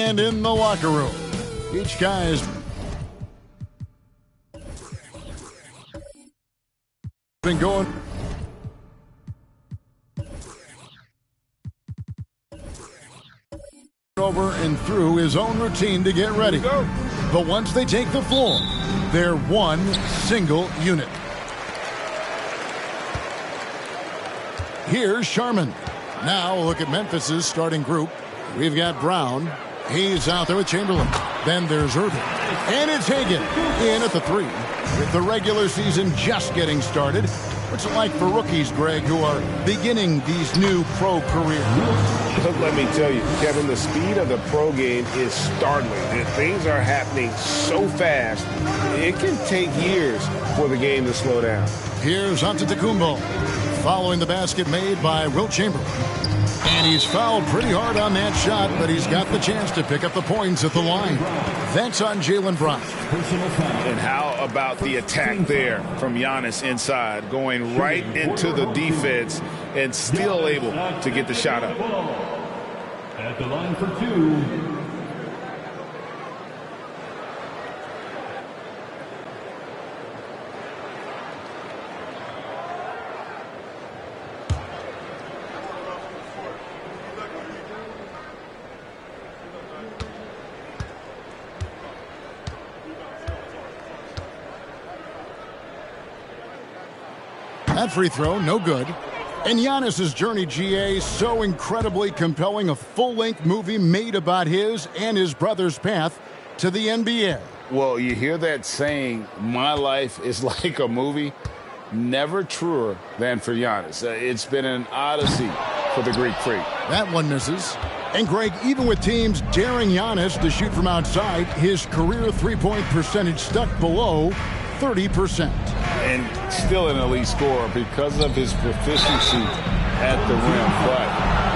And in the locker room, each guy's been going over and through his own routine to get ready. But once they take the floor, they're one single unit. Here's Sharman. Now look at Memphis's starting group. We've got Brown. He's out there with Chamberlain. Then there's Irving. And it's Hagan in at the 3. With the regular season just getting started, what's it like for rookies, Greg, who are beginning these new pro careers? Let me tell you, Kevin, the speed of the pro game is startling. And things are happening so fast, it can take years for the game to slow down. Here's Antetokounmpo, following the basket made by Wilt Chamberlain. And he's fouled pretty hard on that shot, but he's got the chance to pick up the points at the line. That's on Jaylen Brown. And how about the attack there from Giannis inside, going right into the defense and still able to get the shot up. At the line for 2. That free throw, no good. And Giannis's journey, GA, so incredibly compelling. A full-length movie made about his and his brother's path to the NBA. Well, you hear that saying, my life is like a movie. Never truer than for Giannis. It's been an odyssey for the Greek freak. That one misses. And Greg, even with teams daring Giannis to shoot from outside, his career three-point percentage stuck below 30%. And still an elite scorer because of his proficiency at the rim. But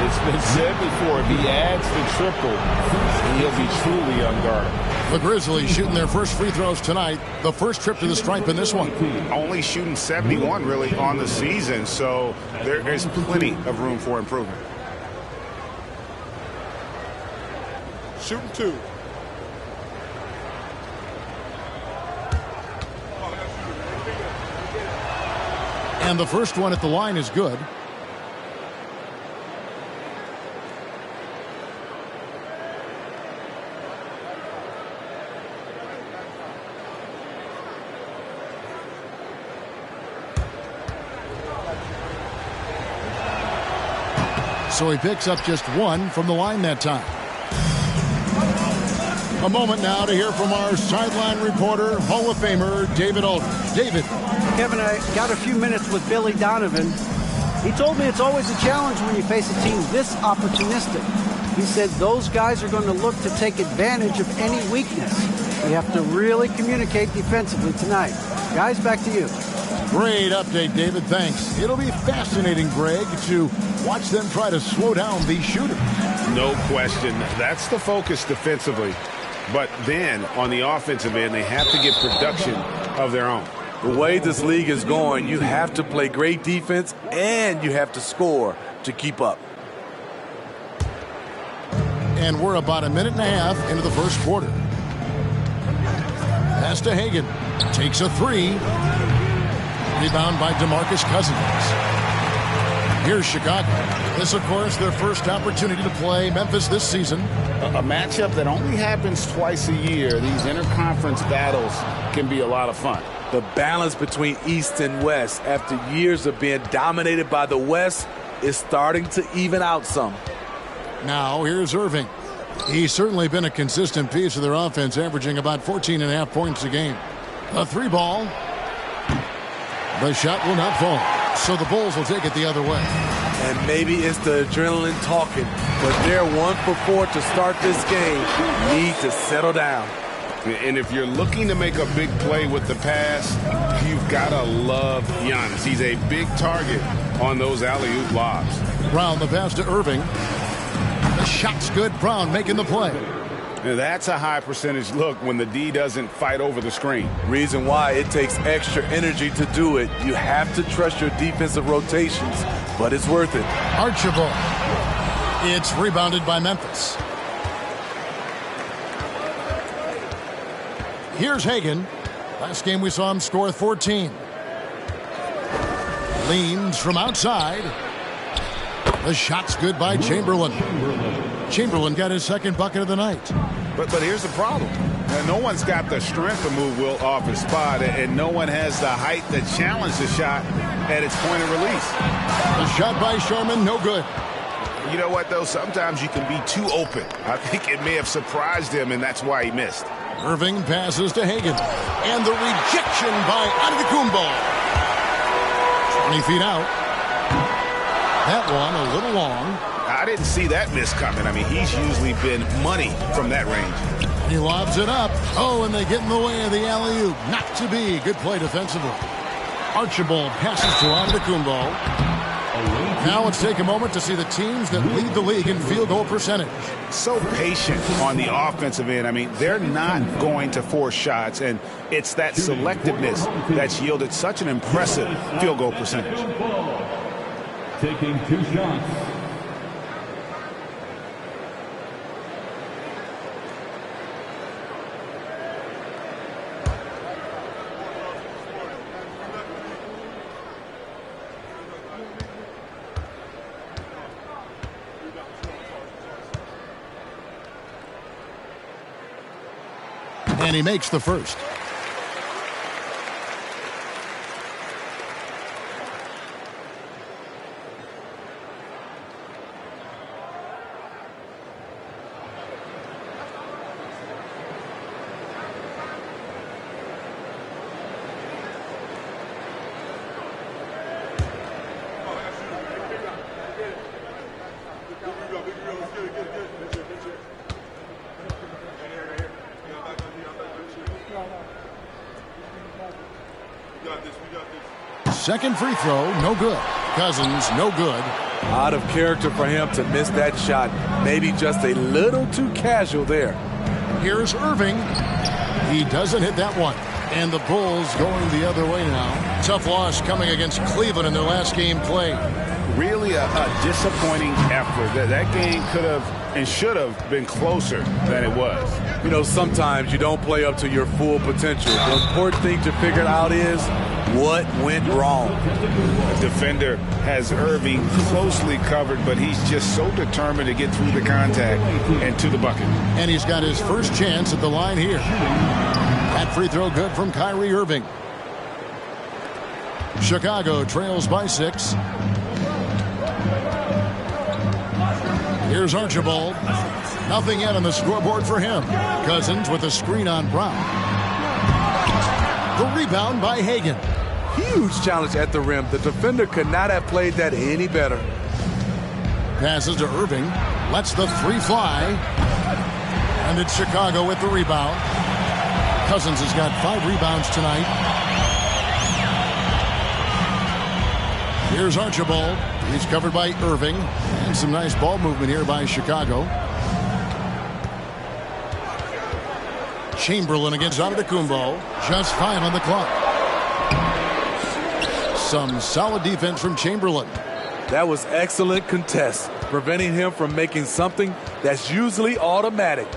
it's been said before, if he adds the triple, he'll be truly unguardable. The Grizzlies shooting their first free throws tonight. The first trip to the stripe in this one. Only shooting 71 really on the season, so there's plenty of room for improvement. Shooting 2. And the first one at the line is good. So he picks up just one from the line that time. A moment now to hear from our sideline reporter, Hall of Famer David Aldridge. David. Kevin, I got a few minutes with Billy Donovan. He told me it's always a challenge when you face a team this opportunistic. He said those guys are going to look to take advantage of any weakness. We have to really communicate defensively tonight. Guys, back to you. Great update, David. Thanks. It'll be fascinating, Greg, to watch them try to slow down these shooters. No question. That's the focus defensively. But then on the offensive end, they have to get production of their own. The way this league is going, you have to play great defense and you have to score to keep up. And we're about a minute and a half into the first quarter. Pass to Hagan. Takes a 3. Rebound by DeMarcus Cousins. Here's Chicago. This, of course, their first opportunity to play Memphis this season. A matchup that only happens twice a year. These interconference battles can be a lot of fun. The balance between East and West after years of being dominated by the West is starting to even out some. Now, here's Irving. He's certainly been a consistent piece of their offense, averaging about 14.5 points a game. A 3-ball. The shot will not fall, so the Bulls will take it the other way. And maybe it's the adrenaline talking, but they're 1 for 4 to start this game. Need to settle down. And if you're looking to make a big play with the pass, you've got to love Giannis. He's a big target on those alley-oop lobs. Brown, the pass to Irving. The shot's good. Brown making the play. Now that's a high percentage look when the D doesn't fight over the screen. Reason why it takes extra energy to do it. You have to trust your defensive rotations, but it's worth it. Archibald. It's rebounded by Memphis. Here's Hagan. Last game we saw him score 14. Leans from outside. The shot's good by Chamberlain. Chamberlain got his second bucket of the night. But here's the problem. No one's got the strength to move Wilt off his spot, and no one has the height to challenge the shot at its point of release. The shot by Sherman, no good. You know what, though? Sometimes you can be too open. I think it may have surprised him, and that's why he missed. Irving passes to Hagan. And the rejection by Antetokounmpo. 20 feet out. That one a little long. I didn't see that miss coming. I mean, he's usually been money from that range. He lobs it up. Oh, and they get in the way of the alley-oop. Not to be. Good play defensively. Archibald passes to Antetokounmpo. Now let's take a moment to see the teams that lead the league in field goal percentage. So patient on the offensive end. I mean, they're not going to force shots, and it's that selectiveness that's yielded such an impressive field goal percentage. Taking 2 shots. And he makes the first. Second free throw, no good. Cousins, no good. Out of character for him to miss that shot. Maybe just a little too casual there. Here's Irving. He doesn't hit that one. And the Bulls going the other way now. Tough loss coming against Cleveland in their last game played. Really a disappointing effort. That game could have and should have been closer than it was. You know, sometimes you don't play up to your full potential. The important thing to figure out is what went wrong. The defender has Irving closely covered, but he's just so determined to get through the contact and to the bucket. And he's got his first chance at the line here. That free throw good from Kyrie Irving. Chicago trails by 6. Here's Archibald. Nothing yet on the scoreboard for him. Cousins with a screen on Brown. The rebound by Hagan. Huge challenge at the rim. The defender could not have played that any better. Passes to Irving. Lets the 3 fly. And it's Chicago with the rebound. Cousins has got 5 rebounds tonight. Here's Archibald. He's covered by Irving. And some nice ball movement here by Chicago. Chamberlain against Antetokounmpo. Just 5 on the clock. Some solid defense from Chamberlain. That was excellent contest, preventing him from making something that's usually automatic.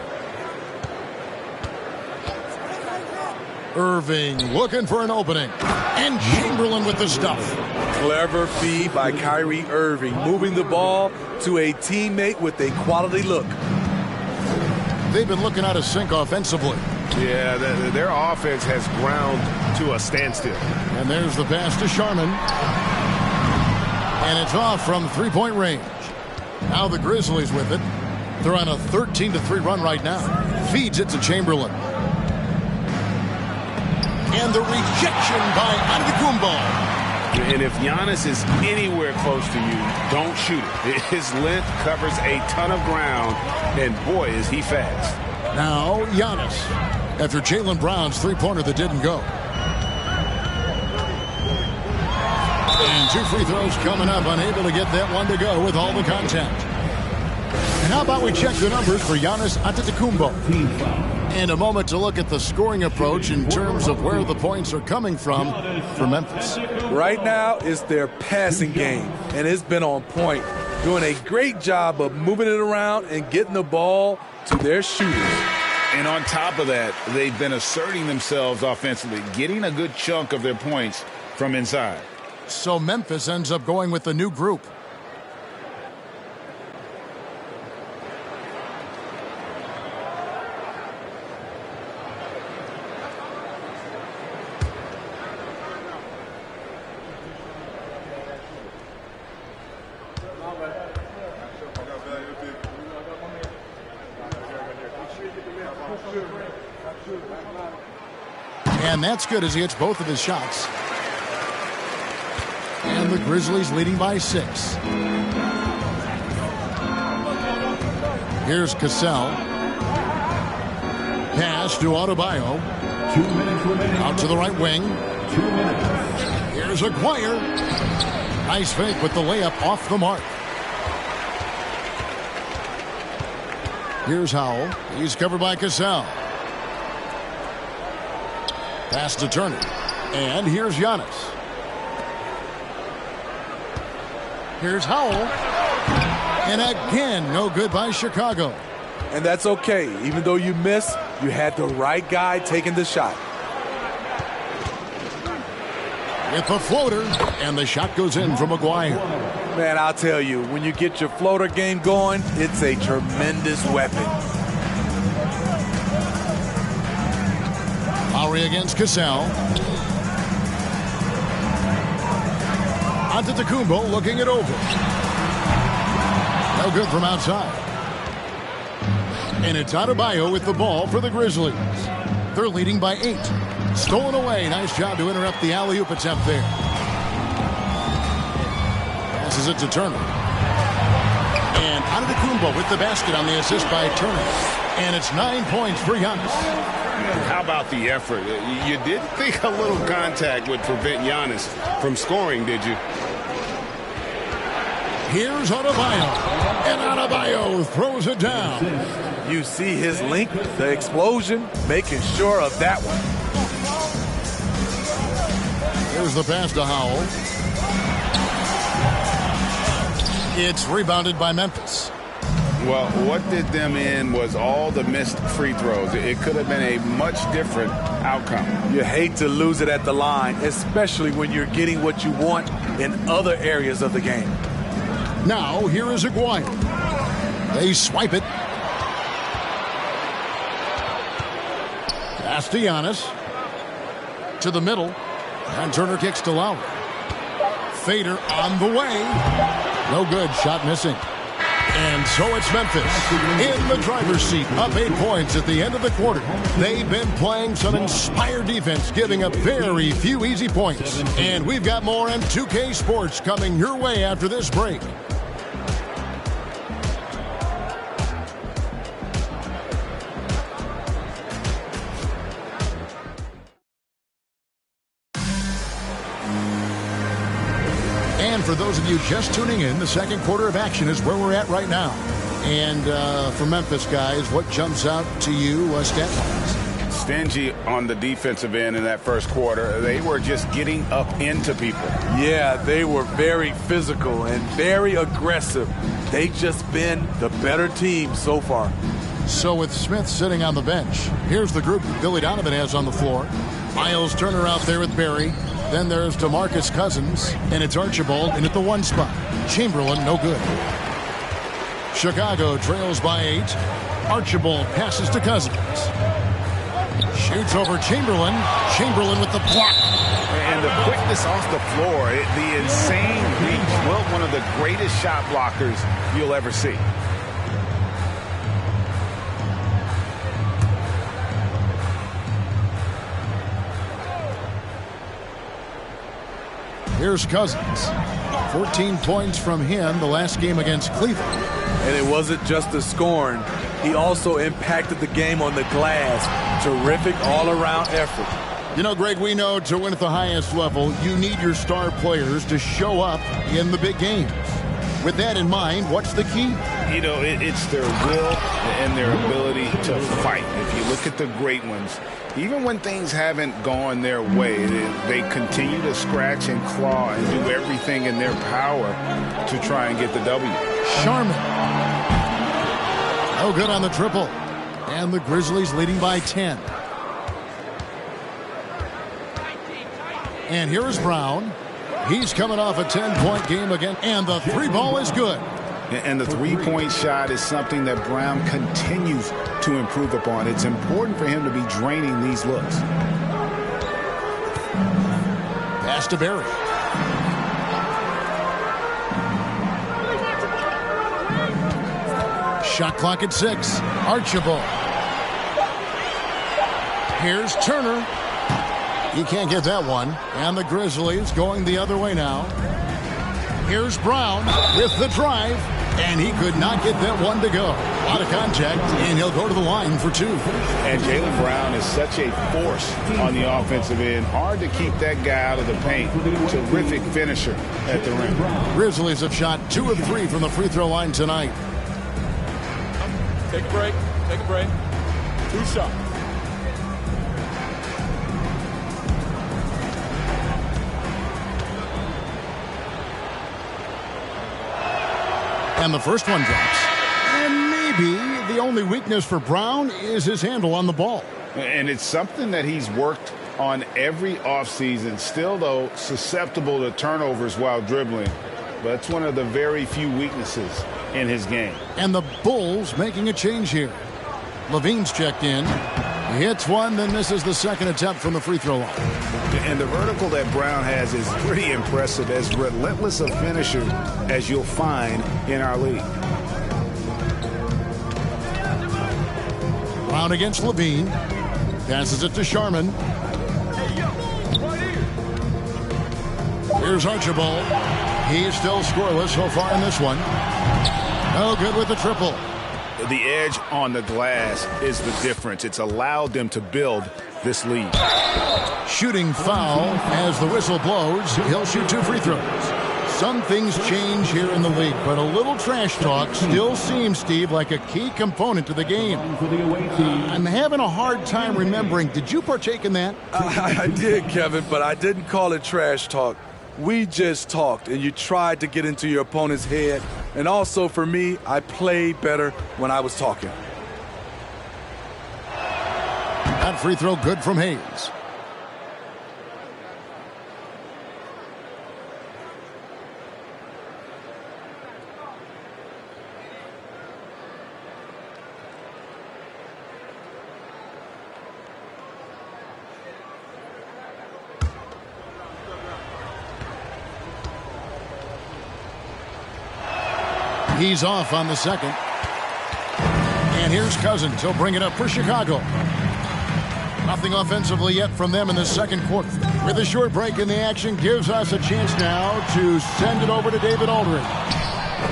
Irving looking for an opening. And Chamberlain with the stuff. Clever feed by Kyrie Irving, moving the ball to a teammate with a quality look. They've been looking out of sync offensively. Yeah, their offense has ground to a standstill. And there's the pass to Sharman. And it's off from 3-point range. Now the Grizzlies with it. They're on a 13-3 run right now. Feeds it to Chamberlain. And the rejection by Antetokounmpo. And if Giannis is anywhere close to you, don't shoot it. His length covers a ton of ground, and boy, is he fast. Now Giannis, after Jaylen Brown's 3-pointer that didn't go. And 2 free throws coming up, unable to get that one to go with all the contact. And how about we check the numbers for Giannis Antetokounmpo? And a moment to look at the scoring approach in terms of where the points are coming from for Memphis. Right now, it's their passing game, and it's been on point, doing a great job of moving it around and getting the ball to their shooters. And on top of that, they've been asserting themselves offensively, getting a good chunk of their points from inside. So Memphis ends up going with the new group. And that's good as he hits both of his shots. And the Grizzlies leading by 6. Here's Cassell. Pass to Adebayo. 2 minutes remaining. Out to the right wing. 2 minutes. Here's Aguirre. Nice fake with the layup off the mark. Here's Howell. He's covered by Cassell. Pass to Turner. And here's Giannis. Here's Howell. And again, no good by Chicago. And that's okay. Even though you missed, you had the right guy taking the shot. With the floater. And the shot goes in from Aguirre. Man, I'll tell you, when you get your floater game going, it's a tremendous weapon. Lowry against Cassell. Antetokounmpo looking it over. No good from outside. And it's Adebayo with the ball for the Grizzlies. They're leading by 8. Stolen away. Nice job to interrupt the alley-oop attempt there. Passes it to Turner. And Antetokounmpo with the basket on the assist by Turner. And it's 9 points for Giannis. How about the effort? You didn't think a little contact would prevent Giannis from scoring, did you? Here's Adebayo. And Adebayo throws it down. You see his length, the explosion, making sure of that one. Here's the pass to Howell. It's rebounded by Memphis. Well, what did them in was all the missed free throws. It could have been a much different outcome. You hate to lose it at the line, especially when you're getting what you want in other areas of the game. Now, here is Aguirre. They swipe it. Pass to Giannis. To the middle. And Turner kicks to Lowry. Fader on the way. No good. Shot missing. And so it's Memphis in the driver's seat, up 8 points at the end of the quarter. They've been playing some inspired defense, giving up very few easy points. And we've got more on 2K Sports coming your way after this break. And for those of you just tuning in, the second quarter of action is where we're at right now. And for Memphis, guys, what jumps out to you stat-wise? Stingy on the defensive end in that first quarter. They were just getting up into people. Yeah, they were very physical and very aggressive. They've just been the better team so far. So with Smith sitting on the bench, here's the group that Billy Donovan has on the floor. Miles Turner out there with Barry. Then there's DeMarcus Cousins, and it's Archibald in at the 1 spot. Chamberlain, no good. Chicago trails by 8. Archibald passes to Cousins. Shoots over Chamberlain. Chamberlain with the block. And the quickness off the floor, the insane reach. Well, one of the greatest shot blockers you'll ever see. Here's Cousins. 14 points from him the last game against Cleveland. And it wasn't just the scoring. He also impacted the game on the glass. Terrific all-around effort. You know, Greg, we know to win at the highest level, you need your star players to show up in the big games. With that in mind, what's the key? You know, it's their will and their ability to fight. If you look at the great ones, even when things haven't gone their way, they continue to scratch and claw and do everything in their power to try and get the W. Sharman. No good on the triple. And the Grizzlies leading by 10. And here is Brown. He's coming off a 10-point game again, and the three ball is good. And the three-point shot is something that Brown continues to improve upon. It's important for him to be draining these looks. Pass to Barry. Shot clock at 6. Archibald. Here's Turner. He can't get that one. And the Grizzlies going the other way now. Here's Brown with the drive. And he could not get that one to go. A lot of contact, and he'll go to the line for 2. And Jaylen Brown is such a force on the offensive end. Hard to keep that guy out of the paint. Terrific finisher at the rim. Grizzlies have shot 2 of 3 from the free throw line tonight. Take a break. Take a break. 2 shots. And the first one drops. And maybe the only weakness for Brown is his handle on the ball. And it's something that he's worked on every offseason. Still, though, susceptible to turnovers while dribbling. But it's one of the very few weaknesses in his game. And the Bulls making a change here. Levine's checked in. He hits one, then misses the second attempt from the free throw line. And the vertical that Brown has is pretty impressive, as relentless a finisher as you'll find in our league. Brown against Levine. Passes it to Sharman. Here's Archibald. He's still scoreless so far in this one. No good with the triple. The edge on the glass is the difference. It's allowed them to build this lead. Shooting foul as the whistle blows. He'll shoot 2 free throws. Some things change here in the league, but a little trash talk still seems, Steve, like a key component to the game. I'm having a hard time remembering. Did you partake in that? I did, Kevin, but I didn't call it trash talk. We just talked, and you tried to get into your opponent's head. And also, for me, I played better when I was talking. That free throw good from Hayes. He's off on the second. And here's Cousins. He'll bring it up for Chicago. Nothing offensively yet from them in the second quarter. With a short break in the action, gives us a chance now to send it over to David Aldridge.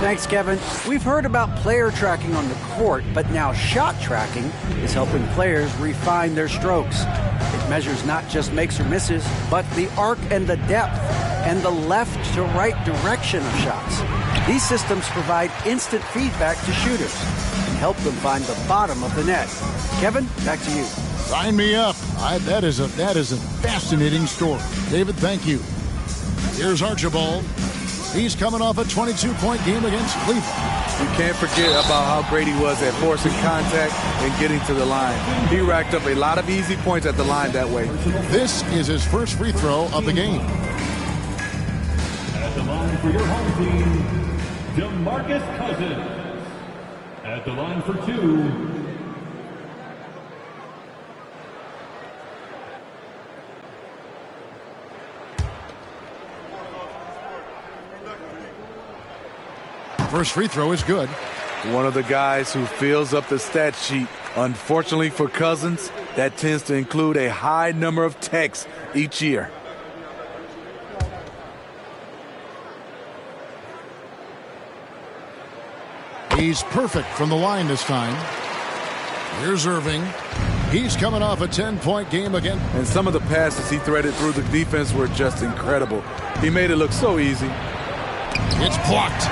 Thanks, Kevin. We've heard about player tracking on the court, but now shot tracking is helping players refine their strokes. It measures not just makes or misses, but the arc and the depth and the left to right direction of shots. These systems provide instant feedback to shooters and help them find the bottom of the net. Kevin, back to you. Sign me up. That is a fascinating story. David, thank you. Here's Archibald. He's coming off a 22-point game against Cleveland. You can't forget about how great he was at forcing contact and getting to the line. He racked up a lot of easy points at the line that way. This is his first free throw of the game. At the line for your home team, DeMarcus Cousins. At the line for 2. First free throw is good. One of the guys who fills up the stat sheet. Unfortunately for Cousins, that tends to include a high number of techs each year. He's perfect from the line this time. Here's Irving. He's coming off a 10-point game again. And some of the passes he threaded through the defense were just incredible. He made it look so easy. It's blocked.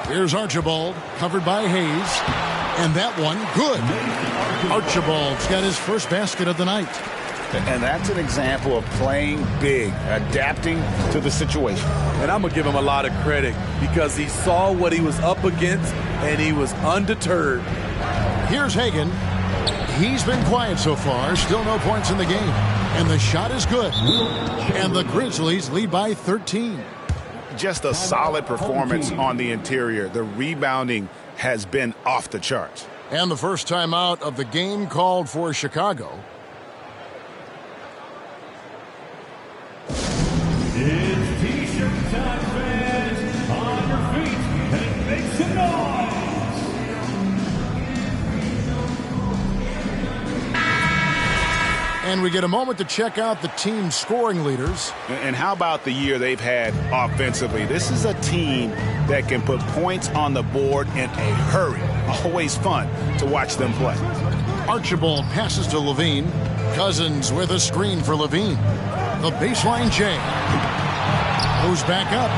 Here's Archibald, covered by Hayes. And that one, good. Archibald's got his first basket of the night. And that's an example of playing big, adapting to the situation. And I'm going to give him a lot of credit because he saw what he was up against and he was undeterred. Here's Hagan. He's been quiet so far. Still no points in the game. And the shot is good. And the Grizzlies lead by 13. Just a solid performance on the interior. The rebounding has been off the charts. And the first timeout of the game called for Chicago. It's T-shirt time, fans. On your feet and make some noise. And we get a moment to check out the team's scoring leaders. And how about the year they've had offensively? This is a team that can put points on the board in a hurry. Always fun to watch them play. Archibald passes to Levine. Cousins with a screen for Levine. The baseline J. Goes back up.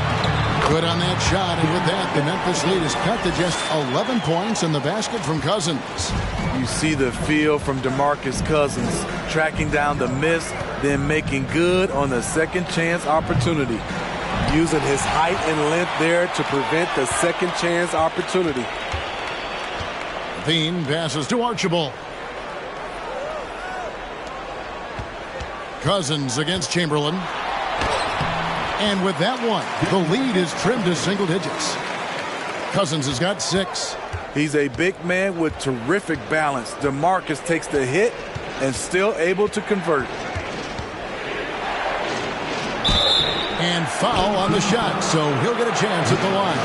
Good on that shot, and with that, the Memphis lead is cut to just 11 points in the basket from Cousins. You see the feel from DeMarcus Cousins, tracking down the miss, then making good on the second chance opportunity. Using his height and length there to prevent the second chance opportunity. Levine passes to Archibald. Cousins against Chamberlain. And with that one, the lead is trimmed to single digits. Cousins has got 6. He's a big man with terrific balance. DeMarcus takes the hit and still able to convert. And foul on the shot, so he'll get a chance at the line.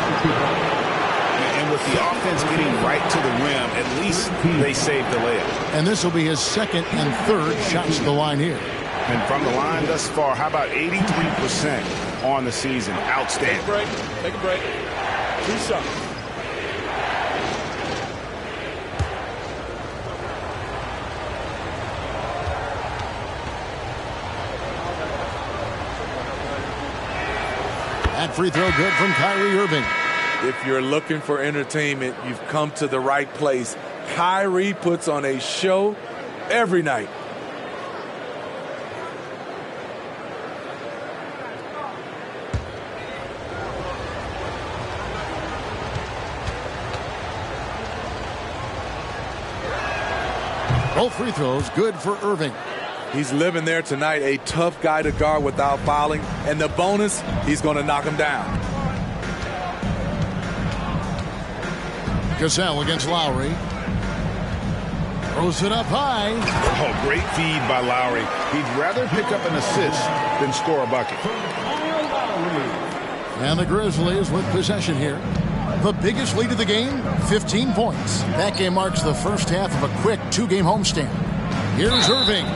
And with the offense getting right to the rim, at least they saved the layup. And this will be his second and third shots at the line here. And from the line thus far, how about 83% on the season? Outstanding. Take a break. 2 shots. That free throw good from Kyrie Irving. If you're looking for entertainment, you've come to the right place. Kyrie puts on a show every night. Both free throws good for Irving. He's living there tonight, a tough guy to guard without fouling. And the bonus, he's going to knock him down. Cassell against Lowry. Throws it up high. Oh, great feed by Lowry. He'd rather pick up an assist than score a bucket. And the Grizzlies with possession here. The biggest lead of the game, 15 points. That game marks the first half of a quick 2-game homestand. Here's Irving.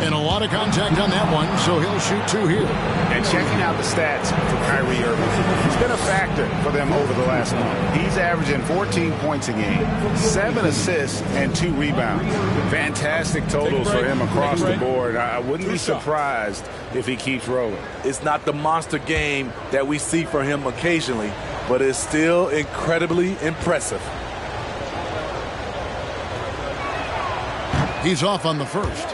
And a lot of contact on that one, so he'll shoot 2 here. And checking out the stats for Kyrie Irving, he's been a factor for them over the last month. He's averaging 14 points a game, 7 assists, and 2 rebounds. Fantastic totals for him across the board. I wouldn't be surprised if he keeps rolling. It's not the monster game that we see from him occasionally, but it's still incredibly impressive. He's off on the first.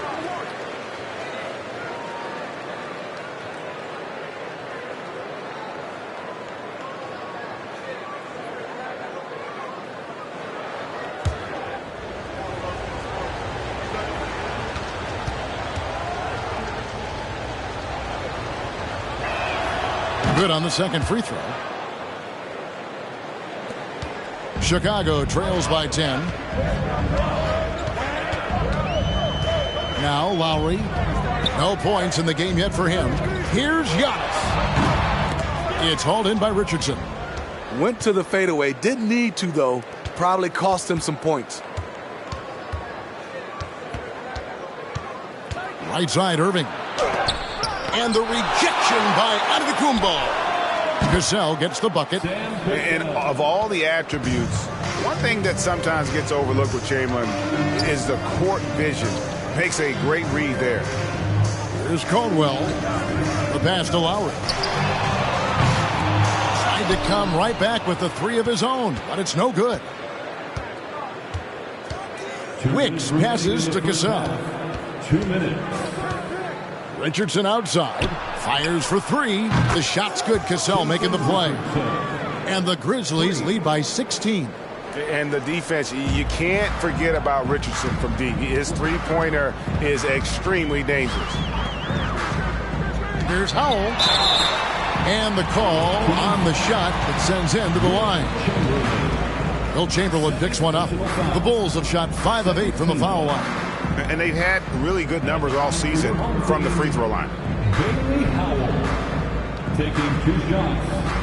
Good on the second free throw. Chicago trails by 10. Now Lowry. No points in the game yet for him. Here's Giannis. It's hauled in by Richardson. Went to the fadeaway. Didn't need to, though. Probably cost him some points. Right side, Irving. And the rejection by Antetokounmpo. Cassell gets the bucket. And of all the attributes, one thing that sometimes gets overlooked with Chamberlain is the court vision. Makes a great read there. Here's Caldwell. The pass to Lowry. Tried to come right back with the 3 of his own, but it's no good. Wicks passes to Cassell. 2 minutes. Richardson outside. Fires for three. The shot's good. Cassell making the play. And the Grizzlies lead by 16. And the defense, you can't forget about Richardson from deep. His three-pointer is extremely dangerous. Here's Howell. And the call on the shot that sends him to the line. Will Chamberlain picks one up. The Bulls have shot 5 of 8 from the foul line. And they've had really good numbers all season from the free throw line. Bailey Howell taking 2 shots.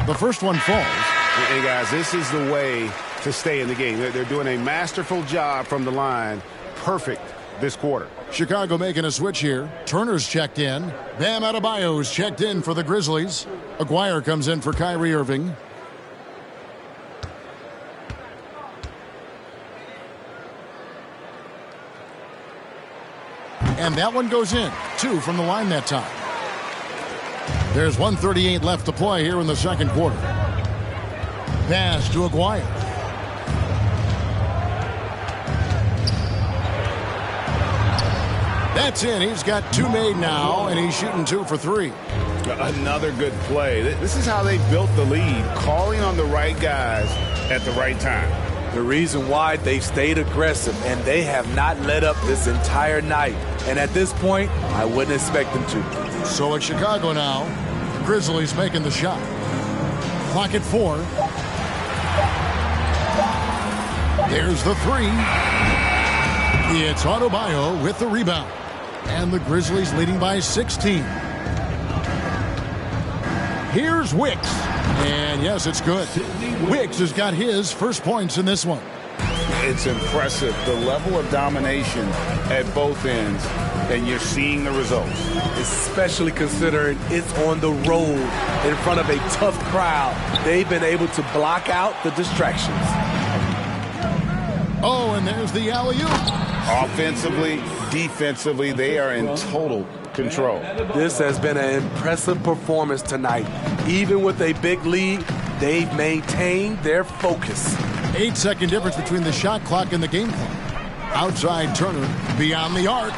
The first one falls. Hey, guys, this is the way to stay in the game. They're doing a masterful job from the line. Perfect this quarter. Chicago making a switch here. Turner's checked in. Bam Adebayo's checked in for the Grizzlies. Aguirre comes in for Kyrie Irving. And that one goes in. 2 from the line that time. There's 1:38 left to play here in the second quarter. Pass to Aguirre. That's in. He's got 2 made now, and he's shooting 2 for 3. Another good play. This is how they built the lead, calling on the right guys at the right time. The reason why they've stayed aggressive, and they have not let up this entire night. And at this point, I wouldn't expect them to. So it's Chicago now. Grizzlies making the shot. Clock at 4. There's the 3. It's Adebayo with the rebound. And the Grizzlies leading by 16. Here's Wicks. And yes, it's good. Wicks has got his first points in this one. It's impressive, the level of domination at both ends, and you're seeing the results. Especially considering it's on the road in front of a tough crowd. They've been able to block out the distractions. Oh, and there's the alley-oop. Offensively, defensively, they are in total control. This has been an impressive performance tonight. Even with a big lead, they've maintained their focus. 8-second difference between the shot clock and the game clock. Outside Turner, beyond the arc.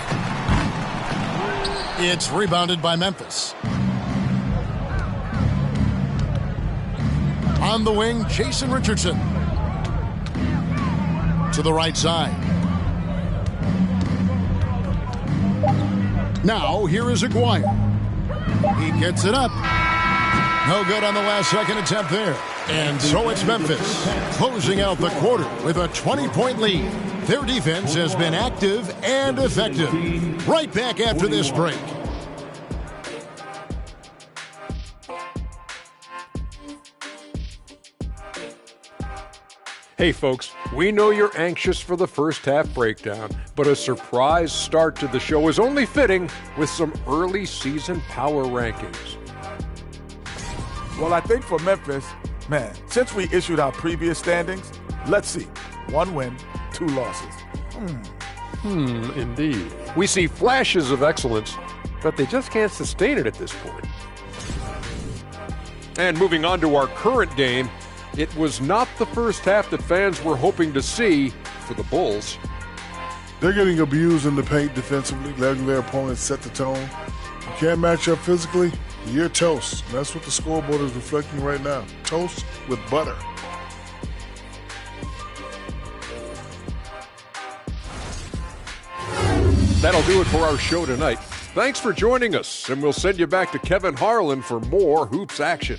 It's rebounded by Memphis. On the wing, Jason Richardson. To the right side. Now, here is Aguirre. He gets it up. No good on the last second attempt there. And so it's Memphis closing out the quarter with a 20-point lead. Their defense has been active and effective. Right back after this break. Hey folks, we know you're anxious for the first half breakdown, but a surprise start to the show is only fitting with some early season power rankings. Well, I think for Memphis, man, since we issued our previous standings, let's see. 1 win, 2 losses. Indeed. We see flashes of excellence, but they just can't sustain it at this point. And moving on to our current game, it was not the first half that fans were hoping to see for the Bulls. They're getting abused in the paint defensively, letting their opponents set the tone. You can't match up physically, you're toast. And that's what the scoreboard is reflecting right now. Toast with butter. That'll do it for our show tonight. Thanks for joining us, and we'll send you back to Kevin Harlan for more hoops action.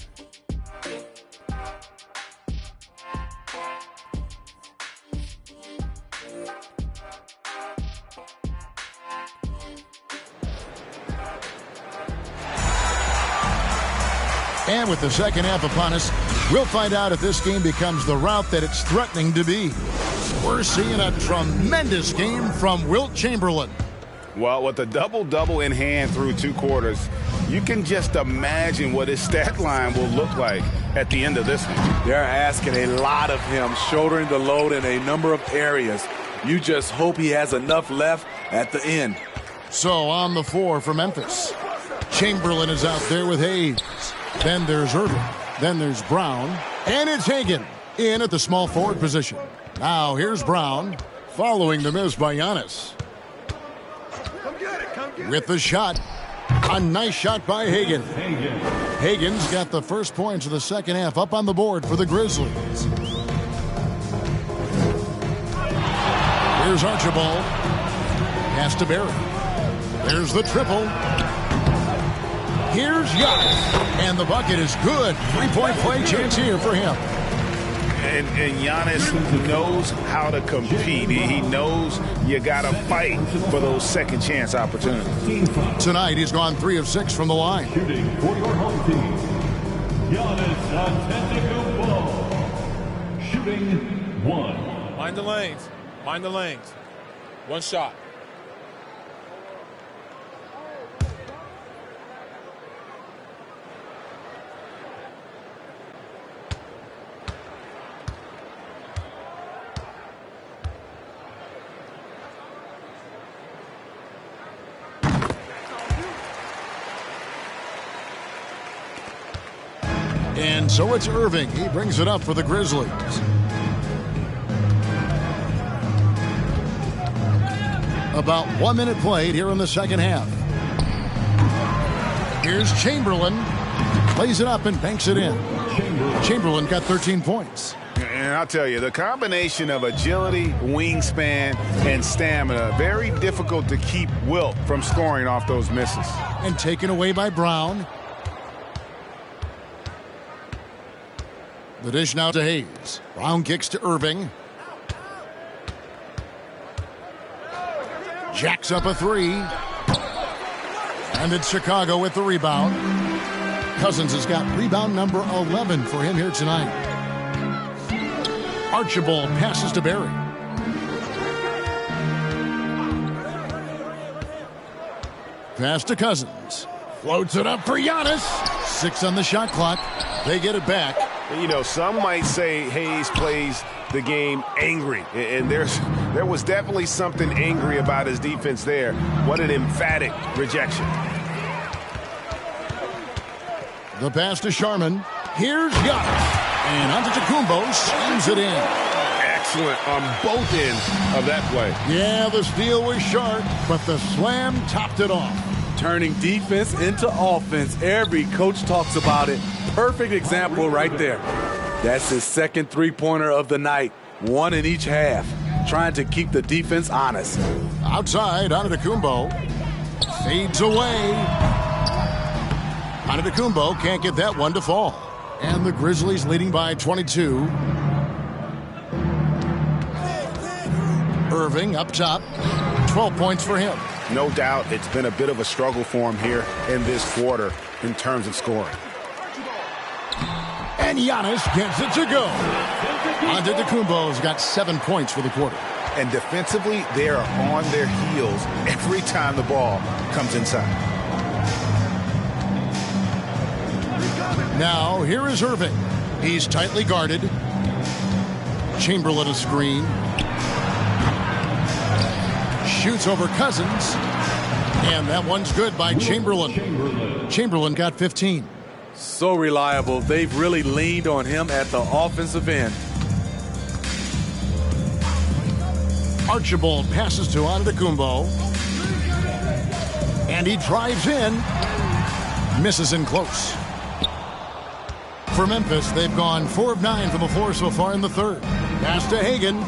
And with the second half upon us, we'll find out if this game becomes the route that it's threatening to be. We're seeing a tremendous game from Wilt Chamberlain. Well, with a double-double in hand through 2 quarters, you can just imagine what his stat line will look like at the end of this one. They're asking a lot of him, shouldering the load in a number of areas. You just hope he has enough left at the end. So on the floor for Memphis. Chamberlain is out there with Hayes. Then there's Irving. Then there's Brown. And it's Hagan in at the small forward position. Now here's Brown following the miss by Giannis. With the shot. A nice shot by Hagan. Hagan's got the first points of the second half up on the board for the Grizzlies. Here's Archibald. Pass to Barry. There's the triple. Here's Giannis. And the bucket is good. Three-point play chance here for him. And Giannis knows how to compete. He knows you got to fight for those second chance opportunities. Tonight, he's gone 3 of 6 from the line. Shooting for your home team, Giannis Antetokounmpo. Shooting 1. Mind the lanes. Mind the lanes. One shot. And so it's Irving. He brings it up for the Grizzlies. About 1 minute played here in the second half. Here's Chamberlain. Plays it up and banks it in. Chamberlain got 13 points. And I'll tell you, the combination of agility, wingspan, and stamina, very difficult to keep Wilt from scoring off those misses. And taken away by Brown. The dish now to Hayes. Brown kicks to Irving. Jacks up a 3. And it's Chicago with the rebound. Cousins has got rebound number 11 for him here tonight. Archibald passes to Barry. Pass to Cousins. Floats it up for Giannis. 6 on the shot clock. They get it back. You know, some might say Hayes plays the game angry, and there was definitely something angry about his defense there. What an emphatic rejection. The pass to Sharman. Here's Giannis. And Antetokounmpo slams it in. Excellent on both ends of that play. Yeah, the steal was sharp, but the slam topped it off. Turning defense into offense. Every coach talks about it. Perfect example right there. That's his second three-pointer of the night. 1 in each half. Trying to keep the defense honest. Outside, Antetokounmpo fades away. Antetokounmpo can't get that one to fall. And the Grizzlies leading by 22. Irving up top. 12 points for him. No doubt it's been a bit of a struggle for him here in this quarter in terms of scoring. And Giannis gets it to go. Antetokounmpo's got 7 points for the quarter. And defensively, they are on their heels every time the ball comes inside. Now, here is Irving. He's tightly guarded. Chamberlain a screen. Shoots over Cousins. And that one's good by Chamberlain. Chamberlain got 15. So reliable. They've really leaned on him at the offensive end. Archibald passes to Antetokounmpo. And he drives in. Misses in close. For Memphis, they've gone 4 of 9 from the floor so far in the third. Pass to Hagan.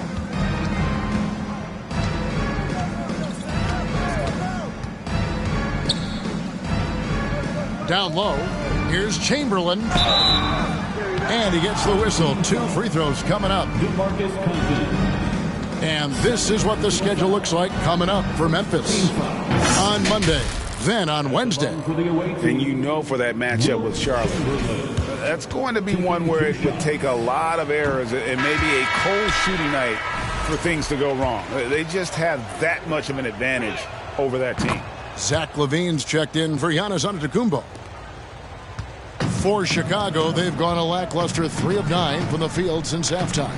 Down low. Here's Chamberlain. And he gets the whistle. 2 free throws coming up. And this is what the schedule looks like coming up for Memphis. On Monday, then on Wednesday. And you know for that matchup with Charlotte, that's going to be one where it would take a lot of errors and maybe a cold shooting night for things to go wrong. They just have that much of an advantage over that team. Zach LaVine's checked in for Giannis Antetokounmpo. For Chicago, they've gone a lackluster 3 of 9 from the field since halftime.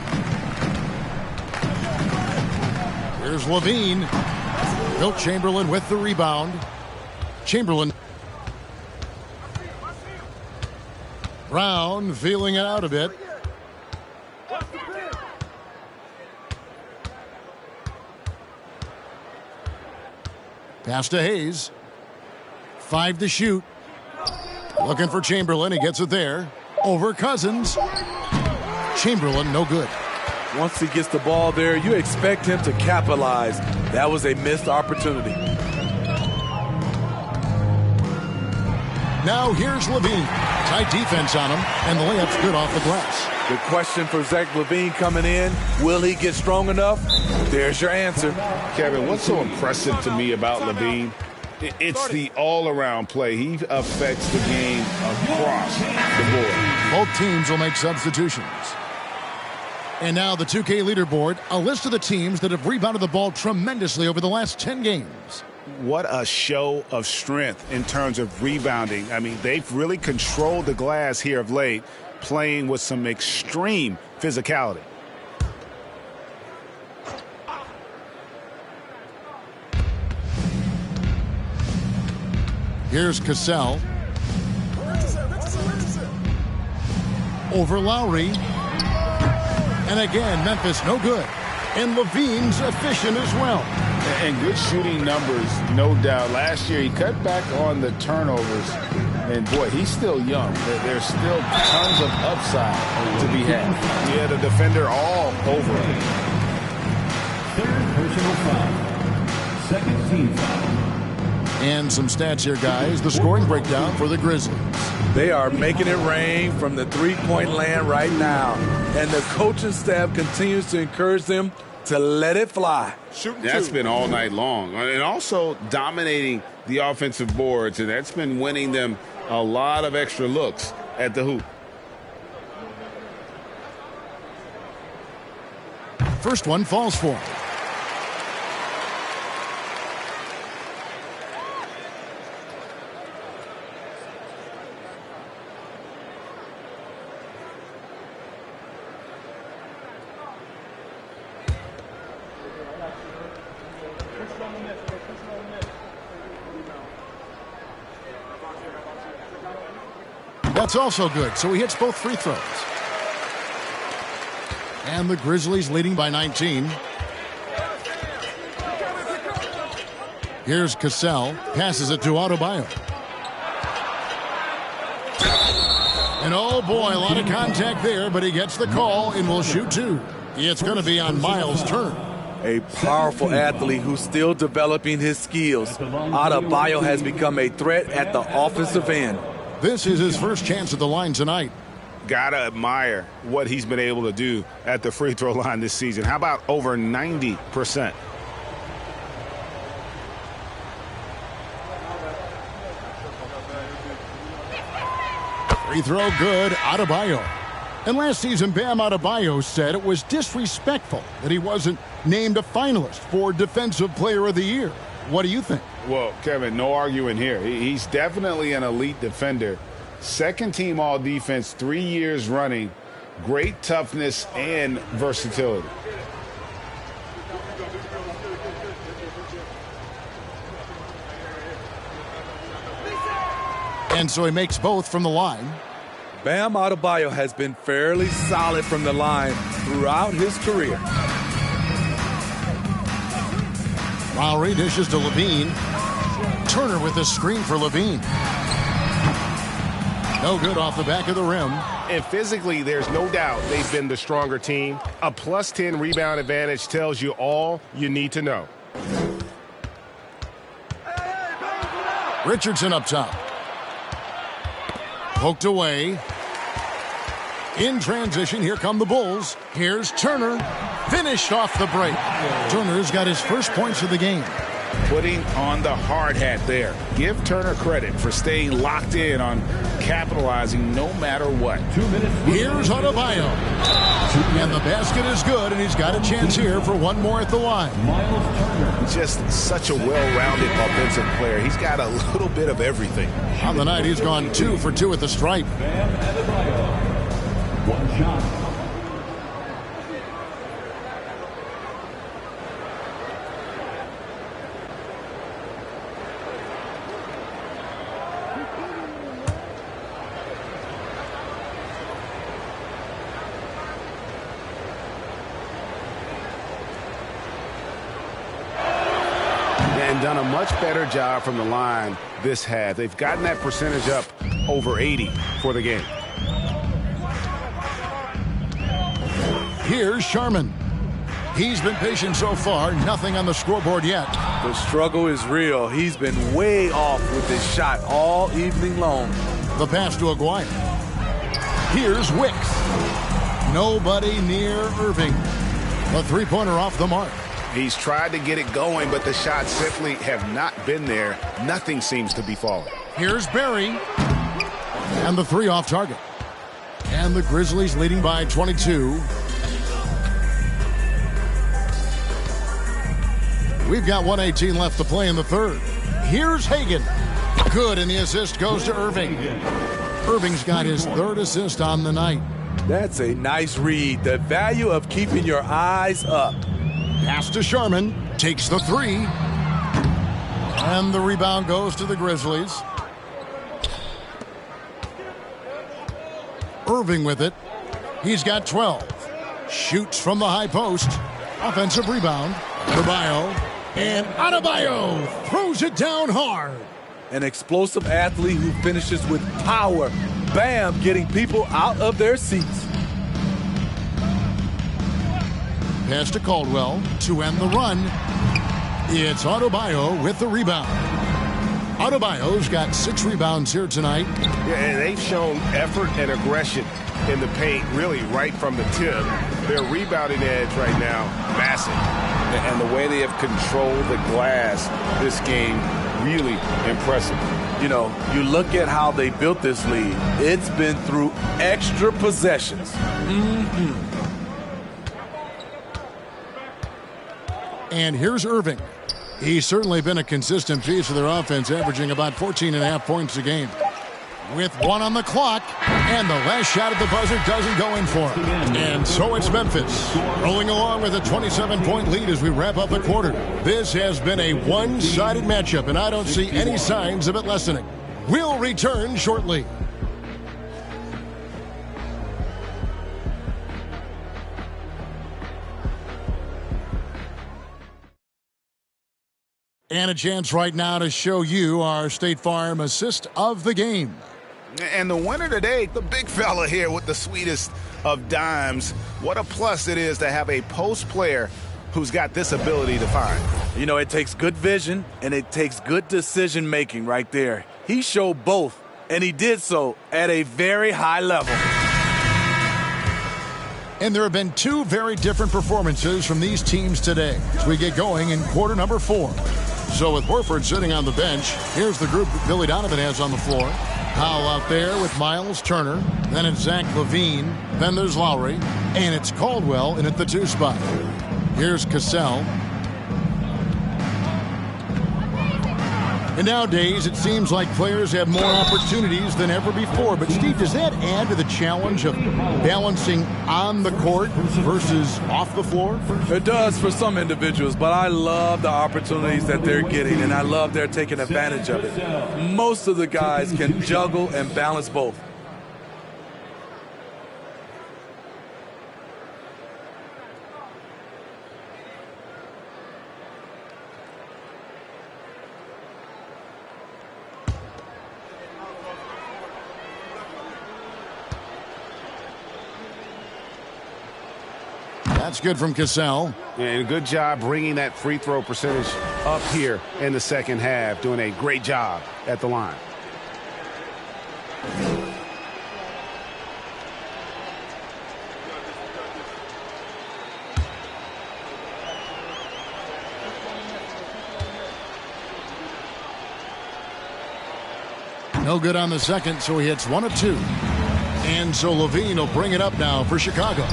Here's LaVine. Wilt Chamberlain with the rebound. Chamberlain Brown feeling it out a bit. Pass to Hayes. 5 to shoot. Looking for Chamberlain. He gets it there. Over Cousins. Chamberlain, no good. Once he gets the ball there, you expect him to capitalize. That was a missed opportunity. Now here's Levine. Tight defense on him, and the layup's good off the glass. The question for Zach LaVine coming in, will he get strong enough? There's your answer. Kevin, what's so impressive to me about Levine? It's the all-around play. He affects the game across the board. Both teams will make substitutions. And now the 2K leaderboard, a list of the teams that have rebounded the ball tremendously over the last 10 games. What a show of strength in terms of rebounding. I mean, they've really controlled the glass here of late, playing with some extreme physicality. Here's Cassell. Over Lowry. And again, Memphis no good. And Levine's efficient as well. And good shooting numbers, no doubt. Last year, he cut back on the turnovers. And, boy, he's still young. There's still tons of upside to be had. He had a defender all over him. Third personal foul. Second team foul. And some stats here, guys. The scoring breakdown for the Grizzlies. They are making it rain from the three-point land right now. And the coaching staff continues to encourage them to let it fly. That's been all night long. And also dominating the offensive boards. And that's been winning them a lot of extra looks at the hoop. First one falls for him. That's also good, so he hits both free throws. And the Grizzlies leading by 19. Here's Cassell, passes it to Adebayo. And oh boy, a lot of contact there, but he gets the call and will shoot two. It's going to be on Miles' turn. A powerful athlete who's still developing his skills. Adebayo has become a threat at the offensive end. This is his first chance at the line tonight. Gotta admire what he's been able to do at the free throw line this season. How about over 90%? Free throw good, Adebayo. And last season, Bam Adebayo said it was disrespectful that he wasn't named a finalist for Defensive Player of the Year. What do you think? Well, Kevin, no arguing here. He's definitely an elite defender. Second team all defense 3 years running. Great toughness and versatility. And so he makes both from the line. Bam Adebayo has been fairly solid from the line throughout his career. Lowry dishes to Levine. Turner with a screen for Levine. No good off the back of the rim. And physically, there's no doubt they've been the stronger team. A plus 10 rebound advantage tells you all you need to know. Richardson up top. Poked away. In transition, here come the Bulls. Here's Turner. Finished off the break. Turner's got his first points of the game. Putting on the hard hat there. Give Turner credit for staying locked in on capitalizing no matter what. 2 minutes. Here's Adebayo. And the basket is good, and he's got a chance here for one more at the line. Miles Turner. Just such a well-rounded offensive player. He's got a little bit of everything. On the night, he's gone 2 for 2 at the stripe. Bam Adebayo. One shot. and done a much better job from the line this half. They've gotten that percentage up over 80 for the game. Here's Sharman. He's been patient so far. Nothing on the scoreboard yet. The struggle is real. He's been way off with his shot all evening long. The pass to Aguirre. Here's Wicks. Nobody near Irving. A three-pointer off the mark. He's tried to get it going, but the shots simply have not been there. Nothing seems to be falling. Here's Barry. And the three off target. And the Grizzlies leading by 22. We've got 1:18 left to play in the third. Here's Hagan. Good, and the assist goes to Irving. Irving's got his third assist on the night. That's a nice read. The value of keeping your eyes up. Pass to Sharman. Takes the three. And the rebound goes to the Grizzlies. Irving with it. He's got 12. Shoots from the high post. Offensive rebound. Adebayo. And Adebayo throws it down hard. An explosive athlete who finishes with power. Bam, getting people out of their seats. Pass to Caldwell to end the run. It's Adebayo with the rebound. Adebayo's got 6 rebounds here tonight. Yeah, and they've shown effort and aggression in the paint, really right from the tip. Their rebounding edge right now, massive. And the way they have controlled the glass this game, really impressive. You know, you look at how they built this lead. It's been through extra possessions. And here's Irving. He's certainly been a consistent piece of their offense, averaging about 14.5 points a game. With one on the clock, and the last shot at the buzzer doesn't go in for him. And so it's Memphis, rolling along with a 27-point lead as we wrap up the quarter. This has been a one-sided matchup, and I don't see any signs of it lessening. We'll return shortly. And a chance right now to show you our State Farm assist of the game. And the winner today, the big fella here with the sweetest of dimes. What a plus it is to have a post player who's got this ability to find. You know, it takes good vision and it takes good decision making right there. He showed both, and he did so at a very high level. And there have been 2 very different performances from these teams today as we get going in quarter number 4. So with Horford sitting on the bench, here's the group that Billy Donovan has on the floor. Powell out there with Miles Turner. Then it's Zach LaVine. Then there's Lowry. And it's Caldwell in at the 2 spot. Here's Cassell. And nowadays, it seems like players have more opportunities than ever before. But, Steve, does that add to the challenge of balancing on the court versus off the floor? It does for some individuals, but I love the opportunities that they're getting, and I love they're taking advantage of it. Most of the guys can juggle and balance both. That's good from Cassell. And good job bringing that free throw percentage up here in the second half. Doing a great job at the line. No good on the second, so he hits 1 of 2. And so LaVine will bring it up now for Chicago.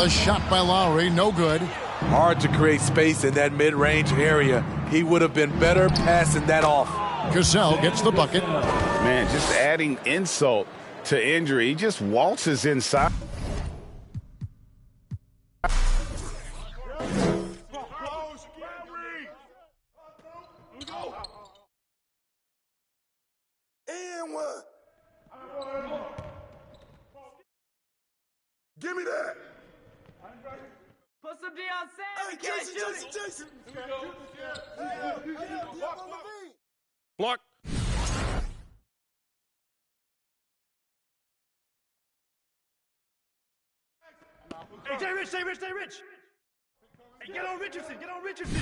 A shot by Lowry, no good. Hard to create space in that mid-range area. He would have been better passing that off. Cassell gets the bucket. Man, just adding insult to injury. He just waltzes inside. And one. Give me that. Put some Block. Hey, stay rich, stay rich, stay rich. Hey, get on Richardson, get on Richardson.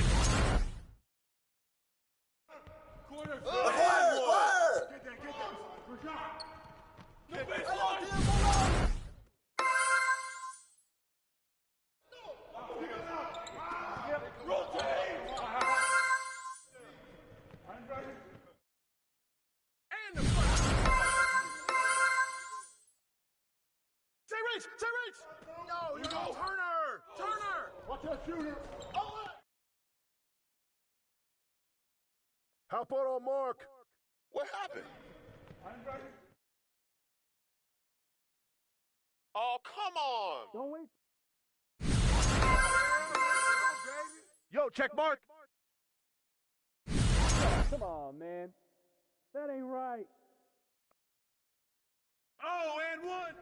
Corner. Fire. Get that. No baseline. Rotate. And the Stay rich. No, you go Turner. Watch that shooter. How about on Mark? What happened? Oh, come on. Don't wait. Yo, check Mark. Come on, man. That ain't right. Oh, and one.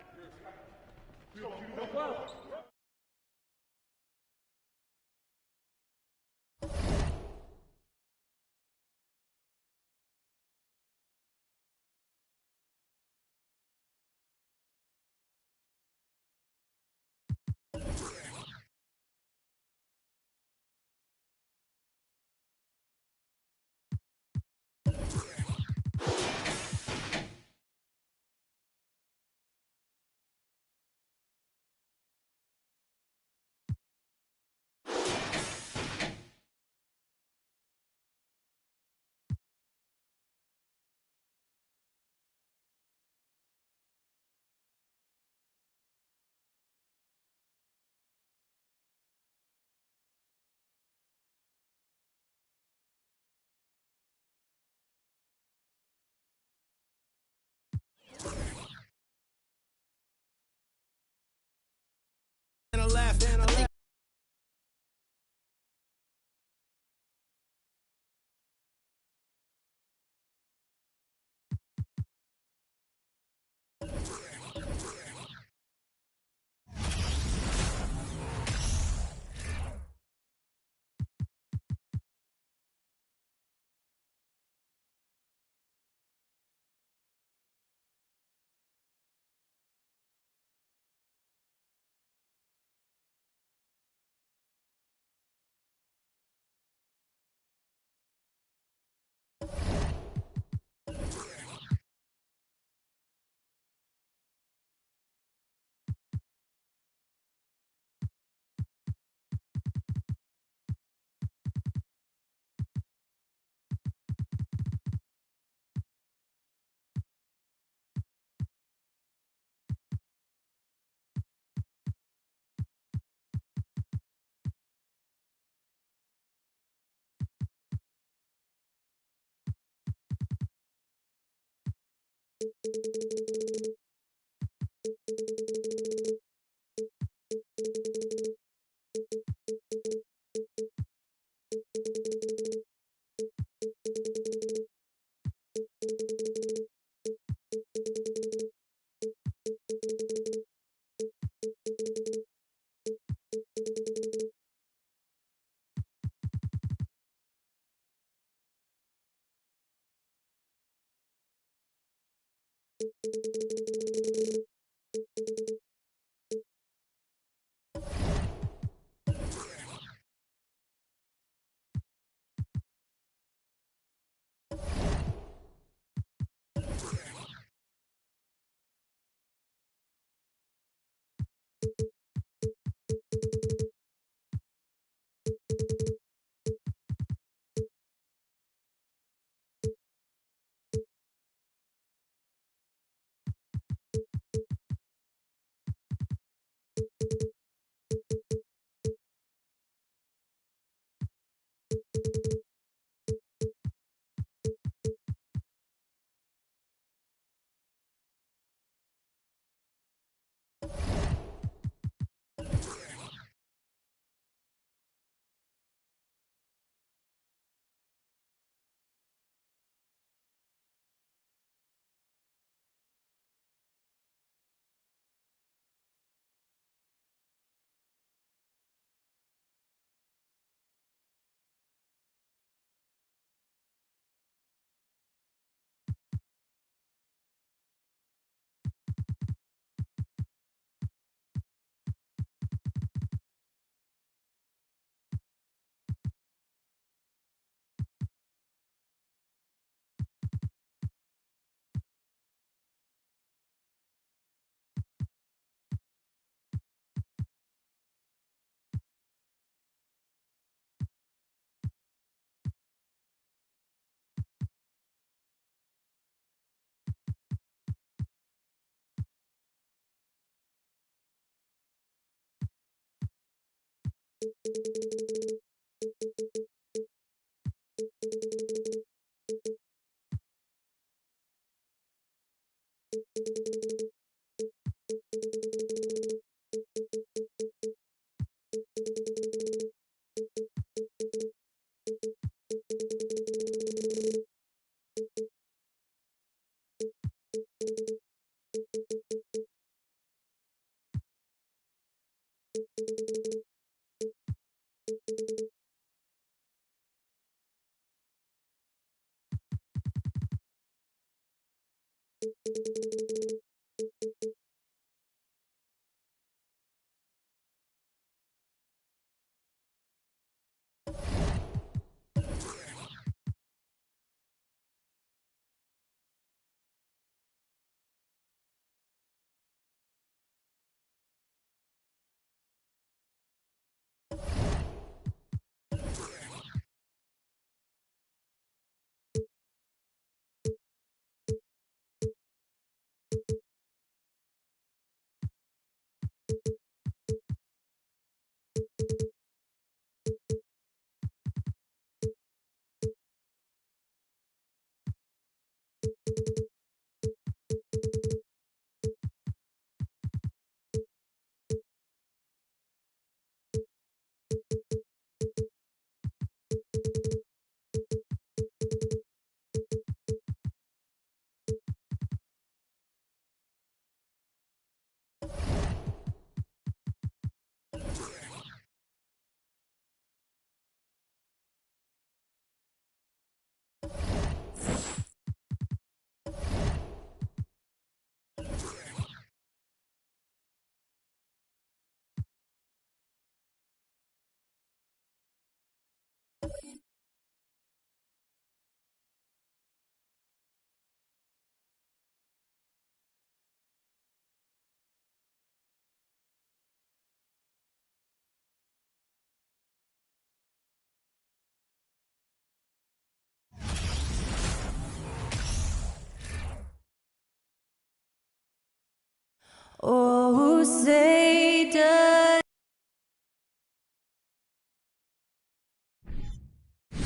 Oh, say does.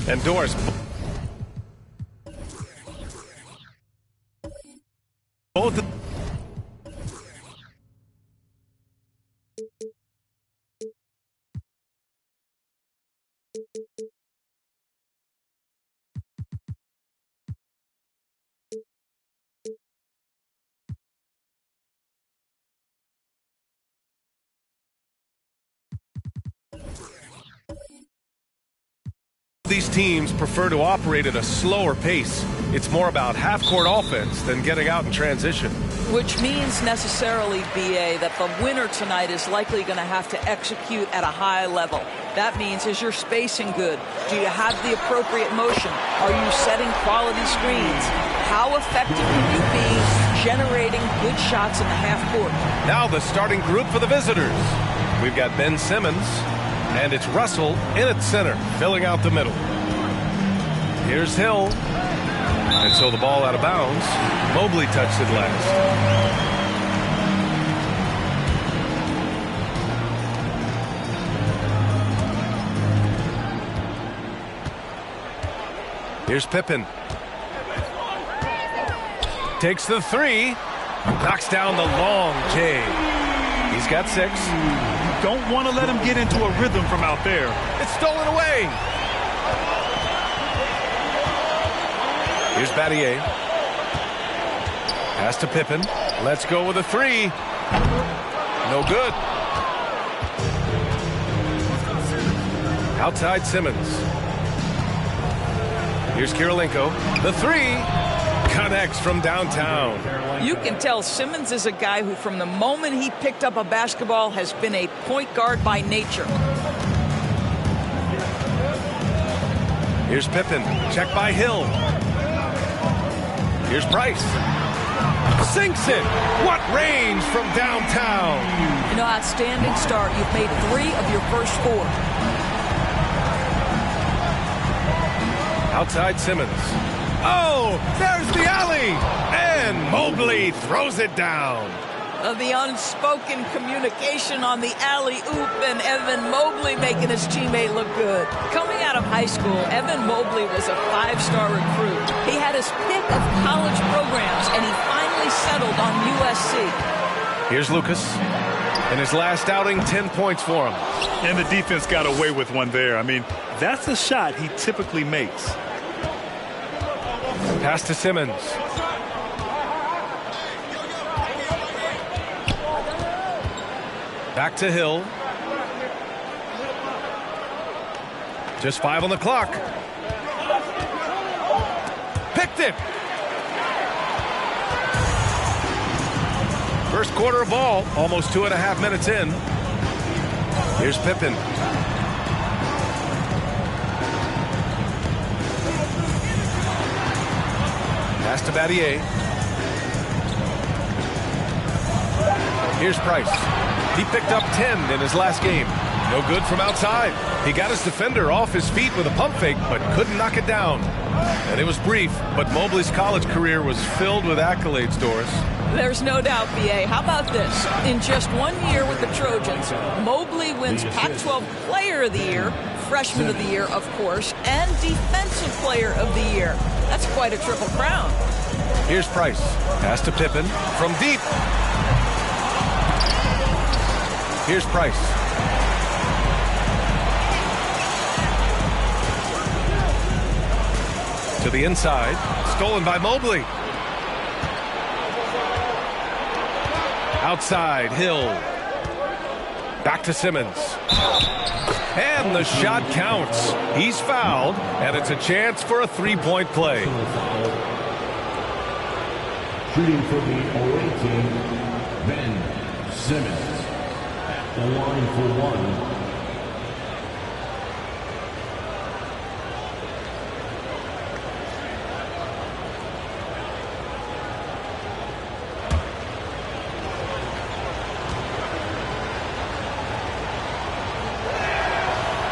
Endorse. Both. These teams prefer to operate at a slower pace. It's more about half-court offense than getting out in transition. Which means necessarily, BA, that the winner tonight is likely going to have to execute at a high level. That means, is your spacing good? Do you have the appropriate motion? Are you setting quality screens? How effective can you be generating good shots in the half court? Now the starting group for the visitors. We've got Ben Simmons, and it's Russell in at center, filling out the middle. Here's Hill. And so the ball out of bounds. Mobley touched it last. Here's Pippen. Takes the three. Knocks down the long J. He's got 6. You don't want to let him get into a rhythm from out there. It's stolen away. Here's Battier. Pass to Pippen. Let's go with a 3. No good. Outside Simmons. Here's Kirilenko. The 3. Connects from downtown. You can tell Simmons is a guy who, from the moment he picked up a basketball, has been a point guard by nature. Here's Pippen. Check by Hill. Here's Price. Sinks it. What range from downtown. You know, outstanding start. You've made 3 of your first 4. Outside Simmons. Oh, there's the alley. And Mobley throws it down. The unspoken communication on the alley-oop, and Evan Mobley making his teammate look good. Coming out of high school, Evan Mobley was a 5-star recruit. He had his pick of college programs, and he finally settled on USC. Here's Lucas. In his last outing, 10 points for him. And the defense got away with one there. I mean, that's a shot he typically makes. Pass to Simmons. Back to Hill. Just 5 on the clock. Picked it. First quarter of ball, almost 2.5 minutes in. Here's Pippen. Pass to Battier. Here's Price. He picked up 10 in his last game. No good from outside. He got his defender off his feet with a pump fake, but couldn't knock it down. And it was brief, but Mobley's college career was filled with accolades, Doris. There's no doubt, B.A. How about this? In just 1 year with the Trojans, Mobley wins Pac-12 Player of the Year, Freshman of the Year, of course, and Defensive Player of the Year. That's quite a triple crown. Here's Price. Pass to Pippen from deep. Here's Price. To the inside. Stolen by Mobley. Outside, Hill. Back to Simmons. And the shot counts. He's fouled, and it's a chance for a 3-point play. Shooting for the away team, Ben Simmons. At the line for one.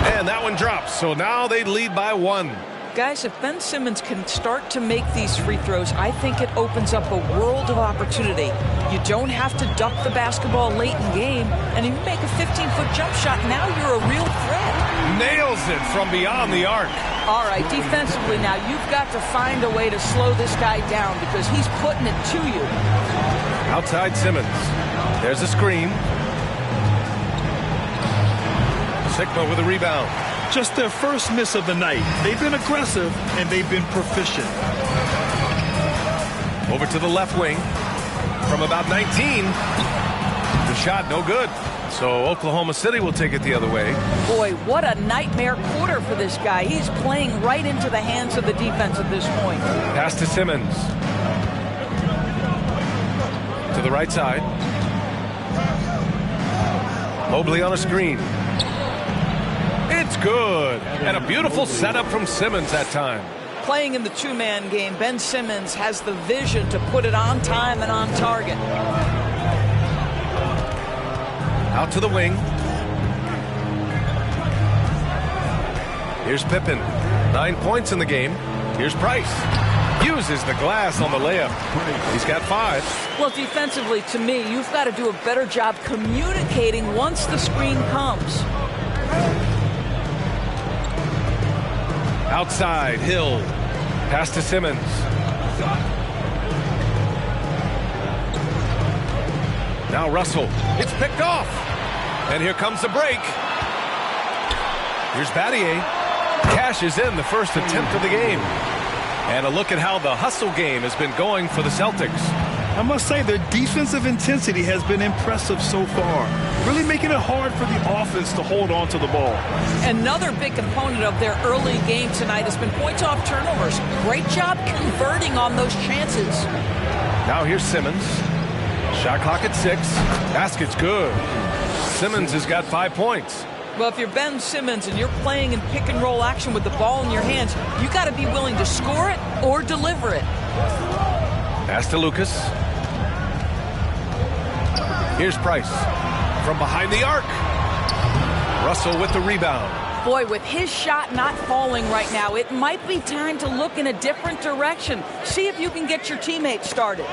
And that one drops, so now they lead by 1. Guys, if Ben Simmons can start to make these free throws, I think it opens up a world of opportunity. You don't have to duck the basketball late in game, and if you make a 15-foot jump shot, now you're a real threat. Nails it from beyond the arc. All right, defensively now, you've got to find a way to slow this guy down because he's putting it to you. Outside Simmons. There's a screen. Sigma with a rebound. Just their first miss of the night. They've been aggressive, and they've been proficient. Over to the left wing. From about 19. The shot no good. So Oklahoma City will take it the other way. Boy, what a nightmare quarter for this guy. He's playing right into the hands of the defense at this point. Pass to Simmons. To the right side. Mobley on a screen. It's good. And a beautiful setup from Simmons that time. Playing in the two-man game, Ben Simmons has the vision to put it on time and on target. Out to the wing. Here's Pippen. 9 points in the game. Here's Price. Uses the glass on the layup. He's got 5. Well, defensively, to me, you've got to do a better job communicating once the screen comes. Outside, Hill. Pass to Simmons. Now Russell. It's picked off. And here comes the break. Here's Battier. Cashes in the first attempt of the game. And a look at how the hustle game has been going for the Celtics. I must say their defensive intensity has been impressive so far. Really making it hard for the offense to hold on to the ball. Another big component of their early game tonight has been points off turnovers. Great job converting on those chances. Now here's Simmons. Shot clock at 6. Basket's good. Simmons has got 5 points. Well, if you're Ben Simmons and you're playing in pick and roll action with the ball in your hands, you got to be willing to score it or deliver it. Pass to Lucas. Here's Price from behind the arc. Russell with the rebound. Boy, with his shot not falling right now, it might be time to look in a different direction. See if you can get your teammates started.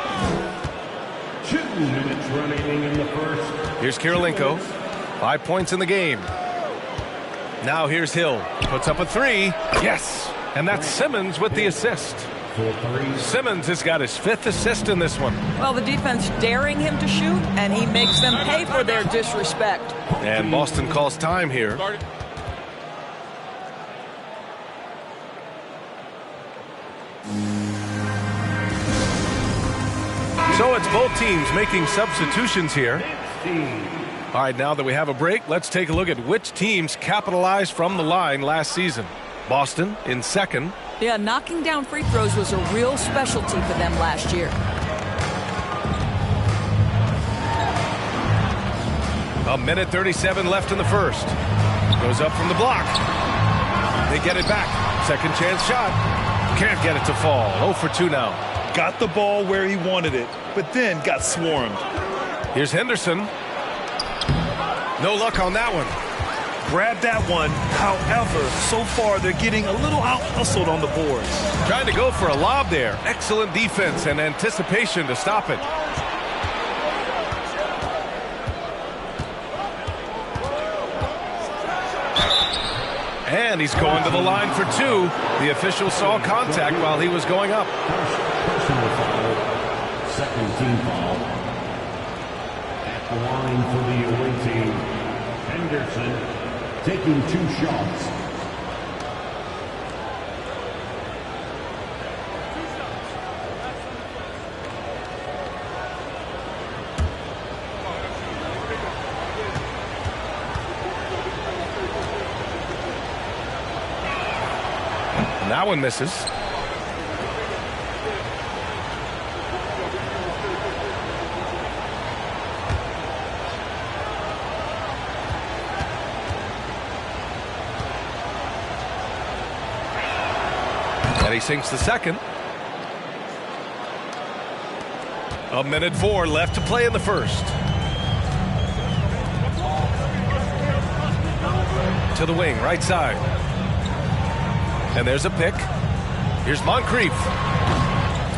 minutes remaining in the first. Here's Kirilenko. 5 points in the game. Now here's Hill. Puts up a three. Yes. And that's Simmons with the assist. Simmons has got his 5th assist in this one. Well, the defense daring him to shoot, and he makes them pay for their disrespect. And Boston calls time here. So it's both teams making substitutions here. All right, now that we have a break, let's take a look at which teams capitalized from the line last season. Boston in second. Yeah, knocking down free throws was a real specialty for them last year. A minute 37 left in the first. Goes up from the block. They get it back. Second chance shot. Can't get it to fall. 0 for 2 now. Got the ball where he wanted it, but then got swarmed. Here's Henderson. No luck on that one. Grab that one. However, so far they're getting a little out-hustled on the boards. Trying to go for a lob there. Excellent defense and anticipation to stop it. And he's going to the line for 2. The official saw contact while he was going up. Personal foul. Second team foul. At the line for the away team, Henderson taking 2 shots. And that one misses. And he sinks the second. A minute 4 left to play in the first. To the wing, right side. And there's a pick. Here's Moncrief.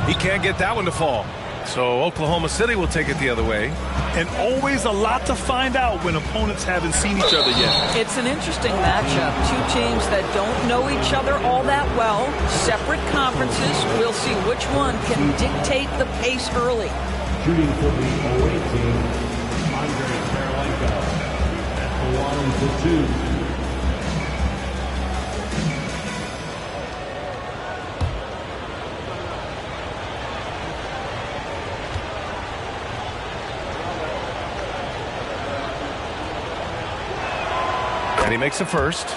He can't get that one to fall. So Oklahoma City will take it the other way. And always a lot to find out when opponents haven't seen each other yet. It's an interesting matchup. 2 teams that don't know each other all that well. Separate conferences. We'll see which one can dictate the pace early. Shooting for the away team, Andre Kirilenko. At the line for 2. And he makes the first.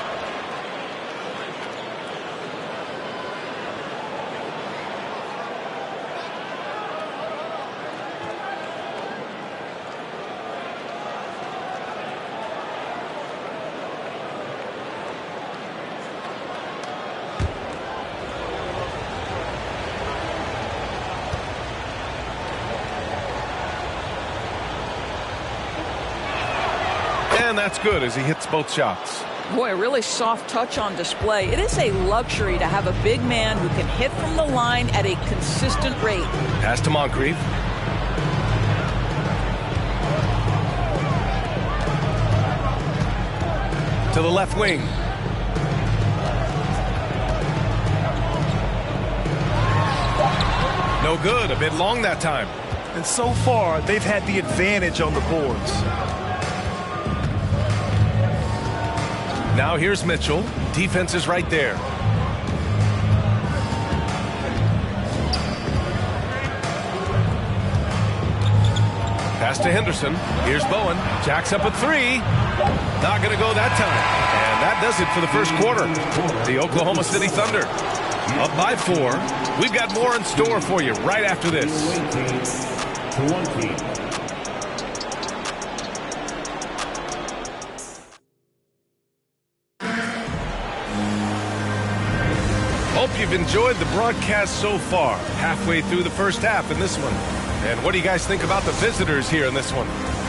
And that's good as he hits both shots. Boy, a really soft touch on display. It is a luxury to have a big man who can hit from the line at a consistent rate. Pass to Moncrief. To the left wing. No good. A bit long that time. And so far, they've had the advantage on the boards. Now here's Mitchell. Defense is right there. Pass to Henderson. Here's Bowen. Jacks up a 3. Not going to go that time. And that does it for the first quarter. The Oklahoma City Thunder up by 4. We've got more in store for you right after this. Hope you've enjoyed the broadcast so far. Halfway through the first half in this one. And what do you guys think about the visitors here in this one?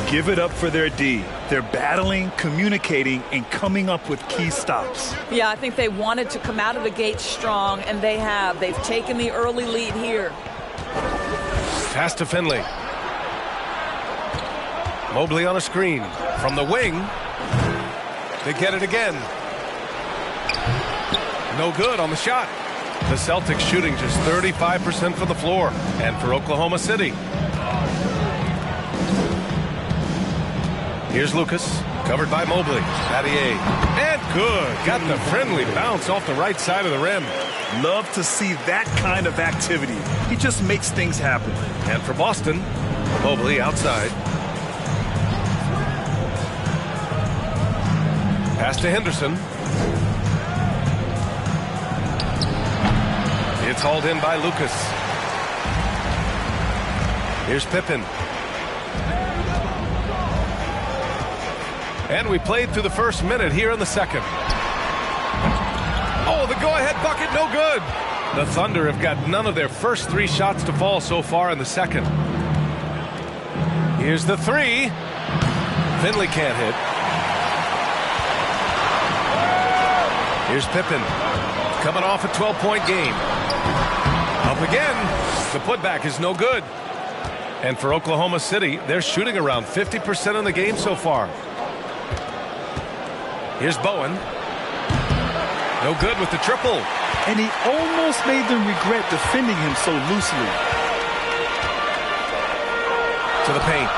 Give it up for their D. They're battling, communicating, and coming up with key stops. Yeah, I think they wanted to come out of the gate strong, and they have. They've taken the early lead here. Pass to Finley. Mobley on a screen. From the wing. They get it again. No good on the shot. The Celtics shooting just 35% from the floor. And for Oklahoma City. Here's Lucas. Covered by Mobley. Battier. And good. Got the friendly bounce off the right side of the rim. Love to see that kind of activity. He just makes things happen. And for Boston, Mobley outside. Pass to Henderson. It's hauled in by Lucas. Here's Pippen. And we played through the first minute here in the second. Oh, the go-ahead bucket, no good. The Thunder have got none of their first 3 shots to fall so far in the second. Here's the 3. Finley can't hit. Here's Pippen. Coming off a 12-point game. Up again. The putback is no good. And for Oklahoma City, they're shooting around 50% in the game so far. Here's Bowen. No good with the triple. And he almost made them regret defending him so loosely. To the paint.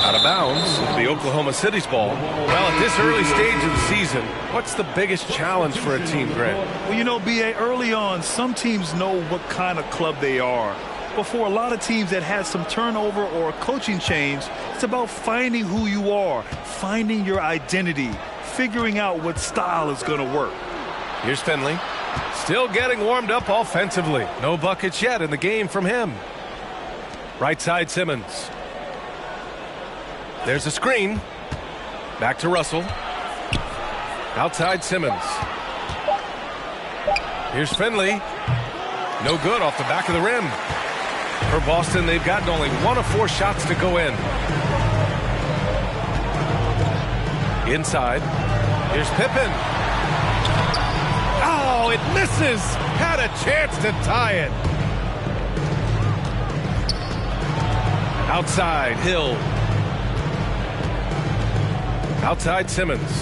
Out of bounds. It'll be Oklahoma City's ball. Well, at this early stage of the season, what's the biggest challenge for a team, Grant? Well, you know, B.A., early on, some teams know what kind of club they are. But for a lot of teams that had some turnover or a coaching change, it's about finding who you are, finding your identity, figuring out what style is going to work. Here's Finley. Still getting warmed up offensively. No buckets yet in the game from him. Right side Simmons. There's a screen. Back to Russell. Outside Simmons. Here's Finley. No good off the back of the rim. For Boston, they've gotten only 1 of 4 shots to go in. Inside. Here's Pippen. Oh, it misses. Had a chance to tie it. Outside, Hill. Outside Simmons.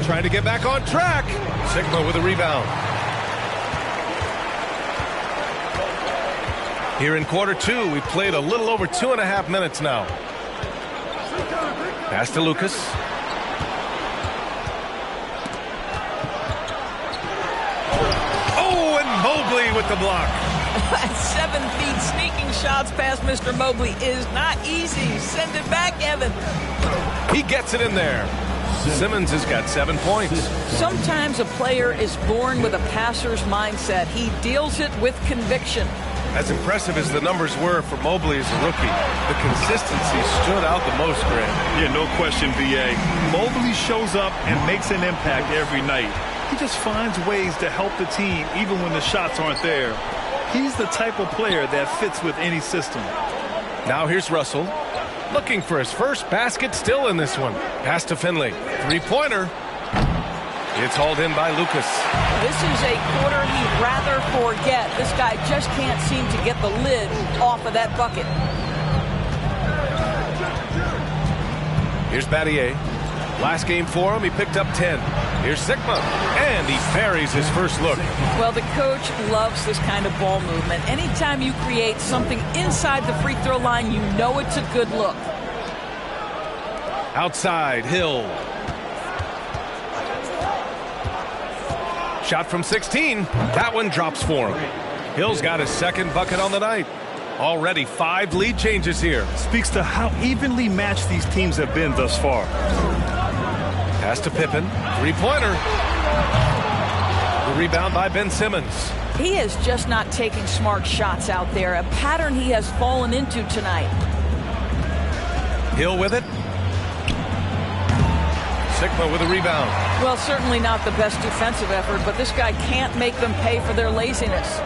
Trying to get back on track. Sigma with a rebound. Here in quarter 2, we played a little over 2.5 minutes now. Pass to Lucas. Oh, and Mobley with the block. 7 feet sneaking shots past Mr. Mobley is not easy. Send it back, Evan. He gets it in there. Simmons has got 7 points. Sometimes a player is born with a passer's mindset. He deals it with conviction. As impressive as the numbers were for Mobley as a rookie, the consistency stood out the most, Grant. Yeah, no question, B.A. Mobley shows up and makes an impact every night. He just finds ways to help the team even when the shots aren't there. He's the type of player that fits with any system. Now here's Russell. Looking for his first basket still in this one. Pass to Finley. 3-pointer. It's hauled in by Lucas. This is a quarter he'd rather forget. This guy just can't seem to get the lid off of that bucket. Here's Battier. Last game for him, he picked up 10. Here's Sigma, and he buries his first look. Well, the coach loves this kind of ball movement. Anytime you create something inside the free throw line, you know it's a good look. Outside, Hill. Shot from 16. That one drops for him. Hill's got his second bucket on the night. Already 5 lead changes here. Speaks to how evenly matched these teams have been thus far. Pass to Pippen. 3-pointer. The rebound by Ben Simmons. He is just not taking smart shots out there. A pattern he has fallen into tonight. Hill with it. Sigma with a rebound. Well, certainly not the best defensive effort, but this guy can't make them pay for their laziness.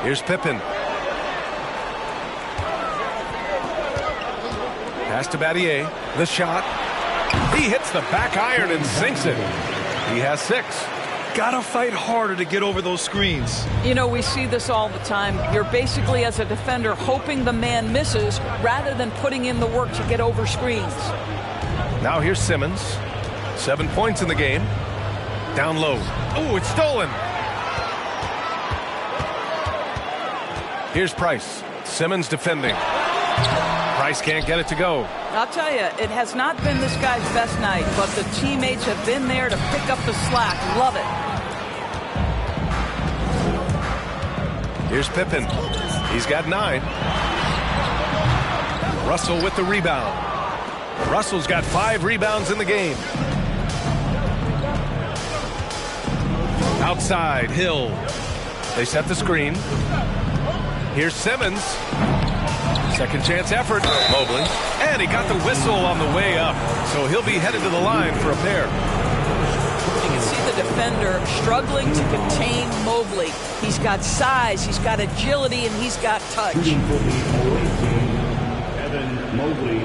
Here's Pippen. Pass to Battier. The shot. He hits the back iron and sinks it. He has 6. got to fight harder to get over those screens. You know, we see this all the time. You're basically, as a defender, hoping the man misses rather than putting in the work to get over screens. Now here's Simmons. 7 points in the game. Down low. Oh, it's stolen. Here's Price. Simmons defending. Price can't get it to go. I'll tell you, it has not been this guy's best night, but the teammates have been there to pick up the slack. Love it. Here's Pippen. He's got 9. Russell with the rebound. Russell's got 5 rebounds in the game. Outside, Hill. They set the screen. Here's Simmons. Second chance effort. Mobley. And he got the whistle on the way up. So he'll be headed to the line for a pair. You can see the defender struggling to contain Mobley. He's got size, he's got agility, and he's got touch. Evan Mobley,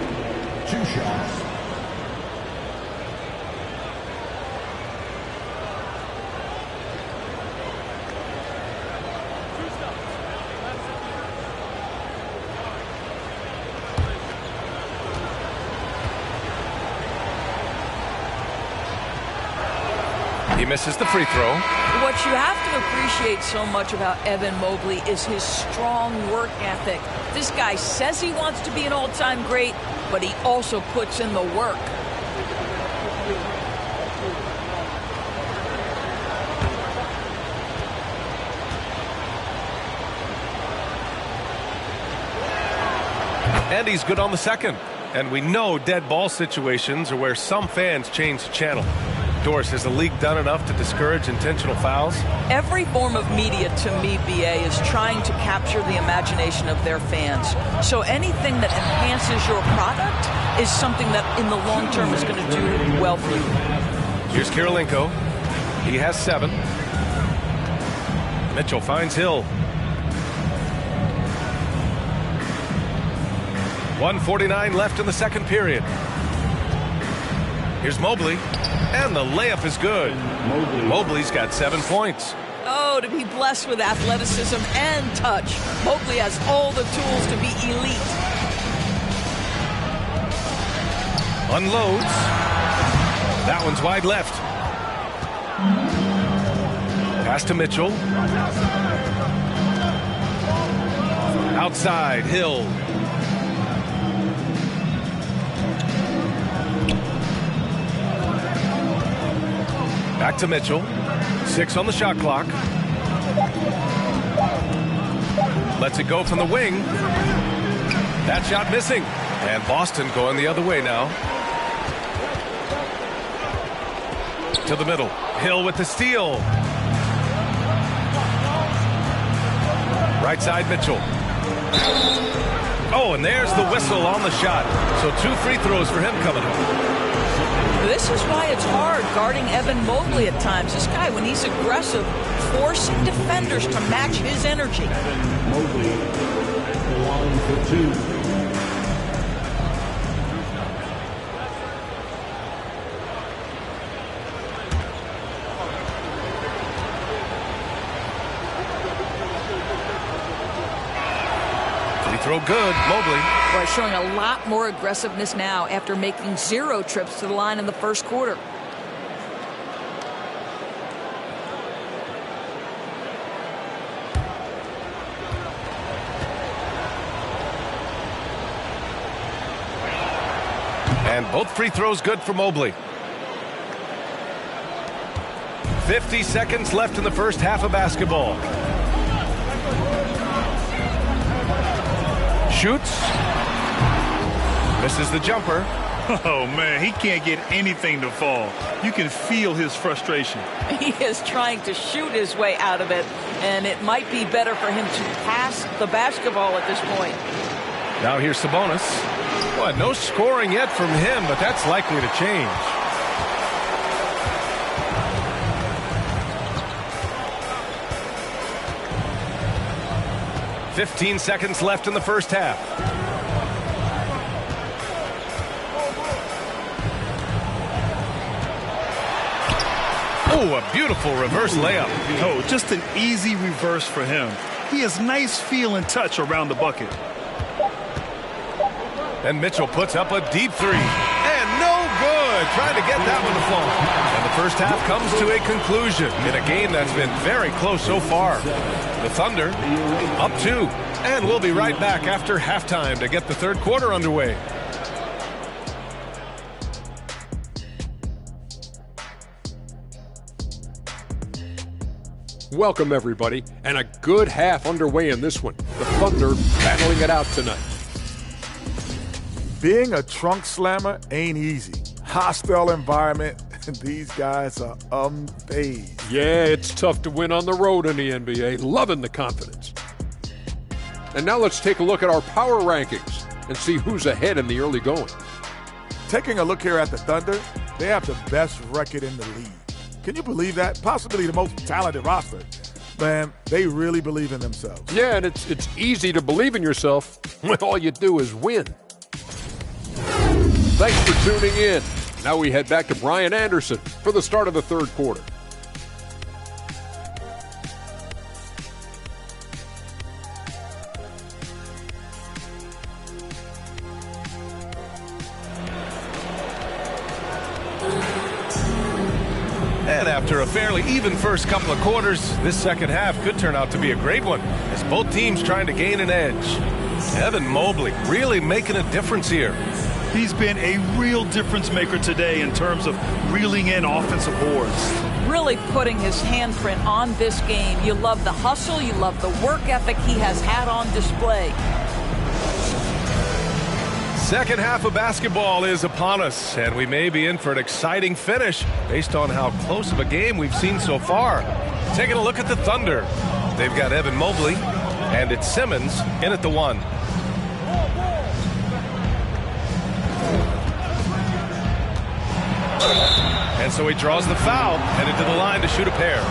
2 shots. He misses the free throw. What you have to appreciate so much about Evan Mobley is his strong work ethic. This guy says he wants to be an all-time great, but he also puts in the work. And he's good on the second. And we know dead ball situations are where some fans change the channel. Doris, has the league done enough to discourage intentional fouls? Every form of media, to me, BA, is trying to capture the imagination of their fans. So anything that enhances your product is something that in the long term is going to do well for you. Here's Kirilenko. He has 7. Mitchell finds Hill. 1:49 left in the second period. Here's Mobley. And the layup is good. Mobley's got 7 points. Oh, to be blessed with athleticism and touch. Mobley has all the tools to be elite. Unloads. That one's wide left. Pass to Mitchell. Outside, Hill. Back to Mitchell. 6 on the shot clock. Lets it go from the wing. That shot missing. And Boston going the other way now. To the middle. Hill with the steal. Right side, Mitchell. Oh, and there's the whistle on the shot. So 2 free throws for him coming up. This is why it's hard guarding Evan Mobley at times. This guy, when he's aggressive, forcing defenders to match his energy. Evan Mobley at the line for 2. Free throw good, Mobley. Boy, showing a lot more aggressiveness now after making 0 trips to the line in the first quarter. And both free throws good for Mobley. 50 seconds left in the first half of basketball. Shoots. Misses the jumper. Oh, man, he can't get anything to fall. You can feel his frustration. He is trying to shoot his way out of it, and it might be better for him to pass the basketball at this point. Now here's Sabonis. Well, no scoring yet from him, but that's likely to change. "15 seconds left in the first half. Oh, a beautiful reverse layup. Oh, just an easy reverse for him. He has nice feel and touch around the bucket. And Mitchell puts up a deep three. And no good. Trying to get that one to fall. And the first half comes to a conclusion in a game that's been very close so far. The Thunder up 2. And we'll be right back after halftime to get the third quarter underway. Welcome, everybody, and a good half underway in this one. The Thunder battling it out tonight. Being a trunk slammer ain't easy. Hostile environment, and these guys are unfazed. Yeah, it's tough to win on the road in the NBA. Loving the confidence. And now let's take a look at our power rankings and see who's ahead in the early going. Taking a look here at the Thunder, they have the best record in the league. Can you believe that? Possibly the most talented roster. Man, they really believe in themselves. Yeah, and it's easy to believe in yourself when all you do is win. Thanks for tuning in. Now we head back to Brian Anderson for the start of the third quarter. And after a fairly even first couple of quarters, this second half could turn out to be a great one as both teams trying to gain an edge. Evan Mobley really making a difference here. He's been a real difference maker today in terms of reeling in offensive boards. Really putting his handprint on this game. You love the hustle, you love the work ethic he has had on display. Second half of basketball is upon us, and we may be in for an exciting finish based on how close of a game we've seen so far. Taking a look at the Thunder. They've got Evan Mobley, and it's Simmons in at the 1. And so he draws the foul, headed to the line to shoot a pair.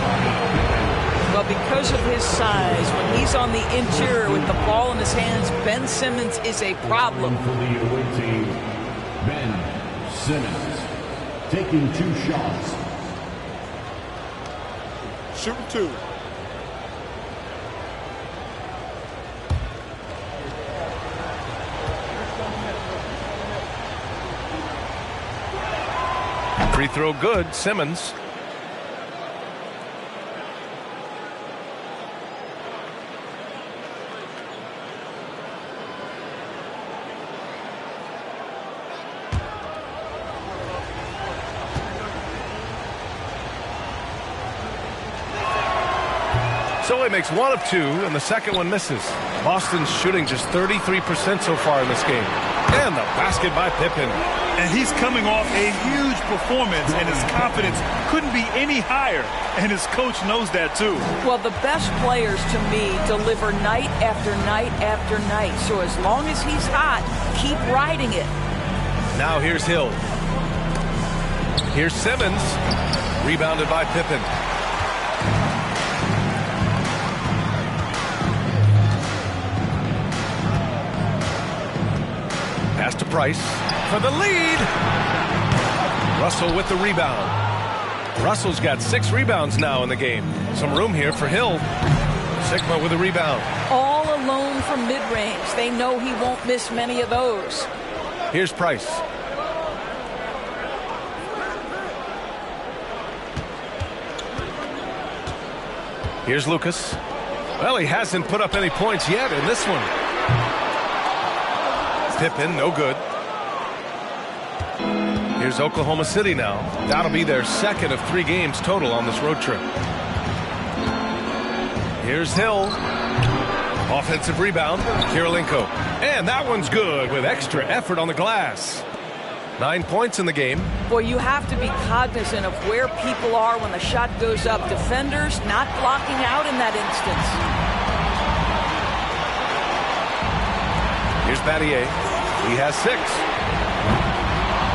Well, because of his size, when he's on the interior with the ball in his hands, Ben Simmons is a problem. For the away team, Ben Simmons taking 2 shots. Shooting 2. Free throw good, Simmons. So he makes 1 of 2, and the second one misses. Boston's shooting just 33% so far in this game. And the basket by Pippen. And he's coming off a huge performance, and his confidence couldn't be any higher. And his coach knows that, too. Well, the best players, to me, deliver night after night after night. So as long as he's hot, keep riding it. Now here's Hill. Here's Simmons. Rebounded by Pippen. Pass to Price for the lead. Russell with the rebound. Russell's got 6 rebounds now in the game. Some room here for Hill. Sigma with a rebound. All alone from mid-range. They know he won't miss many of those. Here's Price. Here's Lucas. Well, he hasn't put up any points yet in this one. Pippen, no good. Here's Oklahoma City now. That'll be their second of 3 games total on this road trip. Here's Hill. Offensive rebound, Kirilenko. And that one's good with extra effort on the glass. 9 points in the game. Boy, you have to be cognizant of where people are when the shot goes up. Defenders not blocking out in that instance. Here's Battier. He has 6.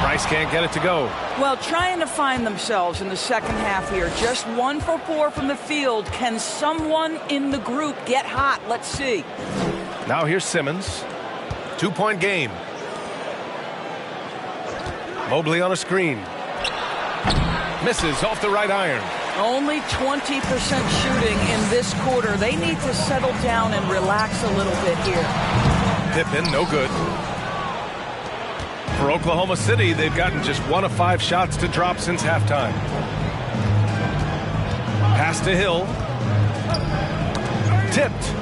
Price can't get it to go. Well, trying to find themselves in the second half here. Just 1 for 4 from the field. Can someone in the group get hot? Let's see. Now here's Simmons. 2-point game. Mobley on a screen. Misses off the right iron. Only 20% shooting in this quarter. They need to settle down and relax a little bit here. Pippen, no good. For Oklahoma City, they've gotten just 1 of 5 shots to drop since halftime. Pass to Hill. Tipped.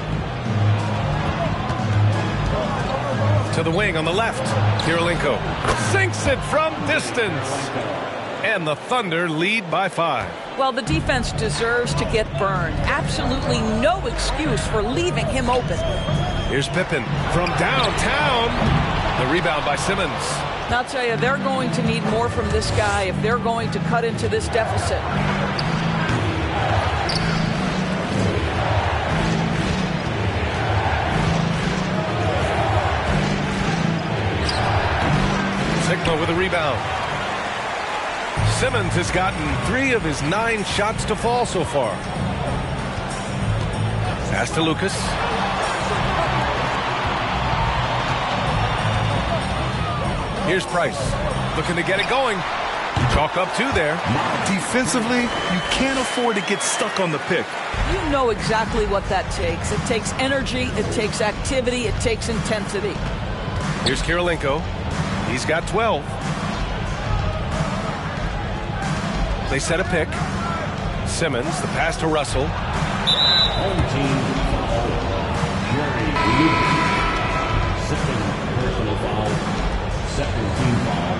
To the wing on the left. Kirilenko sinks it from distance. And the Thunder lead by 5. Well, the defense deserves to get burned. Absolutely no excuse for leaving him open. Here's Pippen from downtown. The rebound by Simmons. And I'll tell you, they're going to need more from this guy if they're going to cut into this deficit. Sigma with a rebound. Simmons has gotten 3 of his 9 shots to fall so far. Pass to Lucas. Here's Price, looking to get it going. Chalk up 2 there. Defensively, you can't afford to get stuck on the pick. You know exactly what that takes. It takes energy, it takes activity, it takes intensity. Here's Kirilenko. He's got 12. They set a pick. Simmons, the pass to Russell. Home team foul. Jerry Lucas. Second personal foul. Second team foul.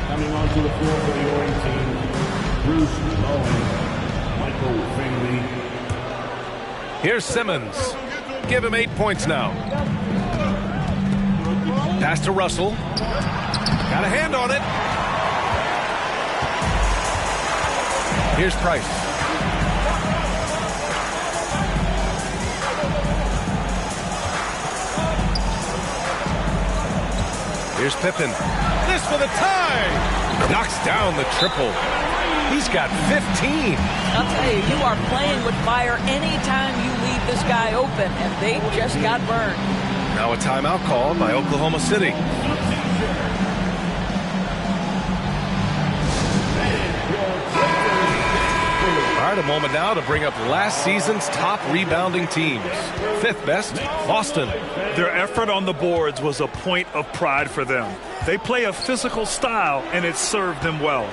Coming onto the floor for the Orange team, Bruce Bowen, Michael Finley. Here's Simmons. Give him 8 points now. Pass to Russell. Got a hand on it. Here's Price. Here's Pippen. This for the tie. Knocks down the triple. He's got 15. I'll tell you, you are playing with fire anytime you leave this guy open, and they just got burned. Now a timeout called by Oklahoma City. All right, a moment now to bring up last season's top rebounding teams. 5th best, Boston. Their effort on the boards was a point of pride for them. They play a physical style, and it served them well.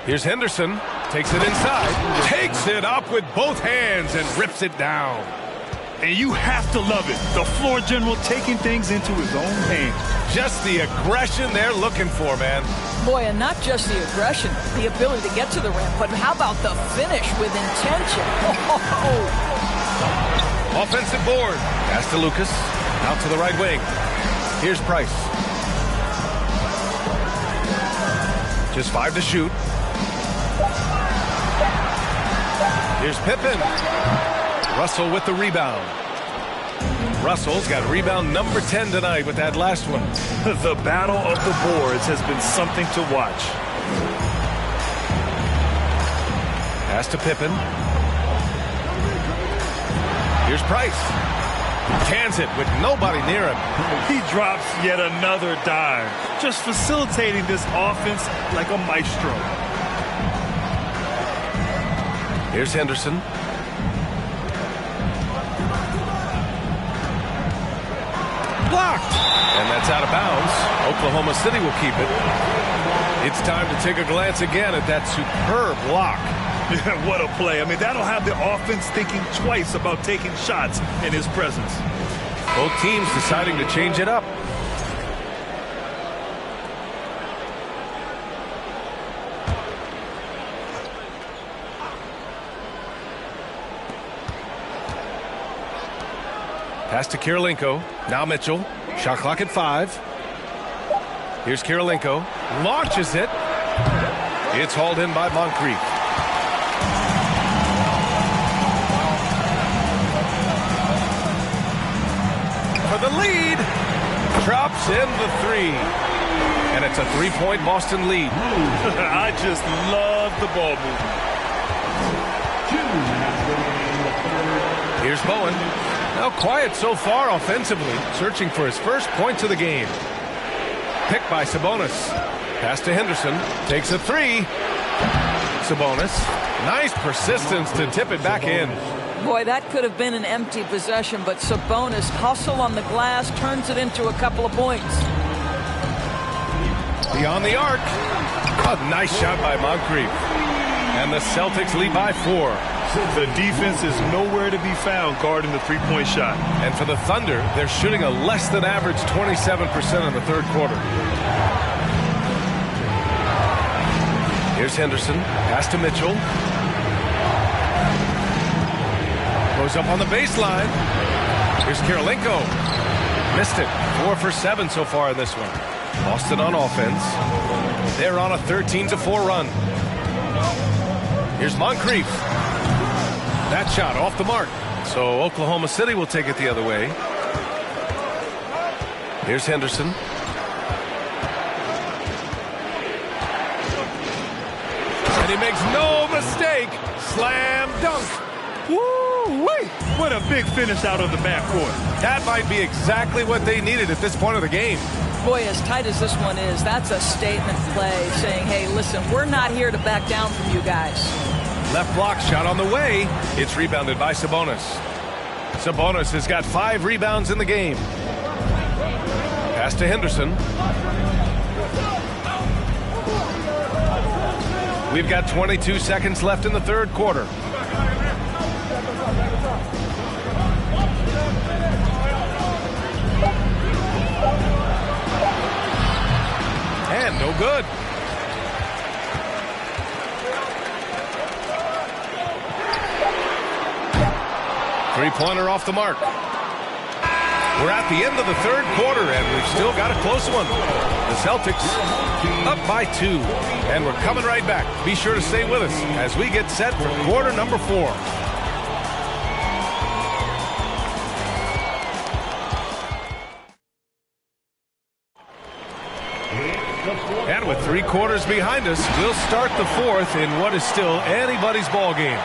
Here's Henderson. Takes it inside. Takes it up with both hands and rips it down. And you have to love it. The floor general taking things into his own hands. Just the aggression they're looking for, man. Boy, and not just the aggression, the ability to get to the rim, but how about the finish with intention? Oh. Offensive board. Pass to Lucas. Out to the right wing. Here's Price. Just 5 to shoot. Here's Pippen. Russell with the rebound. Russell's got rebound number 10 tonight with that last one. The battle of the boards has been something to watch. Pass to Pippen. Here's Price. Cans it with nobody near him. He drops yet another dime, just facilitating this offense like a maestro. Here's Henderson. Blocked. And that's out of bounds. Oklahoma City will keep it. It's time to take a glance again at that superb block. Yeah, what a play. I mean, that'll have the offense thinking twice about taking shots in his presence. Both teams deciding to change it up. Pass to Kirilenko. Now Mitchell. Shot clock at 5. Here's Kirilenko. Launches it. It's hauled in by Moncrief. For the lead. Drops in the 3. And it's a 3-point Boston lead. I just love the ball movement. Here's Bowen. Now quiet so far offensively, searching for his first points of the game. Picked by Sabonis. Pass to Henderson. Takes a three. Sabonis. Nice persistence to tip it back in. Boy, that could have been an empty possession, but Sabonis hustle on the glass, turns it into a couple of points. Beyond the arc. A nice shot by Moncrief. And the Celtics lead by 4. The defense is nowhere to be found guarding the three-point shot. And for the Thunder, they're shooting a less than average 27% in the third quarter. Here's Henderson. Pass to Mitchell. Goes up on the baseline. Here's Kirilenko. Missed it. 4 for 7 so far in this one. Boston on offense. They're on a 13-4 run. Here's Moncrief. That shot off the mark. So Oklahoma City will take it the other way. Here's Henderson. And he makes no mistake. Slam dunk. Woo-wee! What a big finish out of the backcourt. That might be exactly what they needed at this point of the game. Boy, as tight as this one is, that's a statement play saying, hey, listen, we're not here to back down from you guys. Left block shot on the way. It's rebounded by Sabonis. Sabonis has got 5 rebounds in the game. Pass to Henderson. We've got 22 seconds left in the third quarter. And no good. Three-pointer off the mark. We're at the end of the third quarter, and we've still got a close one. The Celtics up by 2, and we're coming right back. Be sure to stay with us as we get set for quarter number 4. And with 3 quarters behind us, we'll start the fourth in what is still anybody's ball game.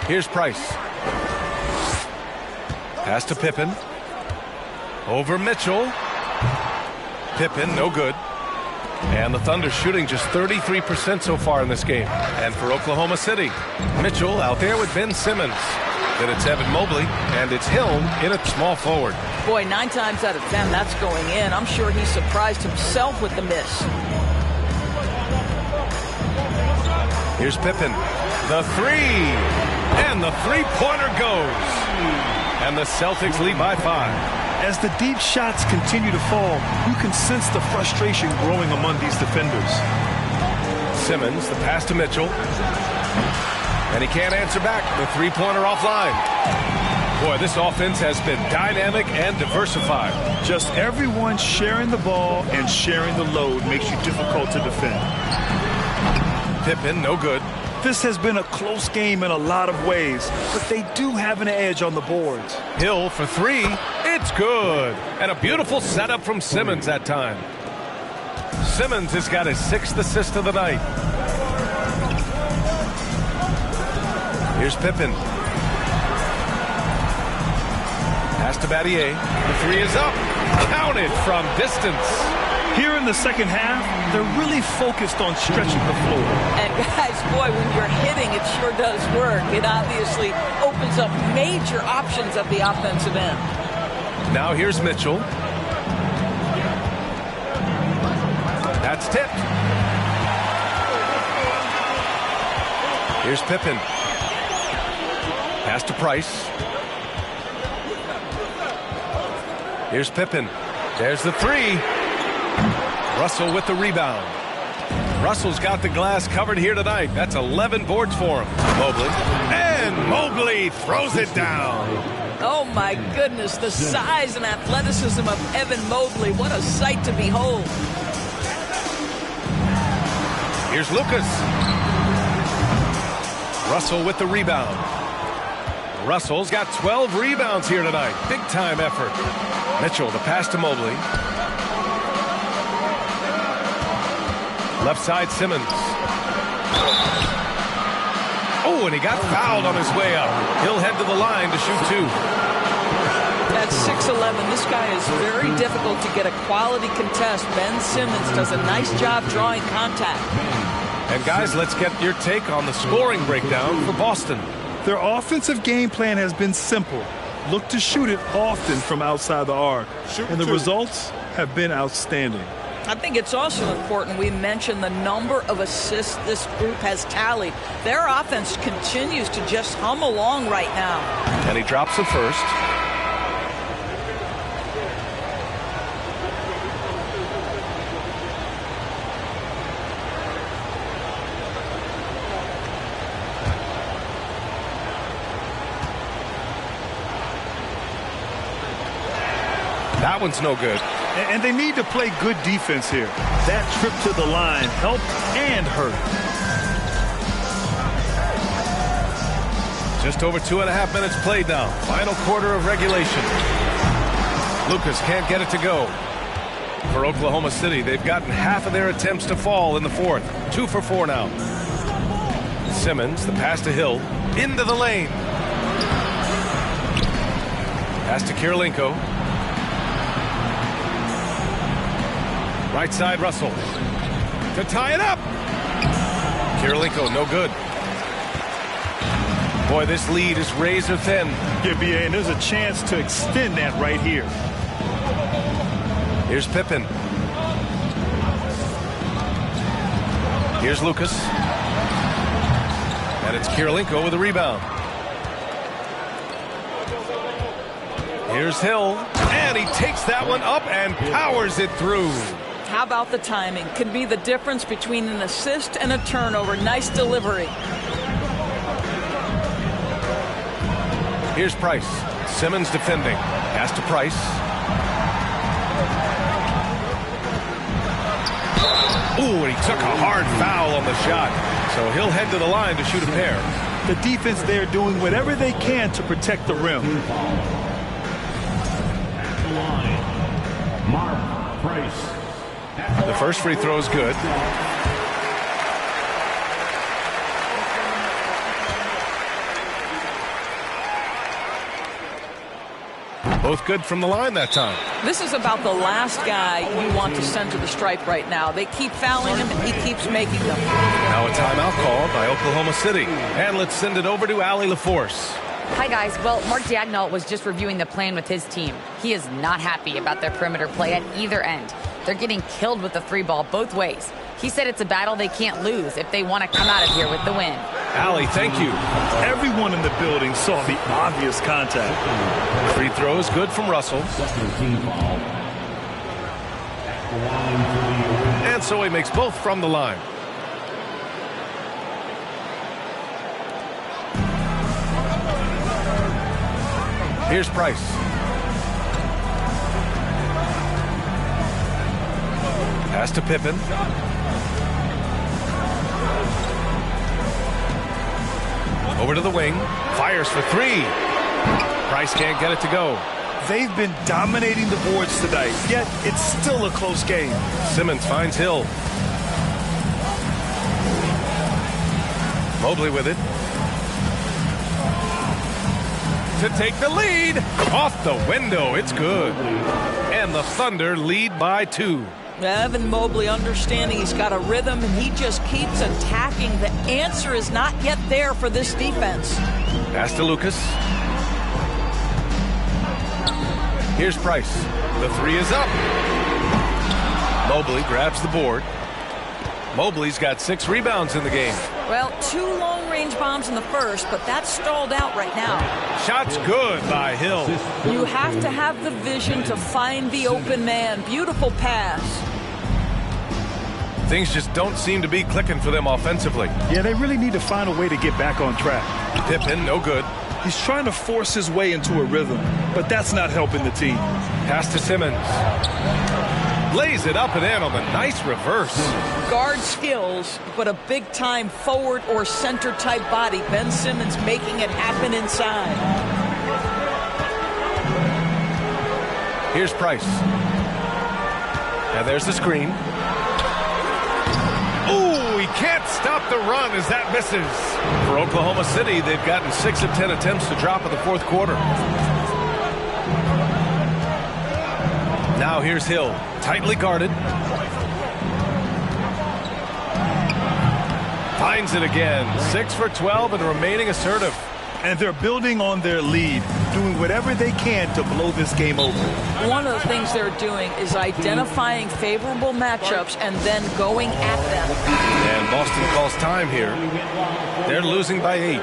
Here's Price. Pass to Pippen. Over Mitchell. Pippen, no good. And the Thunder shooting just 33% so far in this game. And for Oklahoma City, Mitchell out there with Ben Simmons. Then it's Evan Mobley, and it's Hill in at small forward. Boy, 9 times out of 10, that's going in. I'm sure he surprised himself with the miss. Here's Pippen. The three. And the three-pointer goes. And the Celtics lead by 5. As the deep shots continue to fall, you can sense the frustration growing among these defenders. Simmons, the pass to Mitchell. And he can't answer back. The three-pointer offline. Boy, this offense has been dynamic and diversified. Just everyone sharing the ball and sharing the load makes you difficult to defend. Pippen, no good. This has been a close game in a lot of ways, but they do have an edge on the boards. Hill for 3. It's good. And a beautiful setup from Simmons that time. Simmons has got his 6th assist of the night. Here's Pippen. Pass to Battier. The 3 is up. Counted from distance. Here in the second half, they're really focused on stretching the floor. And guys, boy, when you're hitting, it sure does work. It obviously opens up major options at the offensive end. Now here's Mitchell. That's tipped. Here's Pippen. Pass to Price. Here's Pippen. There's the 3. Russell with the rebound. Russell's got the glass covered here tonight. That's 11 boards for him. Mobley. And Mobley throws it down. Oh, my goodness. The size and athleticism of Evan Mobley. What a sight to behold. Here's Lucas. Russell with the rebound. Russell's got 12 rebounds here tonight. Big-time effort. Mitchell, the pass to Mobley. Left side, Simmons. Oh, and he got fouled on his way up. He'll head to the line to shoot 2. At 6'11", this guy is very difficult to get a quality contest. Ben Simmons does a nice job drawing contact. And guys, let's get your take on the scoring breakdown for Boston. Their offensive game plan has been simple. Look to shoot it often from outside the arc. And the results have been outstanding. I think it's also important we mention the number of assists this group has tallied. Their offense continues to just hum along right now. And he drops the first. That one's no good. And they need to play good defense here. That trip to the line helped and hurt. Just over 2.5 minutes played now. Final quarter of regulation. Lucas can't get it to go. For Oklahoma City, they've gotten half of their attempts to fall in the fourth. 2 for 4 now. Simmons, the pass to Hill. Into the lane. Pass to Kirilenko. Right side, Russell. To tie it up. Kirilenko, no good. Boy, this lead is razor thin. Yeah, B.A., and there's a chance to extend that right here. Here's Pippen. Here's Lucas. And it's Kirilenko with a rebound. Here's Hill. And he takes that one up and powers it through. How about the timing? Could be the difference between an assist and a turnover. Nice delivery. Here's Price. Simmons defending. Pass to Price. Ooh, and he took a hard foul on the shot. So he'll head to the line to shoot a pair. The defense there doing whatever they can to protect the rim. Mark Price. The first free throw is good. Both good from the line that time. This is about the last guy you want to send to the stripe right now. They keep fouling him, and he keeps making them. Now a timeout called by Oklahoma City. And let's send it over to Allie LaForce. Hi, guys. Well, Mark Daigneault was just reviewing the plan with his team. He is not happy about their perimeter play at either end. They're getting killed with the free ball both ways. He said it's a battle they can't lose if they want to come out of here with the win. Allie, thank you. Everyone in the building saw the obvious contact. Free throw is good from Russell. And so he makes both from the line. Here's Price. Pass to Pippen. Over to the wing. Fires for 3. Price can't get it to go. They've been dominating the boards tonight, yet it's still a close game. Simmons finds Hill. Mobley with it. To take the lead. Off the window. It's good. And the Thunder lead by 2. Evan Mobley understanding he's got a rhythm, and he just keeps attacking. The answer is not yet there for this defense. Pass to Lucas. Here's Price. The 3 is up. Mobley grabs the board. Mobley's got 6 rebounds in the game. Well, 2 long-range bombs in the first, but that's stalled out right now. Shot's good by Hill. You have to have the vision to find the open man. Beautiful pass. Things just don't seem to be clicking for them offensively. Yeah, they really need to find a way to get back on track. Pippen, no good. He's trying to force his way into a rhythm, but that's not helping the team. Pass to Simmons. Lays it up and in on the nice reverse. Guard skills, but a big-time forward or center-type body. Ben Simmons making it happen inside. Here's Price. And there's the screen. Ooh, he can't stop the run as that misses. For Oklahoma City, they've gotten 6 of 10 attempts to drop in the fourth quarter. Now here's Hill, tightly guarded. Finds it again. 6 for 12 and remaining assertive. And they're building on their lead, doing whatever they can to blow this game open. One of the things they're doing is identifying favorable matchups and then going at them. And Boston calls time here. They're losing by 8.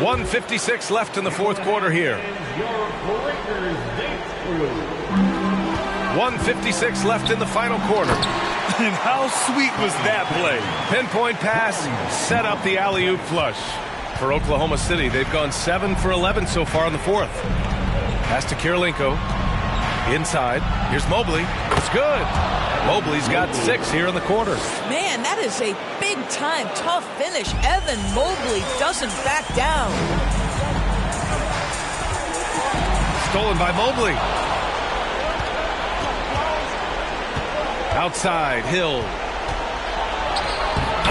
1:56 left in the fourth quarter here. 1:56 left in the final quarter. And how sweet was that play? Pinpoint pass, set up the alley-oop flush. For Oklahoma City, they've gone 7 for 11 so far in the fourth. Pass to Kirilenko. Inside. Here's Mobley. It's good. Mobley's got 6 here in the quarter. Man, that is a big-time tough finish. Evan Mobley doesn't back down. Stolen by Mobley. Outside, Hill.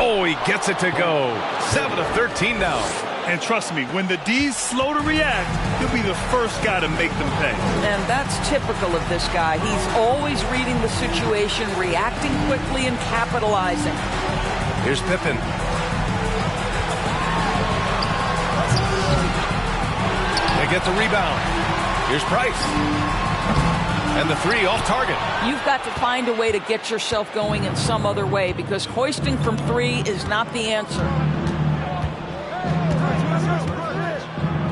Oh, he gets it to go. 7 of 13 now. And trust me, when the D's slow to react, he'll be the first guy to make them pay. And that's typical of this guy. He's always reading the situation, reacting quickly, and capitalizing. Here's Pippen. They get the rebound. Here's Price. And the 3 off target. You've got to find a way to get yourself going in some other way because hoisting from 3 is not the answer.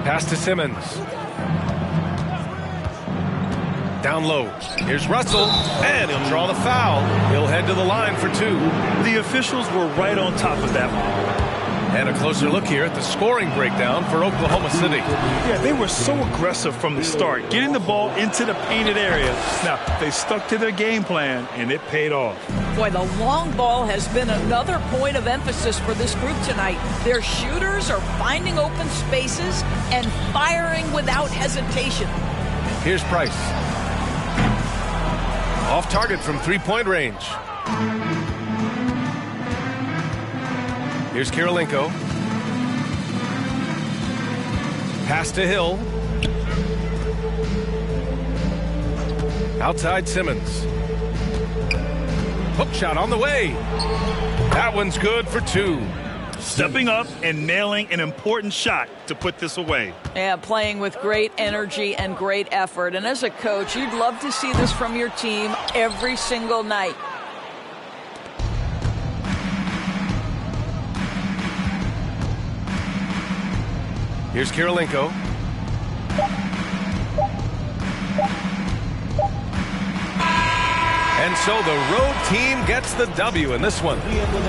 Pass to Simmons. Down low. Here's Russell. And he'll draw the foul. He'll head to the line for 2. The officials were right on top of that one. And a closer look here at the scoring breakdown for Oklahoma City. Yeah, they were so aggressive from the start, getting the ball into the painted area. Now, they stuck to their game plan, and it paid off. Boy, the long ball has been another point of emphasis for this group tonight. Their shooters are finding open spaces and firing without hesitation. Here's Price. Off target from 3-point range. Here's Kirilenko. Pass to Hill. Outside Simmons. Hook shot on the way. That one's good for 2. Stepping up and nailing an important shot to put this away. Yeah, playing with great energy and great effort. And as a coach, you'd love to see this from your team every single night. Here's Kirilenko. And so the road team gets the W in this one.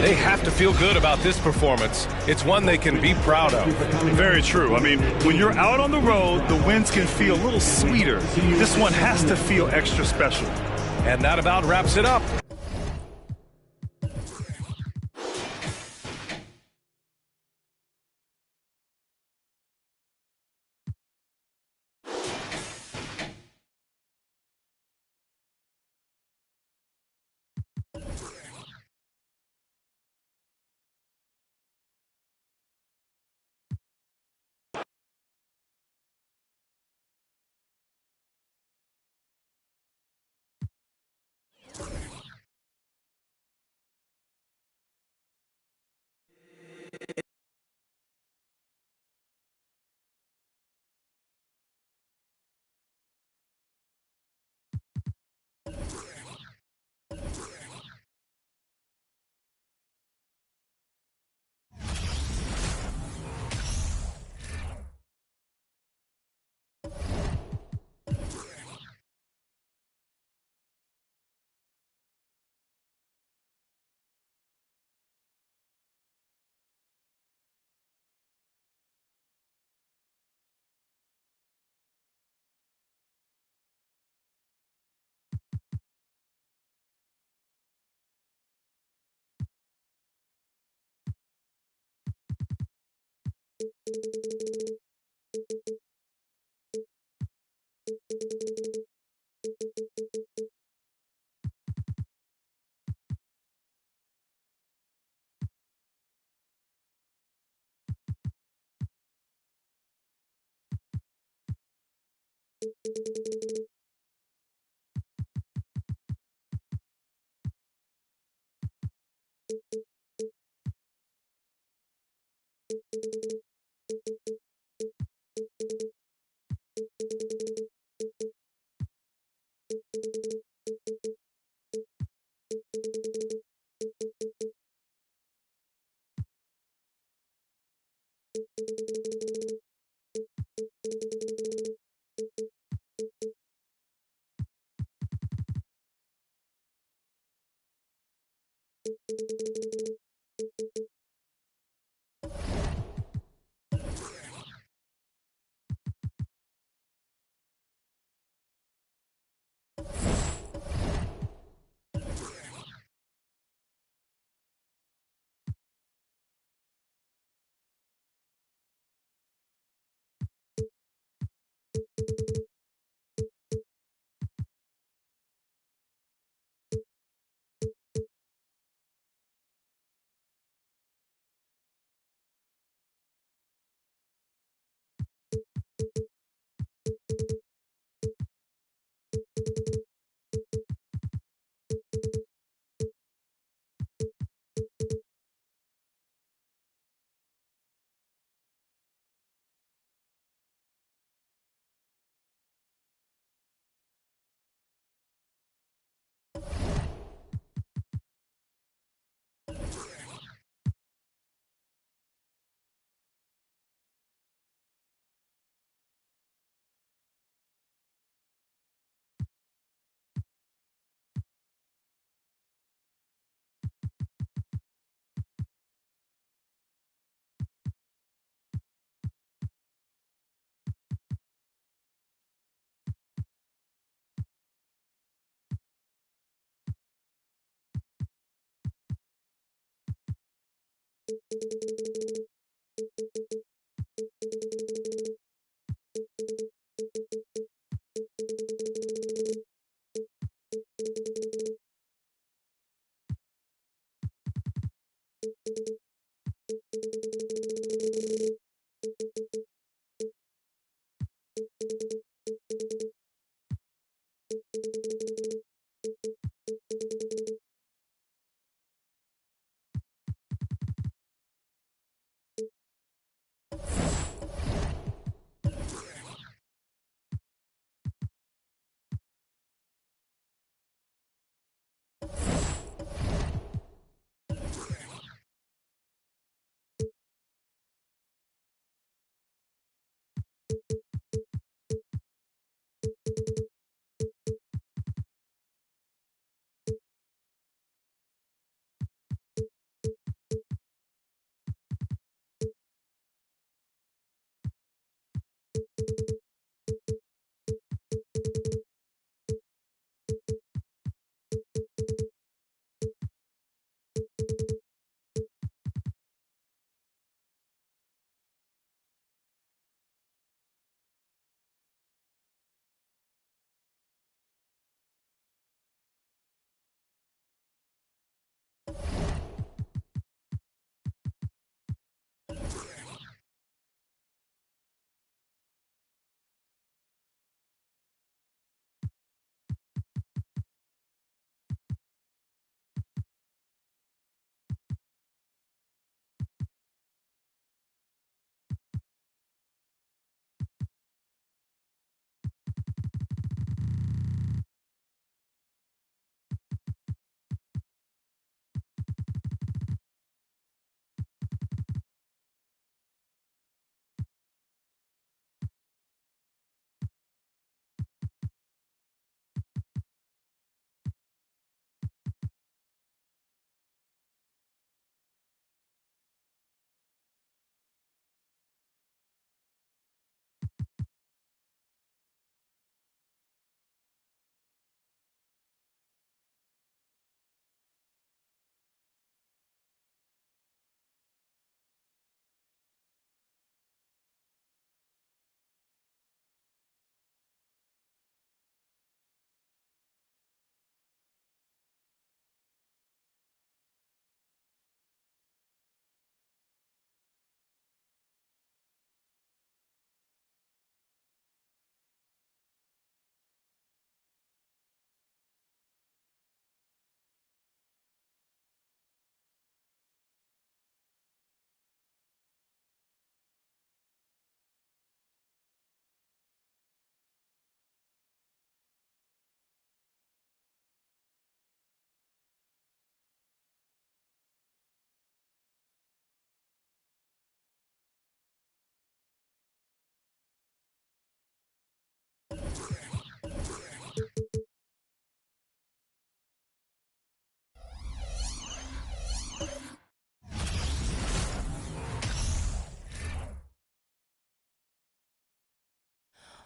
They have to feel good about this performance. It's one they can be proud of. Very true. I mean, when you're out on the road, the wins can feel a little sweeter. This one has to feel extra special. And that about wraps it up.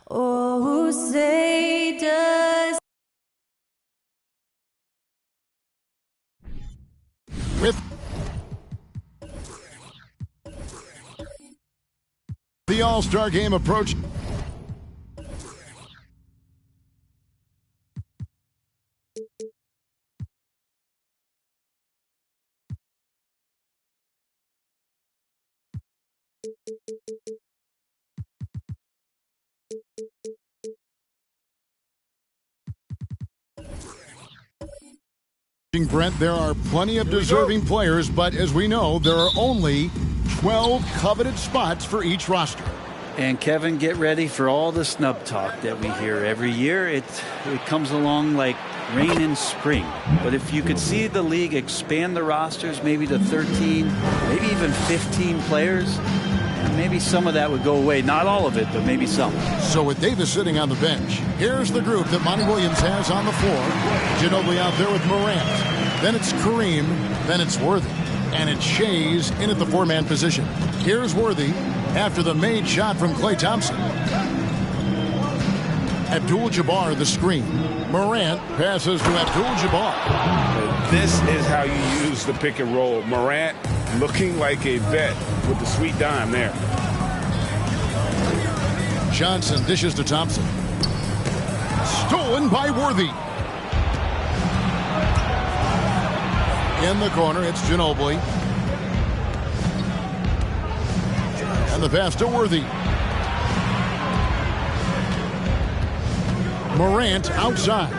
Oh, say does with the All-Star game approach. Brent, there are plenty of deserving players, but as we know, there are only 12 coveted spots for each roster. And Kevin, get ready for all the snub talk that we hear every year. It comes along like rain in spring. But if you could see the league expand the rosters maybe to 13, maybe even 15 players, maybe some of that would go away. Not all of it, but maybe some. So with Davis sitting on the bench, here's the group that Monty Williams has on the floor. Ginobili out there with Morant. Then it's Kareem. Then it's Worthy. And it's Shays in at the four-man position. Here's Worthy after the made shot from Klay Thompson. Abdul-Jabbar the screen. Morant passes to Abdul-Jabbar. This is how you use the pick and roll. Morant looking like a bet with the sweet dime there. Johnson dishes to Thompson. Stolen by Worthy. In the corner, it's Ginobili. And the pass to Worthy. Morant outside.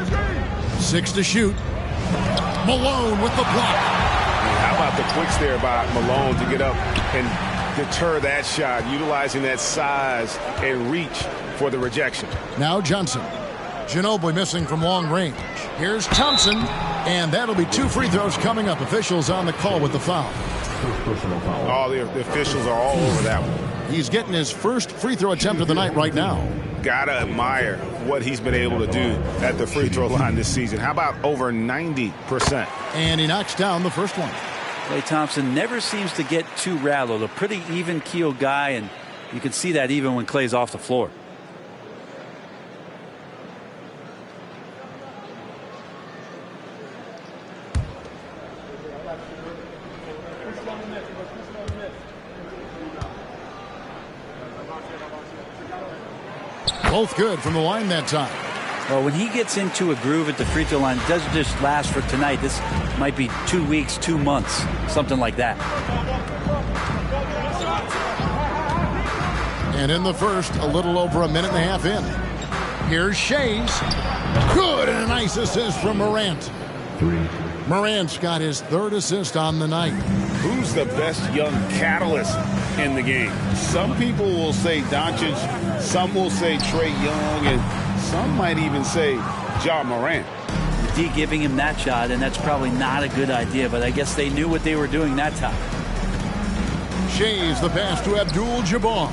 6 to shoot. Malone with the block. How about the quicks there by Malone to get up and deter that shot, utilizing that size and reach for the rejection. Now Johnson. Ginobili missing from long range. Here's Thompson, and that'll be 2 free throws coming up. Officials on the call with the foul. All the officials are all over that one. He's getting his first free throw attempt of the night right now. Gotta admire what he's been able to do at the free throw line this season. How about over 90%? And he knocks down the first one. Klay Thompson never seems to get too rattled. A pretty even-keeled guy, and you can see that even when Klay's off the floor. Both good from the line that time. Well, when he gets into a groove at the free throw line, it doesn't just last for tonight. This might be 2 weeks, 2 months, something like that. And in the first, a little over a minute and a half in. Here's Shays. Good, and a nice assist from Morant. Morant's got his 3rd assist on the night. Who's the best young catalyst in the game? Some people will say Doncic, some will say Trae Young, and some might even say Ja Morant. D giving him that shot, and that's probably not a good idea, but I guess they knew what they were doing that time. Shays the pass to Abdul-Jabbar.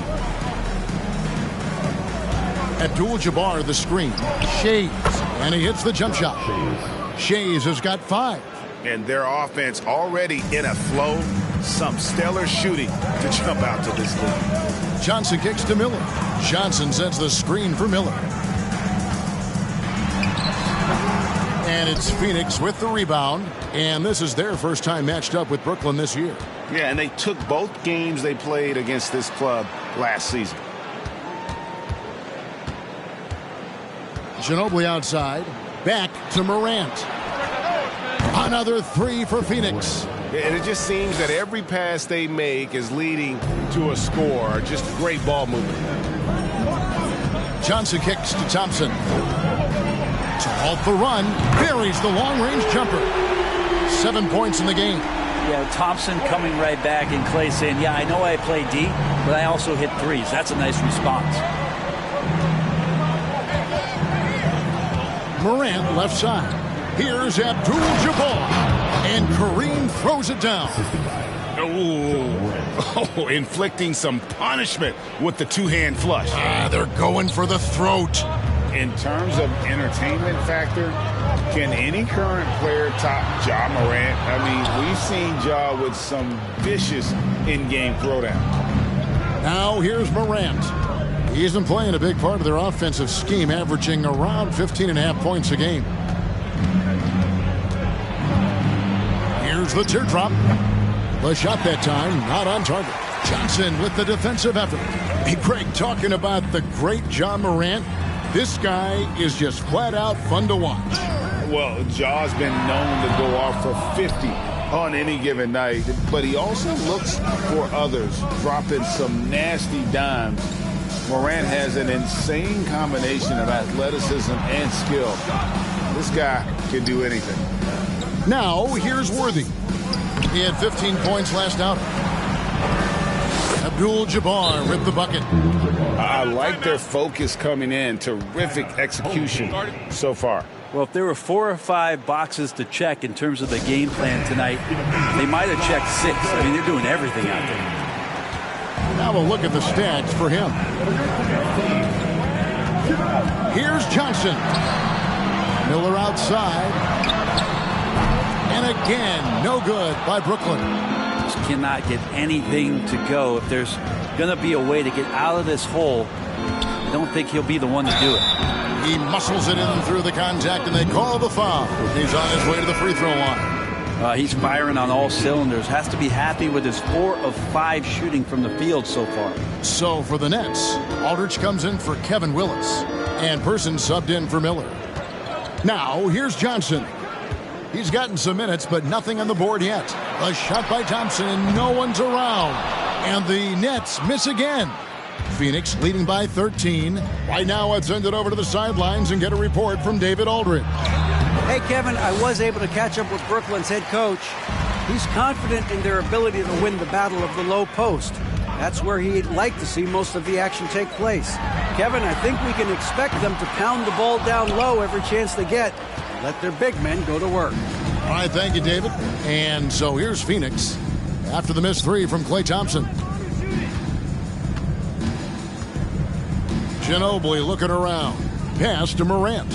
Abdul-Jabbar the screen. Shays, and he hits the jump shot. Shays has got 5. And their offense already in a flow. Some stellar shooting to jump out to this lead. Johnson kicks to Miller. Johnson sets the screen for Miller. And it's Phoenix with the rebound. And this is their first time matched up with Brooklyn this year. Yeah, and they took both games they played against this club last season. Ginobili outside. Back to Morant. Another 3 for Phoenix. And it just seems that every pass they make is leading to a score. Just great ball movement. Johnson kicks to Thompson. To halt the run. Buries the long-range jumper. 7 points in the game. Yeah, Thompson coming right back, and Klay saying, yeah, I know I play D, but I also hit 3s. That's a nice response. Morant left side. Here's Abdul-Jabbar. And Kareem throws it down. Oh, inflicting some punishment with the 2-hand flush. They're going for the throat. In terms of entertainment factor, can any current player top Ja Morant? I mean, we've seen Ja with some vicious in-game throwdown. Now here's Morant. He's been playing a big part of their offensive scheme, averaging around 15.5 points a game. Here's the teardrop. The shot that time, not on target. Johnson with the defensive effort. Hey, Craig, talking about the great Ja Morant, this guy is just flat out fun to watch. Well, Ja's been known to go off for 50 on any given night, but he also looks for others, dropping some nasty dimes. Morant has an insane combination of athleticism and skill. This guy can do anything. Now, here's Worthy. He had 15 points last out. Abdul-Jabbar ripped the bucket. I like their focus coming in. Terrific execution so far. Well, if there were 4 or 5 boxes to check in terms of the game plan tonight, they might have checked 6. I mean, they're doing everything out there. Now we'll look at the stats for him. Here's Johnson. Miller outside. And again, no good by Brooklyn. Just cannot get anything to go. If there's going to be a way to get out of this hole, I don't think he'll be the one to do it. He muscles it in through the contact, and they call the foul. He's on his way to the free throw line. He's firing on all cylinders. Has to be happy with his 4 of 5 shooting from the field so far. So for the Nets, Aldridge comes in for Kevin Willis, and Person subbed in for Miller. Now, here's Johnson. He's gotten some minutes, but nothing on the board yet. A shot by Thompson, and no one's around. And the Nets miss again. Phoenix leading by 13. Right now, let's send it over to the sidelines and get a report from David Aldridge. Hey, Kevin, I was able to catch up with Brooklyn's head coach. He's confident in their ability to win the battle of the low post. That's where he'd like to see most of the action take place. Kevin, I think we can expect them to pound the ball down low every chance they get. Let their big men go to work. All right, thank you, David. And so here's Phoenix after the missed 3 from Klay Thompson. Ginobili looking around. Pass to Morant.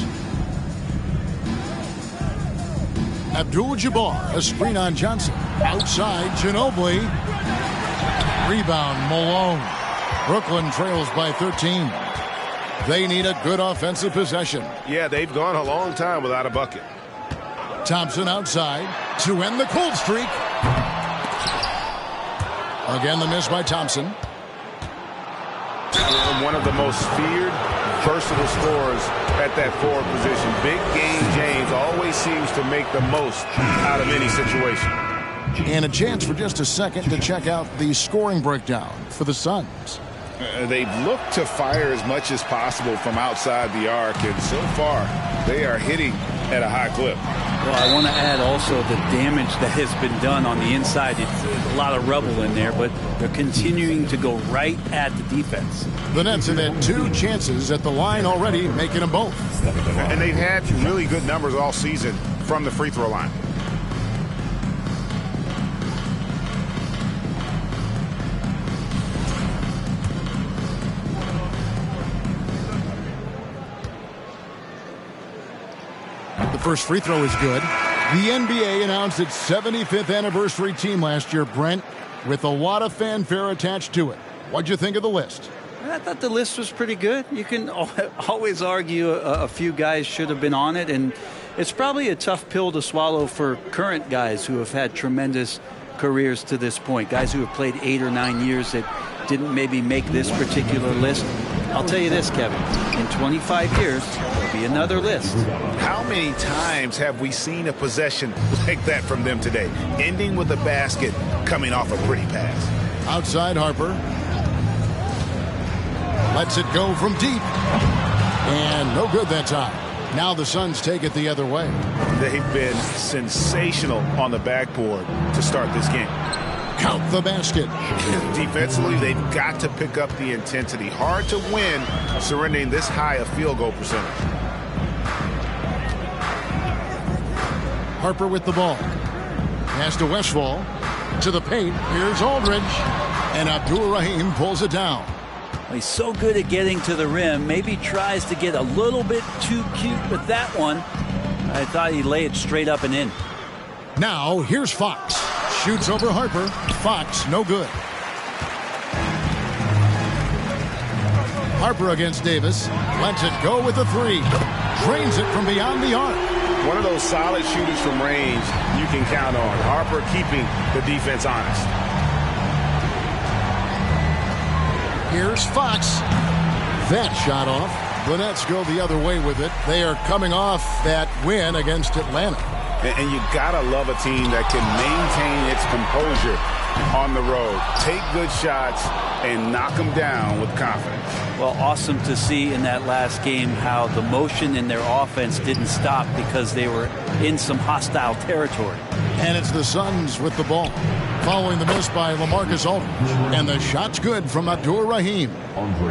Abdul-Jabbar, a screen on Johnson. Outside, Ginobili. Rebound, Malone. Brooklyn trails by 13. They need a good offensive possession. Yeah, they've gone a long time without a bucket. Thompson outside to end the cold streak. Again, the miss by Thompson. One of the most feared, versatile scorers at that forward position. Big game James always seems to make the most out of any situation. And a chance for just a second to check out the scoring breakdown for the Suns. They've looked to fire as much as possible from outside the arc, and so far they are hitting at a high clip. Well, I want to add also the damage that has been done on the inside. It's a lot of rubble in there, but they're continuing to go right at the defense. The Nets have had 2 chances at the line already, making them both. And they've had really good numbers all season from the free throw line. The first free throw is good. The NBA announced its 75th anniversary team last year, Brent, with a lot of fanfare attached to it. What'd you think of the list? I thought the list was pretty good. You can always argue a few guys should have been on it, and it's probably a tough pill to swallow for current guys who have had tremendous careers to this point, guys who have played 8 or 9 years that didn't maybe make this particular list. I'll tell you this, Kevin, in 25 years, there'll be another list. How many times have we seen a possession like that from them today, ending with a basket coming off a pretty pass? Outside Harper. Lets it go from deep. And no good that time. Now the Suns take it the other way. They've been sensational on the backboard to start this game. Count the basket. Defensively, they've got to pick up the intensity. Hard to win surrendering this high a field goal percentage. Harper with the ball. Pass to Westphal. To the paint. Here's Aldridge. And Abdul-Rahim pulls it down. He's so good at getting to the rim. Maybe tries to get a little bit too cute with that one. I thought he'd lay it straight up and in. Now, here's Fox. Shoots over Harper. Fox, no good. Harper against Davis. Lets it go with a 3. Drains it from beyond the arc. One of those solid shooters from range you can count on. Harper keeping the defense honest. Here's Fox. That shot off. The Nets go the other way with it. They are coming off that win against Atlanta. And you gotta love a team that can maintain its composure on the road. Take good shots and knock them down with confidence. Well, awesome to see in that last game how the motion in their offense didn't stop because they were in some hostile territory. And it's the Suns with the ball. Following the miss by LaMarcus Aldridge. And the shot's good from Abdul-Rahim.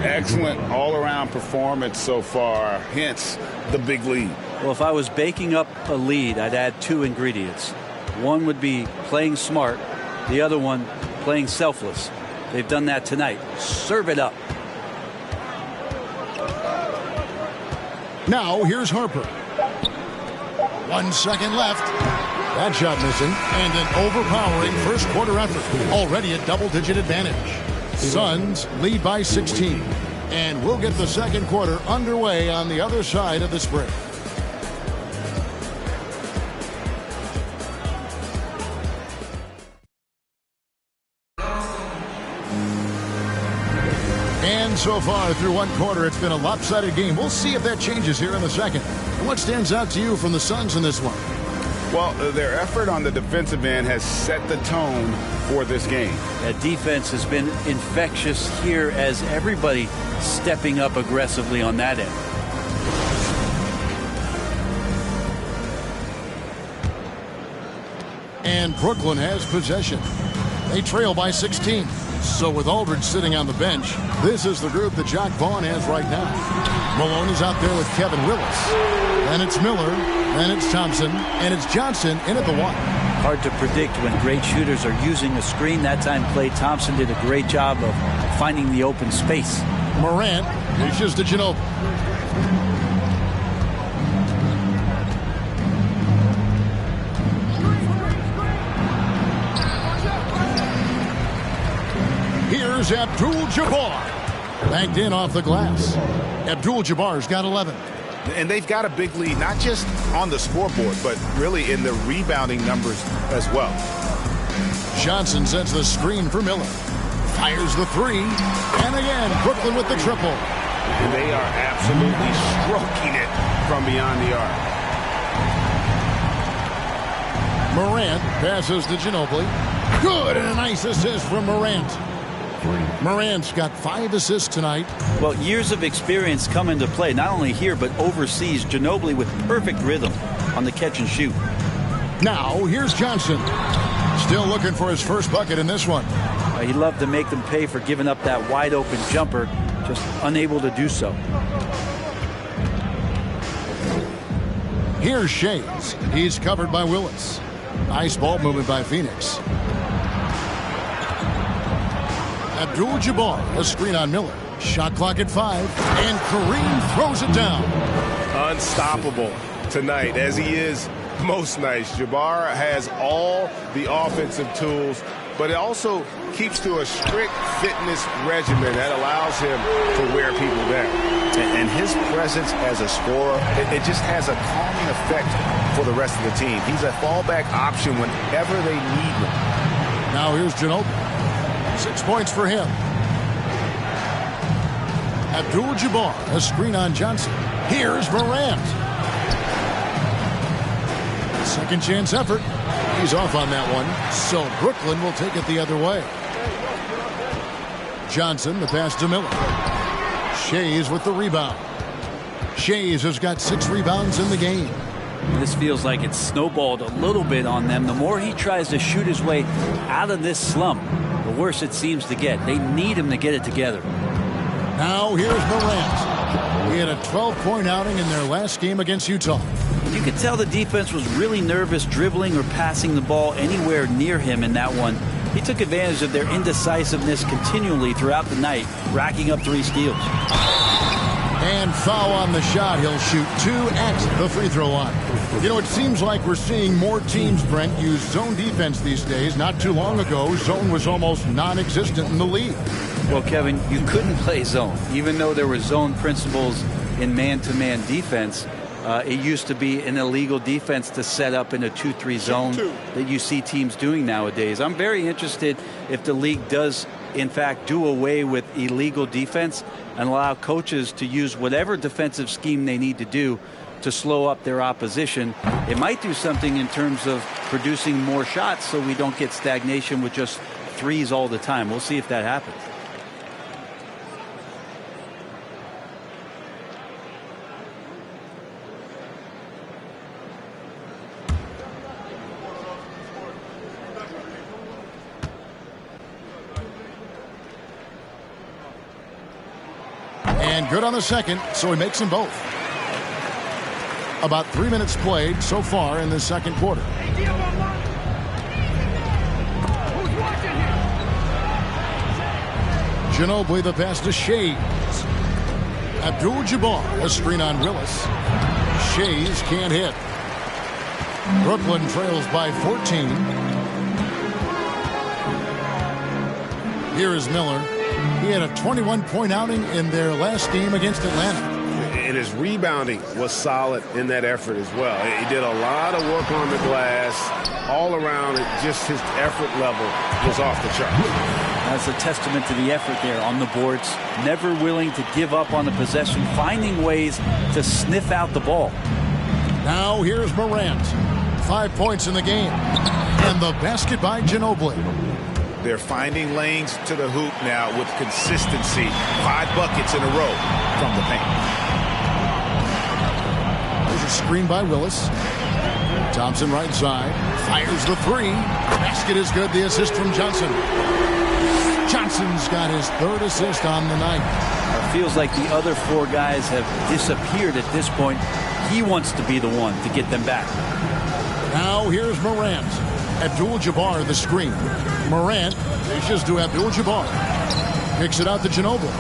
Excellent all-around performance so far, hence the big lead. Well, if I was baking up a lead, I'd add 2 ingredients. One would be playing smart. The other one, playing selfless. They've done that tonight. Serve it up. Now, here's Harper. 1 second left. That shot missing. And an overpowering first quarter effort. Already a double-digit advantage. Suns lead by 16. And we'll get the second quarter underway on the other side of this break. so far through one quarter. It's been a lopsided game. We'll see if that changes here in the second. What stands out to you from the Suns in this one? Well, their effort on the defensive end has set the tone for this game. That defense has been infectious here as everybody stepping up aggressively on that end. And Brooklyn has possession. They trail by 16. So with Aldridge sitting on the bench, this is the group that Jacque Vaughn has right now. Malone is out there with Kevin Willis. And it's Miller, and it's Thompson, and it's Johnson in at the one. Hard to predict when great shooters are using a screen. That time Klay Thompson did a great job of finding the open space. Morant reaches to Ginobili. Here's Abdul-Jabbar. Banked in off the glass. Abdul-Jabbar's got 11. And they've got a big lead, not just on the scoreboard, but really in the rebounding numbers as well. Johnson sends the screen for Miller. Fires the three. And again, Brooklyn with the triple. And they are absolutely stroking it from beyond the arc. Morant passes to Ginobili. Good, and a nice assist from Morant. Morant's got 5 assists tonight. Well, years of experience come into play, not only here, but overseas. Ginobili with perfect rhythm on the catch and shoot. Now, here's Johnson. Still looking for his first bucket in this one. He'd love to make them pay for giving up that wide-open jumper, just unable to do so. Here's Shays. He's covered by Willis. Nice ball movement by Phoenix. Abdul-Jabbar, a screen on Miller. Shot clock at 5, and Kareem throws it down. Unstoppable tonight, as he is most nights. Jabbar has all the offensive tools, but it also keeps to a strict fitness regimen that allows him to wear people down. And his presence as a scorer, it just has a calming effect for the rest of the team. He's a fallback option whenever they need him. Now here's Ginobili. 6 points for him. Abdul-Jabbar, a screen on Johnson. Here's Morant. Second chance effort. He's off on that one. So Brooklyn will take it the other way. Johnson, the pass to Miller. Shays with the rebound. Shays has got 6 rebounds in the game. This feels like it's snowballed a little bit on them. The more he tries to shoot his way out of this slump, the worse it seems to get. They need him to get it together. Now here's Morant. He had a 12-point outing in their last game against Utah. You could tell the defense was really nervous dribbling or passing the ball anywhere near him in that one. He took advantage of their indecisiveness continually throughout the night, racking up 3 steals. And foul on the shot. He'll shoot 2 at the free throw line. You know, it seems like we're seeing more teams, Brent, use zone defense these days. Not too long ago, zone was almost non-existent in the league. Well, Kevin, you couldn't play zone. Even though there were zone principles in man-to-man defense, it used to be an illegal defense to set up in a 2-3 zone that you see teams doing nowadays. I'm very interested if the league does, in fact, do away with illegal defense and allow coaches to use whatever defensive scheme they need to do to slow up their opposition. It might do something in terms of producing more shots so we don't get stagnation with just threes all the time. We'll see if that happens. And good on the second, so he makes them both. About 3 minutes played so far in the second quarter. Ginobili, the pass to Shays. Abdul-Jabbar, a screen on Willis. Shays can't hit. Brooklyn trails by 14. Here is Miller. He had a 21-point outing in their last game against Atlanta. And his rebounding was solid in that effort as well. He did a lot of work on the glass. All around, just his effort level was off the chart. That's a testament to the effort there on the boards. Never willing to give up on the possession, finding ways to sniff out the ball. Now here's Morant. 5 points in the game. And the basket by Ginobili. They're finding lanes to the hoop now with consistency. 5 buckets in a row from the paint. There's a screen by Willis. Thompson right side. Fires the three. Basket is good. The assist from Johnson. Johnson's got his 3rd assist on the night. It feels like the other 4 guys have disappeared at this point. He wants to be the one to get them back. Now here's Morant. Abdul-Jabbar the screen. Morant dishes to Abdul-Jabbar. Kicks it out to Ginobili.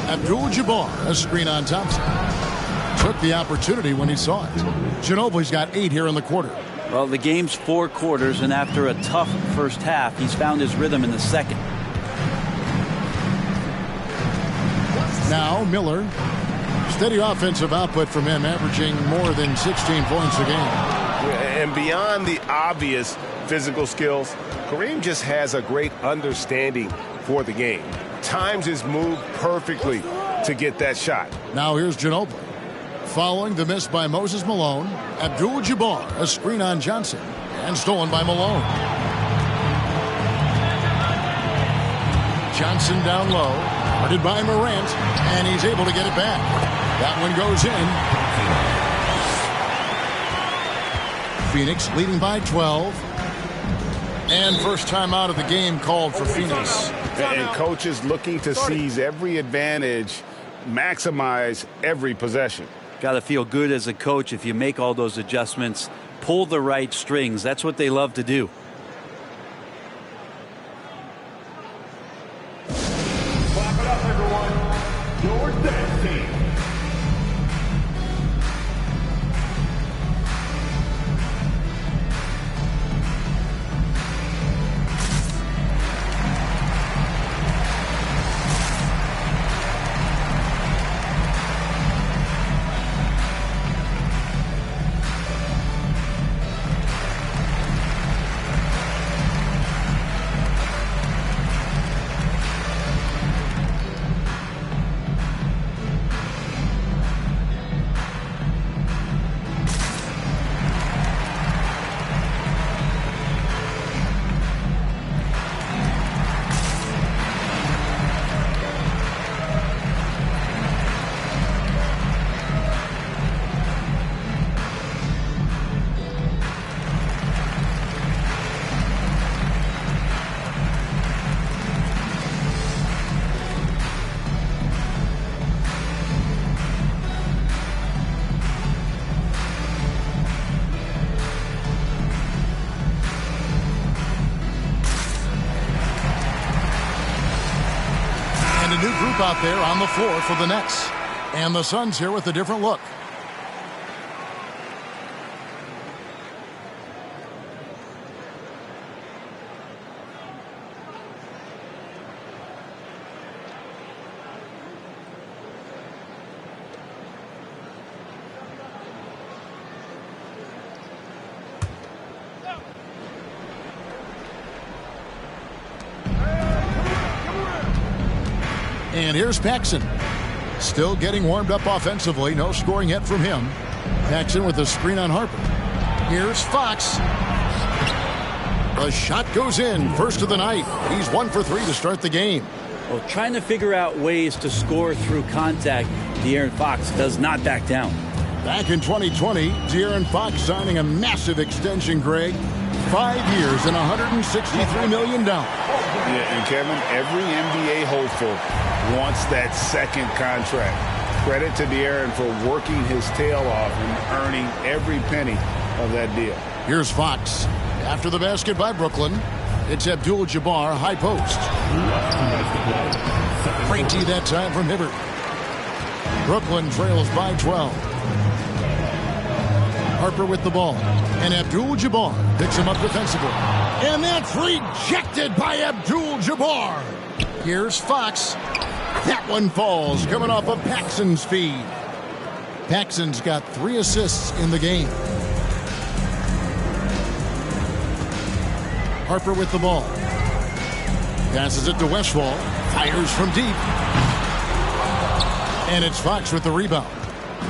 Abdul-Jabbar, a screen on Thompson. Took the opportunity when he saw it. Ginobili's got 8 here in the quarter. Well, the game's 4 quarters, and after a tough first half, he's found his rhythm in the second. Now Miller. Steady offensive output from him, averaging more than 16 points a game. And beyond the obvious physical skills, Kareem just has a great understanding for the game. Times his move perfectly to get that shot. Now here's Ginobili. Following the miss by Moses Malone, Abdul-Jabbar, a screen on Johnson, and stolen by Malone. Johnson down low, guarded by Morant, and he's able to get it back. That one goes in. Phoenix leading by 12. And first time out of the game called for Phoenix. And coaches looking to seize every advantage, maximize every possession. Got to feel good as a coach if you make all those adjustments, pull the right strings. That's what they love to do. Clap it up, everyone. Your dance team. Out there on the floor for the Nets. And the Suns here with a different look. And here's Paxson. Still getting warmed up offensively. No scoring yet from him. Paxson with a screen on Harper. Here's Fox. The shot goes in. First of the night. He's 1 for 3 to start the game. Well, trying to figure out ways to score through contact, De'Aaron Fox does not back down. Back in 2020, De'Aaron Fox signing a massive extension, Greg. 5 years and $163 million. Yeah, and Kevin, every NBA hopeful wants that second contract. Credit to De'Aaron for working his tail off and earning every penny of that deal. Here's Fox. After the basket by Brooklyn, it's Abdul-Jabbar, high post. Great D that time from Hibbert. Brooklyn trails by 12. Harper with the ball. And Abdul-Jabbar picks him up defensively. And that's rejected by Abdul-Jabbar. Here's Fox. That one falls, coming off of Paxson's feed. Paxson's got 3 assists in the game. Harper with the ball. Passes it to Westfall. Fires from deep. And it's Fox with the rebound.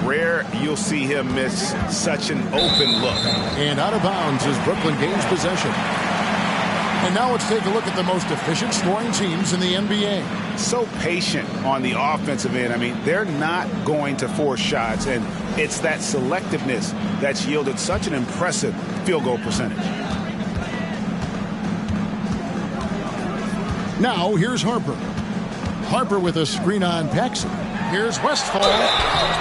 Rare you'll see him miss such an open look. And out of bounds as Brooklyn gains possession. And now let's take a look at the most efficient scoring teams in the NBA. So patient on the offensive end. I mean, they're not going to force shots, and it's that selectiveness that's yielded such an impressive field goal percentage. Now here's Harper. Harper with a screen on Paxson. Here's Westfall.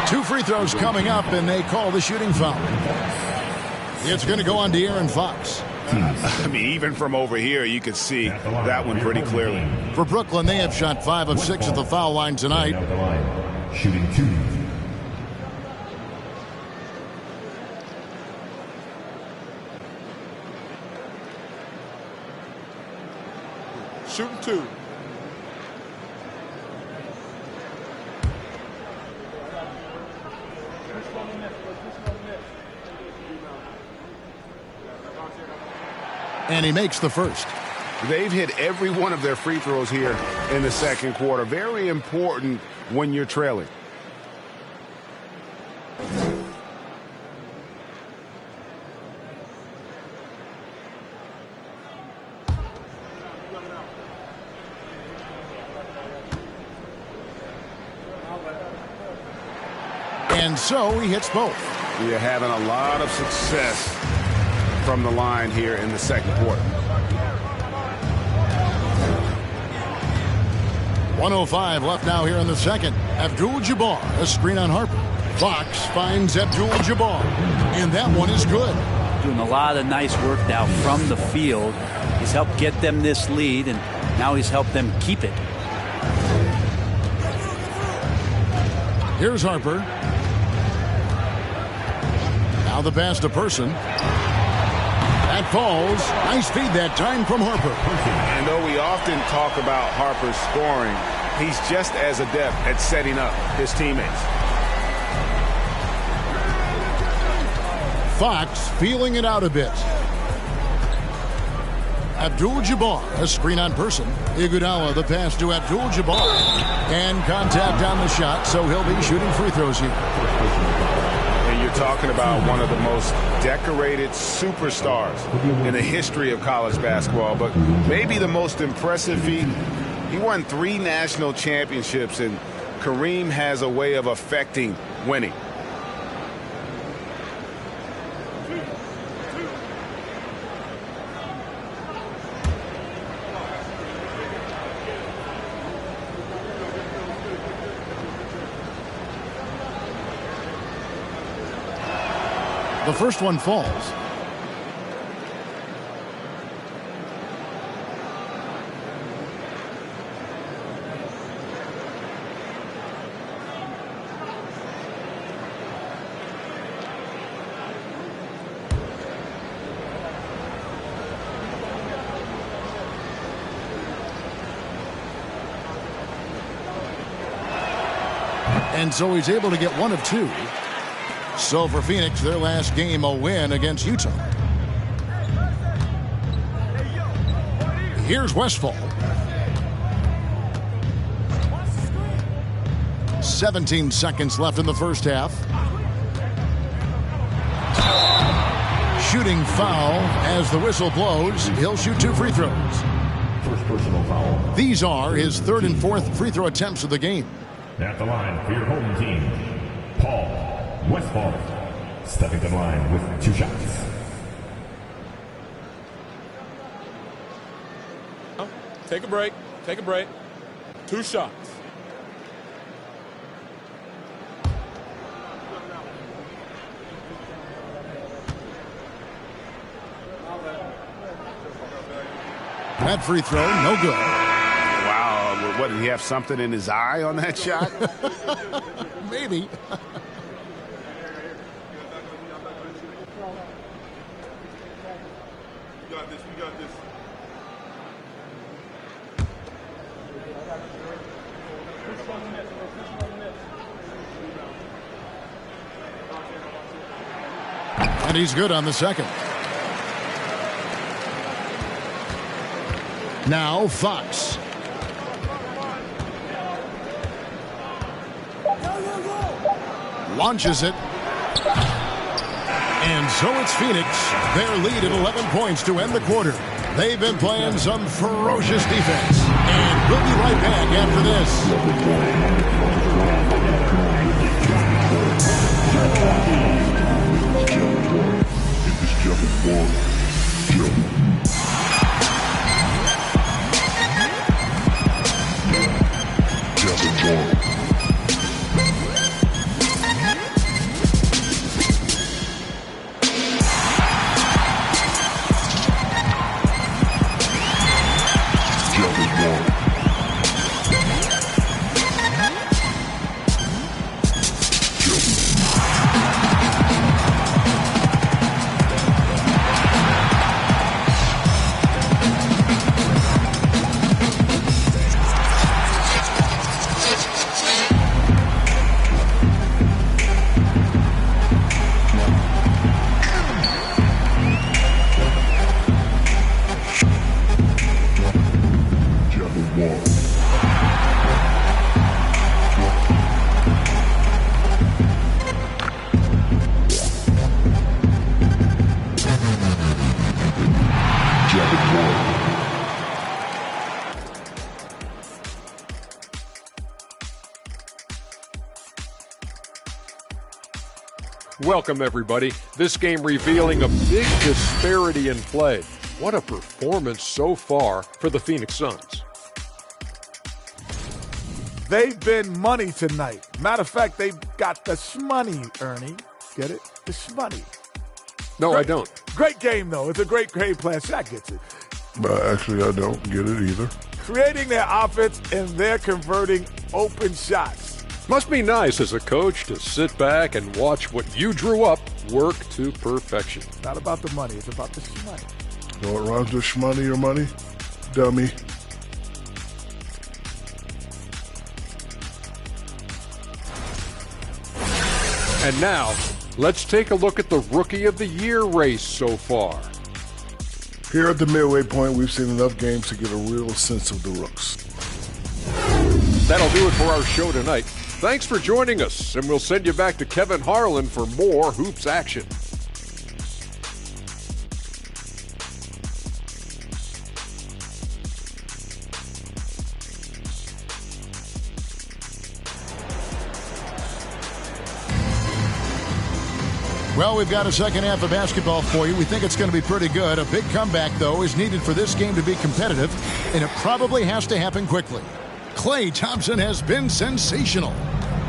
2 free throws coming up, and they call the shooting foul. It's going to go on De'Aaron Fox. I mean, even from over here, you could see that one pretty clearly. For Brooklyn, they have shot 5 of 6 at the foul line tonight. Shooting 2. Shooting 2. And he makes the first. They've hit every one of their free throws here in the second quarter. Very important when you're trailing. And so he hits both. We are having a lot of success from the line here in the second quarter. 1:05 left now here in the second. Abdul-Jabbar, a screen on Harper. Fox finds Abdul-Jabbar, and that one is good. Doing a lot of nice work now from the field. He's helped get them this lead, and now he's helped them keep it. Here's Harper. Now the pass to Person. That falls. Nice feed that time from Harper. And though we often talk about Harper's scoring, he's just as adept at setting up his teammates. Fox feeling it out a bit. Abdul-Jabbar, a screen on Person. Iguodala, the pass to Abdul-Jabbar. And contact on the shot, so he'll be shooting free throws here. And you're talking about one of the most decorated superstars in the history of college basketball, but maybe the most impressive feat. He won 3 national championships, and Kareem has a way of affecting winning. The first one falls. And so he's able to get 1 of 2. So for Phoenix, their last game, a win against Utah. Here's Westfall. 17 seconds left in the first half. Shooting foul as the whistle blows. He'll shoot 2 free throws. First personal foul. These are his 3rd and 4th free throw attempts of the game. At the line for your home team, Paul Westfall, stepping to the line with 2 shots. Take a break. Take a break. 2 shots. That free throw, no good. Wow, what, did he have something in his eye on that shot? Maybe. And he's good on the second. Now Fox. Launches it. And so it's Phoenix. Their lead at 11 points to end the quarter. They've been playing some ferocious defense. And we'll be right back after Welcome, everybody. This game revealing a big disparity in play. What a performance so far for the Phoenix Suns. They've been money tonight. Matter of fact, they've got the shmoney, Ernie. Get it? The shmoney. No, I don't. Great game, though. It's a great plan. Shaq gets it. But actually, I don't get it either. Creating their offense, and they're converting open shots. Must be nice as a coach to sit back and watch what you drew up work to perfection. It's not about the money. It's about the shmoney. You know what rhymes with shmoney or money? Dummy. And now, let's take a look at the Rookie of the Year race so far. Here at the midway point, we've seen enough games to get a real sense of the rooks. That'll do it for our show tonight. Thanks for joining us, and we'll send you back to Kevin Harlan for more hoops action. Well, we've got a second half of basketball for you. We think it's going to be pretty good. A big comeback, though, is needed for this game to be competitive, and it probably has to happen quickly. Klay Thompson has been sensational.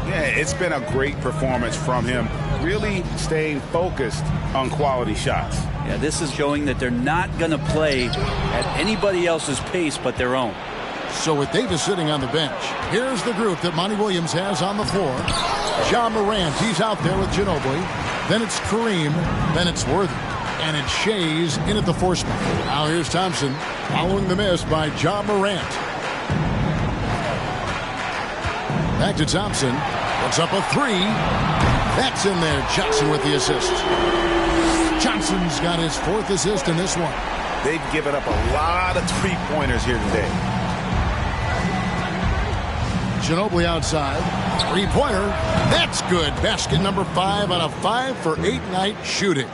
Yeah, it's been a great performance from him, really staying focused on quality shots. Yeah, this is showing that they're not going to play at anybody else's pace but their own. So with Davis sitting on the bench, here's the group that Monty Williams has on the floor. Ja Morant, he's out there with Ginobili. Then it's Kareem. Then it's Worthy. And it's Shays in at the 4 spot. Now here's Thompson following the miss by Ja Morant. Back to Thompson. Puts up a 3. That's in there. Johnson with the assist. Johnson's got his 4th assist in this one. They've given up a lot of three-pointers here today. Ginobili outside. 3-pointer. That's good. Basket number 5 on a 5-for-8 night shooting.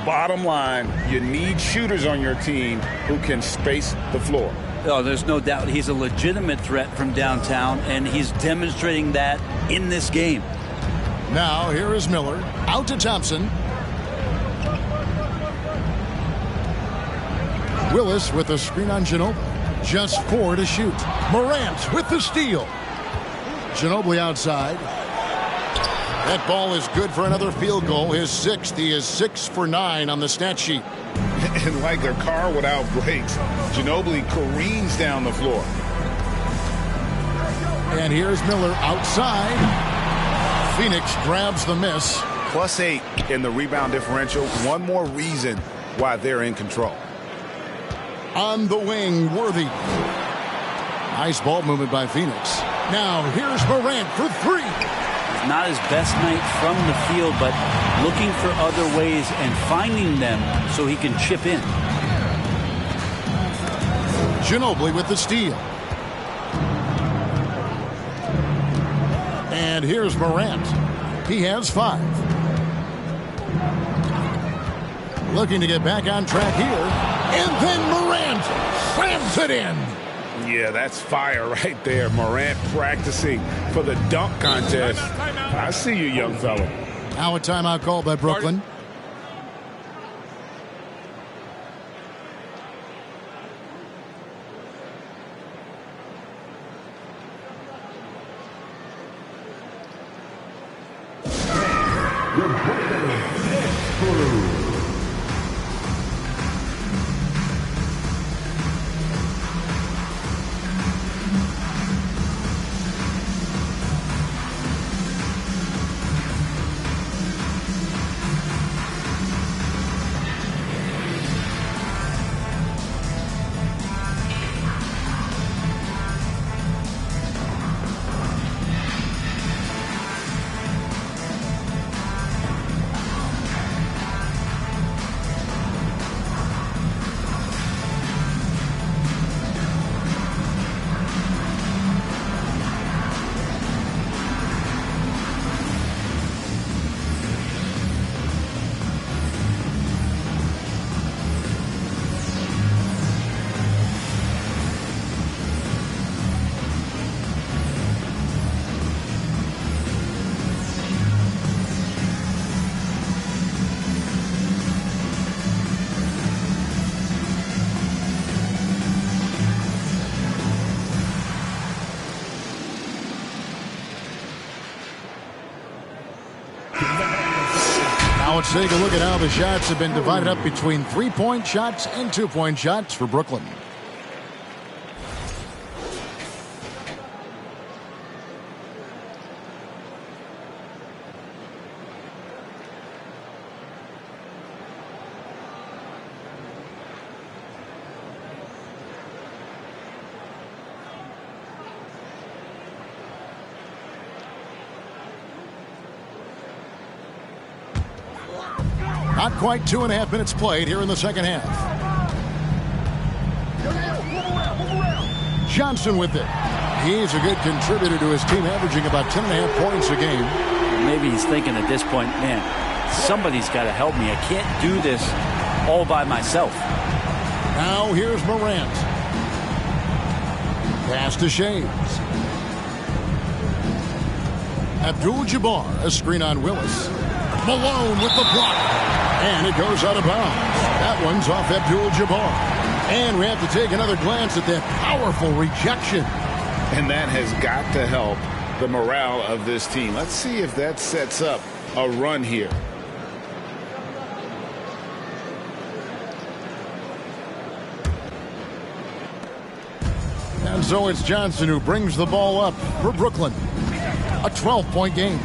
Bottom line, you need shooters on your team who can space the floor. Oh, there's no doubt he's a legitimate threat from downtown, and he's demonstrating that in this game. Now, here is Miller. Out to Thompson. Willis with a screen on Ginobili. Just 4 to shoot. Morant with the steal. Ginobili outside. That ball is good for another field goal. His 6th. He is 6 for 9 on the stat sheet. And like a car without brakes, Ginobili careens down the floor. And here's Miller outside. Phoenix grabs the miss. +8 in the rebound differential. One more reason why they're in control. On the wing, Worthy. Nice ball movement by Phoenix. Now here's Morant for 3. Not his best night from the field, but looking for other ways and finding them so he can chip in. Ginobili with the steal. And here's Morant. He has 5. Looking to get back on track here. And then Morant slams it in. Yeah, that's fire right there. Morant practicing for the dunk contest. I see you, young fella. Now a timeout called by Brooklyn. Let's take a look at how the shots have been divided up between 3-point shots and 2-point shots for Brooklyn. Not quite 2.5 minutes played here in the second half. Johnson with it. He's a good contributor to his team, averaging about 10.5 points a game. Maybe he's thinking at this point, man, somebody's got to help me. I can't do this all by myself. Now here's Morant. Pass to Shades. Abdul-Jabbar, a screen on Willis. Malone with the block. And it goes out of bounds. That one's off Abdul-Jabbar. And we have to take another glance at that powerful rejection. And that has got to help the morale of this team. Let's see if that sets up a run here. And so it's Johnson who brings the ball up for Brooklyn. A 12-point game.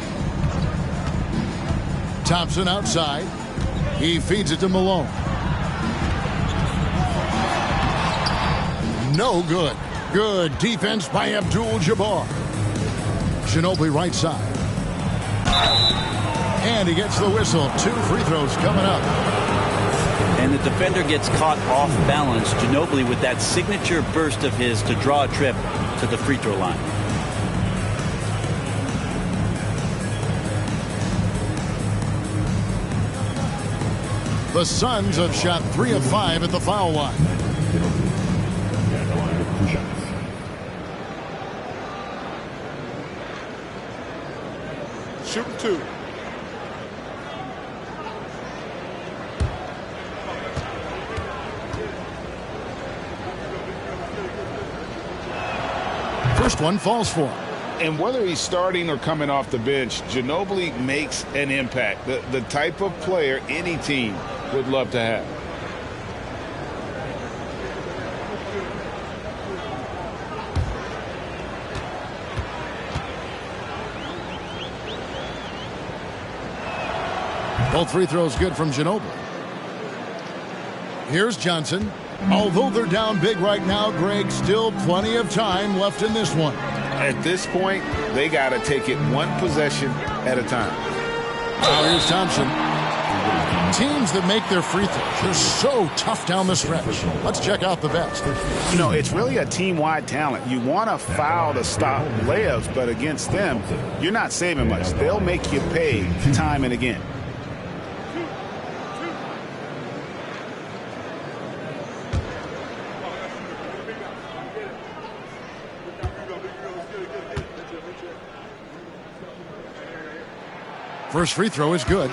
Thompson outside. He feeds it to Malone. No good. Good defense by Abdul-Jabbar. Ginobili right side. And he gets the whistle. 2 free throws coming up. And the defender gets caught off balance. Ginobili with that signature burst of his to draw a trip to the free throw line. The Suns have shot 3 of 5 at the foul line. Shooting 2. First one falls for him. And whether he's starting or coming off the bench, Ginobili makes an impact. The type of player any team would love to have. Both free throws good from Ginobili. Here's Johnson. Although they're down big right now, Greg, still plenty of time left in this one. At this point, they got to take it one possession at a time. Now here's Thompson. Teams that make their free throws, they're so tough down the stretch. Let's check out the best. You know, it's really a team-wide talent. You want to foul to stop layups, but against them, you're not saving much. They'll make you pay time and again. First free throw is good.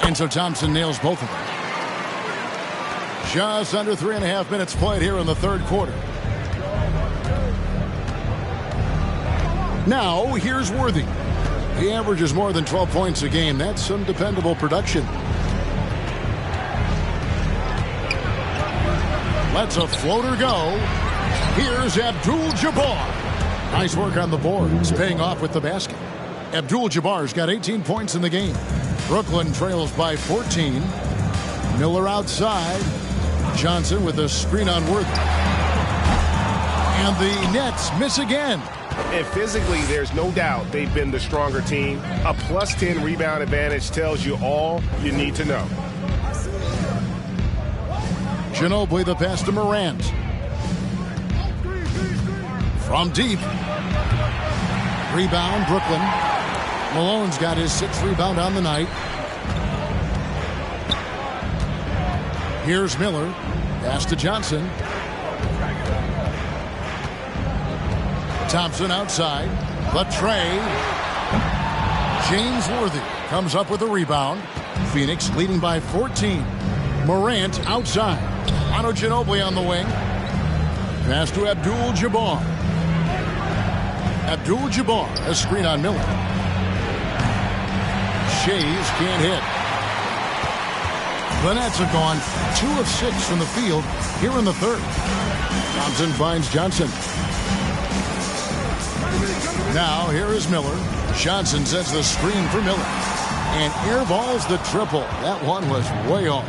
And so Thompson nails both of them. Just under 3.5 minutes played here in the third quarter. Now, here's Worthy. He averages more than 12 points a game. That's some dependable production. Lets a floater go. Here's Abdul-Jabbar. Nice work on the boards, paying off with the basket. Abdul-Jabbar's got 18 points in the game. Brooklyn trails by 14. Miller outside. Johnson with a screen on Worthy. And the Nets miss again. And physically, there's no doubt they've been the stronger team. A plus 10 rebound advantage tells you all you need to know. Ginobili the pass to Morant. From deep. Rebound, Brooklyn. Malone's got his 6th rebound on the night. Here's Miller. Pass to Johnson. Thompson outside. The tray. James Worthy comes up with a rebound. Phoenix leading by 14. Morant outside. Otto Ginobili on the wing. Pass to Abdul-Jabbar. Abdul-Jabbar, a screen on Miller. Shays can't hit. The Nets have gone 2 of 6 from the field here in the third. Thompson finds Johnson. Now here is Miller. Johnson sets the screen for Miller. And airballs the triple. That one was way off.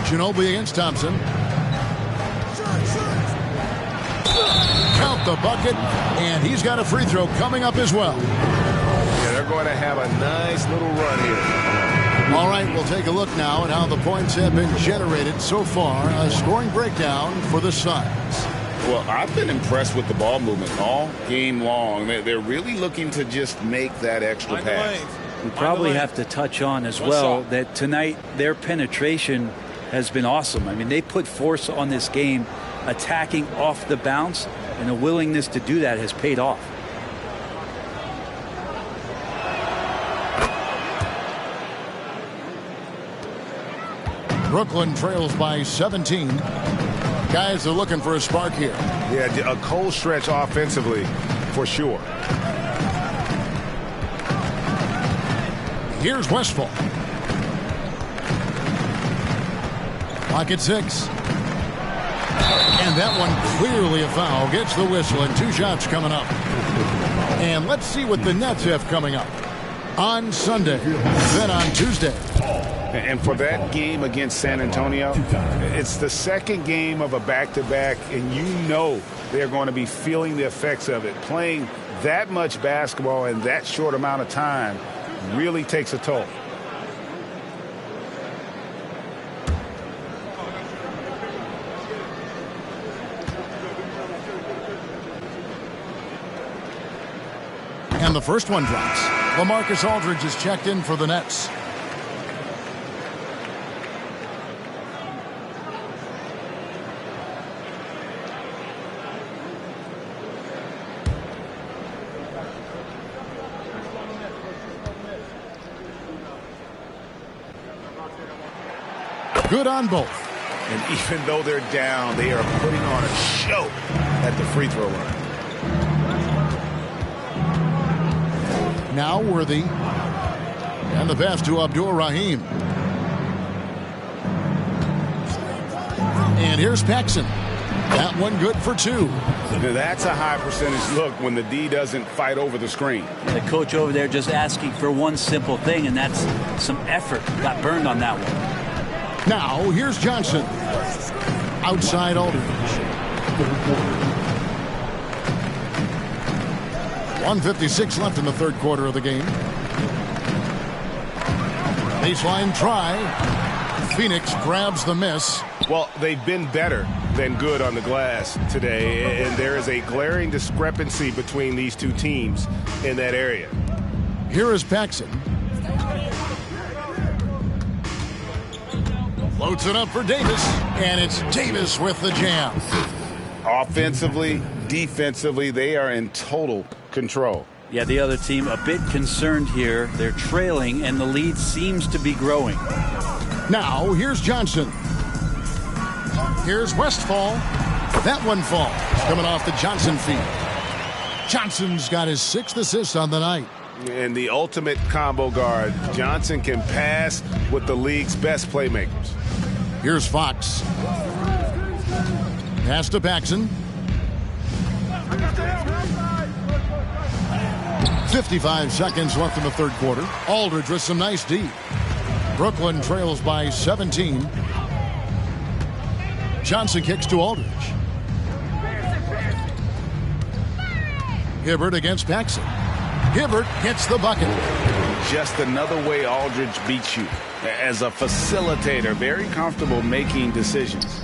Ginobili against Thompson. Count the bucket. And he's got a free throw coming up as well. Yeah, they're going to have a nice little run here. All right, we'll take a look now at how the points have been generated so far. A scoring breakdown for the Suns. Well, I've been impressed with the ball movement all game long. They're really looking to just make that extra pass. We probably have to touch on as well that tonight their penetration has been awesome. I mean, they put force on this game, attacking off the bounce, and the willingness to do that has paid off. Brooklyn trails by 17. Guys are looking for a spark here. Yeah, a cold stretch offensively, for sure. Here's Westphal. Clock at 6. And that one clearly a foul. Gets the whistle and 2 shots coming up. And let's see what the Nets have coming up on Sunday, then on Tuesday. And for that game against San Antonio, it's the second game of a back-to-back, and you know they're going to be feeling the effects of it. Playing that much basketball in that short amount of time really takes a toll. And the first one drops. LaMarcus Aldridge is checked in for the Nets. Good on both. And even though they're down, they are putting on a show at the free throw line. Now Worthy. And the pass to Abdul-Rahim. And here's Paxson. That one good for 2. Now that's a high percentage look when the D doesn't fight over the screen. The coach over there just asking for one simple thing, and that's some effort. Got burned on that one. Now, here's Johnson. Outside Aldridge. 1:56 left in the third quarter of the game. Baseline try. Phoenix grabs the miss. Well, they've been better than good on the glass today, and there is a glaring discrepancy between these two teams in that area. Here is Paxson. Floats it up for Davis, and it's Davis with the jam. Offensively, defensively, they are in total control. Yeah, the other team a bit concerned here. They're trailing, and the lead seems to be growing. Now, here's Johnson. Here's Westphal. That one falls, coming off the Johnson feed. Johnson's got his 6th assist on the night. And the ultimate combo guard, Johnson can pass with the league's best playmakers. Here's Fox. Pass to Paxson. 55 seconds left in the third quarter. Aldridge with some nice D. Brooklyn trails by 17. Johnson kicks to Aldridge. Hibbert against Paxson. Hibbert gets the bucket. Just another way Aldridge beats you. As a facilitator, very comfortable making decisions.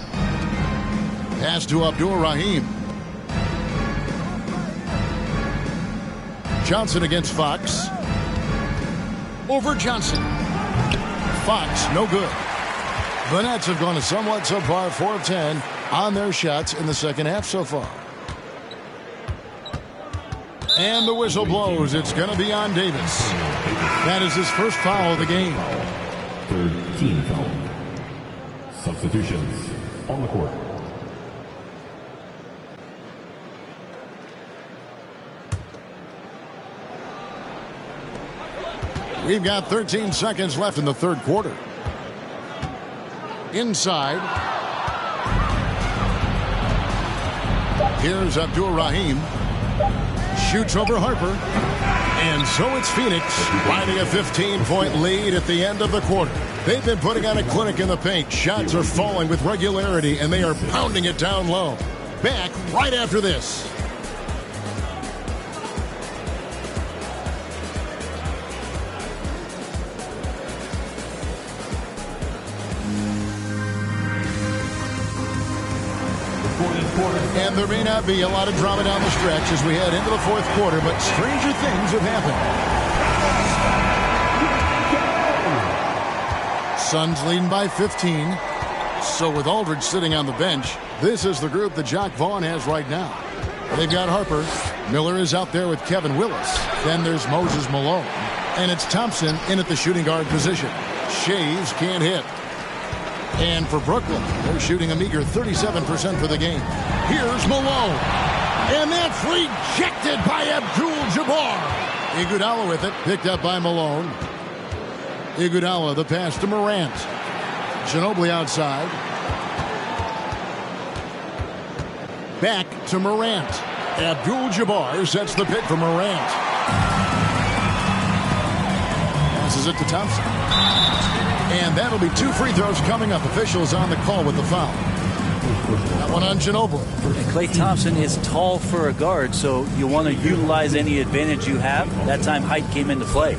Pass to Abdul-Rahim. Johnson against Fox. Over Johnson. Fox, no good. The Nets have gone a somewhat subpar 4 of 10 on their shots in the second half so far. And the whistle blows. It's going to be on Davis. That is his first foul of the game. Third team foul. Substitutions on the court. We've got 13 seconds left in the third quarter. Inside. Here's Abdul-Rahim. Shoots over Harper. And so it's Phoenix finding a 15-point lead at the end of the quarter. They've been putting on a clinic in the paint. Shots are falling with regularity, and they are pounding it down low. Back right after this. And there may not be a lot of drama down the stretch as we head into the fourth quarter, but stranger things have happened. Suns leading by 15. So with Aldridge sitting on the bench, this is the group that Jacque Vaughn has right now. They've got Harper. Miller is out there with Kevin Willis. Then there's Moses Malone. And it's Thompson in at the shooting guard position. Shaves can't hit. And for Brooklyn, they're shooting a meager 37% for the game. Here's Malone. And that's rejected by Abdul-Jabbar. Iguodala with it, picked up by Malone. Iguodala, the pass to Morant. Ginobili outside. Back to Morant. Abdul-Jabbar sets the pick for Morant. Passes it to Thompson. And that'll be 2 free throws coming up. Officials on the call with the foul. That one on Ginobili. And Klay Thompson is tall for a guard, so you want to utilize any advantage you have. That time height came into play.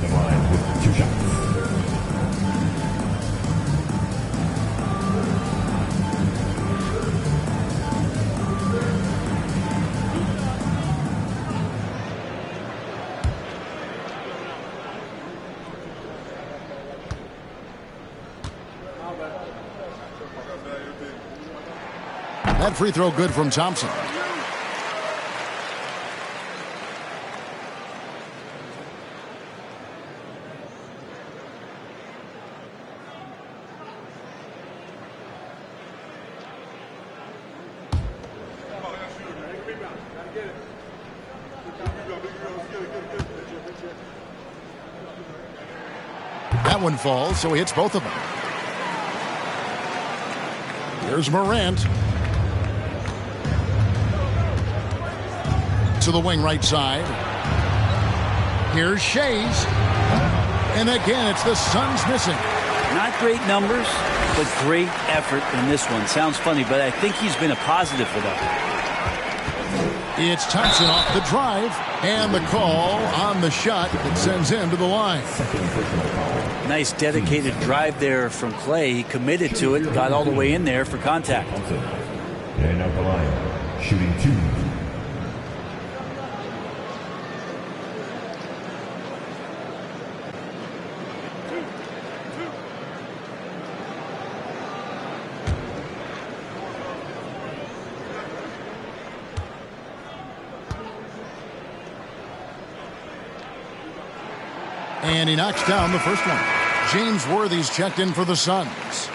That free throw good from Thompson. That one falls, so he hits both of them. Here's Morant. to the wing right side. Here's Shays. And again, it's the Suns missing. Not great numbers, but great effort in this one. Sounds funny, but I think he's been a positive for them. It's Thompson off the drive, and the call on the shot that sends him to the line. Nice dedicated drive there from Clay. He committed to it, got all the way in there for contact. And out the line, shooting 2. And he knocks down the first one. James Worthy's checked in for the Suns.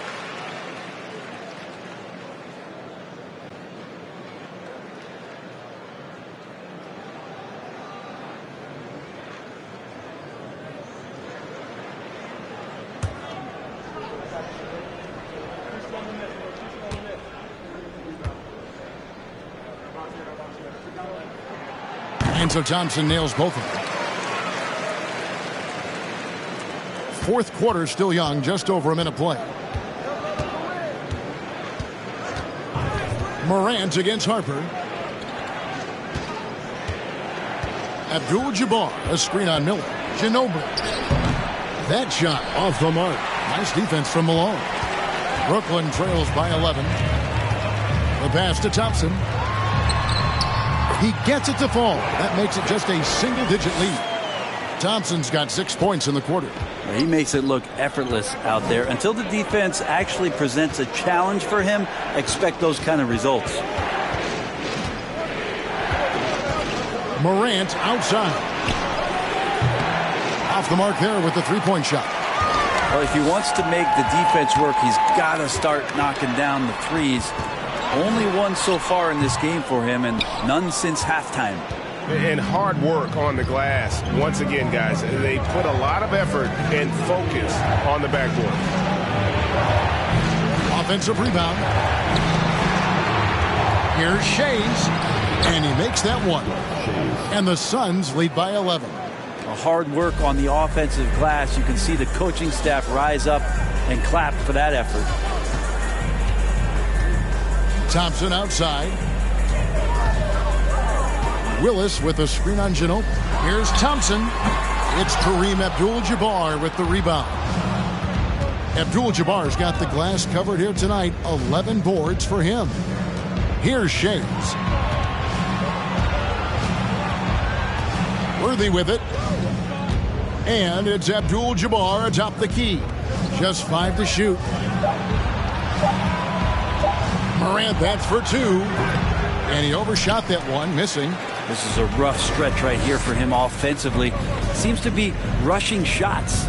And so Thompson nails both of them. Fourth quarter still young, just over a minute play. Morant against Harper. Abdul-Jabbar, a screen on Miller. Ginobili. That shot off the mark. Nice defense from Malone. Brooklyn trails by 11. The pass to Thompson. He gets it to fall. That makes it just a single-digit lead. Thompson's got 6 points in the quarter. He makes it look effortless out there. Until the defense actually presents a challenge for him, expect those kind of results. Morant outside. Off the mark there with the three-point shot. Well, if he wants to make the defense work, he's got to start knocking down the threes. Only one so far in this game for him, and none since halftime. And hard work on the glass. Once again, guys, they put a lot of effort and focus on the backboard. Offensive rebound. Here's Shays, and he makes that one. And the Suns lead by 11. Hard work on the offensive glass. You can see the coaching staff rise up and clap for that effort. Thompson outside. Willis with a screen on Ginobili. Here's Thompson. It's Kareem Abdul-Jabbar with the rebound. Abdul-Jabbar's got the glass covered here tonight. 11 boards for him. Here's Shays. Worthy with it. And it's Abdul-Jabbar atop the key. Just 5 to shoot. Morant, that's for 2. And he overshot that one, missing. This is a rough stretch right here for him offensively. Seems to be rushing shots.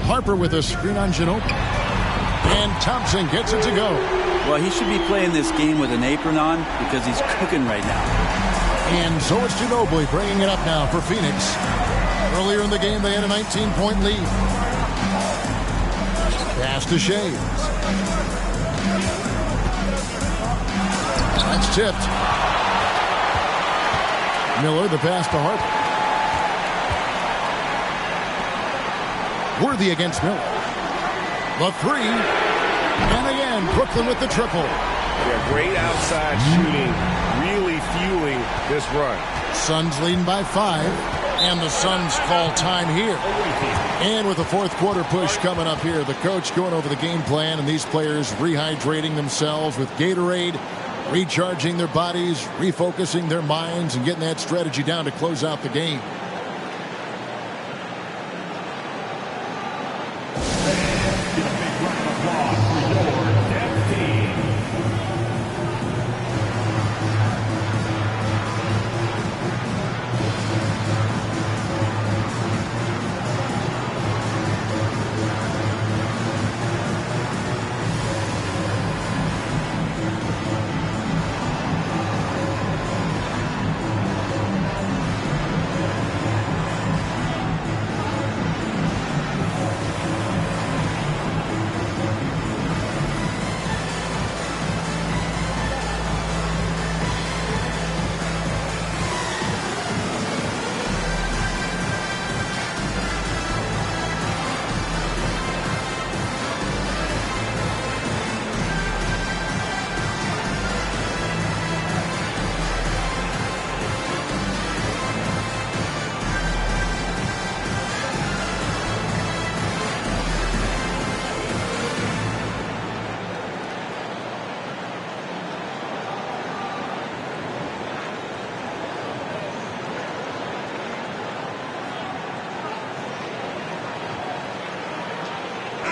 Harper with a screen on Ginobili. And Thompson gets it to go. Well, he should be playing this game with an apron on because he's cooking right now. And so it's Ginobili bringing it up now for Phoenix. Earlier in the game, they had a 19-point lead. Pass to Shays. That's tipped. Miller, the pass to Harper. Worthy against Miller. The 3. And again, Brooklyn with the triple. Yeah, great outside shooting. Really fueling this run. Suns leading by 5. And the Suns call time here. And with the fourth quarter push coming up here, the coach going over the game plan and these players rehydrating themselves with Gatorade, recharging their bodies, refocusing their minds, and getting that strategy down to close out the game.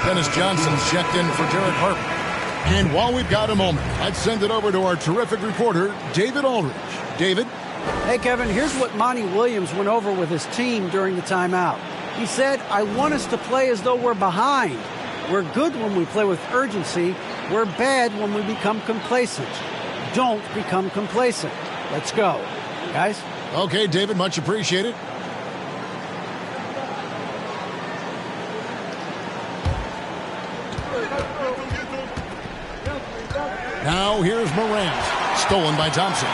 Dennis Johnson's checked in for Derek Harper. And while we've got a moment, let's send it over to our terrific reporter, David Aldridge. David? Hey, Kevin, here's what Monty Williams went over with his team during the timeout. He said, I want us to play as though we're behind. We're good when we play with urgency. We're bad when we become complacent. Don't become complacent. Let's go. Guys? Okay, David, much appreciated. Now here's Morant. Stolen by Thompson.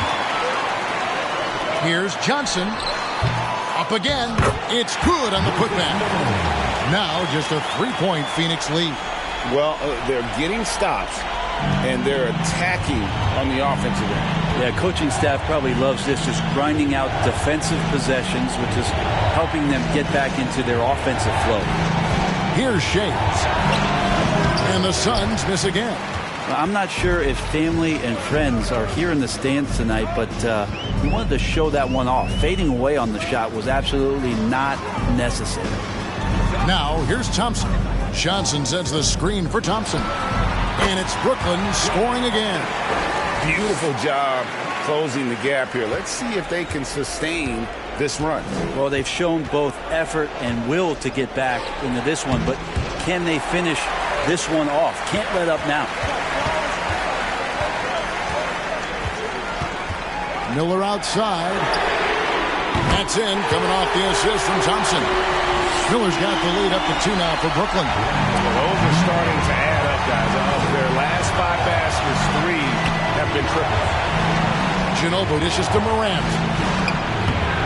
Here's Johnson. Up again. It's good on the putback. Now just a three-point Phoenix lead. Well, they're getting stops, and they're attacking on the offensive end. Yeah, coaching staff probably loves this, just grinding out defensive possessions, which is helping them get back into their offensive flow. Here's Shades. And the Suns miss again. I'm not sure if family and friends are here in the stands tonight, but he wanted to show that one off. Fading away on the shot was absolutely not necessary. Now, here's Thompson. Johnson sends the screen for Thompson. And it's Brooklyn scoring again. Beautiful job closing the gap here. Let's see if they can sustain this run. Well, they've shown both effort and will to get back into this one, but can they finish this one off? Can't let up now. Miller outside. That's in, coming off the assist from Thompson. Miller's got the lead up to 2 now for Brooklyn. Well, those are starting to add up, guys. Of their last 5 baskets, 3 have been triples. Ginobili dishes to Morant.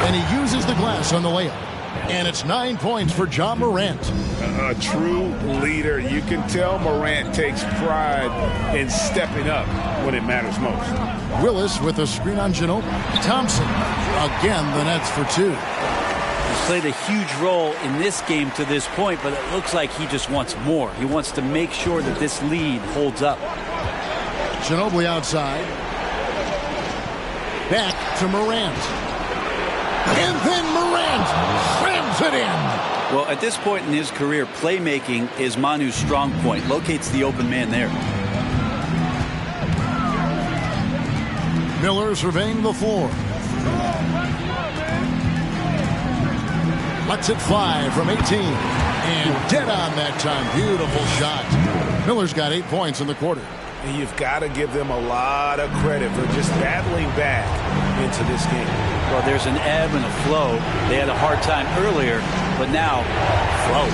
And he uses the glass on the layup. And it's 9 points for John Morant. A true leader. You can tell Morant takes pride in stepping up when it matters most. Willis with a screen on Ginobili. Thompson, again, the Nets for 2. He's played a huge role in this game to this point, but it looks like he just wants more. He wants to make sure that this lead holds up. Ginobili outside. Back to Morant. And then Morant slams it in. Well, at this point in his career, playmaking is Manu's strong point. Locates the open man there. Miller surveying the floor. Lets it fly from 18. And dead on that time. Beautiful shot. Miller's got 8 points in the quarter. And you've got to give them a lot of credit for just battling back into this game. Well, there's an ebb and a flow. They had a hard time earlier, but now, flow.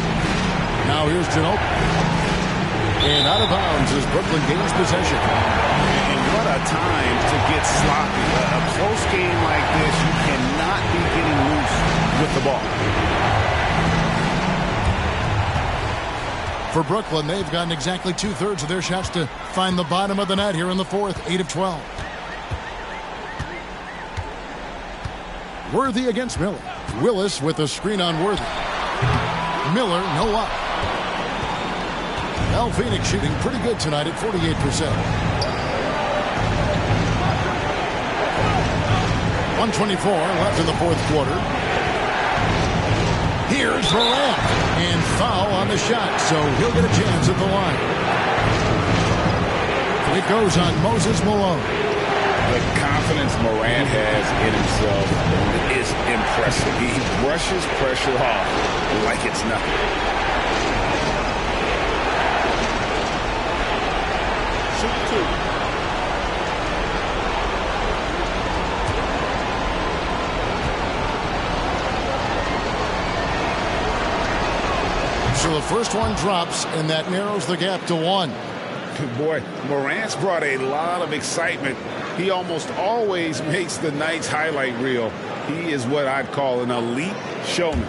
Now here's Ginobili. And out of bounds as Brooklyn gains possession. And what a time to get sloppy. A close game like this, you cannot be getting loose with the ball. For Brooklyn, they've gotten exactly 2/3 of their shots to find the bottom of the net here in the fourth, 8 of 12. Worthy against Miller. Willis with a screen on Worthy. Miller, no up. Well, Phoenix shooting pretty good tonight at 48%. 1:24 left in the fourth quarter. Here's Morant. And foul on the shot, so he'll get a chance at the line. It goes on Moses Malone. The confidence Morant has in himself is impressive. He brushes pressure off like it's nothing. Shoot 2. So the first one drops, and that narrows the gap to 1. Boy, Morant's brought a lot of excitement. He almost always makes the night's highlight reel. He is what I'd call an elite showman.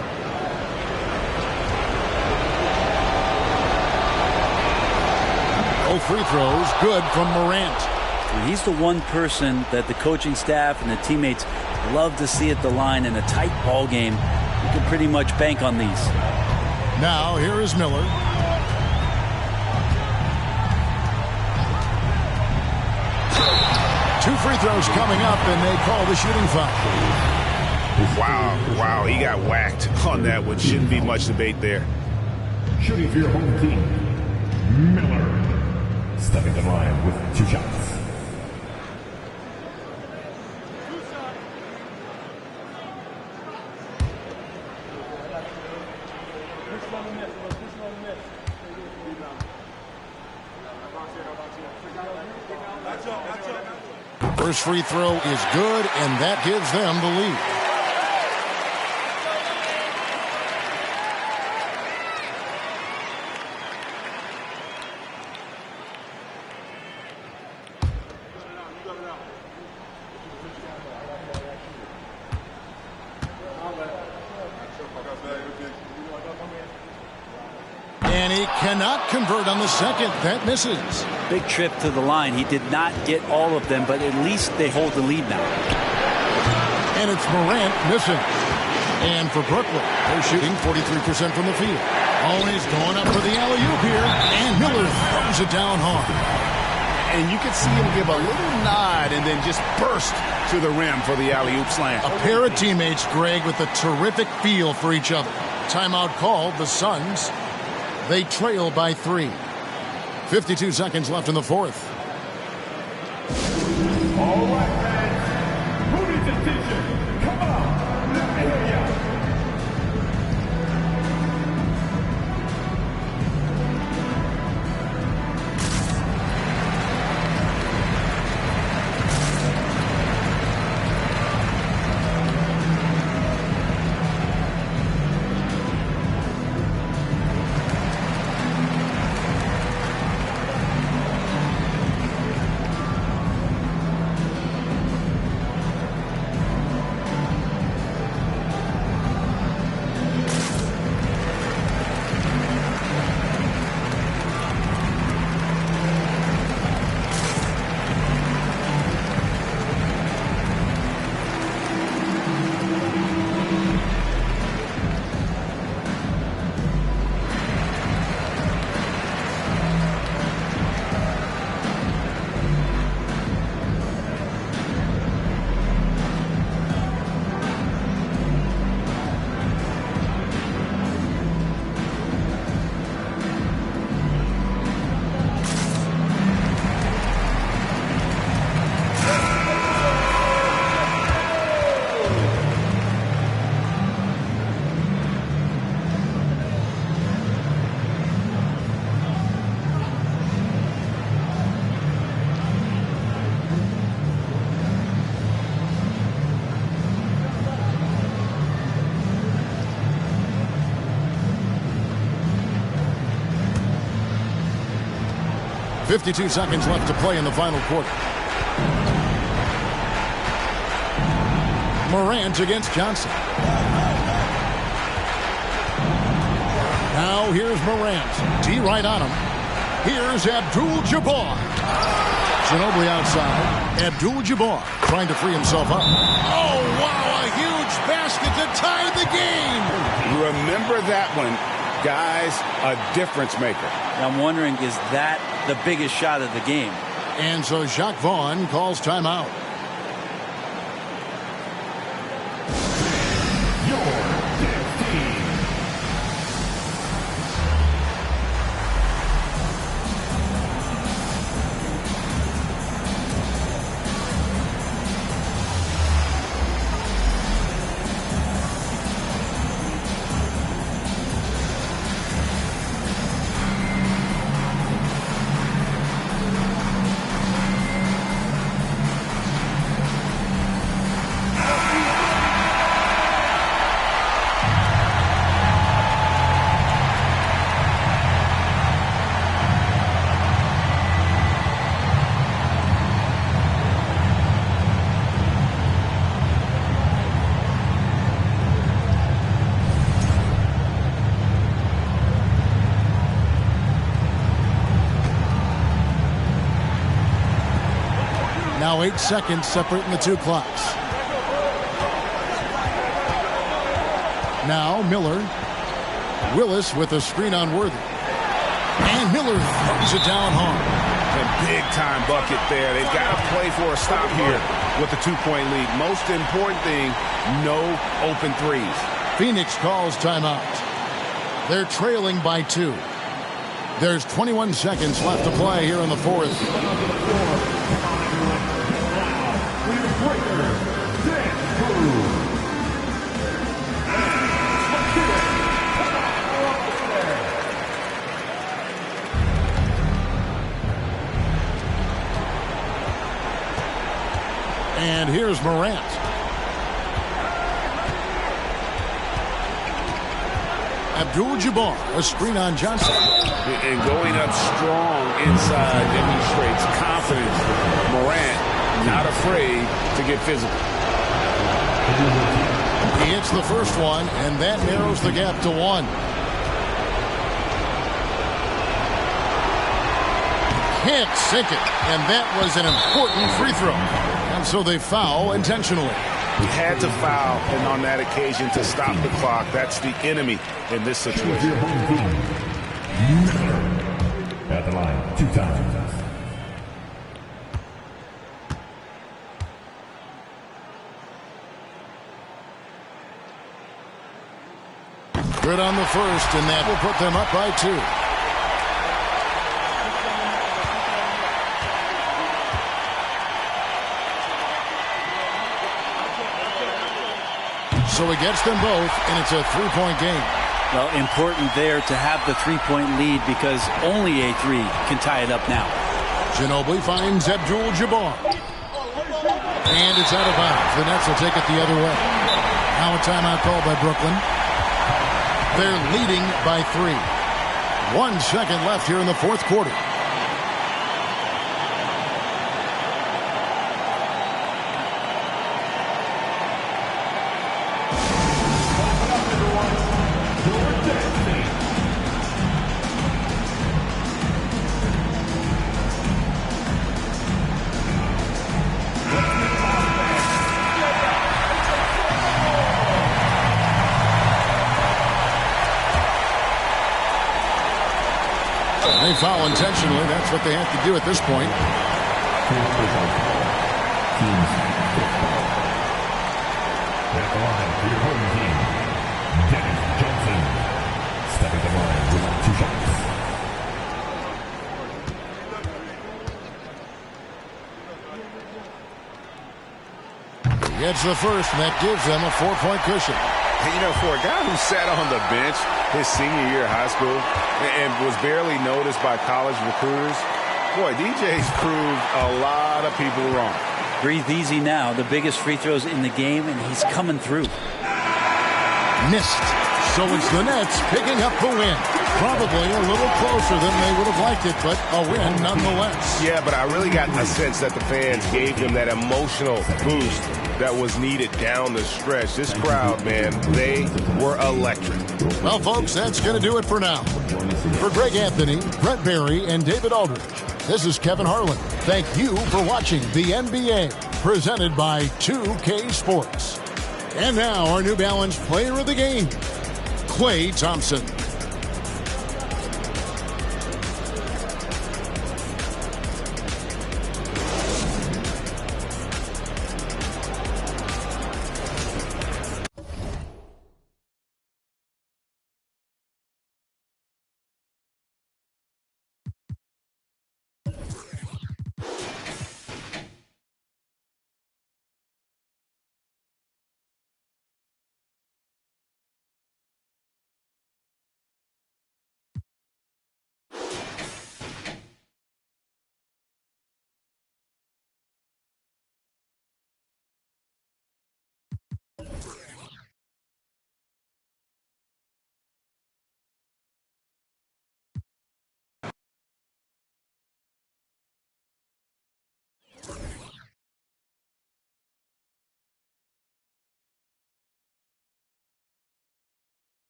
Oh, free throws, good from Morant. And he's the one person that the coaching staff and the teammates love to see at the line in a tight ball game. You can pretty much bank on these. Now, here is Miller. Two free throws coming up, and they call the shooting foul. Wow, he got whacked on that one. Shouldn't be much debate there. Shooting for your home team, 2 shots. First free throw is good, and that gives them the lead. And he cannot convert on the second. That misses. Big trip to the line. He did not get all of them, but at least they hold the lead now. And it's Morant missing. And for Brooklyn, they're shooting 43% from the field. Oh, and he's going up for the alley-oop here. And Miller throws it down hard. And you can see him give a little nod and then just burst to the rim for the alley-oop slam. A pair of teammates, Greg, with a terrific feel for each other. Timeout called. The Suns, they trail by 3. 52 seconds left in the fourth. All right, fans. Who needs attention? Come on. Let me hear ya. .52 seconds left to play in the final quarter. Morant against Johnson. Now here's Morant. D right on him. Here's Abdul-Jabbar. Ginobili outside. Abdul-Jabbar trying to free himself up. Oh, wow, a huge basket to tie the game. Remember that one, guys, a difference maker. I'm wondering, is that the biggest shot of the game? And so Jacques Vaughn calls timeout. Now 8 seconds separating the two clocks. Now Miller. Willis with a screen on Worthy. And Miller throws it down hard. A big-time bucket there. They've got to play for a stop here with the 2-point lead. Most important thing, no open threes. Phoenix calls timeout. They're trailing by 2. There's 21 seconds left to play here in the fourth. And here's Morant. Abdul-Jabbar, a screen on Johnson. And going up strong inside demonstrates confidence. Morant not afraid to get physical. He hits the first one, and that narrows the gap to 1. Can't sink it, and that was an important free throw. And so they foul intentionally. He had to foul, and on that occasion to stop the clock. That's the enemy in this situation. At the line, 2 times. Good on the first, and that will put them up by 2. So he gets them both, and it's a 3-point game. Well, important there to have the 3-point lead because only a 3 can tie it up now. Ginobili finds Abdul-Jabbar. And it's out of bounds. The Nets will take it the other way. Now a timeout called by Brooklyn. They're leading by 3. 1 second left here in the fourth quarter. They foul intentionally. That's what they have to do at this point. At the line for your home team, Dennis Johnson. Stepping the line with 2 shots. He gets the first, and that gives them a 4-point cushion. And, you know, for a guy who sat on the bench his senior year of high school and was barely noticed by college recruiters, boy, DJ's proved a lot of people wrong. Breathe easy now. The biggest free throws in the game, and he's coming through. Missed. So it's the Nets picking up the win. Probably a little closer than they would have liked it, but a win nonetheless. Yeah, but I really got the sense that the fans gave them that emotional boost that was needed down the stretch. This crowd, man, they were electric. Well, folks, that's going to do it for now. For Greg Anthony, Brett Barry, and David Aldridge, this is Kevin Harlan. Thank you for watching the NBA, presented by 2K Sports. And now, our New Balance player of the game, Klay Thompson.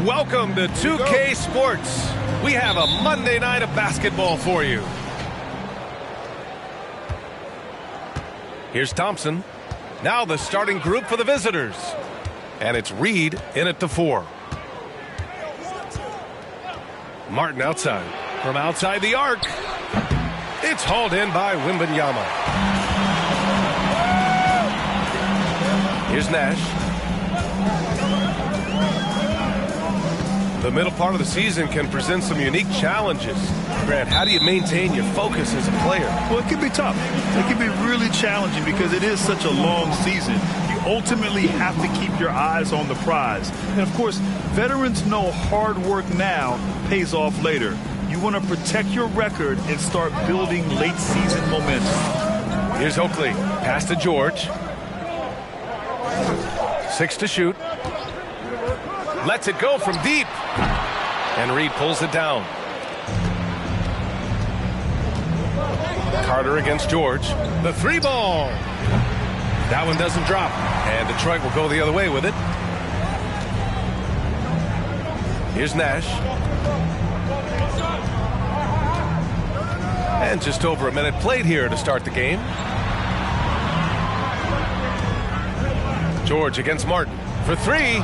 Welcome to 2K Sports. We have a Monday night of basketball for you. Here's Thompson. Now the starting group for the visitors. And it's Reed in at the 4. Martin outside. From outside the arc. It's hauled in by Wembanyama. Here's Nash. The middle part of the season can present some unique challenges. Grant, how do you maintain your focus as a player? Well, it can be tough. It can be really challenging because it is such a long season. You ultimately have to keep your eyes on the prize. And, of course, veterans know hard work now pays off later. You want to protect your record and start building late-season momentum. Here's Oakley. Pass to George. 6 to shoot. Lets it go from deep. And Reed pulls it down. Carter against George. The 3 ball. That one doesn't drop. And Detroit will go the other way with it. Here's Nash. And just over a minute played here to start the game. George against Martin for 3.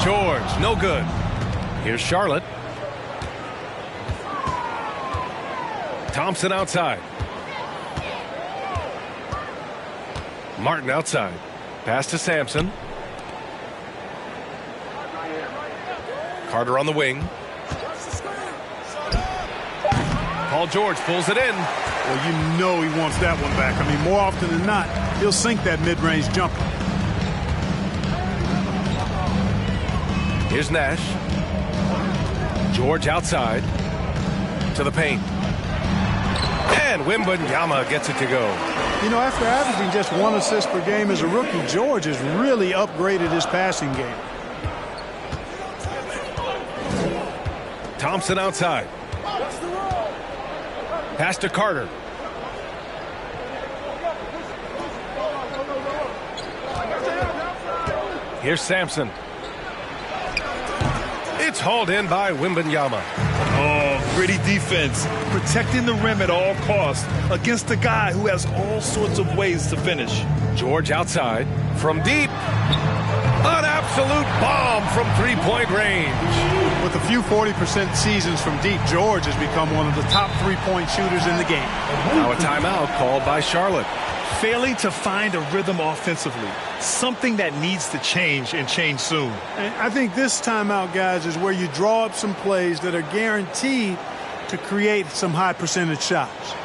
George, no good. Here's Charlotte. Thompson outside. Martin outside. Pass to Sampson. Carter on the wing. Paul George pulls it in. Well, you know he wants that one back. I mean, more often than not, he'll sink that mid-range jumper. Here's Nash. George outside to the paint. And Wembanyama gets it to go. You know, after averaging just 1 assist per game as a rookie, George has really upgraded his passing game. Thompson outside. Pass to Carter. Here's Sampson. It's hauled in by Wembanyama. Oh, gritty defense. Protecting the rim at all costs against a guy who has all sorts of ways to finish. George outside from deep. An absolute bomb from three-point range. With a few 40% seasons from deep, George has become one of the top three-point shooters in the game. Now a timeout called by Charlotte. Failing to find a rhythm offensively. Something that needs to change and change soon. And I think this timeout, guys, is where you draw up some plays that are guaranteed to create some high percentage shots.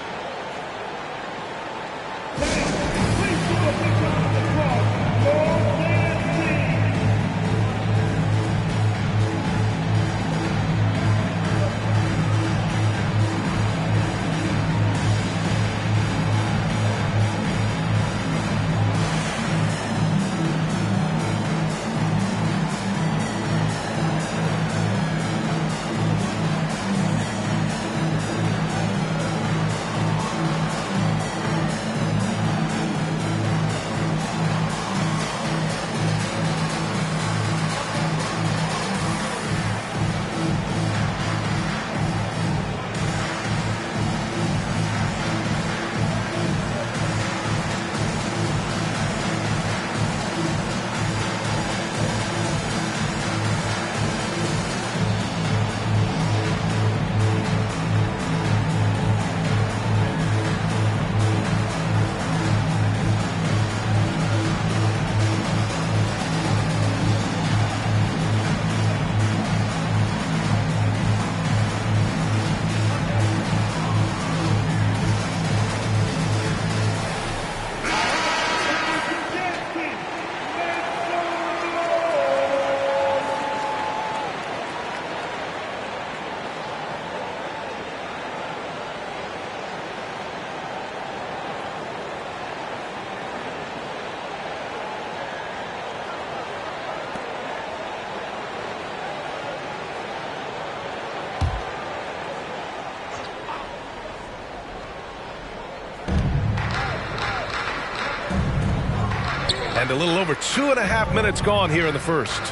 And a little over 2.5 minutes gone here in the first.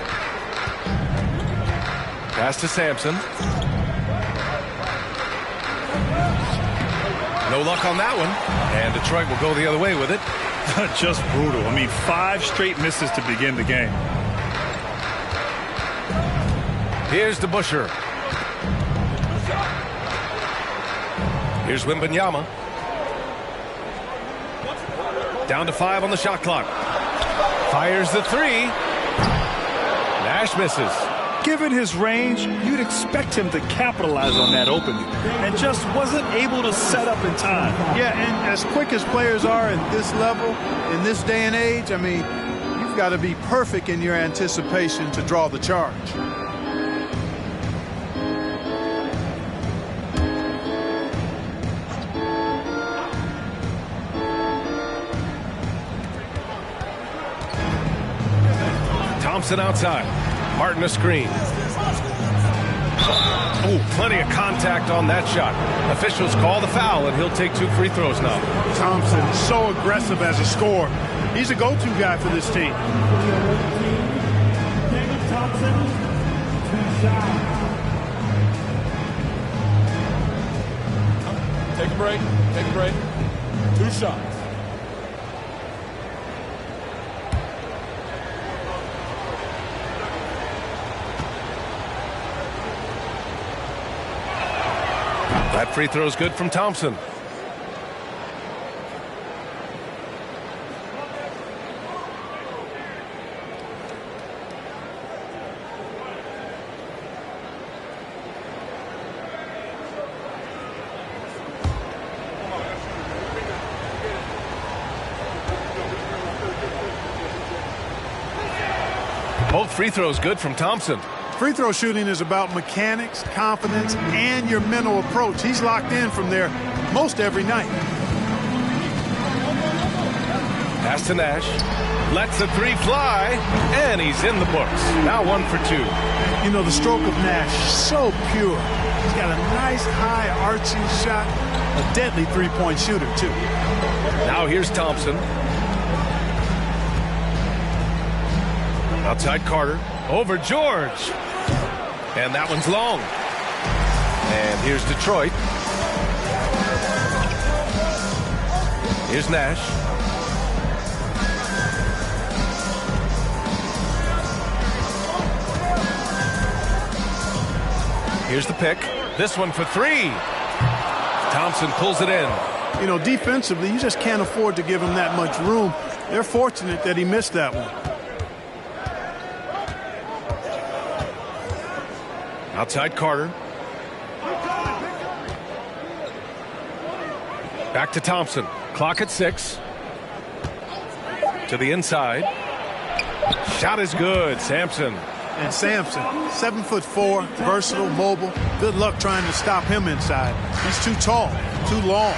Pass to Sampson. No luck on that one. And Detroit will go the other way with it. Just brutal. I mean, 5 straight misses to begin the game. Here's DeBusschere. Here's Wembanyama. Down to 5 on the shot clock. Fires the 3. Nash misses. Given his range, you'd expect him to capitalize on that opening, and just wasn't able to set up in time. Yeah, and as quick as players are at this level, in this day and age, I mean, you've got to be perfect in your anticipation to draw the charge. Thompson outside. Martin a screen. Oh, plenty of contact on that shot. Officials call the foul, and he'll take 2 free throws now. Thompson, so aggressive as a scorer. He's a go-to guy for this team. Take a break. Take a break. 2 shots. That free throw is good from Thompson. Both free throws good from Thompson. Free throw shooting is about mechanics, confidence, and your mental approach. He's locked in from there most every night. Pass to Nash. Lets the 3 fly, and he's in the books. Now 1 for 2. You know, the stroke of Nash, so pure. He's got a nice, high, arching shot. A deadly three-point shooter, too. Now here's Thompson. Outside Carter. Over George. And that one's long. And here's Detroit. Here's Nash. Here's the pick. This one for 3. Thompson pulls it in. You know, defensively, you just can't afford to give him that much room. They're fortunate that he missed that one. Outside Carter. Back to Thompson. Clock at 6. To the inside. Shot is good. Sampson. And Sampson, 7'4", versatile, mobile. Good luck trying to stop him inside. He's too tall, too long.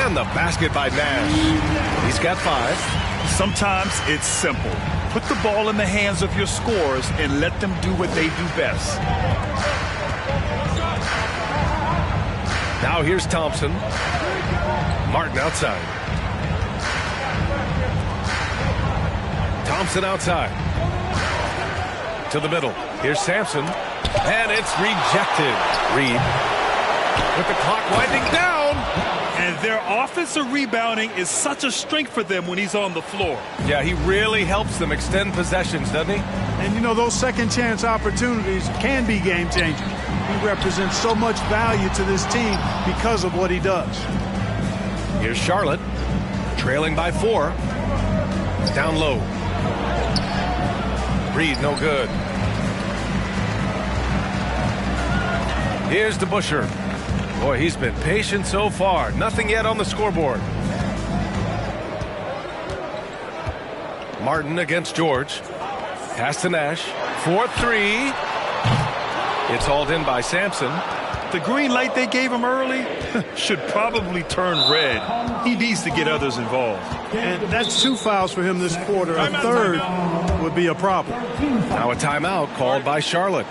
And the basket by Nash. He's got 5. Sometimes it's simple. Put the ball in the hands of your scorers and let them do what they do best. Now here's Thompson. Martin outside. Thompson outside. To the middle. Here's Sampson. And it's rejected. Reed with the clock winding down. And their offensive rebounding is such a strength for them when he's on the floor. Yeah, he really helps them extend possessions, doesn't he? And, you know, those second-chance opportunities can be game-changing. He represents so much value to this team because of what he does. Here's Charlotte, trailing by 4. Down low. Reed, no good. Here's DeBusschere. Boy, he's been patient so far. Nothing yet on the scoreboard. Martin against George. Pass to Nash. 4-3. It's hauled in by Sampson. The green light they gave him early should probably turn red. He needs to get others involved. And that's 2 fouls for him this quarter. A third would be a problem. Now a timeout called by Charlotte.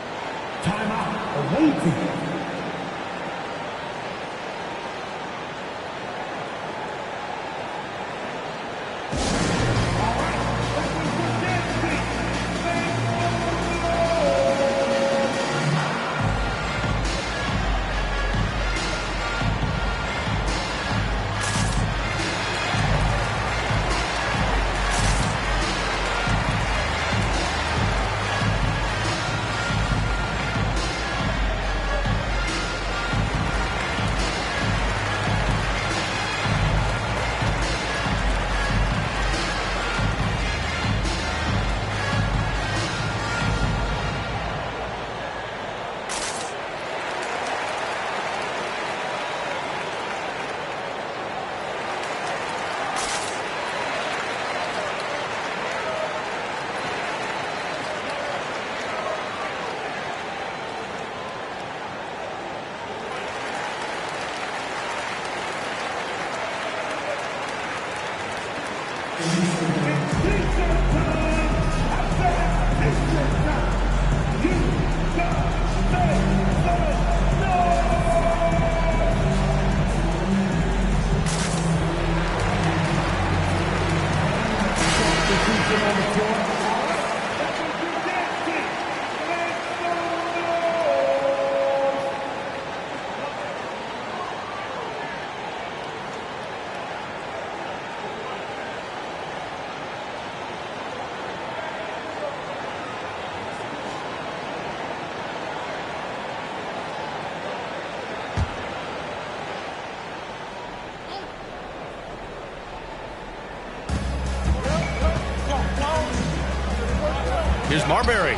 Here's Marbury.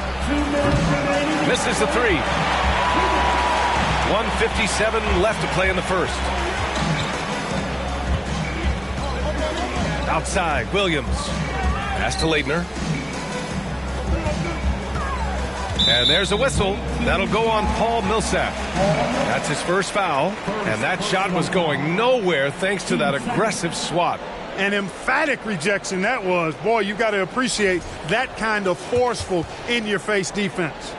Misses the three. 1:57 left to play in the first. Outside, Williams. Pass to Leitner. And there's a whistle. That'll go on Paul Millsap. That's his first foul. And that shot was going nowhere thanks to that aggressive swat. An emphatic rejection that was. Boy, you got to appreciate that kind of forceful in-your-face defense.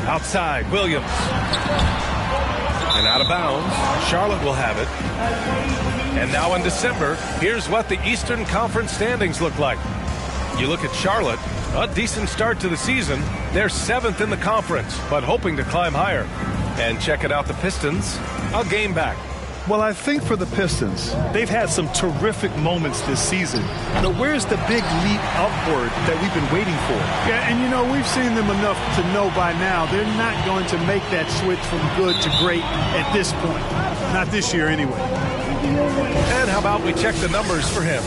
Outside, Williams. And out of bounds. Charlotte will have it. And now in December, here's what the Eastern Conference standings look like. You look at Charlotte, a decent start to the season. They're 7th in the conference, but hoping to climb higher. And checking out the Pistons, a game back. Well, I think for the Pistons, they've had some terrific moments this season. But where's the big leap upward that we've been waiting for? Yeah, and you know, we've seen them enough to know by now they're not going to make that switch from good to great at this point. Not this year anyway. And how about we check the numbers for him?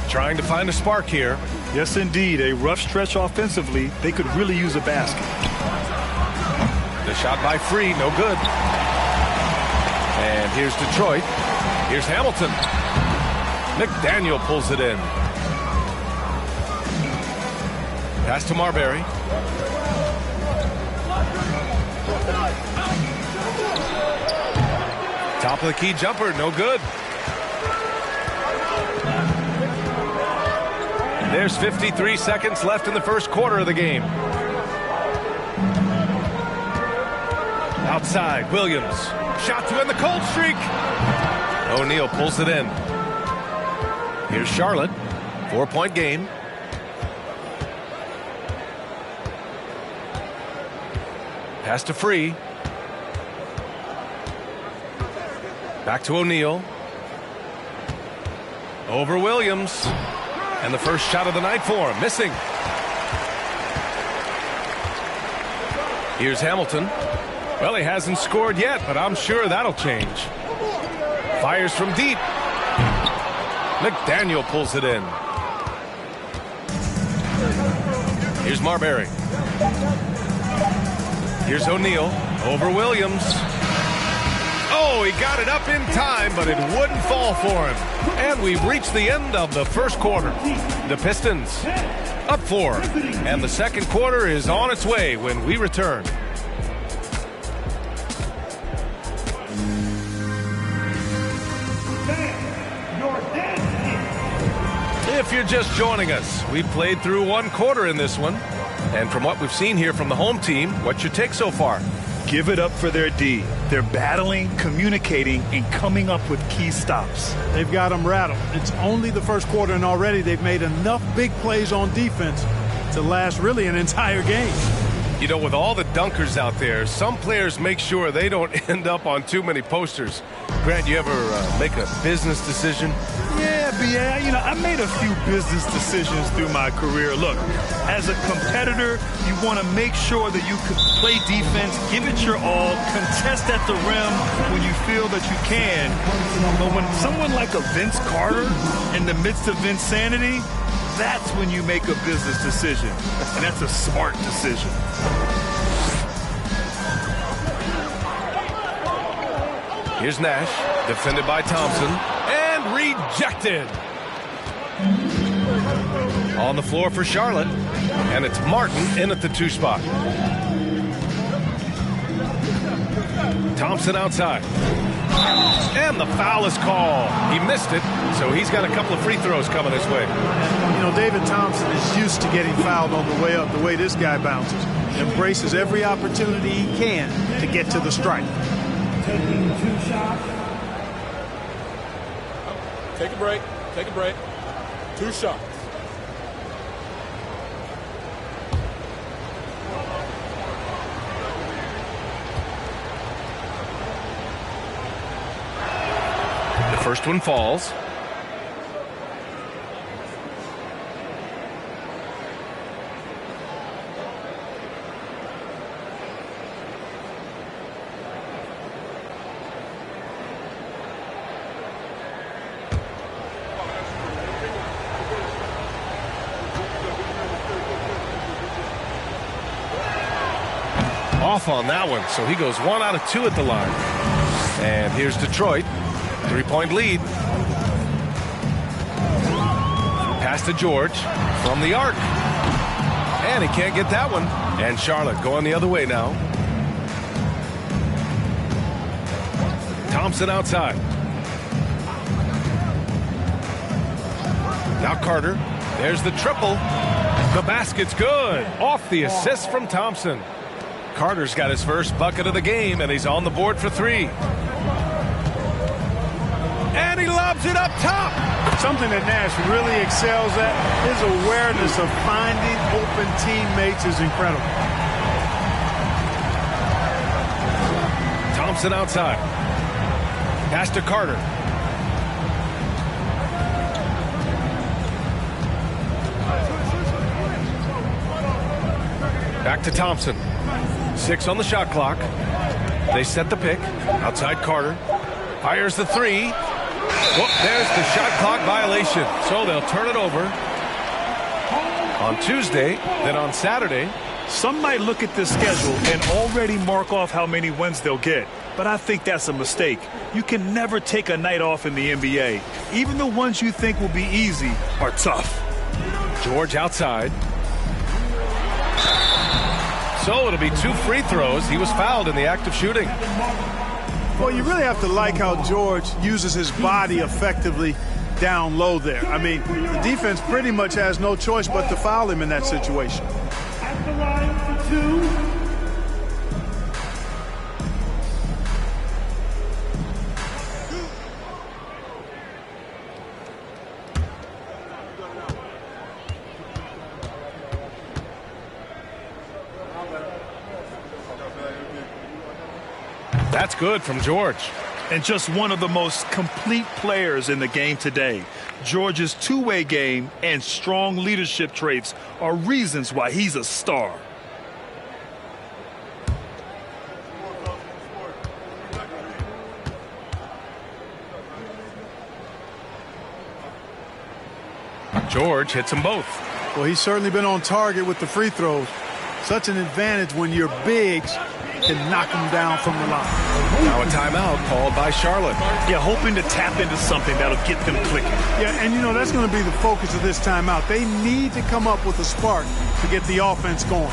Trying to find a spark here. Yes, indeed. A rough stretch offensively. They could really use a basket. The shot by Free, no good. And here's Detroit. Here's Hamilton. McDaniel pulls it in. Pass to Marbury. Top of the key jumper, no good. There's 53 seconds left in the first quarter of the game. Outside, Williams. Shot to end the cold streak. O'Neal pulls it in. Here's Charlotte. 4-point game. Pass to Free. Back to O'Neal. Over Williams. And the first shot of the night for him, missing. Here's Hamilton. Well, he hasn't scored yet, but I'm sure that'll change. Fires from deep. McDaniel pulls it in. Here's Marbury. Here's O'Neal. Over Williams. Oh, he got it up in time, but it wouldn't fall for him. And we've reached the end of the first quarter. The Pistons up 4. And the second quarter is on its way when we return. If you're just joining us, we've played through one quarter in this one. And from what we've seen here from the home team, what's your take so far? Give it up for their D. They're battling, communicating, and coming up with key stops. They've got them rattled. It's only the first quarter, and already they've made enough big plays on defense to last really an entire game. You know, with all the dunkers out there, some players make sure they don't end up on too many posters. Grant, you ever make a business decision? Yeah, B.A., I made a few business decisions through my career. Look, as a competitor, you want to make sure that you can play defense, give it your all, contest at the rim when you feel that you can. But when someone like a Vince Carter, in the midst of insanity, that's when you make a business decision. And that's a smart decision. Here's Nash, defended by Thompson, and rejected. On the floor for Charlotte, and it's Martin in at the 2 spot. Thompson outside. And the foul is called. He missed it, so he's got a couple of free throws coming his way. You know, David Thompson is used to getting fouled on the way up, the way this guy bounces. Embraces every opportunity he can to get to the strike. Taking 2 shots. Take a break. Take a break. 2 shots. The first one falls. Off on that one, so he goes 1 out of 2 at the line. And here's Detroit, 3-point lead. Pass to George from the arc, and he can't get that one. And Charlotte going the other way now. Thompson outside. Now Carter, there's the triple. The basket's good, off the assist from Thompson. Carter's got his first bucket of the game, and he's on the board for 3. And he lobs it up top. Something that Nash really excels at, his awareness of finding open teammates is incredible. Thompson outside. Pass to Carter. Back to Thompson. 6 on the shot clock. They set the pick. Outside Carter. Fires the 3. Whoop, there's the shot clock violation. So they'll turn it over on Tuesday, then on Saturday. Some might look at this schedule and already mark off how many wins they'll get. But I think that's a mistake. You can never take a night off in the NBA. Even the ones you think will be easy are tough. George outside. So it'll be 2 free throws. He was fouled in the act of shooting. Well, you really have to like how George uses his body effectively down low there. I mean, the defense pretty much has no choice but to foul him in that situation. At the line for 2. That's good from George. And just one of the most complete players in the game today. George's two-way game and strong leadership traits are reasons why he's a star. George hits them both. Well, he's certainly been on target with the free throws. Such an advantage when your bigs can knock them down from the line. Now a timeout called by Charlotte. Yeah, hoping to tap into something that'll get them clicking. Yeah, and you know, that's going to be the focus of this timeout. They need to come up with a spark to get the offense going.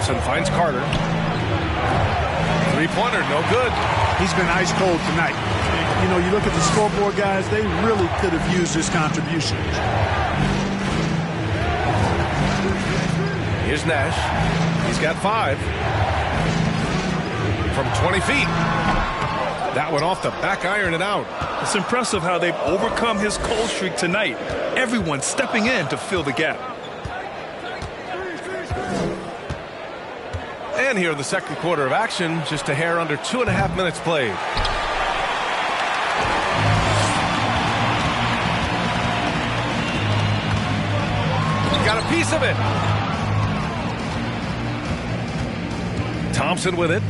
Thompson finds Carter. Three-pointer, no good. He's been ice cold tonight. And, you know, you look at the scoreboard, guys, they really could have used his contribution. Here's Nash. He's got 5. From 20 feet. That one off the back iron and out. It's impressive how they've overcome his cold streak tonight. Everyone stepping in to fill the gap. And here in the second quarter of action, just a hair under 2.5 minutes played. Got a piece of it. Thompson with it.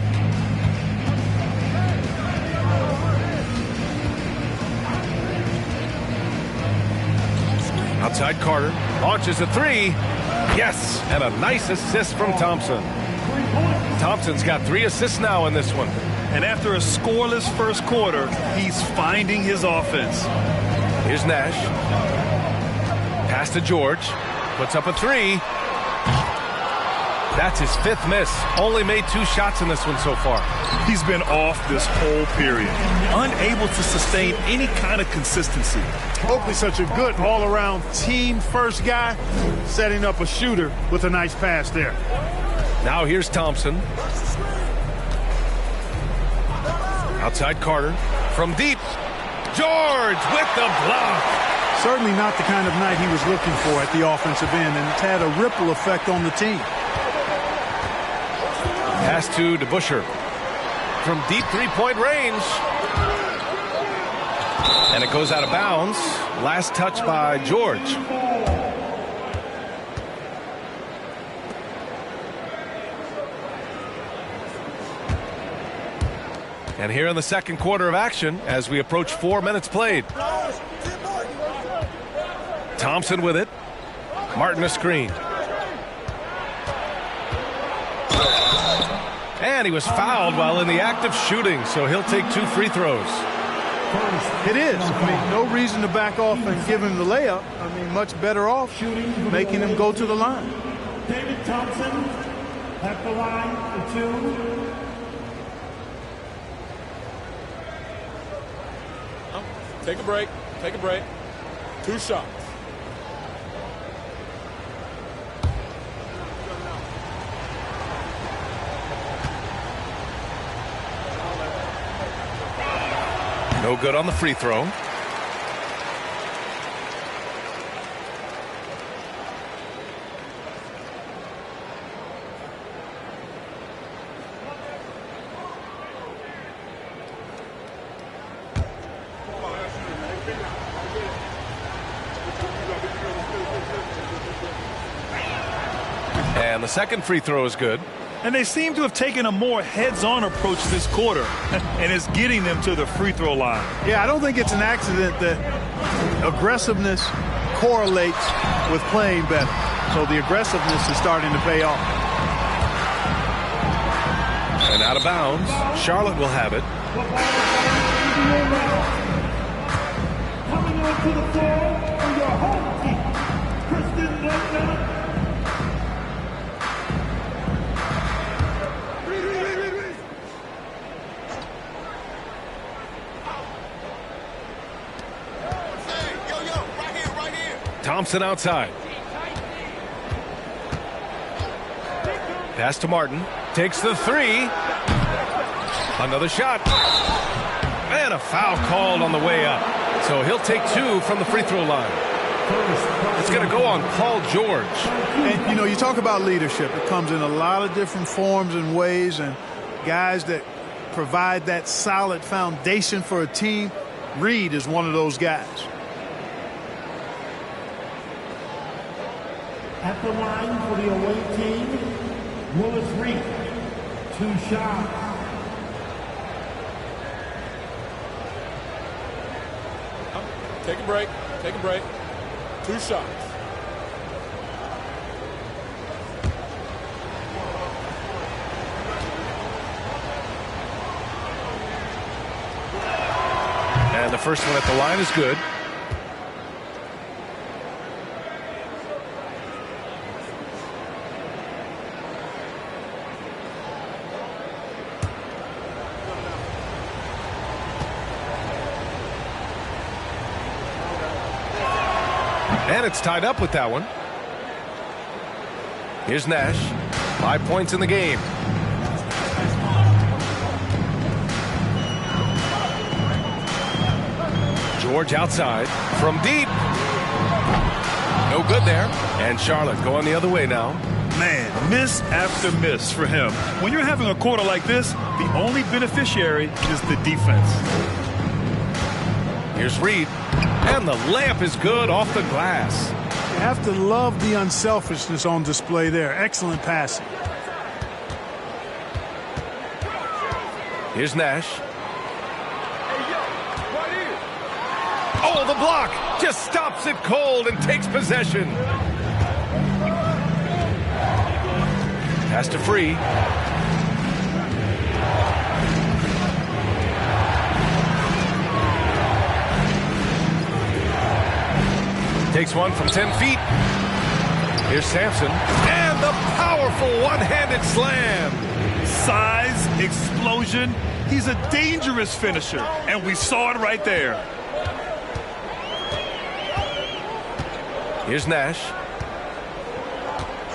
Outside Carter. Launches a 3. Yes, and a nice assist from Thompson. Thompson's got 3 assists now in this one. And after a scoreless first quarter, he's finding his offense. Here's Nash. Pass to George. Puts up a 3. That's his 5th miss. Only made 2 shots in this one so far. He's been off this whole period. Unable to sustain any kind of consistency. Oakley's such a good all-around team first guy, setting up a shooter with a nice pass there. Now here's Thompson. Outside Carter. From deep. George with the block. Certainly not the kind of night he was looking for at the offensive end, and it's had a ripple effect on the team. Pass to DeBusschere. From deep three-point range. And it goes out of bounds. Last touch by George. And here in the second quarter of action, as we approach 4 minutes played. Thompson with it. Martin a screen. And he was fouled while in the act of shooting, so he'll take 2 free throws. It is. I mean, no reason to back off and give him the layup. I mean, much better off making him go to the line. David Thompson at the line for 2. Take a break. Take a break. 2 shots. No good on the free throw. And the second free throw is good. And they seem to have taken a more heads-on approach this quarter, and it's getting them to the free throw line. Yeah, I don't think it's an accident that aggressiveness correlates with playing better. So the aggressiveness is starting to pay off. And out of bounds. Charlotte will have it. Coming onto the floor for your home team, Kristen Leitner. Thompson outside. Pass to Martin. Takes the 3. Another shot. And a foul called on the way up. So he'll take 2 from the free throw line. It's going to go on Paul George. And, you know, you talk about leadership. It comes in a lot of different forms and ways, and guys that provide that solid foundation for a team. Reed is one of those guys. At the line for the away team, Willis Reed, 2 shots. Take a break. Take a break. 2 shots. And the first one at the line is good. And it's tied up with that one. Here's Nash. 5 points in the game. George outside from deep. No good there. And Charlotte going the other way now. Man, miss after miss for him. When you're having a quarter like this, the only beneficiary is the defense. Here's Reed. And the layup is good off the glass. You have to love the unselfishness on display there. Excellent passing. Here's Nash. Oh, the block just stops it cold and takes possession. Pass to Free. Takes one from 10 feet. Here's Sampson. And the powerful one-handed slam. Size, explosion. He's a dangerous finisher, and we saw it right there. Here's Nash.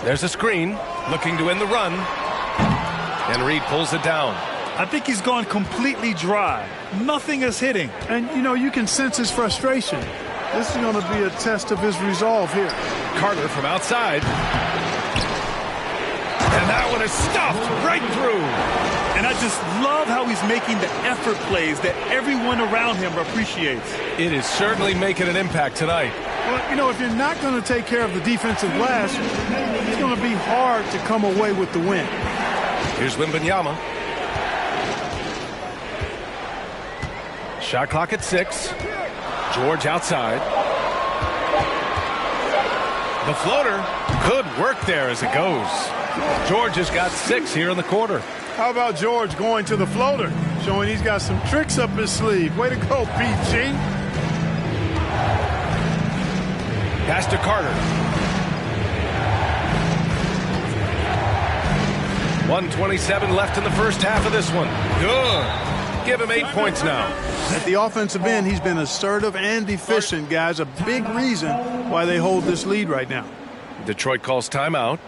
There's a screen. Looking to end the run. And Reed pulls it down. I think he's gone completely dry. Nothing is hitting. And, you know, you can sense his frustration. This is going to be a test of his resolve here. Carter from outside. And that one is stuffed right through. And I just love how he's making the effort plays that everyone around him appreciates. It is certainly making an impact tonight. Well, you know, if you're not going to take care of the defensive glass, it's going to be hard to come away with the win. Here's Wembanyama. Shot clock at 6. George outside. The floater could work there as it goes. George has got 6 here in the quarter. How about George going to the floater, showing he's got some tricks up his sleeve. Way to go, PG. Pass to Carter. 1:27 left in the first half of this one. Good. Give him 8 points now. At the offensive end, he's been assertive and efficient, guys. A big reason why they hold this lead right now. Detroit calls timeout.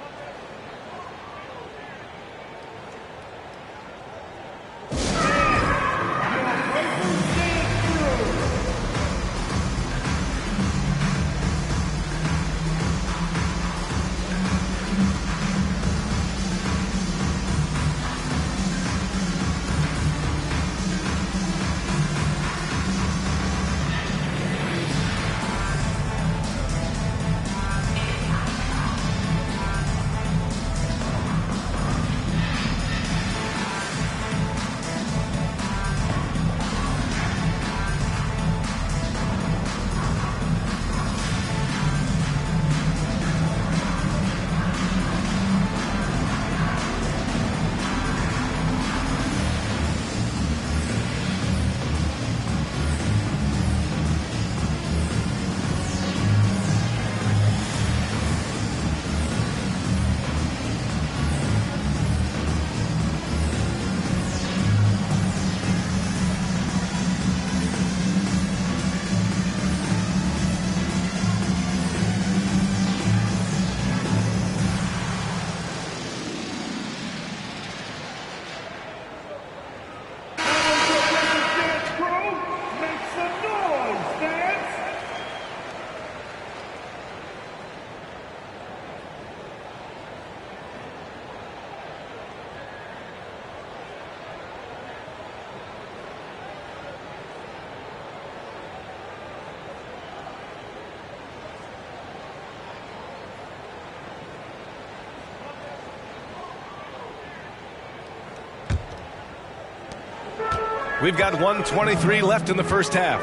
We've got 1:23 left in the first half.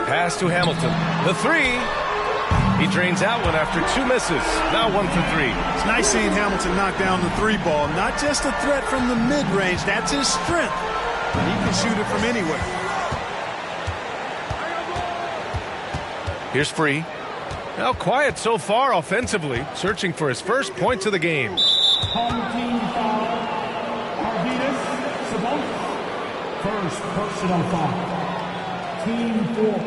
Pass to Hamilton. The 3. He drains that one after 2 misses. Now 1 for 3. It's nice seeing Hamilton knock down the 3 ball. Not just a threat from the mid-range. That's his strength. He can shoot it from anywhere. Here's Free. Now quiet so far offensively. Searching for his first points of the game. First personal foul. Team 4.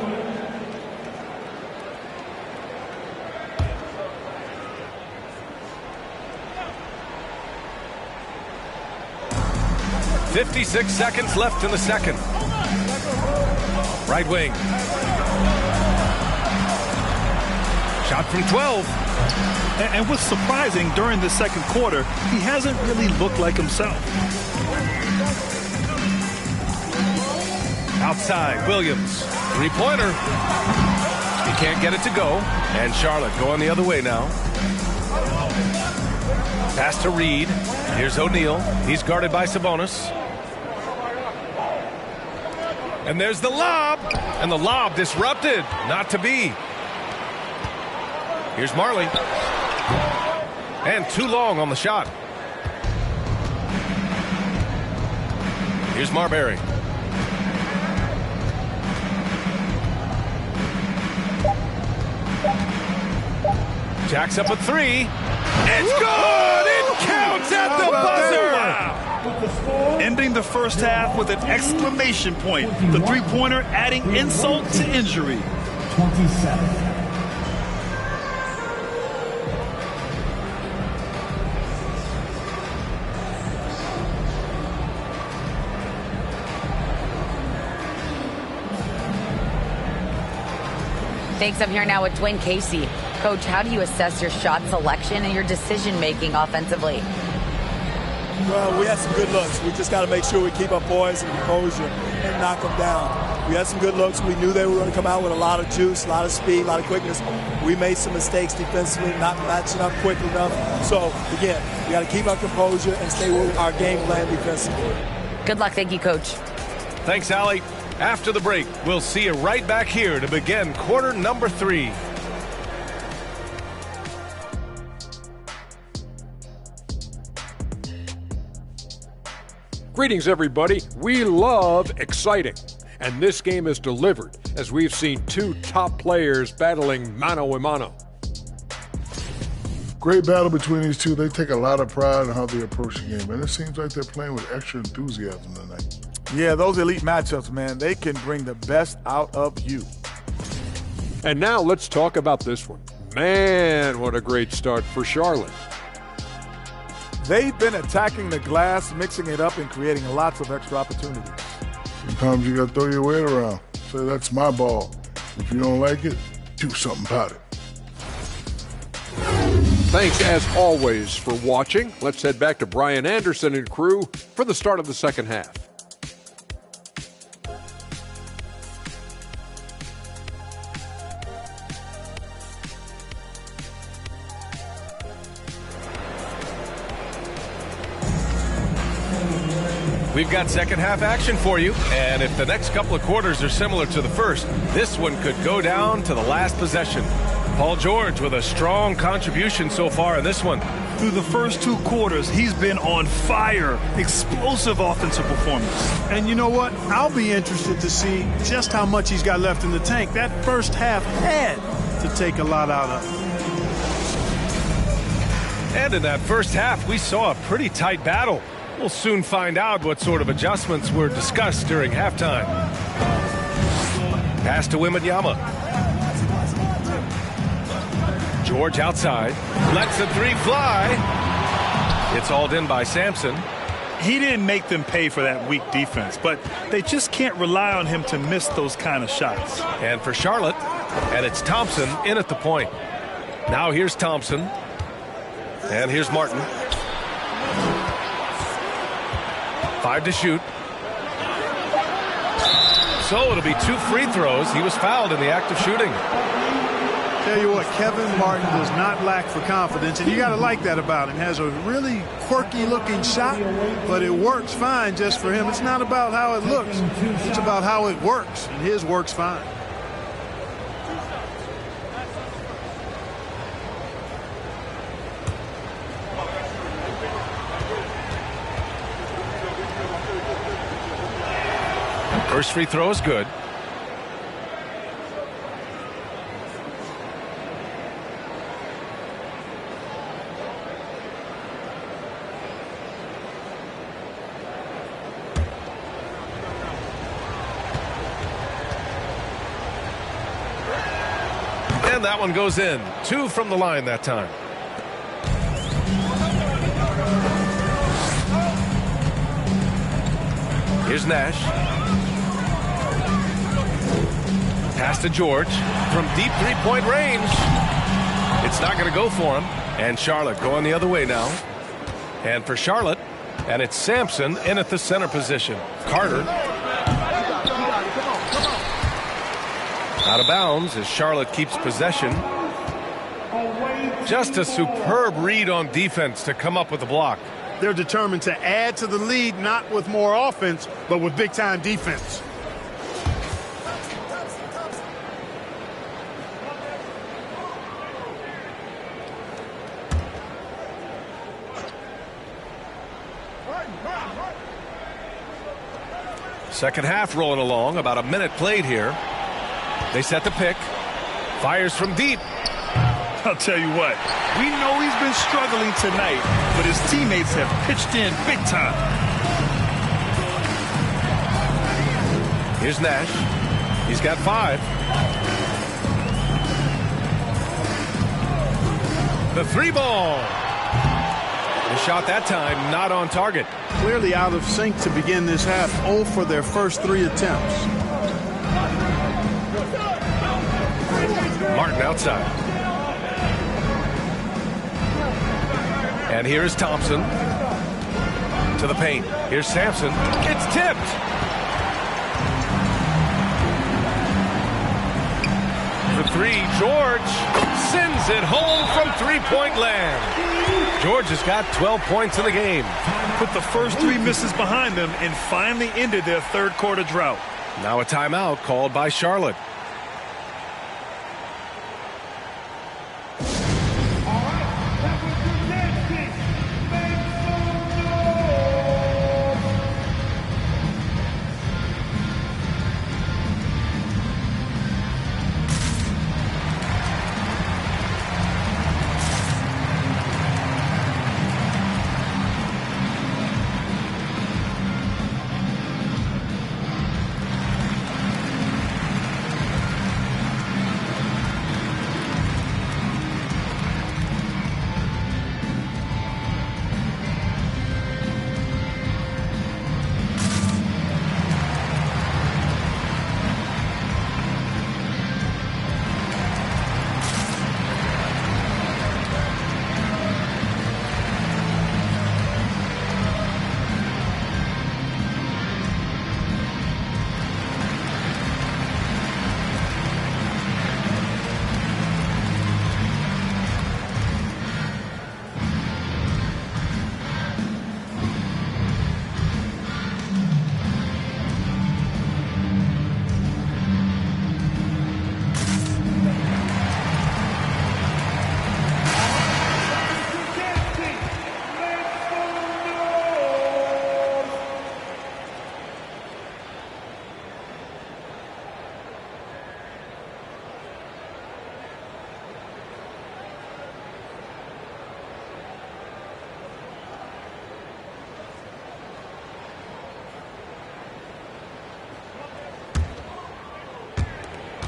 56 seconds left in the second. Right wing. Shot from 12. And what's surprising, during the second quarter, he hasn't really looked like himself. Outside, Williams. Three-pointer. He can't get it to go. And Charlotte going the other way now. Pass to Reed. Here's O'Neal. He's guarded by Sabonis. And there's the lob. And the lob disrupted. Not to be. Here's Marley. And too long on the shot. Here's Marbury. Jacks up a three. It's good! It counts at the buzzer! Wow. Ending the first half with an exclamation point. The three-pointer adding insult to injury. 27. Thanks. I'm here now with Dwayne Casey. Coach, how do you assess your shot selection and your decision-making offensively? Well, we had some good looks. We just got to make sure we keep our poise and composure and knock them down. We had some good looks. We knew they were going to come out with a lot of juice, a lot of speed, a lot of quickness. We made some mistakes defensively, not matching up quick enough. So, again, we got to keep our composure and stay with our game plan defensively. Good luck. Thank you, Coach. Thanks, Allie. After the break, we'll see you right back here to begin quarter number 3. Greetings, everybody. We love exciting. And this game is delivered as we've seen two top players battling mano a mano. Great battle between these two. They take a lot of pride in how they approach the game. And it seems like they're playing with extra enthusiasm tonight. Yeah, those elite matchups, man, they can bring the best out of you. And now let's talk about this one. Man, what a great start for Charlotte. They've been attacking the glass, mixing it up, and creating lots of extra opportunities. Sometimes you got to throw your weight around. Say, that's my ball. If you don't like it, do something about it. Thanks, as always, for watching. Let's head back to Brian Anderson and crew for the start of the second half. We've got second half action for you, and if the next couple of quarters are similar to the first, this one could go down to the last possession. Paul George with a strong contribution so far in this one. Through the first 2 quarters, he's been on fire. Explosive offensive performance. And you know what? I'll be interested to see just how much he's got left in the tank. That first half had to take a lot out of him. And in that first half, we saw a pretty tight battle. We'll soon find out what sort of adjustments were discussed during halftime. Pass to Wembanyama. George outside. Lets the three fly. It's hauled in by Sampson. He didn't make them pay for that weak defense, but they just can't rely on him to miss those kind of shots. And for Charlotte, and it's Thompson in at the point. Now here's Thompson. And here's Martin. 5 to shoot. So it'll be 2 free throws. He was fouled in the act of shooting. Tell you what, Kevin Martin does not lack for confidence, and you got to like that about him. Has a really quirky-looking shot, but it works fine just for him. It's not about how it looks. It's about how it works, and his works fine. First free throw is good. And that one goes in. 2 from the line that time. Here's Nash. Pass to George from deep three-point range. It's not going to go for him. And Charlotte going the other way now. And for Charlotte, and it's Sampson in at the center position. Carter out of bounds as Charlotte keeps possession. Just a superb read on defense to come up with the block. They're determined to add to the lead, not with more offense, but with big-time defense. Second half rolling along, about a minute played here. They set the pick. Fires from deep. I'll tell you what, we know he's been struggling tonight, but his teammates have pitched in big time. Here's Nash. He's got 5. The 3-ball. The shot that time not on target. Clearly out of sync to begin this half. 0 for their first 3 attempts. Martin outside. And here is Thompson to the paint. Here's Sampson. It's tipped. The 3, George sends it home from three-point land. George has got 12 points in the game. Put the first 3 misses behind them and finally ended their third quarter drought. Now a timeout called by Charlotte.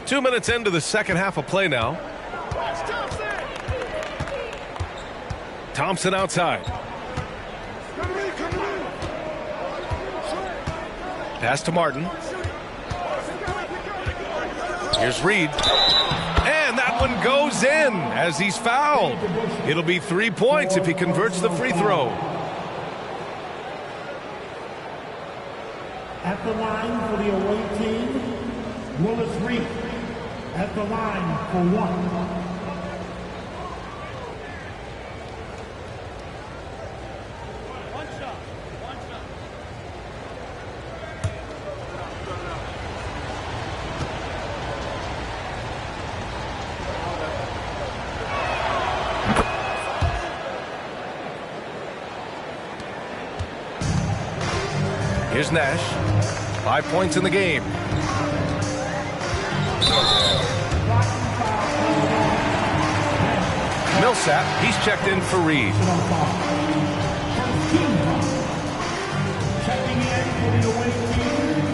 Two minutes into the second half of play now. Thompson outside. Pass to Martin. Here's Reed. And that one goes in as he's fouled. It'll be 3 points if he converts the free throw. At the line for the away team, Willis Reed. At the line for 1. Here's Nash. 5 points in the game. Millsap, he's checked in for Reed. Checking in for the away team,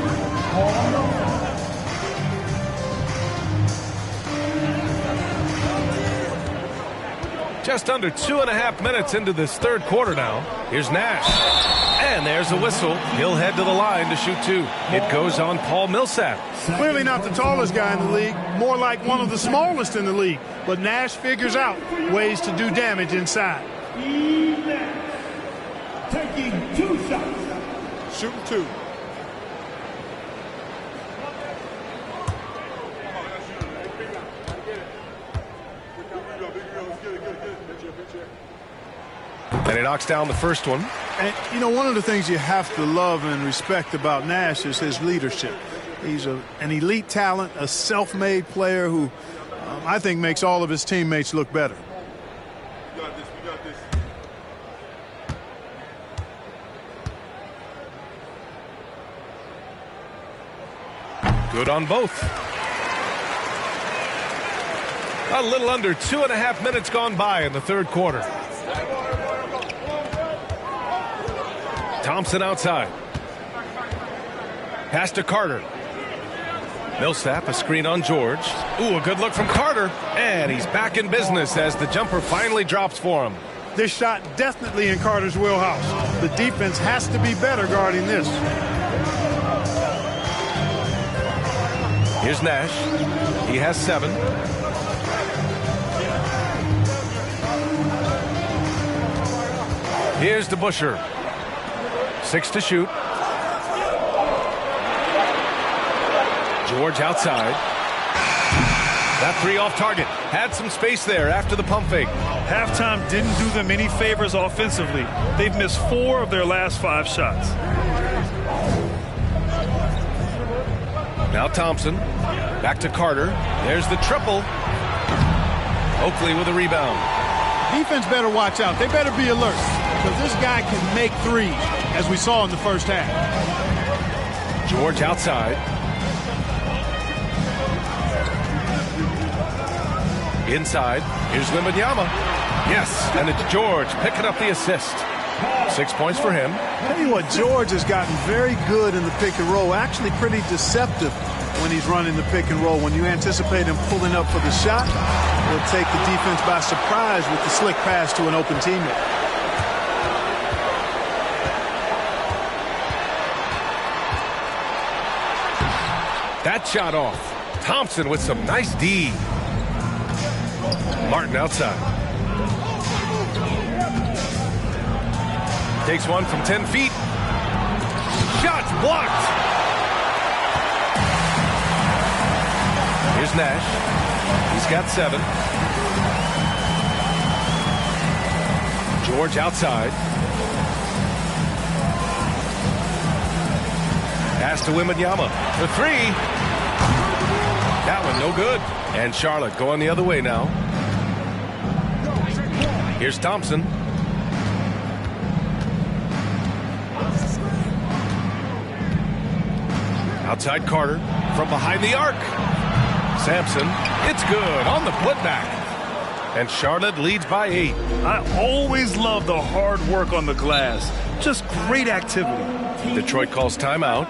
Just under 2.5 minutes into this third quarter now. Here's Nash. And there's a whistle. He'll head to the line to shoot 2. It goes on Paul Millsap. Clearly not the tallest guy in the league, more like one of the smallest in the league. But Nash figures out ways to do damage inside. Taking 2 shots. Shooting 2. And he knocks down the first one. And, you know, one of the things you have to love and respect about Nash is his leadership. He's an elite talent, a self-made player who I think makes all of his teammates look better. We got this. Good on both. A little under 2.5 minutes gone by in the third quarter. Thompson outside. Pass to Carter. Millsap, a screen on George. Ooh, a good look from Carter. And he's back in business as the jumper finally drops for him. This shot definitely in Carter's wheelhouse. The defense has to be better guarding this. Here's Nash. He has 7. Here's DeBusschere. 6 to shoot. George outside. That 3 off target. Had some space there after the pump fake. Halftime didn't do them any favors offensively. They've missed 4 of their last 5 shots. Now Thompson. Back to Carter. There's the triple. Oakley with a rebound. Defense better watch out. They better be alert, because this guy can make threes, as we saw in the first half. George outside. Inside. Here's Wembanyama. Yes, and it's George picking up the assist. 6 points for him. Tell you what, George has gotten very good in the pick and roll. Actually pretty deceptive when he's running the pick and roll. When you anticipate him pulling up for the shot, he'll take the defense by surprise with the slick pass to an open teammate. That shot off. Thompson with some nice D. Martin outside. Takes one from 10 feet. Shots blocked. Here's Nash. He's got 7. George outside. Pass to Wembanyama. The 3. That one no good. And Charlotte going the other way now. Here's Thompson. Outside Carter from behind the arc. Sampson, it's good on the putback. And Charlotte leads by 8. I always love the hard work on the glass. Just great activity. Detroit calls timeout.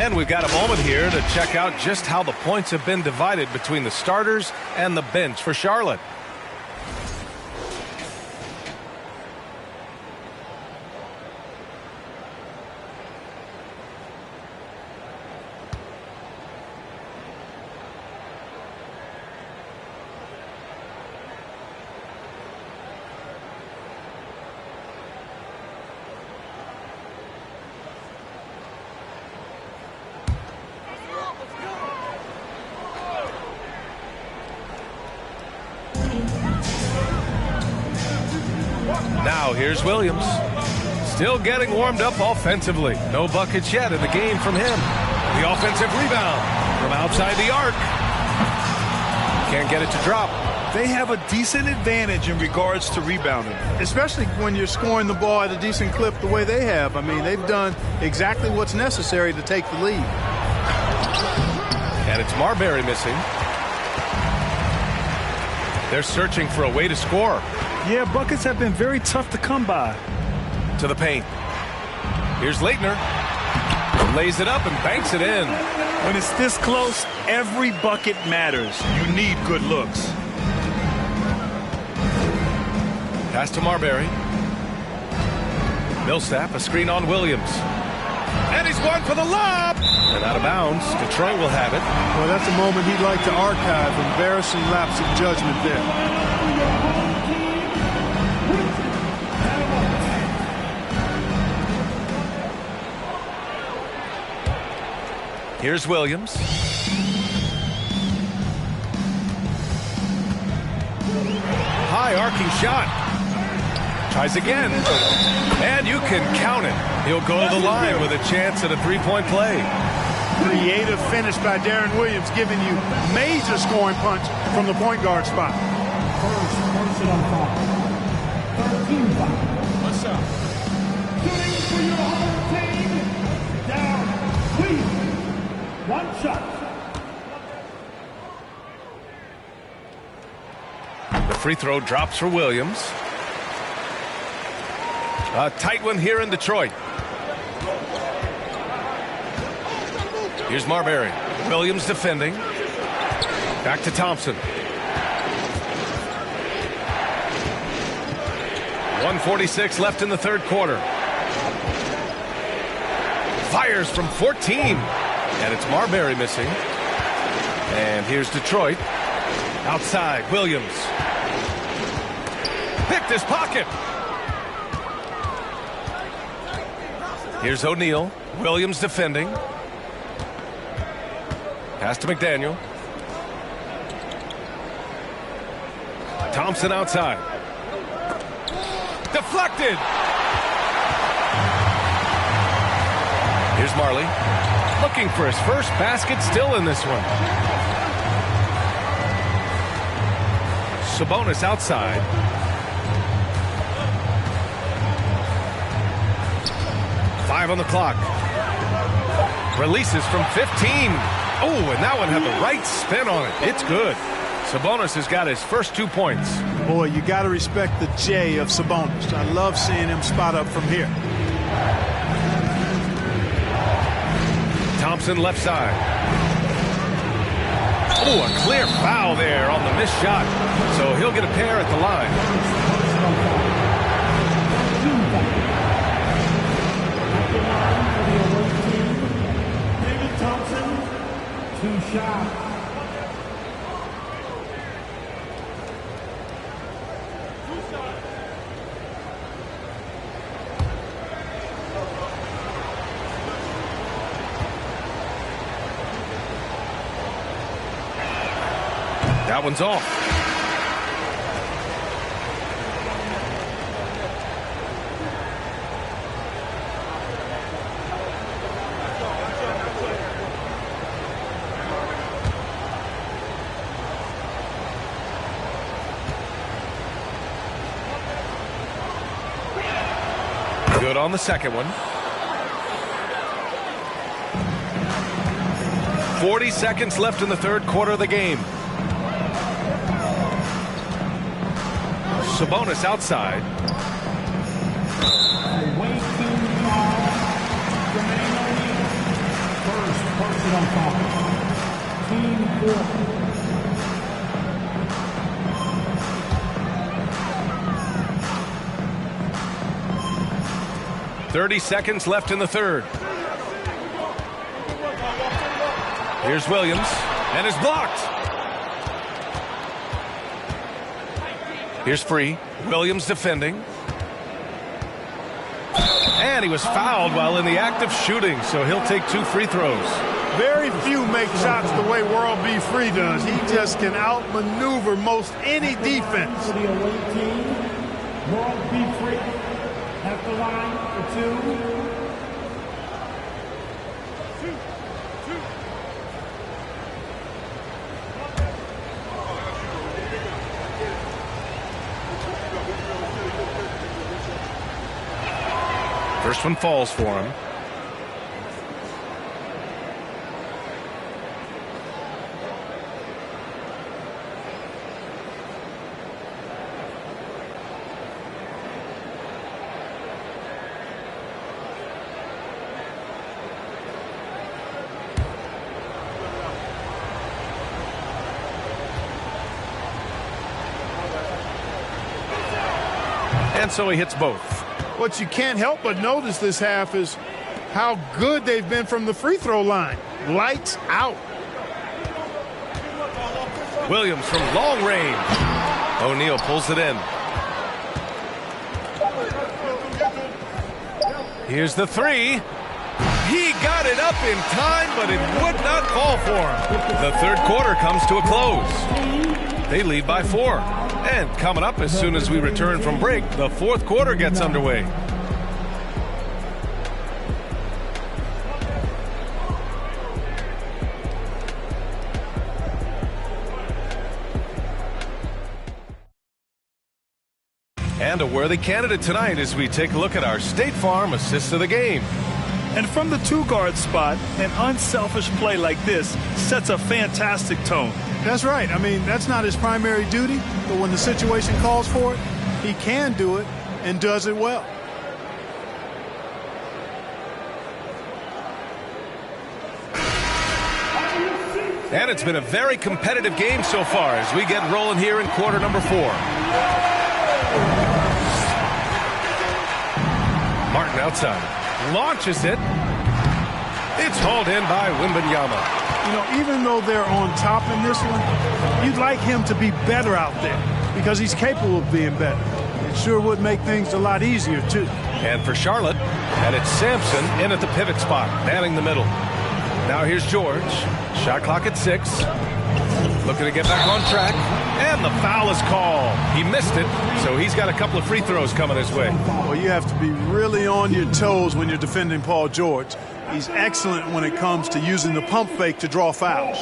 And we've got a moment here to check out just how the points have been divided between the starters and the bench for Charlotte. Now here's Williams. Still getting warmed up offensively. No buckets yet in the game from him. The offensive rebound from outside the arc. Can't get it to drop. They have a decent advantage in regards to rebounding, especially when you're scoring the ball at a decent clip the way they have. I mean, they've done exactly what's necessary to take the lead. And it's Marbury missing. They're searching for a way to score. Yeah, buckets have been very tough to come by. To the paint. Here's Leitner. Lays it up and banks it in. When it's this close, every bucket matters. You need good looks. Pass to Marbury. Millsap, a screen on Williams. And he's going for the lob. And out of bounds. Detroit will have it. Well, that's a moment he'd like to archive. Embarrassing lapse of judgment there. Here's Williams. High arcing shot. Tries again. And you can count it. He'll go to the line with a chance at a three-point play. Creative finish by Darren Williams, giving you major scoring punch from the point guard spot. First personal foul. 13 foul. One shot. Shooting for your home team. Down. Please. One shot. The free throw drops for Williams. A tight one here in Detroit. Here's Marbury. Williams defending. Back to Thompson. 1:46 left in the third quarter. Fires from 14. And it's Marbury missing. And here's Detroit. Outside, Williams. Picked his pocket. Here's O'Neal. Williams defending. Pass to McDaniel. Thompson outside. Deflected. Here's Marley. Looking for his first basket, still in this one. Sabonis outside. Five on the clock. Releases from 15. Oh, and that one had the right spin on it. It's good. Sabonis has got his first 2 points. Boy, you got to respect the J of Sabonis. I love seeing him spot up from here. Thompson left side. Oh, a clear foul there on the missed shot. So he'll get a pair at the line. David Thompson, 2 shots. That one's off. Good on the second one. 40 seconds left in the third quarter of the game. Sabonis outside. Way too long. First Personal foul. Team 30 seconds left in the third. Here's Williams, and is blocked. Here's Free. Williams defending. And he was fouled while in the act of shooting, so he'll take 2 free throws. Very few make shots the way World B. Free does. He just can outmaneuver most any defense. For the away team, World B. Free at the line for 2. First one falls for him. And so he hits both. What you can't help but notice this half is how good they've been from the free throw line. Lights out. Williams from long range. O'Neal pulls it in. Here's the 3. He got it up in time, but it would not fall for him. The third quarter comes to a close. They lead by 4. And coming up as soon as we return from break, the fourth quarter gets underway. And a worthy candidate tonight as we take a look at our State Farm assist of the game. And from the 2-guard spot, an unselfish play like this sets a fantastic tone. That's right. I mean, that's not his primary duty, but when the situation calls for it, he can do it and does it well. And it's been a very competitive game so far as we get rolling here in quarter number 4. Martin outside. Launches it. It's hauled in by Wembanyama. You know, even though they're on top in this one, you'd like him to be better out there because he's capable of being better. It sure would make things a lot easier, too. And for Charlotte, and it's Sampson in at the pivot spot, manning the middle. Now here's George. Shot clock at 6. Looking to get back on track. And the foul is called. He missed it, so he's got a couple of free throws coming his way. Well, you have to be really on your toes when you're defending Paul George. He's excellent when it comes to using the pump fake to draw fouls.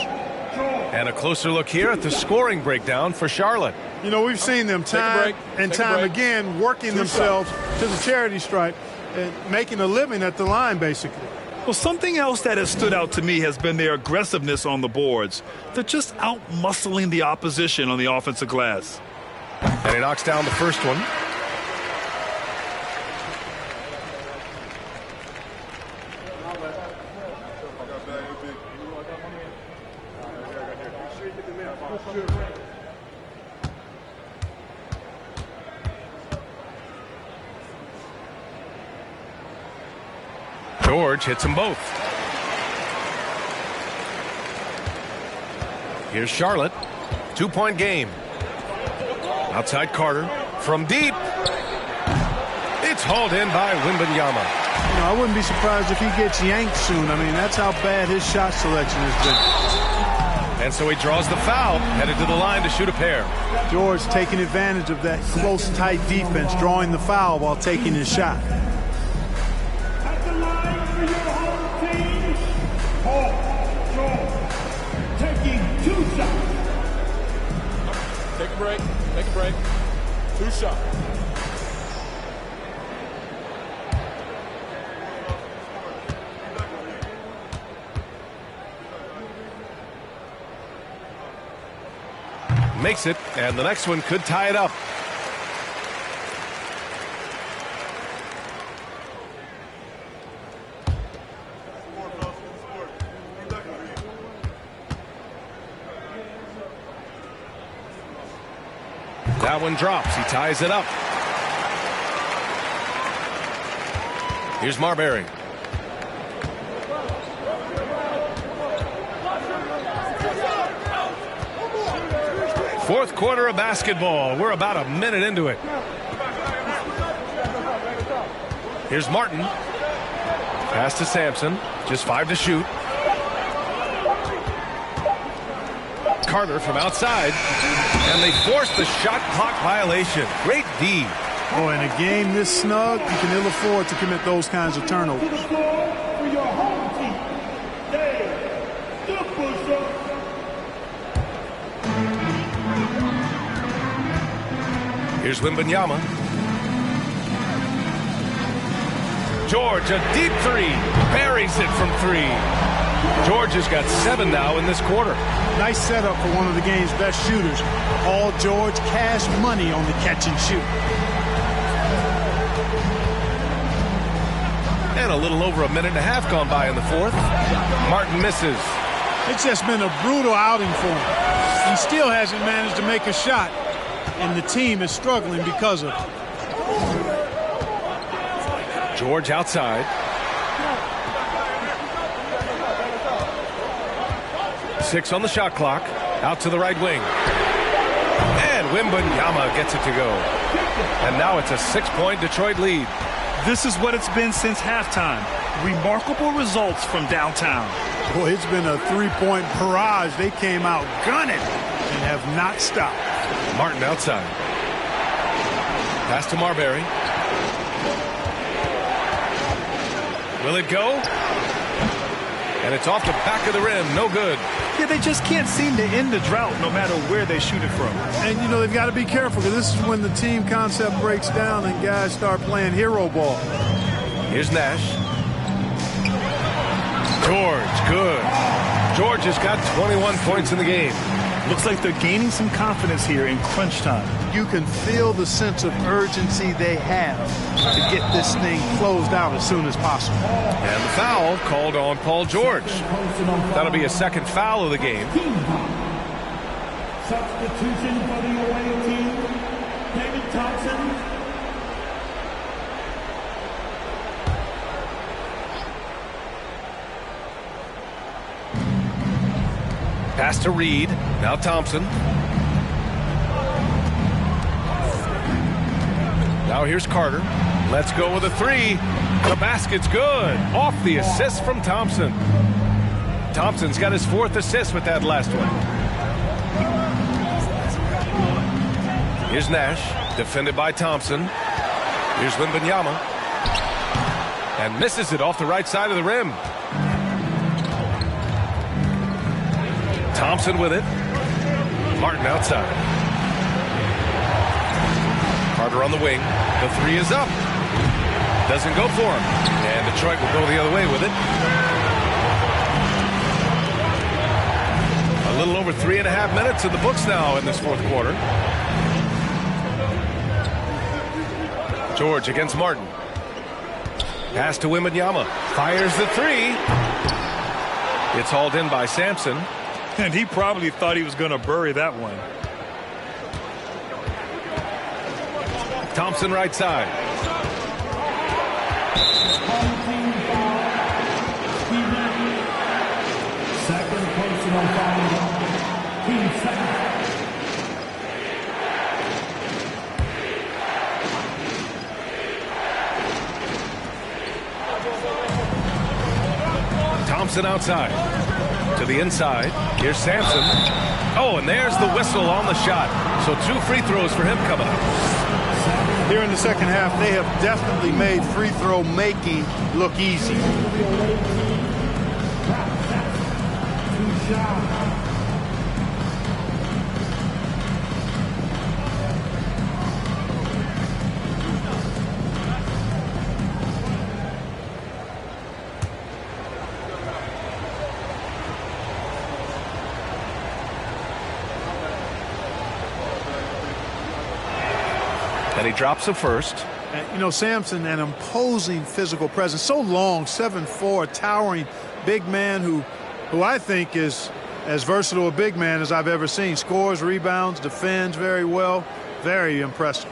And a closer look here at the scoring breakdown for Charlotte. You know, we've seen them time and time again working themselves to the charity stripe and making a living at the line, basically. Well, something else that has stood out to me has been their aggressiveness on the boards. They're just out-muscling the opposition on the offensive glass. And he knocks down the first one. George hits them both. Here's Charlotte. 2-point game. Outside Carter. From deep. It's hauled in by Wembanyama. You know, I wouldn't be surprised if he gets yanked soon. I mean, that's how bad his shot selection has been. And so he draws the foul, headed to the line to shoot a pair. George taking advantage of that close, tight defense, drawing the foul while taking his shot. Take a break. Take a break. 2 shots. Makes it, and the next one could tie it up. That one drops. He ties it up. Here's Marbury. Fourth quarter of basketball. We're about a minute into it. Here's Martin. Pass to Sampson. Just 5 to shoot. Carter from outside. And they force the shot clock violation. Great D. Oh, in a game this snug, you can ill afford to commit those kinds of turnovers. Here's Wembanyama. George, a deep three. Buries it from 3. George has got 7 now in this quarter. Nice setup for one of the game's best shooters. All George, cash money on the catch and shoot. And a little over a minute and a half gone by in the fourth. Martin misses. It's just been a brutal outing for him. He still hasn't managed to make a shot, and the team is struggling because of it. George outside. 6 on the shot clock. Out to the right wing. And Wembanyama gets it to go. And now it's a 6-point Detroit lead. This is what it's been since halftime. Remarkable results from downtown. Boy, it's been a 3-point barrage. They came out gunning and have not stopped. Martin outside. Pass to Marbury. Will it go? And it's off the back of the rim. No good. Yeah, they just can't seem to end the drought no matter where they shoot it from. And, you know, they've got to be careful because this is when the team concept breaks down and guys start playing hero ball. Here's Nash. George, good. George has got 21 points in the game. Looks like they're gaining some confidence here in crunch time. You can feel the sense of urgency they have to get this thing closed out as soon as possible. And the foul called on Paul George. That'll be a second foul of the game. Substitution for the away team, David Thompson. Pass to Reed. Now Thompson. Now here's Carter. Let's go with a 3. The basket's good. Off the assist from Thompson. Thompson's got his 4th assist with that last one. Here's Nash. Defended by Thompson. Here's Wembanyama. And misses it off the right side of the rim. Thompson with it. Martin outside. Carter on the wing. The 3 is up. Doesn't go for him. And Detroit will go the other way with it. A little over 3.5 minutes in the books now in this fourth quarter. George against Martin. Pass to Wembanyama. Fires the 3. It's hauled in by Sampson. And he probably thought he was going to bury that one. Thompson right side. Second personal foul. Team second. Thompson outside. To the inside. Here's Sampson. Oh, and there's the whistle on the shot. So 2 free throws for him coming up. Here in the second half, they have definitely made free throw making look easy. And he drops the first. You know, Sampson, an imposing physical presence. So long, 7'4", towering big man who I think is as versatile a big man as I've ever seen. Scores, rebounds, defends very well. Very impressive.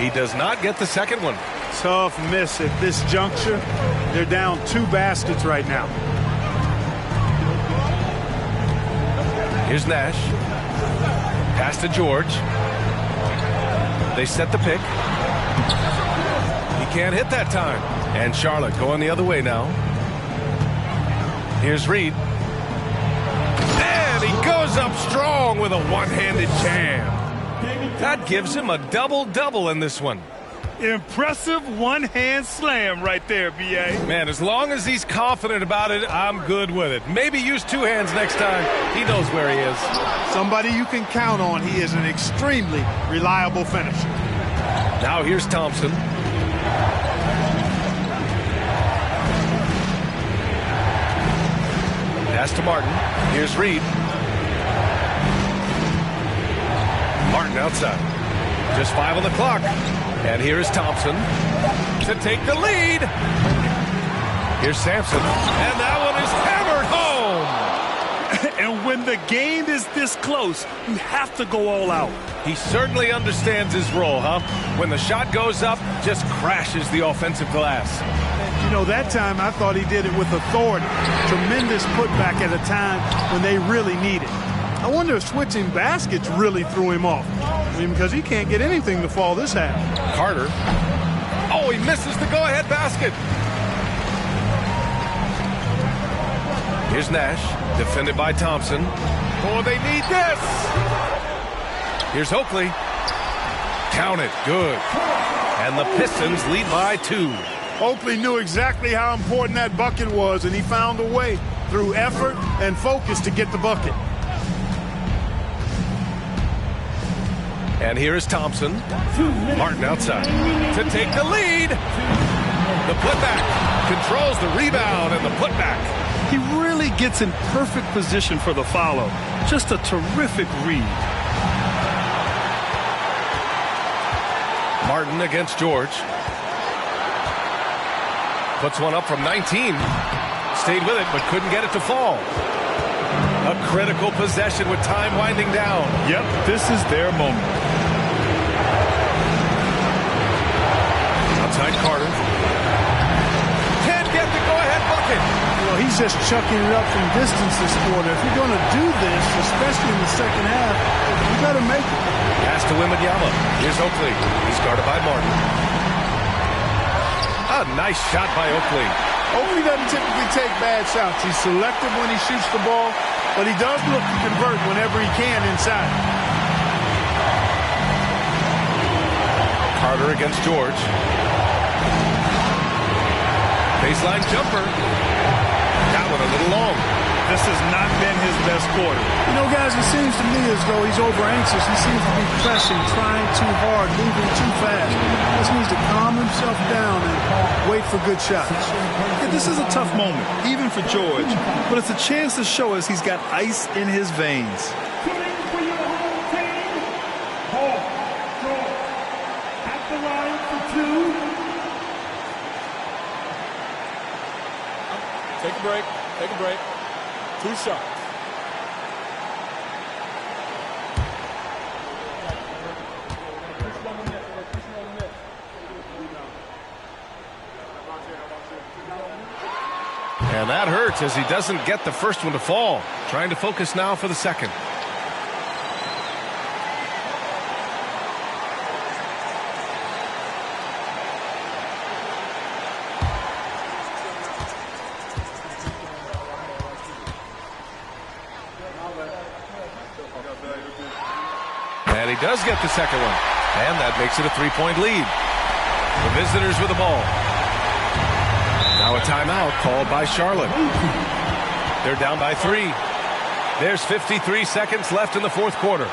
He does not get the second one. Tough miss at this juncture. They're down 2 baskets right now. Here's Nash. Pass to George. They set the pick. He can't hit that time. And Charlotte going the other way now. Here's Reed. And he goes up strong with a one-handed jam. That gives him a double-double in this one. Impressive one-hand slam right there, B.A. Man, as long as he's confident about it, I'm good with it. Maybe use 2 hands next time. He knows where he is. Somebody you can count on. He is an extremely reliable finisher. Now here's Thompson. Pass to Martin. Here's Reed. Martin outside. Just 5 on the clock. And here is Thompson to take the lead. Here's Sampson. And that one is hammered home. And when the game is this close, you have to go all out. He certainly understands his role, huh? When the shot goes up, just crashes the offensive glass. You know, that time I thought he did it with authority. Tremendous putback at a time when they really need it. I wonder if switching baskets really threw him off. I mean, because he can't get anything to fall this half. Carter. Oh, he misses the go-ahead basket. Here's Nash, defended by Thompson. Oh, they need this. Here's Oakley. Count it. Good. And the Pistons lead by 2. Oakley knew exactly how important that bucket was, and he found a way through effort and focus to get the bucket. And here is Thompson. Martin outside to take the lead. The putback controls the rebound and the putback. He really gets in perfect position for the follow. Just a terrific read. Martin against George. Puts one up from 19. Stayed with it, but couldn't get it to fall. A critical possession with time winding down. Yep, this is their moment. Outside Carter. Can't get the go-ahead bucket. Well, he's just chucking it up from distance this quarter. If you're going to do this, especially in the second half, you got to make it. Pass to Wembanyama. Here's Oakley. He's guarded by Martin. A nice shot by Oakley. Oakley doesn't typically take bad shots. He's selective when he shoots the ball, but he does look to convert whenever he can inside. Carter against George. Baseline jumper. That one a little long. This has not been his best quarter. You know, guys, it seems to me as though he's over anxious. He seems to be pressing, trying too hard, moving too fast. He just needs to calm himself down and wait for good shots. Yeah, this is a tough moment, even for George. But it's a chance to show us he's got ice in his veins. At the line for 2. Take a break. Take a break. 2 shots. And that hurts as he doesn't get the first one to fall. Trying to focus now for the second. And he does get the second one. And that makes it a 3-point lead. The visitors with the ball. Now a timeout called by Charlotte. They're down by 3. There's 53 seconds left in the fourth quarter.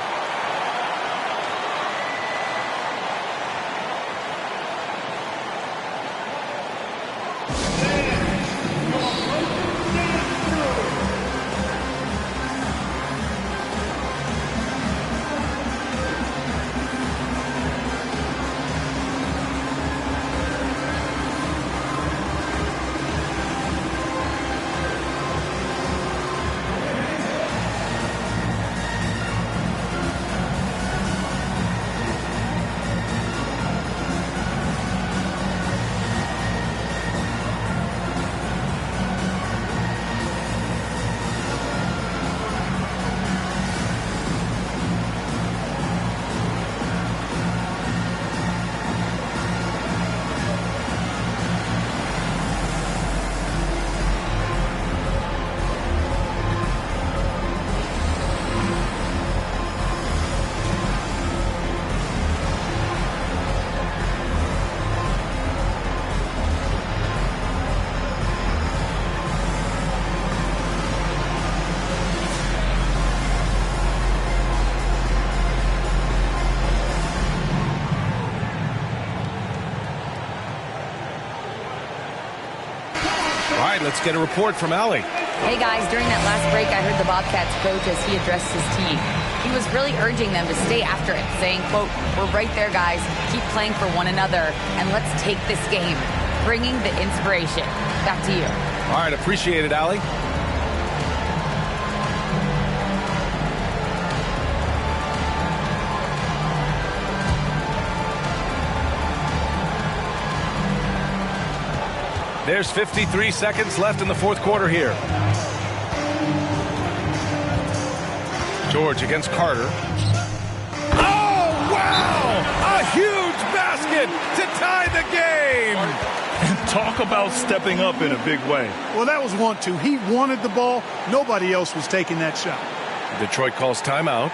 right, let's get a report from Allie. Hey guys, during that last break, I heard the Bobcats coach as he addressed his team. He was really urging them to stay after it, saying, quote, "We're right there, guys. Keep playing for one another, and let's take this game." Bringing the inspiration. Back to you. All right, appreciate it, Allie. There's 53 seconds left in the fourth quarter here. George against Carter. Oh, wow! A huge basket to tie the game! And talk about stepping up in a big way. Well, that was 1-2. He wanted the ball. Nobody else was taking that shot. Detroit calls timeout.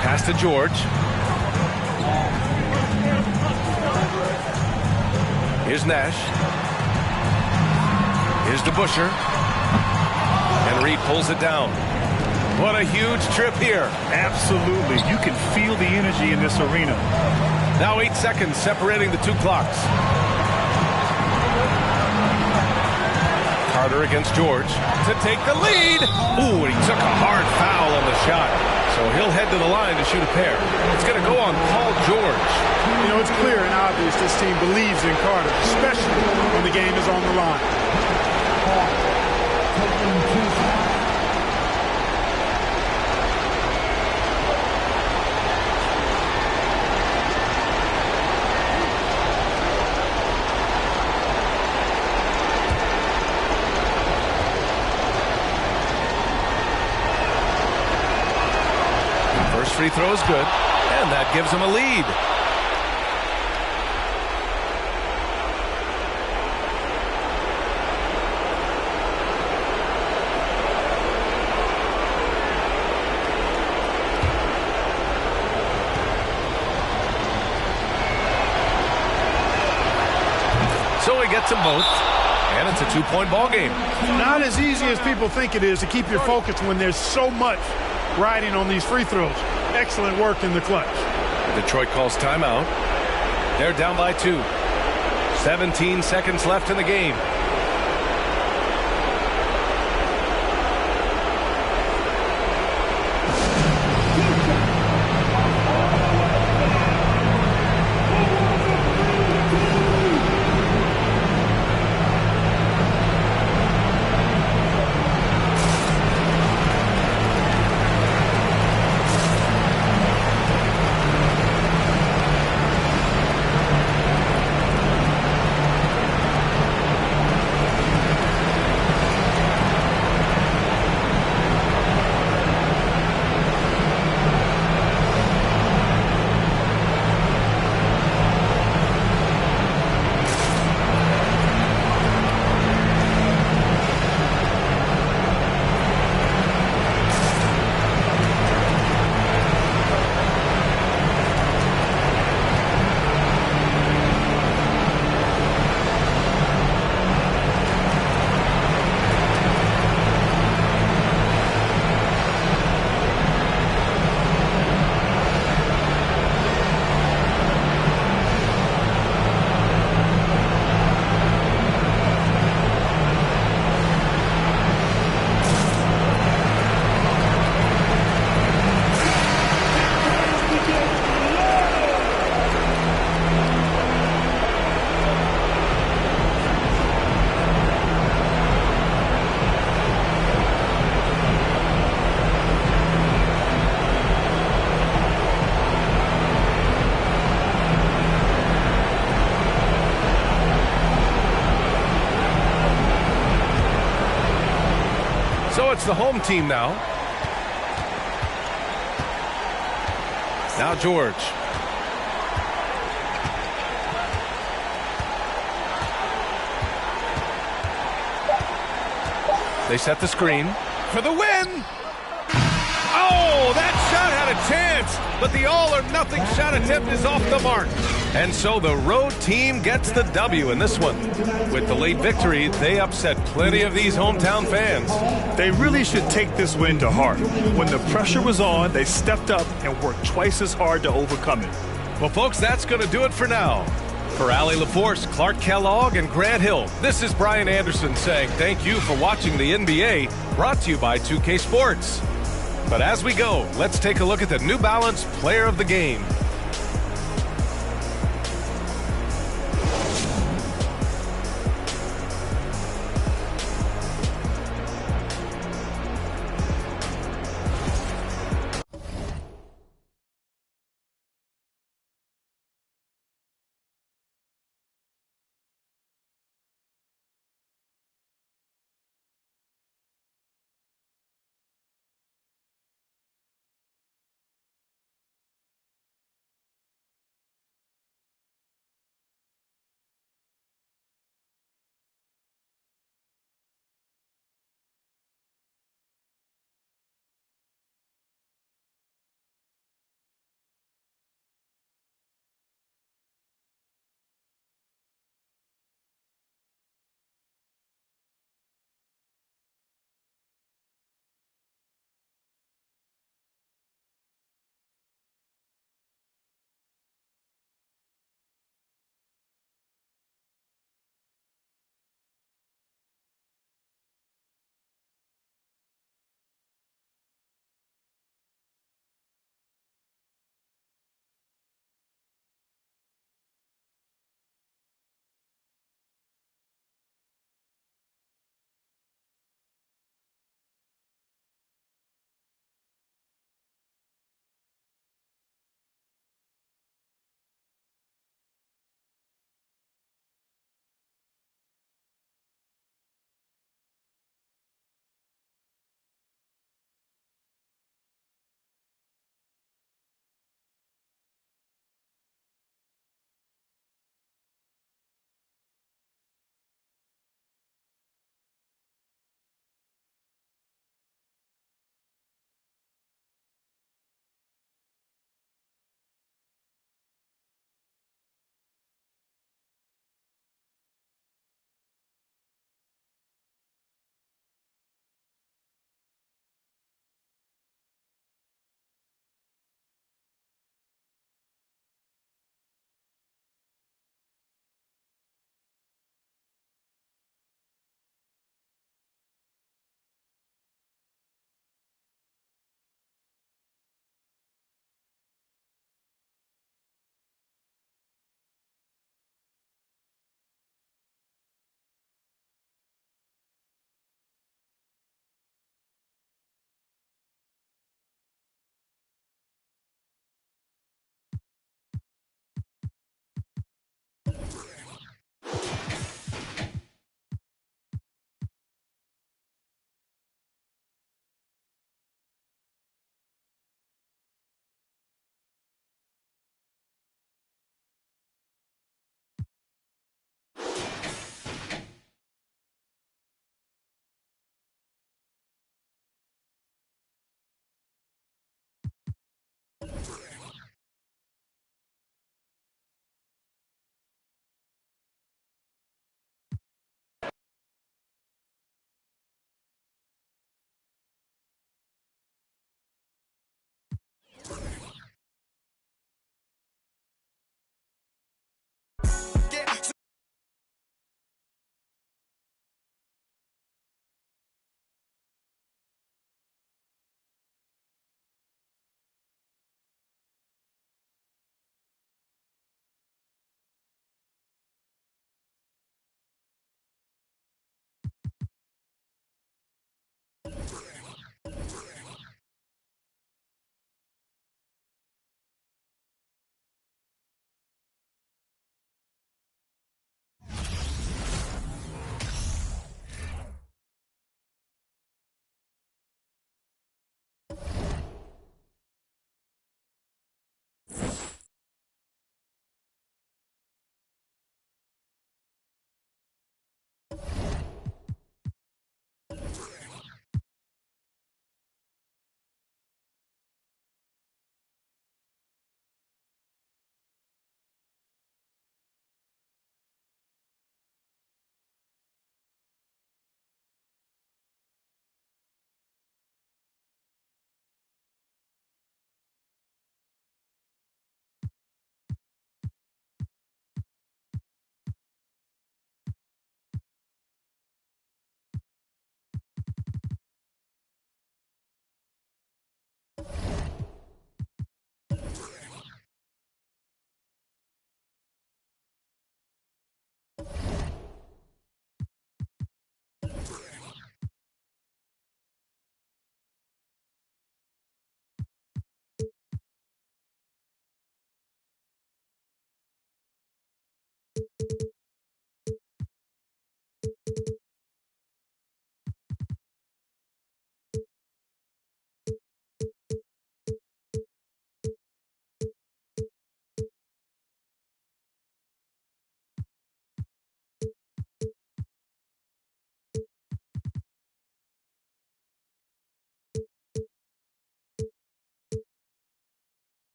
Pass to George. Here's Nash. Here's DeBuscher. And Reed pulls it down. What a huge trip here. Absolutely. You can feel the energy in this arena. Now 8 seconds separating the two clocks. Carter against George to take the lead. Ooh, and he took a hard foul on the shot. So he'll head to the line to shoot a pair. It's going to go on Paul George. You know, it's clear and obvious this team believes in Carter, especially when the game is on the line. First free throw is good, and that gives him a lead. So he gets them both, and it's a two-point ball game. Not as easy as people think it is to keep your focus when there's so much riding on these free throws. Excellent work in the clutch. Detroit calls timeout. They're down by 2. 17 seconds left in the game. it's the home team now. Now George. They set the screen for the win. Oh, that shot had a chance, but the all-or-nothing shot attempt is off the mark. And so the road team gets the W in this one. With the late victory, they upset plenty of these hometown fans. They really should take this win to heart. When the pressure was on, they stepped up and worked twice as hard to overcome it. Well, folks, that's going to do it for now. For Allie LaForce, Clark Kellogg, and Grant Hill, this is Brian Anderson saying thank you for watching the NBA, brought to you by 2K Sports. But as we go, let's take a look at the New Balance Player of the Game.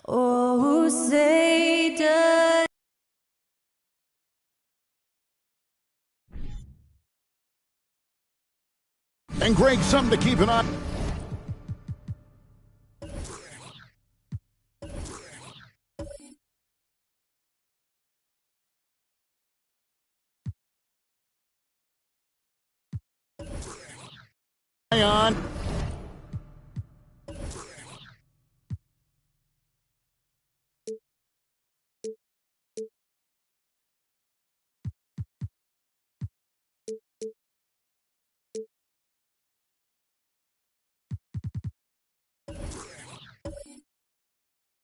Oh, say does. And Greg, something to keep an eye on.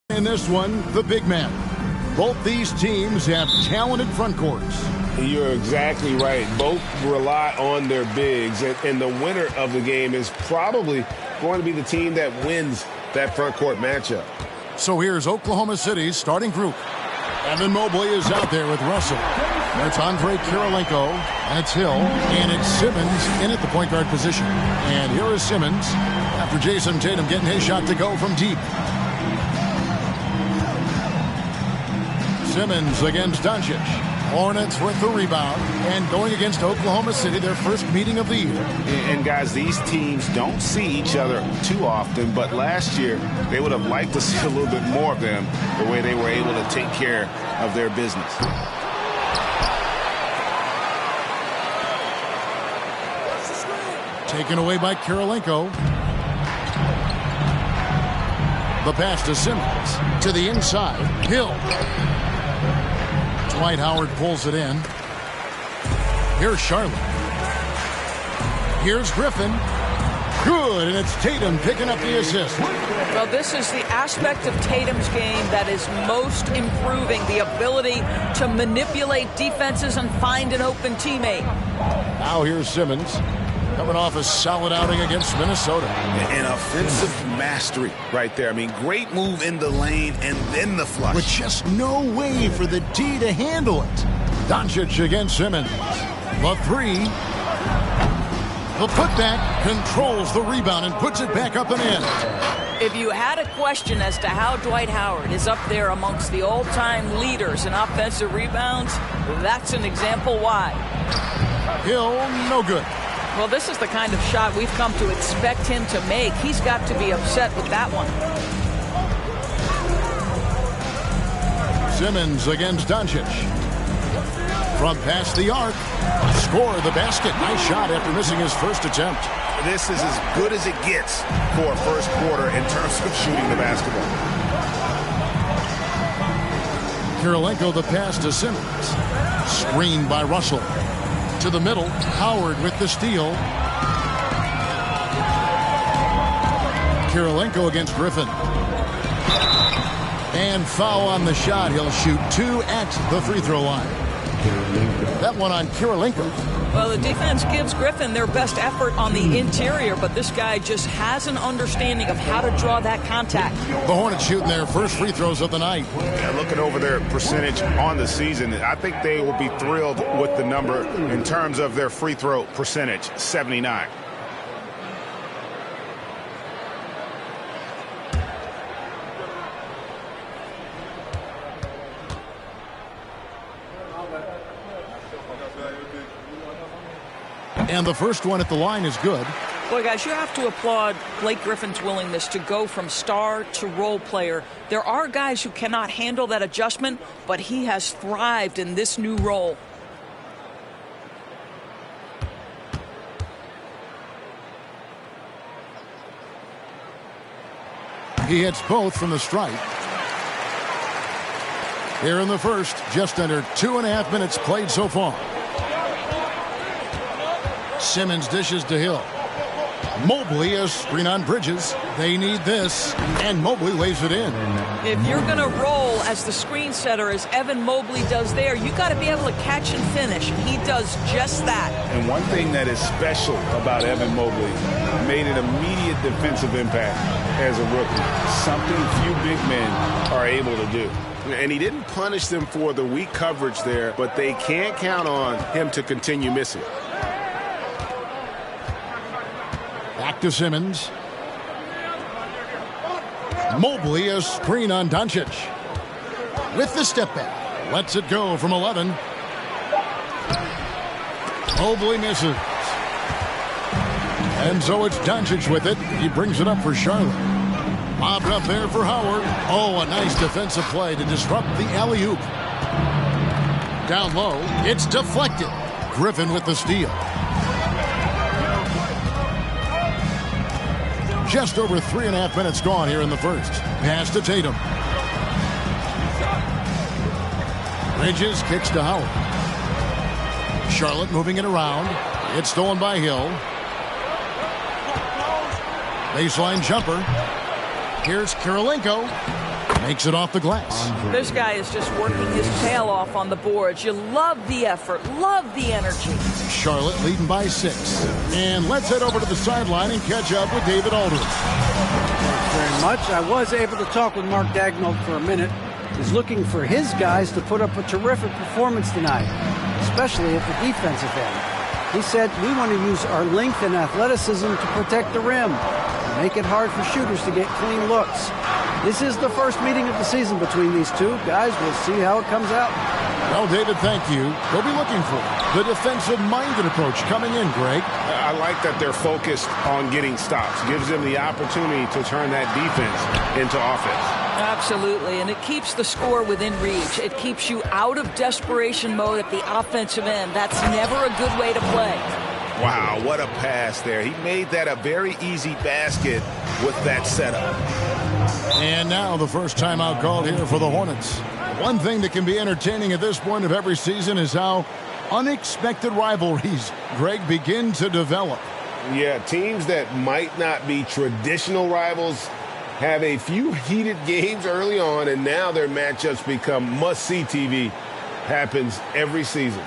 In this one, the big man. Both these teams have talented front courts. You're exactly right. Both rely on their bigs, and the winner of the game is probably going to be the team that wins that front court matchup. So here's Oklahoma City's starting group. Evan Mobley is out there with Russell. That's Andre Kirilenko, and it's Hill, and it's Simmons in at the point guard position. And here is Simmons after Jason Tatum getting his shot to go from deep. Simmons against Doncic. Hornets with the rebound, and going against Oklahoma City, their first meeting of the year. And guys, these teams don't see each other too often, but last year they would have liked to see a little bit more of them, the way they were able to take care of their business. Taken away by Kirilenko. The pass to Simmons. To the inside. Hill. Dwight Howard pulls it in. Here's Charlotte. Here's Griffin. Good, and it's Tatum picking up the assist. Well, this is the aspect of Tatum's game that is most improving, the ability to manipulate defenses and find an open teammate. Now here's Simmons, coming off a solid outing against Minnesota. An offensive mastery right there. I mean, great move in the lane and then the flush. With just no way for the D to handle it. Doncic against Simmons. The three. The putback controls the rebound and puts it back up and in. If you had a question as to how Dwight Howard is up there amongst the all-time leaders in offensive rebounds, that's an example why. Hill, no good. Well, this is the kind of shot we've come to expect him to make. He's got to be upset with that one. Simmons against Doncic. From past the arc. Score the basket. Nice shot after missing his first attempt. This is as good as it gets for a first quarter in terms of shooting the basketball. Kirilenko the pass to Simmons. Screened by Russell. To the middle. Howard with the steal. Kirilenko against Griffin. And foul on the shot. He'll shoot 2 at the free throw line. That one on Kirilenko. Well, the defense gives Griffin their best effort on the interior, but this guy just has an understanding of how to draw that contact. The Hornets shooting their first free throws of the night. Yeah, looking over their percentage on the season, I think they will be thrilled with the number in terms of their free throw percentage, 79. And the first one at the line is good. Boy, guys, you have to applaud Blake Griffin's willingness to go from star to role player. There are guys who cannot handle that adjustment, but he has thrived in this new role. He hits both from the stripe. Here in the first, just under 2.5 minutes played so far. Simmons dishes to Hill. Mobley is screen on Bridges. They need this, and Mobley lays it in. If you're going to roll as the screen setter as Evan Mobley does there, you got to be able to catch and finish. He does just that. And one thing that is special about Evan Mobley, made an immediate defensive impact as a rookie. Something few big men are able to do. And he didn't punish them for the weak coverage there, but they can't count on him to continue missing. Back to Simmons. Mobley, a screen on Doncic. With the step back. Lets it go from 11. Mobley misses. And so it's Doncic with it. He brings it up for Charlotte. Mobbed up there for Howard. Oh, a nice defensive play to disrupt the alley-oop. Down low, it's deflected. Griffin with the steal. Just over 3.5 minutes gone here in the first. Pass to Tatum. Bridges kicks to Howard. Charlotte moving it around. It's stolen by Hill. Baseline jumper. Here's Kirilenko. Makes it off the glass. This guy is just working his tail off on the boards. You love the effort, love the energy. Charlotte leading by 6. And let's head over to the sideline and catch up with David Aldridge. Thanks very much. I was able to talk with Mark Daigneault for a minute. He's looking for his guys to put up a terrific performance tonight, especially at the defensive end. He said, we want to use our length and athleticism to protect the rim, and make it hard for shooters to get clean looks. This is the first meeting of the season between these two. Guys, we'll see how it comes out. Well, David, thank you. They'll be looking for the defensive-minded approach coming in, Greg. I like that they're focused on getting stops. Gives them the opportunity to turn that defense into offense. Absolutely, and it keeps the score within reach. It keeps you out of desperation mode at the offensive end. That's never a good way to play. Wow, what a pass there. He made that a very easy basket with that setup. And now the first timeout called here for the Hornets. One thing that can be entertaining at this point of every season is how unexpected rivalries, Greg, begin to develop. Yeah, teams that might not be traditional rivals have a few heated games early on, and now their matchups become must-see TV. Happens every season.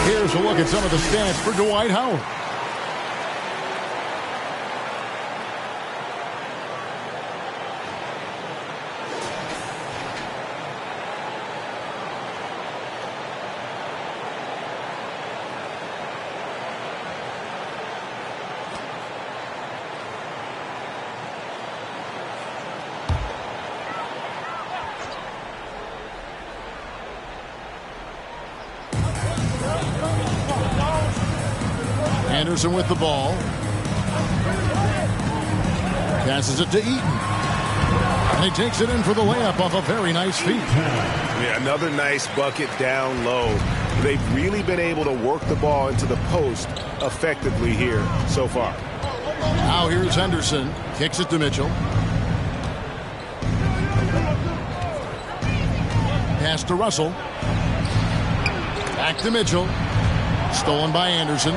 Here's a look at some of the stats for Dwight Howard. Anderson with the ball. Passes it to Eaton. And he takes it in for the layup off a very nice feed. Yeah, another nice bucket down low. They've really been able to work the ball into the post effectively here so far. Now here's Henderson. Kicks it to Mitchell. Pass to Russell. Back to Mitchell. Stolen by Anderson.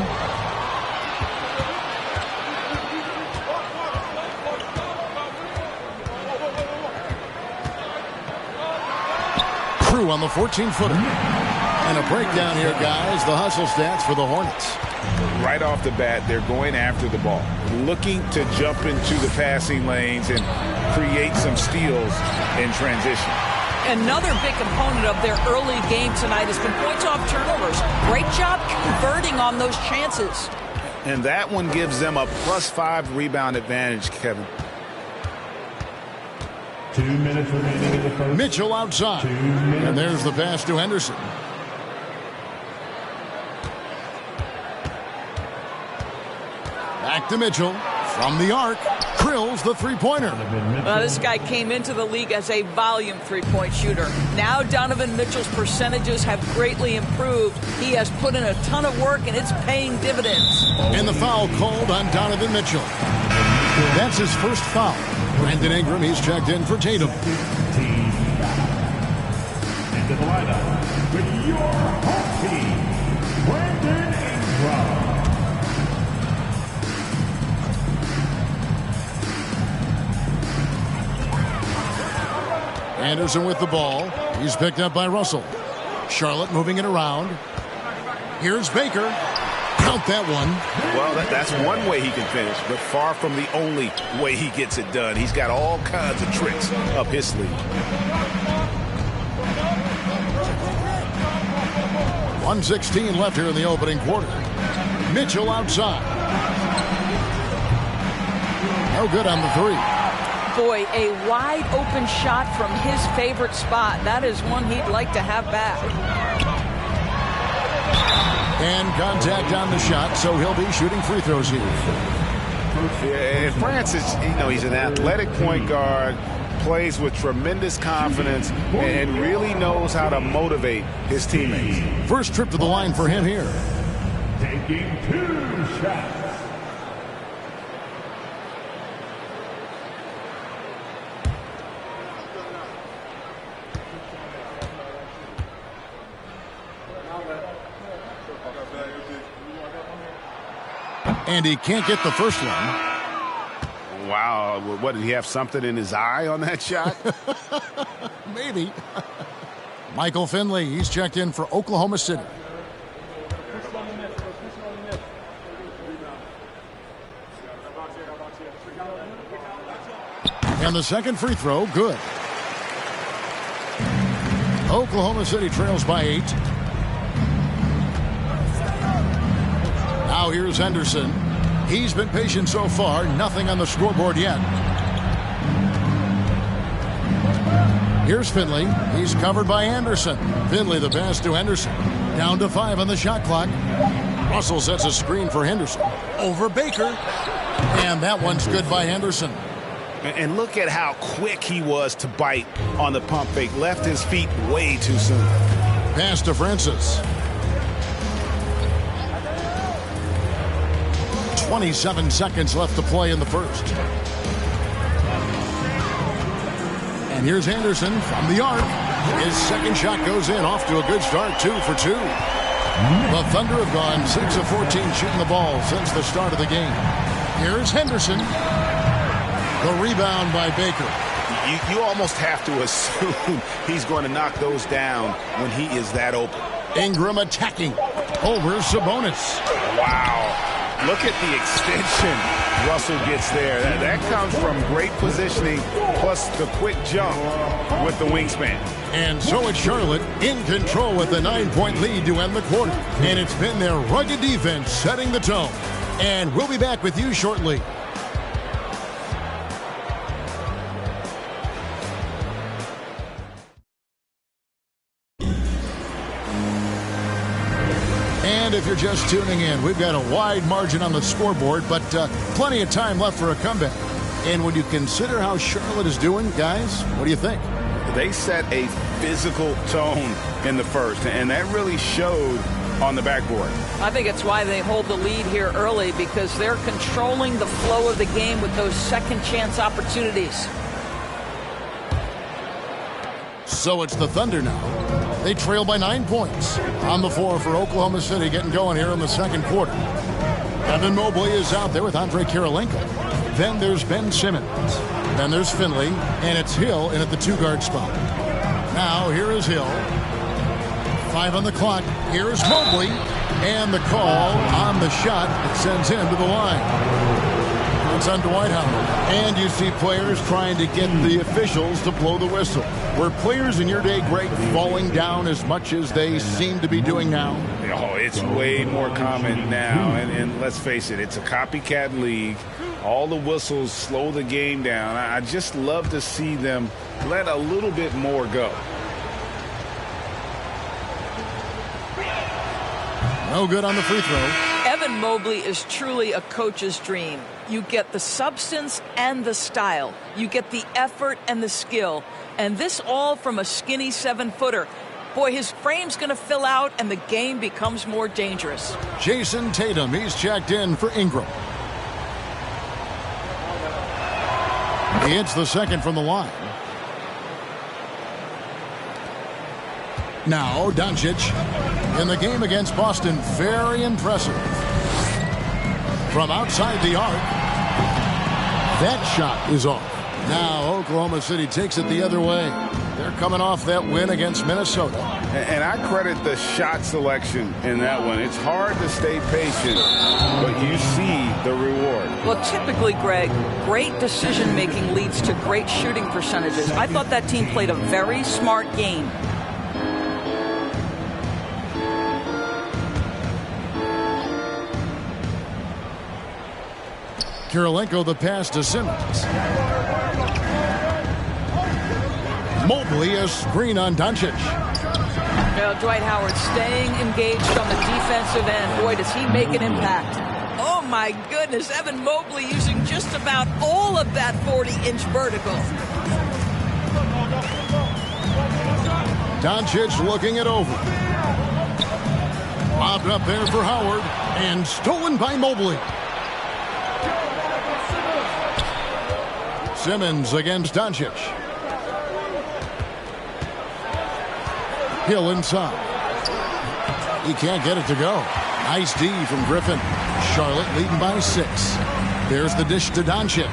On the 14-footer. And a breakdown here, guys. The hustle stats for the Hornets. Right off the bat, they're going after the ball, looking to jump into the passing lanes and create some steals in transition. Another big component of their early game tonight has been points off turnovers. Great job converting on those chances. And that one gives them a +5 rebound advantage, Kevin. 2 minutes remaining in the first. Mitchell outside. And there's the pass to Henderson. Back to Mitchell. From the arc, drills the three-pointer. This guy came into the league as a volume three-point shooter. Now Donovan Mitchell's percentages have greatly improved. He has put in a ton of work, and it's paying dividends. And the foul called on Donovan Mitchell. That's his first foul. Brandon Ingram, he's checked in for Tatum. Into the lineup with your home team, Brandon Ingram. Anderson with the ball. He's picked up by Russell. Charlotte moving it around. Here's Baker. Count that one. Well, that's one way he can finish, but far from the only way he gets it done. He's got all kinds of tricks up his sleeve. 1:16 left here in the opening quarter. Mitchell outside. No good on the three. Boy, a wide open shot from his favorite spot. That is one he'd like to have back. And contact on the shot, so he'll be shooting free throws here. Yeah, Francis, he's an athletic point guard, plays with tremendous confidence, and really knows how to motivate his teammates. First trip to the line for him here. Taking 2 shots. And he can't get the first one. Wow. What, did he have something in his eye on that shot? Maybe. Michael Finley, he's checked in for Oklahoma City. And the second free throw, good. Oklahoma City trails by 8. Now here's Henderson. He's been patient so far. Nothing on the scoreboard yet. Here's Finley. He's covered by Anderson. Finley the pass to Henderson. Down to 5 on the shot clock. Russell sets a screen for Henderson. Over Baker. And that one's good by Henderson. And look at how quick he was to bite on the pump fake. Left his feet way too soon. Pass to Francis. 27 seconds left to play in the first. And here's Anderson from the arc. His second shot goes in, off to a good start, 2 for 2. The Thunder have gone 6 of 14 shooting the ball since the start of the game. Here's Henderson. The rebound by Baker. You almost have to assume he's going to knock those down when he is that open. Ingram attacking over Sabonis. Wow. Look at the extension Russell gets there. That comes from great positioning plus the quick jump with the wingspan. And so it's Charlotte in control with a 9-point lead to end the quarter. And it's been their rugged defense setting the tone. And we'll be back with you shortly. And if you're just tuning in, we've got a wide margin on the scoreboard, but plenty of time left for a comeback. And when you consider how Charlotte is doing, guys, what do you think? They set a physical tone in the first, and that really showed on the backboard. I think it's why they hold the lead here early, because they're controlling the flow of the game with those second chance opportunities. So it's the Thunder now. They trail by 9 points. On the floor for Oklahoma City, getting going here in the second quarter. Evan Mobley is out there with Andre Kirilenko. Then there's Ben Simmons. Then there's Finley, and it's Hill in at the 2-guard spot. Now here is Hill. 5 on the clock. Here's Mobley. And the call on the shot that sends him to the line. It's on Dwight Howard. And you see players trying to get the officials to blow the whistle. Were players in your day, Greg, falling down as much as they seem to be doing now? Oh, it's way more common now. And let's face it, it's a copycat league. All the whistles slow the game down. I just love to see them let a little bit more go. No good on the free throw. Evan Mobley is truly a coach's dream. You get the substance and the style. You get the effort and the skill. And this all from a skinny 7-footer. Boy, his frame's going to fill out and the game becomes more dangerous. Jason Tatum, he's checked in for Ingram. He hits the second from the line. Now, Doncic in the game against Boston, very impressive. From outside the arc, that shot is off. Now, Oklahoma City takes it the other way. They're coming off that win against Minnesota. And I credit the shot selection in that one. It's hard to stay patient, but you see the reward. Well, typically, Greg, great decision-making leads to great shooting percentages. I thought that team played a very smart game. Kirilenko the pass to Simmons. Mobley a screen on Doncic. Now, Dwight Howard staying engaged on the defensive end. Boy, does he make an impact. Oh, my goodness. Evan Mobley using just about all of that 40-inch vertical. Doncic looking it over. Lobbed up there for Howard and stolen by Mobley. Simmons against Doncic. Hill inside. He can't get it to go. Nice D from Griffin. Charlotte leading by 6. There's the dish to Doncic.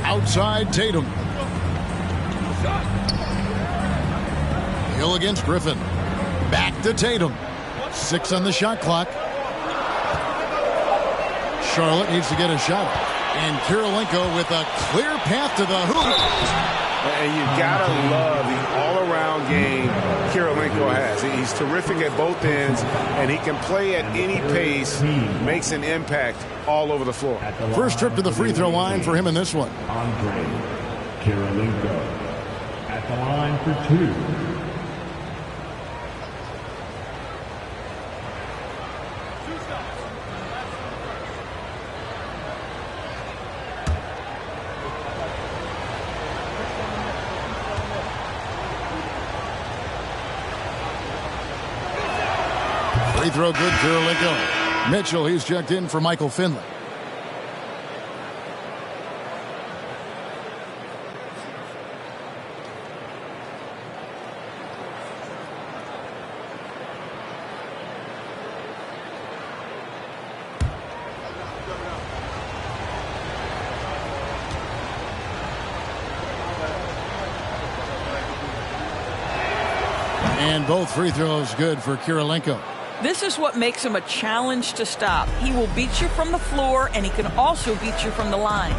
Outside Tatum. Hill against Griffin. Back to Tatum. 6 on the shot clock. Charlotte needs to get a shot. And Kirilenko with a clear path to the hoop. And you gotta love the all-around game Kirilenko has. He's terrific at both ends, and he can play at any pace, makes an impact all over the floor. First trip to the free throw line for him in this one. Andre Kirilenko at the line for 2. Free throw good, Kirilenko. Mitchell, he's checked in for Michael Finley. And both free throws good for Kirilenko. This is what makes him a challenge to stop. He will beat you from the floor, and he can also beat you from the line.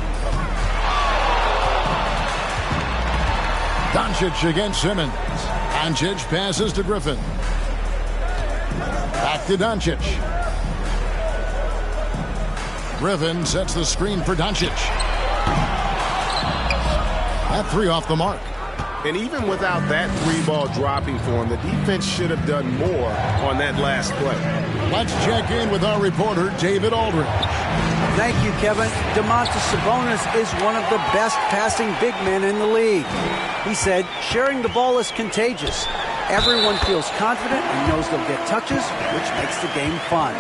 Doncic against Simmons. Doncic passes to Griffin. Back to Doncic. Griffin sets the screen for Doncic. That 3 off the mark. And even without that 3-ball dropping for him, the defense should have done more on that last play. Let's check in with our reporter, David Aldridge. Thank you, Kevin. Domantas Sabonis is one of the best passing big men in the league. He said, sharing the ball is contagious. Everyone feels confident and knows they'll get touches, which makes the game fun.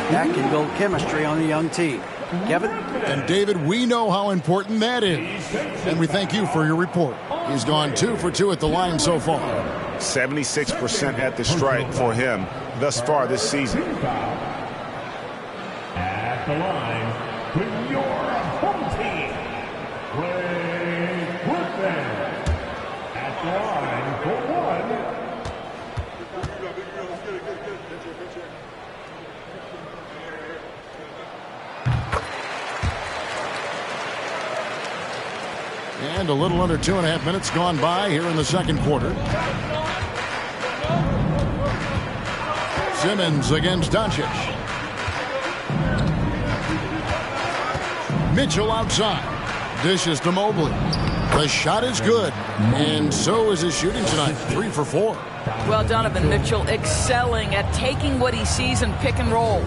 That can build chemistry on a young team. Kevin? And David, we know how important that is. And we thank you for your report. He's gone 2 for 2 at the line so far. 76% at the stripe for him thus far this season. At the line, with your home team, Blake Griffin. At the line for 1. And a little under 2.5 minutes gone by here in the second quarter. Simmons against Doncic. Mitchell outside. Dishes to Mobley. The shot is good, and so is his shooting tonight. 3 for 4. Well, Donovan Mitchell excelling at taking what he sees in pick and roll.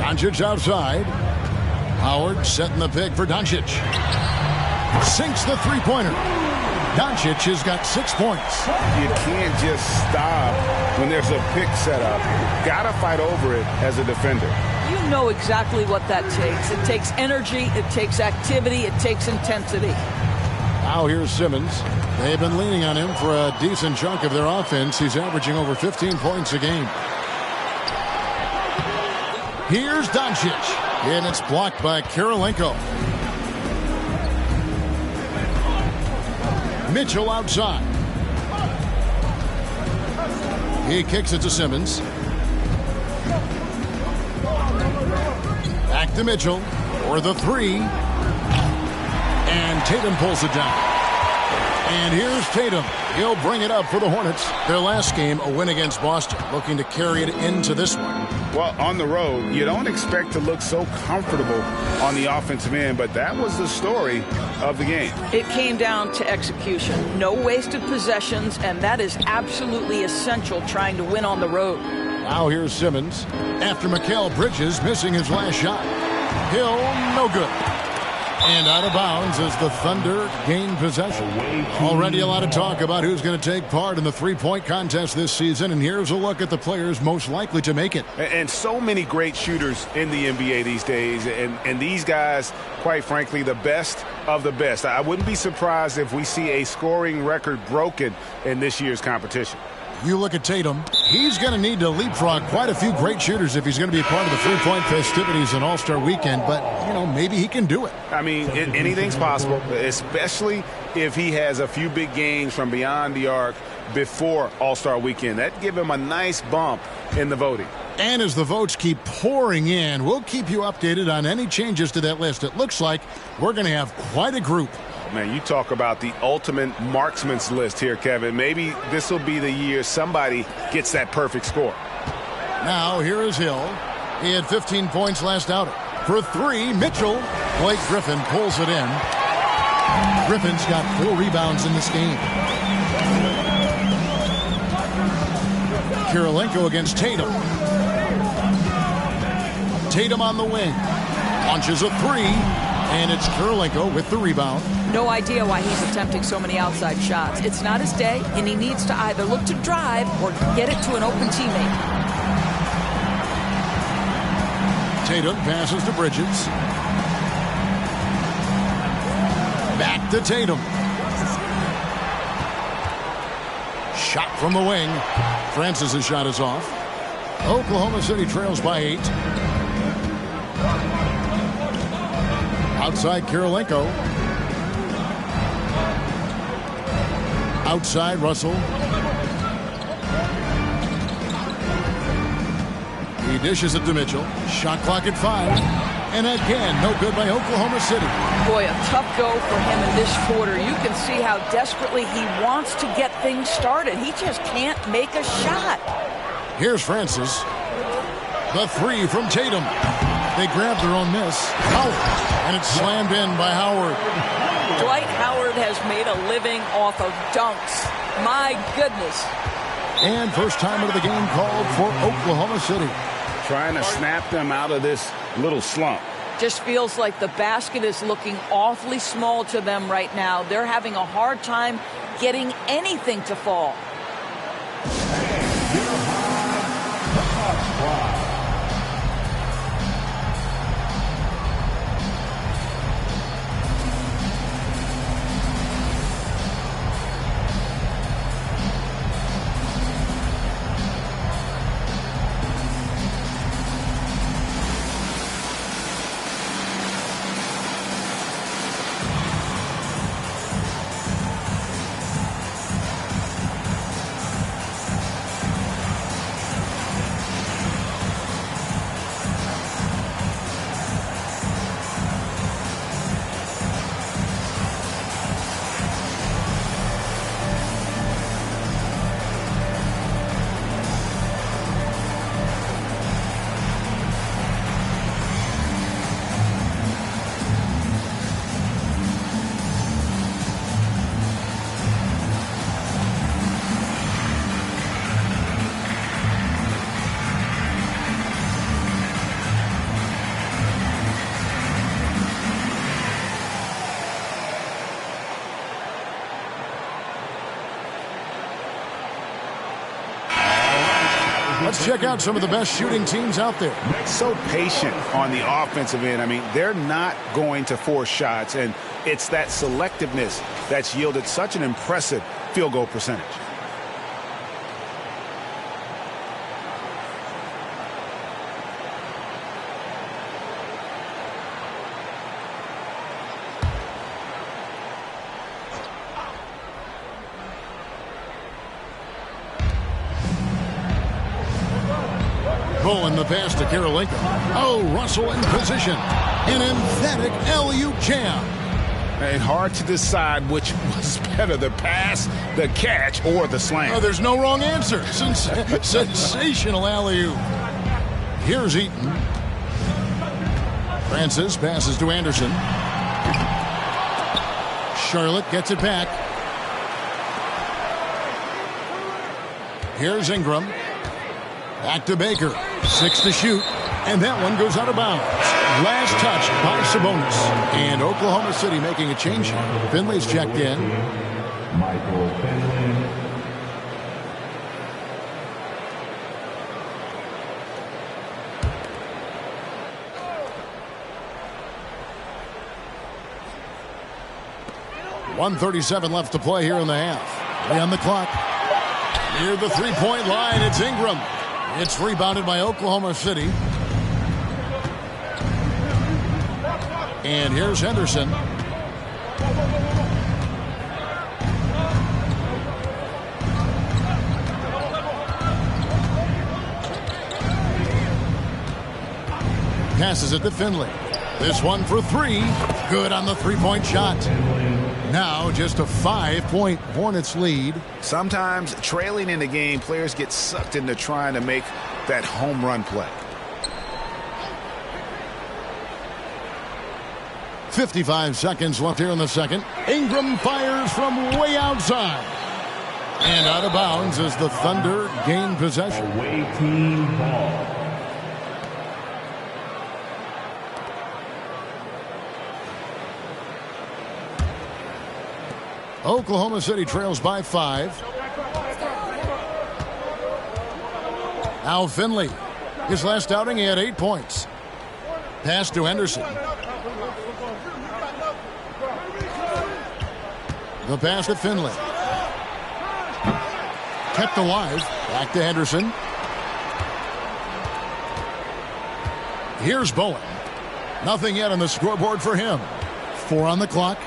Doncic outside. Howard setting the pick for Doncic. Sinks the three-pointer. Doncic has got 6 points. You can't just stop when there's a pick set up. Got to fight over it as a defender. You know exactly what that takes. It takes energy, it takes activity, it takes intensity. Now here's Simmons. They've been leaning on him for a decent chunk of their offense. He's averaging over 15 points a game. Here's Doncic. And it's blocked by Kirilenko. Mitchell outside. He kicks it to Simmons. Back to Mitchell for the three. And Tatum pulls it down. And here's Tatum. He'll bring it up for the Hornets. Their last game, a win against Boston, looking to carry it into this one. Well, on the road, you don't expect to look so comfortable on the offensive end, but that was the story of the game. It came down to execution. No wasted possessions, and that is absolutely essential trying to win on the road. Now here's Simmons after Mikal Bridges missing his last shot. Hill, no good. And out of bounds as the Thunder gain possession. Already a lot of talk about who's going to take part in the three-point contest this season, and here's a look at the players most likely to make it. And so many great shooters in the NBA these days, and these guys, quite frankly, the best of the best. I wouldn't be surprised if we see a scoring record broken in this year's competition. You look at Tatum, he's going to need to leapfrog quite a few great shooters if he's going to be a part of the three-point festivities in All-Star Weekend, but, you know, maybe he can do it. I mean, anything's possible, especially if he has a few big games from beyond the arc before All-Star Weekend. That'd give him a nice bump in the voting. And as the votes keep pouring in, we'll keep you updated on any changes to that list. It looks like we're going to have quite a group. Man, you talk about the ultimate marksman's list here, Kevin. Maybe this will be the year somebody gets that perfect score. Now, here is Hill. He had 15 points last outing. For three, Mitchell. Blake Griffin pulls it in. Griffin's got 4 rebounds in this game. Kirilenko against Tatum. Tatum on the wing. Launches a three. And it's Kirilenko with the rebound. No idea why he's attempting so many outside shots. It's not his day, and he needs to either look to drive or get it to an open teammate. Tatum passes to Bridges. Back to Tatum. Shot from the wing. Francis' shot is off. Oklahoma City trails by 8. Outside Kirilenko. Outside Russell. He dishes it to Mitchell. Shot clock at 5. And again, no good by Oklahoma City. Boy, a tough go for him in this quarter. You can see how desperately he wants to get things started. He just can't make a shot. Here's Francis. The three from Tatum. They grabbed their own miss. Howard. And it's slammed in by Howard. Dwight Howard has made a living off of dunks. My goodness. And first time of the game called for Oklahoma City. Trying to snap them out of this little slump. Just feels like the basket is looking awfully small to them right now. They're having a hard time getting anything to fall. Let's check out some of the best shooting teams out there. So patient on the offensive end. I mean, they're not going to force shots, and it's that selectiveness that's yielded such an impressive field goal percentage. Bowen the pass to Karolinko. Oh, Russell in position. An emphatic LU jam. And hard to decide which was better, the pass, the catch, or the slam. Oh, there's no wrong answer. Sensational alley-oop. Here's Eaton. Francis passes to Anderson. Charlotte gets it back. Here's Ingram. Back to Baker. 6 to shoot. And that one goes out of bounds. Last touch by Sabonis. And Oklahoma City making a change. Finley's checked in. Michael Finley. .137 left to play here in the half. 3 on the clock. Near the three-point line, it's Ingram. It's rebounded by Oklahoma City. And here's Henderson. Passes it to Finley. This one for 3. Good on the three-point shot. Now just a 5-point Hornets lead. Sometimes trailing in the game, players get sucked into trying to make that home run play. 55 seconds left here in the second. Ingram fires from way outside. And out of bounds as the Thunder gain possession. Away team ball. Oklahoma City trails by 5. Now Finley. His last outing, he had 8 points. Pass to Henderson. The pass to Finley. Kept alive. Back to Henderson. Here's Bowen. Nothing yet on the scoreboard for him. 4 on the clock.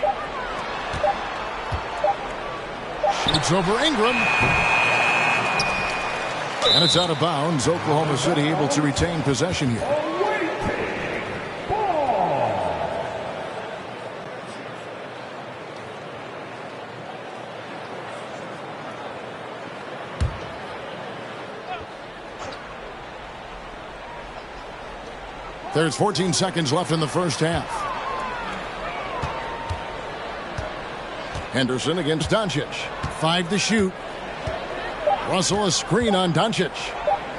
Shoots over Ingram. And it's out of bounds. Oklahoma City able to retain possession here. There's 14 seconds left in the first half. Henderson against Doncic. 5 to shoot. Russell a screen on Doncic.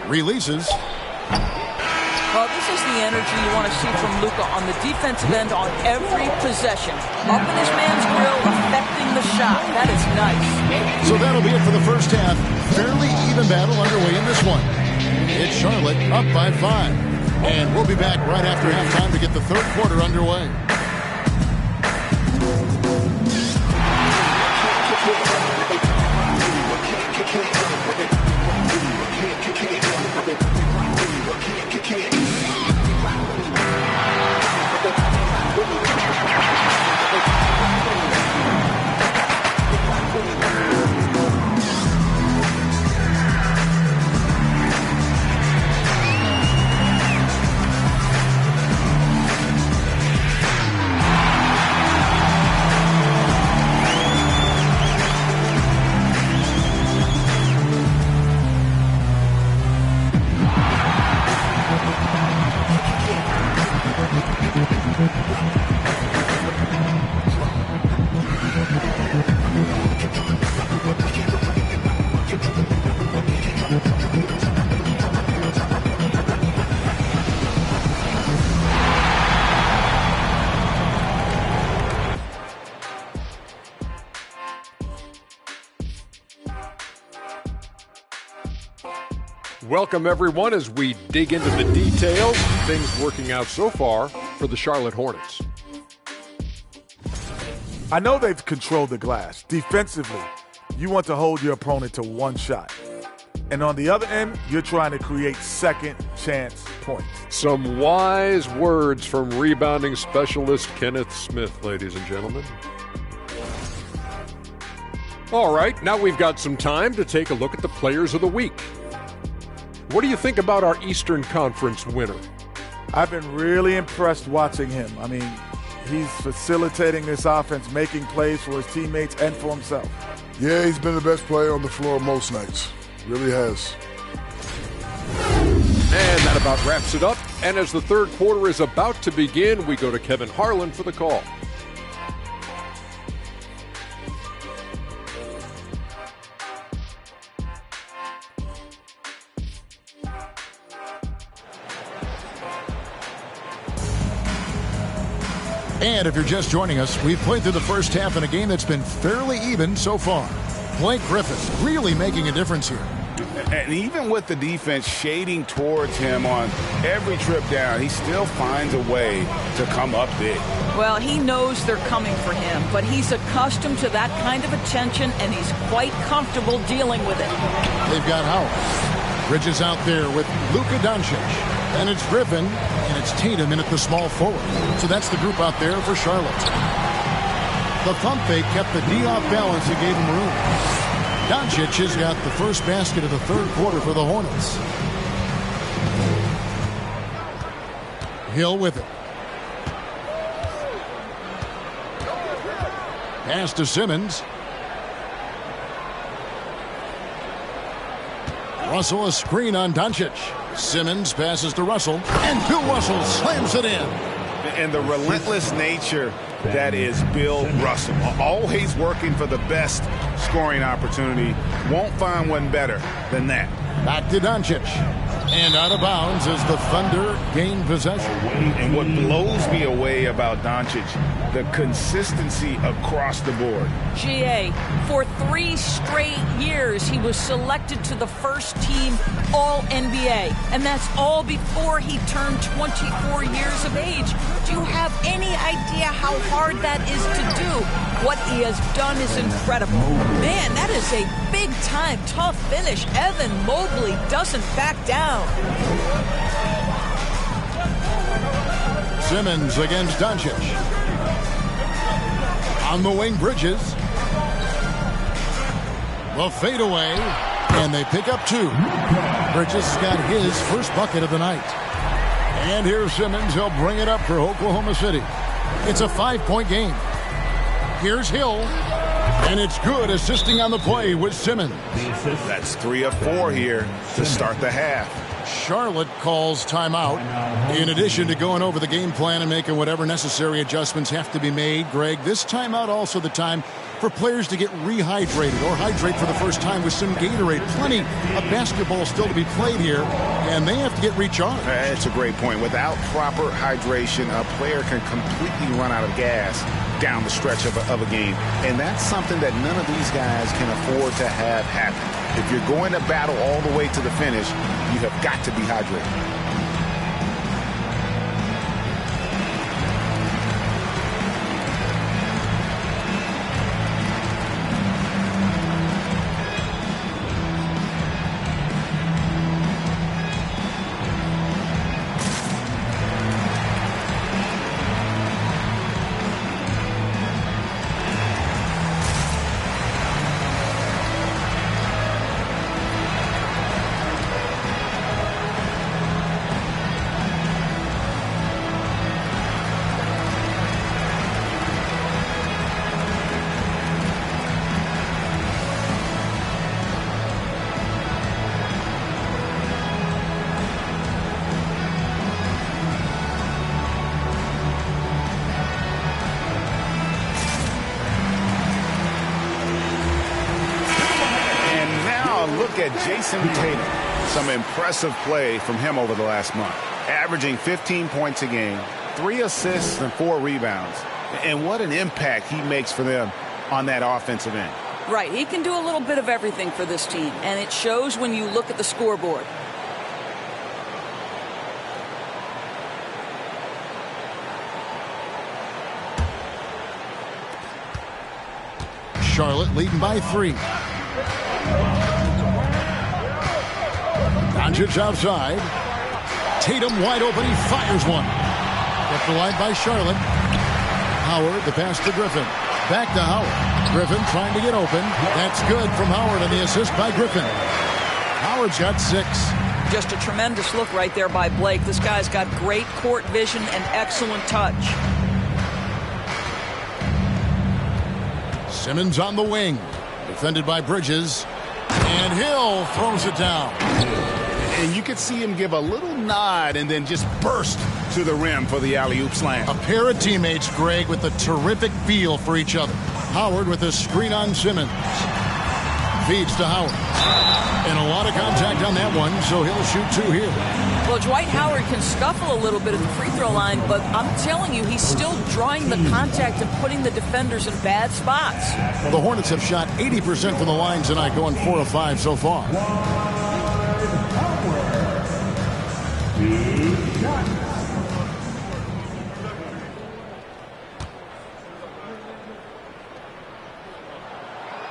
Releases. Well, this is the energy you want to see from Luka on the defensive end on every possession. Up in his man's grill, affecting the shot. That is nice. So that'll be it for the first half. Fairly even battle underway in this one. It's Charlotte up by 5. And we'll be back right after halftime to get the third quarter underway. Welcome, everyone, as we dig into the details. Things working out so far for the Charlotte Hornets. I know they've controlled the glass. Defensively, you want to hold your opponent to one shot. And on the other end, you're trying to create second chance points. Some wise words from rebounding specialist Kenneth Smith, ladies and gentlemen. All right, now we've got some time to take a look at the players of the week. What do you think about our Eastern Conference winner? I've been really impressed watching him. I mean, he's facilitating this offense, making plays for his teammates and for himself. Yeah, he's been the best player on the floor most nights. Really has. And that about wraps it up. And as the third quarter is about to begin, we go to Kevin Harlan for the call. And if you're just joining us, we've played through the first half in a game that's been fairly even so far. Blake Griffiths really making a difference here. And even with the defense shading towards him on every trip down, he still finds a way to come up big. Well, he knows they're coming for him, but he's accustomed to that kind of attention, and he's quite comfortable dealing with it. They've got Howard. Bridges out there with Luka Doncic. And it's Griffin, and it's Tatum in at the small forward. So that's the group out there for Charlotte. The pump fake kept the D off balance and gave him room. Doncic has got the first basket of the third quarter for the Hornets. Hill with it. Pass to Simmons. Russell a screen on Doncic. Simmons passes to Russell, and Bill Russell slams it in. And the relentless nature that is Bill Russell. Always working for the best scoring opportunity. Won't find one better than that. Back to Doncic. And out of bounds as the Thunder gain possession. And what blows me away about Doncic, the consistency across the board. GA, for 3 straight years, he was selected to the first team All-NBA. And that's all before he turned 24 years of age. Do you have any idea how hard that is to do? What he has done is incredible. Man, that is a big-time, tough finish. Evan Mobley doesn't back down. Simmons against Doncic. On the wing, Bridges. The fadeaway, and they pick up 2. Bridges has got his first bucket of the night. And here's Simmons. He'll bring it up for Oklahoma City. It's a 5-point game. Here's Hill, and it's good, assisting on the play with Simmons. That's 3 of 4 here to start the half. Charlotte calls timeout. In addition to going over the game plan and making whatever necessary adjustments have to be made, Greg, this timeout also the time for players to get rehydrated or hydrate for the first time with some Gatorade. Plenty of basketball still to be played here, and they have to get recharged. That's a great point. Without proper hydration, a player can completely run out of gas down the stretch of a game. And that's something that none of these guys can afford to have happen. If you're going to battle all the way to the finish, you have got to be hydrated. Jason Tatum. Some impressive play from him over the last month. Averaging 15 points a game, 3 assists and 4 rebounds. And what an impact he makes for them on that offensive end. Right. He can do a little bit of everything for this team, and it shows when you look at the scoreboard. Charlotte leading by 3. Doncic outside. Tatum wide open. He fires one. Kept alive by Charlotte. Howard, the pass to Griffin. Back to Howard. Griffin trying to get open. That's good from Howard, and the assist by Griffin. Howard's got 6. Just a tremendous look right there by Blake. This guy's got great court vision and excellent touch. Simmons on the wing. Defended by Bridges. And Hill throws it down. And you could see him give a little nod and then just burst to the rim for the alley-oop slam. A pair of teammates, Greg, with a terrific feel for each other. Howard with a screen on Simmons. Feeds to Howard. And a lot of contact on that one, so he'll shoot 2 here. Well, Dwight Howard can scuffle a little bit at the free throw line, but I'm telling you, he's still drawing the contact and putting the defenders in bad spots. Well, the Hornets have shot 80% from the line tonight, going 4 of 5 so far.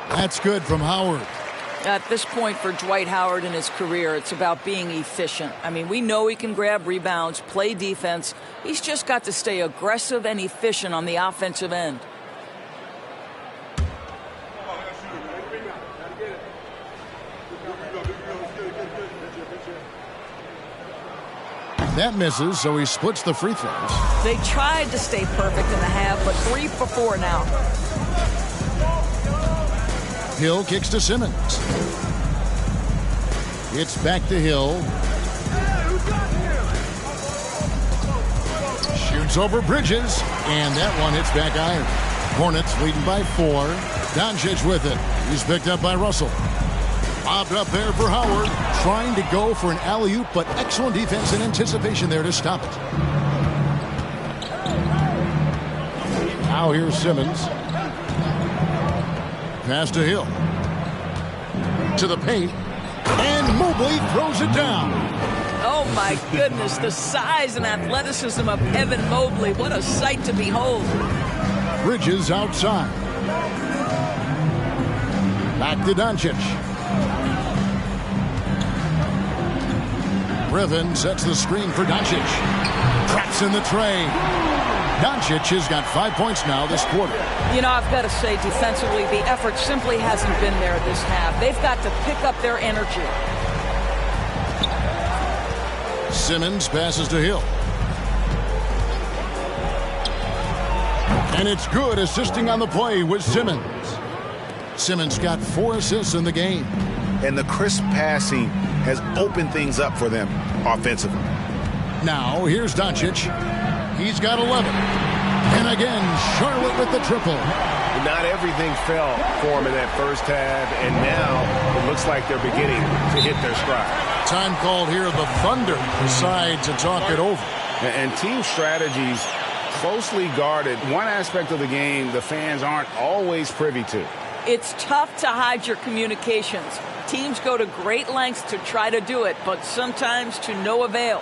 That's good from Howard. At this point for Dwight Howard in his career, it's about being efficient. I mean, we know he can grab rebounds, play defense. He's just got to stay aggressive and efficient on the offensive end. That misses, so he splits the free throws. They tried to stay perfect in the half, but 3 for 4 now. Hill kicks to Simmons. It's back to Hill. Shoots over Bridges, and that one hits back iron. Hornets leading by 4. Doncic with it. He's picked up by Russell. Lobbed up there for Howard. Trying to go for an alley-oop, but excellent defense and anticipation there to stop it. Now here's Simmons. Pass to Hill. To the paint. And Mobley throws it down. Oh, my goodness. The size and athleticism of Evan Mobley. What a sight to behold. Bridges outside. Back to Doncic. Griffin sets the screen for Doncic. Traps in the tray. Doncic has got 5 points now this quarter. You know, I've got to say, defensively, the effort simply hasn't been there this half. They've got to pick up their energy. Simmons passes to Hill. And it's good, assisting on the play with Simmons. Simmons got 4 assists in the game. And the crisp passing has opened things up for them offensively. Now, here's Doncic. He's got 11. And again, Charlotte with the triple. Not everything fell for him in that first half, and now it looks like they're beginning to hit their stride. Time called here. The Thunder decide to talk it over. And team strategies closely guarded. One aspect of the game the fans aren't always privy to. It's tough to hide your communications. Teams go to great lengths to try to do it, but sometimes to no avail.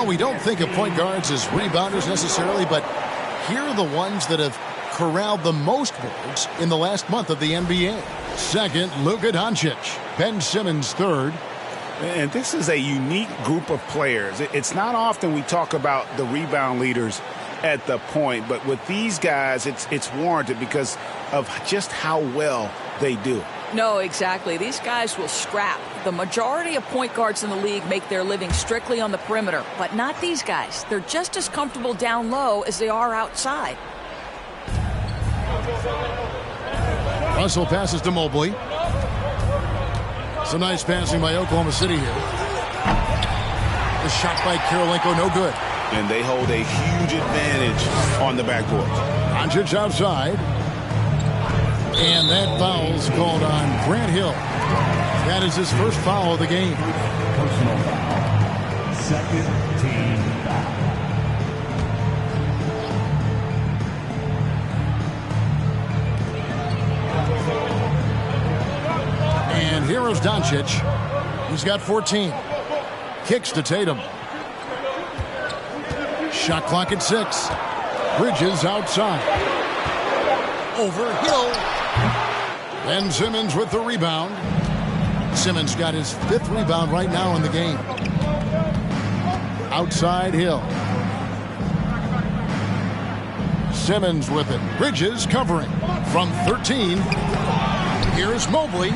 Well, we don't think of point guards as rebounders necessarily, but here are the ones that have corralled the most boards in the last month of the NBA. Second, Luka Doncic. Ben Simmons third. And this is a unique group of players. It's not often we talk about the rebound leaders at the point, but with these guys, it's warranted because of just how well they do. No, exactly. These guys will scrap. The majority of point guards in the league make their living strictly on the perimeter, but not these guys. They're just as comfortable down low as they are outside. Russell passes to Mobley. Some nice passing by Oklahoma City here. The shot by Karolinko, no good. And they hold a huge advantage on the backcourt. Doncic outside. And that foul's called on Grant Hill. That is his first foul of the game. Personal foul. Second team foul. And here is Doncic. He's got 14. Kicks to Tatum. Shot clock at 6. Bridges outside. Over Hill. Ben Simmons with the rebound. Simmons got his 5th rebound right now in the game. Outside Hill. Simmons with it. Bridges covering. From 13. Here's Mobley.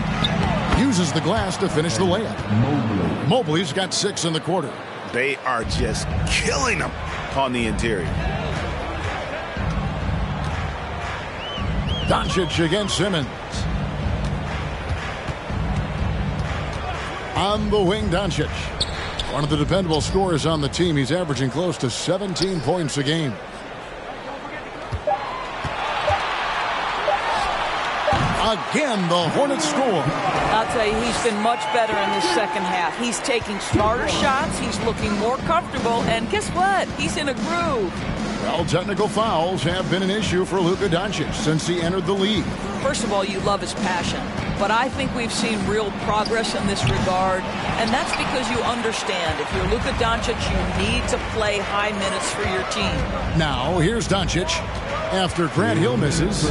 Uses the glass to finish the layup. Mobley's got 6 in the quarter. They are just killing them on the interior. Doncic against Simmons. On the wing, Doncic. One of the dependable scorers on the team. He's averaging close to 17 points a game. Again, the Hornets score. I'll tell you, he's been much better in this second half. He's taking smarter shots. He's looking more comfortable. And guess what? He's in a groove. Well, technical fouls have been an issue for Luka Doncic since he entered the league. First of all, you love his passion. But I think we've seen real progress in this regard. And that's because you understand, if you're Luka Doncic, you need to play high minutes for your team. Now, here's Doncic. After Grant Hill misses.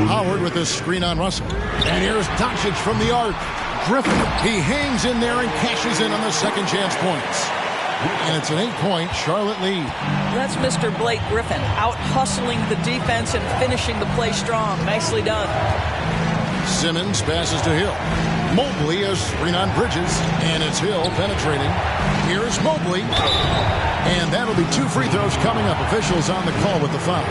Howard with this screen on Russell. And here's Doncic from the arc. Griffin, he hangs in there and cashes in on the second chance points. And it's an 8-point Charlotte lead. That's Mr. Blake Griffin, out hustling the defense and finishing the play strong. Nicely done. Simmons passes to Hill. Mobley a screen on Bridges. And it's Hill penetrating. Here's Mobley. And that'll be 2 free throws coming up. Officials on the call with the foul.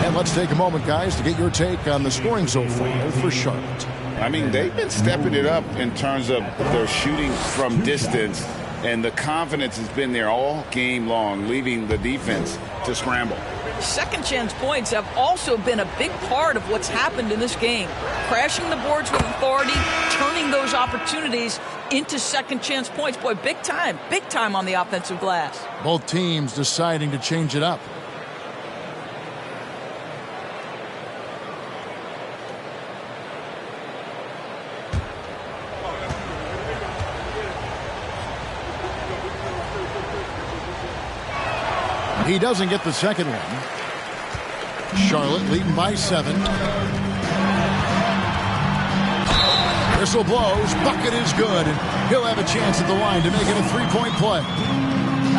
And let's take a moment, guys, to get your take on the scoring so far for Charlotte. I mean, they've been stepping it up in terms of their shooting from distance, and the confidence has been there all game long, leaving the defense to scramble. Second chance points have also been a big part of what's happened in this game. Crashing the boards with authority, turning those opportunities into second chance points. Boy, big time on the offensive glass. Both teams deciding to change it up. He doesn't get the second one. Charlotte leading by 7. Whistle blows. Bucket is good. And he'll have a chance at the line to make it a 3-point play.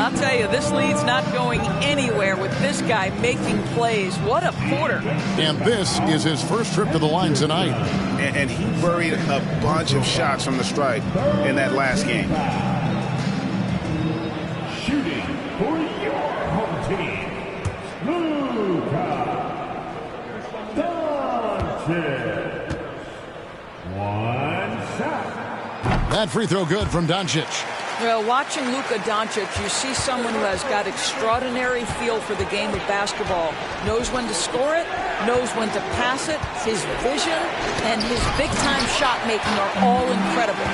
I'll tell you, this lead's not going anywhere with this guy making plays. What a quarter. And this is his first trip to the line tonight. And he buried a bunch of shots from the stripe in that last game. Shooting for your home team, Luka Doncic. 1 shot. That free throw good from Doncic. Well, watching Luka Doncic, you see someone who has got extraordinary feel for the game of basketball. Knows when to score it, knows when to pass it. His vision and his big-time shot making are all incredible.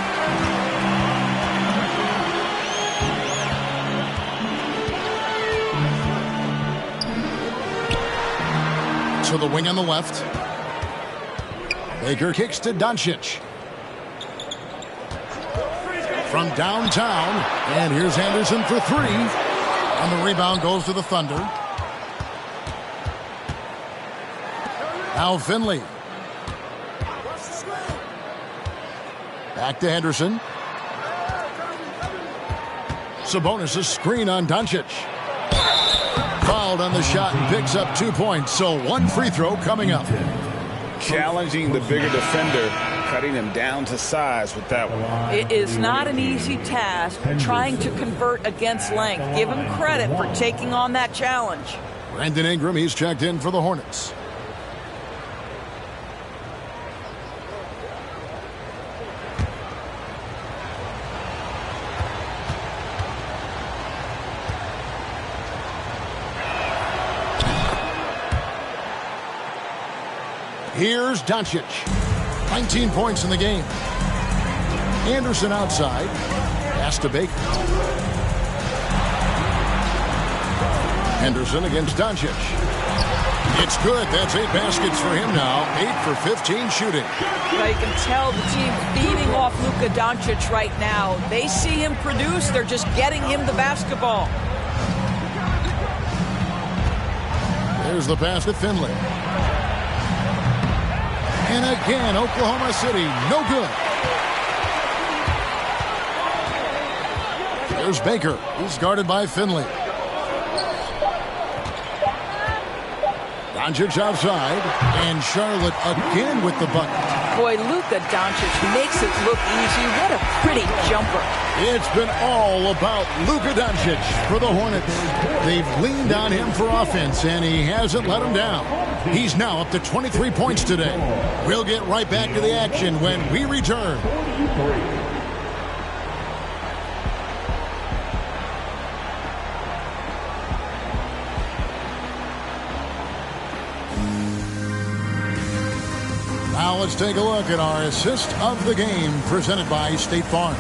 To the wing on the left. Baker kicks to Doncic. from downtown. And here's Anderson for three. And the rebound goes to the Thunder. Now Finley. Back to Henderson. Sabonis' screen on Doncic. Fouled on the shot and picks up 2 points. So one free throw coming up. Challenging the bigger defender, cutting him down to size with that one. It is not an easy task trying to convert against length. Give him credit for taking on that challenge. Brandon Ingram, he's checked in for the Hornets. Here's Doncic. 19 points in the game. Anderson outside. Pass to Baker. Henderson against Doncic. It's good. That's 8 baskets for him now. 8 for 15 shooting. Well, you can tell the team feeding off Luka Doncic right now. They see him produce. They're just getting him the basketball. There's the pass to Finley. And again, Oklahoma City, no good. There's Baker. He's guarded by Finley. Doncic outside. And Charlotte again with the bucket. Boy, Luka Doncic makes it look easy. What a pretty jumper. It's been all about Luka Doncic for the Hornets. They've leaned on him for offense, and he hasn't let them down. He's now up to 23 points today. We'll get right back to the action when we return. Now let's take a look at our assist of the game presented by State Farm.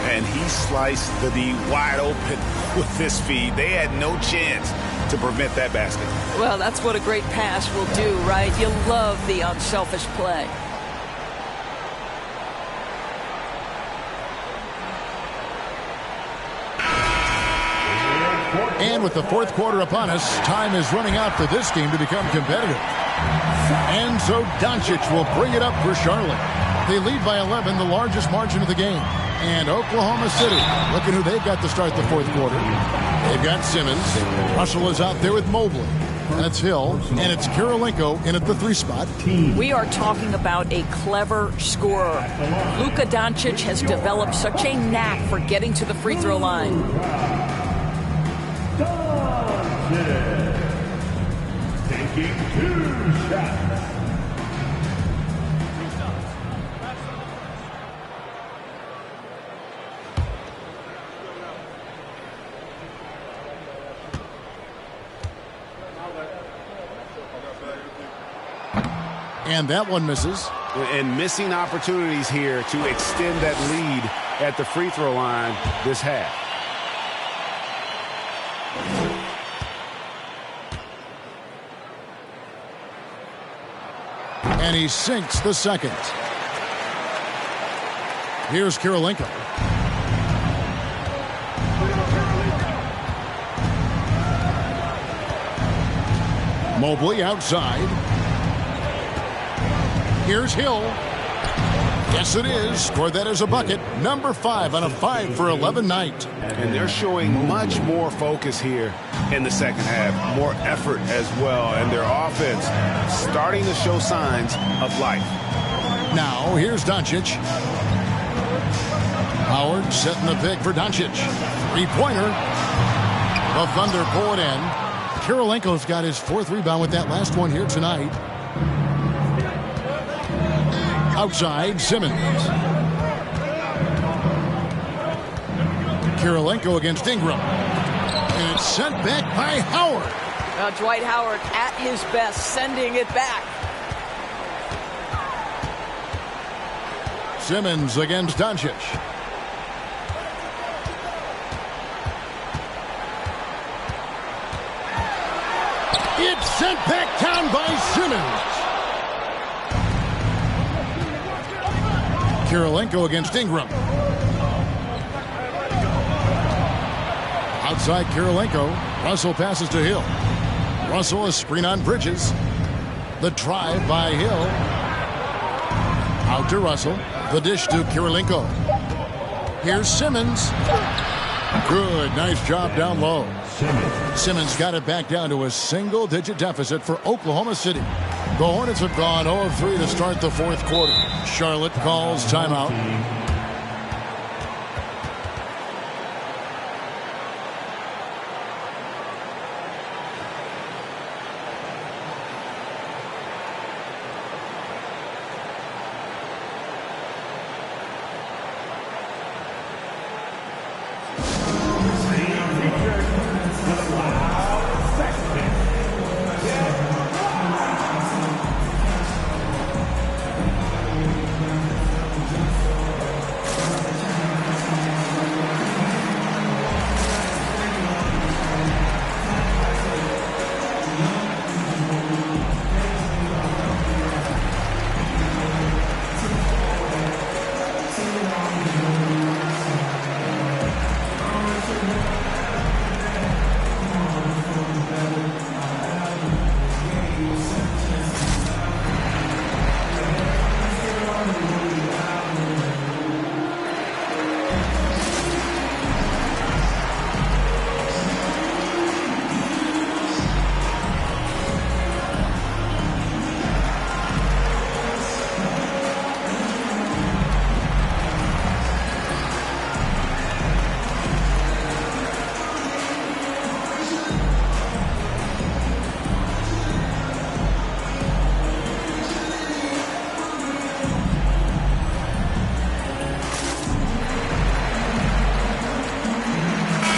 And he sliced the D wide open with this feed. They had no chance to prevent that basket. Well, that's what a great pass will do, right? You love the unselfish play. And with the fourth quarter upon us, time is running out for this game to become competitive. And so Doncic will bring it up for Charlotte. They lead by 11, the largest margin of the game. And Oklahoma City, look at who they've got to start the fourth quarter. They've got Simmons. Russell is out there with Mobley. That's Hill. And it's Kirilenko in at the 3 spot. We are talking about a clever scorer. Luka Doncic has developed such a knack for getting to the free throw line. Taking 2 shots. And that one misses. And missing opportunities here to extend that lead at the free throw line this half. And he sinks the second. Here's Kirilenko. Mobley outside. Here's Hill. Yes, it is. Scored that as a bucket. Number 5 on a 5 for 11 night. And they're showing much more focus here in the second half. More effort as well. And their offense starting to show signs of life. Now, here's Doncic. Howard setting the pick for Doncic. 3-pointer. The Thunder pull it in. Kirilenko's got his 4th rebound with that last one here tonight. Outside, Simmons. Kirilenko against Ingram. And it's sent back by Howard. Well, Dwight Howard at his best, sending it back. Simmons against Doncic. It's sent back down by Simmons. Kirilenko against Ingram. Outside Kirilenko. Russell passes to Hill. Russell, a screen on Bridges. The drive by Hill. Out to Russell. The dish to Kirilenko. Here's Simmons. Good. Nice job down low. Simmons got it back down to a single-digit deficit for Oklahoma City. The Hornets have gone 0 of 3 to start the fourth quarter. Charlotte calls timeout.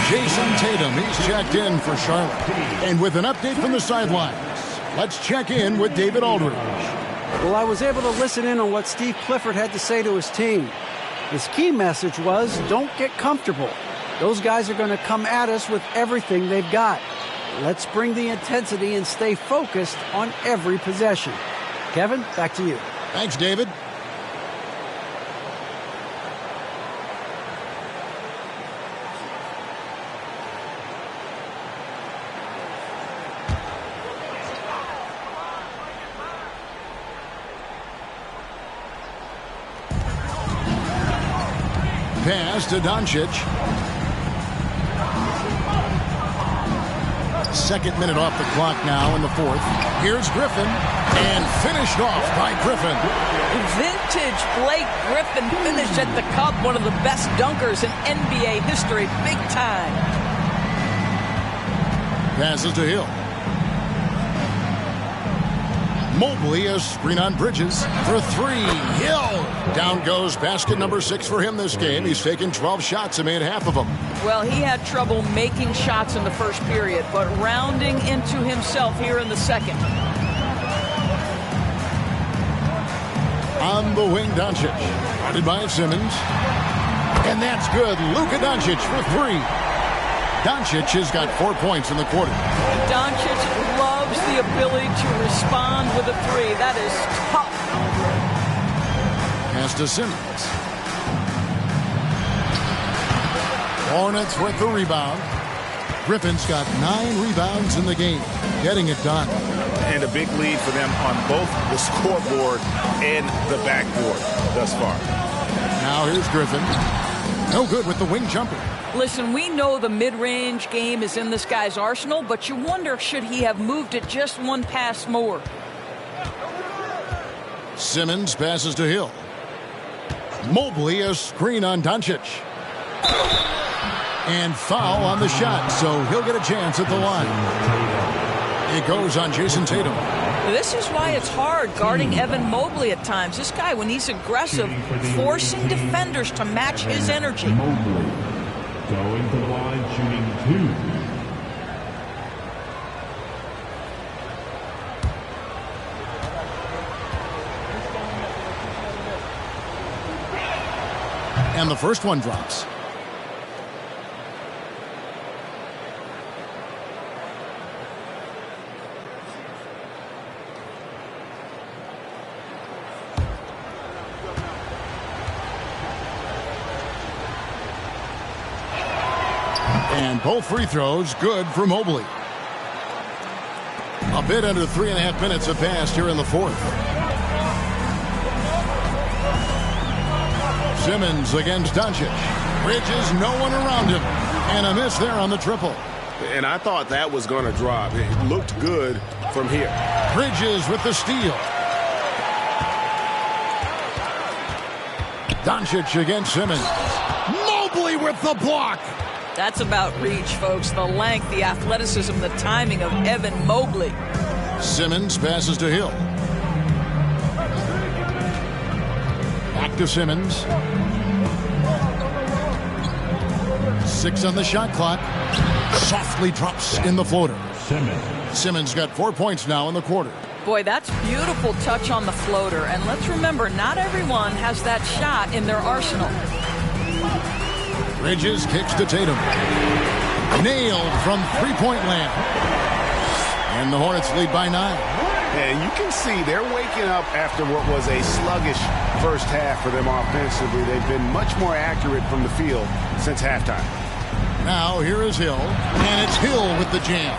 Jason Tatum, he's checked in for Charlotte. And with an update from the sidelines, let's check in with David Aldridge. Well, I was able to listen in on what Steve Clifford had to say to his team. His key message was, don't get comfortable. Those guys are going to come at us with everything they've got. Let's bring the intensity and stay focused on every possession. Kevin, back to you. Thanks, David. Pass to Doncic. Second minute off the clock now in the fourth. Here's Griffin, and finished off by Griffin. Vintage Blake Griffin finished at the cup, one of the best dunkers in NBA history, big time. Passes to Hill. Mobley, a screen on Bridges for three. Hill. Down goes basket number 6 for him this game. He's taken 12 shots and made half of them. Well, he had trouble making shots in the first period, but rounding into himself here in the second. On the wing, Doncic. Guarded by Simmons. And that's good. Luka Doncic for 3. Doncic has got 4 points in the quarter. Doncic loves the ability to respond with a 3. That is tough. Pass to Simmons. Hornets with the rebound. Griffin's got 9 rebounds in the game, getting it done. And a big lead for them on both the scoreboard and the backboard thus far. Now here's Griffin. No good with the wing jumper. Listen, we know the mid-range game is in this guy's arsenal, but you wonder, should he have moved it just one pass more? Simmons passes to Hill. Mobley, a screen on Doncic. And foul on the shot, so he'll get a chance at the line. It goes on Jason Tatum. This is why it's hard guarding Evan Mobley at times. This guy, when he's aggressive, forcing defenders to match his energy. Going to the line, shooting 2. And the first one drops. And both free throws good for Mobley. A bit under 3.5 minutes have passed here in the fourth. Simmons against Doncic. Bridges, no one around him. And a miss there on the triple. And I thought that was going to drop. It looked good from here. Bridges with the steal. Doncic against Simmons. Mobley with the block. That's about reach, folks. The length, the athleticism, the timing of Evan Mobley. Simmons passes to Hill. Back to Simmons. 6 on the shot clock. Softly drops in the floater. Simmons got 4 points now in the quarter. Boy, that's beautiful touch on the floater. And let's remember, not everyone has that shot in their arsenal. Bridges kicks to Tatum. Nailed from three-point land. And the Hornets lead by 9. And you can see they're waking up after what was a sluggish first half for them offensively. They've been much more accurate from the field since halftime. Now here is Hill, and it's Hill with the jam.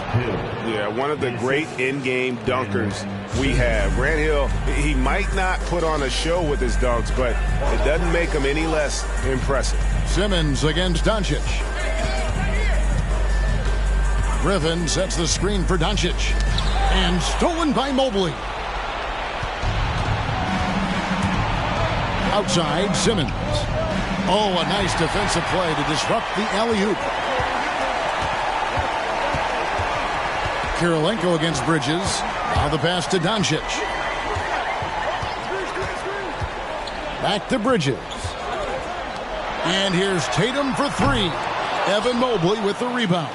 Yeah, one of the great in-game dunkers we have. Grant Hill, he might not put on a show with his dunks, but it doesn't make him any less impressive. Simmons against Doncic. Griffin sets the screen for Doncic. And stolen by Mobley. Outside, Simmons. Oh, a nice defensive play to disrupt the alley-oop. Kirilenko against Bridges. Now the pass to Doncic. Back to Bridges. And here's Tatum for 3. Evan Mobley with the rebound.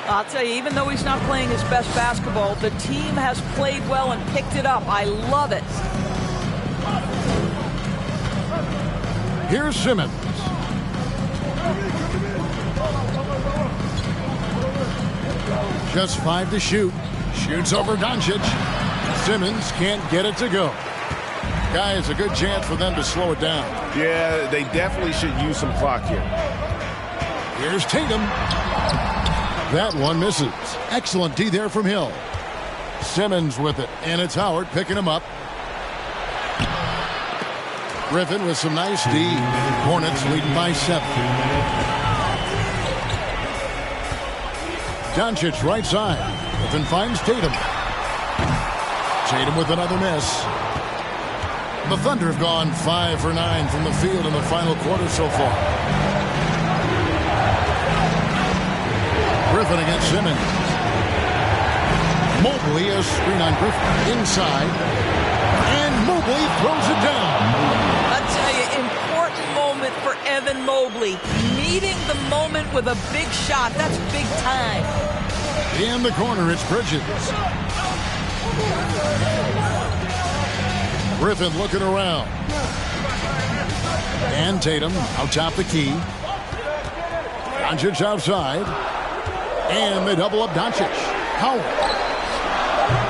I'll tell you, even though he's not playing his best basketball, the team has played well and picked it up. I love it. Here's Simmons. Just 5 to shoot. Shoots over Doncic. Simmons can't get it to go. Guys, a good chance for them to slow it down. Yeah, they definitely should use some clock here. Here's Tatum. That one misses. Excellent D there from Hill. Simmons with it, and it's Howard picking him up. Griffin with some nice D. Hornets leading by 7. Doncic right side. Griffin finds Tatum. Tatum with another miss. The Thunder have gone 5 for 9 from the field in the final quarter so far. Griffin against Simmons. Mobley, a screen on Griffin. Inside. And Mobley throws it down. I tell you, important moment for Evan Mobley. Meeting the moment with a big shot. That's big time. In the corner, it's Bridges. Griffin looking around. And Tatum out top the key. Doncic outside. And they double up Doncic. Howard.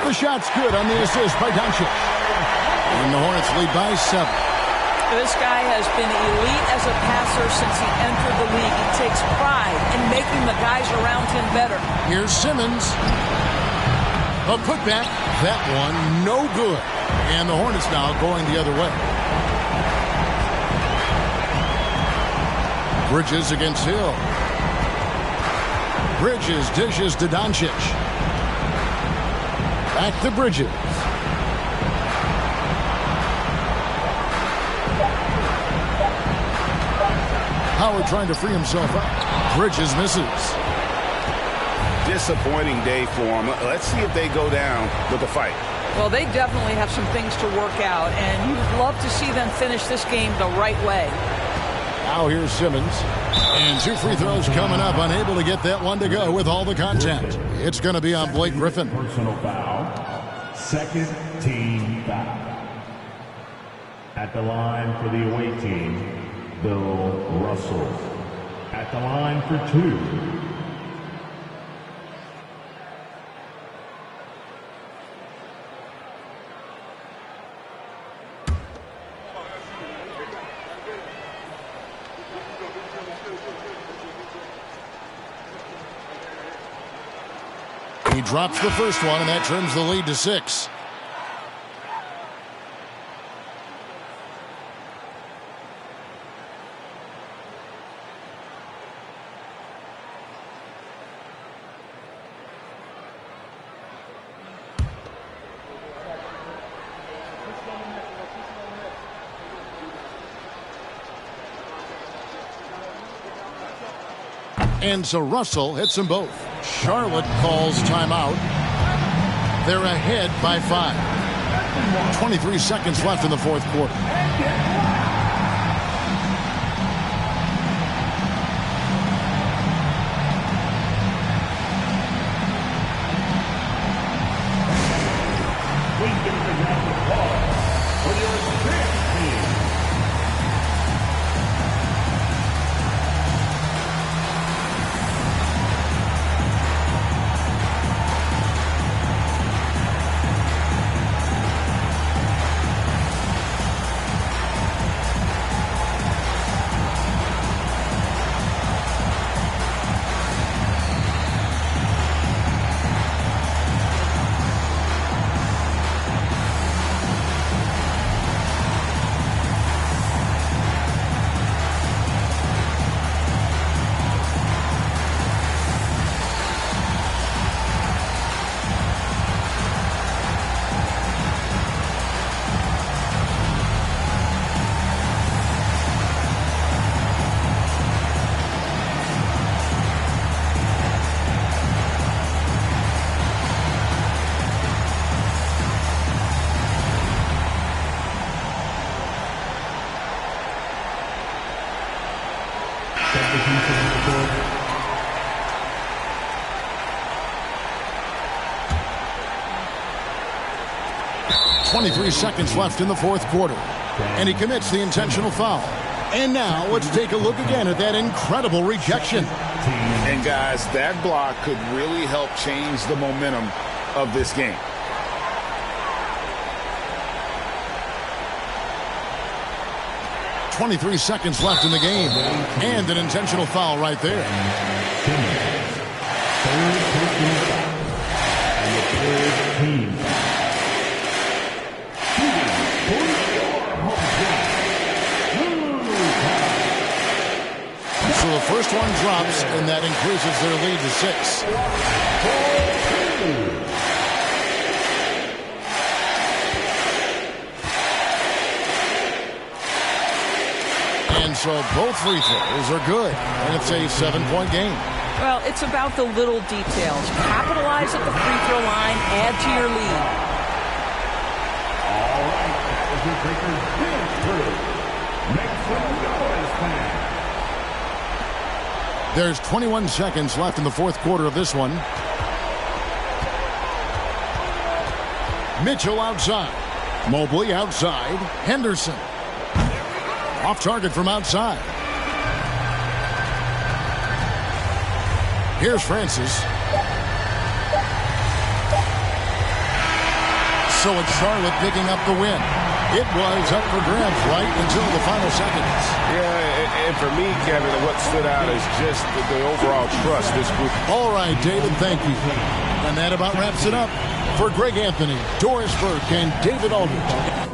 The shot's good on the assist by Doncic. And the Hornets lead by 7. This guy has been elite as a passer since he entered the league. He takes pride in making the guys around him better. Here's Simmons. A putback. That one no good. And the Hornets now going the other way. Bridges against Hill. Bridges dishes to Doncic. Back to Bridges. Howard trying to free himself up. Bridges misses. Disappointing day for them. Let's see if they go down with a fight. Well, they definitely have some things to work out, and you'd love to see them finish this game the right way. Now here's Simmons. And 2 free throws coming up. Unable to get that one to go with all the contact. It's going to be on Blake Griffin. Personal foul. Second team foul. At the line for the away team, Bill Russell. At the line for 2. He drops the first one, and that trims the lead to 6. And so Russell hits them both. Charlotte calls timeout. They're ahead by 5. 23 seconds left in the fourth quarter. .23 seconds left in the fourth quarter. And he commits the intentional foul. And now let's take a look again at that incredible rejection. And guys, that block could really help change the momentum of this game. .23 seconds left in the game. And an intentional foul right there. So the first one drops, and that increases their lead to 6. And so both free throws are good, and it's a 7-point game. Well, it's about the little details. Capitalize at the free throw line, add to your lead. All right, as we take our dance through, make some noise, fans. There's 21 seconds left in the fourth quarter of this one. Mitchell outside. Mobley outside. Henderson. Off target from outside. Here's Francis. So it's Charlotte picking up the win. It was up for grabs right until the final seconds. Yeah, and for me, Kevin, what stood out is just the overall trust this group. All right, David, thank you. And that about wraps it up. For Greg Anthony, Doris Burke, and David Aldridge.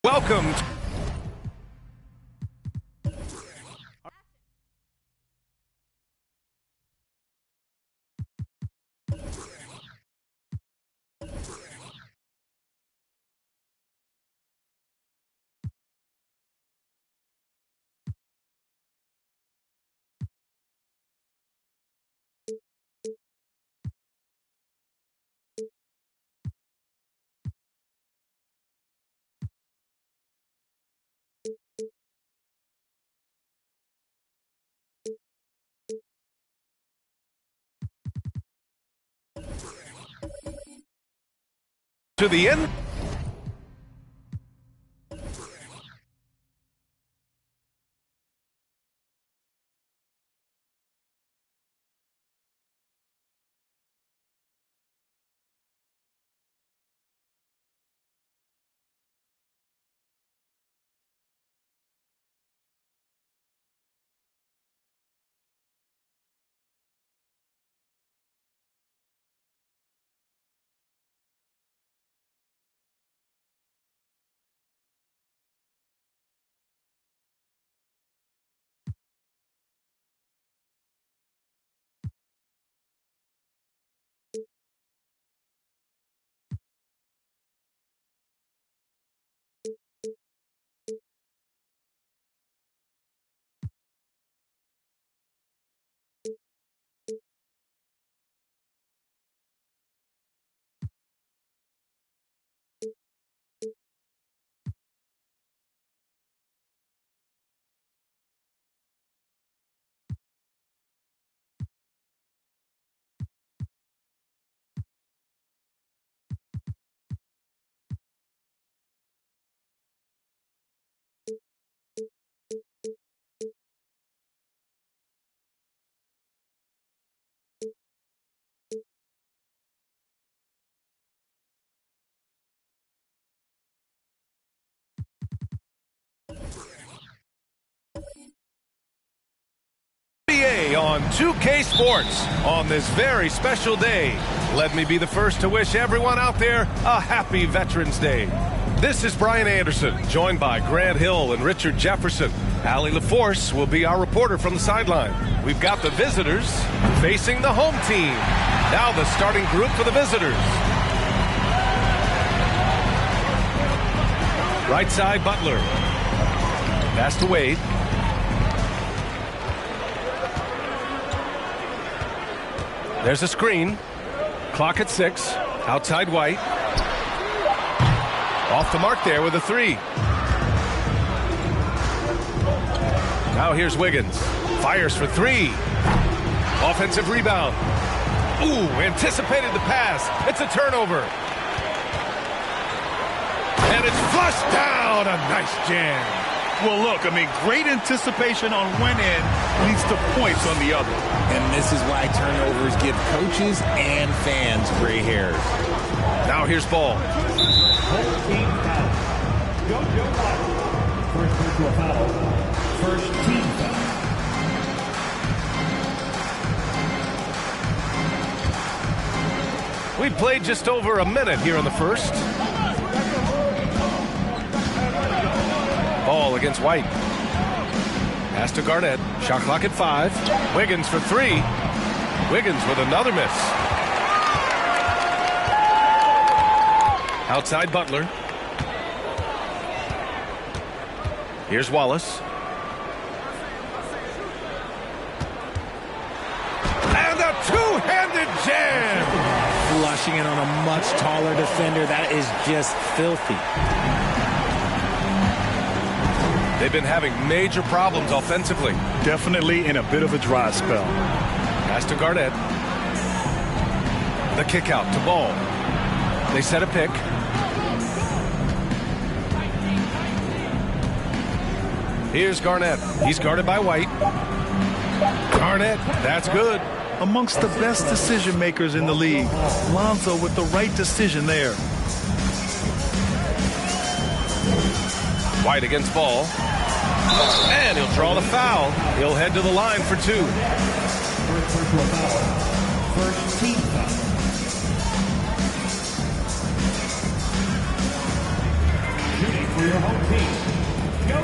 Welcome. To the end. On 2K Sports on this very special day. Let me be the first to wish everyone out there a happy Veterans Day. This is Brian Anderson, joined by Grant Hill and Richard Jefferson. Allie LaForce will be our reporter from the sideline. We've got the visitors facing the home team. Now the starting group for the visitors. Right side, Butler. Pass to Wade. There's a screen. Clock at 6. Outside White. Off the mark there with a 3. Now here's Wiggins. Fires for 3. Offensive rebound. Ooh, anticipated the pass. It's a turnover. And it's flushed down. A nice jam. Well, look, I mean, great anticipation on one end leads to points on the other. And this is why turnovers give coaches and fans gray hairs. Now here's Ball. Whole team foul. Go, First personal foul. First team foul. We played just over a minute here in the first. Ball against White. Pass to Garnett. Shot clock at 5. Wiggins for 3. Wiggins with another miss. Outside Butler. Here's Wallace. And a two-handed jam. Flushing it on a much taller defender. That is just filthy. They've been having major problems offensively. Definitely in a bit of a dry spell. Pass to Garnett. The kick out to Ball. They set a pick. Here's Garnett. He's guarded by White. Garnett, that's good. Amongst the best decision makers in the league. Lonzo with the right decision there. White against Ball. And he'll draw the foul. He'll head to the line for 2. First team foul. Shooting for your home team. Joe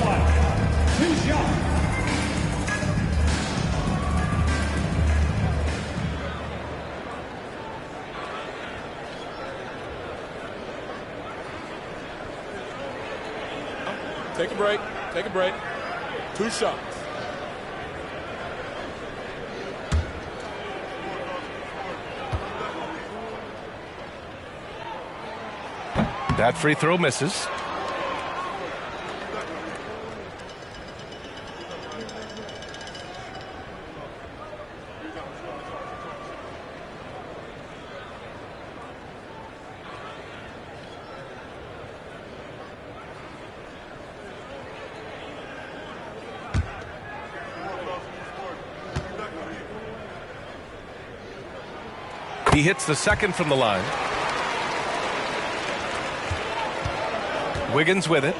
White. 2 shots. Take a break. Take a break. 2 shots. That free throw misses. He hits the second from the line. Wiggins with it.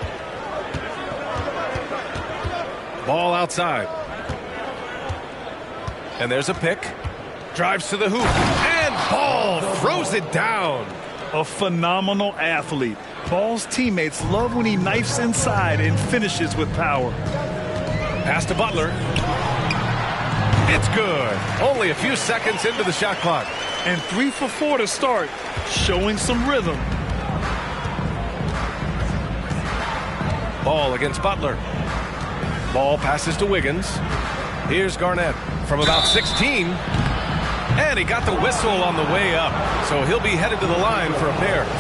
Ball outside. And there's a pick. Drives to the hoop. And Ball throws it down. A phenomenal athlete. Ball's teammates love when he knifes inside and finishes with power. Pass to Butler. It's good. Only a few seconds into the shot clock. And 3 for 4 to start. Showing some rhythm. Ball against Butler. Ball passes to Wiggins. Here's Garnett from about 16. And he got the whistle on the way up. So he'll be headed to the line for a pair. The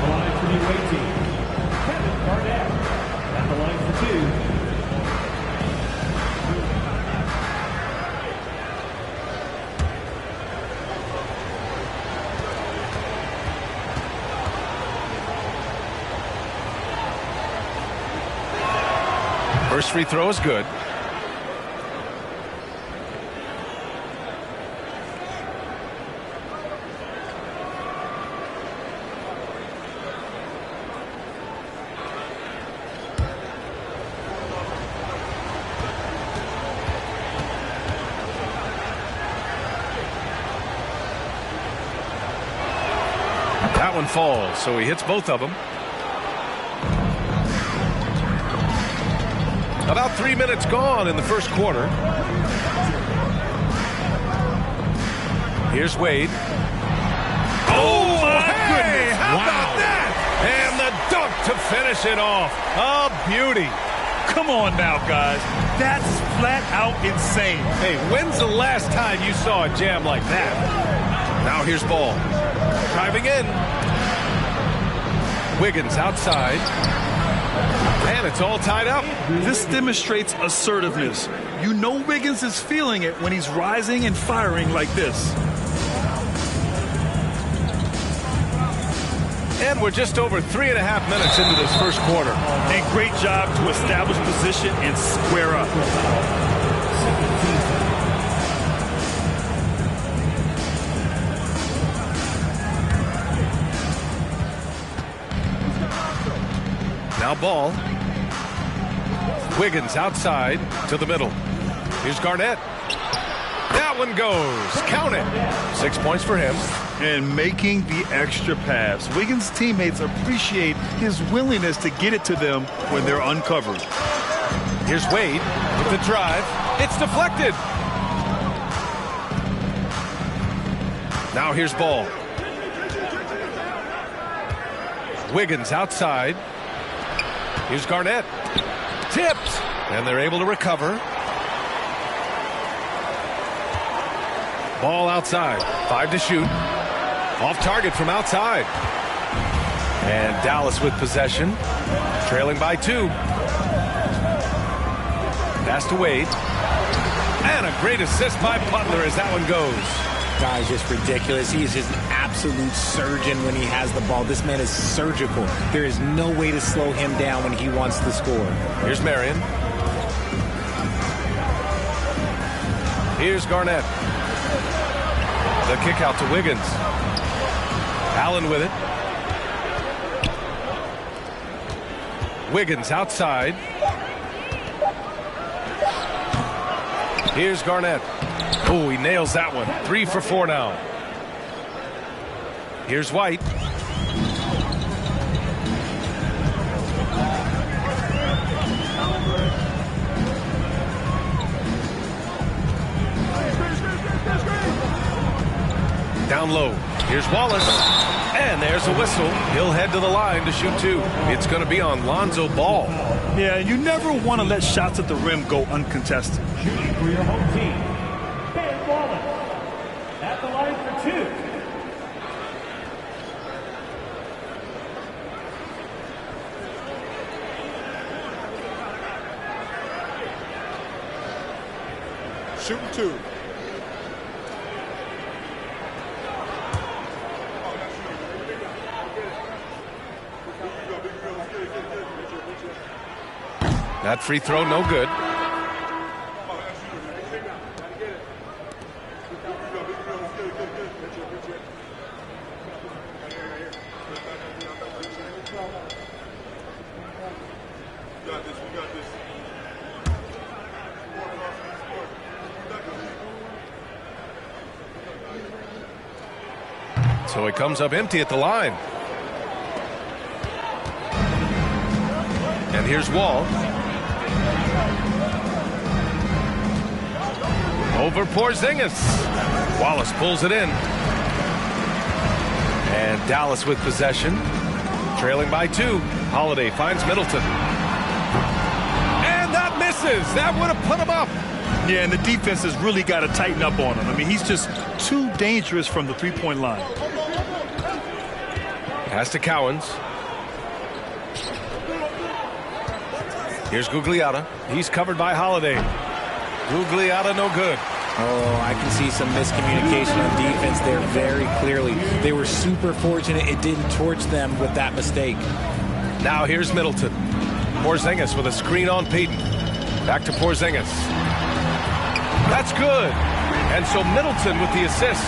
line for the away team. Kevin Garnett at the line for 2. First free throw is good. That one falls, so he hits both of them. About 3 minutes gone in the first quarter. Here's Wade. Oh, my goodness. How about that? And the dunk to finish it off. A beauty. Come on now, guys. That's flat out insane. Hey, when's the last time you saw a jam like that? Now here's Ball. Driving in. Wiggins outside. And it's all tied up. This demonstrates assertiveness. You know Wiggins is feeling it when he's rising and firing like this. And we're just over 3.5 minutes into this first quarter. And great job to establish position and square up. Now Ball. Wiggins outside to the middle. Here's Garnett. That one goes. Count it. 6 points for him. And making the extra pass. Wiggins' teammates appreciate his willingness to get it to them when they're uncovered. Here's Wade with the drive. It's deflected. Now here's Ball. Wiggins outside. Here's Garnett. Tipped. And they're able to recover. Ball outside. 5 to shoot. Off target from outside. And Dallas with possession. Trailing by 2. Pass to Wade. And a great assist by Butler as that one goes. Guy's just ridiculous. He is just an absolute surgeon when he has the ball. This man is surgical. There is no way to slow him down when he wants to score. Here's Marion. Here's Garnett. The kick out to Wiggins. Allen with it. Wiggins outside. Here's Garnett. Oh, he nails that one. 3 for 4 now. Here's White. Down low. Here's Wallace. And there's a whistle. He'll head to the line to shoot 2. It's going to be on Lonzo Ball. Yeah, you never want to let shots at the rim go uncontested. Shooting for your home team, Ben Wallace at the line for 2. Shooting 2. That free throw, no good. So it comes up empty at the line. And here's Wall. Over Porzingis. Wallace pulls it in. And Dallas with possession. Trailing by 2. Holiday finds Middleton. And that misses. That would have put him up. Yeah, and the defense has really got to tighten up on him. I mean, he's just too dangerous from the three-point line. Pass to Cowens. Here's Gugliotta. He's covered by Holiday. Gugliotta no good. Oh, I can see some miscommunication on defense there very clearly. They were super fortunate it didn't torch them with that mistake. Now here's Middleton. Porzingis with a screen on Payton. Back to Porzingis. That's good. And so Middleton with the assist.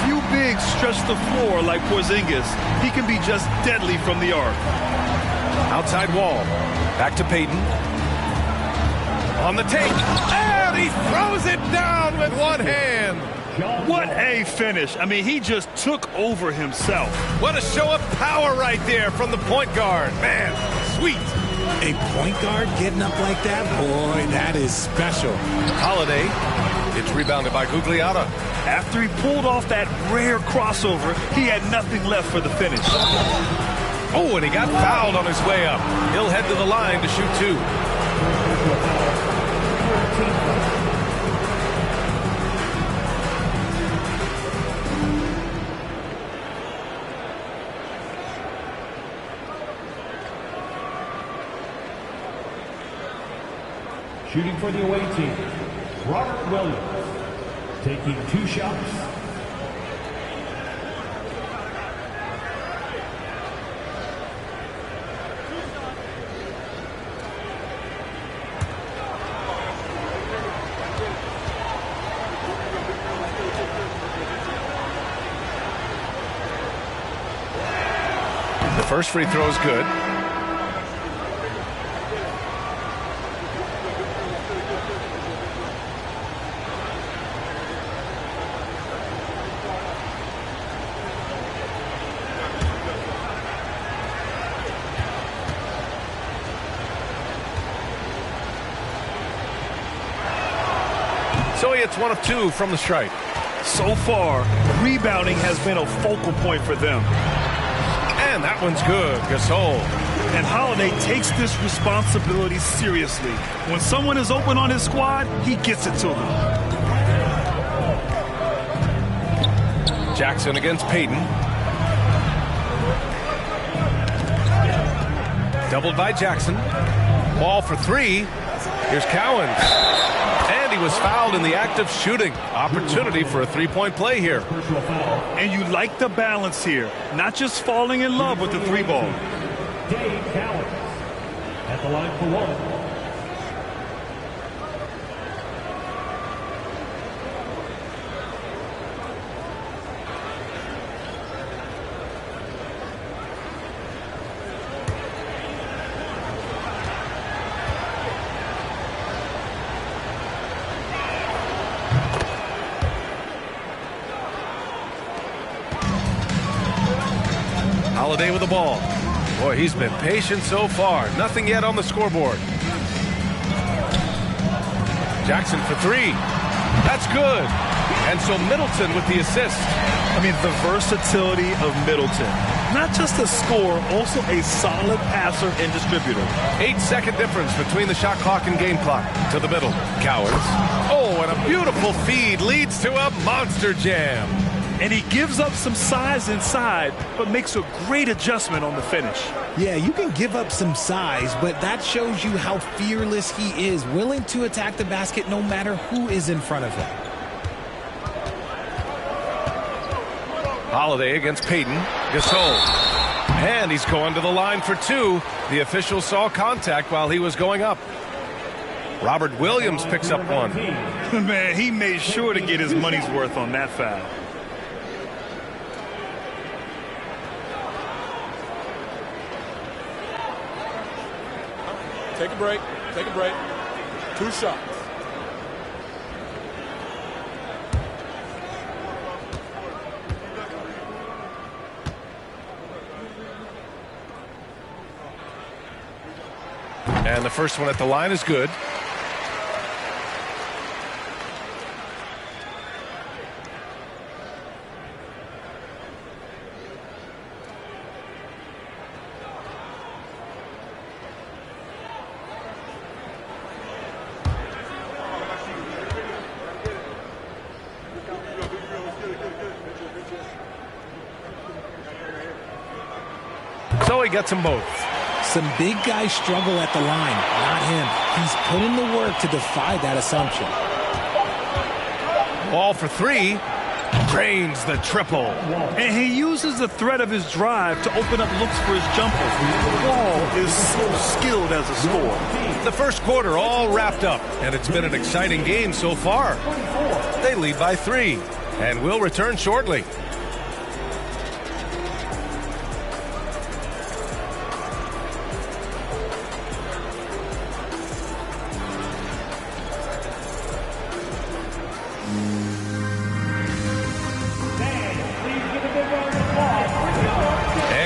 Few bigs stretch the floor like Porzingis. He can be just deadly from the arc. Outside Wall. Back to Payton. On the take. And he throws it down with one hand. What a finish. I mean, he just took over himself. What a show of power right there from the point guard. Man, sweet. A point guard getting up like that? Boy, that is special. Holiday. It's rebounded by Gugliotta. After he pulled off that rare crossover, he had nothing left for the finish. Oh, and he got fouled on his way up. He'll head to the line to shoot 2. Shooting for the away team, Robert Williams, taking 2 shots. The first free throw is good. So he hits 1 of 2 from the stripe. So far, rebounding has been a focal point for them. And that one's good. Gasol. And Holiday takes this responsibility seriously. When someone is open on his squad, he gets it to them. Jackson against Payton. Doubled by Jackson. Ball for 3. Here's Cowens. And he he was fouled in the act of shooting. Opportunity for a three-point play here. And you like the balance here. Not just falling in love with the three ball. Dave Cowens at the line for one. Holiday with the ball. Boy, he's been patient so far. Nothing yet on the scoreboard. Jackson for three. That's good. And so Middleton with the assist. I mean, the versatility of Middleton. Not just a scorer, also a solid passer and distributor. 8-second difference between the shot clock and game clock. To the middle. Cowens. Oh, and a beautiful feed leads to a monster jam. And he gives up some size inside, but makes a great adjustment on the finish. Yeah, you can give up some size, but that shows you how fearless he is, willing to attack the basket no matter who is in front of him. Holiday against Payton. Gasol. And he's going to the line for two. The official saw contact while he was going up. Robert Williams picks up one. Man, he made sure to get his money's worth on that foul. Take a break. Take a break. 2 shots. And the first one at the line is good. So he gets them both. Some big guys struggle at the line, not him. He's put in the work to defy that assumption. Ball for three. Drains the triple. And he uses the threat of his drive to open up looks for his jumper. Wall is so skilled as a scorer. The first quarter all wrapped up, and it's been an exciting game so far. They lead by 3, and will return shortly.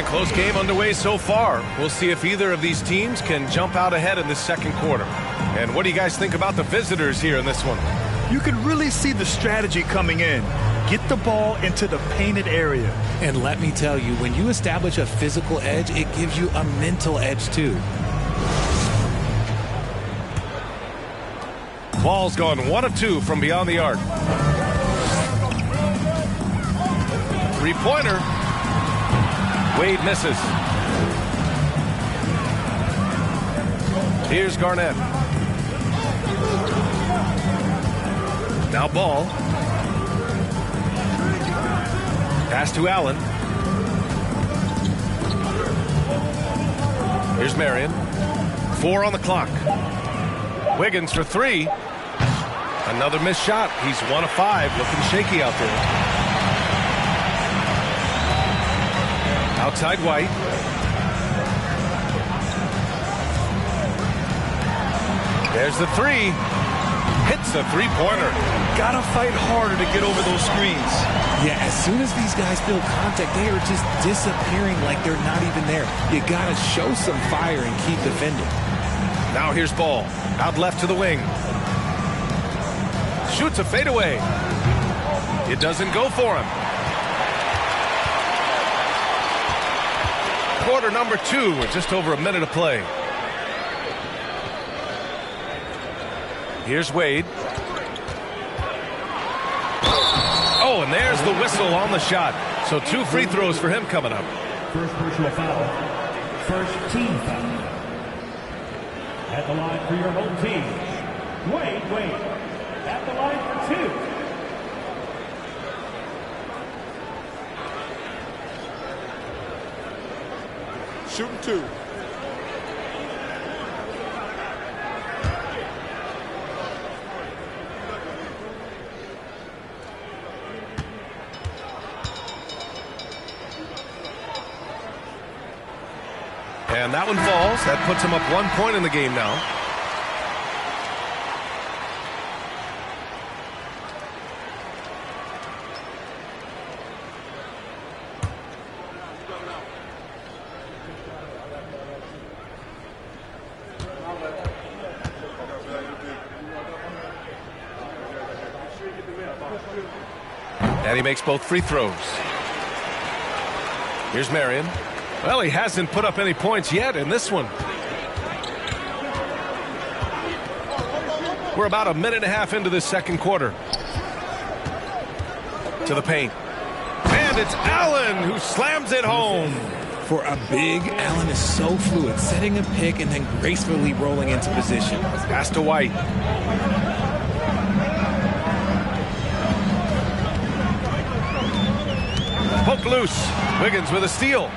Close game underway so far. We'll see if either of these teams can jump out ahead in the second quarter. And what do you guys think about the visitors here in this one? You can really see the strategy coming in. Get the ball into the painted area. And let me tell you, when you establish a physical edge, it gives you a mental edge too. Ball's gone 1 of 2 from beyond the arc. Three-pointer. Wade misses. Here's Garnett. Now Ball. Pass to Allen. Here's Marion. 4 on the clock. Wiggins for 3. Another missed shot. He's 1 of 5. Looking shaky out there. Outside White. There's the 3. Hits the three-pointer. Gotta fight harder to get over those screens. Yeah, as soon as these guys feel contact, they are just disappearing like they're not even there. You gotta show some fire and keep defending. Now here's Ball. Out left to the wing. Shoots a fadeaway. It doesn't go for him. Quarter number 2 with just over a minute of play. Here's Wade. Oh, and there's the whistle on the shot. So 2 free throws for him coming up. First personal foul. First team foul. At the line for your home team, Wade. At the line for 2. Shooting 2. And that one falls. That puts him up 1 point in the game now. And he makes both free throws. Here's Marion. Well, he hasn't put up any points yet in this one. We're about a minute and a half into this second quarter. To the paint. And it's Allen who slams it home. For a big, Allen is so fluid, setting a pick and then gracefully rolling into position. Pass to White. Poke loose. Wiggins with a steal.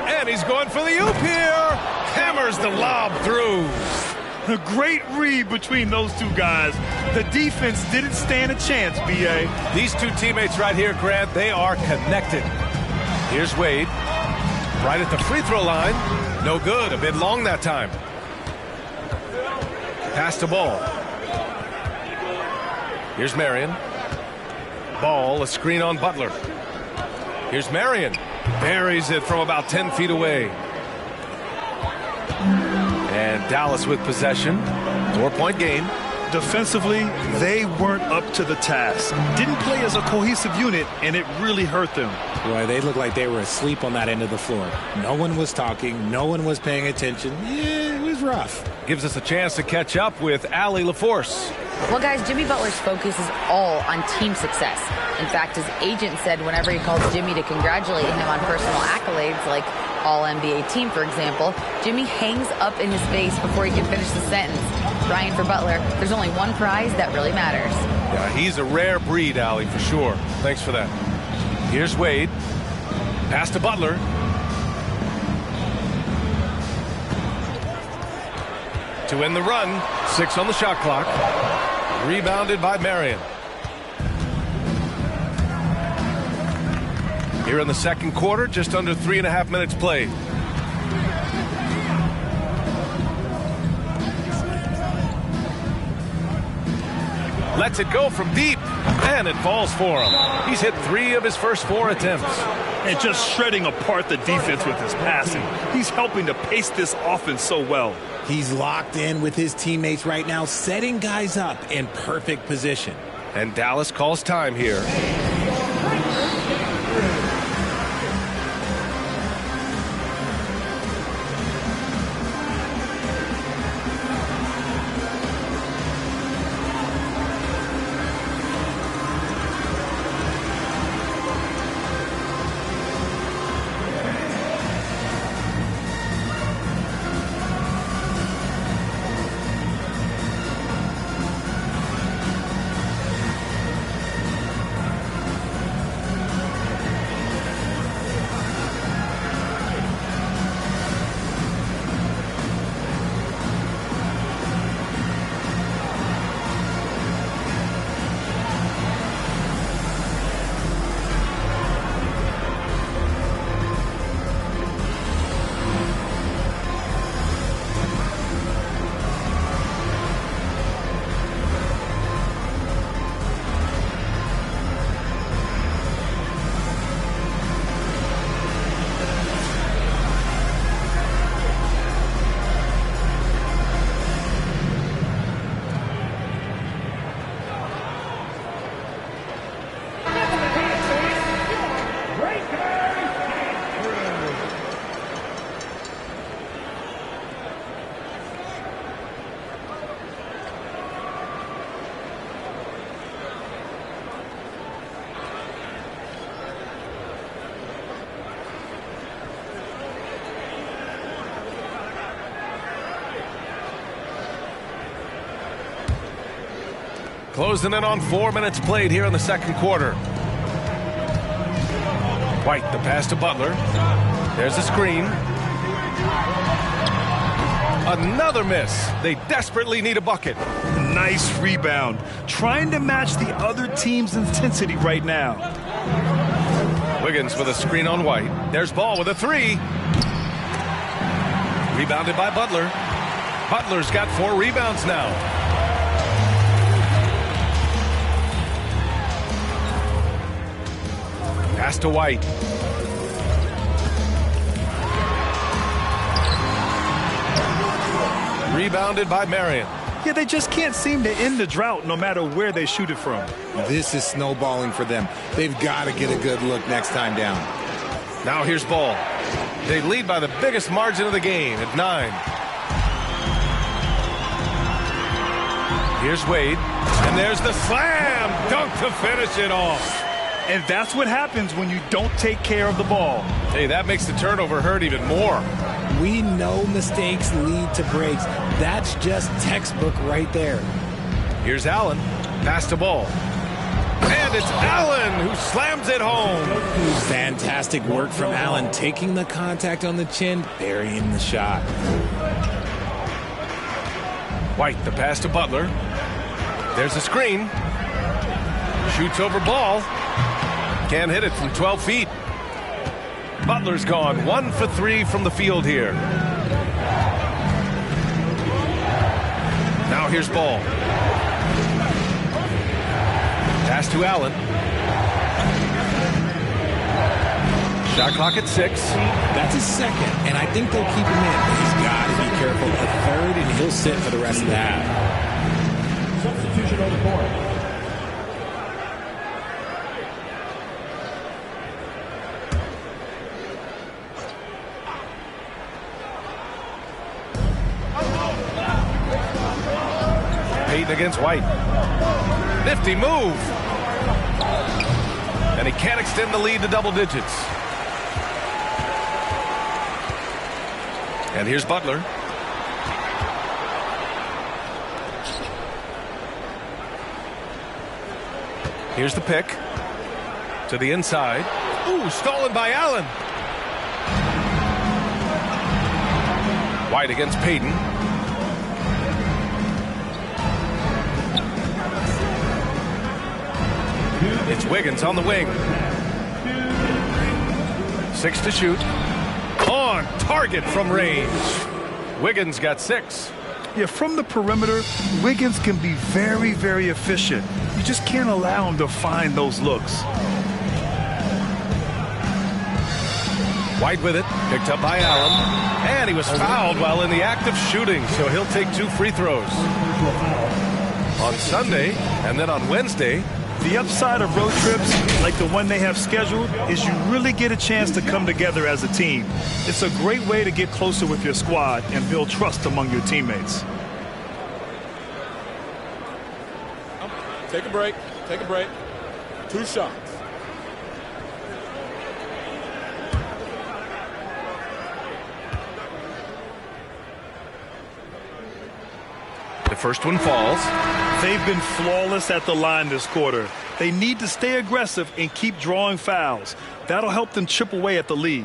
And he's going for the oop here. Hammers the lob through. A great read between those two guys. The defense didn't stand a chance, B.A. These two teammates right here, Grant, they are connected. Here's Wade. Right at the free throw line. No good. A bit long that time. Pass to Ball. Here's Marion. Ball, a screen on Butler. Here's Marion. Buries it from about 10 feet away. And Dallas with possession. 4-point game. Defensively, they weren't up to the task. Didn't play as a cohesive unit, and it really hurt them. Boy, they looked like they were asleep on that end of the floor. No one was talking. No one was paying attention. Yeah, it was rough. Gives us a chance to catch up with Allie LaForce. Well, guys, Jimmy Butler's focus is all on team success. In fact, his agent said whenever he calls Jimmy to congratulate him on personal accolades, like All-NBA team, for example, Jimmy hangs up in his face before he can finish the sentence. Ryan, for Butler, there's only one prize that really matters. Yeah, he's a rare breed, Allie, for sure. Thanks for that. Here's Wade. Pass to Butler. To win the run. 6 on the shot clock. Rebounded by Marion. Here in the second quarter, just under 3.5 minutes played. Lets it go from deep, and it falls for him. He's hit 3 of his first 4 attempts. And just shredding apart the defense with his passing. He's helping to pace this offense so well. He's locked in with his teammates right now, setting guys up in perfect position. And Dallas calls time here. Closing in on 4 minutes played here in the second quarter. White, the pass to Butler. There's a screen. Another miss. They desperately need a bucket. Nice rebound. Trying to match the other team's intensity right now. Wiggins with a screen on White. There's Ball with a three. Rebounded by Butler. Butler's got 4 rebounds now. Pass to White. Rebounded by Marion. Yeah, they just can't seem to end the drought no matter where they shoot it from. This is snowballing for them. They've got to get a good look next time down. Now here's Ball. They lead by the biggest margin of the game at 9. Here's Wade. And there's the slam dunk to finish it off. And that's what happens when you don't take care of the ball. Hey, that makes the turnover hurt even more. We know mistakes lead to breaks. That's just textbook right there. Here's Allen. Pass to Ball. And it's Allen who slams it home. Fantastic work from Allen, taking the contact on the chin, burying the shot. White, the pass to Butler. There's a screen. Shoots over Ball. Can't hit it from 12 feet. Butler's gone 1 for 3 from the field here. Now here's Ball. Pass to Allen. Shot clock at 6. That's his second, and I think they'll keep him in. But he's got to be careful. A third, and he'll sit for the rest of the half. Substitution on the court. Payton against White. Nifty move. And he can't extend the lead to double digits. And here's Butler. Here's the pick. To the inside. Ooh, stolen by Allen. White against Payton. It's Wiggins on the wing. 6 to shoot. On target from range. Wiggins got 6. Yeah, from the perimeter, Wiggins can be very, very efficient. You just can't allow him to find those looks. White with it. Picked up by Allen. And he was fouled while in the act of shooting, so he'll take 2 free throws. On Sunday, and then on Wednesday, the upside of road trips like the one they have scheduled is you really get a chance to come together as a team. It's a great way to get closer with your squad and build trust among your teammates. Take a break. Take a break. 2 shots. the first one falls. They've been flawless at the line this quarter. They need to stay aggressive and keep drawing fouls. That'll help them chip away at the lead.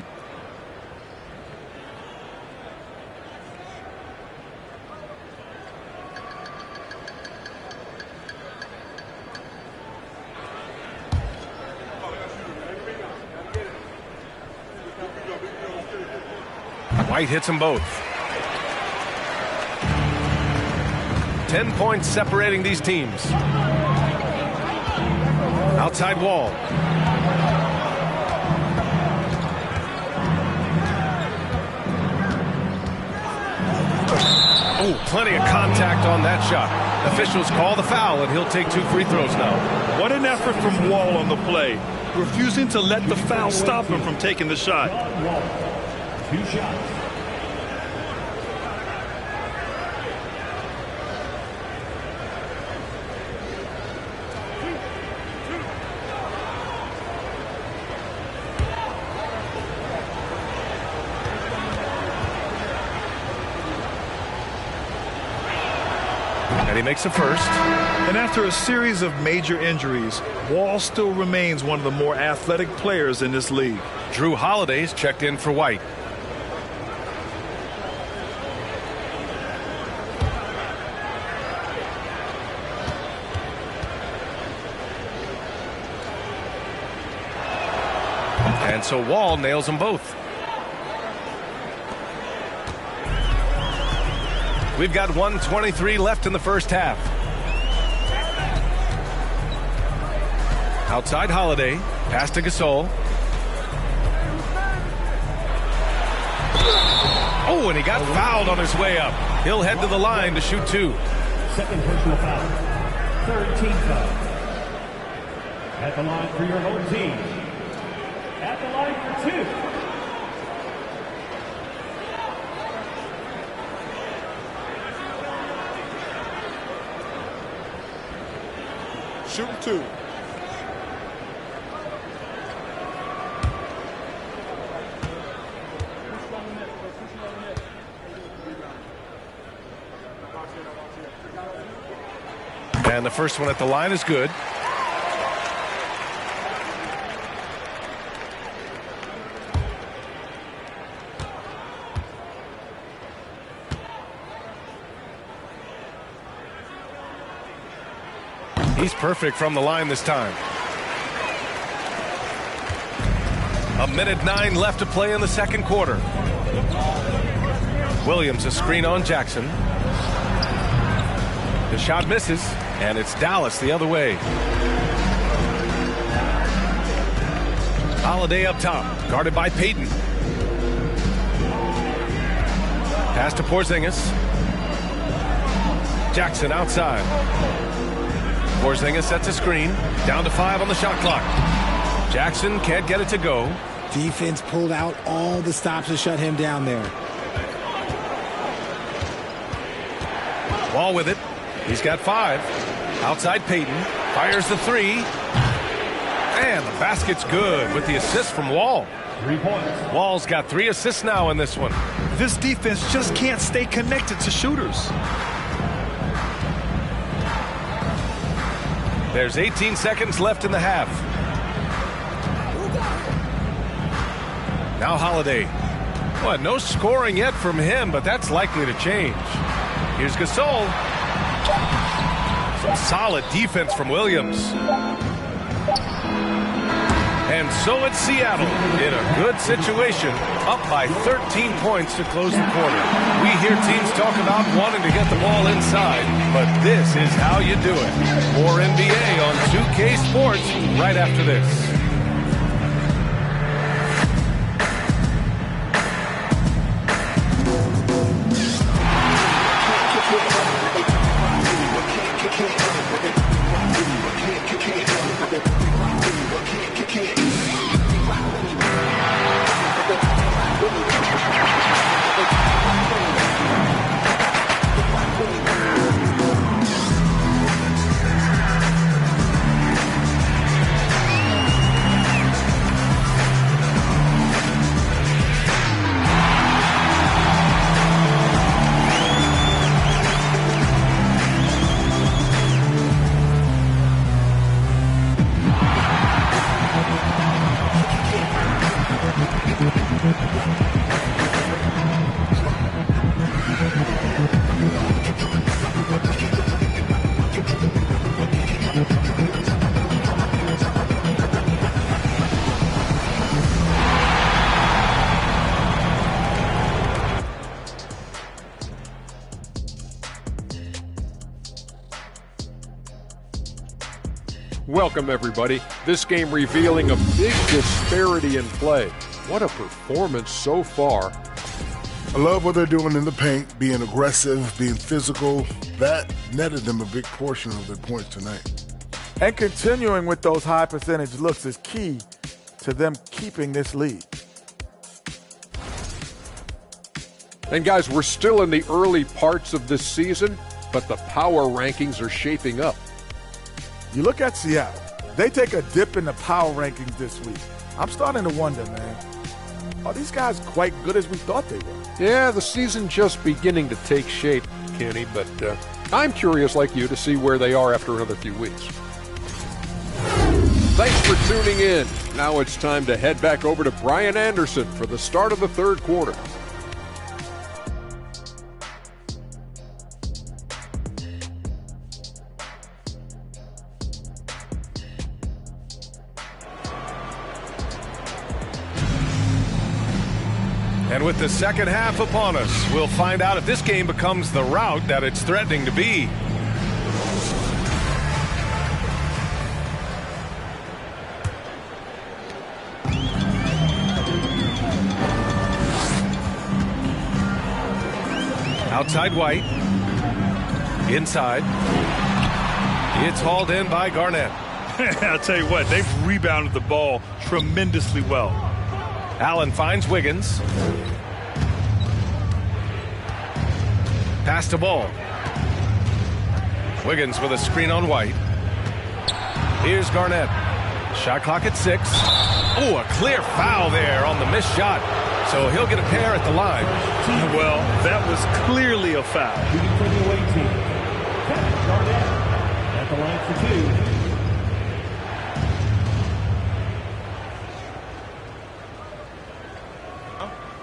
White hits them both. 10 points separating these teams. Outside wall. Oh, plenty of contact on that shot. Officials call the foul, and he'll take 2 free throws now. What an effort from Wall on the play, refusing to let the foul stop him from taking the shot. 2 shots. And he makes a first. And after a series of major injuries, Wall still remains one of the more athletic players in this league. Drew Holiday's checked in for White. And so Wall nails them both. We've got 1:23 left in the first half. Outside Holiday, pass to Gasol. Oh, and he got fouled on his way up. He'll head to the line to shoot two. Second personal foul. Third team foul. At the line for your home team. At the line for two. Shooting two. And the first one at the line is good. He's perfect from the line this time. 1:09 left to play in the second quarter. Williams a screen on Jackson. The shot misses, and it's Dallas the other way. Holiday up top, guarded by Payton. Pass to Porzingis. Jackson outside. Porzingis sets a screen. Down to 5 on the shot clock. Jackson can't get it to go. Defense pulled out all the stops to shut him down there. Wall with it. He's got 5. Outside Payton. Fires the 3. And the basket's good with the assist from Wall. 3 points. Wall's got 3 assists now in this one. This defense just can't stay connected to shooters. There's 18 seconds left in the half. Now Holiday. Well, no scoring yet from him, but that's likely to change. Here's Gasol. Some solid defense from Williams. And so it's Seattle in a good situation, up by 13 points to close the quarter. We hear teams talk about wanting to get the ball inside, but this is how you do it. More NBA on 2K Sports right after this. Welcome, everybody. This game revealing a big disparity in play. What a performance so far. I love what they're doing in the paint, being aggressive, being physical. That netted them a big portion of their points tonight. And continuing with those high percentage looks is key to them keeping this lead. And guys, we're still in the early parts of this season, but the power rankings are shaping up. You look at Seattle. They take a dip in the power rankings this week. I'm starting to wonder, man, are these guys quite good as we thought they were? Yeah, the season just beginning to take shape, Kenny, but I'm curious, like you, to see where they are after another few weeks. Thanks for tuning in. Now it's time to head back over to Brian Anderson for the start of the third quarter. And with the second half upon us, we'll find out if this game becomes the rout that it's threatening to be. Outside White. Inside. It's hauled in by Garnett. I'll tell you what, they've rebounded the ball tremendously well. Allen finds Wiggins. Pass the ball. Wiggins with a screen on White. Here's Garnett. Shot clock at 6. Oh, a clear foul there on the missed shot. So he'll get a pair at the line. Well, that was clearly a foul. For the away team, Garnett at the line for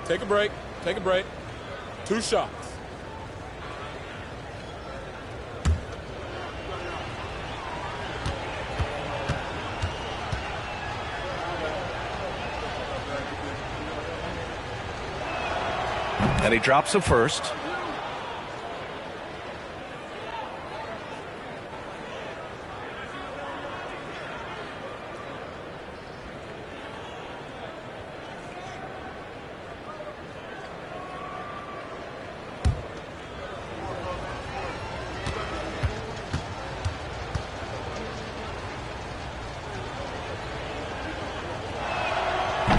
2. Take a break. Take a break. 2 shots. And he drops a first.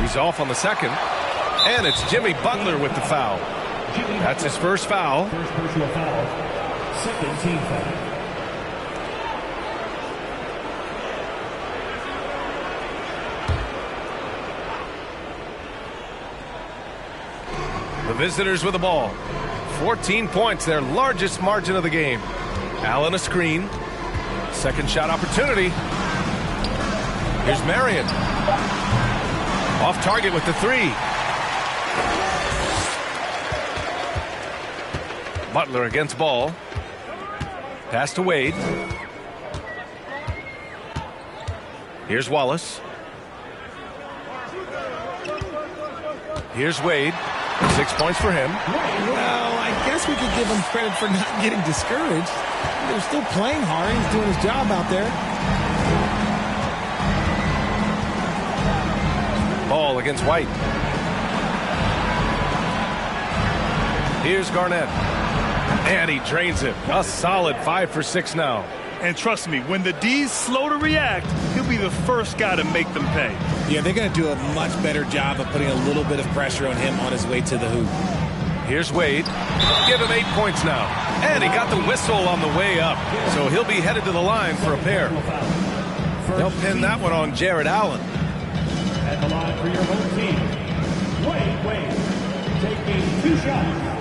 He's off on the second. And it's Jimmy Butler with the foul. That's his first foul. First personal foul. Second team foul. The visitors with the ball. 14 points, their largest margin of the game. Allen a screen. Second shot opportunity. Here's Marion. Off target with the 3. Butler against ball. Pass to Wade. Here's Wallace. Here's Wade. 6 points for him. Well, I guess we could give him credit for not getting discouraged. They're still playing hard. He's doing his job out there. Ball against White. Here's Garnett. And he drains it. A solid 5 for 6 now. And trust me, when the D's slow to react, he'll be the first guy to make them pay. Yeah, they're going to do a much better job of putting a little bit of pressure on him on his way to the hoop. Here's Wade. Give him 8 points now. And he got the whistle on the way up. So he'll be headed to the line for a pair. They'll pin that one on Jared Allen. At the line for your home team, Wade taking 2 shots.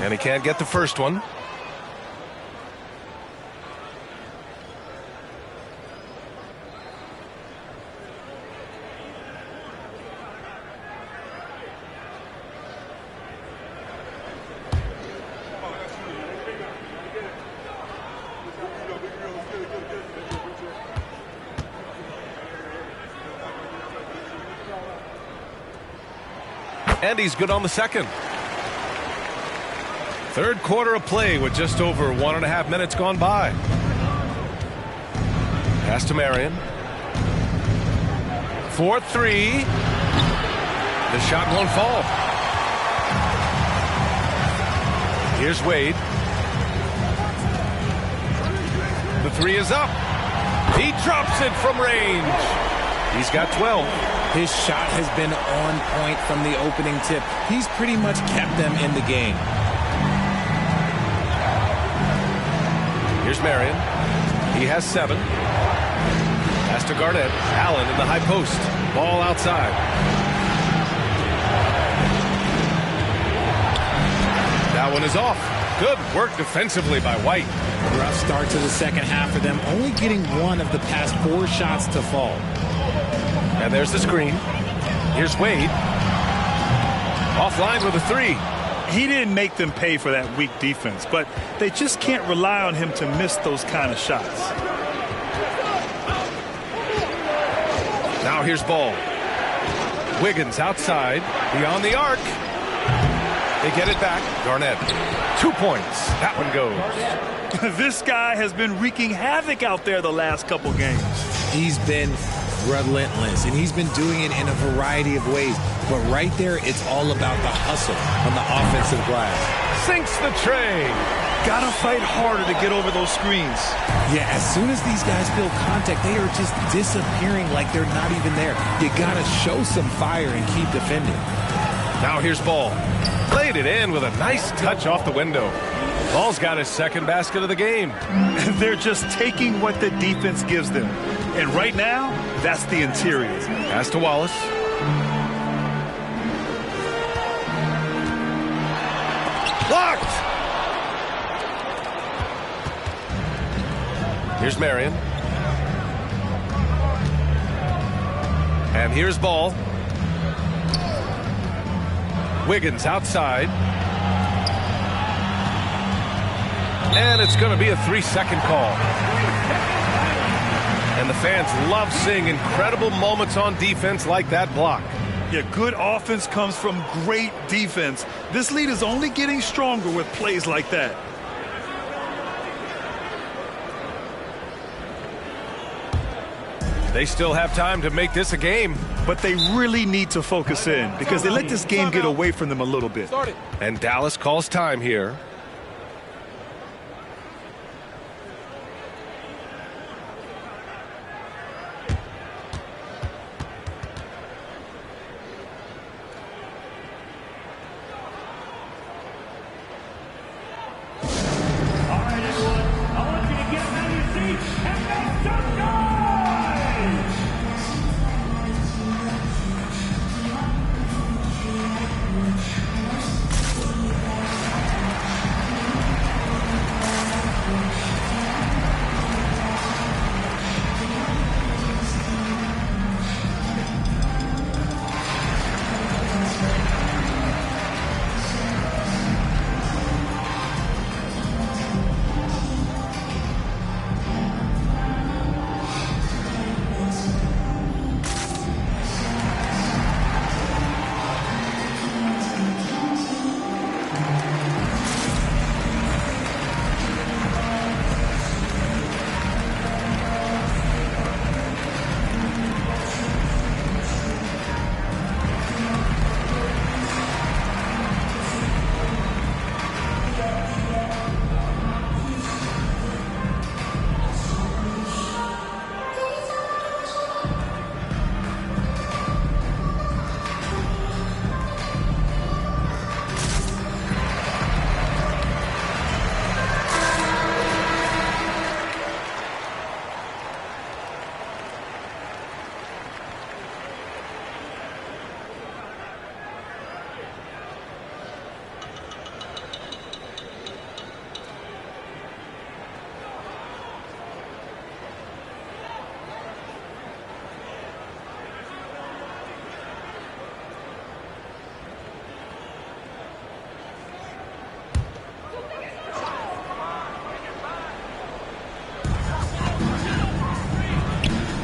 And he can't get the first one. And he's good on the second. Third quarter of play with just over 1.5 minutes gone by. Pass to Marion. 4-3. The shot won't fall. Here's Wade. The 3 is up. He drops it from range. He's got 12. His shot has been on point from the opening tip. He's pretty much kept them in the game. Here's Marion. He has 7. Pass to Garnett. Allen in the high post. Ball outside. That one is off. Good work defensively by White. Rough start to the second half for them, only getting 1 of the past 4 shots to fall. And there's the screen. Here's Wade. Offline with a 3. He didn't make them pay for that weak defense, but they just can't rely on him to miss those kind of shots. Now here's Ball. Wiggins outside, beyond the arc. They get it back. Garnett, 2 points. That one goes. This guy has been wreaking havoc out there the last couple games. He's been relentless, and he's been doing it in a variety of ways. But right there, it's all about the hustle on the offensive glass. Sinks the tray. Gotta fight harder to get over those screens. Yeah, as soon as these guys feel contact, they are just disappearing like they're not even there. You gotta show some fire and keep defending. Now here's Ball. Laid it in with a nice touch off the window. Ball's got his second basket of the game. They're just taking what the defense gives them. And right now, that's the interior. Pass to Wallace. Blocked! Here's Marion. And here's Ball. Wiggins outside. And it's going to be a 3-second call. And the fans love seeing incredible moments on defense like that block. Yeah, good offense comes from great defense. This lead is only getting stronger with plays like that. They still have time to make this a game. But they really need to focus in because they let this game get away from them a little bit. And Dallas calls time here.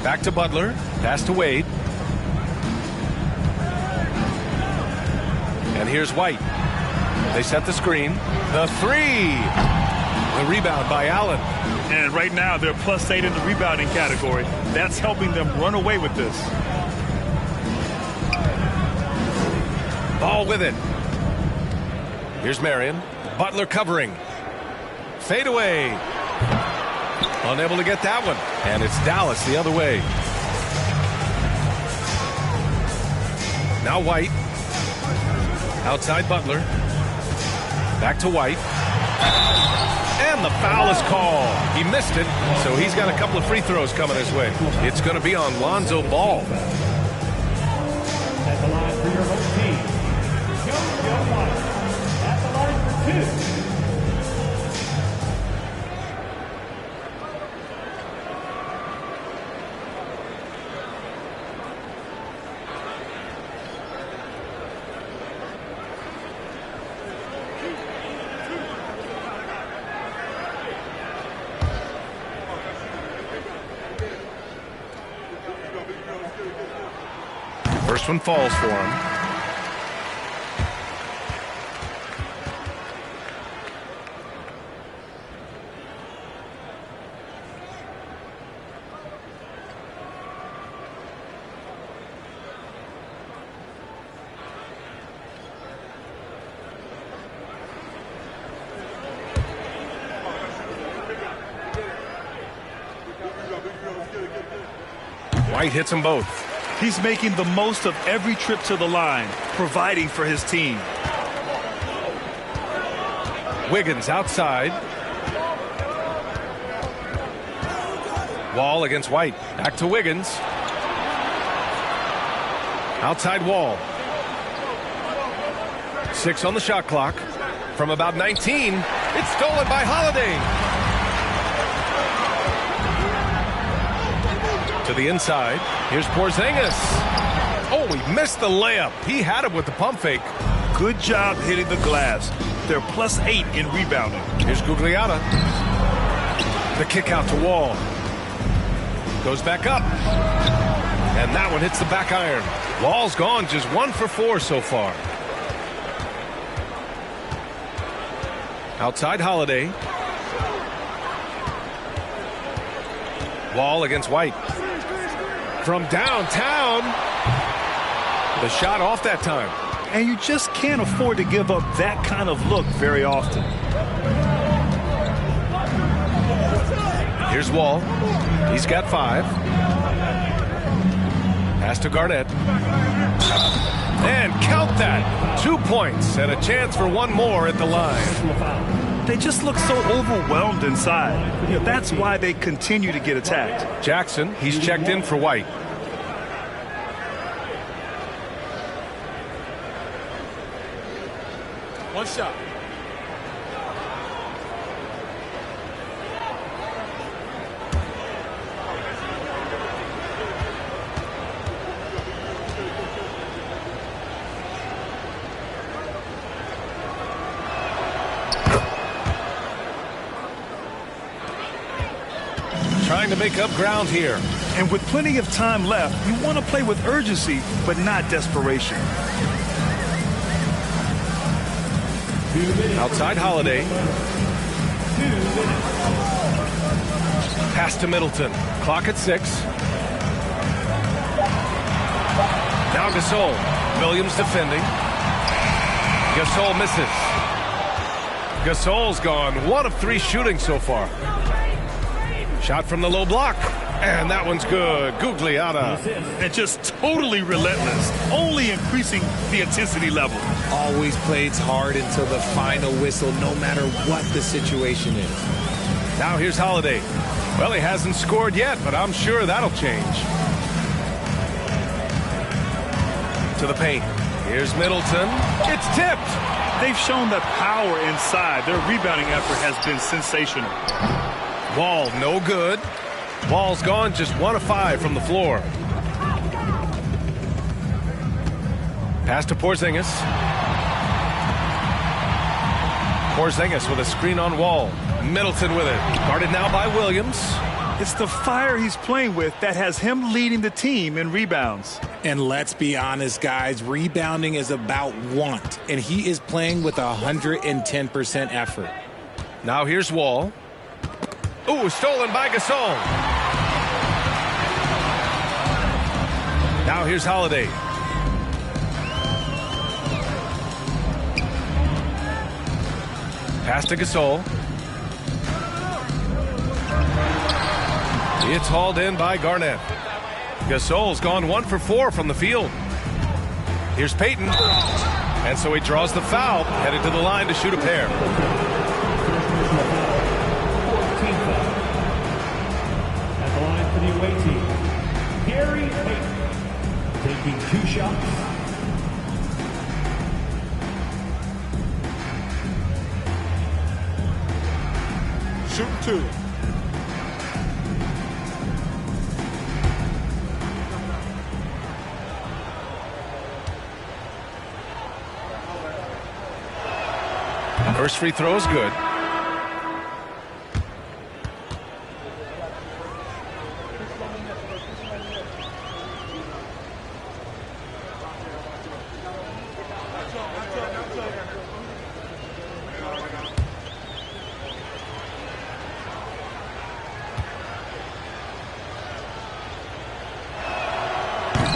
Back to Butler. Pass to Wade. And here's White. They set the screen. The 3. The rebound by Allen. And right now they're +8 in the rebounding category. That's helping them run away with this. Ball with it. Here's Marion. Butler covering. Fade away. Unable to get that one. And it's Dallas the other way. Now White. Outside Butler. Back to White. And the foul is called. He missed it, so he's got a couple of free throws coming his way. It's going to be on Lonzo Ball. At the line for your home team, Joe White. At the line for 2. First one falls for him. White hits them both. He's making the most of every trip to the line, providing for his team. Wiggins outside. Wall against White. Back to Wiggins. Outside Wall. 6 on the shot clock. From about 19. It's stolen by Holiday. To the inside. Here's Porzingis. Oh, he missed the layup. He had it with the pump fake. Good job hitting the glass. They're +8 in rebounding. Here's Gugliotta. The kick out to Wall. Goes back up. And that one hits the back iron. Wall's gone just 1 for 4 so far. Outside Holiday. Wall against White. From downtown. The shot off that time. And you just can't afford to give up that kind of look very often. Here's Wall. He's got 5. Pass to Garnett. And count that. 2 points and a chance for one more at the line. They just look so overwhelmed inside. That's why they continue to get attacked. Jackson, he's checked in for White. One shot. Trying to make up ground here. And with plenty of time left, you want to play with urgency, but not desperation. Outside Holiday. Pass to Middleton. Clock at 6. Now Gasol. Williams defending. Gasol misses. Gasol's gone 1 of 3 shooting so far. Shot from the low block. And that one's good. Gugliotta. And just totally relentless. Only increasing the intensity level. Always plays hard until the final whistle, no matter what the situation is. Now here's Holiday. Well, he hasn't scored yet, but I'm sure that'll change. To the paint. Here's Middleton. It's tipped. They've shown that power inside. Their rebounding effort has been sensational. Wall, no good. Wall's gone just 1 of 5 from the floor. Pass to Porzingis. Porzingis with a screen on Wall. Middleton with it. Guarded now by Williams. It's the fire he's playing with that has him leading the team in rebounds. And let's be honest, guys, rebounding is about want. And he is playing with 110% effort. Now here's Wall. Ooh, stolen by Gasol. Now here's Holiday. Pass to Gasol. It's hauled in by Garnett. Gasol's gone 1 for 4 from the field. Here's Peyton. And so he draws the foul, headed to the line to shoot a pair. At the line for the away team, Gary Payton, taking 2 shots. Shooting 2. First free throw is good.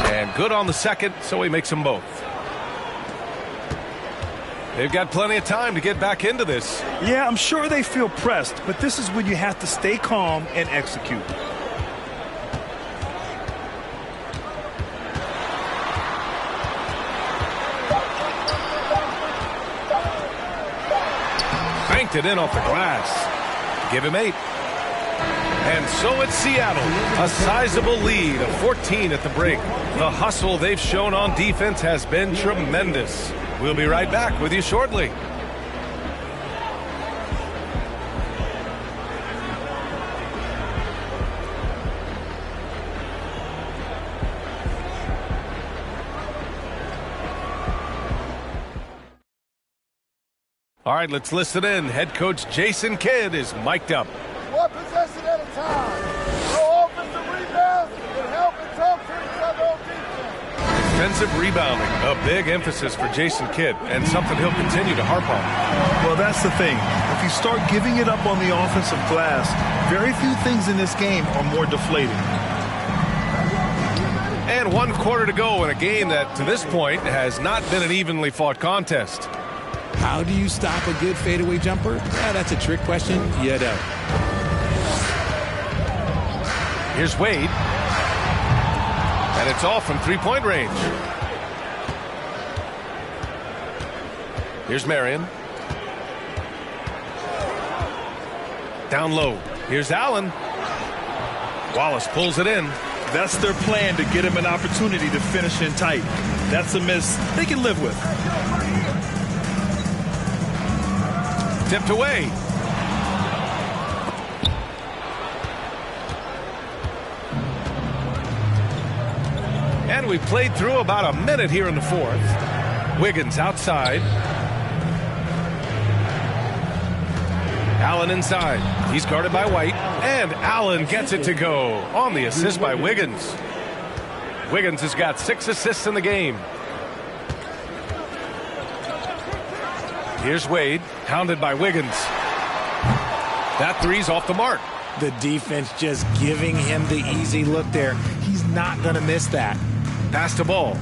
And good on the second, so he makes them both. They've got plenty of time to get back into this. Yeah, I'm sure they feel pressed, but this is when you have to stay calm and execute. Banked it in off the glass. Give him 8. And so it's Seattle, a sizable lead of 14 at the break. The hustle they've shown on defense has been tremendous. We'll be right back with you shortly. All right, let's listen in. Head coach Jason Kidd is mic'd up. One possession at a time. No offensive rebounds and help and talk to each other on defense. Defensive rebounding, a big emphasis for Jason Kidd, and something he'll continue to harp on. Well, that's the thing. If you start giving it up on the offensive glass, very few things in this game are more deflating. And 1 quarter to go in a game that, to this point, has not been an evenly fought contest. How do you stop a good fadeaway jumper? Yeah, that's a trick question. You don't. Here's Wade. And it's all from three-point range. Here's Marion. Down low. Here's Allen. Wallace pulls it in. That's their plan, to get him an opportunity to finish in tight. That's a miss they can live with. Tipped away. And we played through about a minute here in the fourth. Wiggins outside. Allen inside. He's guarded by White. And Allen gets it to go on the assist by Wiggins. Wiggins has got 6 assists in the game. Here's Wade, hounded by Wiggins. That three's off the mark. The defense just giving him the easy look there. He's not going to miss that. Pass to Ball.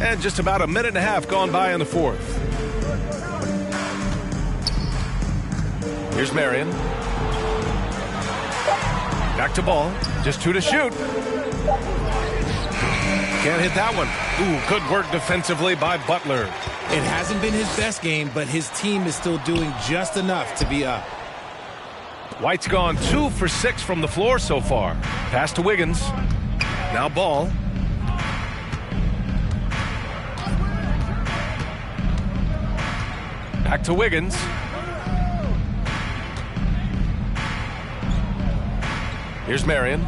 And just about a minute and a half gone by in the fourth. Here's Marion. Back to Ball. Just 2 to shoot. Can't hit that one. Ooh, good work defensively by Butler. It hasn't been his best game, but his team is still doing just enough to be up. White's gone 2 for 6 from the floor so far. Pass to Wiggins. Now Ball. Back to Wiggins. Here's Marion.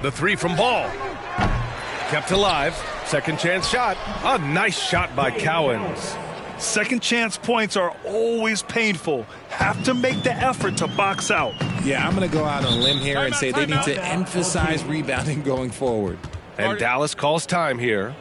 The three from Ball. Kept alive. Second chance shot. A nice shot by Cowens. Second chance points are always painful. Have to make the effort to box out. Yeah, I'm going to go out on a limb here and say they need to emphasize rebounding going forward. And Dallas calls time here.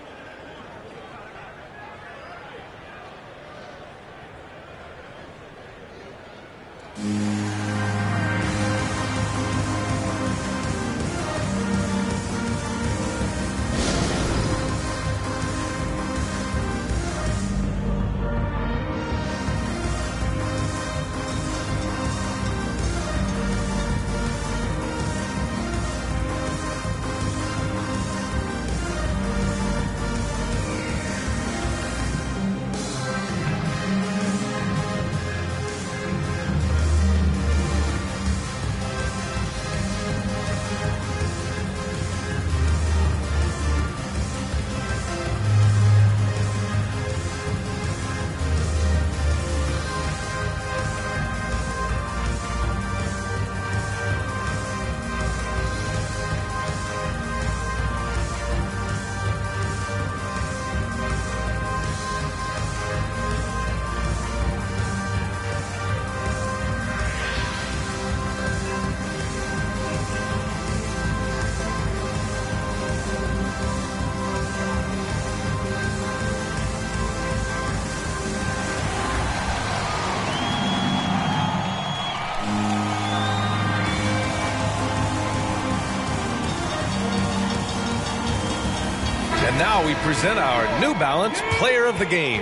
now we present our New Balance Player of the Game.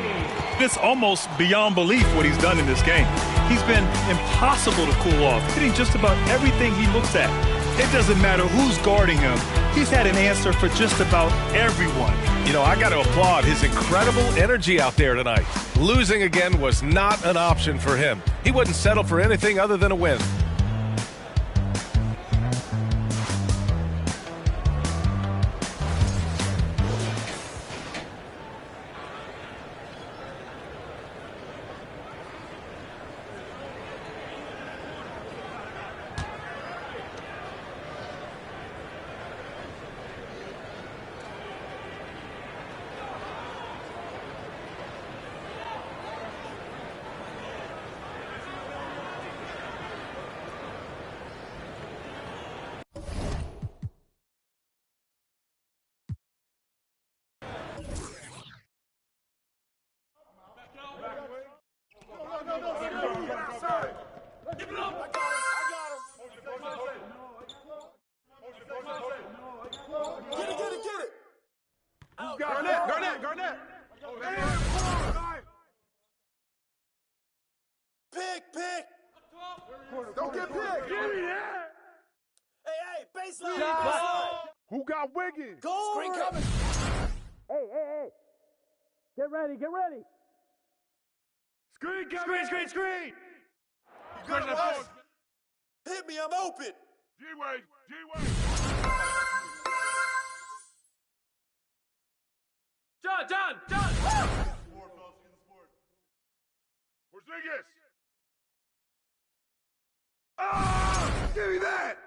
It's almost beyond belief what he's done in this game. He's been impossible to cool off, hitting just about everything he looks at. It doesn't matter who's guarding him. He's had an answer for just about everyone. You know, I got to applaud his incredible energy out there tonight. Losing again was not an option for him. He wouldn't settle for anything other than a win. Garnett. Pick. Don't get picked. Hey, baseline. Who got Wiggins? Go. Screen coming. Hey. Get ready. Screen coming. Screen. Good West. Hit me, I'm open. G-Way. John. Porzingis. Ah! Give me that.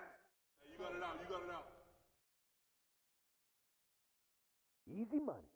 Hey, you got it out. Easy money.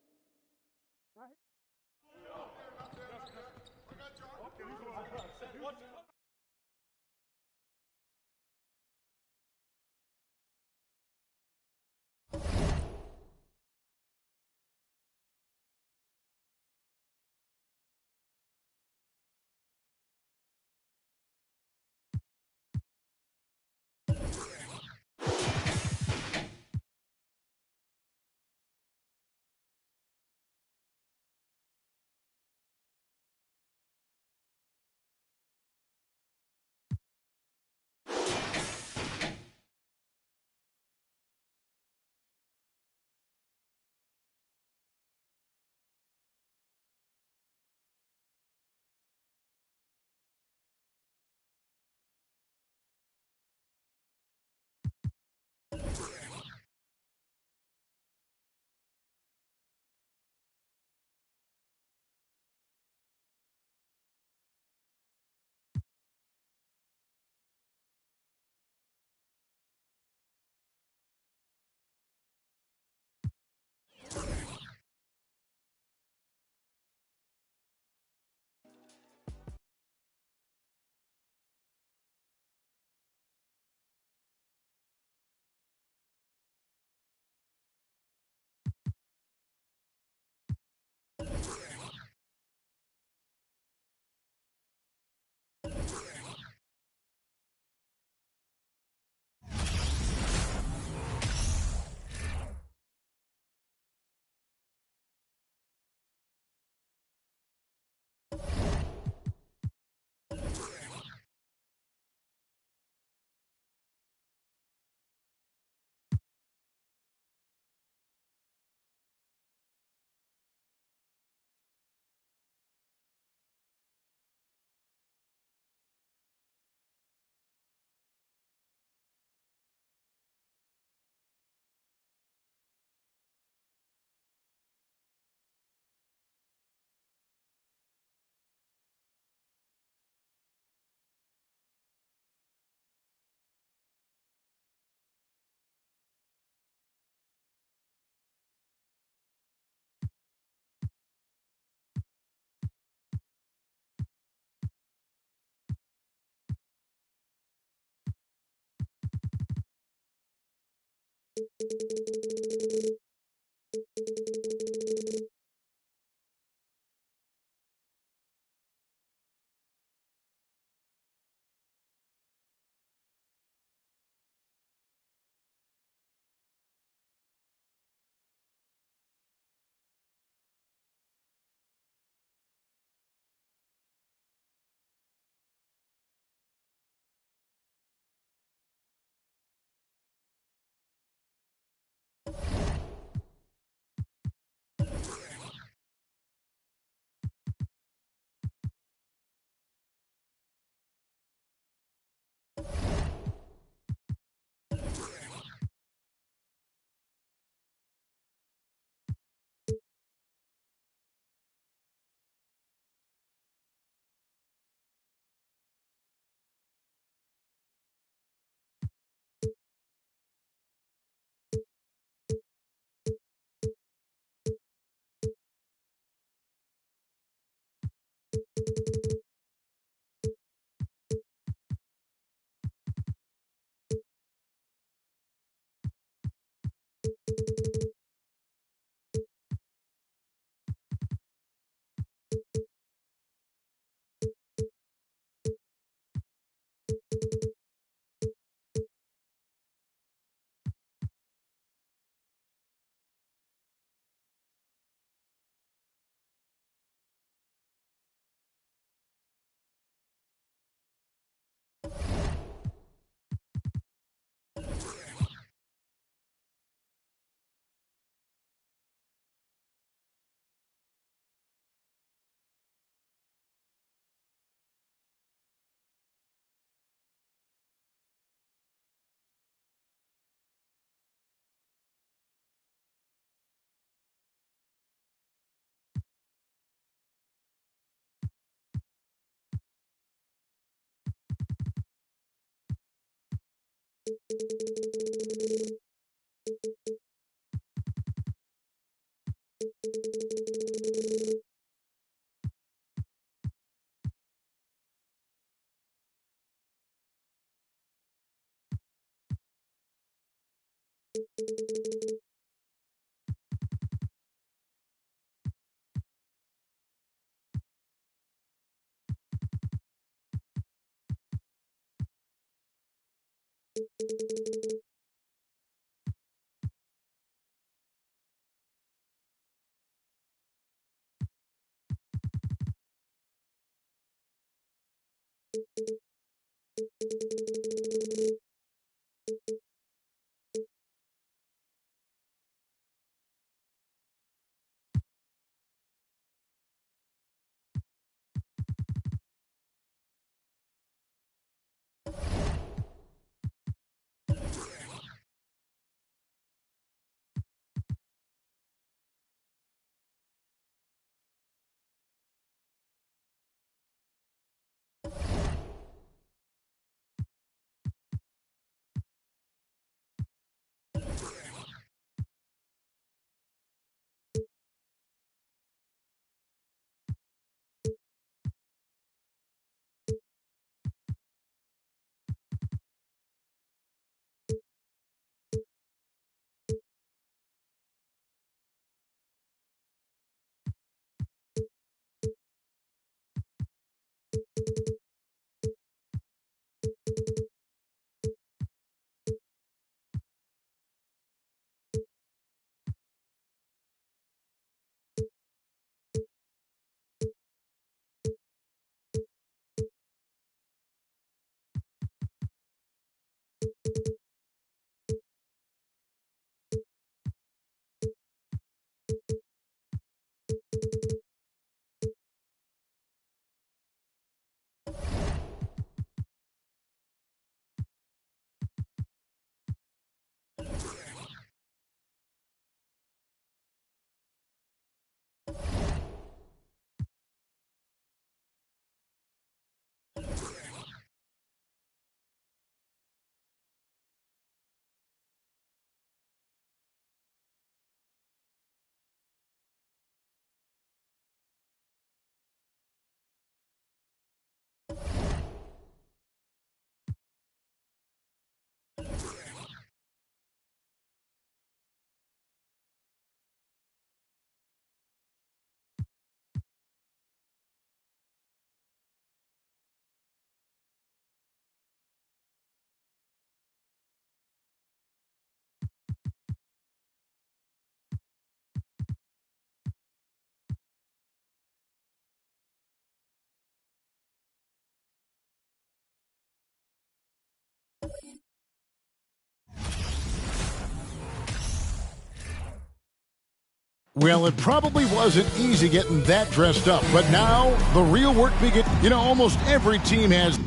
Well, it probably wasn't easy getting that dressed up, but now the real work begins. You know, almost every team has.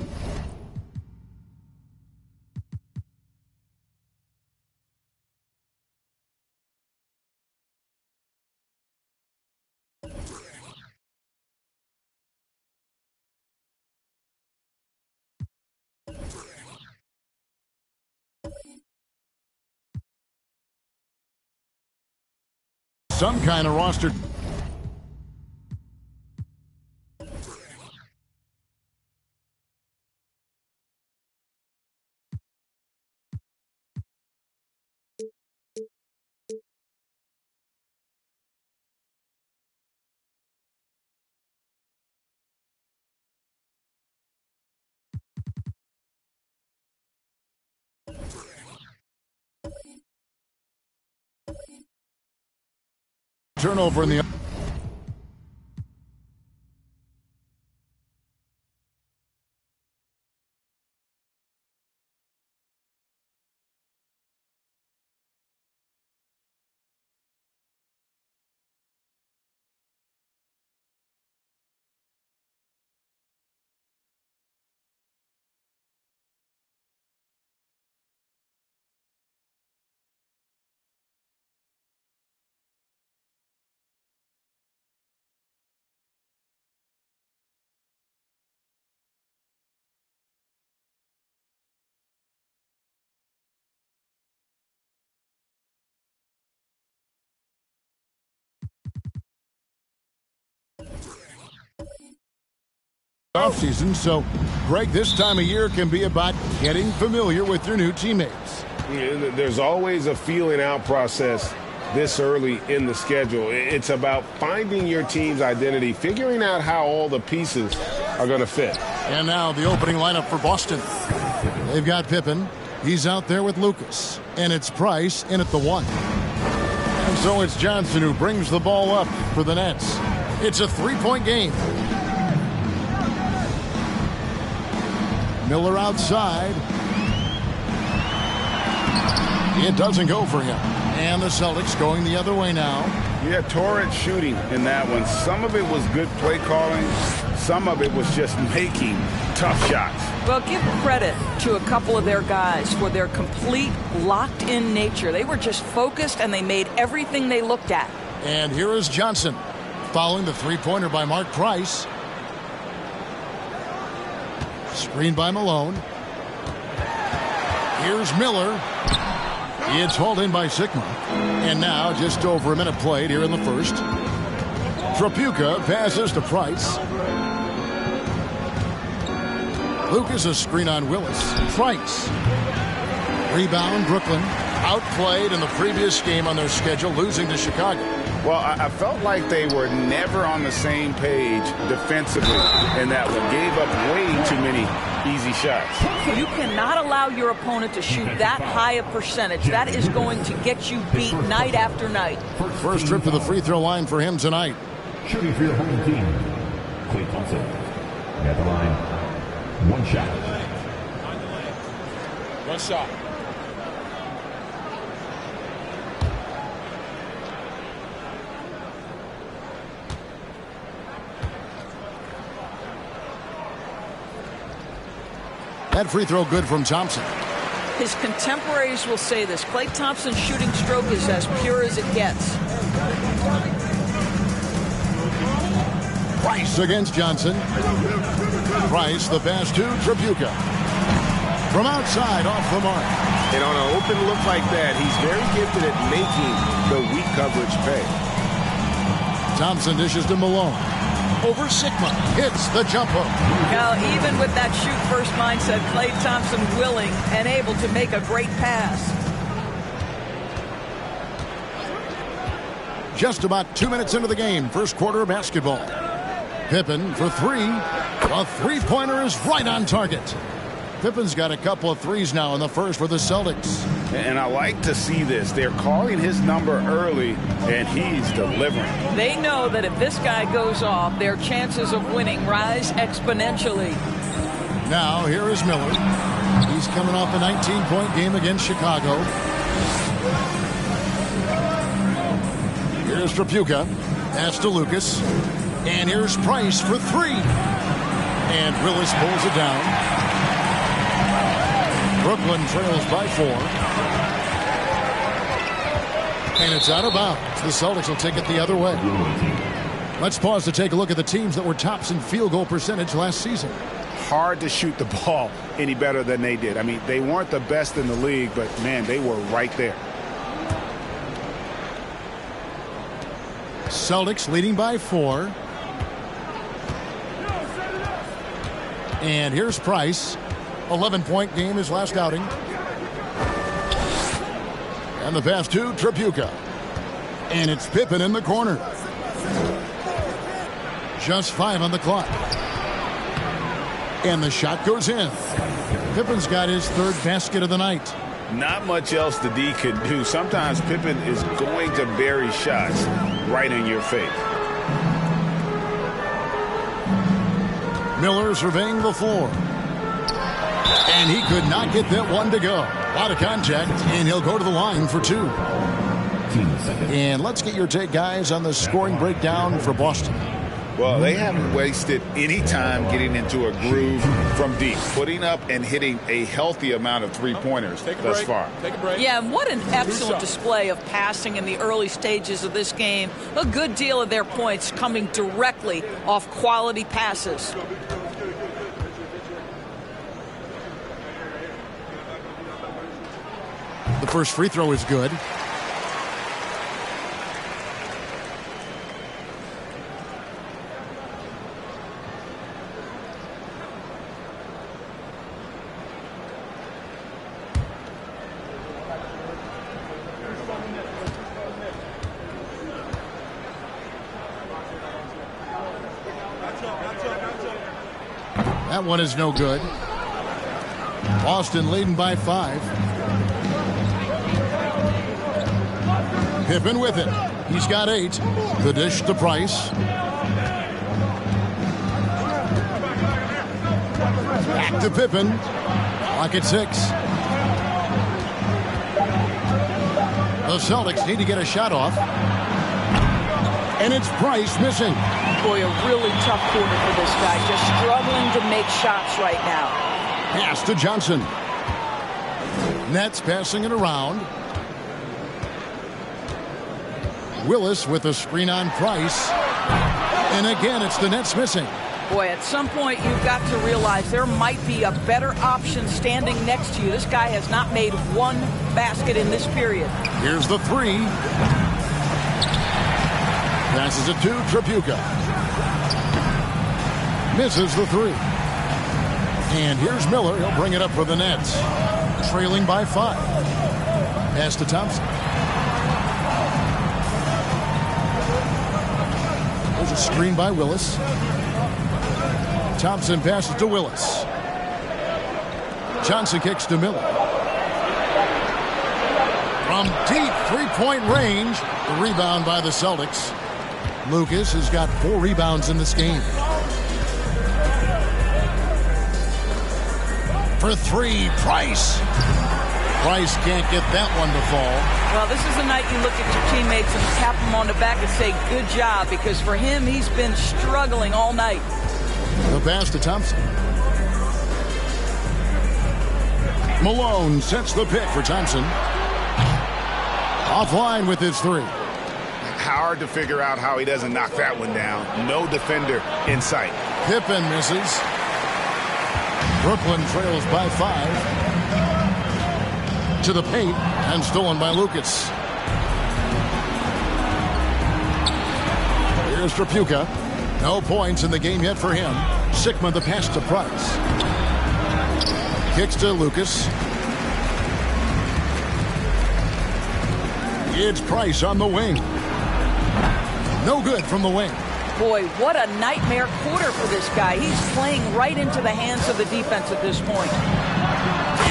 Some kind of roster. Turnover in the. offseason. So, Greg, this time of year can be about getting familiar with your new teammates. Yeah, there's always a feeling out process this early in the schedule. It's about finding your team's identity, figuring out how all the pieces are going to fit. And now the opening lineup for Boston. They've got Pippen. He's out there with Lucas. And it's Price in at the 1. And so it's Johnson who brings the ball up for the Nets. It's a 3-point game. Miller outside. It doesn't go for him. And the Celtics going the other way now. Yeah, torrent shooting in that one. Some of it was good play calling. Some of it was just making tough shots. Well, give credit to a couple of their guys for their complete locked-in nature. They were just focused, and they made everything they looked at. And here is Johnson following the three-pointer by Mark Price. Screen by Malone. Here's Miller. It's hauled in by Sigma. And now just over a minute played here in the first. Trapuka passes to Price. Lucas a screen on Willis. Price. Rebound Brooklyn. Outplayed in the previous game on their schedule, losing to Chicago. Well, I felt like they were never on the same page defensively in that one. Gave up way too many easy shots. You cannot allow your opponent to shoot that high a percentage. That is going to get you beat night after night. First trip to the free throw line for him tonight. Shooting for your home team, Klay Thompson. At the line, one shot. One shot. That free throw good from Thompson. His contemporaries will say this. Klay Thompson's shooting stroke is as pure as it gets. Price against Johnson. Price, the pass to Trapuka. From outside, off the mark. And on an open look like that, he's very gifted at making the weak coverage pay. Thompson dishes to Malone. Over Sigma. Hits the jump hook. Now, even with that shoot-first mindset, Klay Thompson willing and able to make a great pass. Just about 2 minutes into the game, first quarter of basketball. Pippen for three. A three-pointer is right on target. Pippen's got a couple of threes now in the first for the Celtics. And I like to see this. They're calling his number early, and he's delivering. They know that if this guy goes off, their chances of winning rise exponentially. Now, here is Miller. He's coming off a 19-point game against Chicago. Here's Trapuka. Pass to Lucas. And here's Price for three. And Willis pulls it down. Brooklyn trails by 4. And it's out of bounds. The Celtics will take it the other way. Let's pause to take a look at the teams that were tops in field goal percentage last season. Hard to shoot the ball any better than they did. I mean, they weren't the best in the league, but, man, they were right there. Celtics leading by 4. And here's Price. 11-point game his last outing. And the pass to Trapuka. And it's Pippen in the corner. Just 5 on the clock. And the shot goes in. Pippen's got his third basket of the night. Not much else the D can do. Sometimes Pippen is going to bury shots right in your face. Miller surveying the floor. And he could not get that one to go. A lot of contact, and he'll go to the line for 2. And let's get your take, guys, on the scoring breakdown for Boston. Well, they haven't wasted any time getting into a groove from deep, putting up and hitting a healthy amount of three-pointers thus far. Take a break. Yeah, and what an excellent display of passing in the early stages of this game. A good deal of their points coming directly off quality passes. The first free throw is good. That one is no good. Boston leading by 5. Pippen with it. He's got 8. The dish to Price. Back to Pippen. Clock at 6. The Celtics need to get a shot off. And it's Price missing. Boy, a really tough quarter for this guy. Just struggling to make shots right now. Pass to Johnson. Nets passing it around. Willis with a screen on Price. And again, it's the Nets missing. Boy, at some point, you've got to realize there might be a better option standing next to you. This guy has not made one basket in this period. Here's the 3. Passes it to Tripucka. Misses the 3. And here's Miller. He'll bring it up for the Nets. Trailing by 5. Pass to Thompson. There's a screen by Willis. Thompson passes to Willis. Johnson kicks to Miller. From deep three-point range, the rebound by the Celtics. Lucas has got 4 rebounds in this game. For 3, Price. Price can't get that one to fall. Well, this is the night you look at your teammates and tap them on the back and say, good job, because for him, he's been struggling all night. The pass to Thompson. Malone sets the pick for Thompson. Offline with his 3. Hard to figure out how he doesn't knock that one down. No defender in sight. Pippen misses. Brooklyn trails by 5. To the paint and stolen by Lucas. Here's Tripucka. No points in the game yet for him. Sigma the pass to Price. Kicks to Lucas. It's Price on the wing. No good from the wing. Boy, what a nightmare quarter for this guy. He's playing right into the hands of the defense at this point.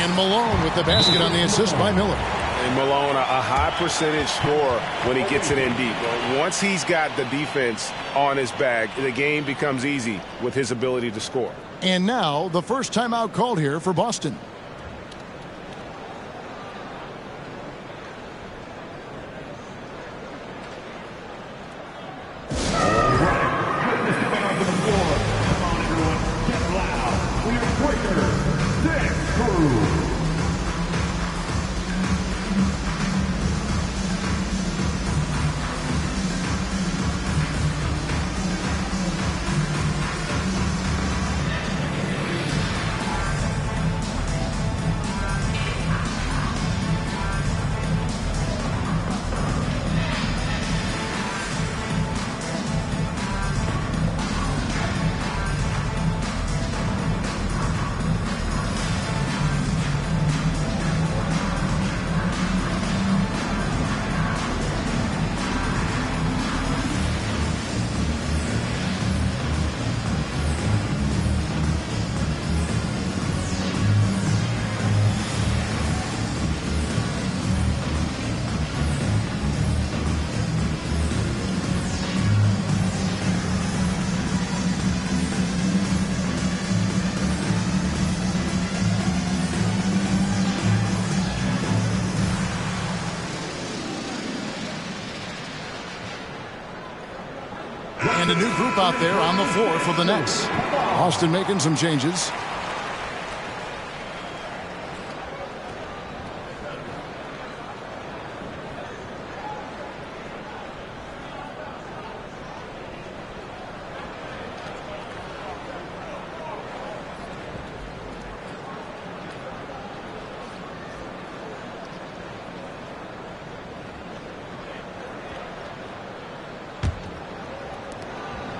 And Malone with the basket on the assist by Miller. And Malone, a high percentage scorer when he gets it in deep. Once he's got the defense on his back, the game becomes easy with his ability to score. And now the first timeout called here for Boston. And a new group out there on the floor for the Nets. Austin making some changes.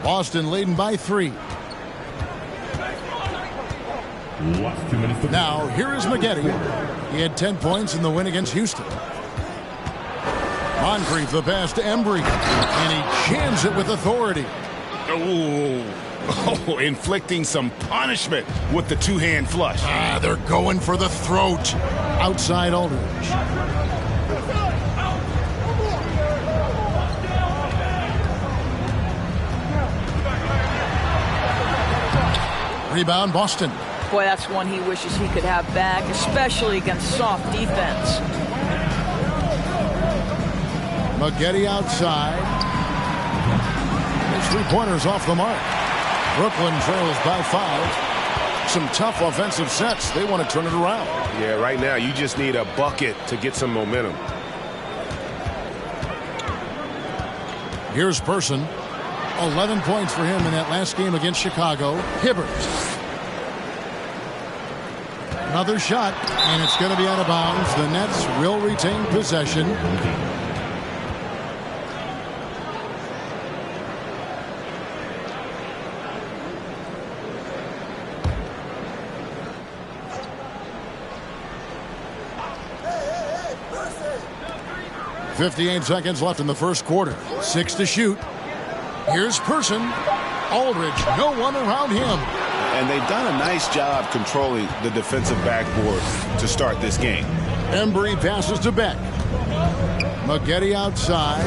Boston leading by 3. Now, here is Maggette. He had 10 points in the win against Houston. Moncrief the pass to Embry, and he jams it with authority. Ooh, Oh, inflicting some punishment with the two-hand flush. They're going for the throat. Outside Aldridge. Rebound, Boston. Boy, that's one he wishes he could have back, especially against soft defense. Maggette outside. His three-pointers off the mark. Brooklyn trails by 5. Some tough offensive sets. They want to turn it around. Yeah, right now you just need a bucket to get some momentum. Here's Person. 11 points for him in that last game against Chicago. Hibbert. Another shot, and it's going to be out of bounds. The Nets will retain possession. .58 seconds left in the first quarter. 6 to shoot. Here's Person. Aldridge, no one around him. And they've done a nice job controlling the defensive backboard to start this game. Embry passes to Beck. Maggette outside.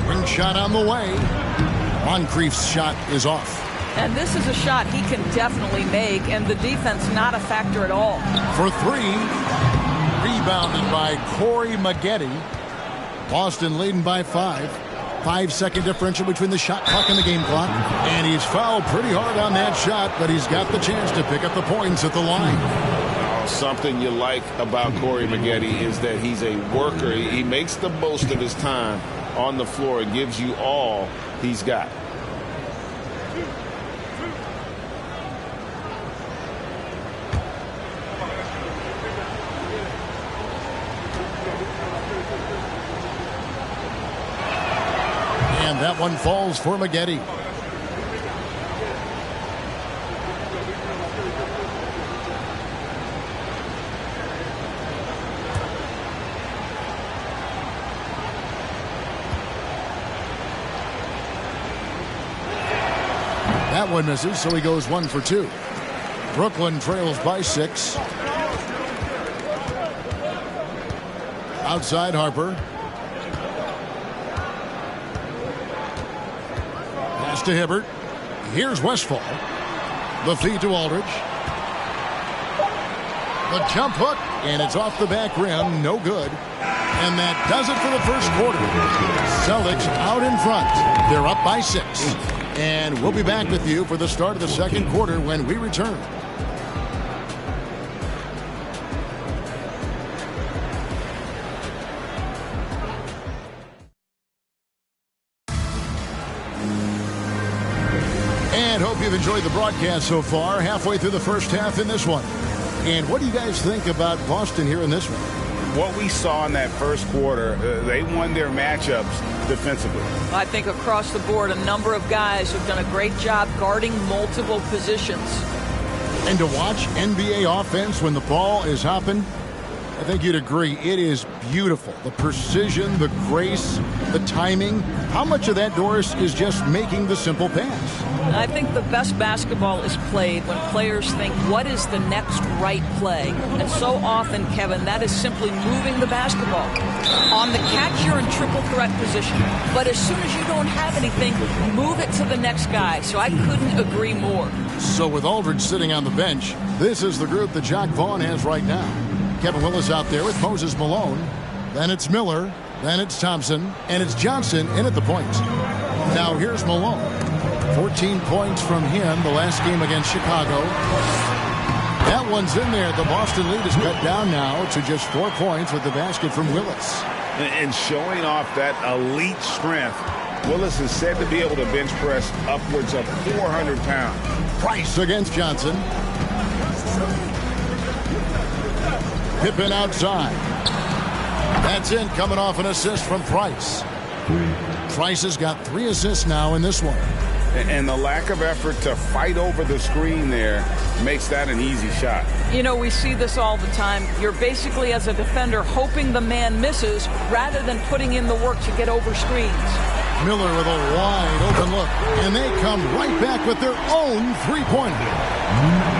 Ring shot on the way. Moncrief's shot is off. And this is a shot he can definitely make, and the defense not a factor at all. For 3. Rebounded by Corey Maggette. Boston leading by 5. 5-second differential between the shot clock and the game clock. And he's fouled pretty hard on that shot, but he's got the chance to pick up the points at the line. Something you like about Corey Maggette is that he's a worker. He makes the most of his time on the floor and gives you all he's got. And that one falls for Maggette. That one misses, so he goes 1 for 2. Brooklyn trails by 6. Outside Harper. Pass to Hibbert. Here's Westphal. The feed to Aldridge. The jump hook, and it's off the back rim. No good. And that does it for the first quarter. Celtics out in front. They're up by 6. And we'll be back with you for the start of the second quarter when we return. And hope you've enjoyed the broadcast so far. Halfway through the first half in this one. And what do you guys think about Boston here in this one? What we saw in that first quarter, they won their matchups defensively. I think across the board, a number of guys have done a great job guarding multiple positions. And to watch NBA offense when the ball is hopping, I think you'd agree, it is beautiful. The precision, the grace, the timing. How much of that, Doris, is just making the simple pass? I think the best basketball is played when players think, what is the next right play? And so often, Kevin, that is simply moving the basketball. On the catch, you're in triple threat position. But as soon as you don't have anything, move it to the next guy. So I couldn't agree more. So with Aldridge sitting on the bench, this is the group that Jacque Vaughn has right now. Kevin Willis out there with Moses Malone. Then it's Miller. Then it's Thompson. And it's Johnson in at the point. Now here's Malone. 14 points from him the last game against Chicago. That one's in there. The Boston lead is cut down now to just 4 points with the basket from Willis. And showing off that elite strength, Willis is said to be able to bench press upwards of 400 pounds. Price against Johnson. Pippen outside. That's in, coming off an assist from Price. Price has got 3 assists now in this one. And the lack of effort to fight over the screen there makes that an easy shot. You know, we see this all the time. You're basically, as a defender, hoping the man misses rather than putting in the work to get over screens. Miller with a wide open look. And they come right back with their own three-pointer.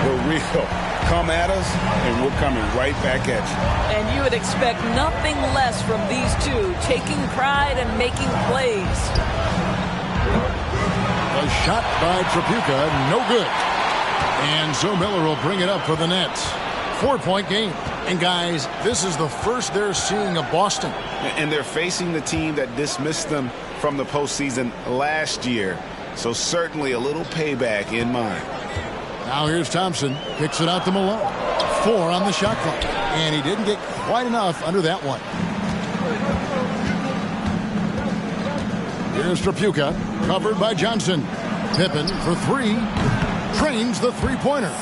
For real. Come at us, and we're coming right back at you. And you would expect nothing less from these two, taking pride and making plays. A shot by Tripucka, no good. And so Miller will bring it up for the Nets. 4-point game. And guys, this is the first they're seeing of Boston. And they're facing the team that dismissed them from the postseason last year. So certainly a little payback in mind. Now here's Thompson. Kicks it out to Malone. 4 on the shot clock. And he didn't get quite enough under that one. Here's Tripucka. Covered by Johnson. Pippen for 3. Trains the three-pointer.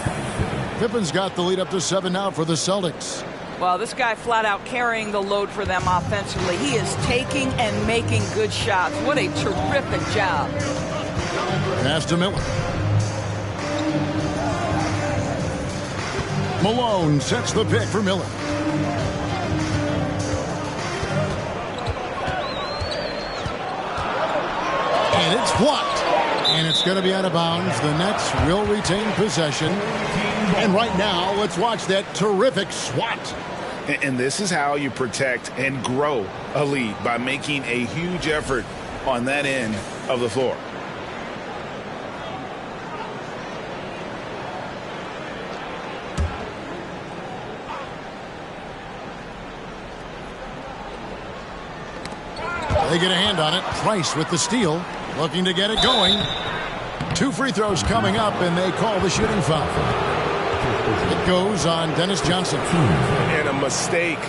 Pippen's got the lead up to 7 now for the Celtics. Well, this guy flat out carrying the load for them offensively. He is taking and making good shots. What a terrific job. Pass to Miller. Malone sets the pick for Miller. And it's blocked. And it's going to be out of bounds. The Nets will retain possession. And right now, let's watch that terrific swat. And this is how you protect and grow a lead, by making a huge effort on that end of the floor. They get a hand on it. Price with the steal. Looking to get it going. 2 free throws coming up, and they call the shooting foul. It goes on Dennis Johnson. And a mistake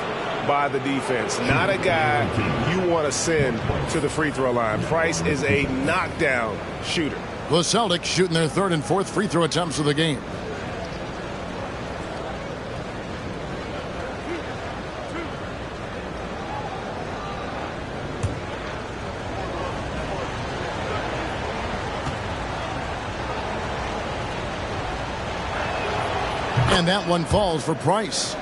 by the defense. Not a guy you want to send to the free throw line. Price is a knockdown shooter. The Celtics shooting their 3rd and 4th free throw attempts of the game. And that one falls for Price.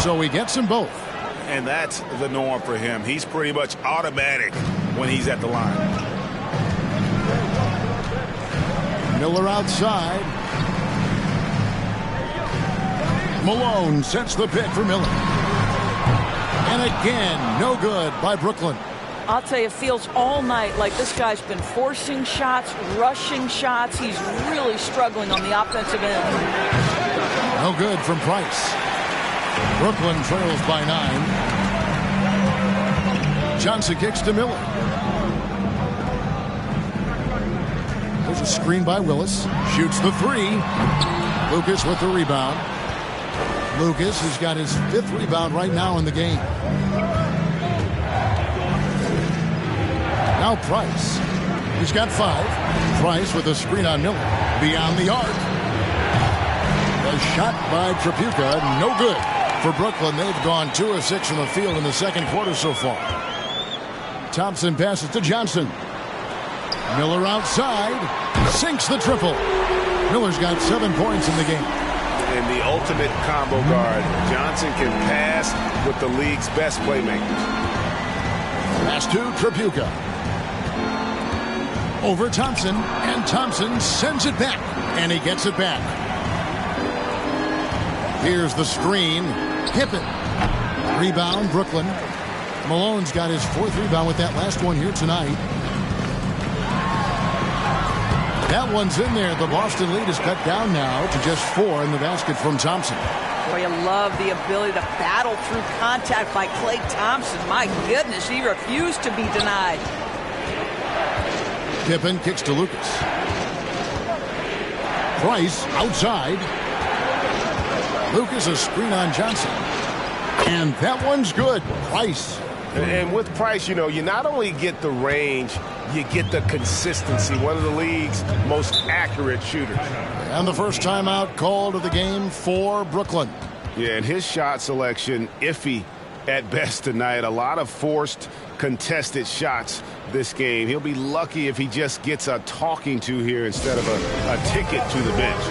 So he gets them both. And that's the norm for him. He's pretty much automatic when he's at the line. Miller outside. Malone sets the pick for Miller. And again, no good by Brooklyn. I'll tell you, it feels all night like this guy's been forcing shots, rushing shots. He's really struggling on the offensive end. No good from Price. Brooklyn trails by 9. Johnson kicks to Miller. There's a screen by Willis. Shoots the 3. Lucas with the rebound. Lucas has got his 5th rebound right now in the game. Now Price. He's got 5. Price with a screen on Miller. Beyond the arc. A shot by Tripucka. No good for Brooklyn. They've gone 2 of 6 from the field in the second quarter so far. Thompson passes to Johnson. Miller outside. Sinks the triple. Miller's got 7 points in the game. And the ultimate combo guard. Johnson can pass with the league's best playmakers. Pass to Tripucka. Over Thompson. And Thompson sends it back. And he gets it back. Here's the screen. Pippen. Rebound, Brooklyn. Malone's got his 4th rebound with that last one here tonight. That one's in there. The Boston lead is cut down now to just 4 in the basket from Thompson. Boy, you love the ability to battle through contact by Klay Thompson. My goodness, he refused to be denied. Pippen kicks to Lucas. Price outside. Lucas a screen on Johnson. And that one's good. Price. And with Price, you know, you not only get the range, you get the consistency. One of the league's most accurate shooters. And the first timeout called of the game for Brooklyn. Yeah, and his shot selection iffy at best tonight. A lot of forced, contested shots this game. He'll be lucky if he just gets a talking to here instead of a ticket to the bench.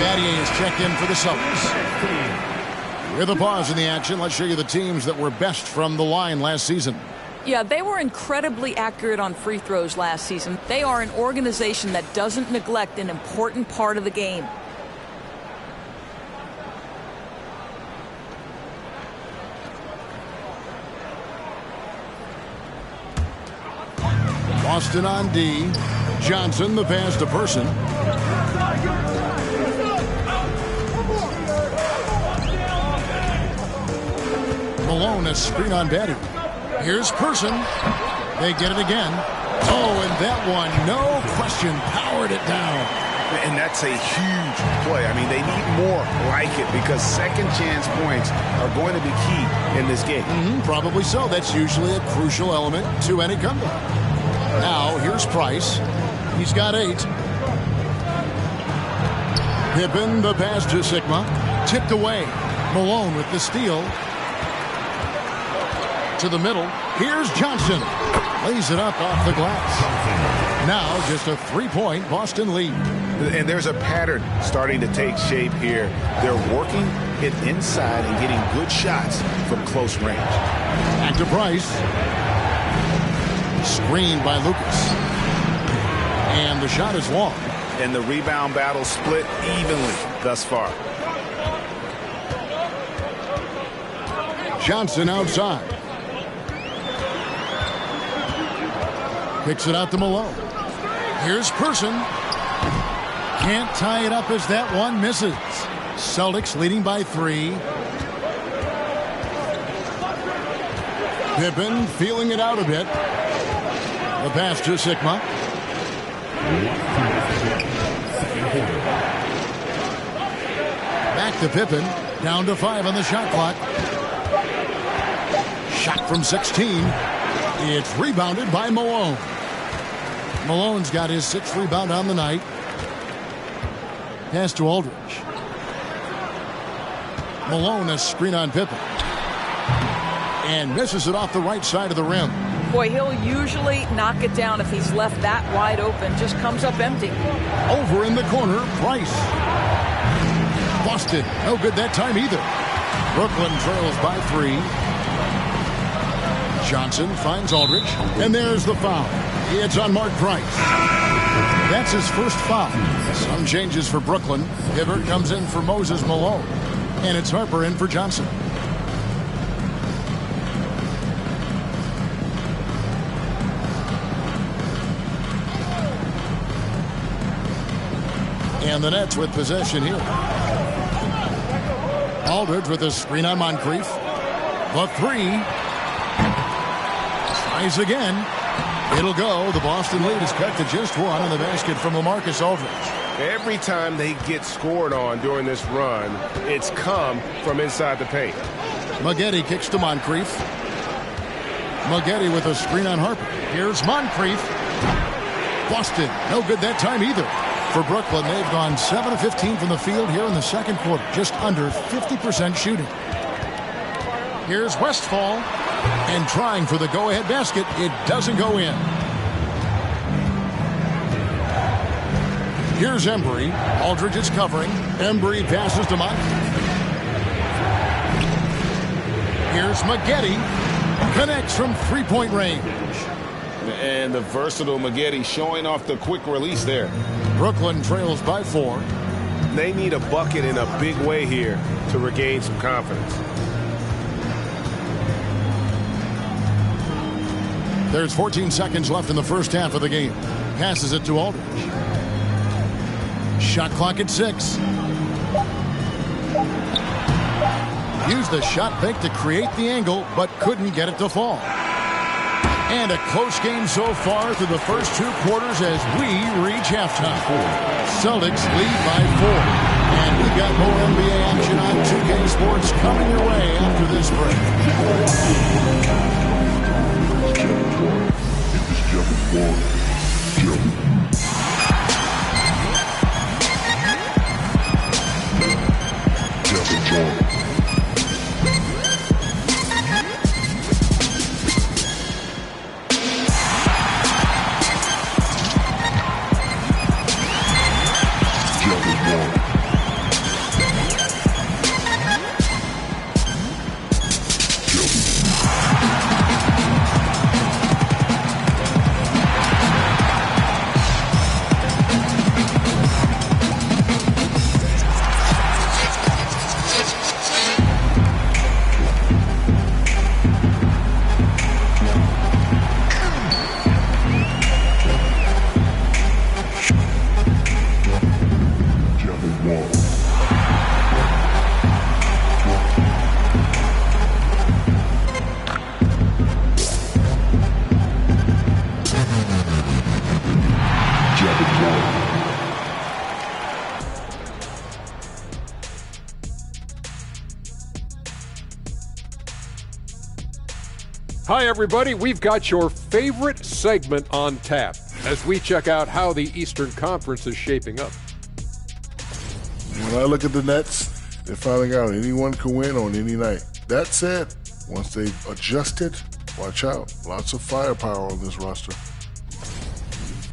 Battier is checked in for the Celtics. With a pause in the action, let's show you the teams that were best from the line last season. Yeah, they were incredibly accurate on free throws last season. They are an organization that doesn't neglect an important part of the game. Boston on D. Johnson, the pass to Person. Malone, a screen on Betty. Here's Person. They get it again. Oh, and that one, no question, powered it down. And that's a huge play. I mean, they need more like it because second chance points are going to be key in this game. Probably so. That's usually a crucial element to any comeback. Now, here's Price. He's got 8. Pippen, the pass to Sigma. Tipped away. Malone with the steal. To the middle. Here's Johnson. Lays it up off the glass. Now just a 3-point Boston lead. And there's a pattern starting to take shape here. They're working it inside and getting good shots from close range. Back to Price. Screened by Lucas. And the shot is long. And the rebound battle split evenly thus far. Johnson outside. Picks it out to Malone. Here's Person. Can't tie it up as that one misses. Celtics leading by 3. Pippen feeling it out a bit. The pass to Sigma. Back to Pippen. Down to 5 on the shot clock. Shot from 16. It's rebounded by Malone. Malone's got his 6th rebound on the night. Pass to Aldridge. Malone, a screen on Pippen. And misses it off the right side of the rim. Boy, he'll usually knock it down if he's left that wide open. Just comes up empty. Over in the corner, Price. Boston, no good that time either. Brooklyn trails by 3. Johnson finds Aldridge, and there's the foul. It's on Mark Price. That's his first foul. Some changes for Brooklyn. Hibbert comes in for Moses Malone, and it's Harper in for Johnson. And the Nets with possession here. Aldridge with a screen on Moncrief. The 3. Tries again. It'll go. The Boston lead is cut to just 1 on the basket from LaMarcus Aldridge. Every time they get scored on during this run, it's come from inside the paint. Maggette kicks to Moncrief. Maggette with a screen on Harper. Here's Moncrief. Boston, no good that time either. For Brooklyn, they've gone 7 of 15 from the field here in the second quarter. Just under 50% shooting. Here's Westphal. And trying for the go-ahead basket, it doesn't go in. Here's Embry. Aldridge is covering. Embry passes to Monk. Here's Maggette. Connects from three-point range. And the versatile Maggette showing off the quick release there. Brooklyn trails by 4. They need a bucket in a big way here to regain some confidence. There's 14 seconds left in the first half of the game. Passes it to Aldridge. Shot clock at 6. Used the shot fake to create the angle, but couldn't get it to fall. And a close game so far through the first 2 quarters as we reach halftime. Celtics lead by 4. And we've got more NBA action on 2K Sports coming your way after this break. Hi, everybody. We've got your favorite segment on tap as we check out how the Eastern Conference is shaping up. When I look at the Nets, they're finding out anyone can win on any night. That said, once they've adjusted, watch out. Lots of firepower on this roster.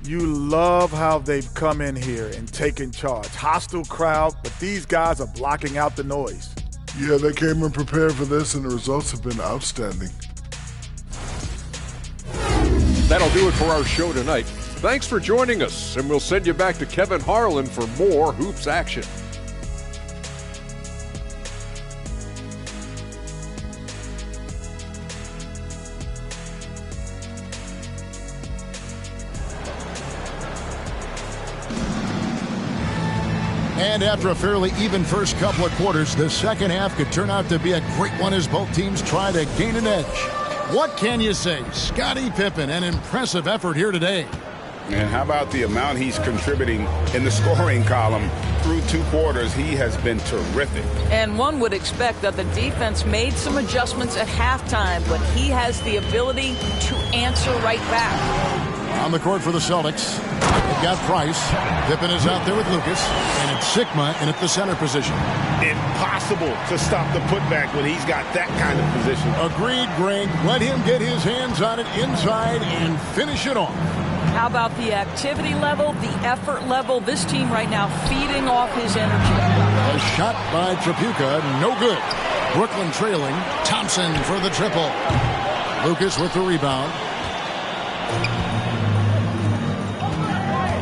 You love how they've come in here and taken charge. Hostile crowd, but these guys are blocking out the noise. Yeah, they came in prepared for this, and the results have been outstanding. That'll do it for our show tonight. Thanks for joining us, and we'll send you back to Kevin Harlan for more Hoops action. And after a fairly even first couple of quarters, the second half could turn out to be a great one as both teams try to gain an edge. What can you say? Scottie Pippen, an impressive effort here today. And how about the amount he's contributing in the scoring column through 2 quarters? He has been terrific. And one would expect that the defense made some adjustments at halftime, but he has the ability to answer right back. On the court for the Celtics, they've got Price. Pippen is out there with Lucas, and it's Sigma in at the center position. Impossible to stop the putback when he's got that kind of position. Agreed, Greg. Let him get his hands on it inside and finish it off. How about the activity level, the effort level? This team right now feeding off his energy. A shot by Trapuka, no good. Brooklyn trailing. Thompson for the triple. Lucas with the rebound.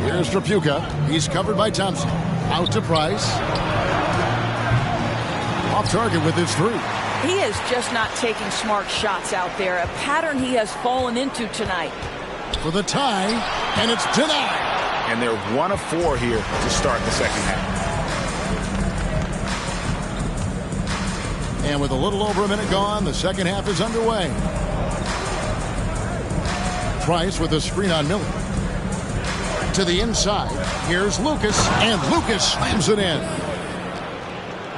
Here's Trapuka. He's covered by Thompson. Out to Price. Off target with his 3. He is just not taking smart shots out there, a pattern he has fallen into tonight. For the tie, and it's denied. And they're 1 of 4 here to start the second half. And with a little over a minute gone, the second half is underway. Price with a screen on Miller. To the inside. Here's Lucas, and Lucas slams it in.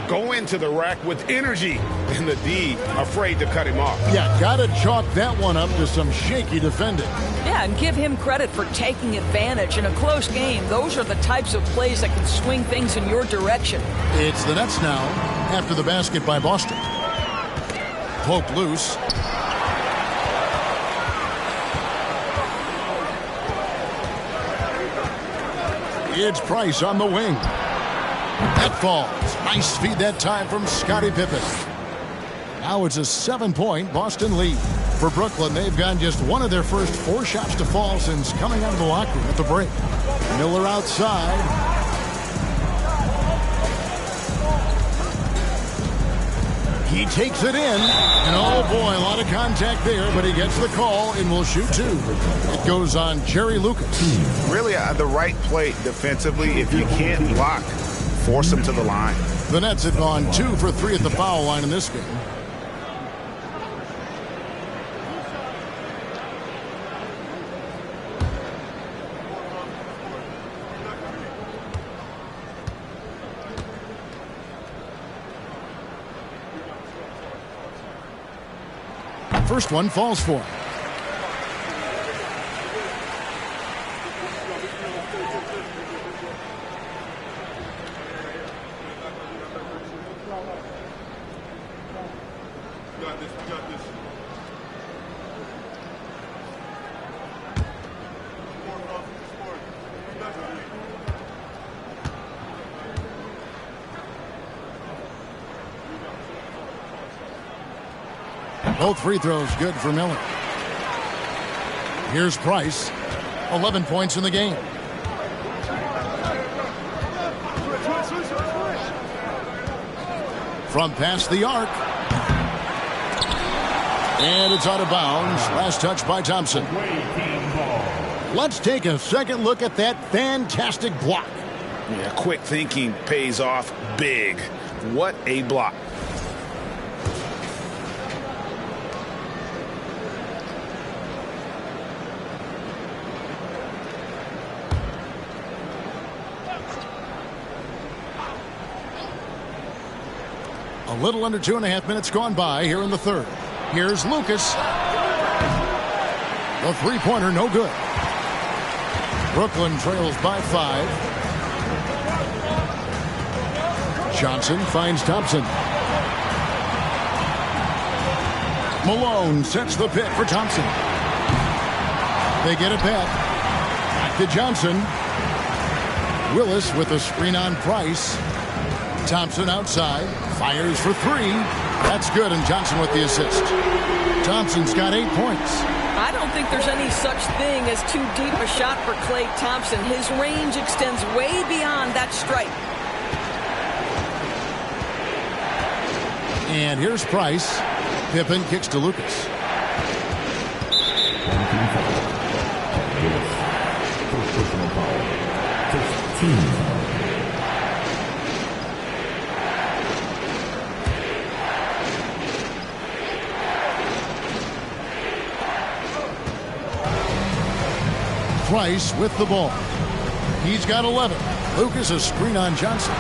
Go into the rack with energy, and the D afraid to cut him off. Yeah, gotta chalk that one up to some shaky defending. Yeah, and give him credit for taking advantage in a close game. Those are the types of plays that can swing things in your direction. It's the Nets now after the basket by Boston. Pope loose. It's Price on the wing. That falls. Nice feed that time from Scottie Pippen. Now it's a 7-point Boston lead. For Brooklyn, they've gotten just one of their first 4 shots to fall since coming out of the locker room at the break. Miller outside. He takes it in, and oh boy, a lot of contact there, but he gets the call and will shoot 2. It goes on Jerry Lucas. Really the right play defensively. If you can't block, force him to the line. The Nets have gone 2 for 3 at the foul line in this game. First one falls for him. Both free throws good for Miller. Here's Price. 11 points in the game. From past the arc. And it's out of bounds. Last touch by Thompson. Let's take a second look at that fantastic block. Yeah, quick thinking pays off big. What a block. A little under 2.5 minutes gone by here in the third. Here's Lucas. The three-pointer, no good. Brooklyn trails by 5. Johnson finds Thompson. Malone sets the pick for Thompson. They get it back. Back to Johnson. Willis with a screen on Price. Thompson outside. Fires for 3. That's good, and Johnson with the assist. Thompson's got 8 points. I don't think there's any such thing as too deep a shot for Klay Thompson. His range extends way beyond that stripe. And here's Price. Pippen kicks to Lucas. First personal foul. First team foul. Price with the ball. He's got 11. Lucas a screen on Johnson.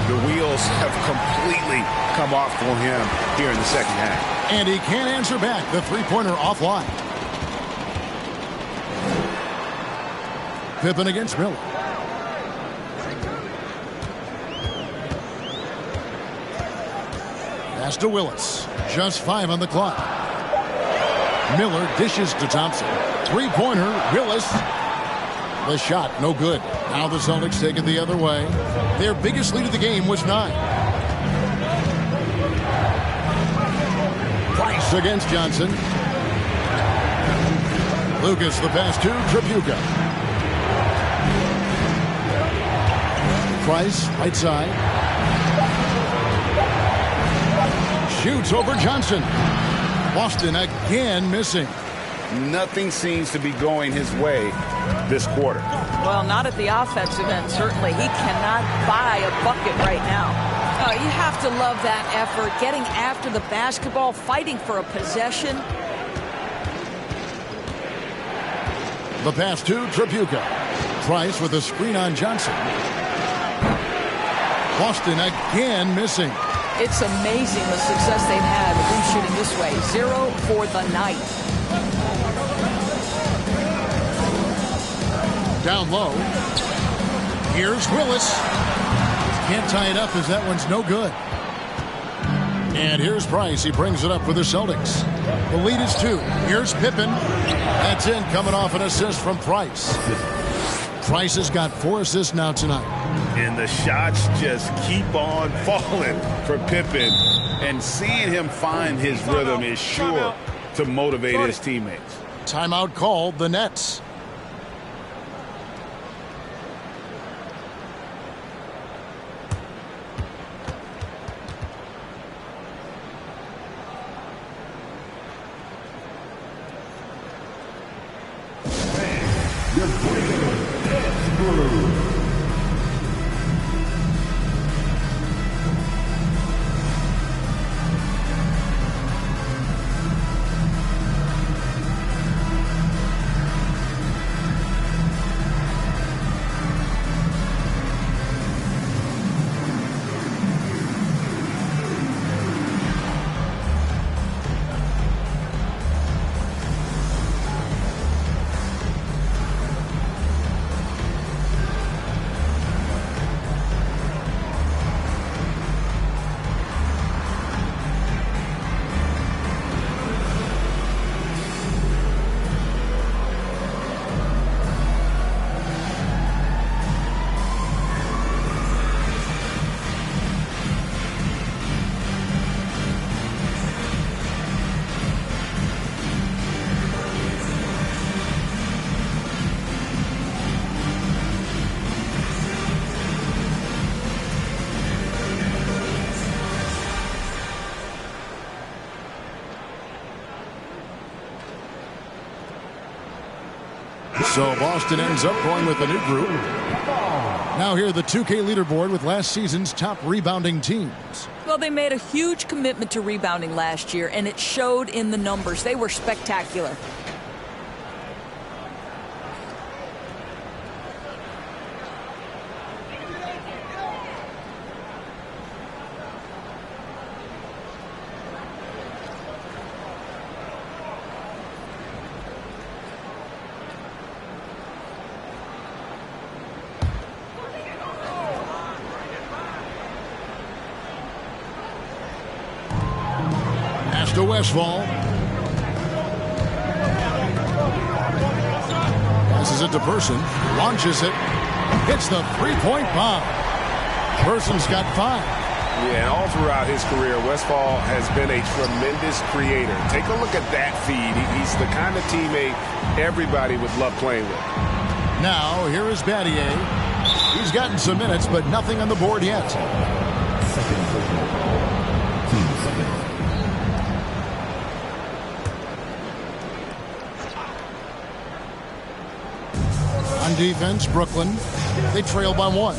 The wheels have completely come off for him here in the second half. And he can't answer back. The three-pointer offline. Pippen against Miller. Pass to Willis. Just 5 on the clock. Miller dishes to Thompson. Three-pointer, Willis. The shot, no good. Now the Celtics take it the other way. Their biggest lead of the game was 9. Price against Johnson. Lucas the pass to Tripucka. Price, right side. Shoots over Johnson. Boston again missing. Nothing seems to be going his way this quarter. Well, not at the offensive end, certainly. He cannot buy a bucket right now. Oh, you have to love that effort, getting after the basketball, fighting for a possession. The pass to Tripucka. Price with a screen on Johnson. Boston again missing. It's amazing the success they've had with them shooting this way. 0 for the night. Down low. Here's Willis. Can't tie it up as that one's no good. And here's Price. He brings it up for the Celtics. The lead is 2. Here's Pippen. That's in, coming off an assist from Price. Price has got 4 assists now tonight. And the shots just keep on falling for Pippen. And seeing him find his rhythm is sure to motivate his teammates. Timeout called, the Nets. So Boston ends up going with a new group. Now here the 2K leaderboard with last season's top rebounding teams. Well, they made a huge commitment to rebounding last year, and it showed in the numbers. They were spectacular. To Westfall. Passes it to Person. Launches it. Hits the three-point bomb. Person's got 5. Yeah, and all throughout his career, Westfall has been a tremendous creator. Take a look at that feed. He's the kind of teammate everybody would love playing with. Now, here is Battier. He's gotten some minutes, but nothing on the board yet. On defense, Brooklyn. They trail by 1.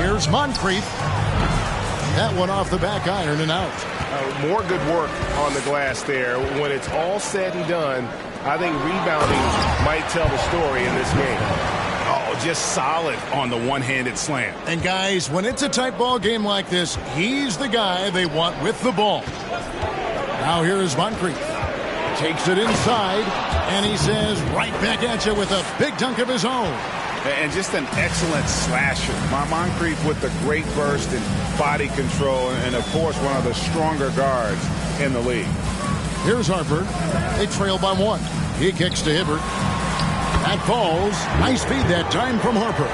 Here's Moncrief. That one off the back iron and out. More good work on the glass there. When it's all said and done, I think rebounding might tell the story in this game. Oh, just solid on the one-handed slam. And guys, when it's a tight ball game like this, he's the guy they want with the ball. Now here is Moncrief. Takes it inside, and he says right back at you with a big dunk of his own. And just an excellent slasher. Moncrief with the great burst and body control, and of course one of the stronger guards in the league. Here's Harper. They trail by 1. He kicks to Hibbert. That falls. Nice feed that time from Harper.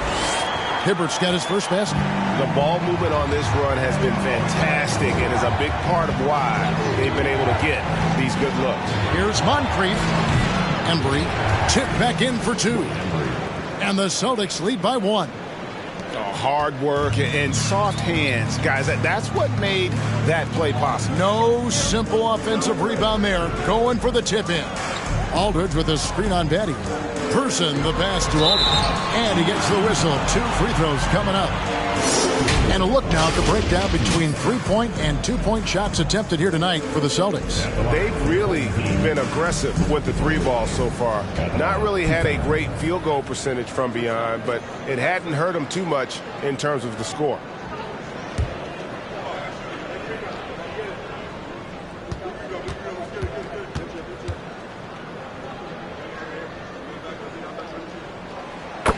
Hibbert's got his first basket. The ball movement on this run has been fantastic and is a big part of why they've been able to get these good looks. Here's Moncrief. Embry tipped back in for 2. And the Celtics lead by 1. Hard work and soft hands. Guys, that's what made that play possible. No simple offensive rebound there. Going for the tip-in. Aldridge with a screen on Batty. Person the pass to Aldridge. And he gets the whistle. 2 free throws coming up. And a look now at the breakdown between 3-point and 2-point shots attempted here tonight for the Celtics. They've really been aggressive with the 3 ball so far. Not really had a great field goal percentage from beyond, but it hadn't hurt them too much in terms of the score.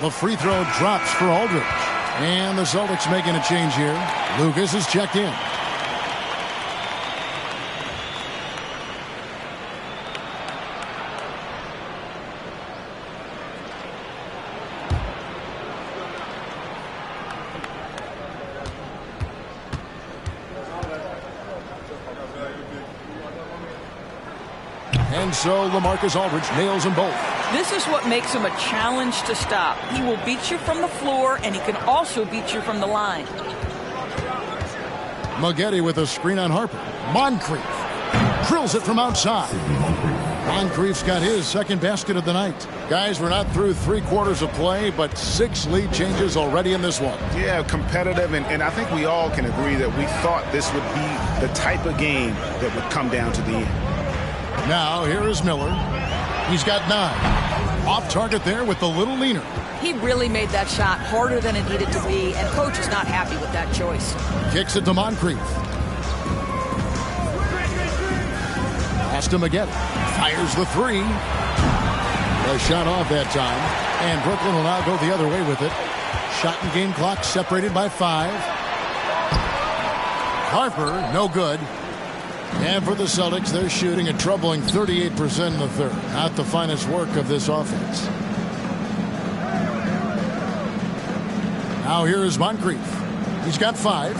The free throw drops for Aldridge. And the Celtics making a change here. Lucas is checked in. And so LaMarcus Aldridge nails them both. This is what makes him a challenge to stop. He will beat you from the floor, and he can also beat you from the line. Maggette with a screen on Harper. Moncrief drills it from outside. Moncrief's got his second basket of the night. Guys, we're not through 3 quarters of play, but 6 lead changes already in this one. Yeah, competitive, and I think we all can agree that we thought this would be the type of game that would come down to the end. Now, here is Miller. He's got 9. Off target there with the little leaner. He really made that shot harder than it needed to be, and coach is not happy with that choice. Kicks it to Moncrief. Pass to Maggette. Fires the 3. A shot off that time, and Brooklyn will now go the other way with it. Shot and game clock separated by 5. Harper, no good. And for the Celtics, they're shooting a troubling 38% in the third. Not the finest work of this offense. Now here is Moncrief. He's got 5.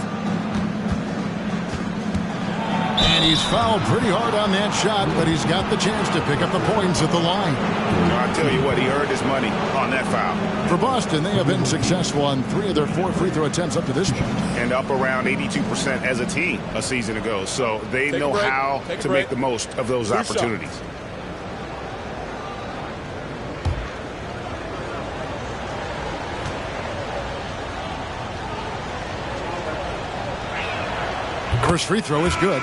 And he's fouled pretty hard on that shot, but he's got the chance to pick up the points at the line. I'll tell you what, he earned his money on that foul. For Boston, they have been successful on 3 of their 4 free throw attempts up to this point. And up around 82% as a team a season ago. So they know how to make the most of those opportunities. First free throw is good.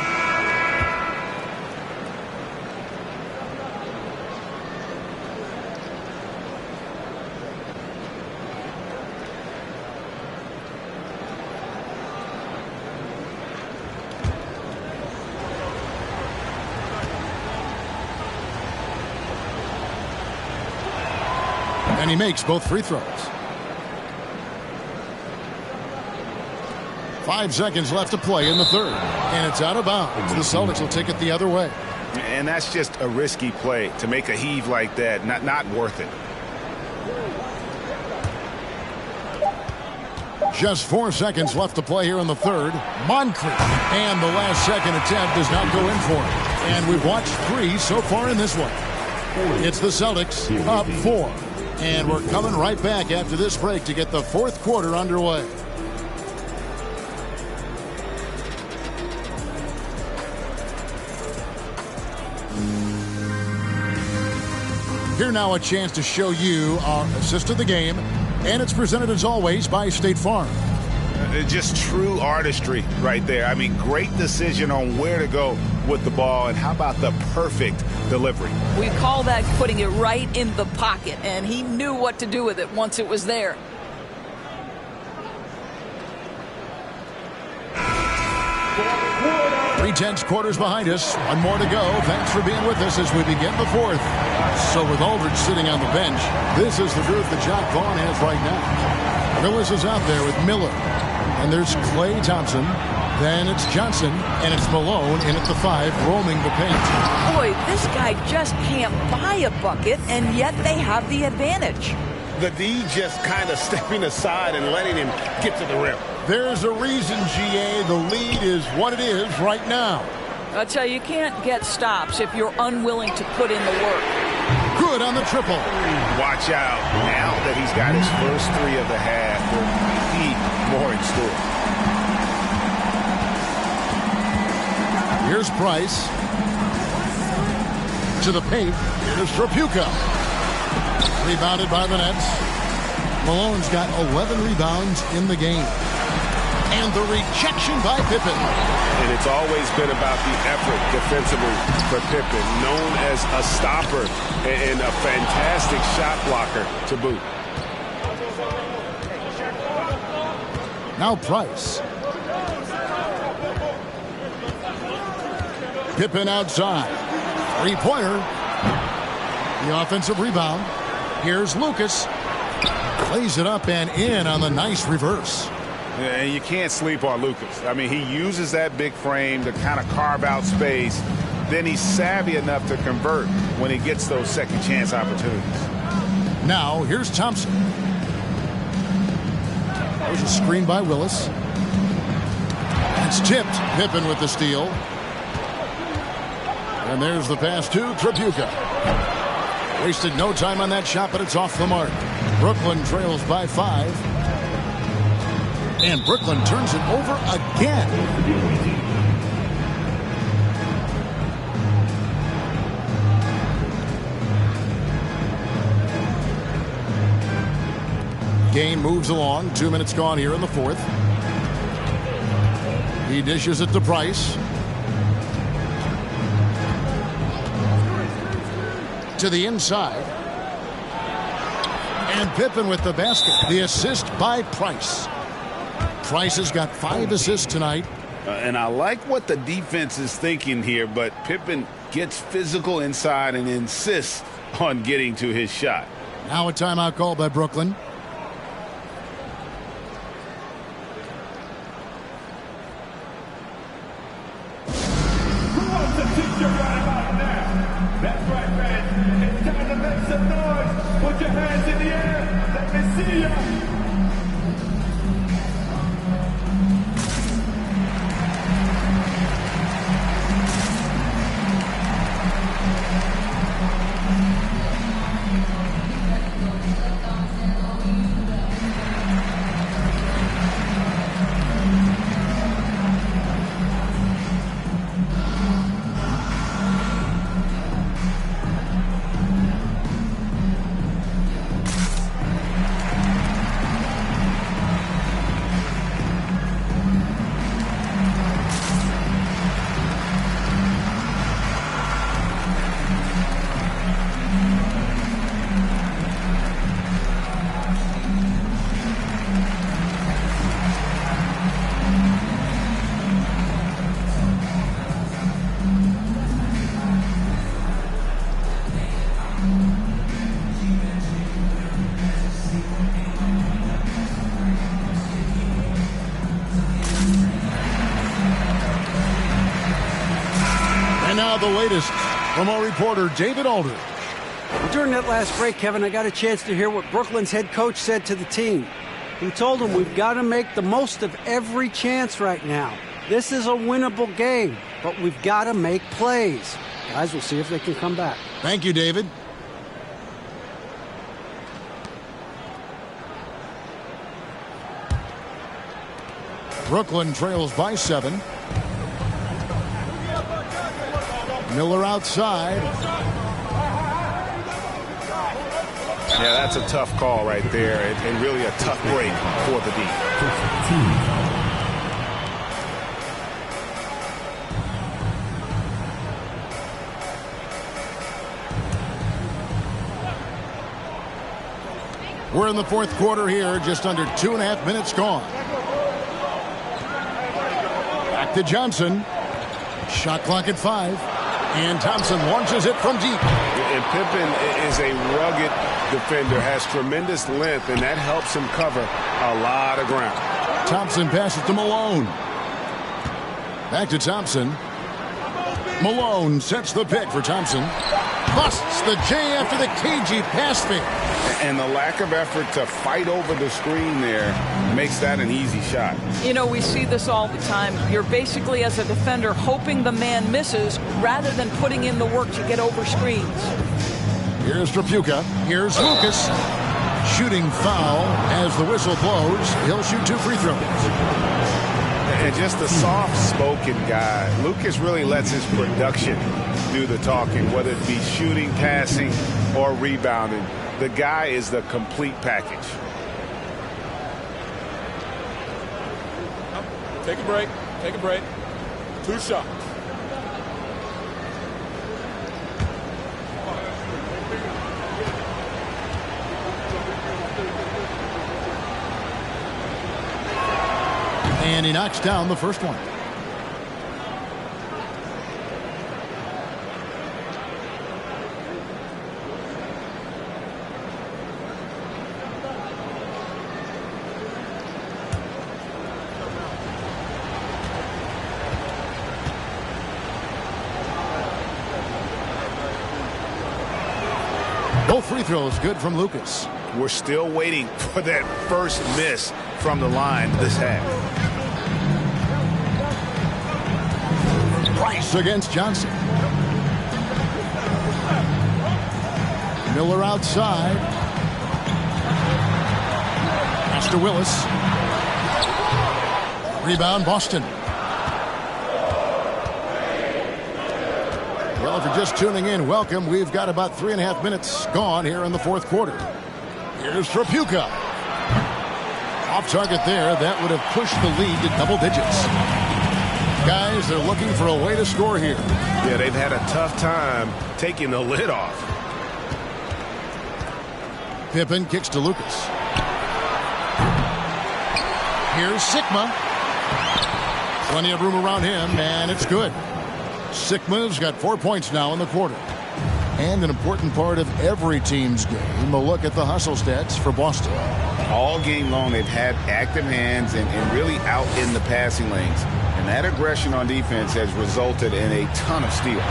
And he makes both free throws. 5 seconds left to play in the third. And it's out of bounds. The Celtics will take it the other way. And that's just a risky play. To make a heave like that, not worth it. Just 4 seconds left to play here in the third. Moncrief. And the last second attempt does not go in for it. And we've watched 3 so far in this one. It's the Celtics up 4. And we're coming right back after this break to get the fourth quarter underway. Here now a chance to show you our assist of the game, and it's presented as always by State Farm. Just true artistry right there. I mean, great decision on where to go with the ball, and how about the perfect delivery? We call that putting it right in the pocket, and he knew what to do with it once it was there. Three-tenths quarters behind us. 1 more to go. Thanks for being with us as we begin the fourth. So with Aldridge sitting on the bench, this is the group that Jacque Vaughn has right now. Willis is out there with Miller. And there's Klay Thompson. Then it's Johnson. And it's Malone in at the 5, roaming the paint. Boy, this guy just can't buy a bucket, and yet they have the advantage. The D just kind of stepping aside and letting him get to the rim. There's a reason, GA. The lead is what it is right now. I'll tell you, you can't get stops if you're unwilling to put in the work. Good on the triple. Watch out. Now that he's got his first 3 of the half, there'll be more in store. Here's Price. To the paint. Here's Trapuka. Rebounded by the Nets. Malone's got 11 rebounds in the game. And the rejection by Pippen. And it's always been about the effort defensively for Pippen, known as a stopper and a fantastic shot blocker to boot. Now Price. Pippen outside. 3-pointer. The offensive rebound. Here's Lucas. Plays it up and in on the nice reverse. Yeah, and you can't sleep on Lucas. I mean, he uses that big frame to kind of carve out space. Then he's savvy enough to convert when he gets those second chance opportunities. Now, here's Thompson. There's a screen by Willis. It's tipped. Pippen with the steal. And there's the pass to Tripucka. Wasted no time on that shot, but it's off the mark. Brooklyn trails by 5. And Brooklyn turns it over again. Game moves along. 2 minutes gone here in the fourth. He dishes it to Price. To the inside. And Pippen with the basket. The assist by Price. Price has got 5 assists tonight. And I like what the defense is thinking here, but Pippen gets physical inside and insists on getting to his shot. Now a timeout call by Brooklyn. Who wants to teach you right about now? That's right, man. It's time to make some noise. Put your hands in the air. Let me see ya. The latest from our reporter, David Alder. During that last break, Kevin, I got a chance to hear what Brooklyn's head coach said to the team. He told them we've got to make the most of every chance right now. This is a winnable game, but we've got to make plays. Guys, we'll see if they can come back. Thank you, David. Brooklyn trails by 7. Miller outside. Yeah, that's a tough call right there, and really a tough break for the D. We're in the fourth quarter here, just under 2.5 minutes gone. Back to Johnson. Shot clock at 5. And Thompson launches it from deep. And Pippen is a rugged defender, has tremendous length, and that helps him cover a lot of ground. Thompson passes to Malone. Back to Thompson. Malone sets the pick for Thompson. Busts the J after the cagey pass fake. And the lack of effort to fight over the screen there makes that an easy shot. You know, we see this all the time. You're basically, as a defender, hoping the man misses rather than putting in the work to get over screens. Here's Tripucka. Here's Lucas. Shooting foul as the whistle blows. He'll shoot 2 free throws. And just a soft-spoken guy. Lucas really lets his production do the talking, whether it be shooting, passing, or rebounding. The guy is the complete package. Take a break. Take a break. 2 shots. And he knocks down the first one. Both free throws good from Lucas. We're still waiting for that first miss from the line this half. Price against Johnson. Miller outside. Pass to Willis. Rebound, Boston. Well, if you're just tuning in, welcome. We've got about 3.5 minutes gone here in the fourth quarter. Here's Trapuka. Off target there. That would have pushed the lead to double digits. Guys, they're looking for a way to score here. Yeah, they've had a tough time taking the lid off. Pippen kicks to Lucas. Here's Sikma. Plenty of room around him, and it's good. Sikma's got 4 points now in the quarter. And an important part of every team's game, a look at the hustle stats for Boston. All game long, they've had active hands and really out in the passing lanes. And that aggression on defense has resulted in a ton of steals.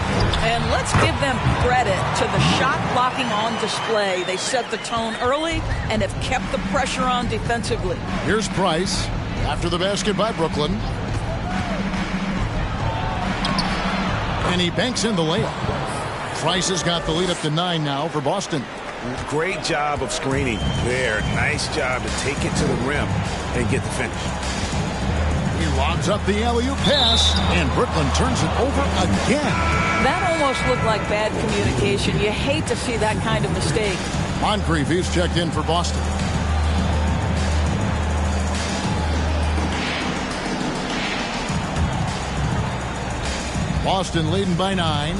And let's give them credit to the shot blocking on display. They set the tone early and have kept the pressure on defensively. Here's Price after the basket by Brooklyn. And he banks in the layup. Price has got the lead up to 9 now for Boston. Great job of screening there. Nice job to take it to the rim and get the finish. He lobs up the alley-oop pass, and Brooklyn turns it over again. That almost looked like bad communication. You hate to see that kind of mistake. Moncrief, he's checked in for Boston. Boston leading by 9.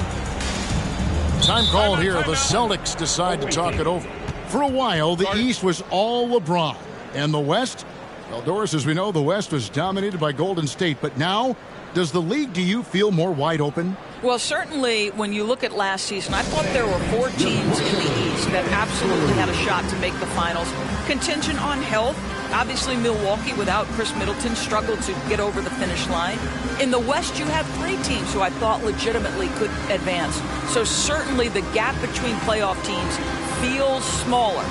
Time called here. The Celtics decide to talk it over. For a while, the East was all LeBron. And the West? Well, Doris, as we know, the West was dominated by Golden State. But now, does the league, do you feel more wide open? Well, certainly when you look at last season, I thought there were 4 teams in the East that absolutely had a shot to make the finals. Contingent on health. Obviously, Milwaukee, without Chris Middleton, struggled to get over the finish line. In the West, you have 3 teams who I thought legitimately could advance. So certainly the gap between playoff teams feels smaller.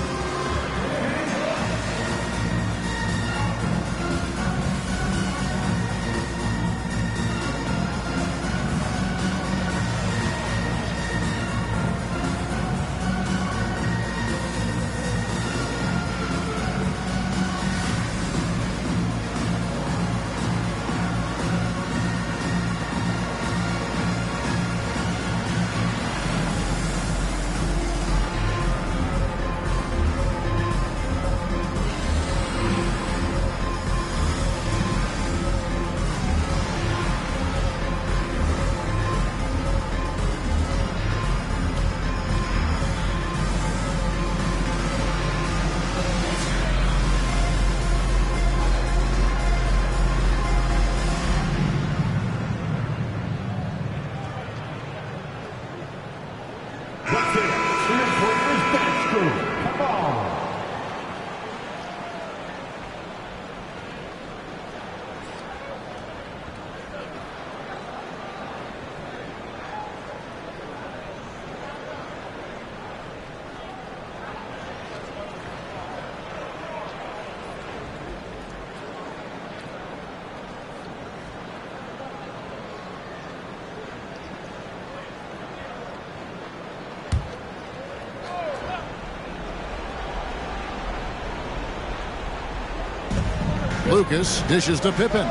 Lucas dishes to Pippen.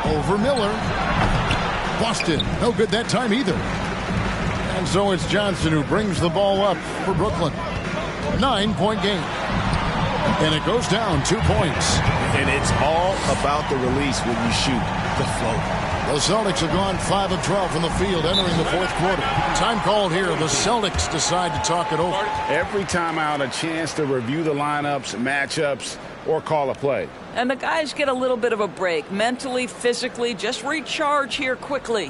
Over Miller. Boston, no good that time either. And so it's Johnson who brings the ball up for Brooklyn. 9-point game. And it goes down 2 points. And it's all about the release when you shoot the float. The Celtics have gone 5 of 12 from the field entering the fourth quarter. Time called here. The Celtics decide to talk it over. Every time out, a chance to review the lineups, matchups, or call a play. And the guys get a little bit of a break. Mentally, physically, just recharge here quickly.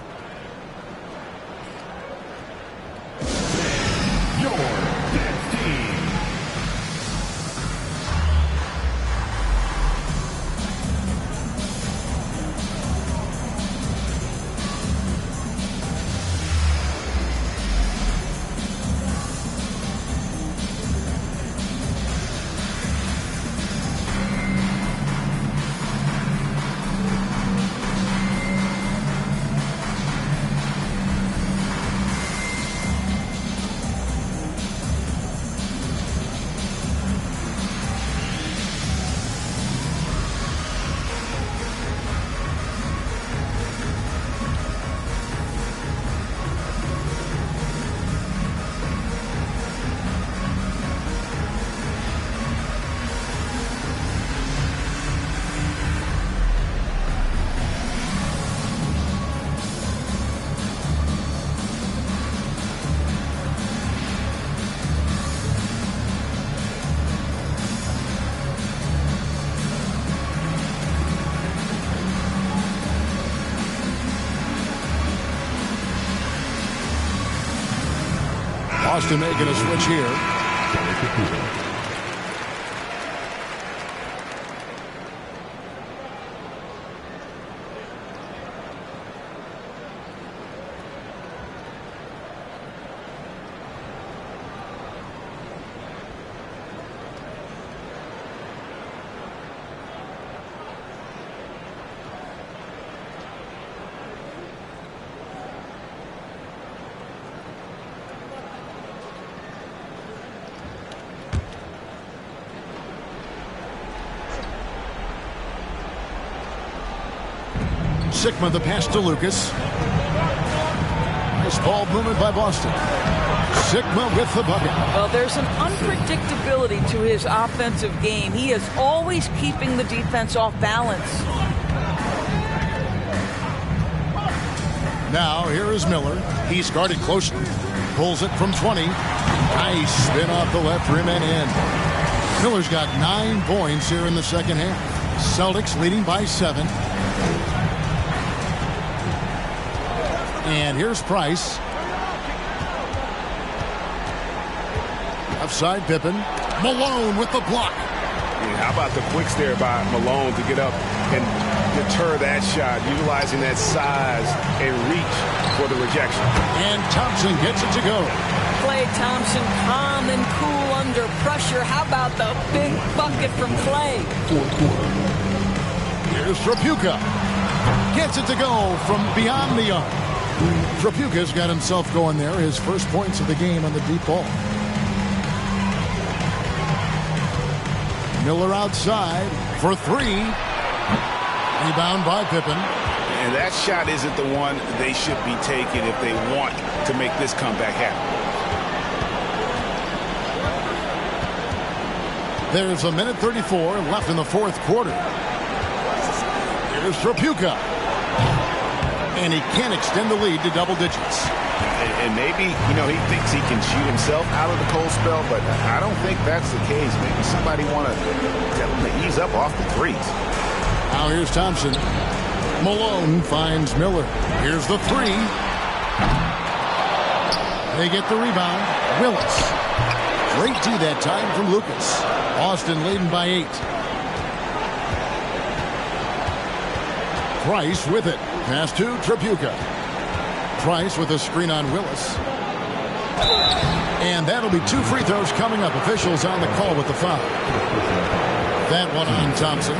Boston making a switch here. Sigma the pass to Lucas. Nice ball movement by Boston. Sigma with the bucket. Well, there's an unpredictability to his offensive game. He is always keeping the defense off balance. Now here is Miller. He's guarded closely. Pulls it from 20. Nice spin off the left rim and in. Miller's got 9 points here in the second half. Celtics leading by 7. And here's Price. Offside Pippen. Malone with the block. Yeah, how about the quicks there by Malone to get up and deter that shot, utilizing that size and reach for the rejection. And Thompson gets it to go. Klay Thompson calm and cool under pressure. How about the big bucket from Klay? Here's Trapuka. Gets it to go from beyond the arc. Trapuka's got himself going there. His first points of the game on the deep ball. Miller outside for 3. Rebound by Pippen. And that shot isn't the one they should be taking if they want to make this comeback happen. There's a minute 34 left in the fourth quarter. Here's Trapuka. And he can't extend the lead to double digits. And maybe, he thinks he can shoot himself out of the cold spell, but I don't think that's the case. Maybe somebody want to tell him to ease up off the threes. Now here's Thompson. Malone finds Miller. Here's the 3. They get the rebound. Willis. Great D that time from Lucas. Boston leading by 8. Price with it. Pass to Trapuka. Price with a screen on Willis. And that'll be 2 free throws coming up. Officials on the call with the foul. That one on Thompson.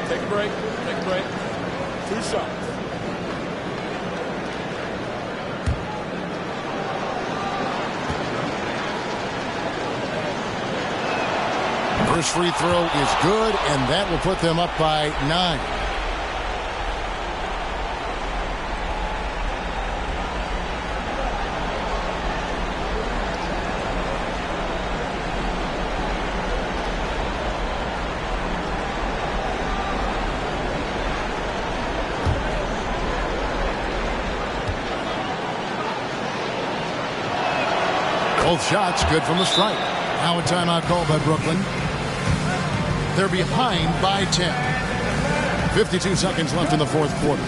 Take a break. Take a break. 2 shots. First free throw is good, and that will put them up by 9. Both shots good from the stripe. Now a timeout called by Brooklyn. They're behind by 10. 52 seconds left in the fourth quarter.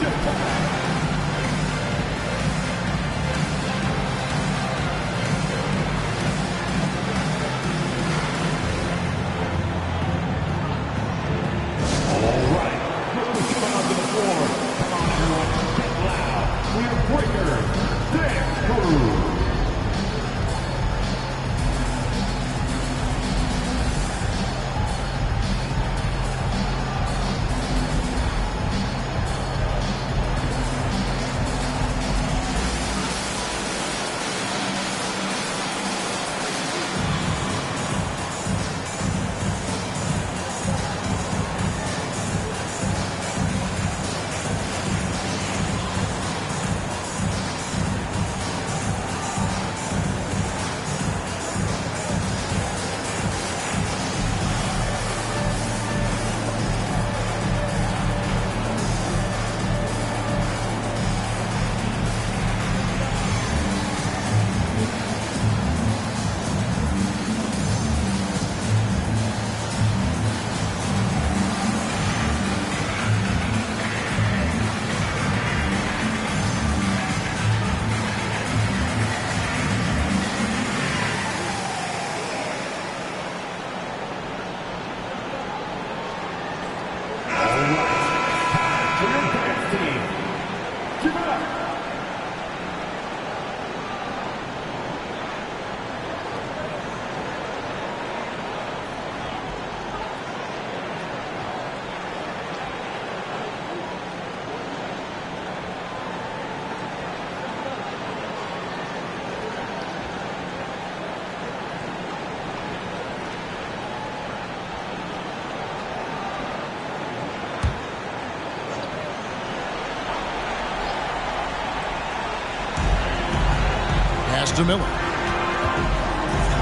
to Miller.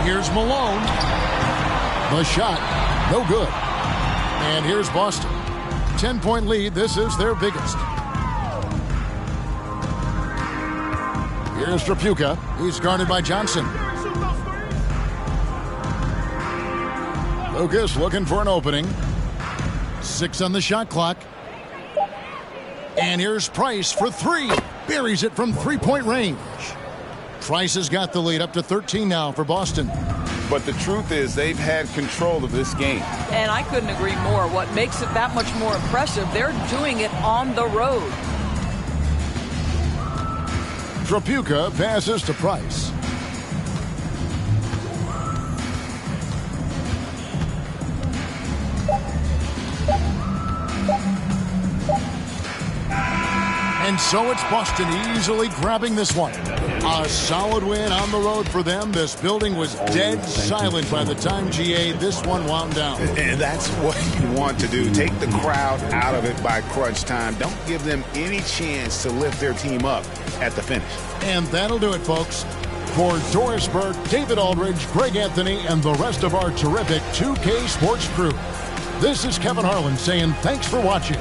Here's Malone. The shot, no good. And here's Boston. 10-point lead. This is their biggest. Here's Trapuka. He's guarded by Johnson. Lucas looking for an opening. 6 on the shot clock. And here's Price for 3. Buries it from 3-point range. Price has got the lead up to 13 now for Boston. But the truth is they've had control of this game. And I couldn't agree more. What makes it that much more impressive, they're doing it on the road. Trapuka passes to Price. And so it's Boston easily grabbing this one. A solid win on the road for them. This building was dead silent by the time, GA, this one wound down. And that's what you want to do. Take the crowd out of it by crunch time. Don't give them any chance to lift their team up at the finish. And that'll do it, folks. For Doris Burke, David Aldridge, Greg Anthony, and the rest of our terrific 2K Sports crew, this is Kevin Harlan saying thanks for watching.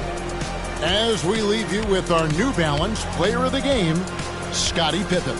As we leave you with our New Balance Player of the Game, Scottie Pippen.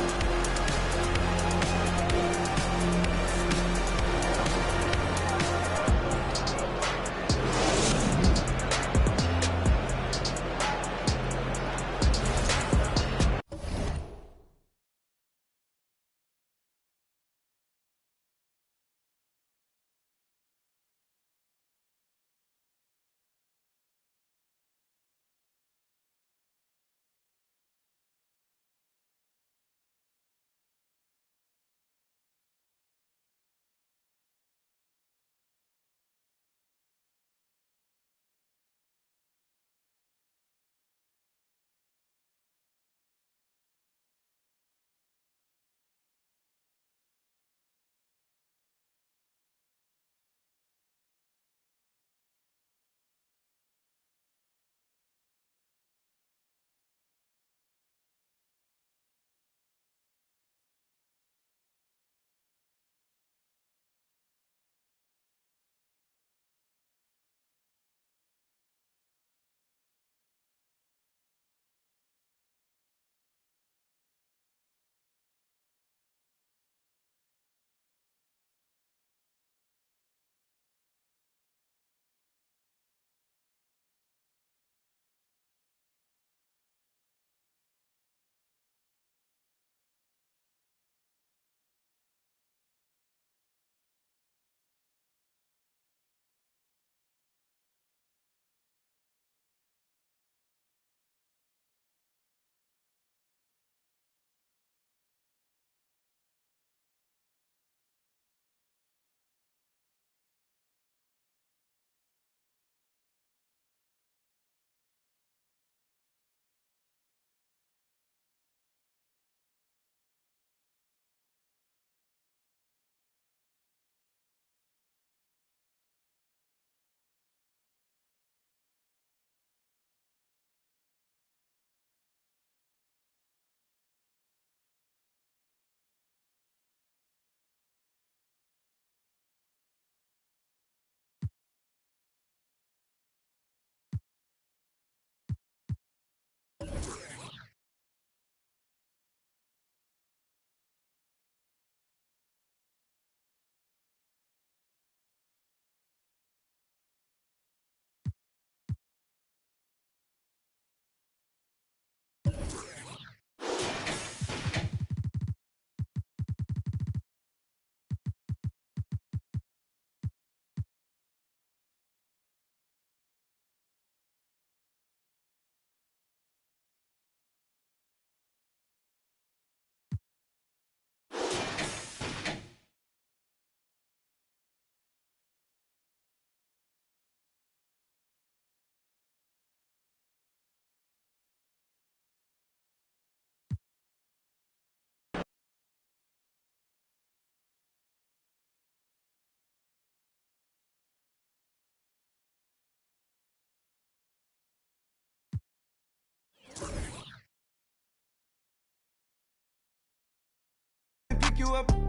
you up.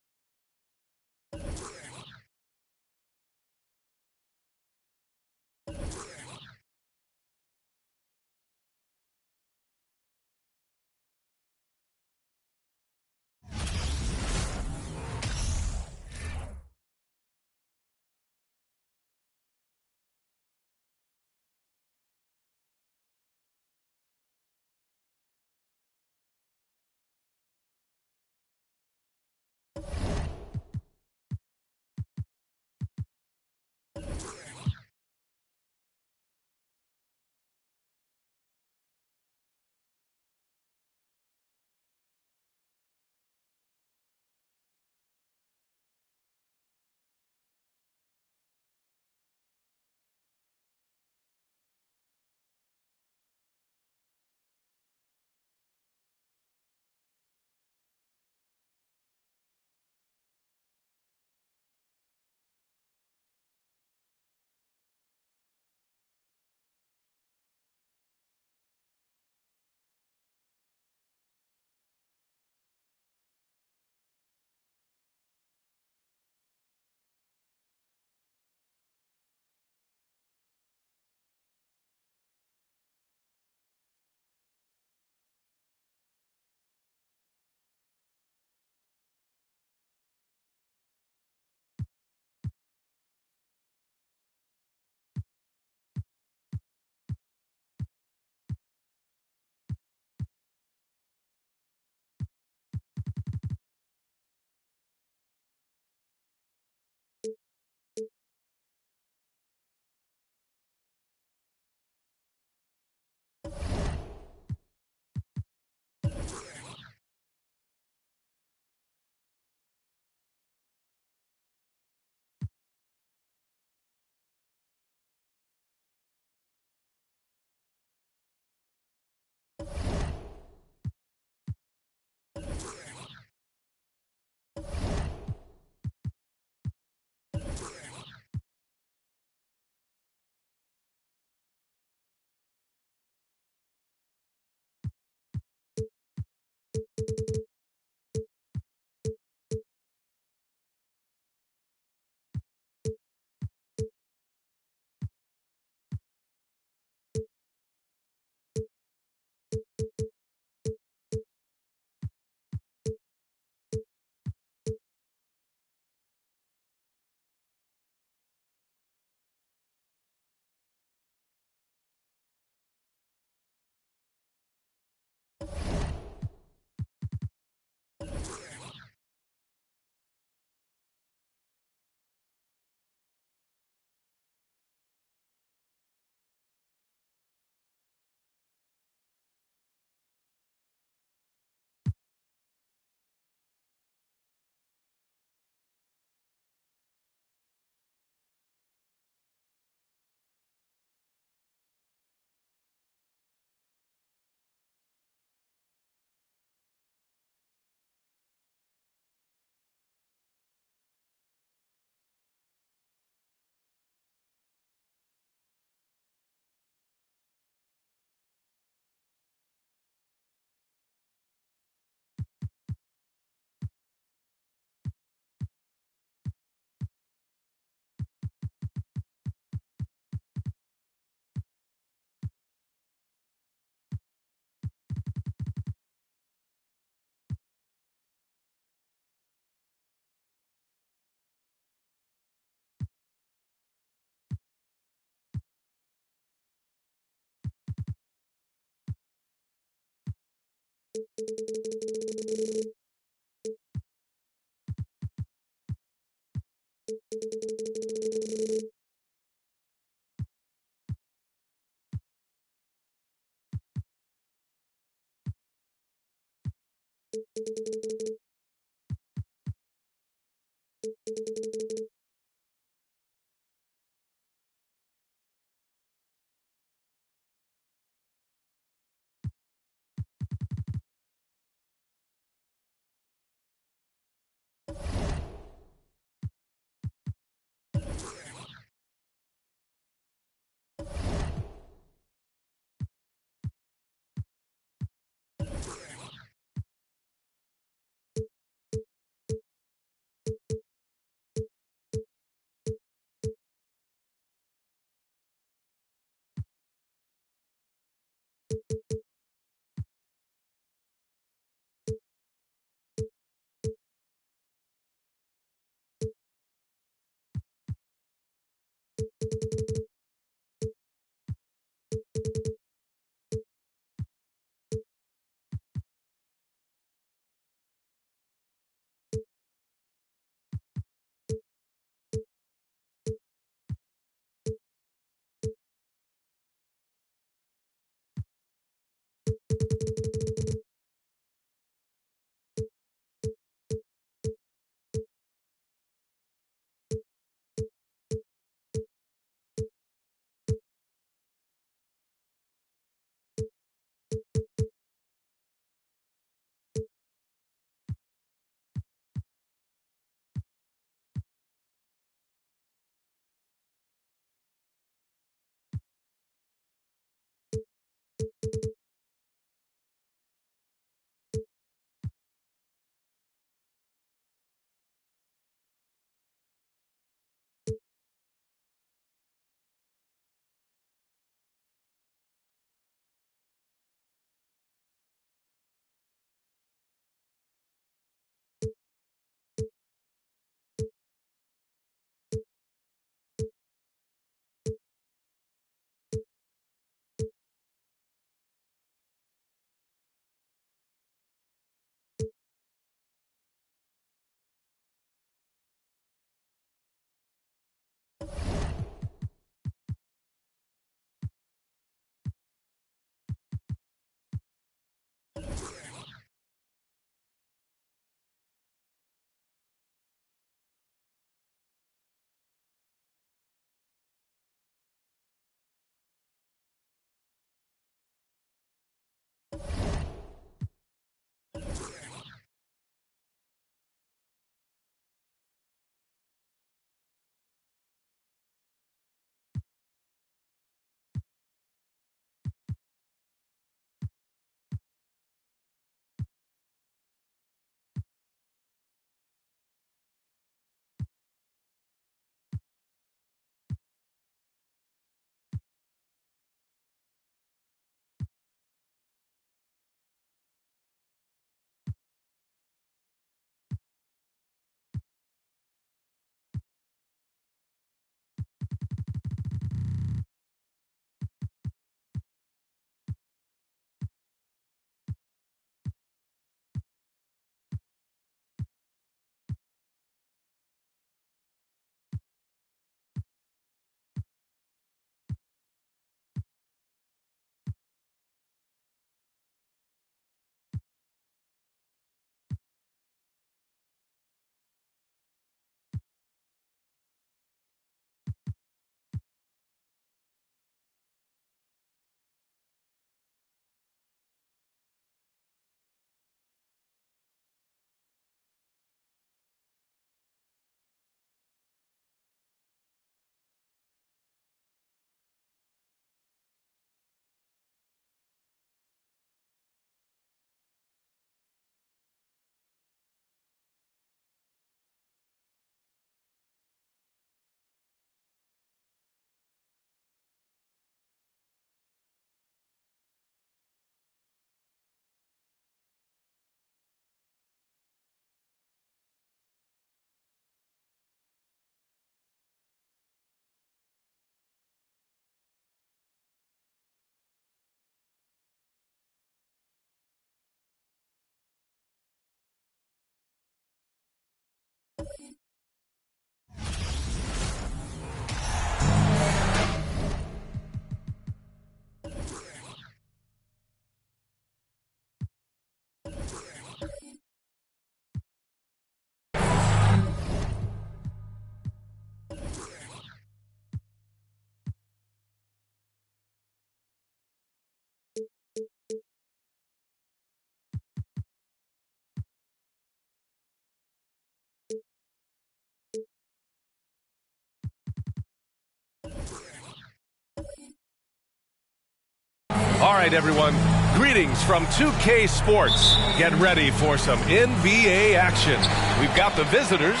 All right, everyone. Greetings from 2K Sports. Get ready for some NBA action. We've got the visitors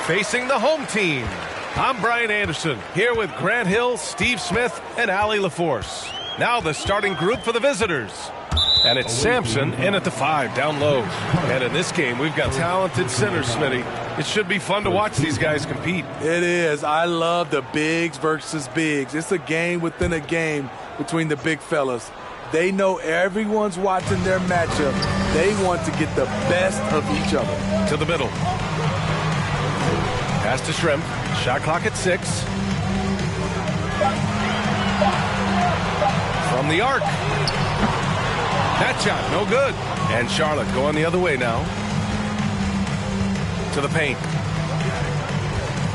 facing the home team. I'm Brian Anderson, here with Grant Hill, Steve Smith, and Allie LaForce. Now the starting group for the visitors. And it's Sampson in at the 5, down low. And in this game, we've got talented centers, Smitty. It should be fun to watch these guys compete. It is. I love the bigs versus bigs. It's a game within a game between the big fellas. They know everyone's watching their matchup. They want to get the best of each other. To the middle. Pass to Shrimp. Shot clock at 6. From the arc. That shot, no good. And Charlotte going the other way now. To the paint.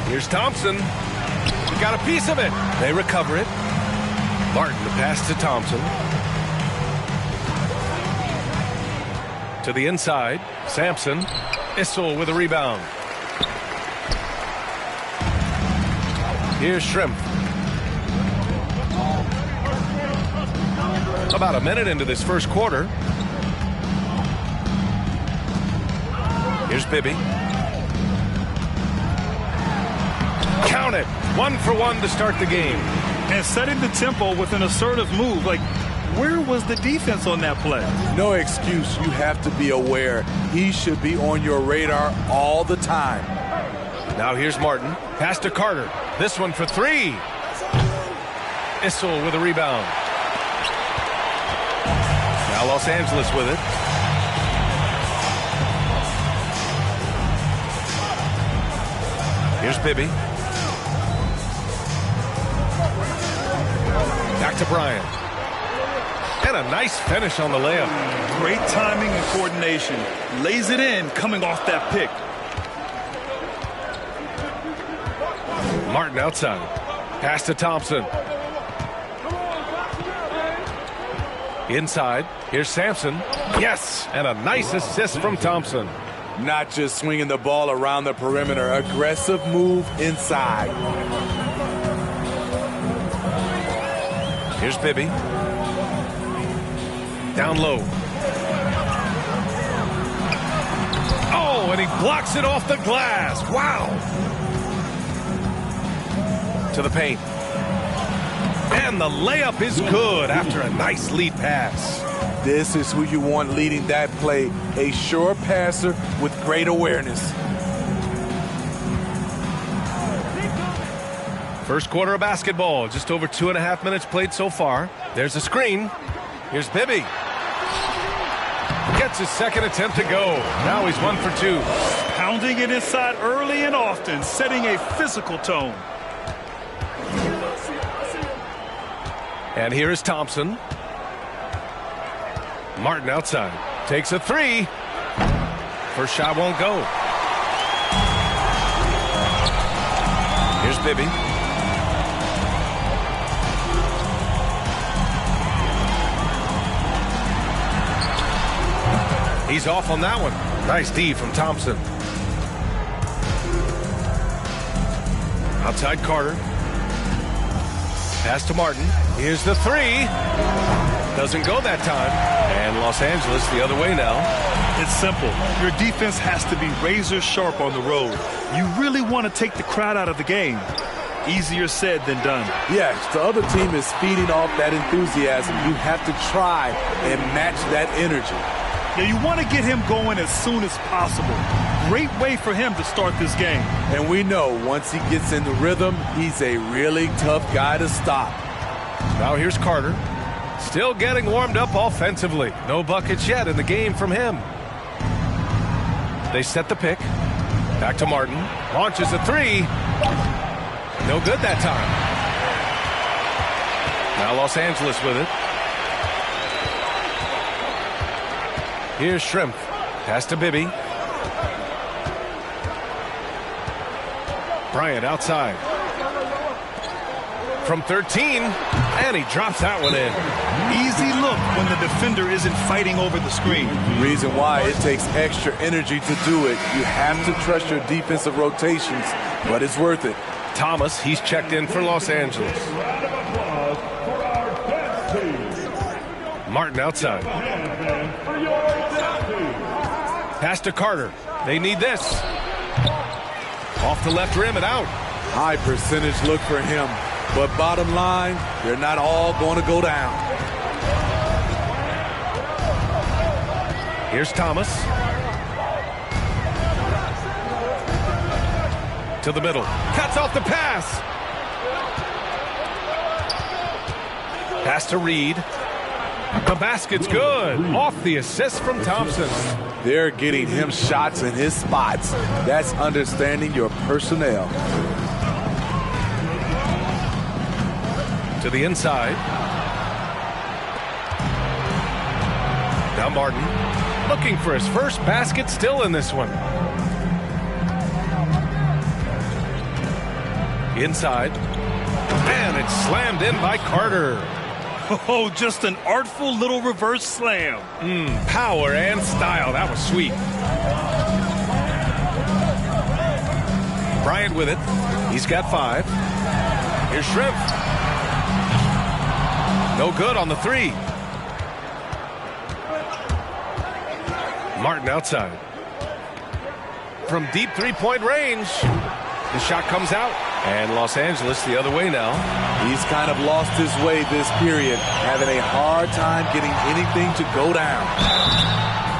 Here's Thompson. Got a piece of it. They recover it. Martin, the pass to Thompson. To the inside. Sampson. Issel with a rebound. Here's Shrimp. About a minute into this first quarter. Here's Bibby. Count it. 1 for 1 to start the game. And setting the tempo with an assertive move. Like, where was the defense on that play? No excuse. You have to be aware. He should be on your radar all the time. Now here's Martin. Pass to Carter. This one for 3. Issel with a rebound. Now Los Angeles with it. Here's Bibby. Back to Bryant. And a nice finish on the layup. Great timing and coordination. Lays it in coming off that pick. Martin outside. Pass to Thompson. Inside. Here's Sampson. Yes! And a nice assist from Thompson. Not just swinging the ball around the perimeter. Aggressive move inside. Here's Bibby. Down low. Oh, and he blocks it off the glass. Wow! To the paint. And the layup is good after a nice lead pass. This is who you want leading that play. A sure passer with great awareness. First quarter of basketball. Just over 2.5 minutes played so far. There's a screen. Here's Bibby. Gets his second attempt to go. Now he's 1 for 2. Pounding it inside early and often, setting a physical tone. And here is Thompson. Martin outside. Takes a 3. First shot won't go. Here's Bibby. He's off on that one. Nice D from Thompson. Outside Carter. Pass to Martin. Here's the 3. Doesn't go that time. And Los Angeles the other way now. It's simple. Your defense has to be razor sharp on the road. You really want to take the crowd out of the game. Easier said than done. Yes, the other team is feeding off that enthusiasm. You have to try and match that energy. Yeah, you want to get him going as soon as possible. Great way for him to start this game. And we know once he gets in the rhythm, he's a really tough guy to stop. Now here's Carter. Still getting warmed up offensively. No buckets yet in the game from him. They set the pick. Back to Martin. Launches a three. No good that time. Now Los Angeles with it. Here's Shrimp. Pass to Bibby. Bryant outside. From 13, and he drops that one in. Easy look when the defender isn't fighting over the screen. Reason why it takes extra energy to do it. You have to trust your defensive rotations, but it's worth it. Thomas, he's checked in for Los Angeles. Martin outside. Pass to Carter. They need this. Off the left rim and out. High percentage look for him. But bottom line, they're not all going to go down. Here's Thomas. To the middle. Cuts off the pass. Pass to Reed. The basket's good. Off the assist from Thompson. They're getting him shots in his spots. That's understanding your personnel. To the inside. Now Martin looking for his first basket, still in this one. Inside. And it's slammed in by Carter. Oh, just an artful little reverse slam. Power and style. That was sweet. Bryant with it. He's got 5. Here's Shrimp. No good on the 3. Martin outside. From deep three-point range. The shot comes out. And Los Angeles the other way now. He's kind of lost his way this period, having a hard time getting anything to go down.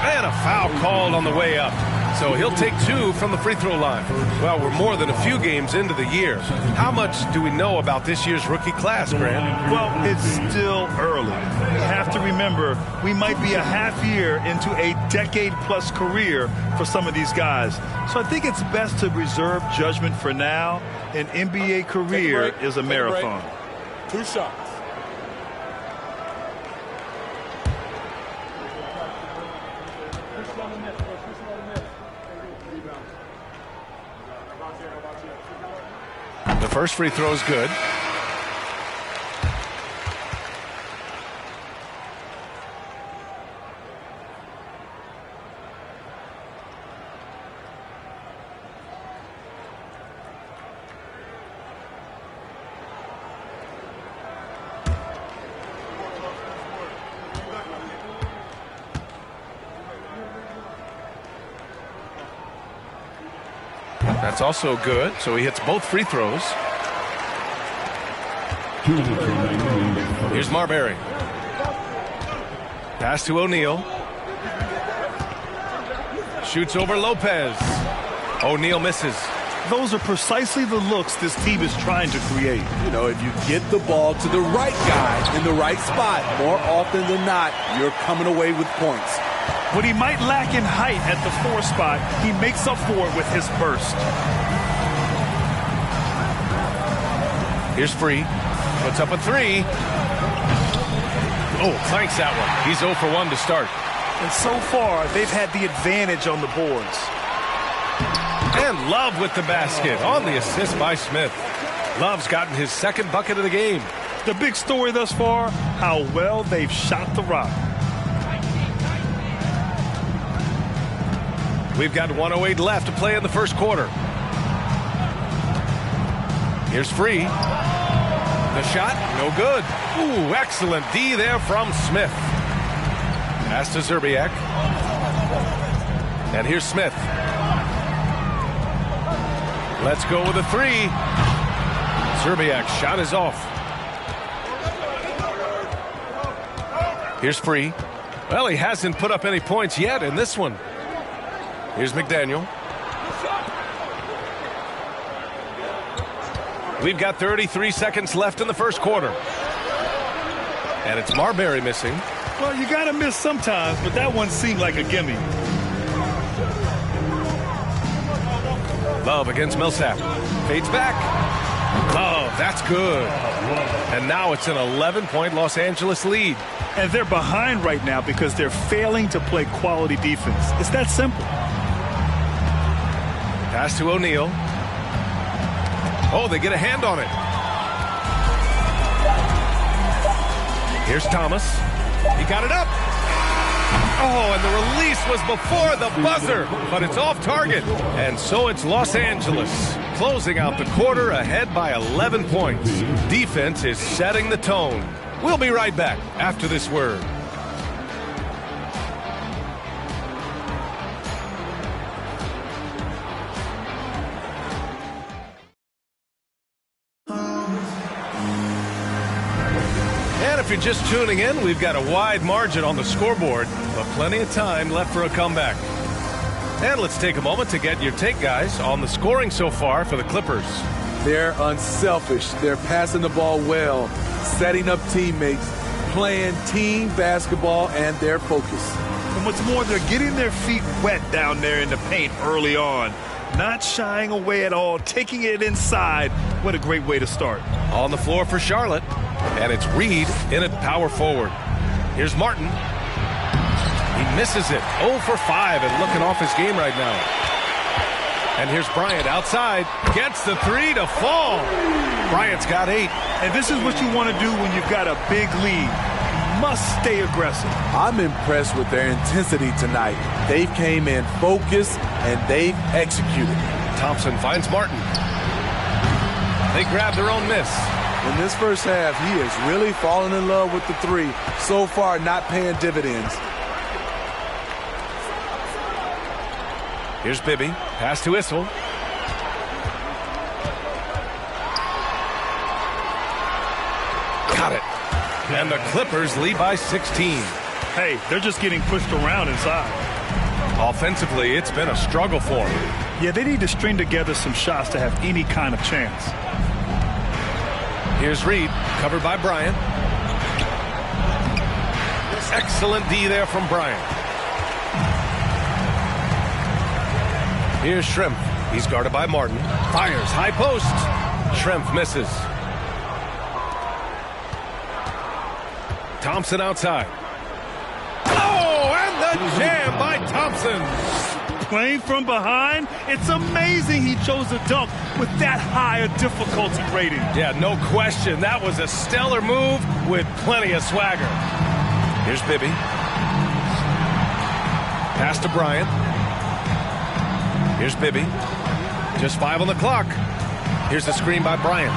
And a foul called on the way up. So he'll take 2 from the free throw line. Well, we're more than a few games into the year. How much do we know about this year's rookie class, Grant? Well, it's still early. You have to remember, we might be a half year into a decade-plus career for some of these guys. So I think it's best to reserve judgment for now. An NBA career is a marathon. 2 shots. The first free throw is good. That's also good. So he hits both free throws. Here's Marbury. Pass to O'Neal. Shoots over Lopez. O'Neal misses. Those are precisely the looks this team is trying to create. You know, if you get the ball to the right guy in the right spot, more often than not, you're coming away with points. What he might lack in height at the 4 spot, he makes up for it with his burst. Here's Free. Puts up a 3. Oh, clanks that one. He's 0 for 1 to start. And so far, they've had the advantage on the boards. And Love with the basket on the assist by Smith. Love's gotten his second bucket of the game. The big story thus far, how well they've shot the rock. We've got 1:08 left to play in the first quarter. Here's Free. The shot, no good. Ooh, excellent D there from Smith. Pass to Zerbiak. And here's Smith. Let's go with a 3. Zerbiak's shot is off. Here's Free. Well, he hasn't put up any points yet in this one. Here's McDaniel. We've got 33 seconds left in the first quarter. And it's Marbury missing. Well, you got to miss sometimes, but that one seemed like a gimme. Love against Millsap. Fades back. Love, that's good. And now it's an 11-point Los Angeles lead. And they're behind right now because they're failing to play quality defense. It's that simple. Pass to O'Neal. Oh, they get a hand on it. Here's Thomas. He got it up. Oh, and the release was before the buzzer, but it's off target. And so it's Los Angeles closing out the quarter ahead by 11 points. Defense is setting the tone. We'll be right back after this word. And if you're just tuning in, we've got a wide margin on the scoreboard, but plenty of time left for a comeback. And let's take a moment to get your take, guys, on the scoring so far for the Clippers. They're unselfish. They're passing the ball well, setting up teammates, playing team basketball, and they're focused. And what's more, they're getting their feet wet down there in the paint early on. Not shying away at all, taking it inside. What a great way to start. On the floor for Charlotte, and it's Reed in at power forward. Here's Martin. He misses it. 0 for 5 and looking off his game right now. And here's Bryant outside. Gets the 3 to fall. Bryant's got 8. And this is what you want to do when you've got a big lead. You must stay aggressive. I'm impressed with their intensity tonight. They've came in focused, and they've executed. Thompson finds Martin. They grab their own miss. In this first half, he has really fallen in love with the 3. So far, not paying dividends. Here's Bibby. Pass to Issel. Got it. And the Clippers lead by 16. Hey, they're just getting pushed around inside. Offensively, it's been a struggle for them. Yeah, they need to string together some shots to have any kind of chance. Here's Reed, covered by Bryant. Excellent D there from Bryant. Here's Schrempf. He's guarded by Martin. Fires, high post. Schrempf misses. Thompson outside. Oh, and the jam by Thompson. Playing from behind, it's amazing he chose a dunk with that high a difficulty rating. Yeah, no question. That was a stellar move with plenty of swagger. Here's Bibby. Pass to Bryant. Here's Bibby. Just 5 on the clock. Here's the screen by Bryant.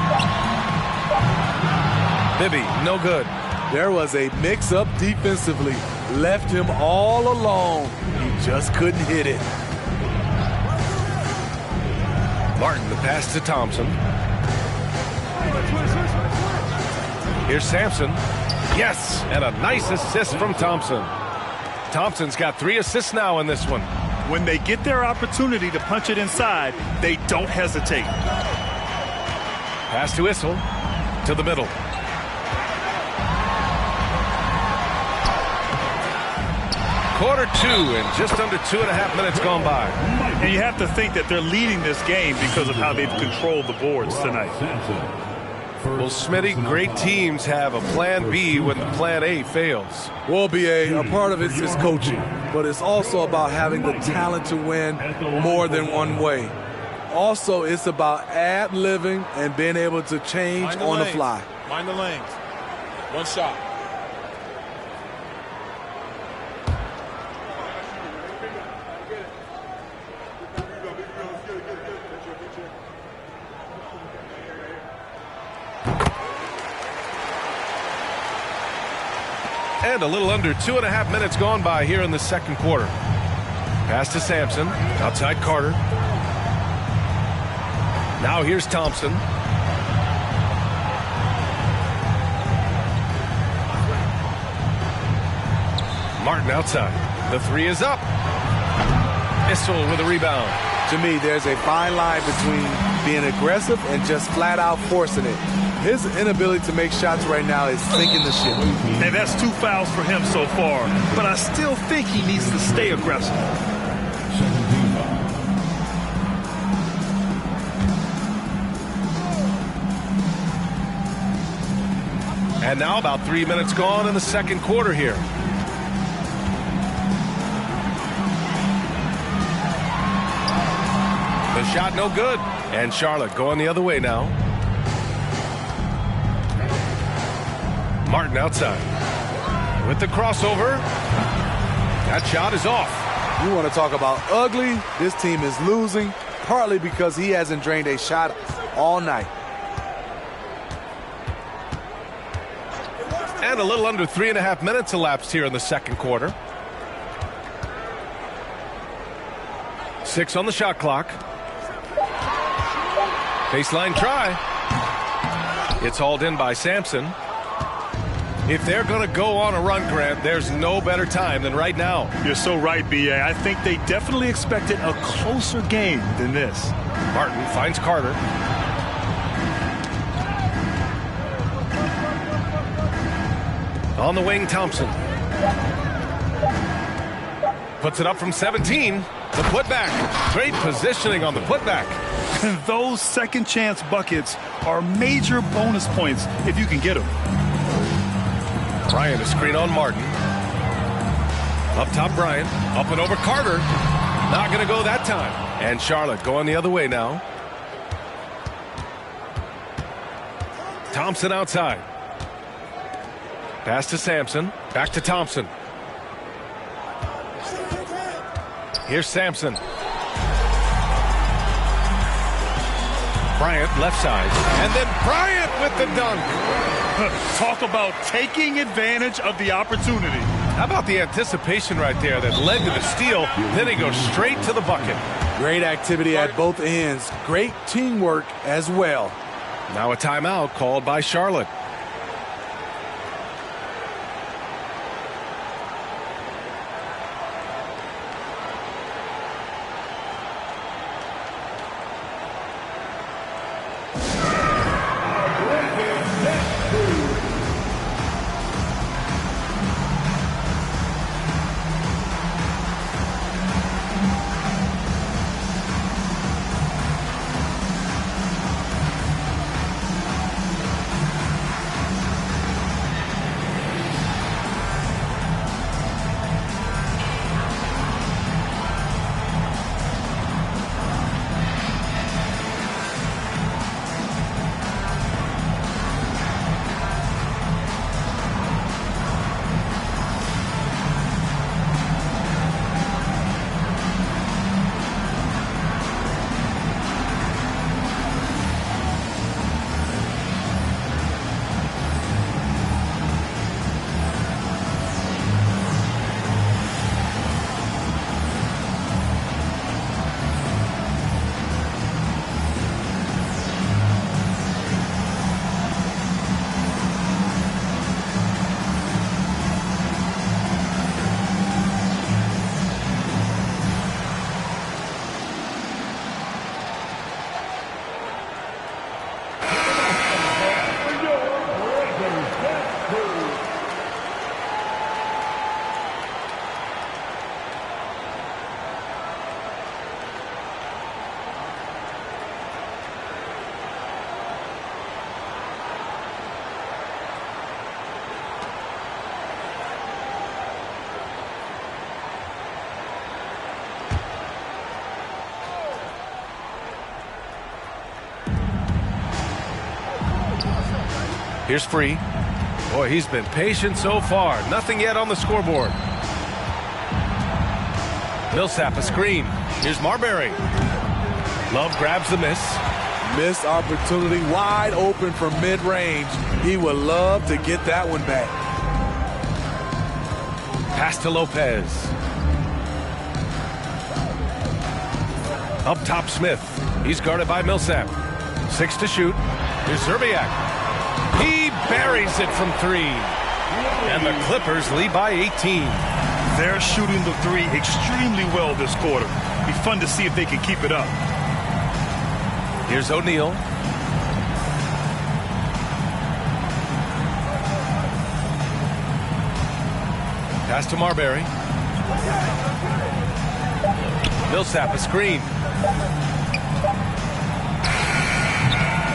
Bibby, no good. There was a mix-up defensively. Left him all alone. He just couldn't hit it. Martin, the pass to Thompson. Here's Sampson. Yes, and a nice assist from Thompson. Thompson's got 3 assists now in this one. When they get their opportunity to punch it inside, they don't hesitate. Pass to Issel. To the middle. Quarter 2 and just under 2.5 minutes gone by. And you have to think that they're leading this game because of how they've controlled the boards tonight. Well, Smitty, great teams have a plan B when plan A fails. Well, B.A., a part of it is coaching, but it's also about having the talent to win more than one way. Also, it's about ad-libbing and being able to change on the fly. Mind the lanes. One shot. And a little under 2.5 minutes gone by here in the second quarter. Pass to Sampson. Outside Carter. Now here's Thompson. Martin outside. The 3 is up. Issel with a rebound. To me, there's a fine line between being aggressive and just flat out forcing it. His inability to make shots right now is sinking the ship. And that's 2 fouls for him so far. But I still think he needs to stay aggressive. And now about 3 minutes gone in the second quarter here. The shot no good. And Charlotte going the other way now. Martin outside. With the crossover. That shot is off. You want to talk about ugly? This team is losing, partly because he hasn't drained a shot all night. And a little under 3.5 minutes elapsed here in the second quarter. 6 on the shot clock. Baseline try. It's hauled in by Sampson. If they're going to go on a run, Grant, there's no better time than right now. You're so right, B.A. I think they definitely expected a closer game than this. Martin finds Carter. On the wing, Thompson. Puts it up from 17. The putback. Great positioning on the putback. Those second chance buckets are major bonus points if you can get them. Bryant, a screen on Martin. Up top, Bryant. Up and over Carter. Not going to go that time. And Charlotte going the other way now. Thompson outside. Pass to Sampson. Back to Thompson. Here's Sampson. Bryant left side. And then Bryant with the dunk. Talk about taking advantage of the opportunity. How about the anticipation right there that led to the steal? Then he goes straight to the bucket. Great activity at both ends. Great teamwork as well. Now a timeout called by Charlotte. Here's Free. Boy, he's been patient so far. Nothing yet on the scoreboard. Millsap a screen. Here's Marbury. Love grabs the miss. Missed opportunity, wide open from mid-range. He would love to get that one back. Pass to Lopez. Up top, Smith. He's guarded by Millsap. 6 to shoot. Here's Zerbiak. He buries it from 3. And the Clippers lead by 18. They're shooting the 3 extremely well this quarter. Be fun to see if they can keep it up. Here's O'Neal. Pass to Marbury. Millsap a screen.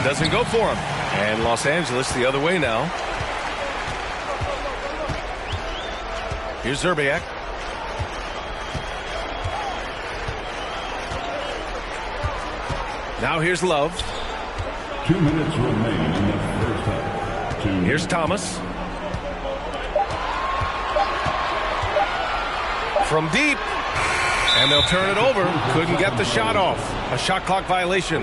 Doesn't go for him. And Los Angeles the other way now. Here's Zerbiak. Now here's Love. 2 minutes remain in the first half. Here's Thomas. From deep. And they'll turn it over. Couldn't get the shot off. A shot clock violation.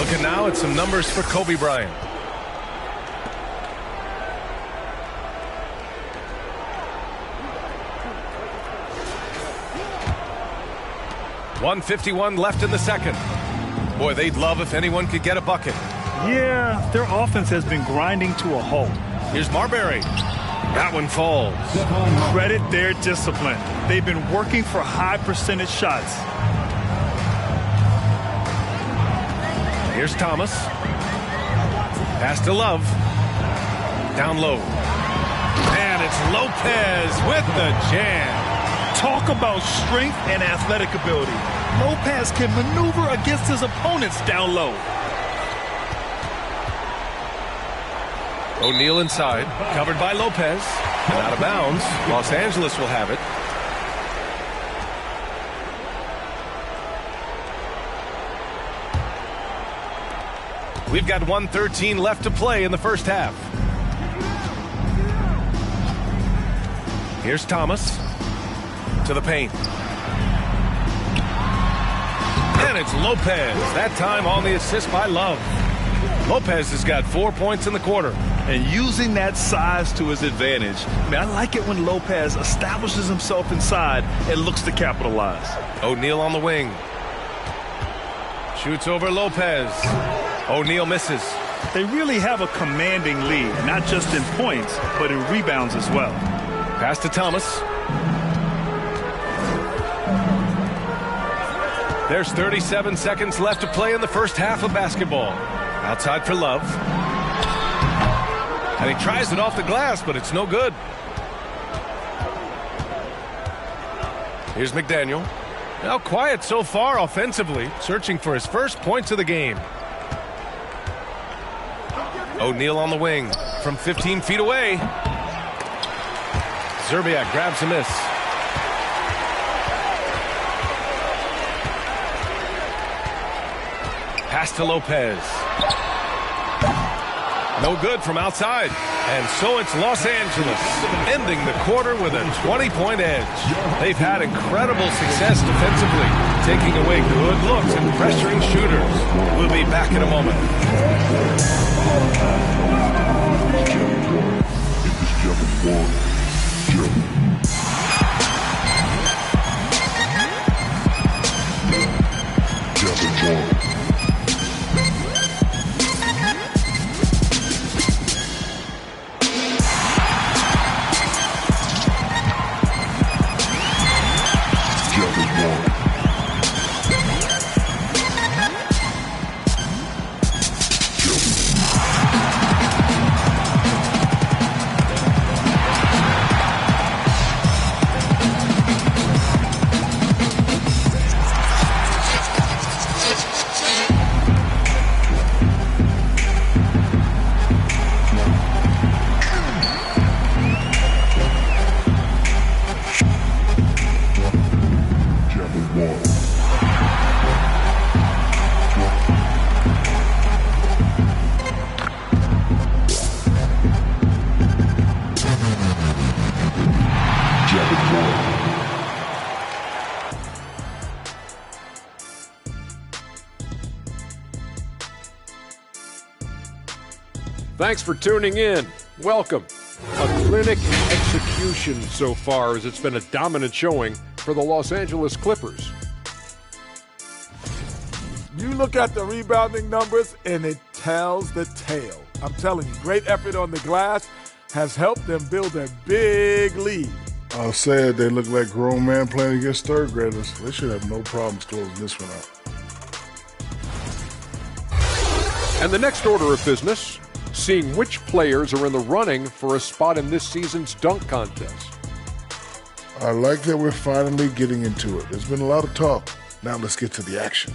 Looking now at some numbers for Kobe Bryant. .151 left in the second. Boy, they'd love if anyone could get a bucket. Yeah, their offense has been grinding to a halt. Here's Marbury. That one falls. Credit their discipline. They've been working for high percentage shots. Here's Thomas. Pass to Love. Down low. And it's Lopez with the jam. Talk about strength and athletic ability. Lopez can maneuver against his opponents down low. O'Neal inside, covered by Lopez, and out of bounds. Los Angeles will have it. We've got 1:13 left to play in the first half. Here's Thomas to the paint. And it's Lopez, that time on the assist by Love. Lopez has got 4 points in the quarter. And using that size to his advantage. I mean, I like it when Lopez establishes himself inside and looks to capitalize. O'Neal on the wing. Shoots over Lopez. O'Neal misses. They really have a commanding lead, not just in points, but in rebounds as well. Pass to Thomas. There's 37 seconds left to play in the first half of basketball. Outside for Love. And he tries it off the glass, but it's no good. Here's McDaniel. Now quiet so far offensively, searching for his first points of the game. O'Neal on the wing from 15 feet away. Zerbiak grabs a miss. Pass to Lopez. No good from outside. And so it's Los Angeles ending the quarter with a 20-point edge. They've had incredible success defensively, taking away good looks and pressuring shooters. We'll be back in a moment. Thanks for tuning in. Welcome. A clinic execution so far, as it's been a dominant showing for the Los Angeles Clippers. You look at the rebounding numbers, and it tells the tale. I'm telling you, great effort on the glass has helped them build a big lead. I'll say it, they look like grown men playing against third graders. They should have no problems closing this one out. And the next order of business, seeing which players are in the running for a spot in this season's dunk contest. I like that we're finally getting into it. There's been a lot of talk. Now let's get to the action.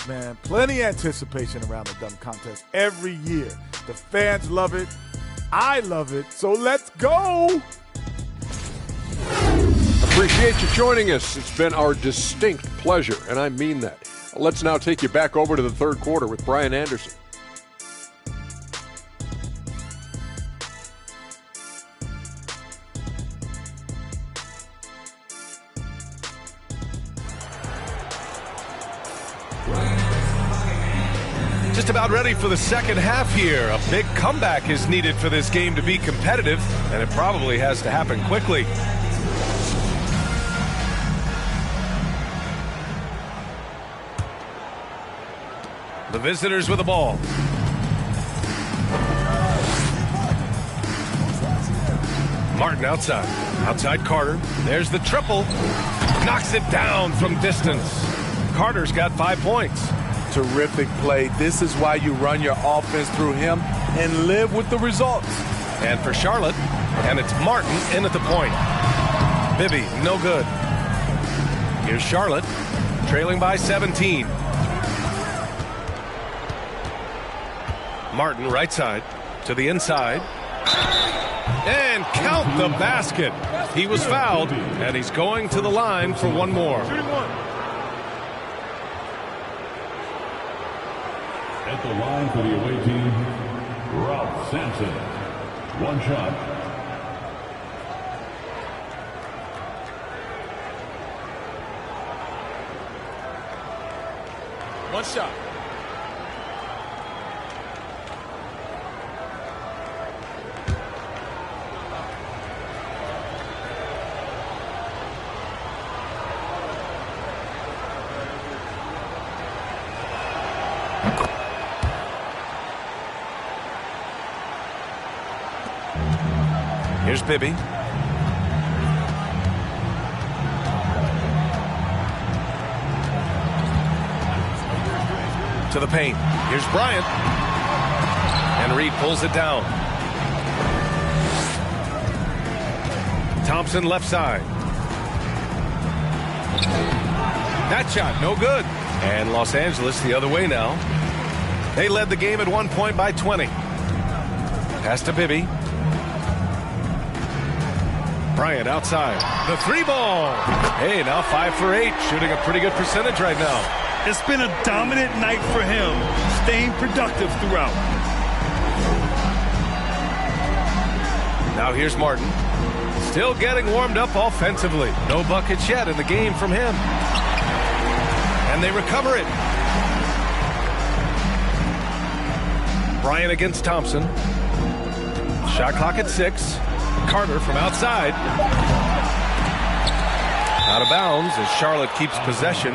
Man, plenty of anticipation around the dunk contest every year. The fans love it. I love it. So let's go. Appreciate you joining us. It's been our distinct pleasure, and I mean that. Let's now take you back over to the third quarter with Brian Anderson. Just about ready for the second half here. A big comeback is needed for this game to be competitive, and it probably has to happen quickly. The visitors with the ball. Martin outside. Outside Carter. There's the triple. Knocks it down from distance. Carter's got 5 points. Terrific play. This is why you run your offense through him and live with the results. And for Charlotte, and it's Martin in at the point. Bibby, no good. Here's Charlotte, trailing by 17. Martin right side to the inside. And count the basket. He was fouled, and he's going to the line for one more. At the line for the away team, Ralph Sampson. One shot. One shot. Here's Bibby. To the paint. Here's Bryant. And Reed pulls it down. Thompson left side. That shot, no good. And Los Angeles the other way now. They led the game at 1 point by 20. Pass to Bibby. Bryant outside. The three ball. Hey, now 5 for 8. Shooting a pretty good percentage right now. It's been a dominant night for him, staying productive throughout. Now here's Martin. Still getting warmed up offensively. No buckets yet in the game from him. And they recover it. Bryant against Thompson. Shot clock at 6. Carter from outside. Out of bounds as Charlotte keeps possession.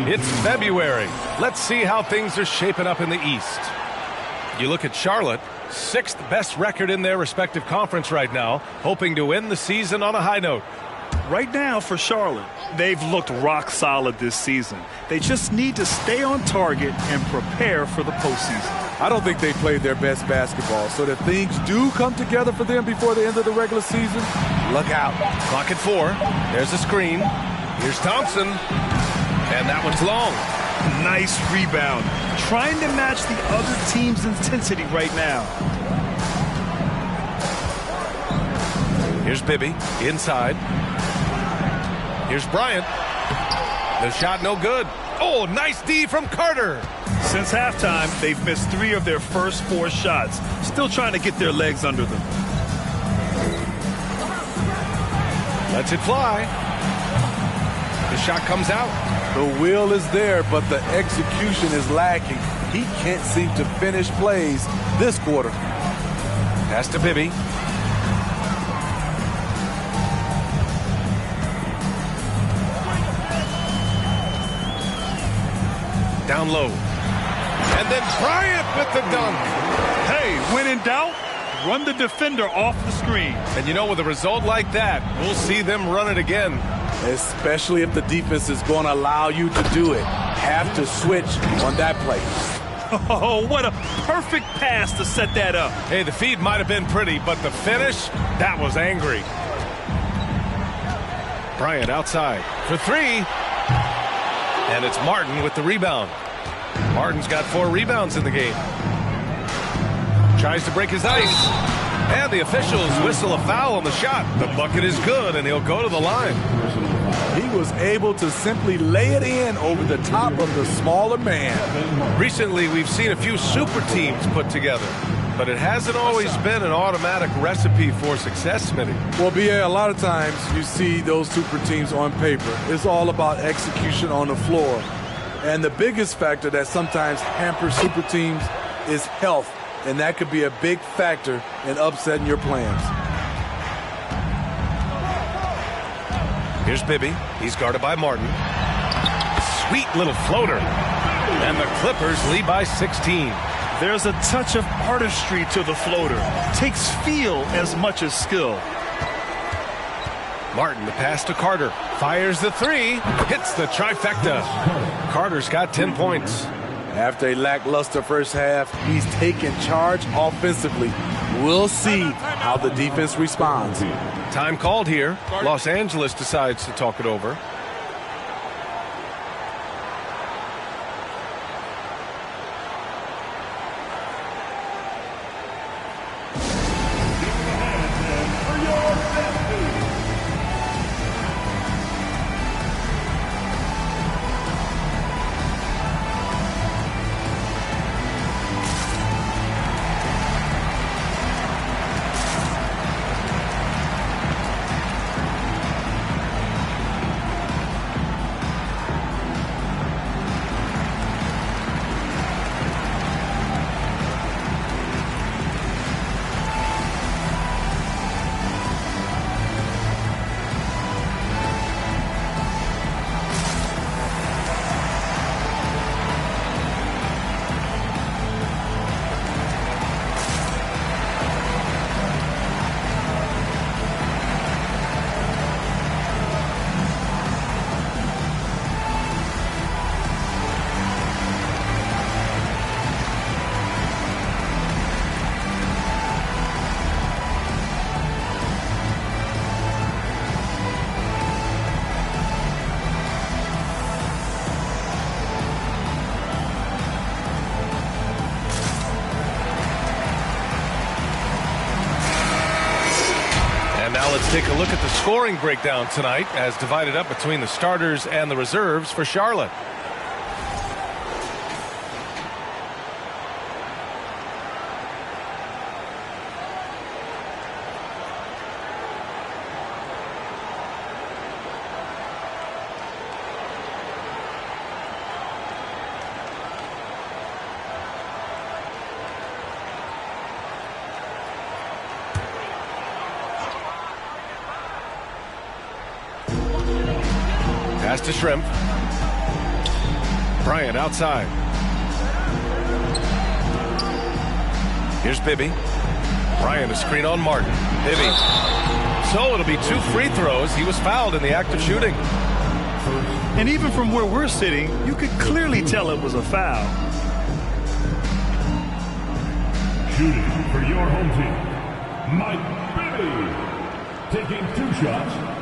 It's February. Let's see how things are shaping up in the East. You look at Charlotte, 6th best record in their respective conference right now, hoping to end the season on a high note. Right now for Charlotte, they've looked rock solid this season. They just need to stay on target and prepare for the postseason. I don't think they played their best basketball, so that things do come together for them before the end of the regular season. Look out. Clock at 4. There's a screen. Here's Thompson. And that one's long. Nice rebound. Trying to match the other team's intensity right now. Here's Bibby inside. Here's Bryant. The shot no good. Oh, nice D from Carter. Since halftime, they've missed 3 of their first 4 shots. Still trying to get their legs under them. Lets it fly. The shot comes out. The will is there, but the execution is lacking. He can't seem to finish plays this quarter. Pass to Bibby. Down low. And then Bryant with the dunk. Hey, when in doubt, run the defender off the screen. And you know, with a result like that, we'll see them run it again. Especially if the defense is going to allow you to do it. Have to switch on that play. Oh, what a perfect pass to set that up. Hey, the feed might have been pretty, but the finish, that was angry. Bryant outside for 3. And it's Martin with the rebound. Martin's got 4 rebounds in the game. Tries to break his ice. And the officials whistle a foul on the shot. The bucket is good, and he'll go to the line. He was able to simply lay it in over the top of the smaller man. Recently, we've seen a few super teams put together, but it hasn't always been an automatic recipe for success, Smitty. Well, B.A., a lot of times you see those super teams on paper. It's all about execution on the floor. And the biggest factor that sometimes hampers super teams is health, and that could be a big factor in upsetting your plans. Here's Bibby. He's guarded by Martin. Sweet little floater. And the Clippers lead by 16. There's a touch of artistry to the floater. Takes feel as much as skill. Martin, the pass to Carter. Fires the three. Hits the trifecta. Carter's got 10 points. After a lackluster first half, he's taken charge offensively. We'll see how the defense responds. Time called here. Los Angeles decides to talk it over. Let's take a look at the scoring breakdown tonight as divided up between the starters and the reserves for Charlotte. Pass to Shrimp. Bryant outside. Here's Bibby. Bryant a screen on Martin. Bibby. So it'll be 2 free throws. He was fouled in the act of shooting. And even from where we're sitting, you could clearly tell it was a foul. Shooting for your home team, Mike Bibby, taking 2 shots.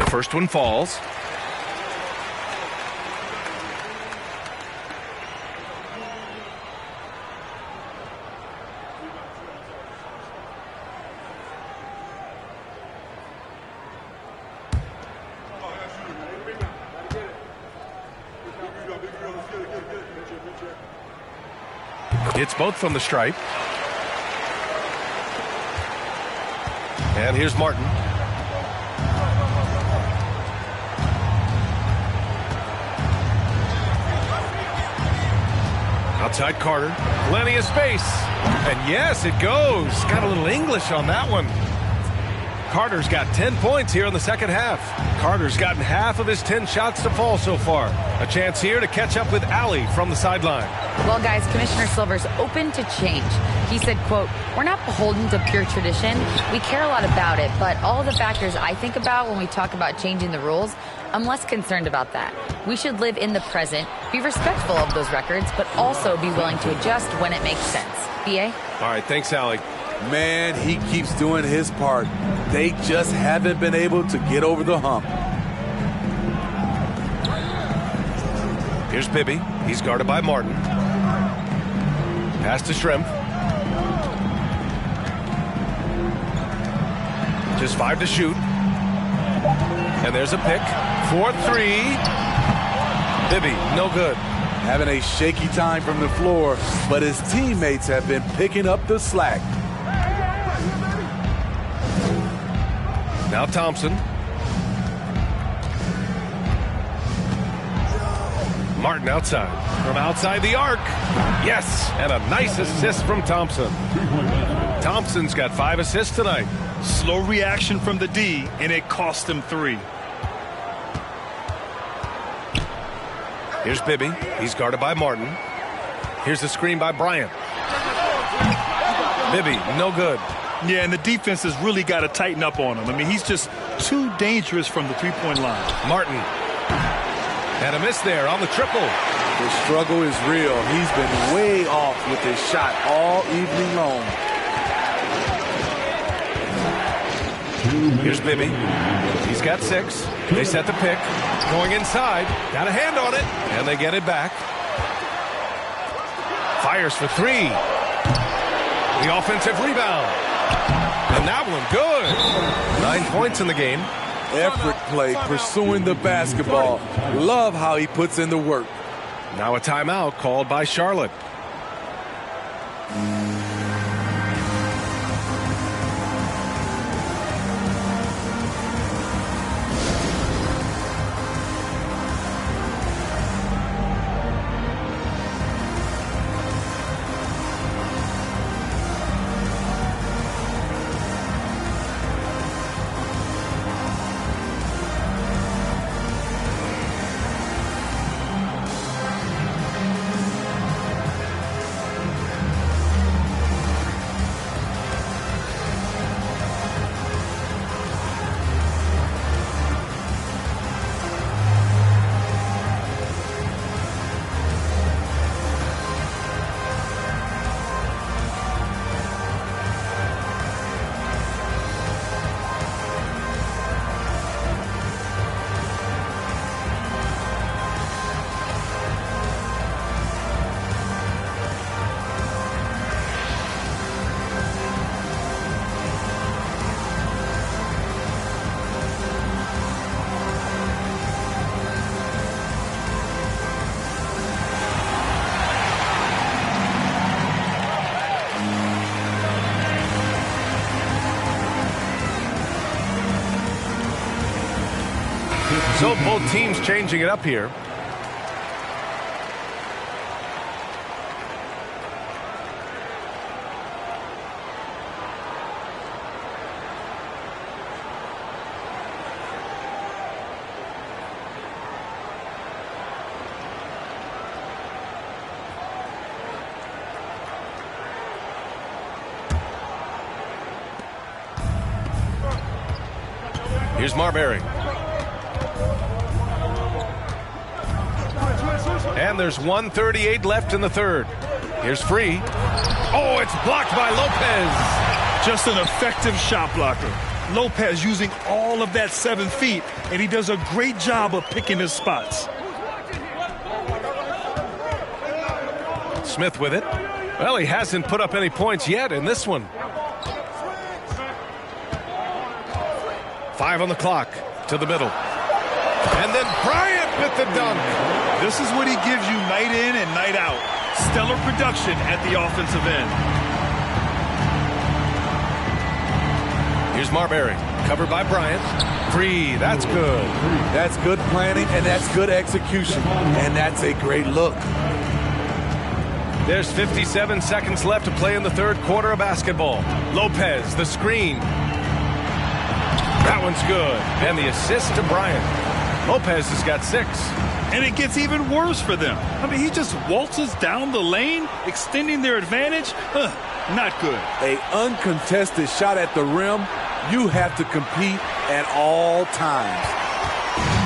First one falls. It's both from the stripe. And here's Martin. Outside Carter, plenty of space, and yes, it goes. Got a little English on that one. Carter's got 10 points here in the second half. Carter's gotten half of his 10 shots to fall so far. A chance here to catch up with Allie from the sideline. Well, guys, Commissioner Silver's open to change. He said, quote, "We're not beholden to pure tradition. We care a lot about it, but all of the factors I think about when we talk about changing the rules, I'm less concerned about that. We should live in the present, be respectful of those records, but also be willing to adjust when it makes sense." BA? All right, thanks, Allie. Man, he keeps doing his part. They just haven't been able to get over the hump. Here's Bibby. He's guarded by Martin. Pass to Shrimp. Just 5 to shoot. And there's a pick. 4-3. Bibby, no good. Having a shaky time from the floor, but his teammates have been picking up the slack. Now Thompson. Martin outside. From outside the arc. Yes, and a nice assist from Thompson. Thompson's got 5 assists tonight. Slow reaction from the D, and it cost him 3. Here's Bibby. He's guarded by Martin. Here's the screen by Bryant. Bibby, no good. Yeah, and the defense has really got to tighten up on him. I mean, he's just too dangerous from the three-point line. Martin. And a miss there on the triple. The struggle is real. He's been way off with his shot all evening long. Here's Bibby. He's got 6. They set the pick. Going inside. Got a hand on it. And they get it back. Fires for 3. The offensive rebound. And that one good. 9 points in the game. Effort play, pursuing the basketball. Love how he puts in the work. Now a timeout called by Charlotte. So both teams changing it up here. Here's Marbury. And there's 1:38 left in the third. Here's Free. Oh, it's blocked by Lopez. Just an effective shot blocker. Lopez using all of that 7 feet, and he does a great job of picking his spots. Smith with it. Well, he hasn't put up any points yet in this one. 5 on the clock to the middle. And then Bryant with the dunk. This is what he gives you night in and night out. Stellar production at the offensive end. Here's Marbury. Covered by Bryant. Free. That's good. That's good planning, and that's good execution. And that's a great look. There's 57 seconds left to play in the third quarter of basketball. Lopez, the screen. That one's good. And the assist to Bryant. Lopez has got 6. And it gets even worse for them. I mean, he just waltzes down the lane, extending their advantage. Not good. An uncontested shot at the rim, you have to compete at all times.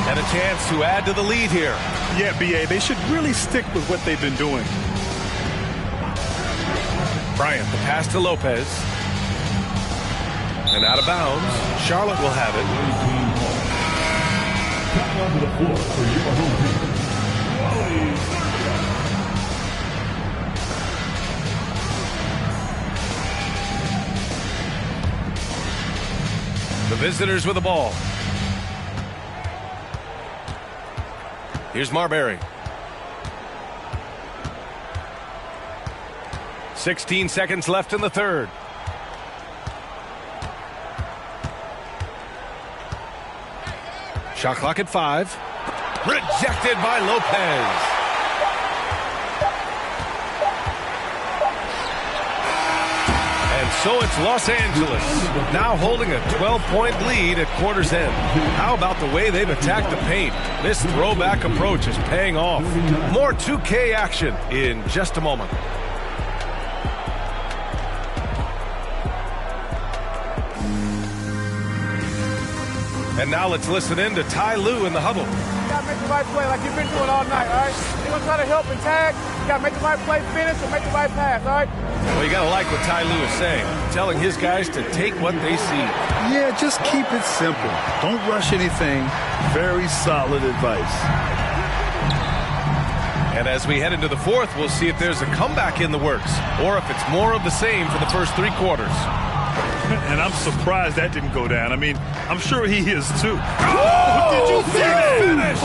And a chance to add to the lead here. Yeah, B.A., they should really stick with what they've been doing. Bryant, the pass to Lopez. And out of bounds. Charlotte will have it. Coming onto the floor for your home team, the visitors with the ball. Here's Marbury. 16 seconds left in the third. Shot clock at 5. Rejected by Lopez. And so it's Los Angeles, now holding a 12-point lead at quarter's end. How about the way they've attacked the paint? This throwback approach is paying off. More 2K action in just a moment. And now let's listen in to Ty Lue in the huddle. You got to make the right play like you've been doing all night, all right? You're going to try to help and tag. You got to make the right play, finish, and make the right pass, all right? Well, you got to like what Ty Lue is saying, telling his guys to take what they see. Yeah, just keep it simple. Don't rush anything. Very solid advice. And as we head into the fourth, we'll see if there's a comeback in the works or if it's more of the same for the first 3 quarters. And I'm surprised that didn't go down. I mean, I'm sure he is too. Oh, did you see that?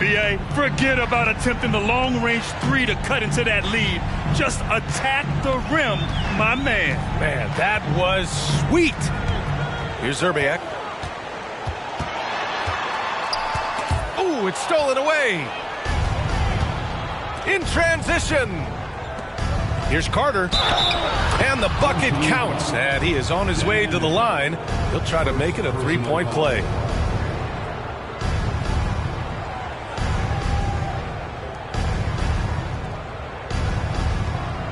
B.A., forget about attempting the long-range 3 to cut into that lead. Just attack the rim, my man. Man, that was sweet. Here's Zerbiak. Oh, it's stolen away. In transition. Here's Carter. And the bucket counts. And he is on his way to the line. He'll try to make it a 3-point play.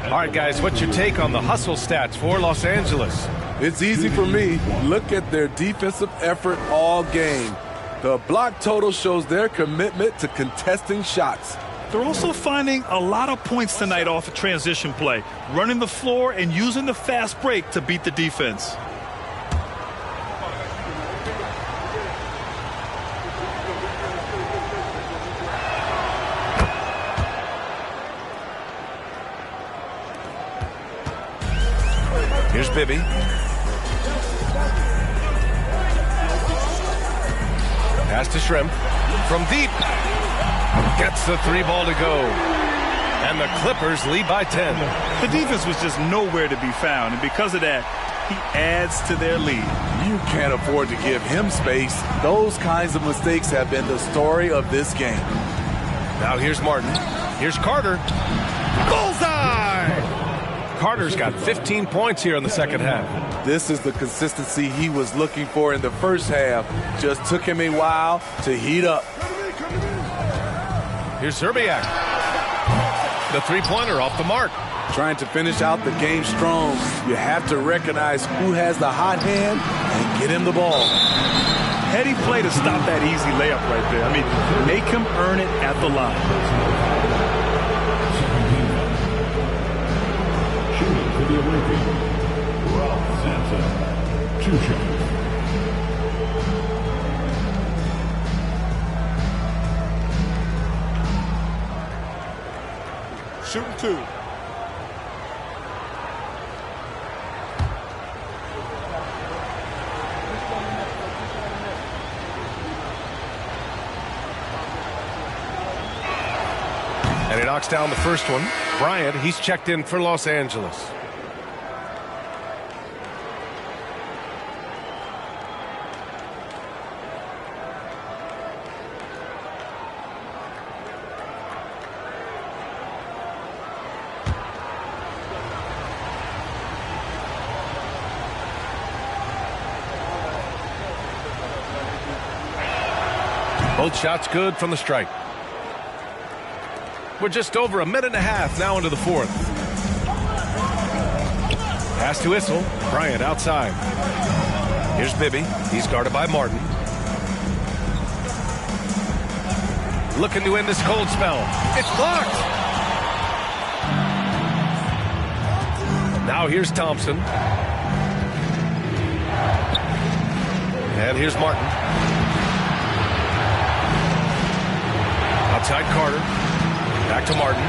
All right, guys, what's your take on the hustle stats for Los Angeles? It's easy for me. Look at their defensive effort all game. The block total shows their commitment to contesting shots. They're also finding a lot of points tonight off a transition play, running the floor and using the fast break to beat the defense. Here's Bibby. Pass to Shrimp. From deep. Gets the 3-ball to go. And the Clippers lead by 10. The defense was just nowhere to be found. And because of that, he adds to their lead. You can't afford to give him space. Those kinds of mistakes have been the story of this game. Now here's Martin. Here's Carter. Bullseye! Carter's got 15 points here in the second half. This is the consistency he was looking for in the first half. Just took him a while to heat up. Here's Zerbiak. The 3-pointer off the mark. Trying to finish out the game strong. You have to recognize who has the hot hand and get him the ball. Heady play to stop that easy layup right there. I mean, make him earn it at the line. shooting for the away team, Ralph Sampson, 2 shots. Shooting 2. And he knocks down the first one. Bryant, he's checked in for Los Angeles. Both shots good from the stripe. We're just over a minute and a half now into the fourth. Pass to Issel. Bryant outside. Here's Bibby. He's guarded by Martin. Looking to end this cold spell. It's blocked. Now here's Thompson. And here's Martin. Outside Carter. Back to Martin.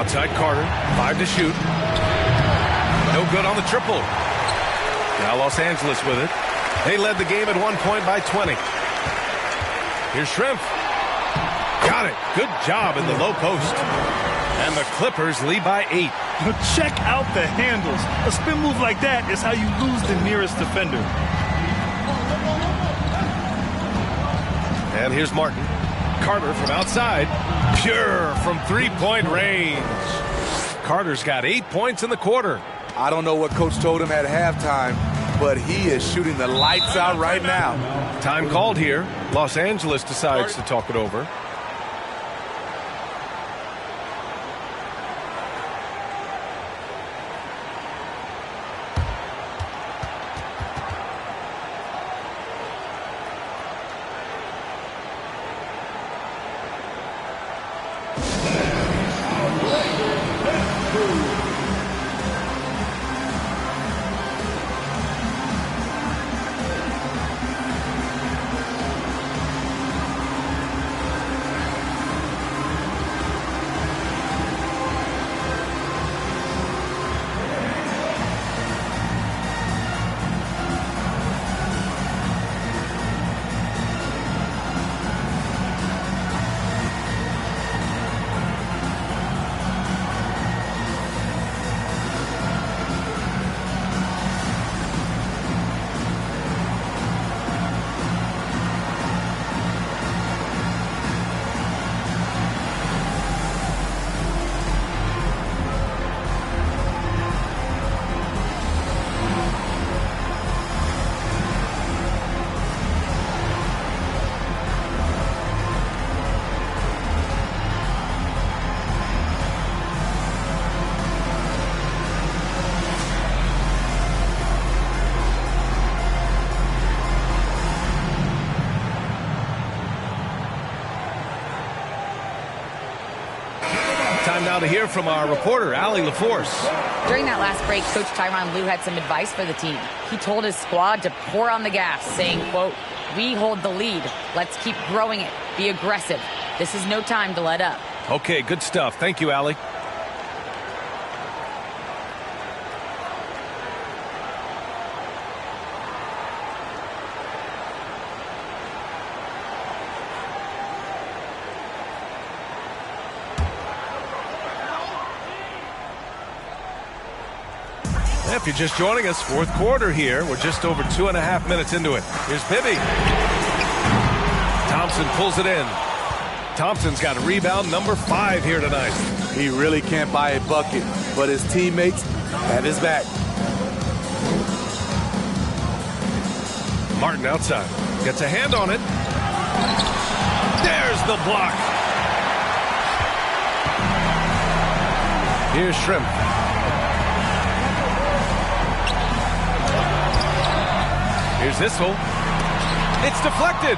Outside Carter. 5 to shoot. No good on the triple. Now Los Angeles with it. They led the game at 1 point by 20. Here's Shrimp. Got it. Good job in the low post. And the Clippers lead by 8. Check out the handles. A spin move like that is how you lose the nearest defender. And here's Martin. Carter from outside. Pure from three-point range. Carter's got 8 points in the quarter. I don't know what Coach told him at halftime, but he is shooting the lights out right now. Time called here. Los Angeles decides to talk it over. Time now to hear from our reporter, Allie LaForce. During that last break, Coach Tyronn Lue had some advice for the team. He told his squad to pour on the gas, saying, quote, "We hold the lead. Let's keep growing it. Be aggressive. This is no time to let up." Okay, good stuff. Thank you, Allie. If you're just joining us, fourth quarter here. We're just over 2.5 minutes into it. Here's Bibby. Thompson pulls it in. Thompson's got rebound number 5 here tonight. He really can't buy a bucket, but his teammates have his back. Martin outside. Gets a hand on it. There's the block. Here's Shrimp. Here's Issel. It's deflected.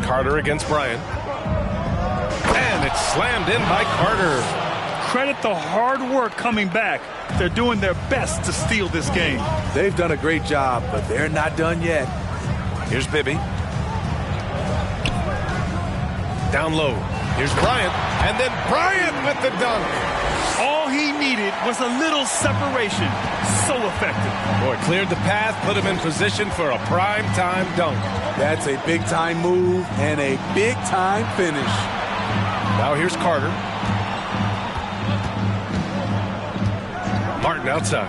Carter against Bryant. And it's slammed in by Carter. Credit the hard work coming back. They're doing their best to steal this game. They've done a great job, but they're not done yet. Here's Bibby. Down low. Here's Bryant. And then Bryant with the dunk. All he needed was a little separation. So effective. Boy, cleared the path, put him in position for a prime-time dunk. That's a big-time move and a big-time finish. Now here's Carter. Martin outside.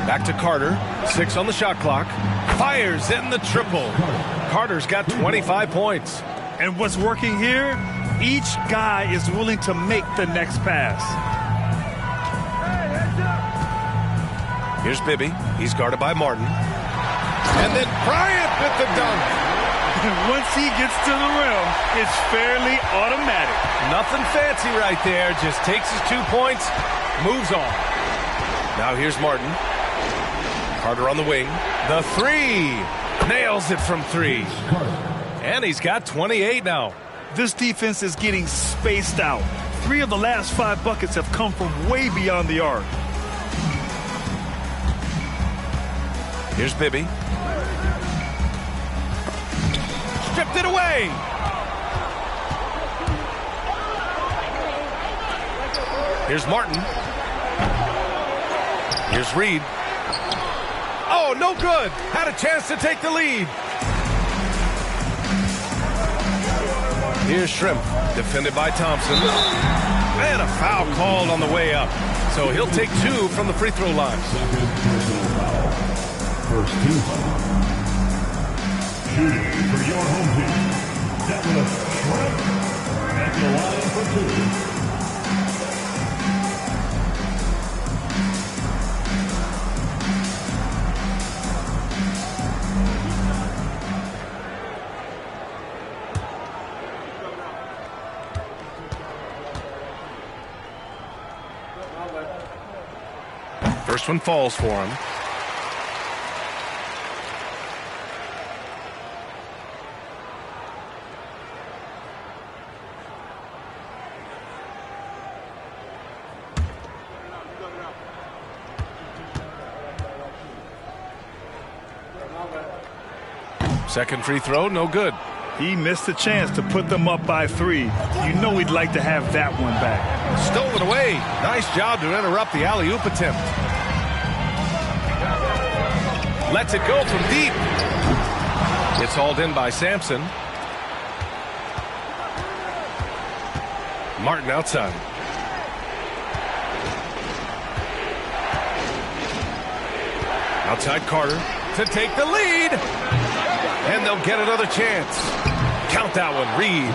Back to Carter. 6 on the shot clock. Fires in the triple. Carter's got 25 points. And what's working here? Each guy is willing to make the next pass. Here's Bibby. He's guarded by Martin. And then Bryant with the dunk. Once he gets to the rim, it's fairly automatic. Nothing fancy right there. Just takes his 2 points, moves on. Now here's Martin. Carter on the wing. The three. Nails it from 3. And he's got 28 now. This defense is getting spaced out. 3 of the last 5 buckets have come from way beyond the arc. Here's Bibby. Stripped it away. Here's Martin. Here's Reed. Oh, no good. Had a chance to take the lead. Here's Shrimp. Defended by Thompson. And a foul called on the way up. So he'll take 2 from the free throw line. First team foul. Shooting for your home team. Nicholas Shrimp at the line for 2. First one falls for him. Second free throw, no good. He missed the chance to put them up by 3. You know he'd like to have that one back. Stolen away. Nice job to interrupt the alley-oop attempt. Lets it go from deep. It's hauled in by Sampson. Martin outside. Outside Carter to take the lead. And they'll get another chance. Count that one, Reed.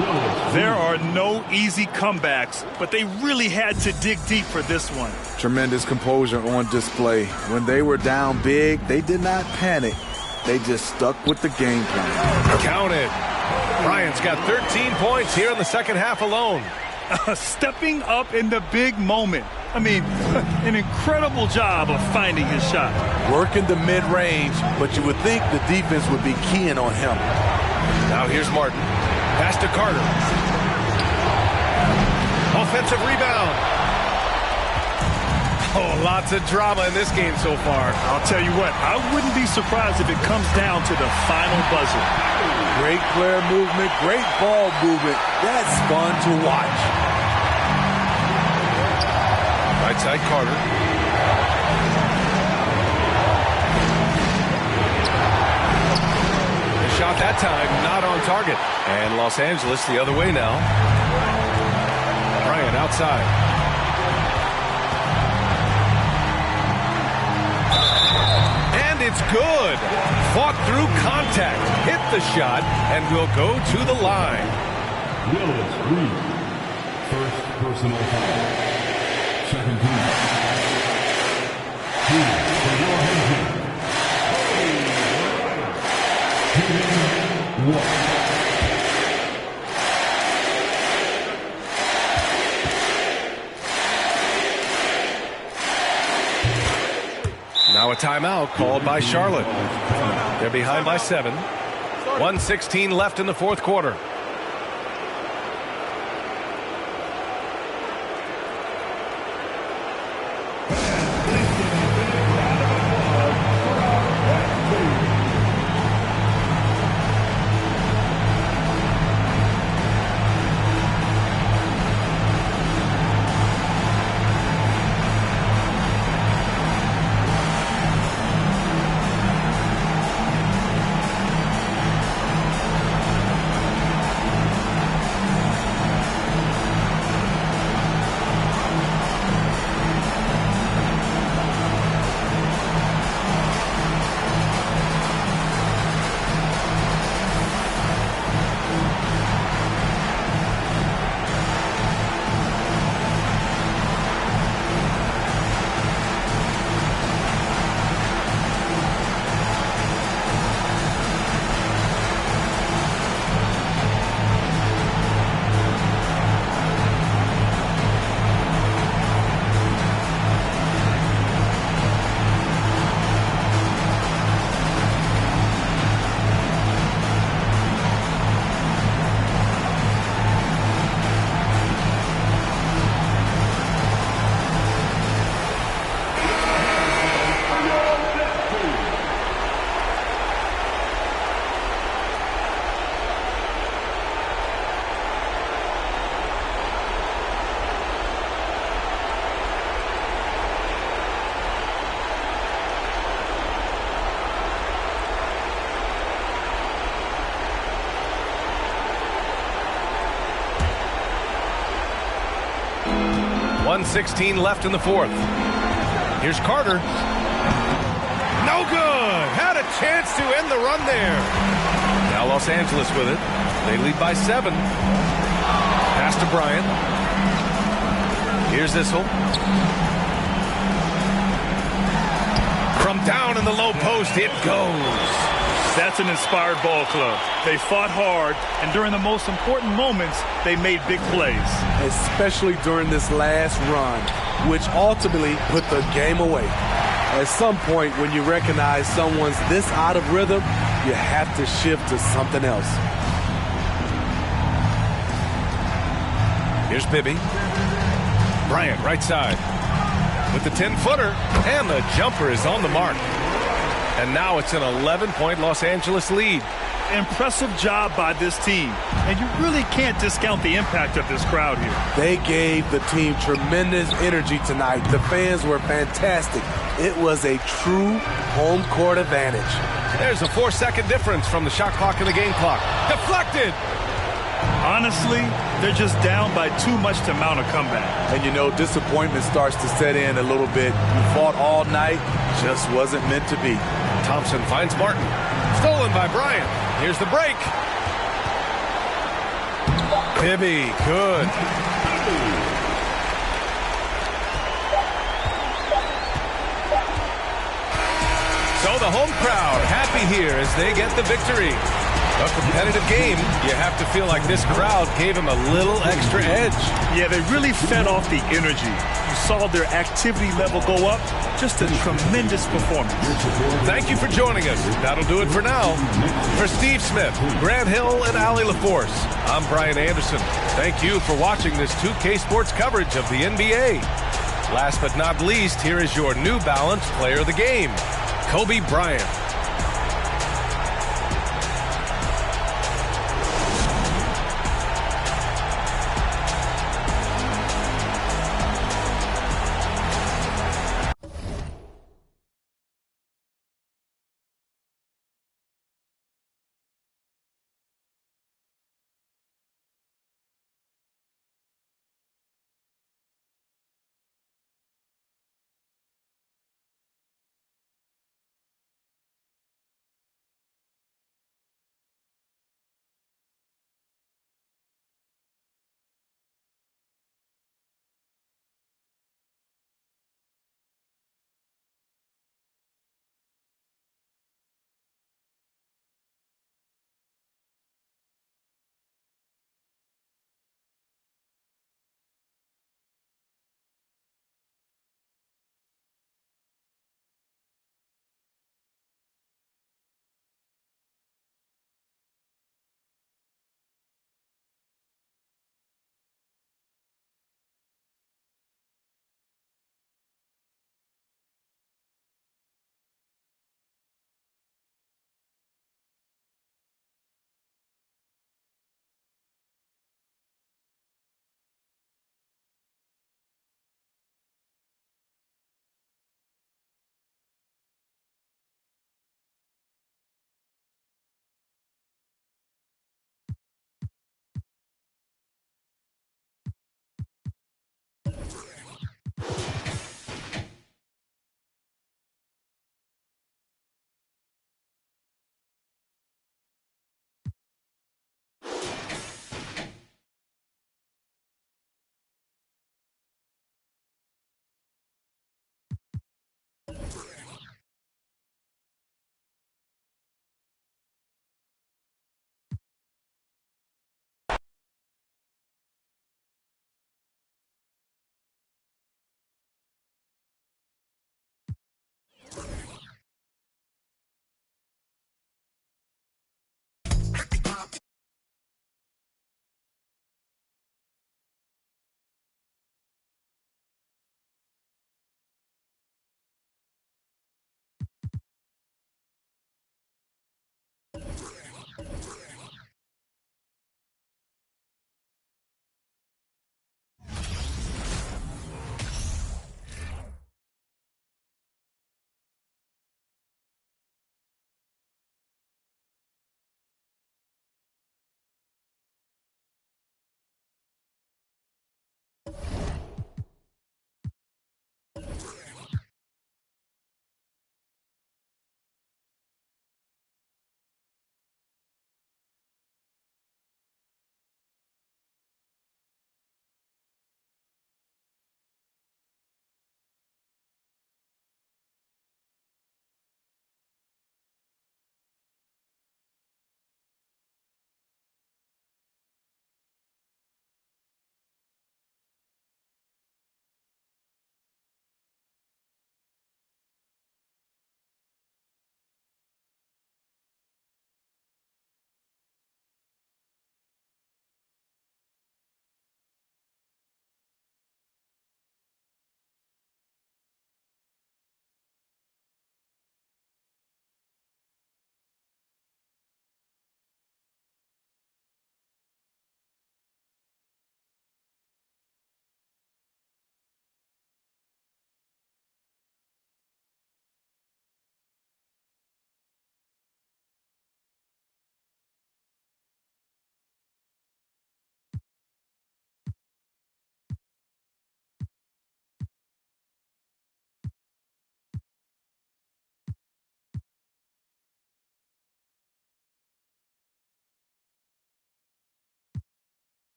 There are no easy comebacks, but they really had to dig deep for this one. Tremendous composure on display. When they were down big, they did not panic. They just stuck with the game plan. Counted. Bryant's got 13 points here in the second half alone. Stepping up in the big moment. I mean, an incredible job of finding his shot. Working the mid-range, but you would think the defense would be keying on him. Now here's Martin. Pass to Carter. Offensive rebound. Oh, lots of drama in this game so far. I'll tell you what, I wouldn't be surprised if it comes down to the final buzzer. Great player movement, great ball movement. That's fun to watch. Right side Carter. The shot that time not on target. And Los Angeles the other way now. Bryant outside. And it's good. Fought through contact. Hit the shot and will go to the line. Willis Reed. First personal foul. Second team. 2 for your home team. 1. Now a timeout called by Charlotte. They're behind by 7. 1:16 left in the fourth quarter. 1:16 left in the fourth. Here's Carter. No good. Had a chance to end the run there. Now Los Angeles with it. They lead by 7. Pass to Bryant. Here's Issel. From down in the low post, it goes. That's an inspired ball club. They fought hard, and during the most important moments, they made big plays. Especially during this last run, which ultimately put the game away. At some point, when you recognize someone's this out of rhythm, you have to shift to something else. Here's Bibby. Bryant, right side. With the 10-footer, and the jumper is on the mark. And now it's an 11-point Los Angeles lead. Impressive job by this team. And you really can't discount the impact of this crowd here. They gave the team tremendous energy tonight. The fans were fantastic. It was a true home court advantage. There's a 4-second difference from the shot clock and the game clock. Deflected! Honestly, they're just down by too much to mount a comeback. And you know, disappointment starts to set in a little bit. You fought all night, just wasn't meant to be. Thompson finds Martin. Stolen by Bryant. Here's the break. Bibby, good. So the home crowd happy here as they get the victory. A competitive game, you have to feel like this crowd gave him a little extra edge. Yeah, they really fed off the energy. You saw their activity level go up. Just a tremendous performance. Thank you for joining us. That'll do it for now. For Steve Smith, Grant Hill, and Allie LaForce, I'm Brian Anderson. Thank you for watching this 2K Sports coverage of the NBA. Last but not least, here is your New Balance player of the game, Kobe Bryant.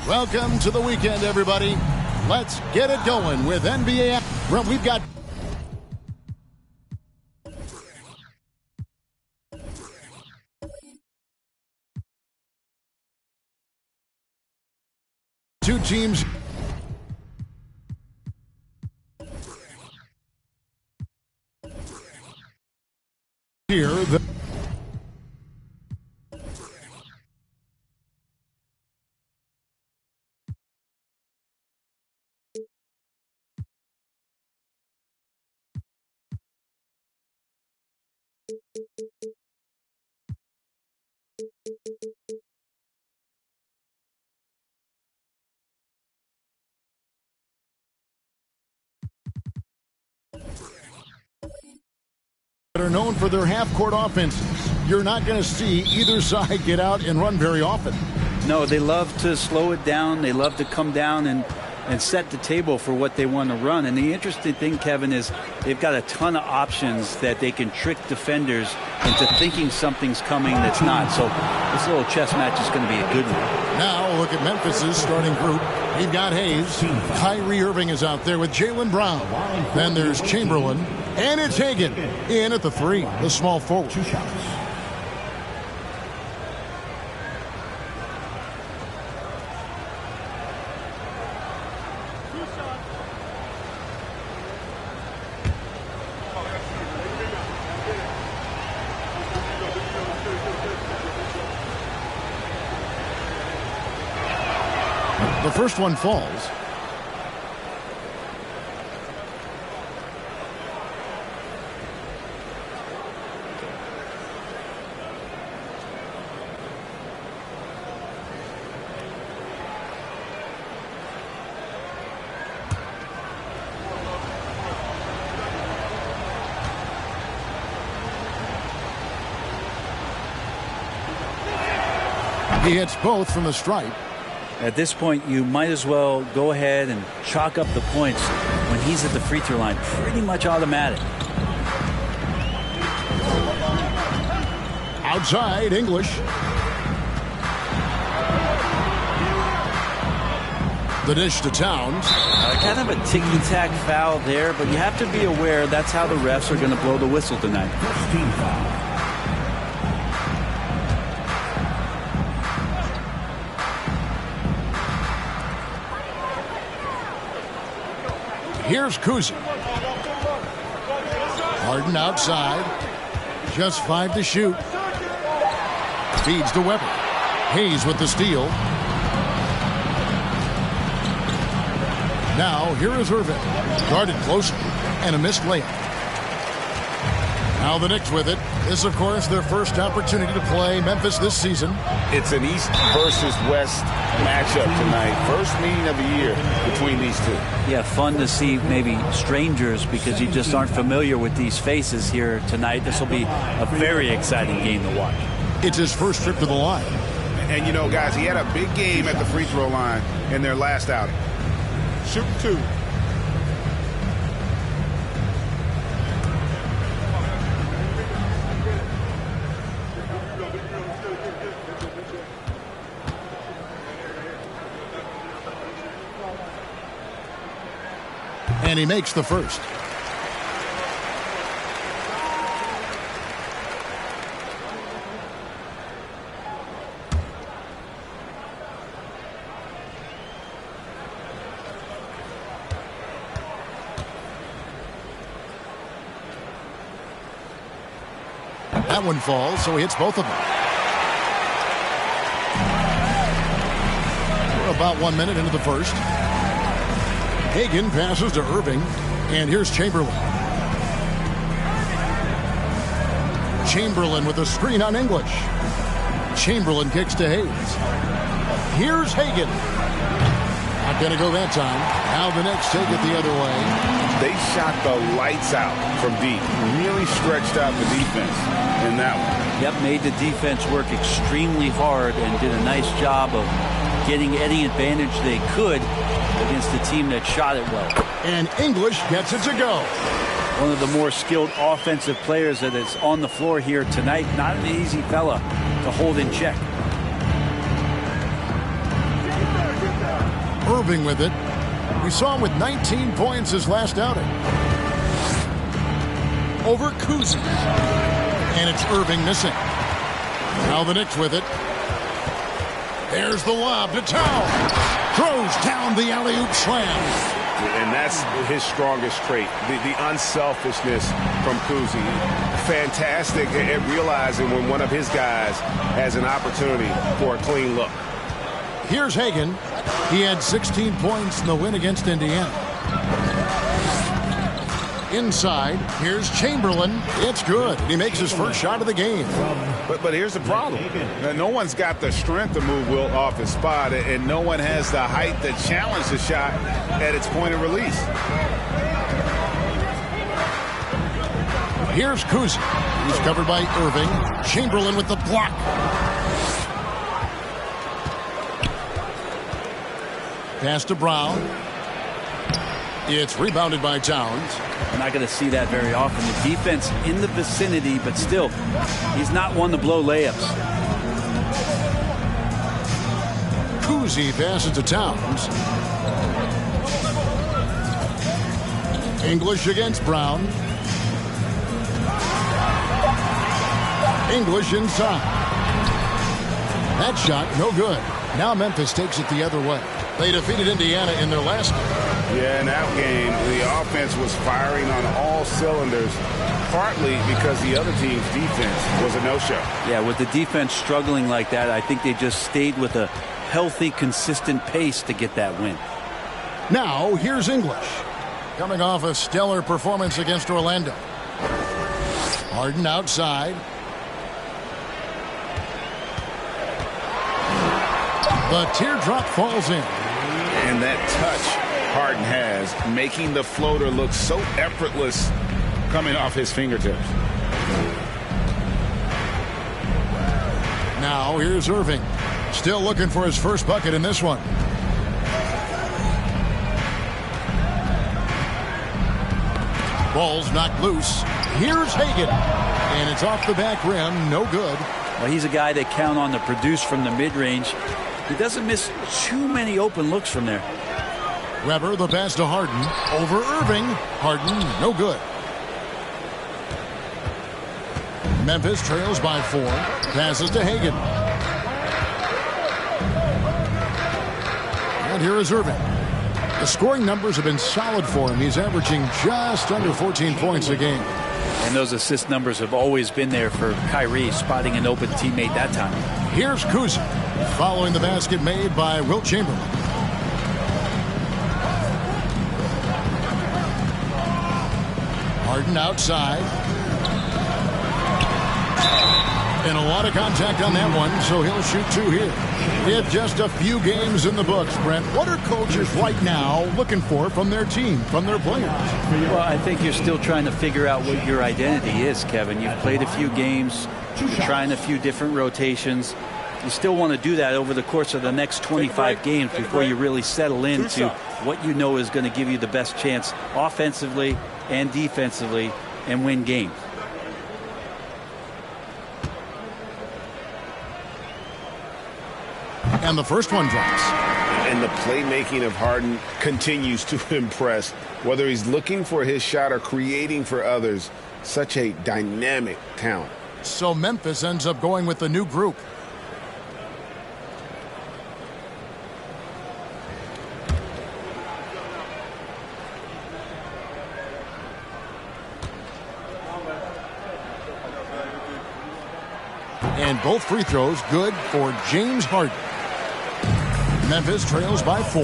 Welcome to the weekend, everybody. Let's get it going with NBA. Well, we've got two teams here. That are known for their half-court offenses. You're not going to see either side get out and run very often. No, they love to slow it down. They love to come down and set the table for what they want to run. And the interesting thing, Kevin, is they've got a ton of options that they can trick defenders into thinking something's coming that's not. So this little chess match is going to be a good one. Now look at Memphis's starting group. We've got Hayes. Kyrie Irving is out there with Jaylen Brown. Then there's Chamberlain. And it's Hagan in at the 3, the small forward. 2 shots. The first one falls. He hits both from the stripe. At this point, you might as well go ahead and chalk up the points when he's at the free throw line. Pretty much automatic. Outside, English. The dish to Towns. Kind of a ticky-tack foul there, but you have to be aware that's how the refs are going to blow the whistle tonight. First team foul. Here's Kuzi. Harden outside. Just 5 to shoot. Feeds to Weber. Hayes with the steal. Now here is Irving. Guarded closely and a missed layup. Now the Knicks with it. This, of course, their first opportunity to play Memphis this season. It's an East versus West matchup tonight. First meeting of the year between these two. Yeah, fun to see maybe strangers because you just aren't familiar with these faces here tonight. This will be a very exciting game to watch. It's his first trip to the line. And, you know, guys, he had a big game at the free throw line in their last outing. Shoot 2. And he makes the first. That one falls, so he hits both of them. We're about 1 minute into the first. Hagan passes to Irving, and here's Chamberlain. Chamberlain with a screen on English. Chamberlain kicks to Hayes. Here's Hagan. Not going to go that time. Now the Knicks take it the other way. They shot the lights out from deep. Really stretched out the defense in that one. Yep, made the defense work extremely hard and did a nice job of getting any advantage they could against a team that shot it well. And English gets it to go. One of the more skilled offensive players that is on the floor here tonight. Not an easy fella to hold in check. Irving with it. We saw him with 19 points his last outing. Over Kuzi. And it's Irving missing. Now the Knicks with it. There's the lob to Towns. Throws down the alley-oop slam. And that's his strongest trait, the unselfishness from Kuzi. Fantastic at realizing when one of his guys has an opportunity for a clean look. Here's Hagan. He had 16 points in the win against Indiana. Inside, here's Chamberlain. It's good. He makes his first shot of the game. But here's the problem. No one's got the strength to move Wilt off his spot, and no one has the height to challenge the shot at its point of release. Here's Kuzi. He's covered by Irving. Chamberlain with the block. Pass to Brown. It's rebounded by Towns. We're not going to see that very often. The defense in the vicinity, but still, he's not one to blow layups. Kuzi passes to Towns. English against Brown. English inside. That shot, no good. Now Memphis takes it the other way. They defeated Indiana in their last game. Yeah, in that game, the offense was firing on all cylinders, partly because the other team's defense was a no-show. Yeah, with the defense struggling like that, I think they just stayed with a healthy, consistent pace to get that win. Now, here's English. Coming off a stellar performance against Orlando. Harden outside. The teardrop falls in. And that touch Harden has, making the floater look so effortless coming off his fingertips. Now here's Irving. Still looking for his first bucket in this one. Ball's knocked loose. Here's Hagan. And it's off the back rim. No good. Well, he's a guy they count on to produce from the mid-range. He doesn't miss too many open looks from there. Weber, the pass to Harden. Over Irving. Harden, no good. Memphis trails by 4. Passes to Hagan. And here is Irving. The scoring numbers have been solid for him. He's averaging just under 14 points a game. And those assist numbers have always been there for Kyrie, spotting an open teammate that time. Here's Kuzi, following the basket made by Wilt Chamberlain. Harden outside. And a lot of contact on that one, so he'll shoot 2 here. With just a few games in the books, Brent, what are coaches right now looking for from their team, from their players? Well, I think you're still trying to figure out what your identity is, Kevin. You've played a few games, you're trying a few different rotations. You still want to do that over the course of the next 25 games before you really settle into what you know is going to give you the best chance offensively and defensively and win games. And the first one drops. And the playmaking of Harden continues to impress. Whether he's looking for his shot or creating for others, such a dynamic talent. So Memphis ends up going with the new group. And both free throws good for James Harden. Memphis trails by 4.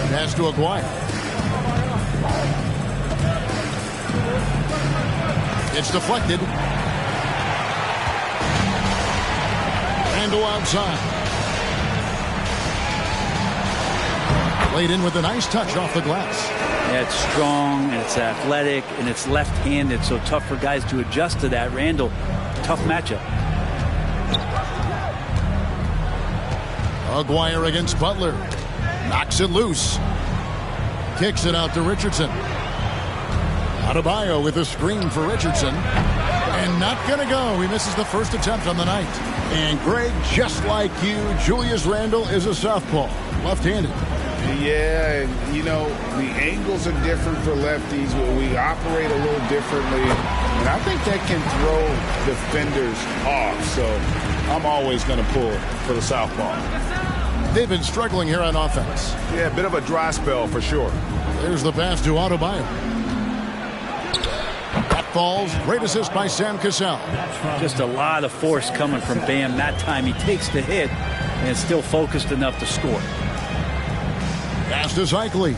Pass to Aguirre. It's deflected. Randle outside. Laid in with a nice touch off the glass. Yeah, it's strong, and it's athletic, and it's left-handed, so tough for guys to adjust to that. Randle, tough matchup. Aguirre against Butler. Knocks it loose. Kicks it out to Richardson. Adebayo with a screen for Richardson. And not going to go. He misses the first attempt on the night. And Greg, just like you, Julius Randle is a southpaw, left-handed. Yeah, and you know, the angles are different for lefties. We operate a little differently. And I think that can throw defenders off. So I'm always going to pull for the southpaw. They've been struggling here on offense. Yeah, a bit of a dry spell for sure. There's the pass to Adebayo. That falls. Great assist by Sam Cassell. Just a lot of force coming from Bam. That time he takes the hit and is still focused enough to score. Pass to Zeichli.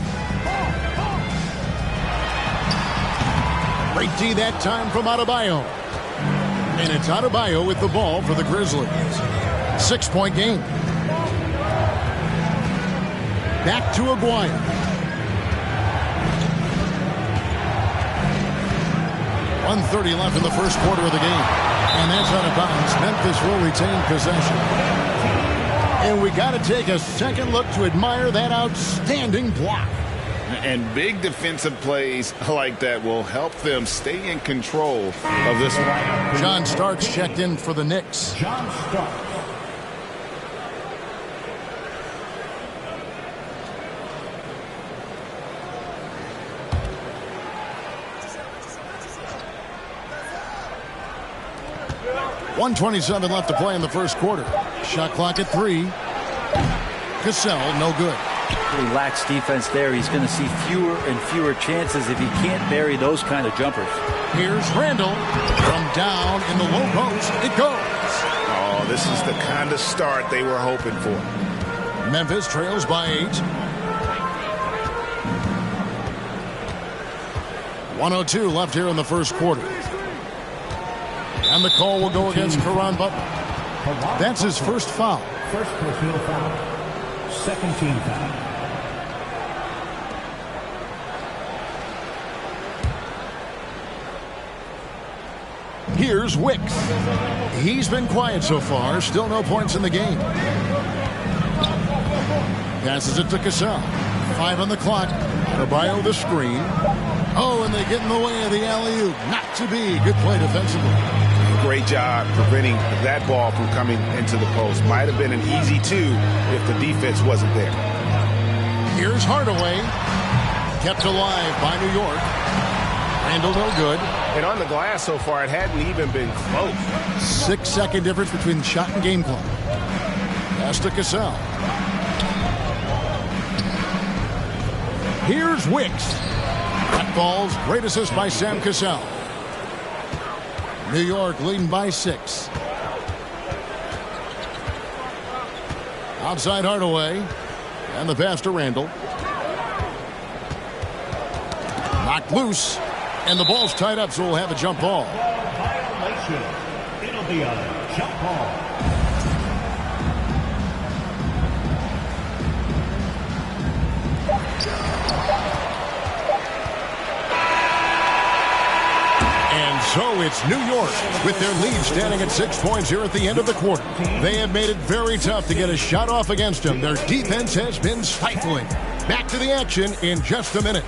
Great D that time from Adebayo. And it's Adebayo with the ball for the Grizzlies. 6-point game. Back to Aguirre. .130 left in the first quarter of the game. And that's out of bounds. Memphis will retain possession. And we got to take a second look to admire that outstanding block. And big defensive plays like that will help them stay in control of this one. John Starks checked in for the Knicks. John Starks. .127 left to play in the first quarter. Shot clock at 3. Cassell, no good. He lacks defense there. He's going to see fewer and fewer chances if he can't bury those kind of jumpers. Here's Randle. From down in the low post, it goes. Oh, this is the kind of start they were hoping for. Memphis trails by 8. 1:02 left here in the first quarter. And the call will go against Caron Butler. That's his first foul. First personal foul. Second team foul. Here's Wicks. He's been quiet so far. Still no points in the game. Passes it to Cassell. 5 on the clock. Adebayo the screen. Oh, and they get in the way of the alley-oop. Not to be. Good play defensively. Great job preventing that ball from coming into the post. Might have been an easy 2 if the defense wasn't there. Here's Hardaway. Kept alive by New York. Randle no good. And on the glass so far, it hadn't even been close. 6-second difference between shot and game clock. Pass to Cassell. Here's Wicks. That falls. Great assist by Sam Cassell. New York leading by 6. Outside Hardaway. And the pass to Randle. Knocked loose. And the ball's tied up, so we'll have a jump ball. Violation. It'll be a jump ball. So it's New York with their lead standing at 6 points here at the end of the quarter. They have made it very tough to get a shot off against them. Their defense has been stifling. Back to the action in just a minute.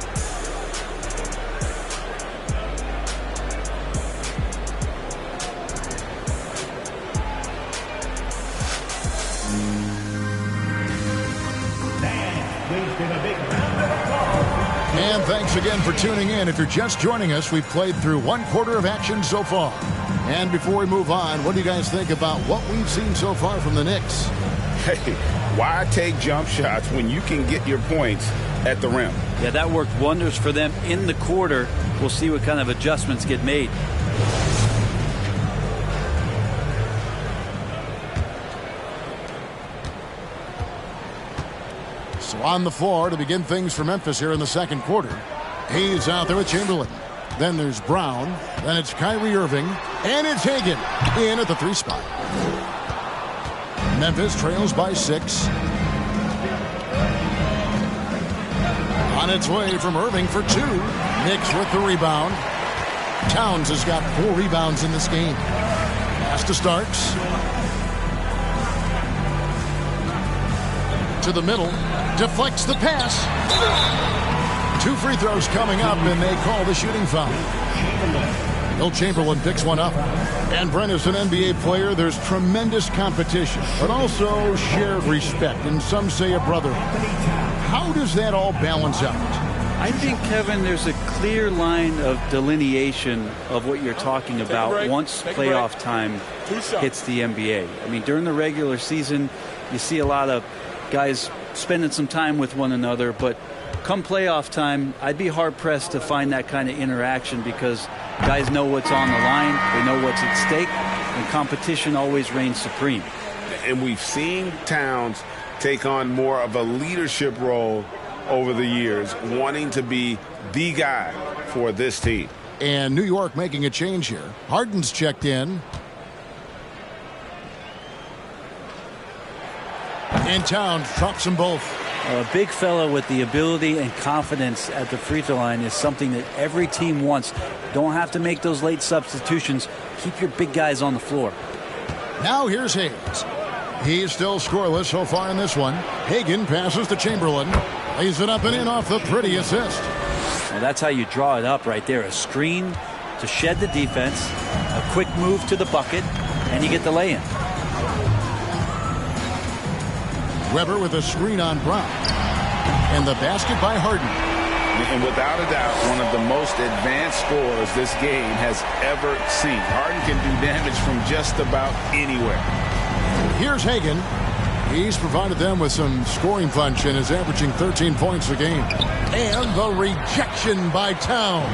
And thanks again for tuning in. If you're just joining us, we've played through 1 quarter of action so far. And before we move on, what do you guys think about what we've seen so far from the Knicks? Hey, why take jump shots when you can get your points at the rim? Yeah, that worked wonders for them in the quarter. We'll see what kind of adjustments get made. So on the floor to begin things for Memphis here in the second quarter. He's out there with Chamberlain. Then there's Brown. Then it's Kyrie Irving. And it's Hagan in at the 3 spot. Memphis trails by 6. On its way from Irving for 2. Knicks with the rebound. Towns has got 4 rebounds in this game. Pass to Starks. To the middle. Deflects the pass. 2 free throws coming up, and they call the shooting foul. Will Chamberlain picks one up. And Brent, as an NBA player, there's tremendous competition, but also shared respect, and some say a brotherhood. How does that all balance out? I think, Kevin, there's a clear line of delineation of what you're talking about once playoff time hits the NBA. I mean, during the regular season, you see a lot of guys spending some time with one another, but come playoff time, I'd be hard-pressed to find that kind of interaction because guys know what's on the line, they know what's at stake, and competition always reigns supreme. And we've seen Towns take on more of a leadership role over the years, wanting to be the guy for this team. And New York making a change here. Harden's checked in. And Towns drops them both. A big fella with the ability and confidence at the free throw line is something that every team wants. Don't have to make those late substitutions. Keep your big guys on the floor. Now here's Hayes. He's still scoreless so far in this one. Hagan passes to Chamberlain. Lays it up and in off the pretty assist. Well, that's how you draw it up right there. A screen to shed the defense, a quick move to the bucket, and you get the lay-in. Weber with a screen on Brown. And the basket by Harden. And without a doubt, one of the most advanced scorers this game has ever seen. Harden can do damage from just about anywhere. Here's Hagan. He's provided them with some scoring punch and is averaging 13 points a game. And the rejection by Towns.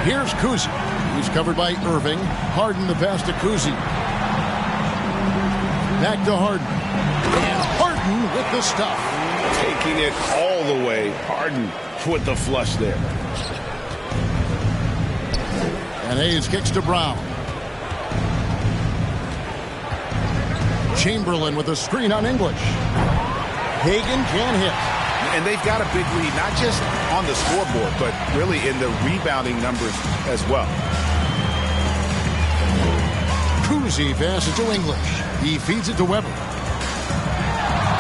Here's Kuzi. He's covered by Irving. Harden the pass to Kuzi. Back to Harden. And Harden with the stuff. Taking it all the way. Harden with the flush there. And Hayes kicks to Brown. Chamberlain with a screen on English. Hagan can't hit. And they've got a big lead, not just on the scoreboard, but really in the rebounding numbers as well. Kuzi passes to English. He feeds it to Weber.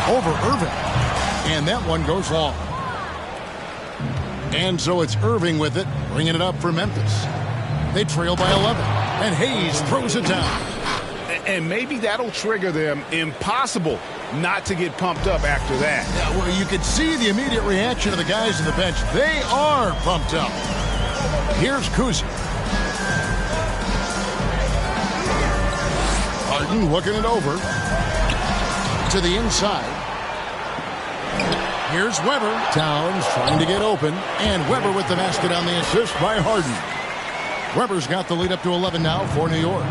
Over Irving. And that one goes long. And so it's Irving with it, bringing it up for Memphis. They trail by 11. And Hayes throws it down. And maybe that'll trigger them. Impossible not to get pumped up after that. Yeah, well, you could see the immediate reaction of the guys on the bench. They are pumped up. Here's Kuzi. Harden looking it over to the inside. Here's Weber. Towns trying to get open. And Weber with the basket on the assist by Harden. Weber's got the lead up to 11 now for New York.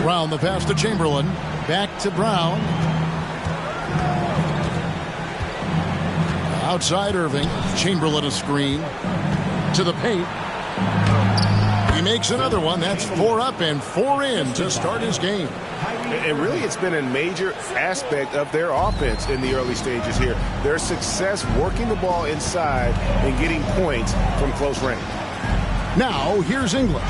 Brown the pass to Chamberlain. Back to Brown. Outside Irving. Chamberlain a screen. To the paint. He makes another one. That's 4 up and 4 in to start his game. And really, it's been a major aspect of their offense in the early stages here. Their success working the ball inside and getting points from close range. Now, here's English.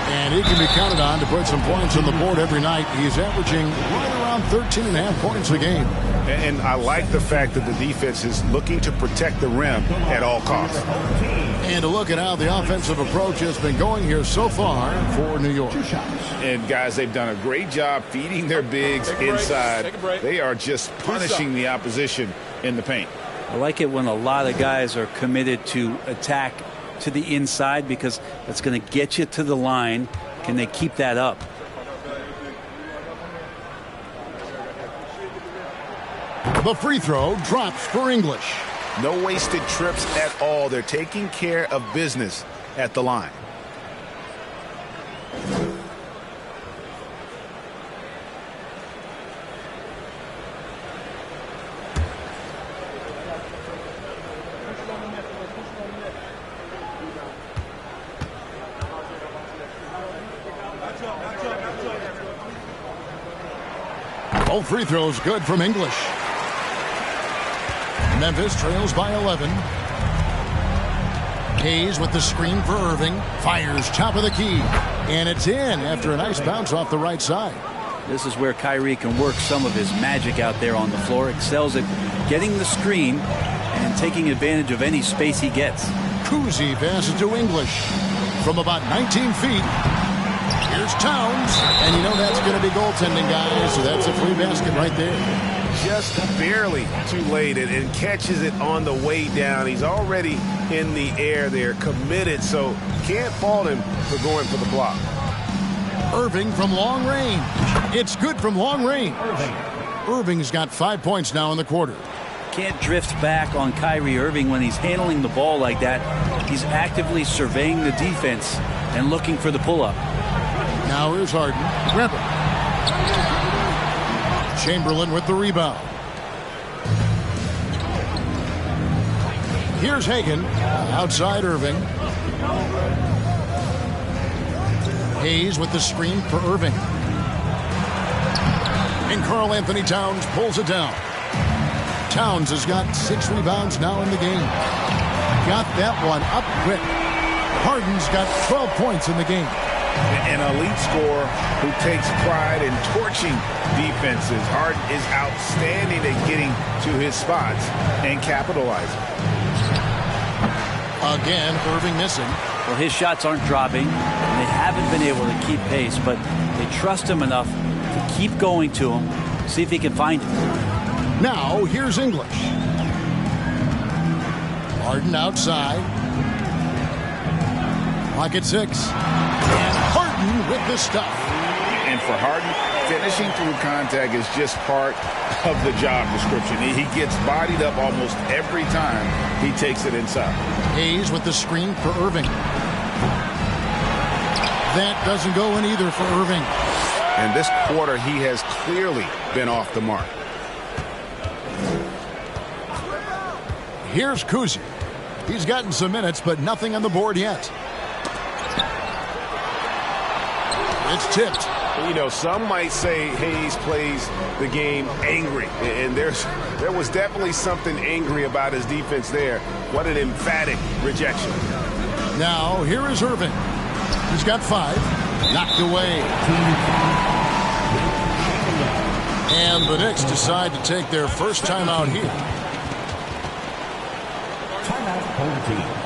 And he can be counted on to put some points on the board every night. He's averaging right around 13.5 points a game. And I like the fact that the defense is looking to protect the rim at all costs. And to look at how the offensive approach has been going here so far for New York. And, guys, they've done a great job feeding their bigs inside. They are just punishing the opposition in the paint. I like it when a lot of guys are committed to attack to the inside because that's going to get you to the line. Can they keep that up? The free throw drops for English. No wasted trips at all. They're taking care of business at the line. All free throws good from English. Memphis trails by 11. Hayes with the screen for Irving. Fires top of the key. And it's in after a nice bounce off the right side. This is where Kyrie can work some of his magic out there on the floor. Excels at getting the screen and taking advantage of any space he gets. Cousy passes to English from about 19 feet. Here's Towns, and you know that's going to be goaltending, guys, so that's a free basket right there. Just barely too late and catches it on the way down. He's already in the air there, committed, so can't fault him for going for the block. Irving from long range. It's good from long range. Irving's got 5 points now in the quarter. Can't drift back on Kyrie Irving when he's handling the ball like that. He's actively surveying the defense and looking for the pull-up. Now here's Harden. Weber. Chamberlain with the rebound. Here's Hagan. Outside Irving. Hayes with the screen for Irving. And Karl Anthony Towns pulls it down. Towns has got 6 rebounds now in the game. Got that one up quick. Harden's got 12 points in the game. An elite scorer who takes pride in torching defenses. Harden is outstanding at getting to his spots and capitalizing. Again, Irving missing. Well, his shots aren't dropping, and they haven't been able to keep pace, but they trust him enough to keep going to him, see if he can find it. Now, here's English. Harden outside. Pocket 6. And Harden with the stuff. And for Harden, finishing through contact is just part of the job description. He gets bodied up almost every time he takes it inside. Hayes with the screen for Irving. That doesn't go in either for Irving. And this quarter, he has clearly been off the mark. Here's Cousy. He's gotten some minutes, but nothing on the board yet. It's tipped. You know, some might say Hayes plays the game angry, and there was definitely something angry about his defense there. What an emphatic rejection. Now, here is Irving. He's got 5. Knocked away. And the Knicks decide to take their first time out here. Timeout, home team.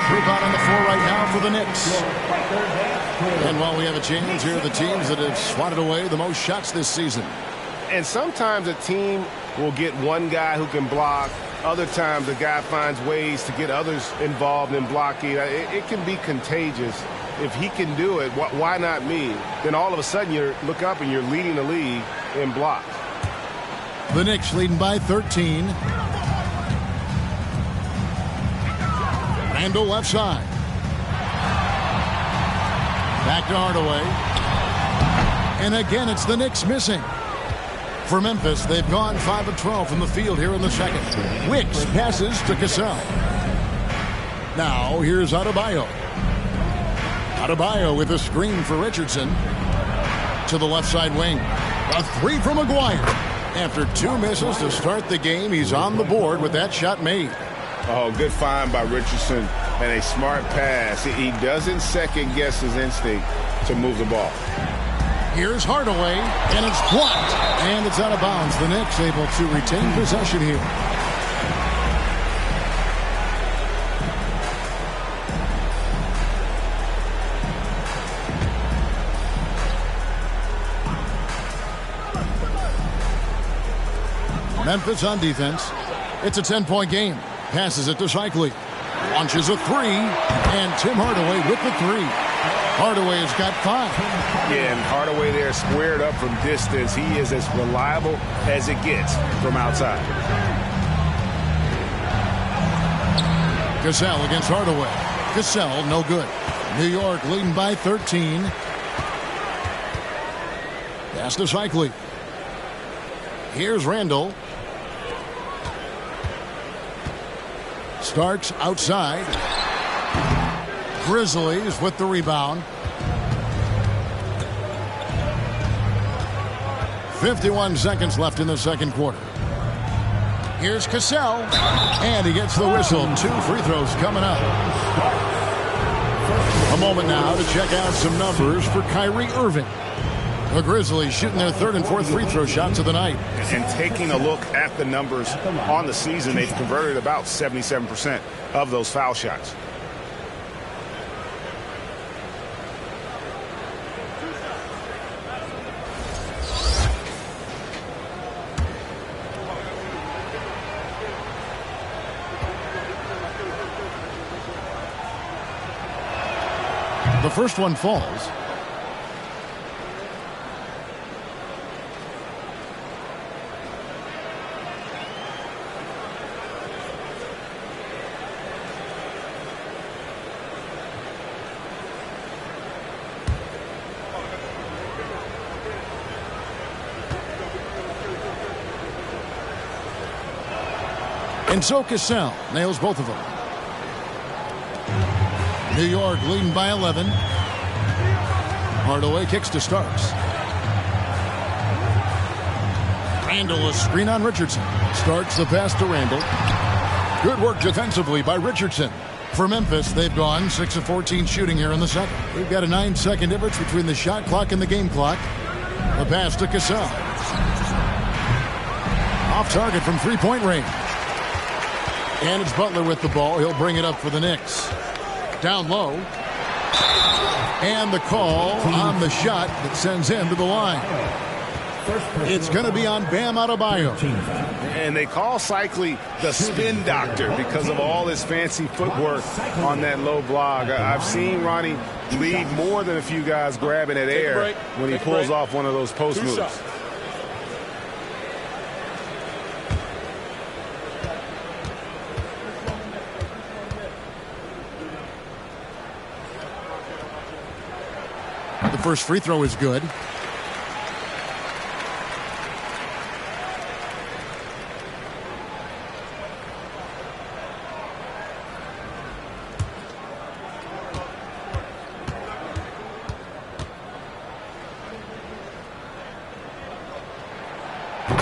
Group out on the floor right now for the Knicks. And while we have a change here, the teams that have swatted away the most shots this season. And sometimes a team will get one guy who can block. Other times the guy finds ways to get others involved in blocking. It can be contagious. If he can do it, why not me? Then all of a sudden you look up and you're leading the league in blocks. The Knicks leading by 13. Randall left side. Back to Hardaway. And again, it's the Knicks missing. For Memphis, they've gone 5 of 12 from the field here in the second. Wicks passes to Cassell. Now, here's Adebayo. Adebayo with a screen for Richardson. to the left side wing. A three from McGuire. After 2 misses to start the game, he's on the board with that shot made. Oh, good find by Richardson and a smart pass. He doesn't second guess his instinct to move the ball. Here's Hardaway, and it's blocked, and it's out of bounds. The Knicks able to retain possession here. Memphis on defense. It's a 10-point game. Passes it to Cycli. Launches a three, and Tim Hardaway with the three. Hardaway has got 5. Yeah, and Hardaway there squared up from distance. He is as reliable as it gets from outside. Cassell against Hardaway. Cassell, no good. New York leading by 13. Pass to Cycli. Here's Randall. Starks outside. Grizzlies with the rebound. 51 seconds left in the second quarter. Here's Cassell, and he gets the whistle. 2 free throws coming up. A moment now to check out some numbers for Kyrie Irving. The Grizzlies shooting their 3rd and 4th free throw shots of the night. And taking a look at the numbers on the season, they've converted about 77% of those foul shots. The first one falls. And so Cassell nails both of them. New York leading by 11. Hardaway kicks to Starks. Randall a screen on Richardson. Starks the pass to Randall. Good work defensively by Richardson. For Memphis, they've gone 6 of 14 shooting here in the second. We've got a 9-second difference between the shot clock and the game clock. The pass to Cassell. Off target from 3-point range. And it's Butler with the ball. He'll bring it up for the Knicks. Down low. And the call on the shot that sends him to the line. It's going to be on Bam Adebayo. And they call Cycli the spin doctor because of all his fancy footwork on that low block. I've seen Ronnie lead more than a few guys grabbing at air when he pulls off one of those post moves. The first free throw is good.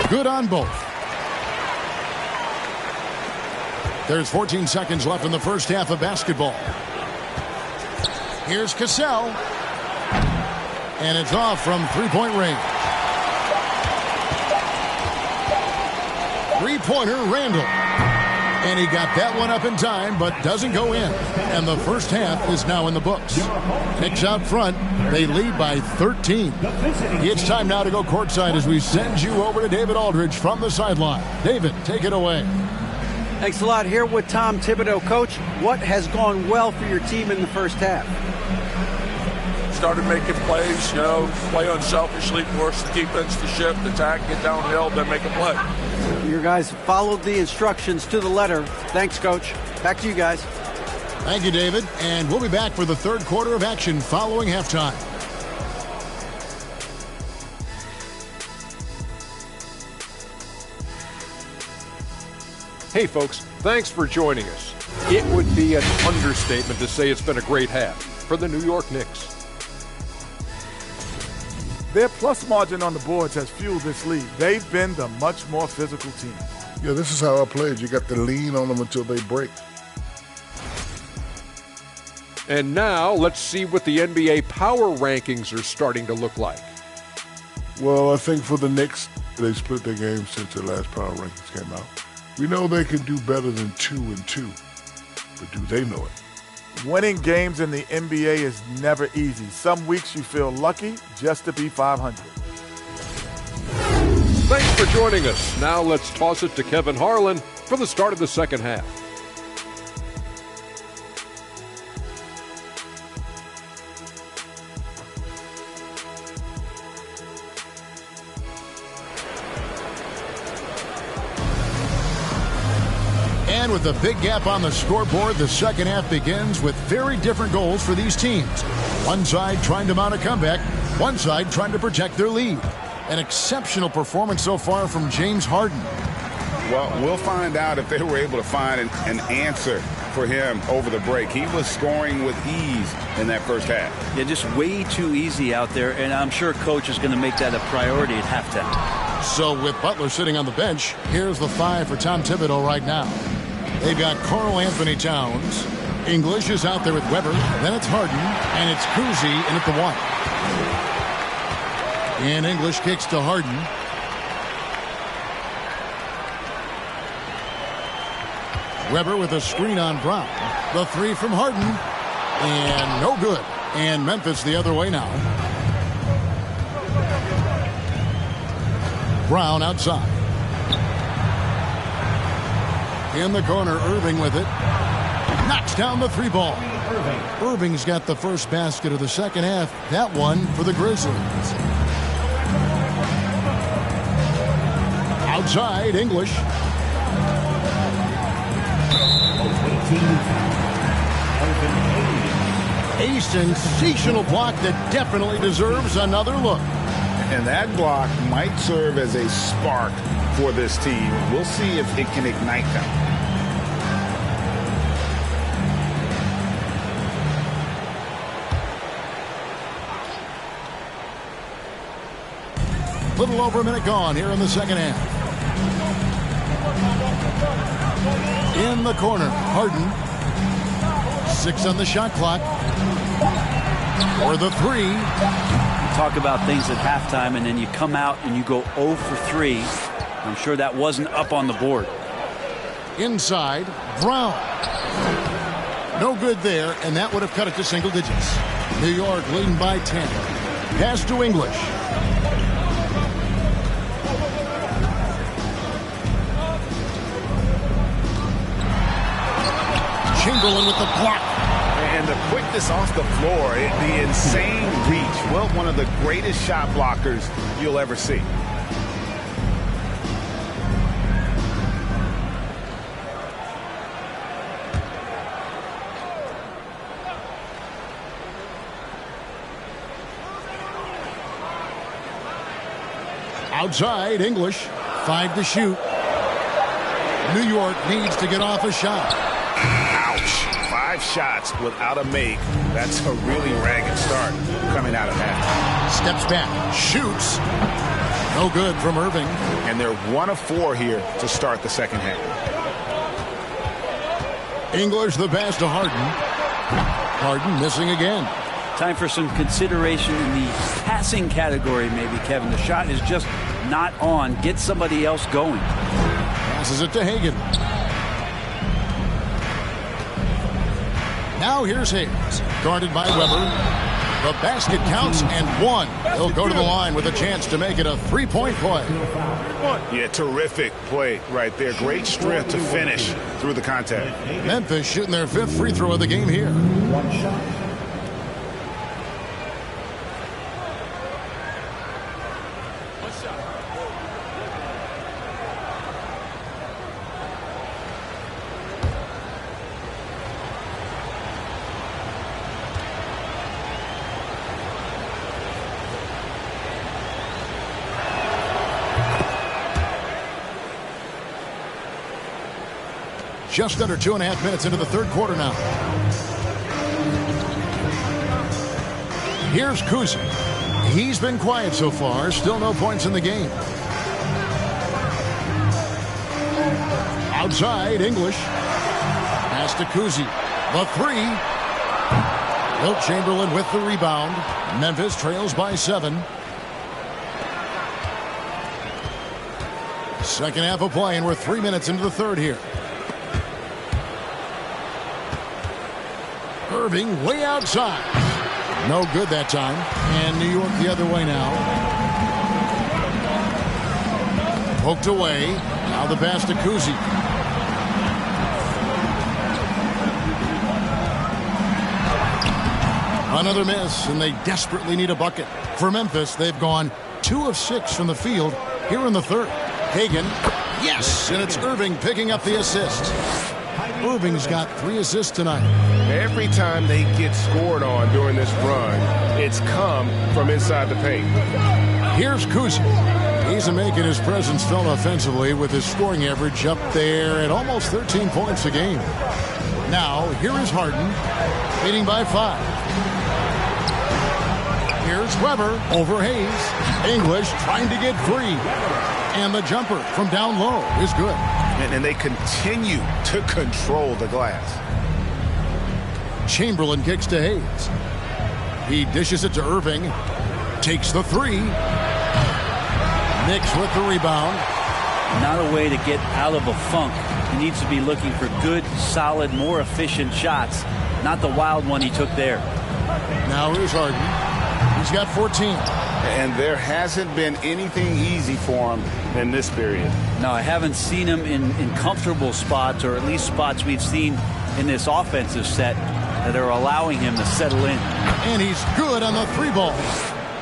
Good on both. There's 14 seconds left in the first half of basketball. Here's Cassell. And it's off from 3-point range. 3-pointer Randall. And he got that one up in time, but doesn't go in. And the first half is now in the books. Knicks out front. They lead by 13. It's time now to go courtside as we send you over to David Aldridge from the sideline. David, take it away. Thanks a lot. Here with Tom Thibodeau. Coach, what has gone well for your team in the first half? Started making plays, play unselfishly, force the defense to shift, attack, get downhill, then make a play. Your guys followed the instructions to the letter. Thanks, Coach. Back to you guys. Thank you, David. And we'll be back for the third quarter of action following halftime. Hey, folks, thanks for joining us. It would be an understatement to say it's been a great half for the New York Knicks. Their plus margin on the boards has fueled this league. They've been the much more physical team. Yeah, this is how I played. You got to lean on them until they break. And now let's see what the NBA power rankings are starting to look like. Well, I think for the Knicks, they split their game since their last power rankings came out. We know they can do better than 2-2, but do they know it? Winning games in the NBA is never easy. Some weeks you feel lucky just to be 500. Thanks for joining us. Now let's toss it to Kevin Harlan for the start of the second half. And with a big gap on the scoreboard, the second half begins with very different goals for these teams. One side trying to mount a comeback, one side trying to protect their lead. An exceptional performance so far from James Harden. Well, we'll find out if they were able to find an answer for him over the break. He was scoring with ease in that first half. Yeah, just way too easy out there, and I'm sure Coach is going to make that a priority at halftime. So with Butler sitting on the bench, here's the 5 for Tom Thibodeau right now. They've got Karl Anthony Towns. English is out there with Weber. Then it's Harden, and it's Cousy in at the 1. And English kicks to Harden. Weber with a screen on Brown. The 3 from Harden. And no good. And Memphis the other way now. Brown outside. In the corner, Irving with it. Knocks down the 3 ball. Irving's got the first basket of the second half. That one for the Grizzlies. Outside, English. A sensational block that definitely deserves another look. And that block might serve as a spark for this team. We'll see if it can ignite them. Little over a minute gone here in the second half. In the corner, Harden. 6 on the shot clock. For the 3. Talk about things at halftime, and then you come out and you go 0 for 3. I'm sure that wasn't up on the board. Inside, Brown. No good there, and that would have cut it to single digits. New York leading by 10. Pass to English. Chamberlain with the block. And the quickness off the floor, the insane reach. Well, one of the greatest shot blockers you'll ever see. Outside, English. 5 to shoot. New York needs to get off a shot. Ouch. 5 shots without a make. That's a really ragged start coming out of that. Steps back. Shoots. No good from Irving. And they're 1 of 4 here to start the second half. English the pass to Harden. Harden missing again. Time for some consideration in the passing category, maybe, Kevin. The shot is just not on. Get somebody else going. Passes it to Hagan. Now here's Hayes. Guarded by Weber. The basket counts and 1. He'll go to the line with a chance to make it a 3-point play. Yeah, terrific play right there. Great strength to finish through the contact. Memphis shooting their 5th free throw of the game here. 1 shot. Just under 2.5 minutes into the third quarter now. Here's Cousy. He's been quiet so far. Still no points in the game. Outside, English. Pass to Kuzi. The three. Wilt Chamberlain with the rebound. Memphis trails by 7. Second half of play, and we're 3 minutes into the third here. Irving way outside. No good that time. And New York the other way now. Poked away. Now the pass to Kuzi. Another miss, and they desperately need a bucket. For Memphis, they've gone 2 of 6 from the field here in the third. Hagan, yes, and it's Irving picking up the assist. Irving's got 3 assists tonight. Every time they get scored on during this run, it's come from inside the paint. Here's Kuzi. He's making his presence felt offensively with his scoring average up there at almost 13 points a game. Now, here is Harden, leading by 5. Here's Weber over Hayes. English trying to get free. And the jumper from down low is good. And they continue to control the glass. Chamberlain kicks to Hayes. He dishes it to Irving. Takes the 3. Knicks with the rebound. Not a way to get out of a funk. He needs to be looking for good, solid, more efficient shots. Not the wild one he took there. Now here's Harden. He's got 14. And there hasn't been anything easy for him in this period. No, I haven't seen him in comfortable spots, or at least spots we've seen in this offensive set that are allowing him to settle in. And he's good on the 3 ball.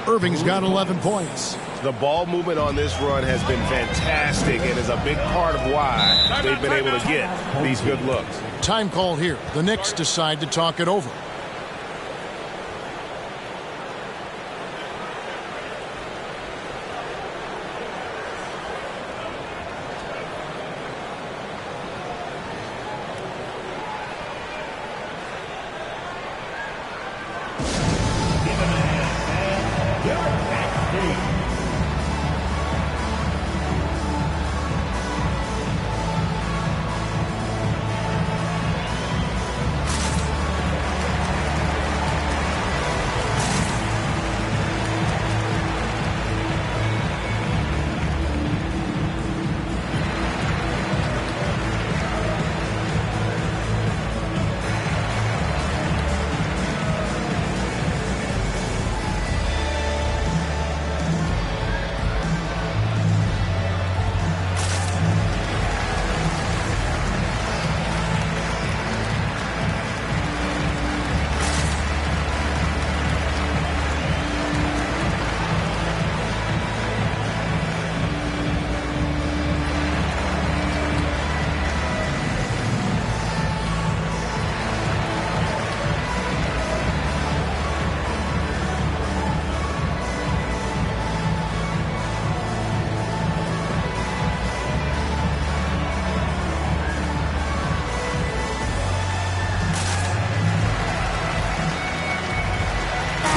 Irving's got 11 points. The ball movement on this run has been fantastic and is a big part of why they've been able to get these good looks. Time call here. The Knicks decide to talk it over.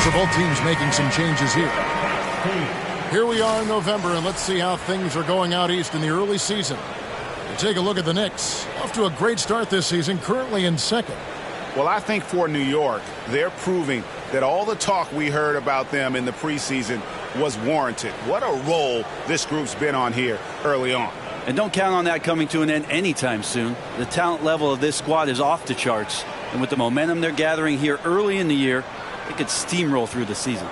So both teams making some changes here. Here we are in November, and let's see how things are going out east in the early season. We'll take a look at the Knicks. Off to a great start this season, currently in second. Well, I think for New York, they're proving that all the talk we heard about them in the preseason was warranted. What a role this group's been on here early on. And don't count on that coming to an end anytime soon. The talent level of this squad is off the charts. And with the momentum they're gathering here early in the year, they could steamroll through the season.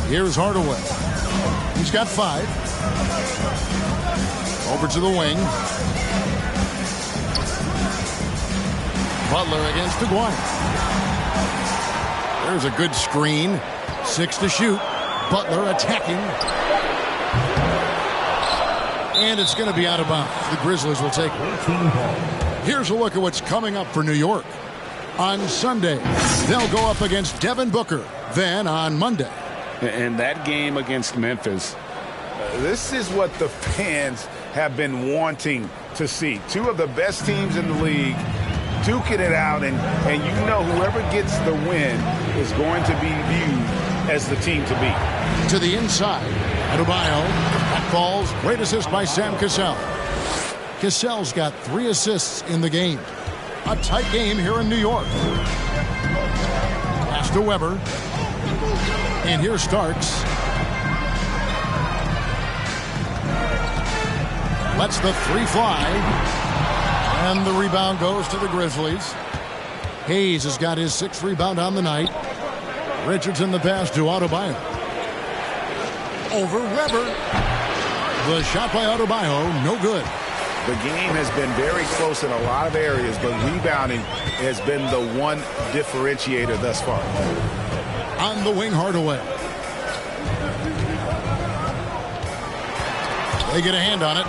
Here's Hardaway. He's got 5. Over to the wing. Butler against Aguirre. There's a good screen. 6 to shoot. Butler attacking. And it's going to be out of bounds. The Grizzlies will take it. Here's a look at what's coming up for New York. On Sunday, they'll go up against Devin Booker. Then on Monday. And that game against Memphis, this is what the fans have been wanting to see. Two of the best teams in the league duking it out, and you know whoever gets the win is going to be viewed as the team to beat. To the inside, Adebayo. That falls. Great assist by Sam Cassell. Cassell's got 3 assists in the game. A tight game here in New York. Pass to Weber. And here's Starks. Lets the 3 fly. And the rebound goes to the Grizzlies. Hayes has got his 6th rebound on the night. Richardson the pass to Adebayo. Over Weber. The shot by Adebayo, no good. The game has been very close in a lot of areas, but rebounding has been the one differentiator thus far. On the wing, Hardaway. They get a hand on it.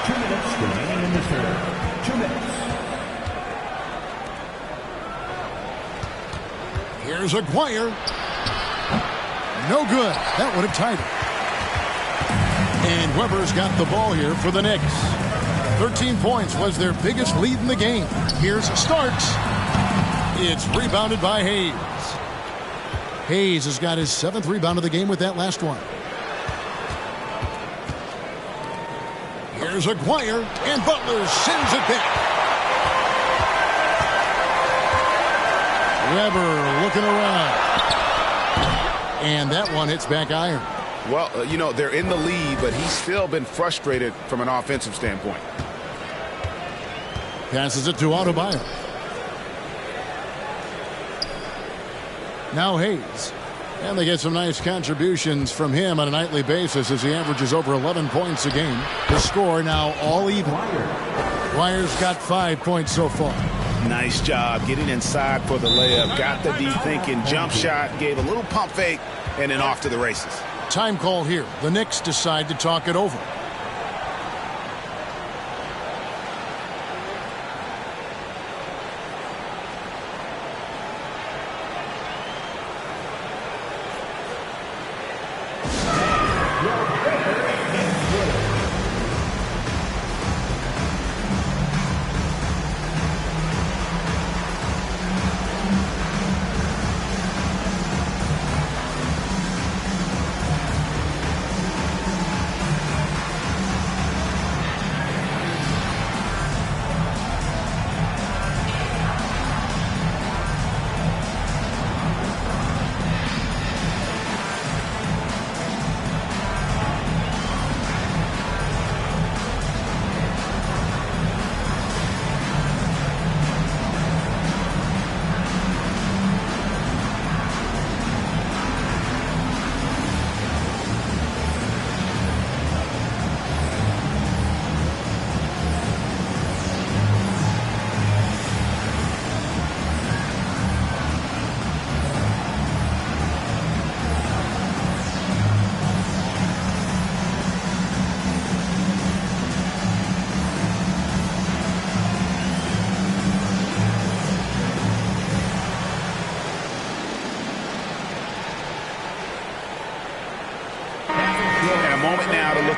2 minutes remaining in the third. 2 minutes. Here's Aguirre. No good. That would have tied it. And Weber's got the ball here for the Knicks. 13 points was their biggest lead in the game. Here's Starks. It's rebounded by Hayes. Hayes has got his 7th rebound of the game with that last one. Here's Aguirre, and Butler sends it back. Weber looking around. And that one hits back iron. Well, you know, they're in the lead, but he's still been frustrated from an offensive standpoint. Passes it to Adebayo. Now Hayes. And they get some nice contributions from him on a nightly basis as he averages over 11 points a game. The score now all even. Dwyer's got 5 points so far. Nice job getting inside for the layup. Got the deep thinking jump shot, gave a little pump fake, and then off to the races. Time call here. The Knicks decide to talk it over.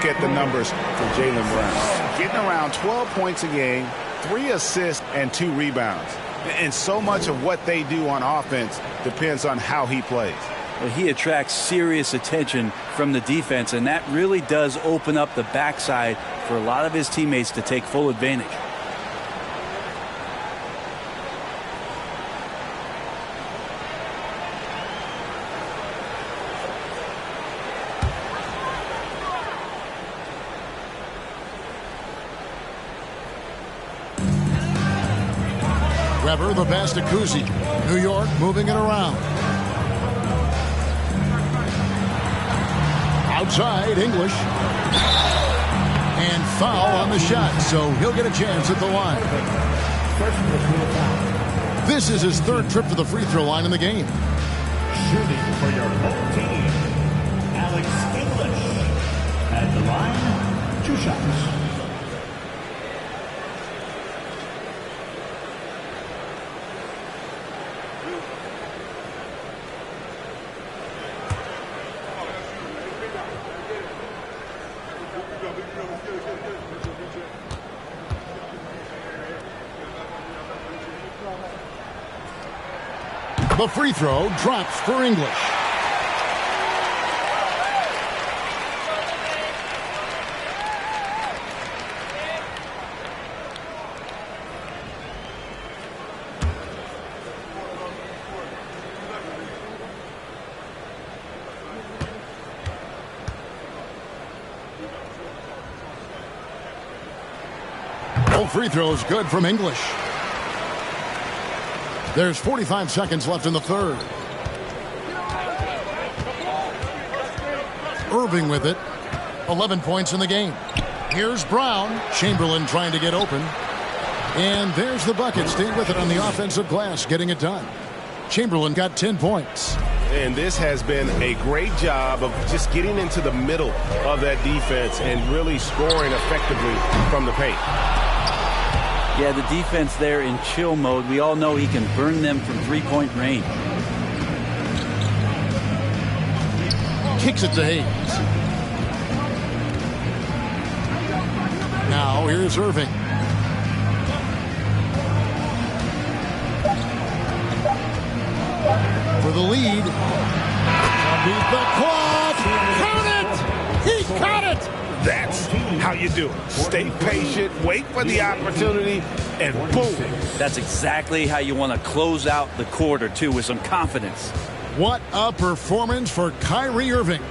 At the numbers for Jaylen Brown. Getting around 12 points a game, 3 assists, and 2 rebounds. And so much of what they do on offense depends on how he plays. Well, he attracts serious attention from the defense, and that really does open up the backside for a lot of his teammates to take full advantage. Weber, the pass to Kuzi. New York moving it around. Outside, English. And foul on the shot, so he'll get a chance at the line. This is his 3rd trip to the free throw line in the game. Shooting for your home team, Alex English. At the line, 2 shots. The free throw drops for English. Both free throws good from English. There's 45 seconds left in the third. Irving with it. 11 points in the game. Here's Brown. Chamberlain trying to get open. And there's the bucket. Staying with it on the offensive glass, getting it done. Chamberlain got 10 points. And this has been a great job of just getting into the middle of that defense and really scoring effectively from the paint. Yeah, the defense there in chill mode. We all know he can burn them from three-point range. Kicks it to Hayes. Now here's Irving. For the lead. Beat the clock. Count it! He caught it! That's how you do it. Stay patient, wait for the opportunity, and boom. That's exactly how you want to close out the quarter, too, with some confidence. What a performance for Kyrie Irving.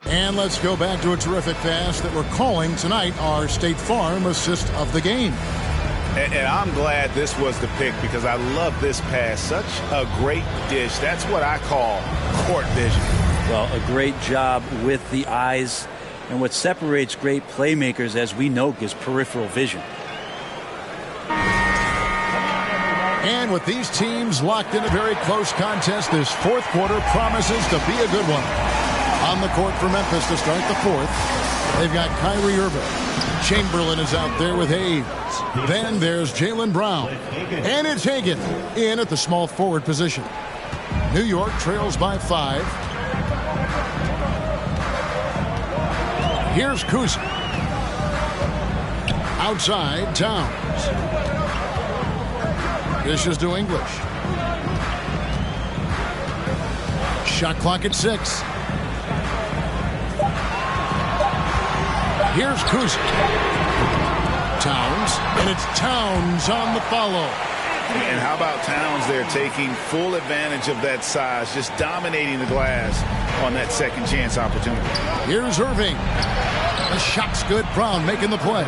And let's go back to a terrific pass that we're calling tonight our State Farm assist of the game. And I'm glad this was the pick because I love this pass. Such a great dish. That's what I call court vision. Well, a great job with the eyes. And what separates great playmakers, as we know, is peripheral vision. And with these teams locked in a very close contest, this fourth quarter promises to be a good one. On the court for Memphis to start the fourth, they've got Kyrie Irving. Chamberlain is out there with Hayes. Then there's Jaylen Brown. And it's Hagan in at the small forward position. New York trails by 5. Here's Kuzi. Outside, Towns. Dishes to English. Shot clock at 6. Here's Kuzi. Towns, and it's Towns on the follow. And how about Towns there taking full advantage of that size, just dominating the glass on that second chance opportunity. Here's Irving. The shot's good. Brown making the play.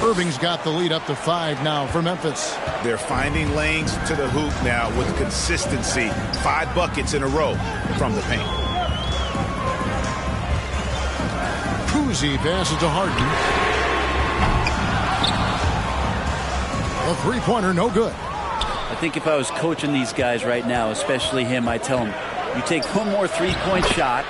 Irving's got the lead up to 5 now for Memphis. They're finding lanes to the hoop now with consistency. 5 buckets in a row from the paint. Kuzi passes to Harden. A three-pointer, no good. I think if I was coaching these guys right now, especially him, I'd tell him, you take one more three-point shot,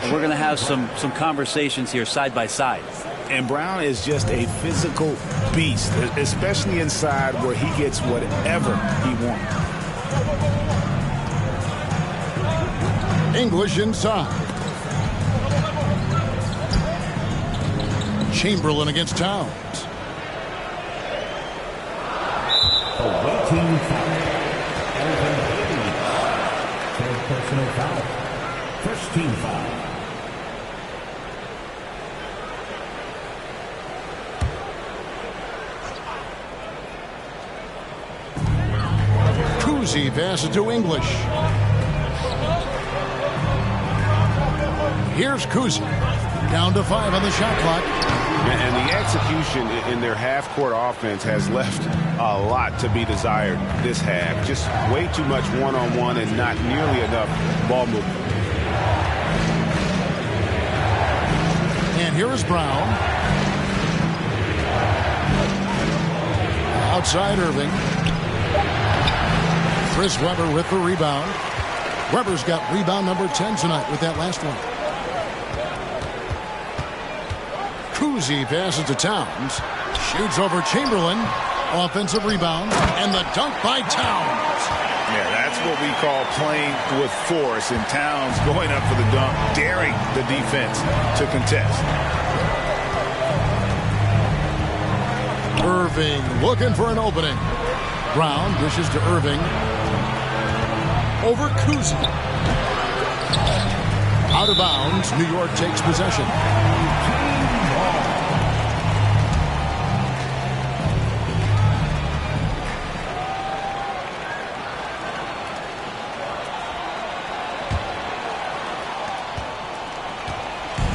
and we're going to have some conversations here side by side. And Brown is just a physical beast, especially inside where he gets whatever he wants. English inside. Chamberlain against Towns. Awaiting foul. Elvin Hayes. Third personal foul. First team foul. Kuzi passes to English. Here's Kuzi. Down to 5 on the shot clock. And the execution in their half-court offense has left a lot to be desired this half. Just way too much one-on-one and not nearly enough ball movement. And here is Brown. Outside Irving. Chris Webber with the rebound. Webber's got rebound number 10 tonight with that last one. Kuzi passes to Towns. Shoots over Chamberlain. Offensive rebound. And the dunk by Towns. Yeah, that's what we call playing with force. And Towns going up for the dunk, daring the defense to contest. Irving looking for an opening. Brown dishes to Irving. Over Kuzi. Out of bounds. New York takes possession.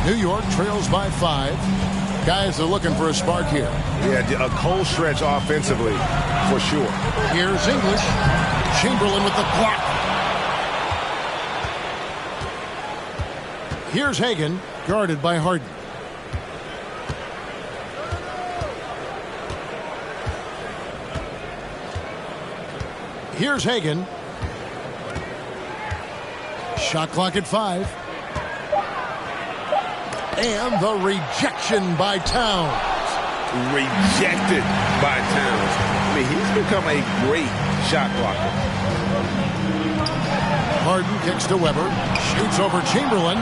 New York trails by 5. Guys are looking for a spark here. Yeah, a cold stretch offensively, for sure. Here's English. Chamberlain with the block. Here's Hagan, guarded by Harden. Here's Hagan. Shot clock at 5. And the rejection by Towns. Rejected by Towns. I mean, he's become a great shot blocker. Harden kicks to Weber. Shoots over Chamberlain.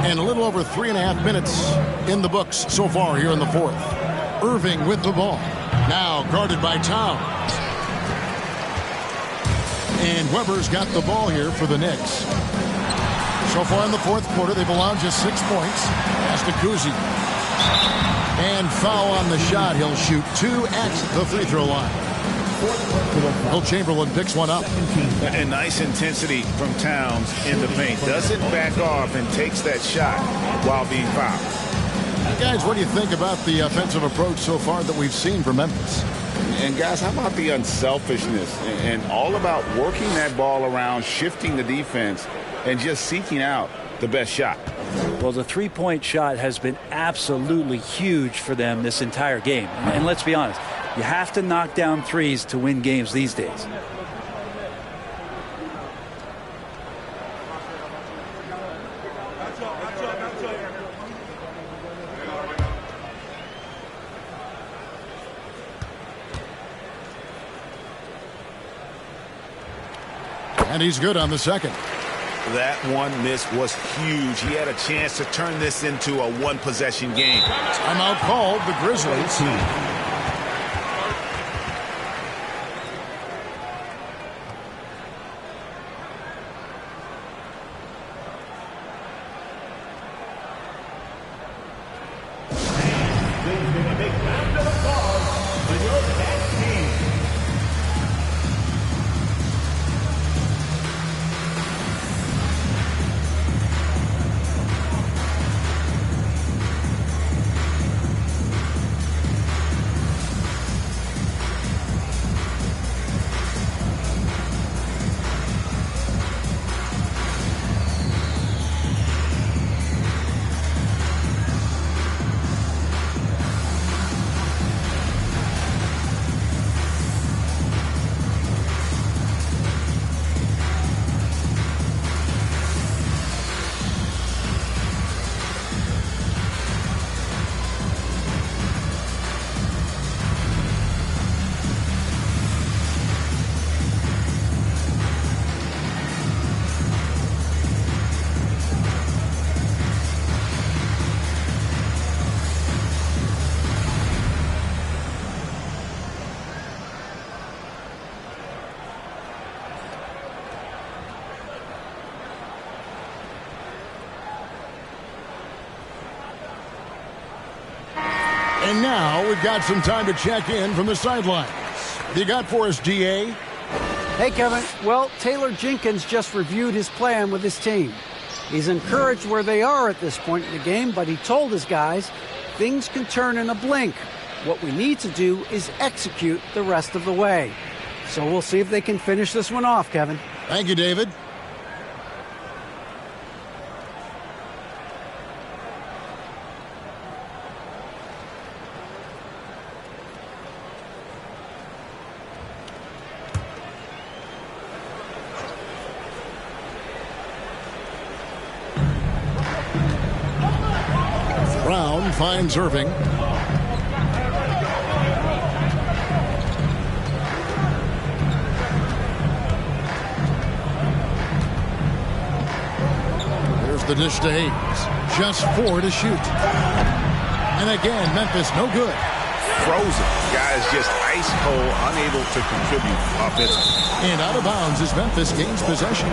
And a little over 3.5 minutes in the books so far here in the fourth. Irving with the ball. Now guarded by Towns. And Weber's got the ball here for the Knicks. So far in the fourth quarter, they've allowed just 6 points. Pass to Kuzi. And foul on the shot. He'll shoot 2 at the free throw line. Will Chamberlain picks one up. A nice intensity from Towns in the paint. Doesn't back off and takes that shot while being fouled. Guys, what do you think about the offensive approach so far that we've seen from Memphis? And guys, how about the unselfishness and all about working that ball around, shifting the defense, and just seeking out the best shot? Well, the three-point shot has been absolutely huge for them this entire game. And let's be honest, you have to knock down threes to win games these days. And he's good on the second. That one miss was huge. He had a chance to turn this into a one-possession game. Timeout called, the Grizzlies. And now we've got some time to check in from the sidelines. You got for us, DA? Hey, Kevin. Well, Taylor Jenkins just reviewed his plan with his team. He's encouraged where they are at this point in the game, but he told his guys things can turn in a blink. What we need to do is execute the rest of the way. So we'll see if they can finish this one off, Kevin. Thank you, David. Brown finds Irving. Here's the dish to Hayes. Just 4 to shoot. And again, Memphis no good. frozen. Guys just ice cold, unable to contribute offensively. And out of bounds as Memphis gains possession.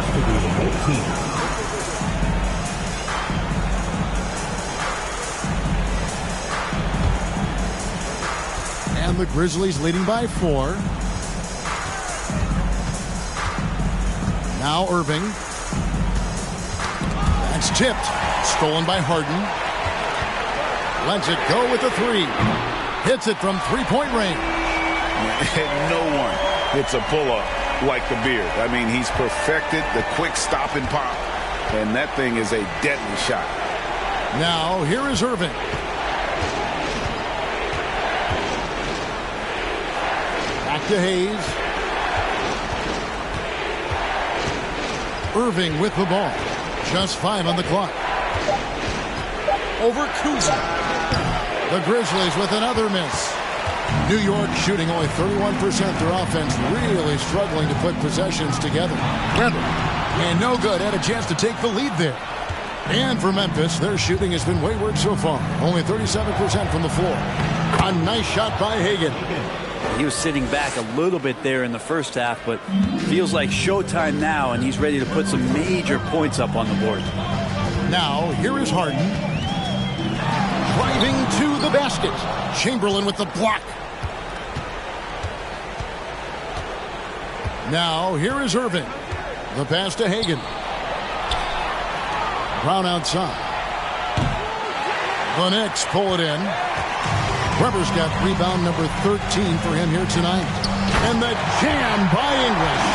And the Grizzlies leading by 4. Now Irving. That's tipped. Stolen by Harden. Lets it go with the 3. Hits it from three-point range. No one hits a pull-up like the Beard. I mean, he's perfected the quick stop and pop. And that thing is a deadly shot. Now, here is Irving. Back to Hayes. Irving with the ball. Just 5 on the clock. Over Kuzma. The Grizzlies with another miss. New York shooting only 31%. Their offense really struggling to put possessions together. Randall. And no good. Had a chance to take the lead there. And for Memphis, their shooting has been wayward so far. Only 37% from the floor. A nice shot by Hagan. He was sitting back a little bit there in the first half, but feels like showtime now, and he's ready to put some major points up on the board. Now, here is Harden. Driving to the basket. Chamberlain with the block. Now, here is Irving. The pass to Hagan. Brown outside. The Knicks pull it in. Weber's got rebound number 13 for him here tonight. And the jam by English.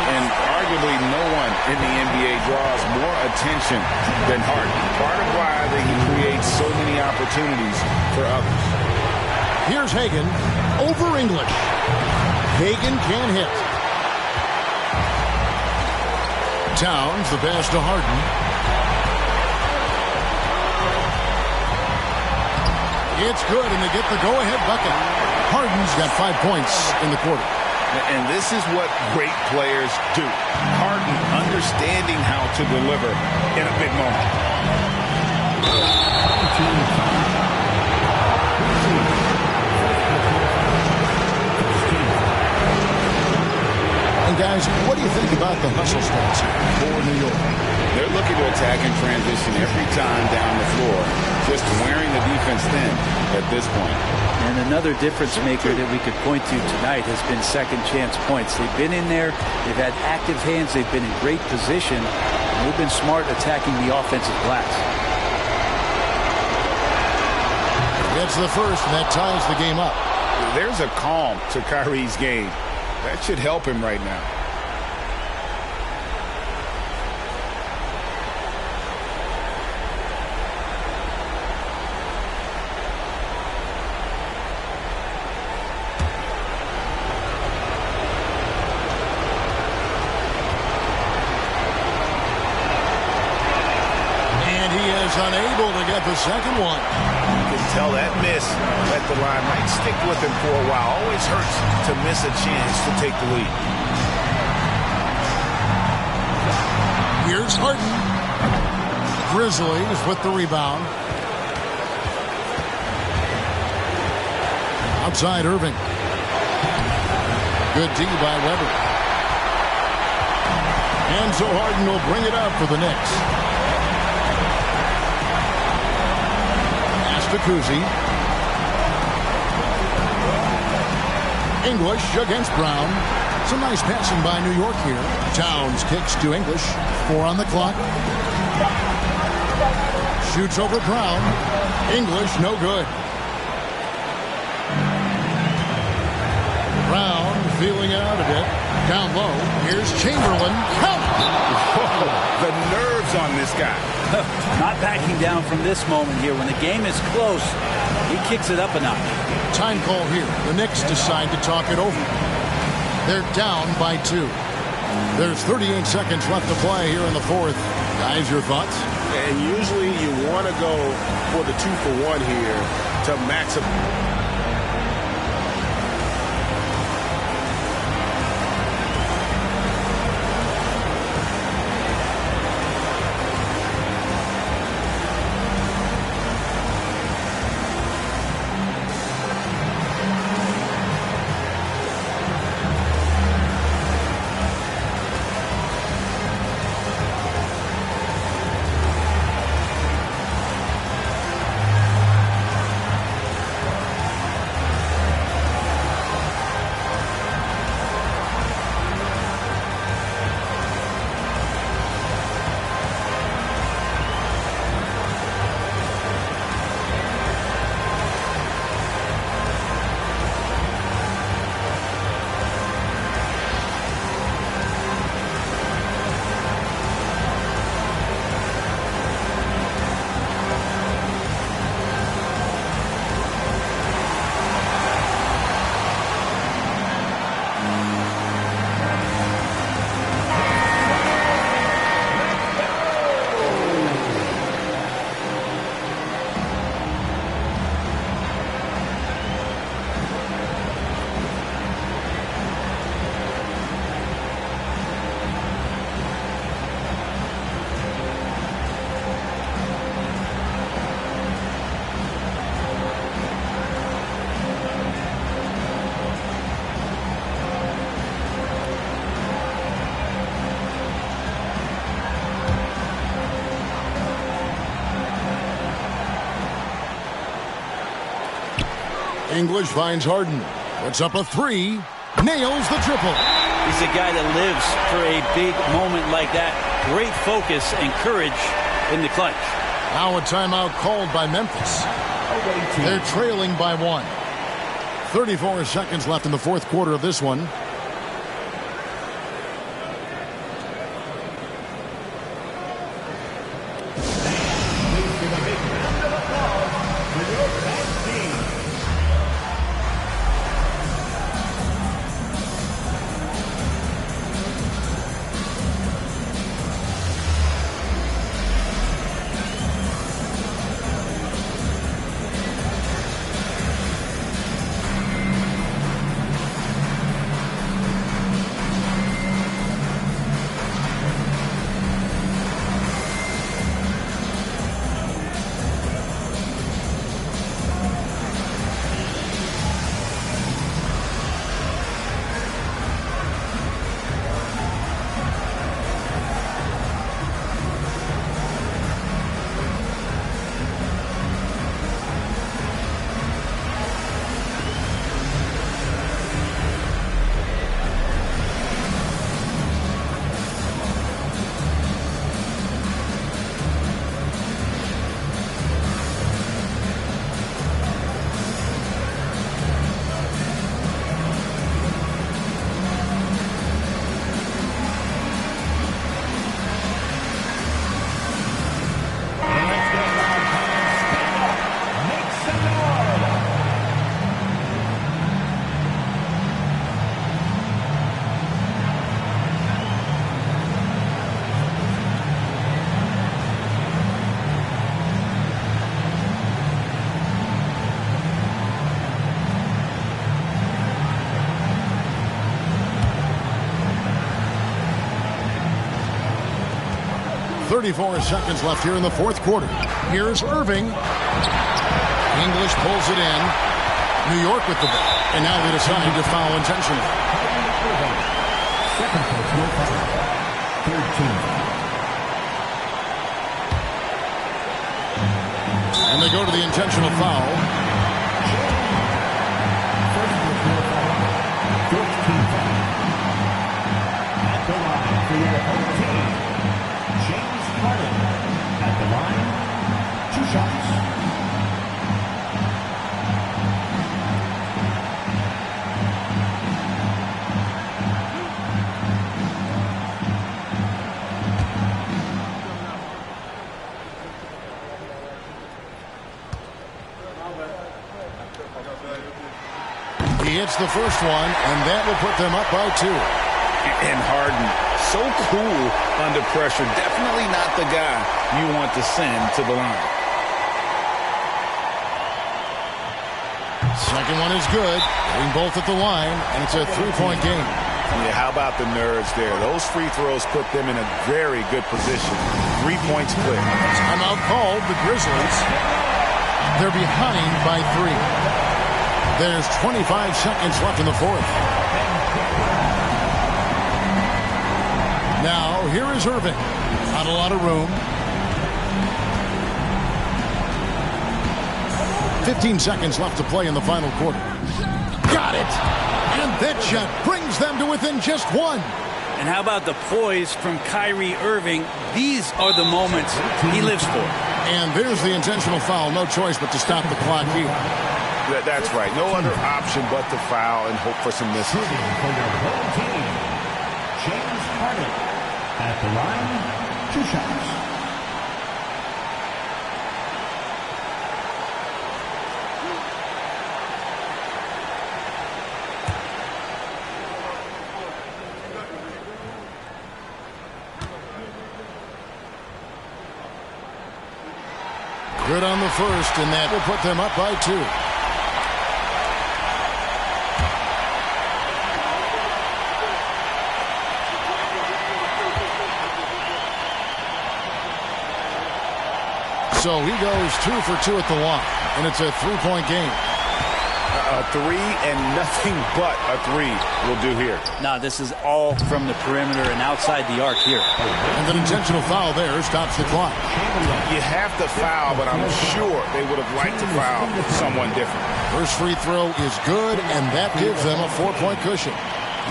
And arguably no one in the NBA draws more attention than Harden. Part of why he creates so many opportunities for others. Here's Hagan over English. Hagan can hit. Towns, the pass to Harden. It's good, and they get the go-ahead bucket. Harden's got 5 points in the quarter. And this is what great players do. Harden understanding how to deliver in a big moment. And guys, what do you think about the hustle stats for New York? They're looking to attack and transition every time down the floor, just wearing the defense thin at this point. And another difference maker that we could point to tonight has been second chance points. They've been in there, they've had active hands, they've been in great position, and they've been smart attacking the offensive glass. Gets the first, and that ties the game up. There's a calm to Kyrie's game. That should help him right now. Unable to get the second one. You can tell that miss at the line might stick with him for a while. Always hurts to miss a chance to take the lead. Here's Harden. Grizzlies with the rebound. Outside Irving. Good D by Weber. And so Harden will bring it up for the Knicks. Kuzi. English against Brown. Some nice passing by New York here. Towns kicks to English. 4 on the clock. Shoots over Brown. English, no good. Brown feeling it out a bit. Down low. Here's Chamberlain. The nerves on this guy. Not backing down from this moment here. When the game is close, he kicks it up a notch. Time call here. The Knicks decide to talk it over. They're down by 2. There's 38 seconds left to play here in the fourth. Guys, your thoughts? And usually you want to go for the 2-for-1 here to maximize. English finds Harden. Puts up a three. Nails the triple. He's a guy that lives for a big moment like that. Great focus and courage in the clutch. Now a timeout called by Memphis. They're trailing by 1. 34 seconds left in the fourth quarter of this one. .34 seconds left here in the fourth quarter. Here's Irving. English pulls it in. New York with the ball. And now they decide to foul intentionally. Second personal foul. Third team foul. And they go to the intentional foul. First personal foul. First team foul. At the line for your home team. James Harden at the line. 2 shots. He hits the first one, and that will put them up by 2. And Harden, so cool under pressure. Definitely not the guy you want to send to the line. Second one is good. Getting both at the line, and it's a 3-point game. Yeah, how about the nerves there? Those free throws put them in a very good position. 3 points clear. Timeout called. The Grizzlies. They're behind by 3. There's 25 seconds left in the fourth. Now, here is Irving. Not a lot of room. 15 seconds left to play in the final quarter. Got it! And that shot brings them to within just 1. And how about the poise from Kyrie Irving? These are the moments he lives for. And there's the intentional foul. No choice but to stop the clock here. That's right. No other option but to foul and hope for some misses. For your home team. James Harden at the line. 2 shots. Good on the first, and that will put them up by 2. So he goes 2 for 2 at the line, and it's a 3-point game. A three and nothing but a three will do here. No, this is all from the perimeter and outside the arc here. And an intentional foul there stops the clock. You have to foul, but I'm sure they would have liked to foul someone different. First free throw is good, and that gives them a 4-point cushion.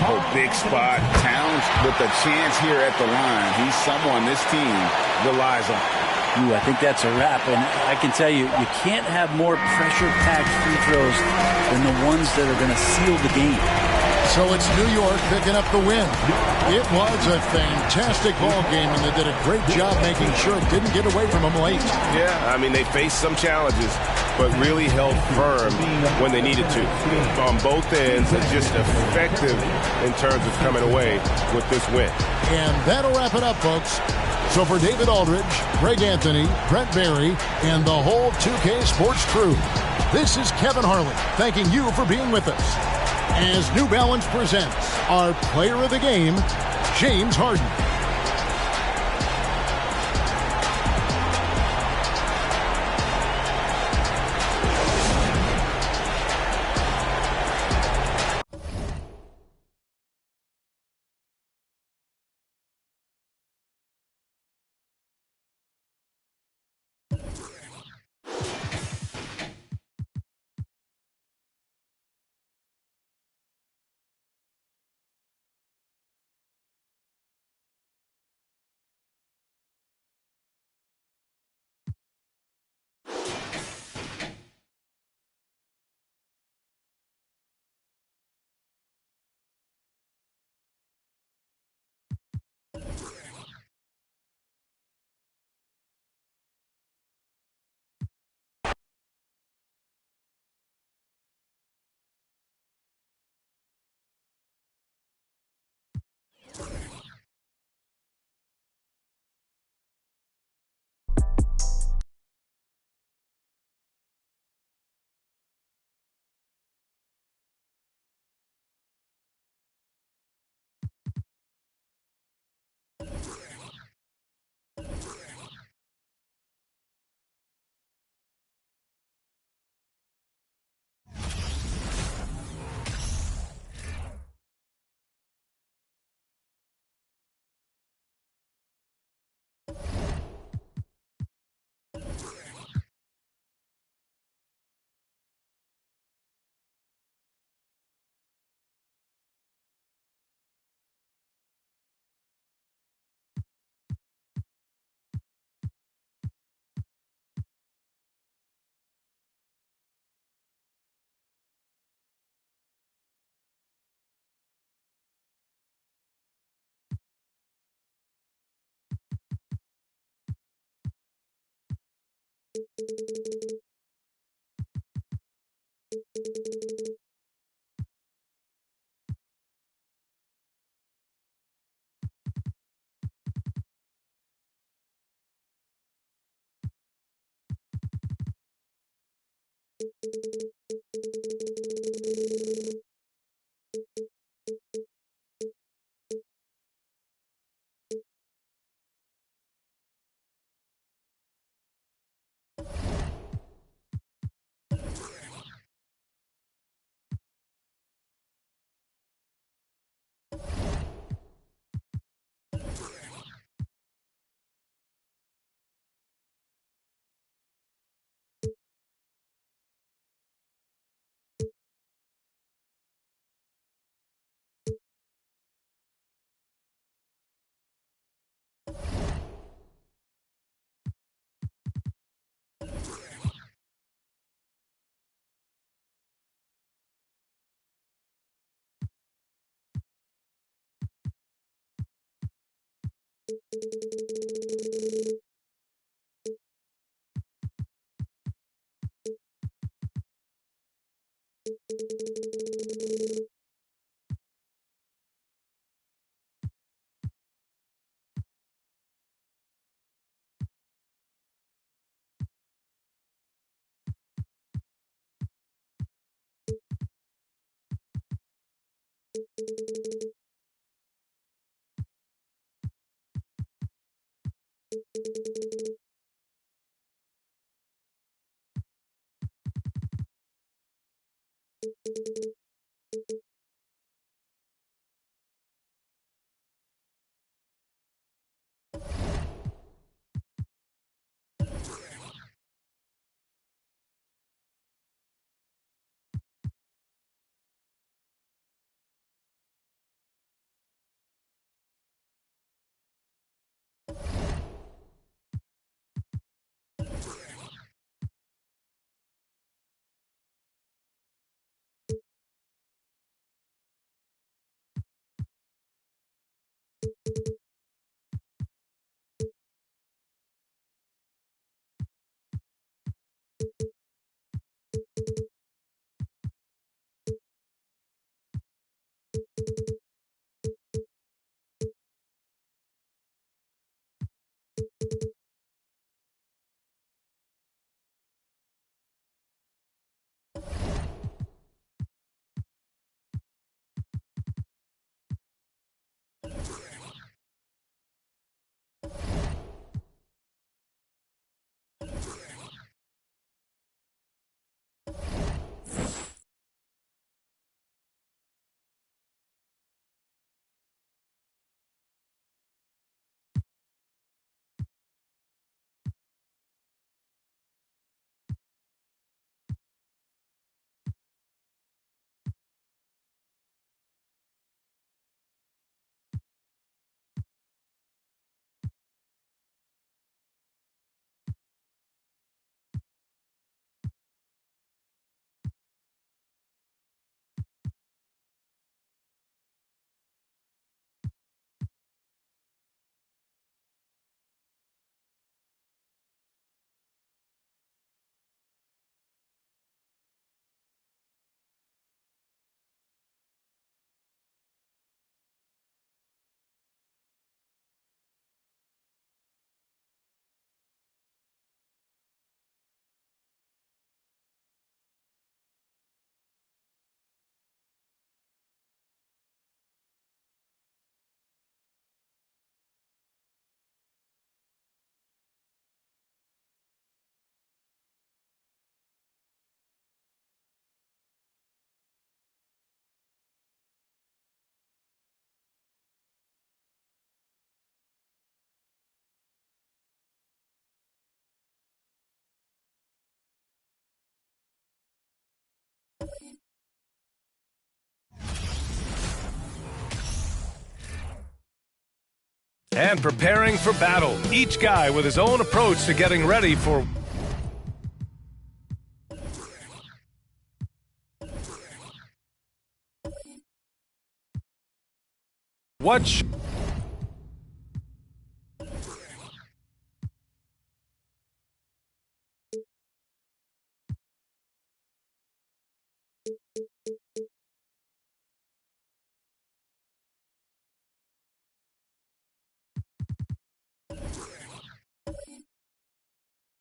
Oh, big spot. Towns with a chance here at the line. He's someone this team relies on. Ooh, I think that's a wrap, and I can tell you, you can't have more pressure-packed free throws than the ones that are going to seal the game. So it's New York picking up the win. It was a fantastic ball game, and they did a great job making sure it didn't get away from them late. Yeah, I mean, they faced some challenges, but really held firm when they needed to. On both ends, just effective in terms of coming away with this win. And that'll wrap it up, folks. So for David Aldridge, Greg Anthony, Brent Barry, and the whole 2K Sports crew, this is Kevin Harlan thanking you for being with us as New Balance presents our player of the game, James Harden. And preparing for battle. Each guy with his own approach to getting ready for... what...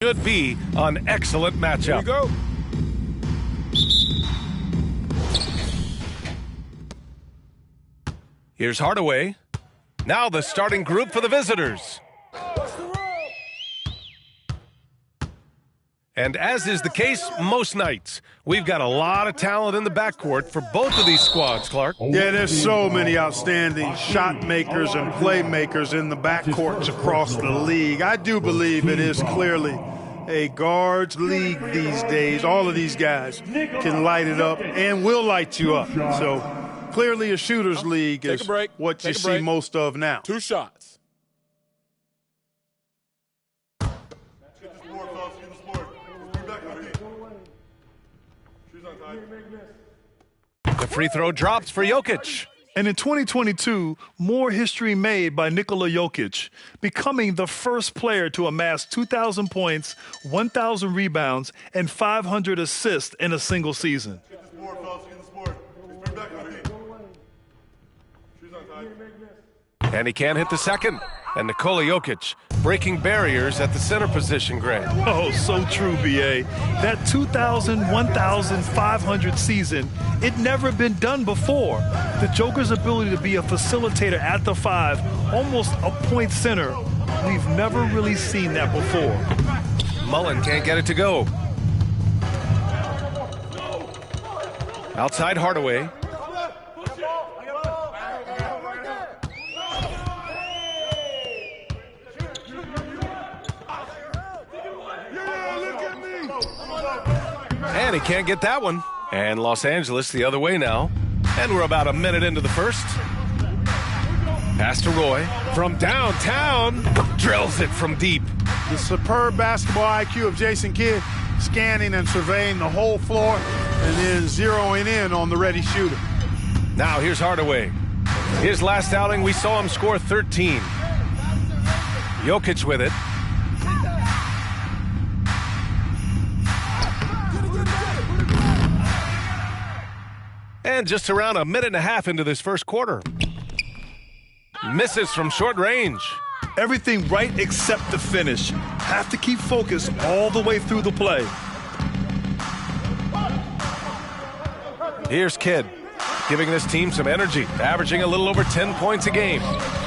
should be an excellent matchup. Here we go. Here's Hardaway. Now the starting group for the visitors. And as is the case most nights, we've got a lot of talent in the backcourt for both of these squads, Clark. Yeah, there's so many outstanding shot makers and playmakers in the backcourts across the league. I do believe it is clearly a guards league these days. All of these guys can light it up and will light you up. So clearly a shooter's league is what you see most of now. 2 shots. The free throw drops for Jokic. And in 2022, more history made by Nikola Jokic, becoming the first player to amass 2,000 points, 1,000 rebounds, and 500 assists in a single season. And he can't hit the second. And Nikola Jokic breaking barriers at the center position, Greg. Oh, so true, B.A. That 2,000, 1,500 season, it never been done before. The Joker's ability to be a facilitator at the 5, almost a point center, we've never really seen that before. Mullen can't get it to go. Outside Hardaway. And he can't get that one. And Los Angeles the other way now. And we're about a minute into the first. Pass to Roy from downtown. Drills it from deep. The superb basketball IQ of Jason Kidd, scanning and surveying the whole floor and then zeroing in on the ready shooter. Now here's Hardaway. His last outing, we saw him score 13. Jokic with it. And just around a minute and a half into this first quarter. Misses from short range. Everything right except the finish. Have to keep focused all the way through the play. Here's Kidd, giving this team some energy, averaging a little over 10 points a game.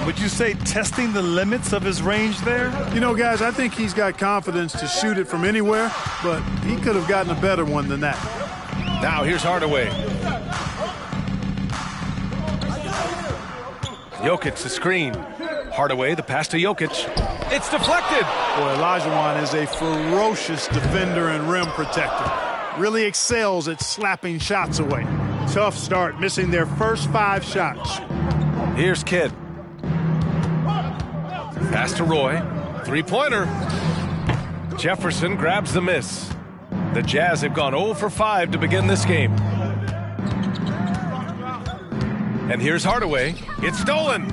Would you say testing the limits of his range there? You know, guys, I think he's got confidence to shoot it from anywhere, but he could have gotten a better one than that. Now here's Hardaway. Jokic the screen. Hardaway, the pass to Jokic. It's deflected. Boy, Olajuwon is a ferocious defender and rim protector. Really excels at slapping shots away. Tough start, missing their first 5 shots. Here's Kidd. Pass to Roy. Three-pointer. Jefferson grabs the miss. The Jazz have gone 0 for 5 to begin this game. And here's Hardaway. It's stolen.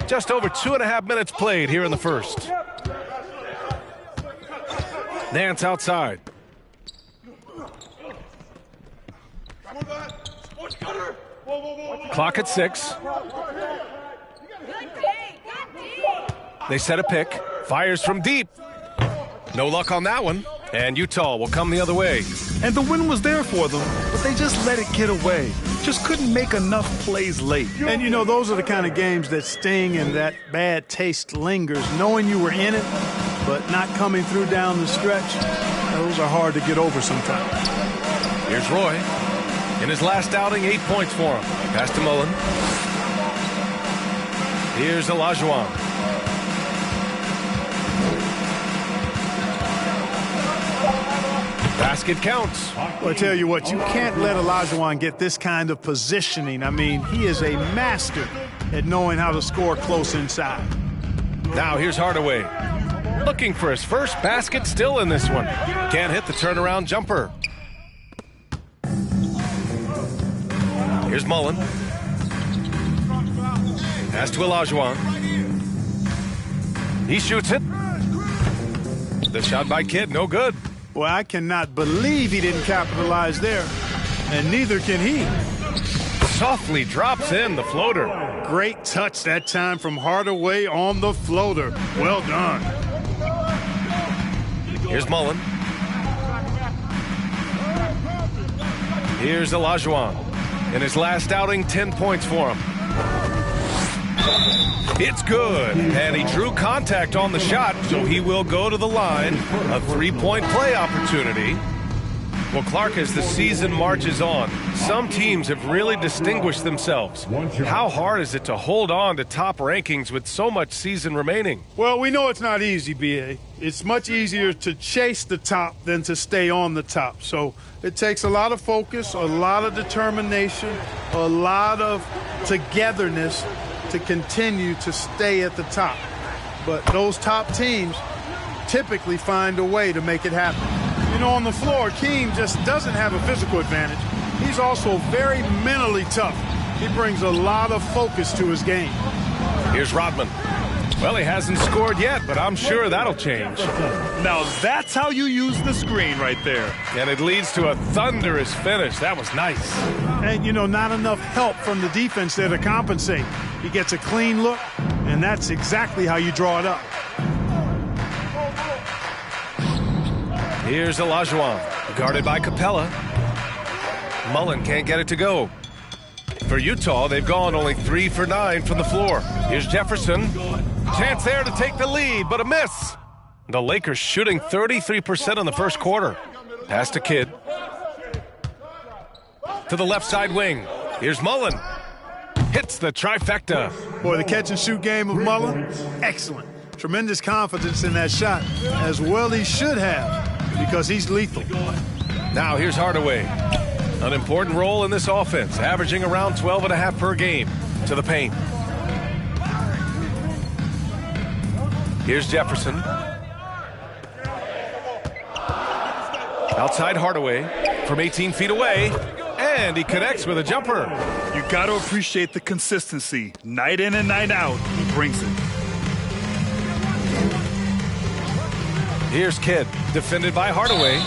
Just over 2.5 minutes played here in the first. Nance outside. Clock at 6. They set a pick. Fires from deep. No luck on that one. And Utah will come the other way. And the win was there for them, but they just let it get away. Just couldn't make enough plays late. And, you know, those are the kind of games that sting and that bad taste lingers. Knowing you were in it, but not coming through down the stretch, those are hard to get over sometimes. Here's Roy. In his last outing, 8 points for him. Pass to Mullen. Here's Olajuwon. Basket counts. Well, I tell you what, you can't let Olajuwon get this kind of positioning. I mean, he is a master at knowing how to score close inside. Now here's Hardaway. Looking for his first basket, still in this one. Can't hit the turnaround jumper. Here's Mullen. Pass to Olajuwon. He shoots it. The shot by Kidd, no good. Well, I cannot believe he didn't capitalize there, and neither can he. Softly drops in the floater. Great touch that time from Hardaway on the floater. Well done. Here's Mullen. Here's Olajuwon. In his last outing, 10 points for him. It's good, and he drew contact on the shot, so he will go to the line. A three-point play opportunity. Well, Clark, as the season marches on, some teams have really distinguished themselves. How hard is it to hold on to top rankings with so much season remaining? Well, we know it's not easy, B.A. It's much easier to chase the top than to stay on the top. So it takes a lot of focus, a lot of determination, a lot of togetherness to continue to stay at the top. But those top teams typically find a way to make it happen. You know, on the floor, Keem just doesn't have a physical advantage. He's also very mentally tough. He brings a lot of focus to his game. Here's Rodman. Well, he hasn't scored yet, but I'm sure that'll change. Now that's how you use the screen right there. And it leads to a thunderous finish. That was nice. And, you know, not enough help from the defense there to compensate. He gets a clean look, and that's exactly how you draw it up. Here's Olajuwon, guarded by Capella. Mullen can't get it to go. For Utah, they've gone only 3 for 9 from the floor. Here's Jefferson. Chance there to take the lead, but a miss. The Lakers shooting 33% in the first quarter. Pass to Kidd. To the left side wing. Here's Mullen. Hits the trifecta. Boy, the catch-and-shoot game of Mullen, excellent. Tremendous confidence in that shot, as well he should have, because he's lethal. Now here's Hardaway. An important role in this offense, averaging around 12.5 per game. To the paint. Here's Jefferson. Outside Hardaway from 18 feet away. And he connects with a jumper. You got to appreciate the consistency. Night in and night out, he brings it. Here's Kidd, defended by Hardaway.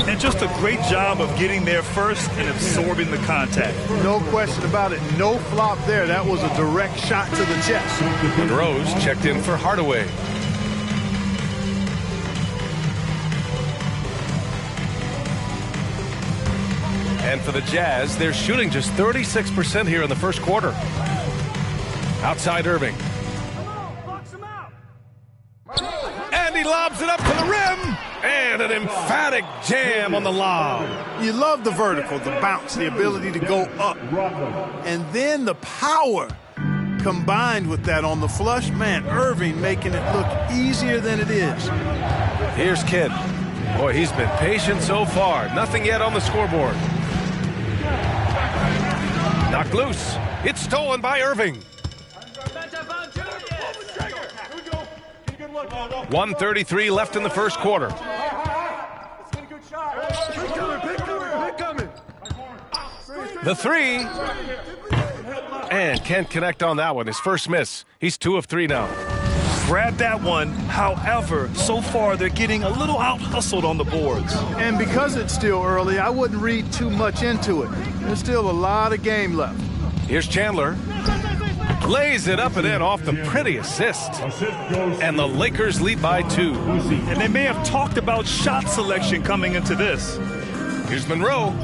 And just a great job of getting there first and absorbing the contact. No question about it. No flop there. That was a direct shot to the chest. Monroe's checked in for Hardaway. And for the Jazz, they're shooting just 36% here in the first quarter. Outside Irving. And he lobs it up to the rim. And an emphatic jam on the lob. You love the vertical, the bounce, the ability to go up. And then the power combined with that on the flush. Man, Irving making it look easier than it is. Here's Kidd. Boy, he's been patient so far. Nothing yet on the scoreboard. Knocked loose. It's stolen by Irving. 1:33 left in the first quarter. The three. And can't connect on that one. His first miss. He's 2 of 3 now. Grab that one. However, so far they're getting a little out-hustled on the boards. And because it's still early, I wouldn't read too much into it. There's still a lot of game left. Here's Chandler. Lays it up and in off the pretty assist. And the Lakers lead by 2. And they may have talked about shot selection coming into this. Here's Monroe.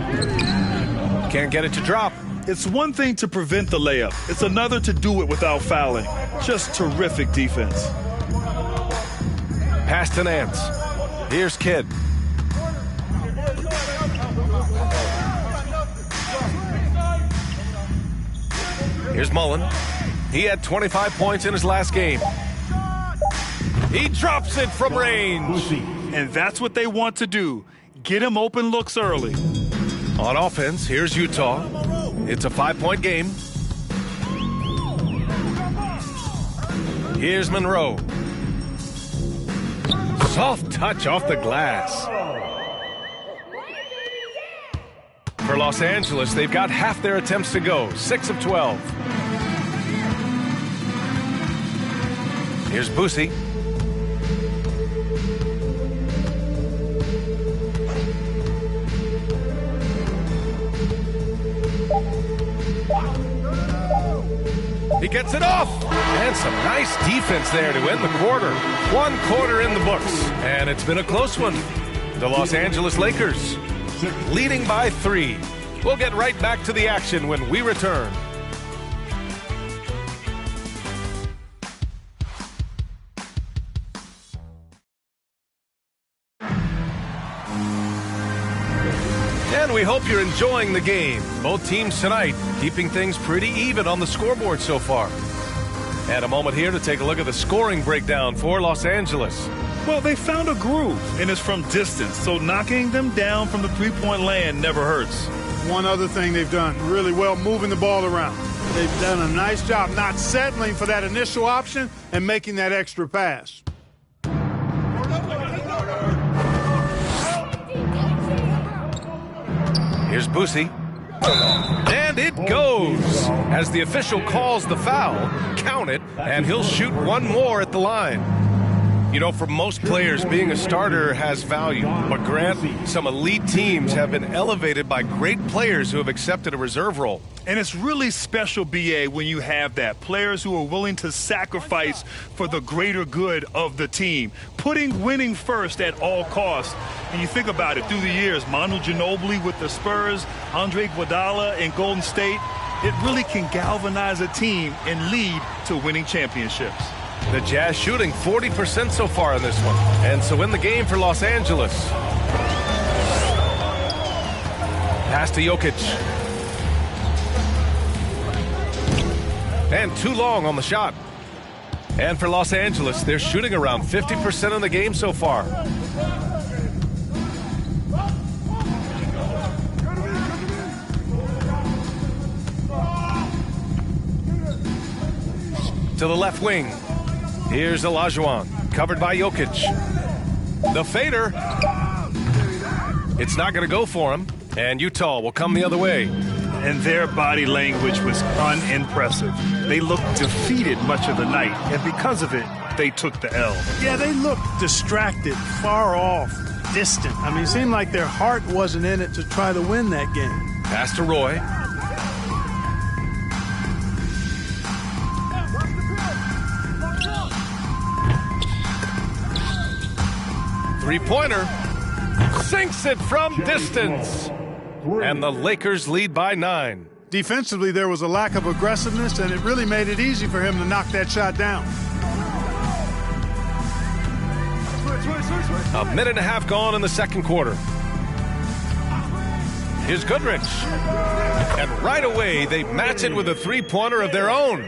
Can't get it to drop. It's one thing to prevent the layup. It's another to do it without fouling. Just terrific defense. Pass to Nance. Here's Kidd. Here's Mullen. He had 25 points in his last game. He drops it from range. And that's what they want to do. Get him open looks early. On offense, here's Utah. It's a 5-point game. Here's Monroe. Soft touch off the glass. For Los Angeles, they've got half their attempts to go. 6 of 12. Here's Boosie. He gets it off. And some nice defense there to end the quarter. 1 quarter in the books. And it's been a close one. The Los Angeles Lakers leading by 3. We'll get right back to the action when we return. And we hope you're enjoying the game. Both teams tonight keeping things pretty even on the scoreboard so far. And a moment here to take a look at the scoring breakdown for Los Angeles. Well, they found a groove, and it's from distance, so knocking them down from the three-point land never hurts. One other thing they've done really well, moving the ball around. They've done a nice job not settling for that initial option and making that extra pass. Here's Boosie. And it goes. As the official calls the foul, count it, and he'll shoot one more at the line. You know, for most players, being a starter has value. But Grant, some elite teams have been elevated by great players who have accepted a reserve role. And it's really special, B.A., when you have that. Players who are willing to sacrifice for the greater good of the team. Putting winning first at all costs. And you think about it, through the years, Manu Ginobili with the Spurs, Andre Iguodala in Golden State, it really can galvanize a team and lead to winning championships. The Jazz shooting 40% so far in this one. And so in the game for Los Angeles. Pass to Jokic. And too long on the shot. And for Los Angeles, they're shooting around 50% in the game so far. To the left wing. Here's Olajuwon, covered by Jokic. The fader. It's not going to go for him, and Utah will come the other way. And their body language was unimpressive. They looked defeated much of the night, and because of it, they took the L. Yeah, they looked distracted, far off, distant. I mean, it seemed like their heart wasn't in it to try to win that game. Pass to Roy. Three-pointer. Sinks it from distance. And the Lakers lead by 9. Defensively, there was a lack of aggressiveness, and it really made it easy for him to knock that shot down. A minute and a half gone in the second quarter. Here's Goodrich. And right away, they match it with a three-pointer of their own.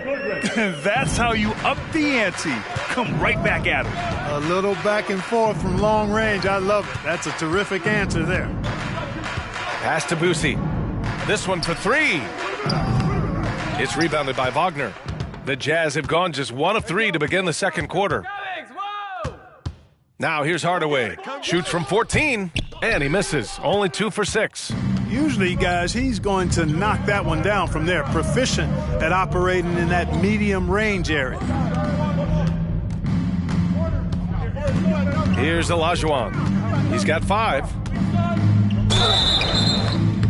That's how you up the ante. Come right back at him. A little back and forth from long range. I love it. That's a terrific answer there. Pass to Boosie. This one for 3. It's rebounded by Wagner. The Jazz have gone just 1 of 3 to begin the second quarter. Now here's Hardaway. Shoots from 14, and he misses. Only 2 for 6. Usually, guys, he's going to knock that one down from there. Proficient at operating in that medium range area. Here's Olajuwon. He's got 5.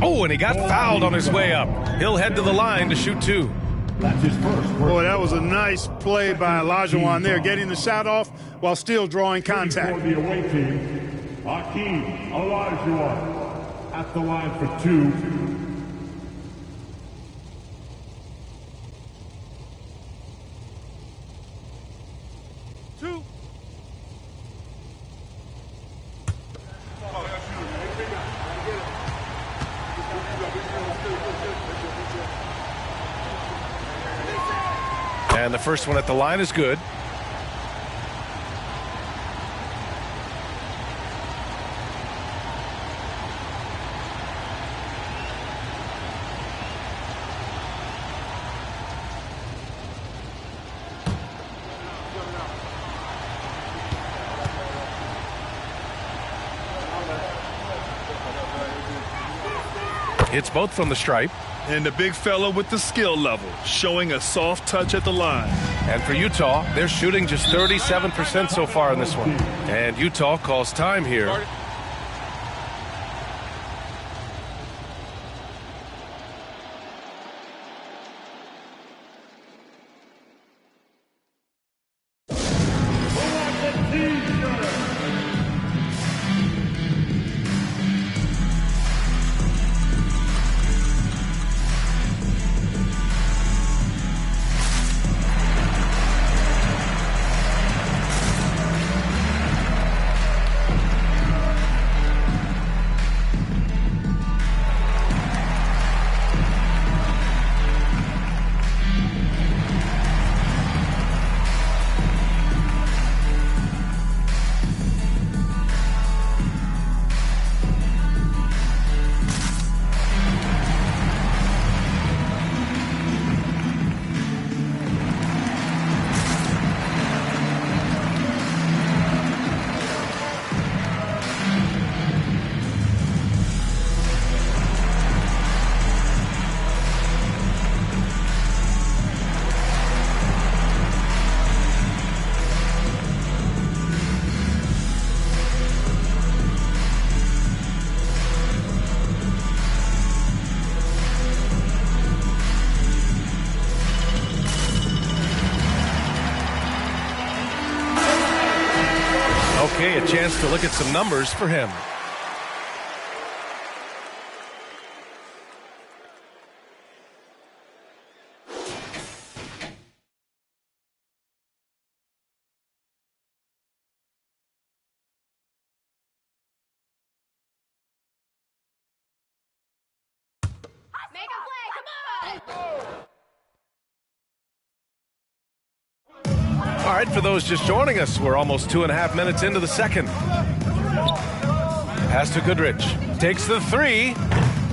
Oh, and he got fouled on his way up. He'll head to the line to shoot 2. Boy, that was a nice play by Olajuwon there, getting the shot off while still drawing contact. For the away team, Hakeem Olajuwon at the line for 2. And the first one at the line is good. It's both from the stripe. And the big fella with the skill level, showing a soft touch at the line. And for Utah, they're shooting just 37% so far in this one. And Utah calls time here. Okay, a chance to look at some numbers for him. All right, for those just joining us, we're almost 2.5 minutes into the second. Pass to Goodrich. Takes the three.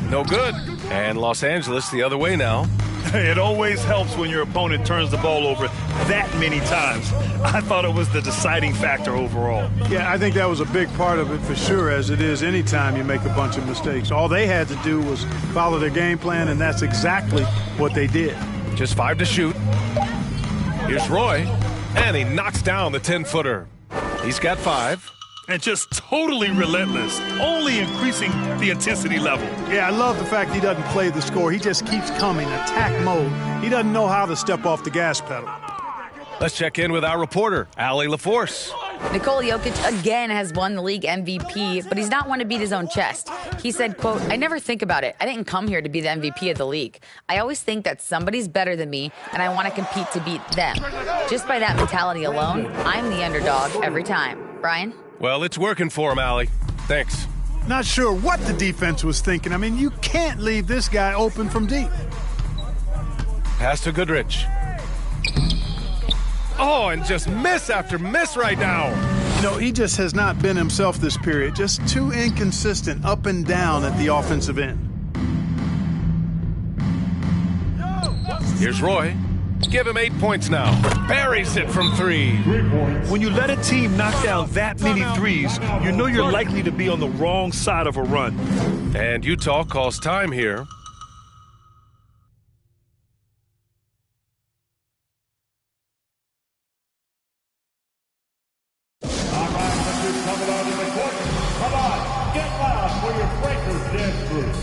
No good. And Los Angeles the other way now. It always helps when your opponent turns the ball over that many times. I thought it was the deciding factor overall. Yeah, I think that was a big part of it for sure, as it is anytime you make a bunch of mistakes. All they had to do was follow their game plan, and that's exactly what they did. Just 5 to shoot. Here's Roy, and he knocks down the 10-footer. He's got 5. And just totally relentless, only increasing the intensity level. Yeah, I love the fact he doesn't play the score. He just keeps coming, attack mode. He doesn't know how to step off the gas pedal. Let's check in with our reporter, Allie LaForce. Nikola Jokic again has won the league MVP, but he's not one to beat his own chest. He said, quote, "I never think about it. I didn't come here to be the MVP of the league. I always think that somebody's better than me, and I want to compete to beat them. Just by that mentality alone, I'm the underdog every time." Brian? Well, it's working for him, Allie. Thanks. Not sure what the defense was thinking. I mean, you can't leave this guy open from deep. Pass to Goodrich. Oh, and just miss after miss right now. You know, he just has not been himself this period. Just too inconsistent up and down at the offensive end. Here's Roy. Give him 8 points now. Buries it from 3. When you let a team knock down that many threes, you know you're likely to be on the wrong side of a run. And Utah calls time here. Coming out in the court. Come on, get loud for your Breakers dance group.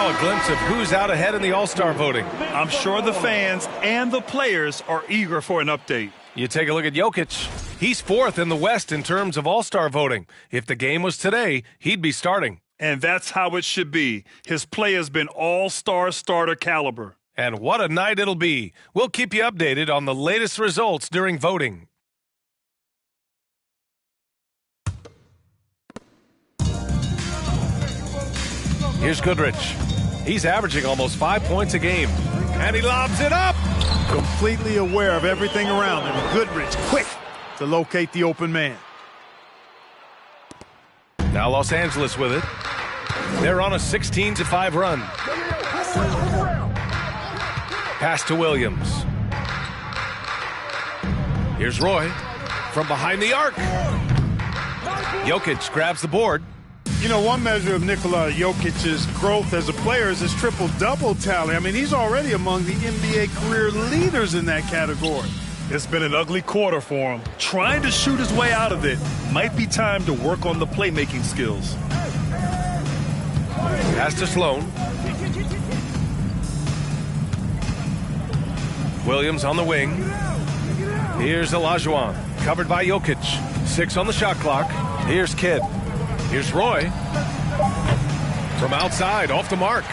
A glimpse of who's out ahead in the All-Star voting. I'm sure the fans and the players are eager for an update. You take a look at Jokic. He's 4th in the West in terms of All-Star voting. If the game was today, he'd be starting. And that's how it should be. His play has been all-star starter caliber. And what a night it'll be. We'll keep you updated on the latest results during voting. Here's Goodrich. He's averaging almost 5 points a game. And he lobs it up. Completely aware of everything around him. Goodrich, quick to locate the open man. Now Los Angeles with it. They're on a 16-5 run. Pass to Williams. Here's Roy from behind the arc. Jokic grabs the board. You know, one measure of Nikola Jokic's growth as a player is his triple-double tally. I mean, he's already among the NBA career leaders in that category. It's been an ugly quarter for him. Trying to shoot his way out of it. Might be time to work on the playmaking skills. Pass to Sloan. Williams on the wing. Here's Olajuwon, covered by Jokic. 6 on the shot clock. Here's Kidd. Here's Roy. From outside, off the mark.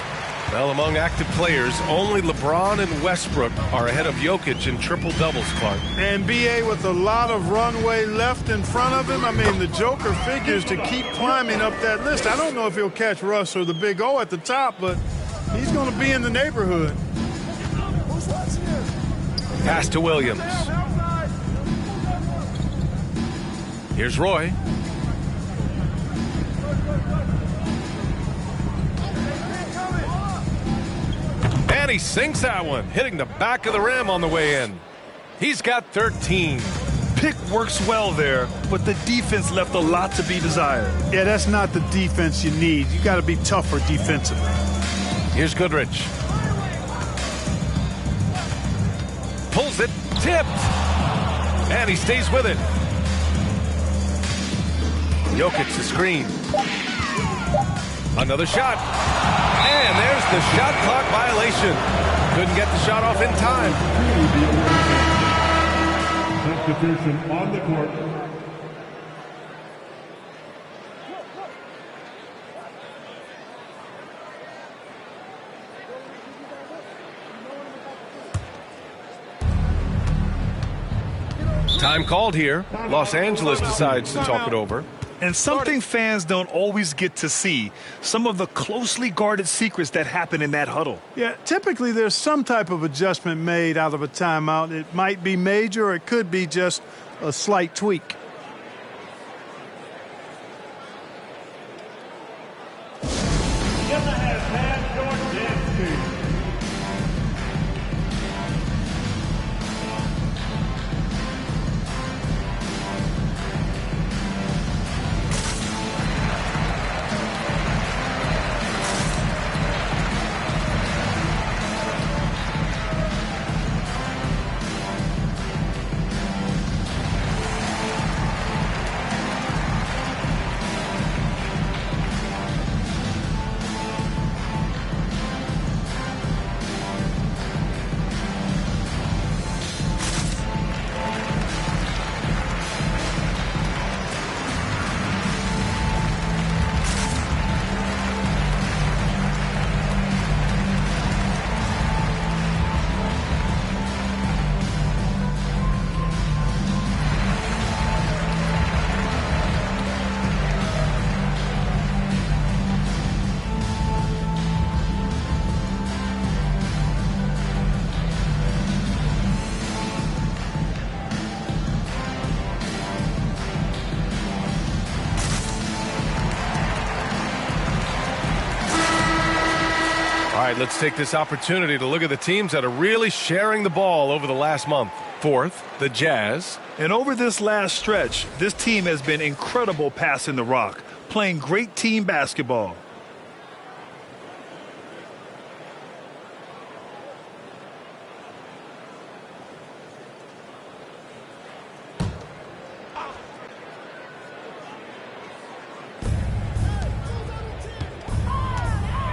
Well, among active players, only LeBron and Westbrook are ahead of Jokic in triple-doubles, Clark. And B.A. with a lot of runway left in front of him. I mean, the Joker figures to keep climbing up that list. I don't know if he'll catch Russ or the Big O at the top, but he's going to be in the neighborhood. Pass to Williams. Here's Roy. And he sinks that one, hitting the back of the rim on the way in. He's got 13. Pick works well there, but the defense left a lot to be desired. Yeah, that's not the defense you need. You got to be tougher defensively. Here's Goodrich. Pulls it, tipped, and he stays with it. Jokic the screen. Another shot. And there's the shot clock violation. Couldn't get the shot off in time. Substitution on the court. Time called here. Los Angeles decides to talk it over. And something fans don't always get to see, some of the closely guarded secrets that happen in that huddle. Yeah, typically there's some type of adjustment made out of a timeout. It might be major or it could be just a slight tweak. All right, let's take this opportunity to look at the teams that are really sharing the ball over the last month. Fourth, the Jazz. And over this last stretch, this team has been incredible passing the rock, playing great team basketball.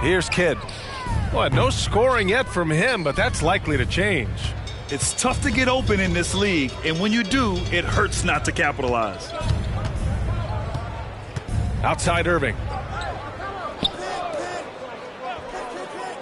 Here's Kidd. Boy, no scoring yet from him, but that's likely to change. It's tough to get open in this league, and when you do, it hurts not to capitalize. Outside Irving.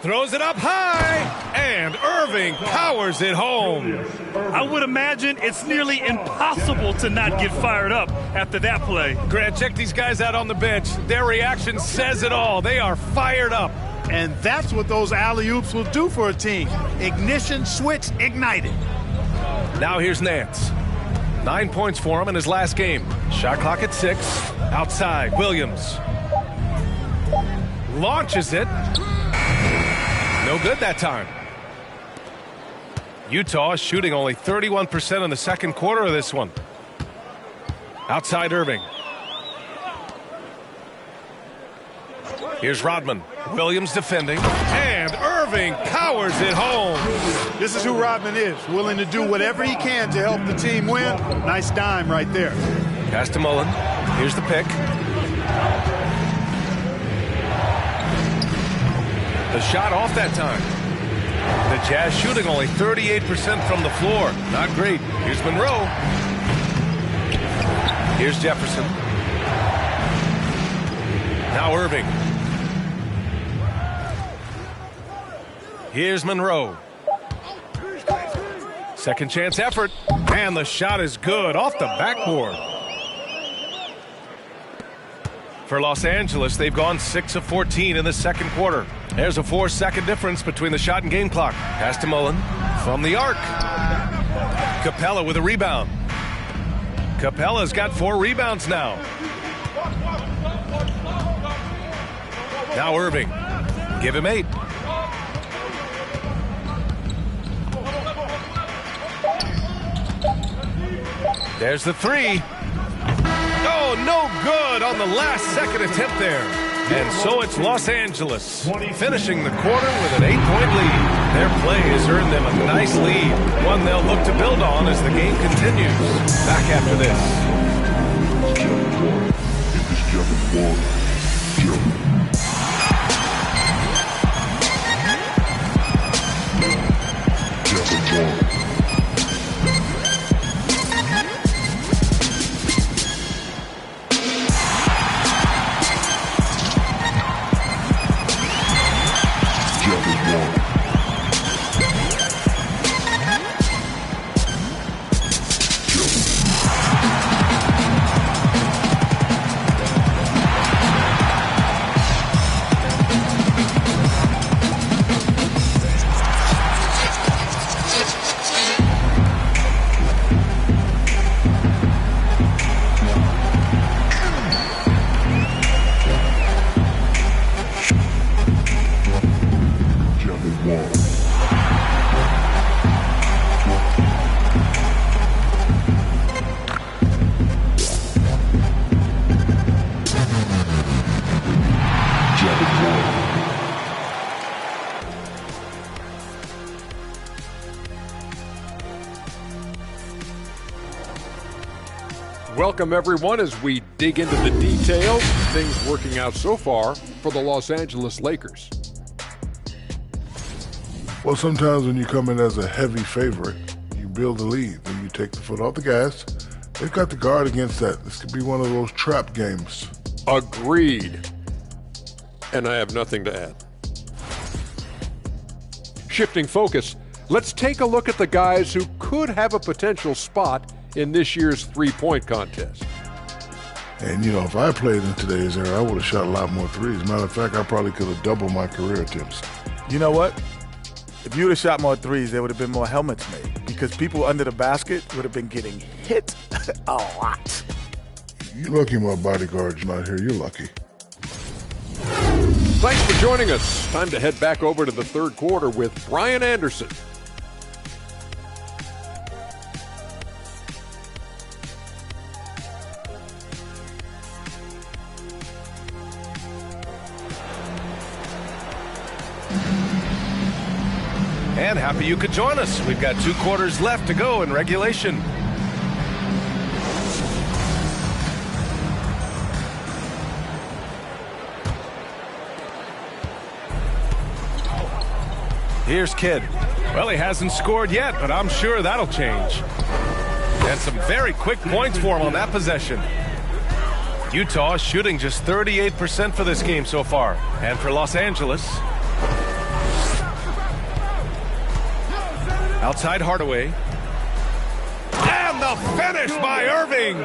Throws it up high, and Irving powers it home. I would imagine it's nearly impossible to not get fired up after that play. Grant, check these guys out on the bench. Their reaction says it all. They are fired up. And that's what those alley-oops will do for a team. Ignition switch ignited. Now here's Nance. 9 points for him in his last game. Shot clock at 6. Outside, Williams. Launches it. No good that time. Utah is shooting only 31% in the second quarter of this one. Outside Irving. Here's Rodman. Williams defending. And Irving powers it home. This is who Rodman is. Willing to do whatever he can to help the team win. Nice dime right there. Pass to Mullen. Here's the pick. The shot off that time. The Jazz shooting only 38% from the floor. Not great. Here's Monroe. Here's Jefferson. Now Irving. Here's Monroe. Second chance effort. And the shot is good off the backboard. For Los Angeles, they've gone 6 of 14 in the second quarter. There's a 4-second difference between the shot and game clock. Pass to Mullen from the arc. Capella with a rebound. Capella's got 4 rebounds now. Now Irving. Give him 8. There's the 3. Oh, no good on the last second attempt there. And so it's Los Angeles finishing the quarter with an 8-point lead. Their play has earned them a nice lead, one they'll look to build on as the game continues. Back after this. Welcome, everyone, as we dig into the details. Things working out so far for the Los Angeles Lakers. Well, sometimes when you come in as a heavy favorite, you build a lead, then you take the foot off the gas. They've got the guard against that. This could be one of those trap games. Agreed. And I have nothing to add. Shifting focus, let's take a look at the guys who could have a potential spot in this year's three-point contest. And, you know, if I played in today's era, I would have shot a lot more threes. Matter of fact, I probably could have doubled my career attempts. You know what? If you would have shot more threes, there would have been more helmets made because people under the basket would have been getting hit a lot. You're lucky my bodyguard's not here. You're lucky. Thanks for joining us. Time to head back over to the third quarter with Brian Anderson. And happy you could join us. We've got 2 quarters left to go in regulation. Here's Kidd. Well, he hasn't scored yet, but I'm sure that'll change. And some very quick points for him on that possession. Utah is shooting just 38% for this game so far. And for Los Angeles, outside Hardaway. And the finish by Irving.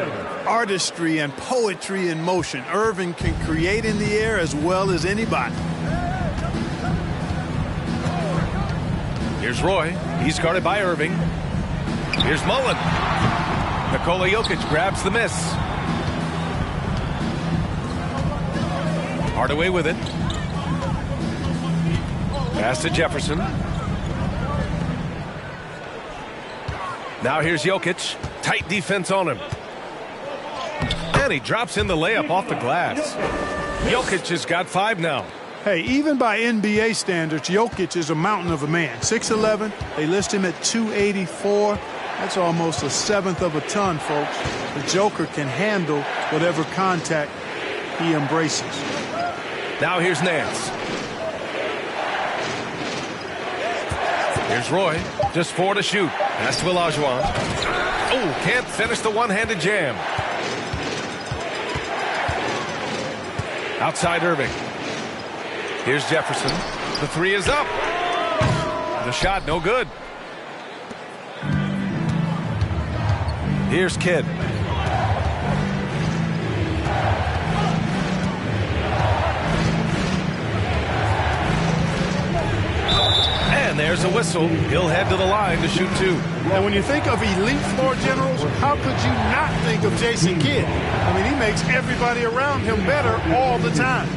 Artistry and poetry in motion. Irving can create in the air as well as anybody. Here's Roy. He's guarded by Irving. Here's Mullen. Nikola Jokic grabs the miss. Hardaway with it. Pass to Jefferson. Now here's Jokic. Tight defense on him. And he drops in the layup off the glass. Jokic has got 5 now. Hey, even by NBA standards, Jokic is a mountain of a man. 6'11", they list him at 284. That's almost a seventh of a ton, folks. The Joker can handle whatever contact he embraces. Now here's Nance. Here's Roy. Just 4 to shoot. Pass to Olajuwon. Oh, can't finish the one-handed jam. Outside Irving. Here's Jefferson. The 3 is up. The shot no good. Here's Kidd. And there There's a whistle. He'll head to the line to shoot 2. And when you think of elite floor generals, how could you not think of Jason Kidd? I mean, he makes everybody around him better all the time.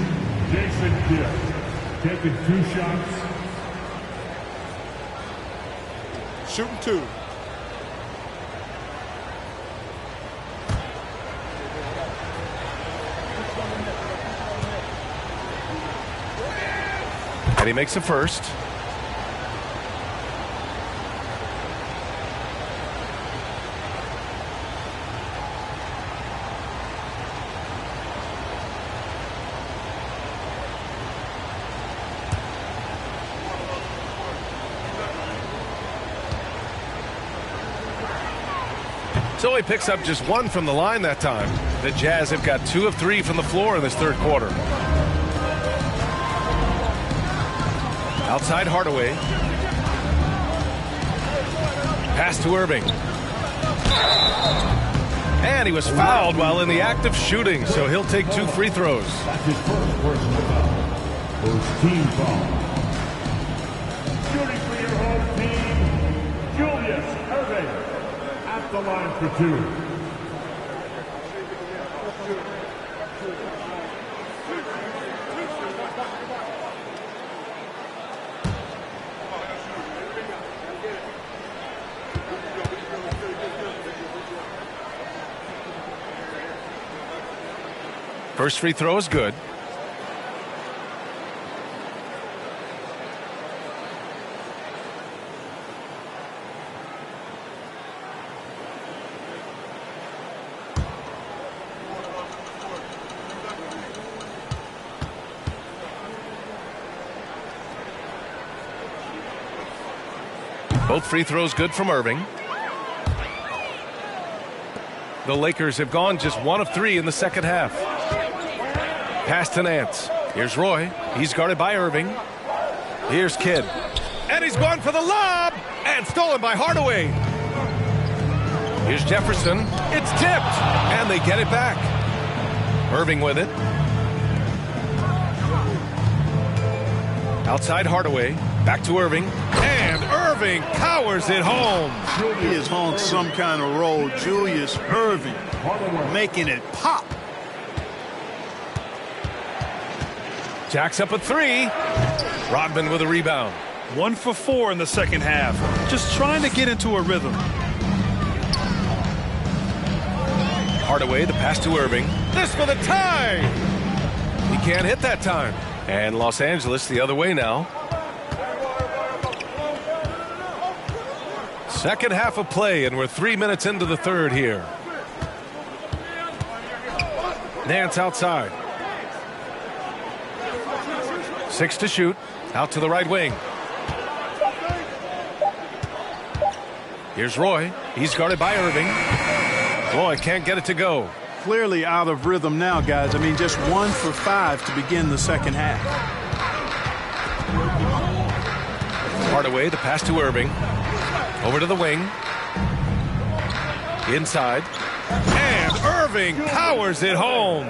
Jason Kidd taking 2 shots. Shooting 2. And he makes a first. So he picks up just 1 from the line that time. The Jazz have got 2 of 3 from the floor in this third quarter. Outside Hardaway. Pass to Irving. And he was fouled while in the act of shooting, so he'll take 2 free throws. That's his first personal foul. First team foul. Shooting for your home team, Julius Irving. At the line for 2. First free throw is good. Both free throws good from Irving. The Lakers have gone just 1 of 3 in the second half. Pass to Nance. Here's Roy. He's guarded by Irving. Here's Kidd. And he's gone for the lob. And stolen by Hardaway. Here's Jefferson. It's tipped. And they get it back. Irving with it. Outside Hardaway. Back to Irving. And Irving powers it home. He is on some kind of roll. Julius Irving making it pop. Jacks up a 3. Rodman with a rebound. 1 for 4 in the second half. Just trying to get into a rhythm. Hardaway, the pass to Irving. This for the tie. He can't hit that time. And Los Angeles the other way now. Second half of play, and we're 3 minutes into the third here. Nance outside. 6 to shoot. Out to the right wing. Here's Roy. He's guarded by Irving. Roy can't get it to go. Clearly out of rhythm now, guys. I mean, just 1 for 5 to begin the second half. Hardaway, the pass to Irving. Over to the wing. Inside. And Irving powers it home.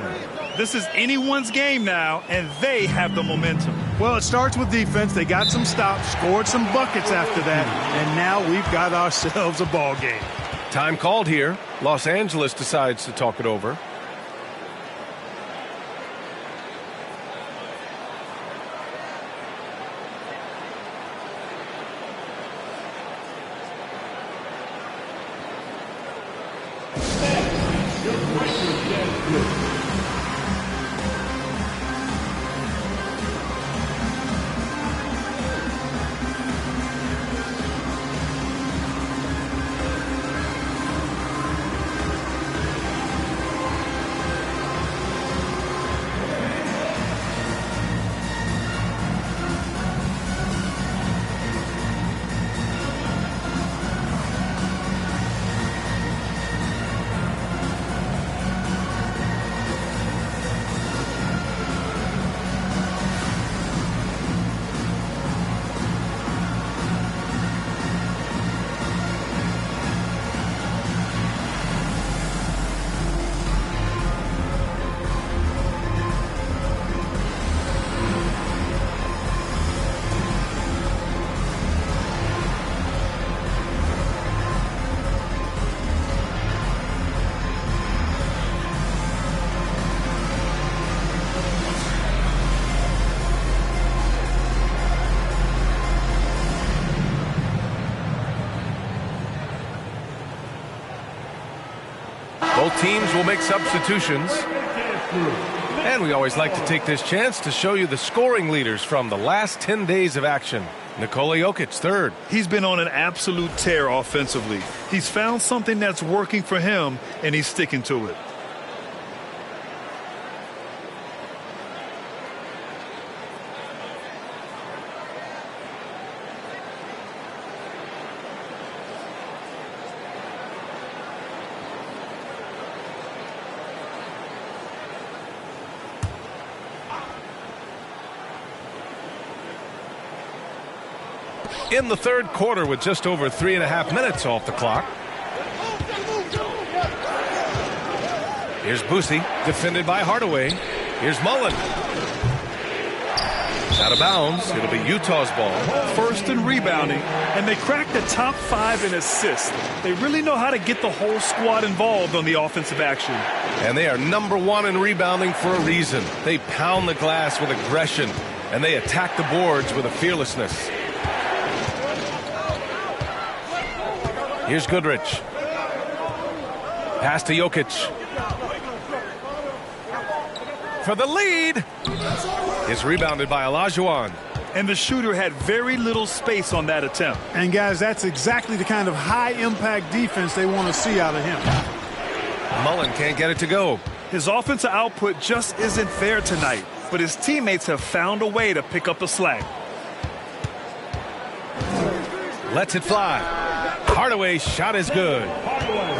This is anyone's game now, and they have the momentum. Well, it starts with defense. They got some stops, scored some buckets after that, and now we've got ourselves a ball game. Time called here. Los Angeles decides to talk it over. Both teams will make substitutions. And we always like to take this chance to show you the scoring leaders from the last 10 days of action. Nikola Jokic, third. He's been on an absolute tear offensively. He's found something that's working for him, and he's sticking to it. In the third quarter with just over 3.5 minutes off the clock. Here's Boosie, defended by Hardaway. Here's Mullen. Out of bounds. It'll be Utah's ball. First in rebounding, and they cracked the top 5 in assists. They really know how to get the whole squad involved on the offensive action. And they are number 1 in rebounding for a reason. They pound the glass with aggression, and they attack the boards with a fearlessness. Here's Goodrich. Pass to Jokic. For the lead. It's rebounded by Olajuwon. And the shooter had very little space on that attempt. And guys, that's exactly the kind of high-impact defense they want to see out of him. Mullen can't get it to go. His offensive output just isn't there tonight, but his teammates have found a way to pick up the slack. Lets it fly. Hardaway's shot is good.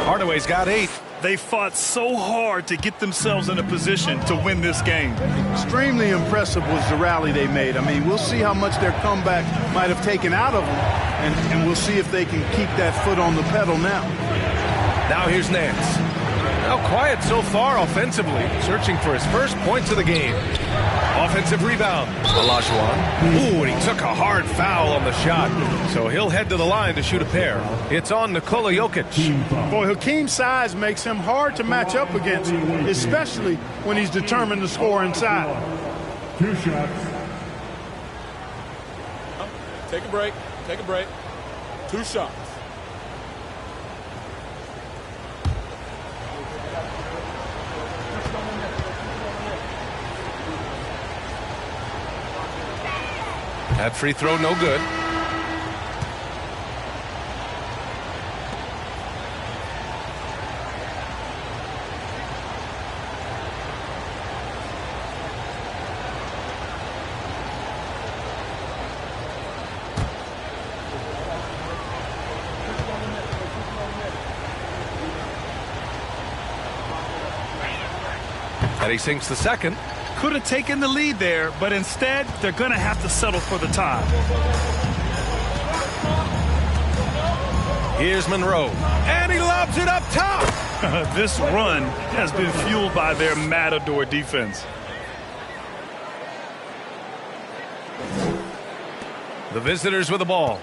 Hardaway's got 8. They fought so hard to get themselves in a position to win this game. Extremely impressive was the rally they made. I mean, we'll see how much their comeback might have taken out of them, and we'll see if they can keep that foot on the pedal now. Now here's Nance. Now quiet so far offensively, searching for his first points of the game. Offensive rebound. Olajuwon. Ooh, and he took a hard foul on the shot. So he'll head to the line to shoot a pair. It's on Nikola Jokic. Boy, Hakeem's size makes him hard to match up against, especially when he's determined to score inside. 2 shots. Take a break. Take a break. 2 shots. That free throw no good. And he sinks the second. Could have taken the lead there, but instead, they're going to have to settle for the tie. Here's Monroe. And he lobs it up top. This run has been fueled by their Matador defense. The visitors with the ball.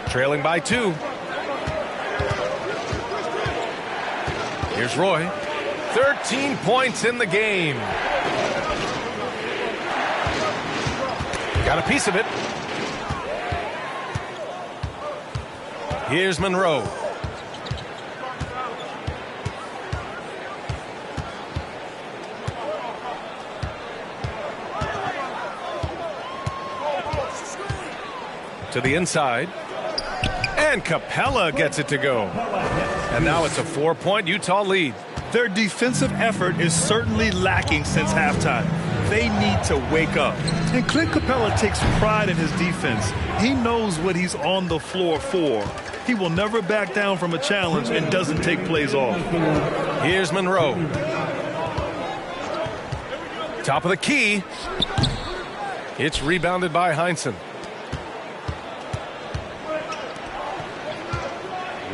Trailing by 2. Here's Roy. 13 points in the game. Got a piece of it. Here's Monroe. To the inside. And Capella gets it to go. And now it's a 4-point Utah lead. Their defensive effort is certainly lacking since halftime. They need to wake up. And Clint Capella takes pride in his defense. He knows what he's on the floor for. He will never back down from a challenge and doesn't take plays off. Here's Monroe. Top of the key. It's rebounded by Heinsohn.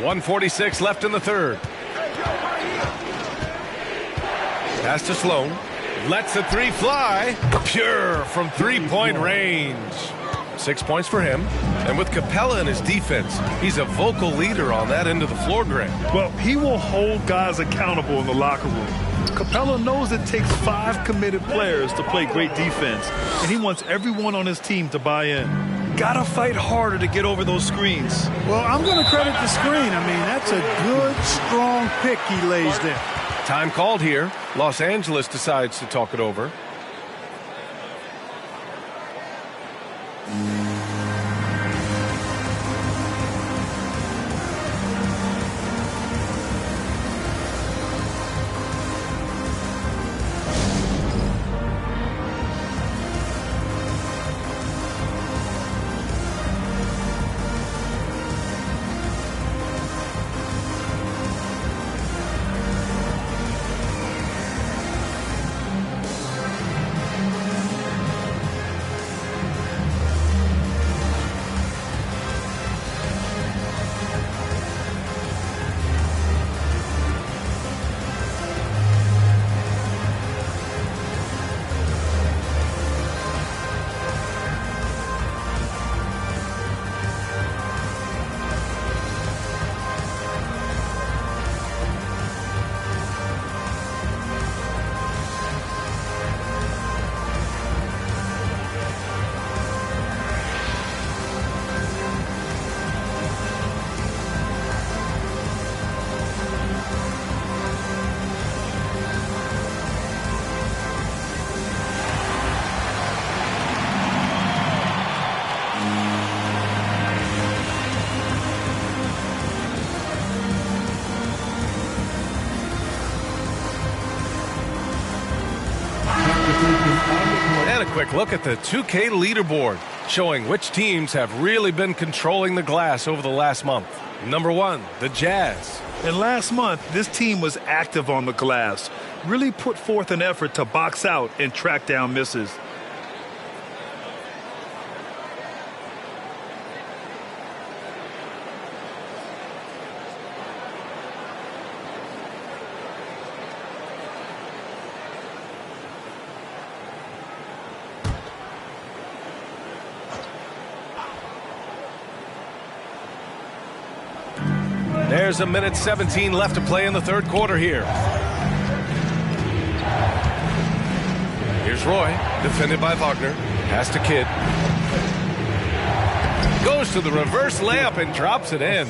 1:46 left in the third. Pass to Sloan. Lets the 3 fly. Pure from 3-point range. 6 points for him. And with Capella in his defense, he's a vocal leader on that end of the floor, Greg. Well, he will hold guys accountable in the locker room. Capella knows it takes 5 committed players to play great defense, and he wants everyone on his team to buy in. Gotta fight harder to get over those screens. Well, I'm going to credit the screen. I mean, that's a good, strong pick he lays there. Time called here. Los Angeles decides to talk it over. And a quick look at the 2K leaderboard, showing which teams have really been controlling the glass over the last month. Number 1, the Jazz. And last month, this team was active on the glass, really put forth an effort to box out and track down misses. There's a minute 17 left to play in the third quarter here. Here's Roy, defended by Wagner. Pass to Kidd. Goes to the reverse layup and drops it in.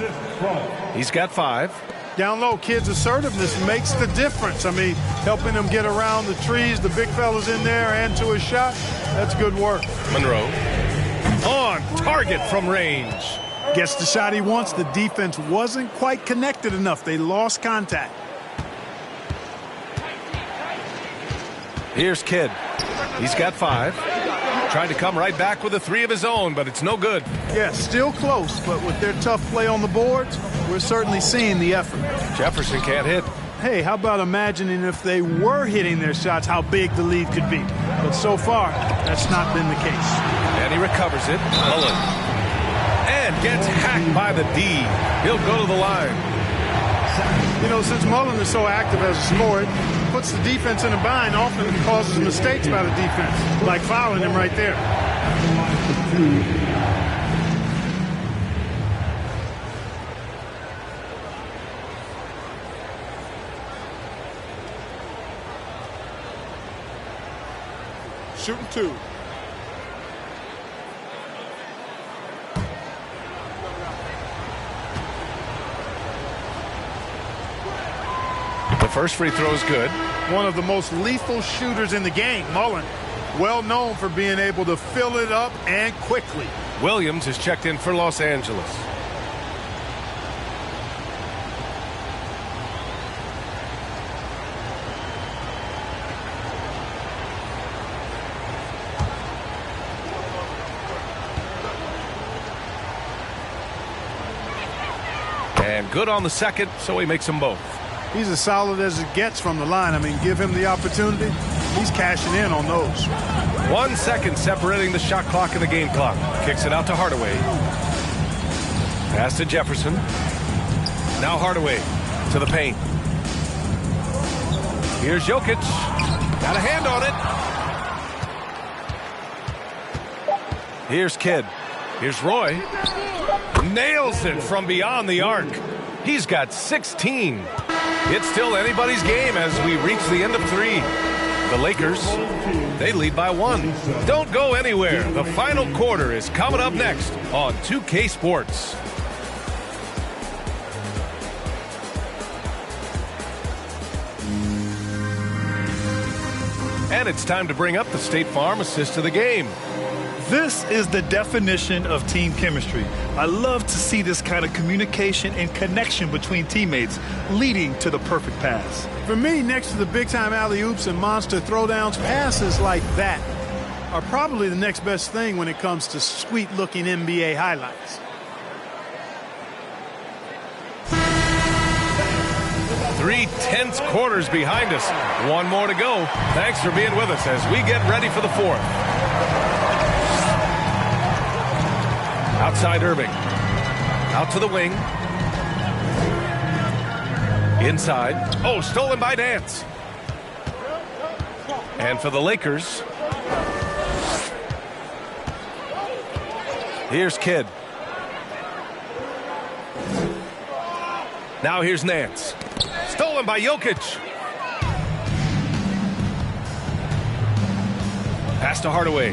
He's got 5. Down low, Kidd's assertiveness makes the difference. I mean, helping him get around the trees, the big fellas in there, and to his shot. That's good work. Monroe on target from range. Gets the shot he wants. The defense wasn't quite connected enough. They lost contact. Here's Kidd. He's got 5. Trying to come right back with a 3 of his own, but it's no good. Yeah, still close, but with their tough play on the boards, we're certainly seeing the effort. Jefferson can't hit. Hey, how about imagining if they were hitting their shots, how big the lead could be. But so far, that's not been the case. And he recovers it. Mullen. And gets hacked by the D. He'll go to the line. You know, since Mullen is so active as a scorer, it puts the defense in a bind. Often it causes mistakes by the defense, like fouling him right there. Shooting 2. The first free throw is good. One of the most lethal shooters in the game, Mullen. Well known for being able to fill it up and quickly. Williams is checked in for Los Angeles. And good on the second, so he makes them both. He's as solid as it gets from the line. I mean, give him the opportunity. He's cashing in on those. 1 second separating the shot clock and the game clock. Kicks it out to Hardaway. Pass to Jefferson. Now Hardaway to the paint. Here's Jokic. Got a hand on it. Here's Kidd. Here's Roy. Nails it from beyond the arc. He's got 16. It's still anybody's game as we reach the end of 3. The Lakers, they lead by 1. Don't go anywhere. The final quarter is coming up next on 2K Sports. And it's time to bring up the State Farm assist of the game. This is the definition of team chemistry. I love to see this kind of communication and connection between teammates leading to the perfect pass. For me, next to the big-time alley-oops and monster throwdowns, passes like that are probably the next best thing when it comes to sweet-looking NBA highlights. 3 tense quarters behind us. One more to go. Thanks for being with us as we get ready for the fourth. Outside Irving. Out to the wing. Inside. Oh, stolen by Nance. And for the Lakers, here's Kidd. Now here's Nance. Stolen by Jokic. Pass to Hardaway.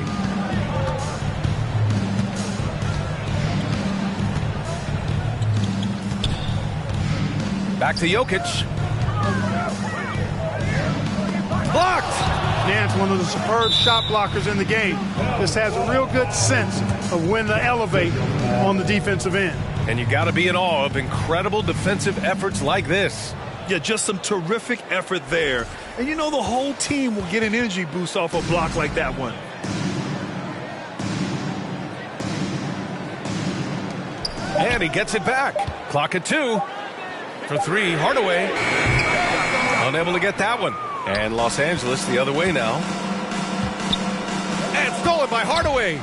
Back to Jokic. Blocked. Nance, one of the superb shot blockers in the game. Just has a real good sense of when to elevate on the defensive end. And you got to be in awe of incredible defensive efforts like this. Yeah, just some terrific effort there. And you know the whole team will get an energy boost off a block like that one. And he gets it back. Clock at 2. For 3, Hardaway. Unable to get that one. And Los Angeles the other way now. And stolen by Hardaway.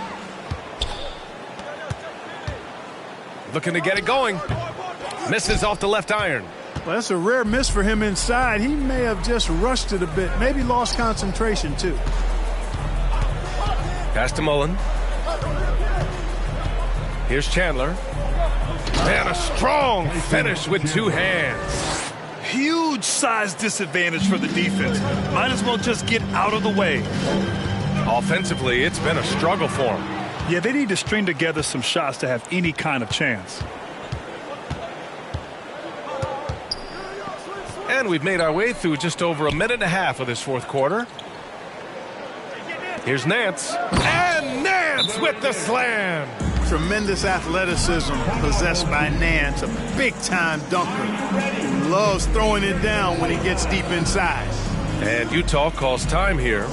Looking to get it going. Misses off the left iron. Well, that's a rare miss for him inside. He may have just rushed it a bit. Maybe lost concentration, too. Pass to Mullen. Here's Chandler. And a strong finish with 2 hands. Huge size disadvantage for the defense. Might as well just get out of the way. Offensively, it's been a struggle for them. Yeah, they need to string together some shots to have any kind of chance. And we've made our way through just over a minute and a half of this fourth quarter. Here's Nance. And Nance with the slam. Tremendous athleticism possessed by Nance, a big-time dunker. He loves throwing it down when he gets deep inside. And Utah calls time here.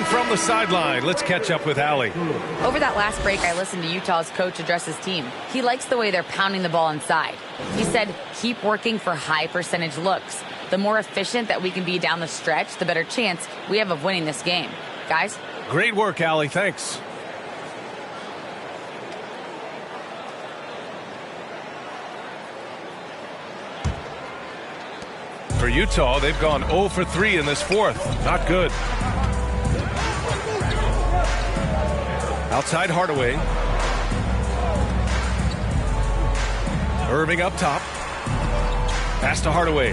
From the sideline, let's catch up with Allie. Over that last break, I listened to Utah's coach address his team. He likes the way they're pounding the ball inside. He said, keep working for high percentage looks. The more efficient that we can be down the stretch, the better chance we have of winning this game. Guys? Great work, Allie. Thanks. For Utah, they've gone 0 for 3 in this fourth. Not good. Outside Hardaway. Irving up top. Pass to Hardaway.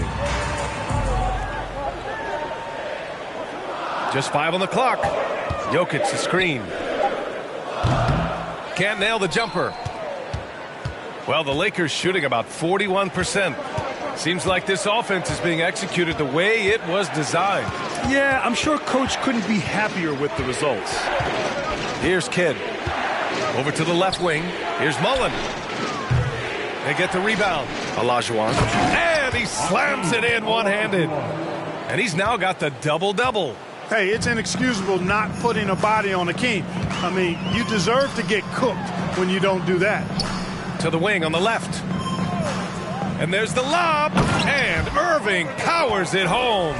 Just 5 on the clock. Jokic the screen. Can't nail the jumper. Well, the Lakers shooting about 41%. Seems like this offense is being executed the way it was designed. Yeah, I'm sure Coach couldn't be happier with the results. Here's Kidd. Over to the left wing. Here's Mullen. They get the rebound. Olajuwon. And he slams it in one-handed. And he's now got the double-double. Hey, it's inexcusable not putting a body on a king. I mean, you deserve to get cooked when you don't do that. To the wing on the left. And there's the lob. And Irving powers it home.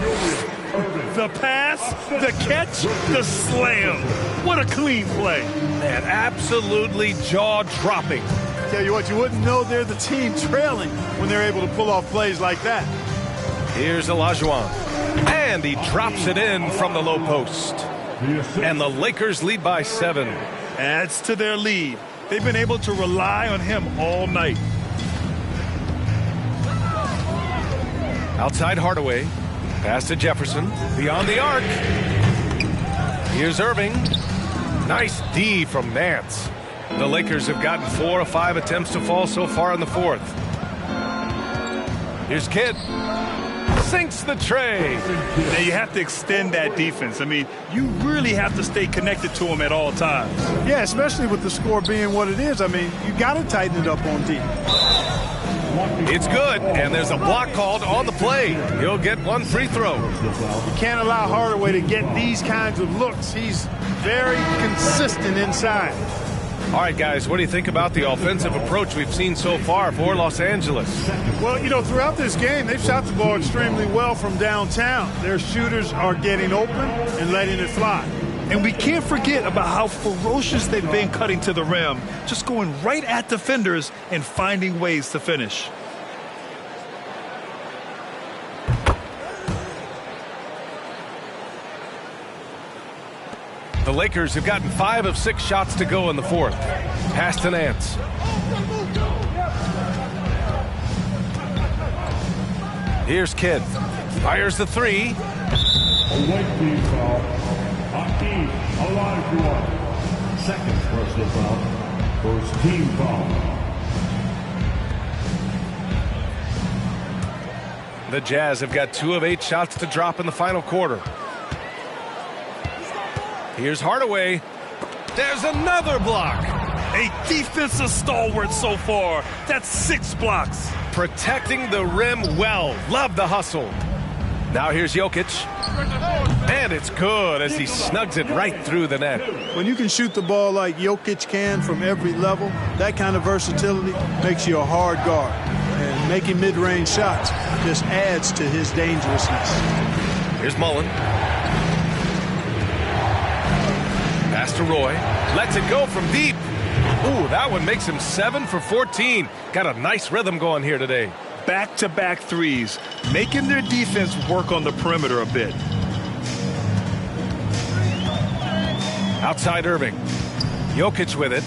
The pass, the catch, the slam. What a clean play. Man, absolutely jaw-dropping. Tell you what, you wouldn't know they're the team trailing when they're able to pull off plays like that. Here's Olajuwon. And he drops it in from the low post. And the Lakers lead by 7. Adds to their lead. They've been able to rely on him all night. Outside Hardaway. Pass to Jefferson. Beyond the arc. Here's Irving. Nice D from Nance. The Lakers have gotten 4 of 5 attempts to fall so far in the fourth. Here's Kidd. Sinks the tray. Now you have to extend that defense. I mean, you really have to stay connected to him at all times. Yeah, especially with the score being what it is. I mean, you got to tighten it up on D. It's good, and there's a block called on the play. He'll get one free throw. You can't allow Hardaway to get these kinds of looks. He's very consistent inside. All right, guys, what do you think about the offensive approach we've seen so far for Los Angeles? Well, you know, throughout this game, they've shot the ball extremely well from downtown. Their shooters are getting open and letting it fly. And we can't forget about how ferocious they've been cutting to the rim, just going right at defenders and finding ways to finish. The Lakers have gotten 5 of 6 shots to go in the fourth. Pass to Nance. Here's Kidd. Fires the 3. A white team foul. Hakeem Olajuwon. Second personal foul. First team foul. The Jazz have got 2 of 8 shots to drop in the final quarter. Here's Hardaway. There's another block. A defensive stalwart so far. That's 6 blocks. Protecting the rim well. Love the hustle. Now here's Jokic. And it's good as he snugs it right through the net. When you can shoot the ball like Jokic can from every level, that kind of versatility makes you a hard guard. And making mid-range shots just adds to his dangerousness. Here's Mullen. Pass to Roy. Lets it go from deep. Ooh, that one makes him 7 for 14. Got a nice rhythm going here today. Back-to-back threes, making their defense work on the perimeter a bit. Outside Irving. Jokic with it.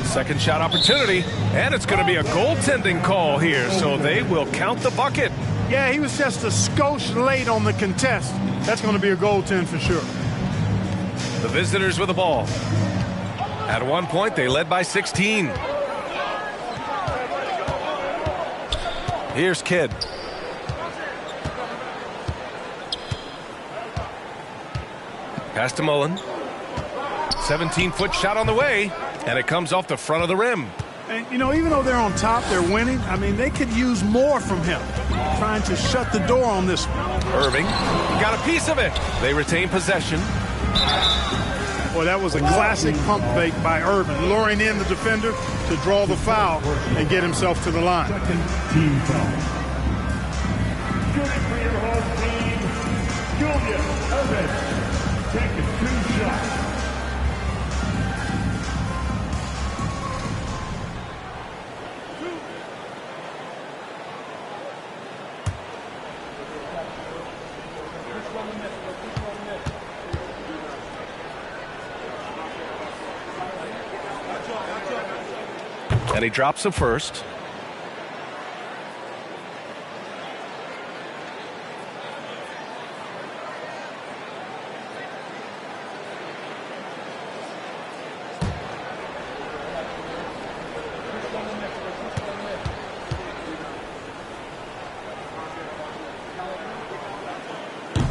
Second shot opportunity, and it's going to be a goaltending call here, so they will count the bucket. Yeah, he was just a skosh late on the contest. That's going to be a goaltend for sure. The visitors with the ball. At one point, they led by 16. Here's Kidd. Pass to Mullen. 17-foot shot on the way, and it comes off the front of the rim. And, you know, even though they're on top, they're winning. I mean, they could use more from him. Trying to shut the door on this one. Irving got a piece of it. They retain possession. Boy, that was a classic pump fake by Irving, luring in the defender to draw the foul and get himself to the line. Second team foul. Shooting for your home team, Julius Irving. Taking 2 shots. And he drops the first.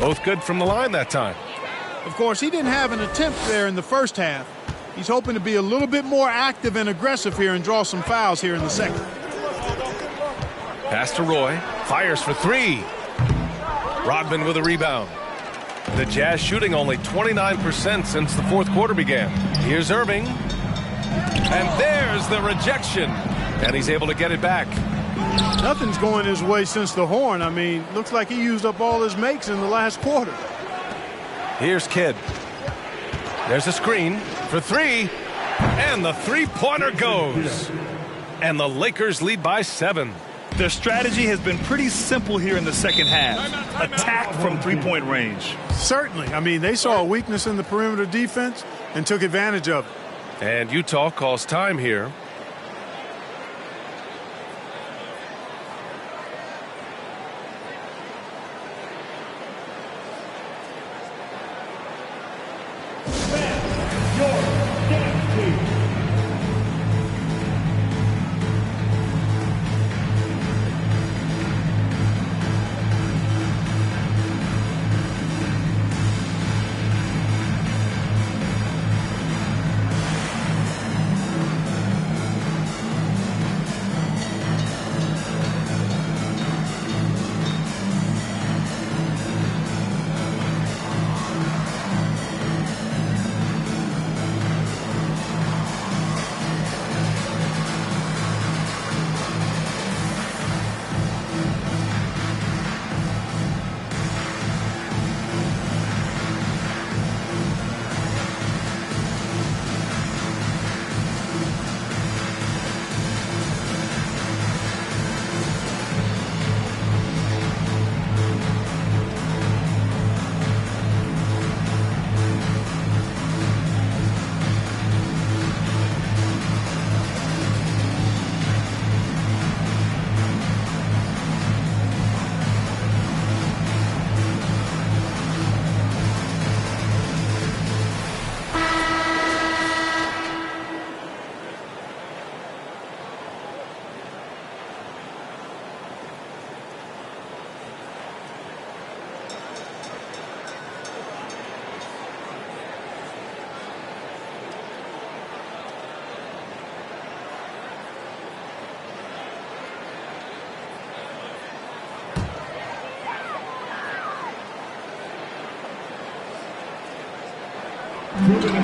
Both good from the line that time. Of course, he didn't have an attempt there in the first half. He's hoping to be a little bit more active and aggressive here and draw some fouls here in the second. Pass to Roy. Fires for three. Rodman with a rebound. The Jazz shooting only 29% since the fourth quarter began. Here's Irving. And there's the rejection. And he's able to get it back. Nothing's going his way since the horn. I mean, looks like he used up all his makes in the last quarter. Here's Kidd. There's a screen for three. And the three-pointer goes. And the Lakers lead by 7. Their strategy has been pretty simple here in the second half. Attack from three-point range. Certainly. I mean, they saw a weakness in the perimeter defense and took advantage of it. And Utah calls time here.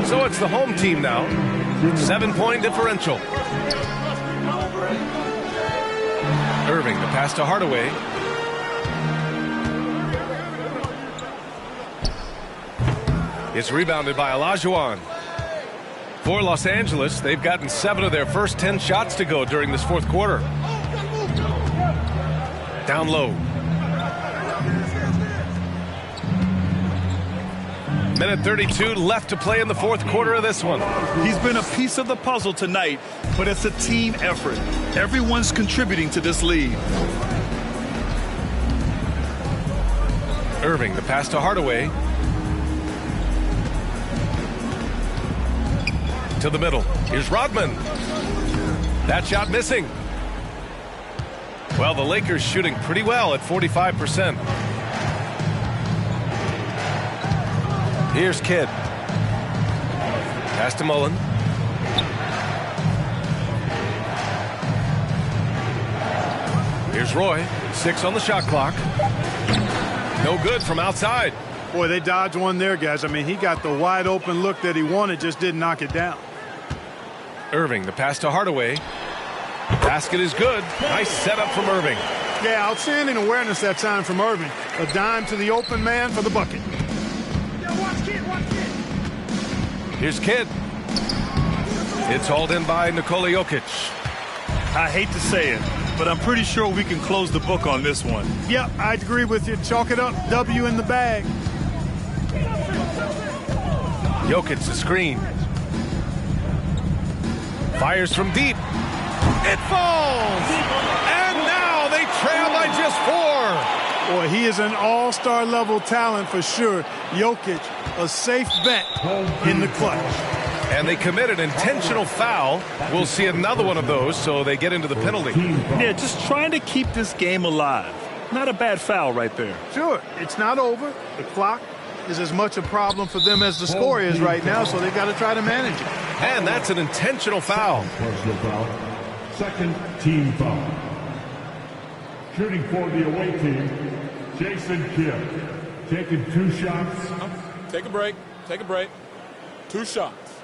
So it's the home team now. 7-point differential. Irving, the pass to Hardaway. It's rebounded by Olajuwon. For Los Angeles, they've gotten 7 of their first 10 shots to go during this fourth quarter. Down low. Minute 32 left to play in the fourth quarter of this one. He's been a piece of the puzzle tonight, but it's a team effort. Everyone's contributing to this lead. Irving, the pass to Hardaway. To the middle. Here's Rodman. That shot missing. Well, the Lakers shooting pretty well at 45%. Here's Kidd. Pass to Mullen. Here's Roy. 6 on the shot clock. No good from outside. Boy, they dodged one there, guys. I mean, he got the wide open look that he wanted, just didn't knock it down. Irving, the pass to Hardaway. Basket is good. Nice setup from Irving. Yeah, outstanding awareness that time from Irving. A dime to the open man for the bucket. Here's Kidd. It's hauled in by Nikola Jokic. I hate to say it, but I'm pretty sure we can close the book on this one. Yep, I agree with you. Chalk it up. W in the bag. Jokic, the screen. Fires from deep. It falls! And now they trail by just 4. Boy, he is an all-star level talent for sure. Jokic, a safe bet in the clutch. And they committed an intentional foul. We'll see another one of those, so they get into the penalty. Yeah, just trying to keep this game alive. Not a bad foul right there. Sure, it's not over. The clock is as much a problem for them as the score is right now, so they got to try to manage it. And that's an intentional foul. Personal foul. Second team foul. Shooting for the away team, Jason Kidd. Taking 2 shots. Take a break. Take a break. 2 shots.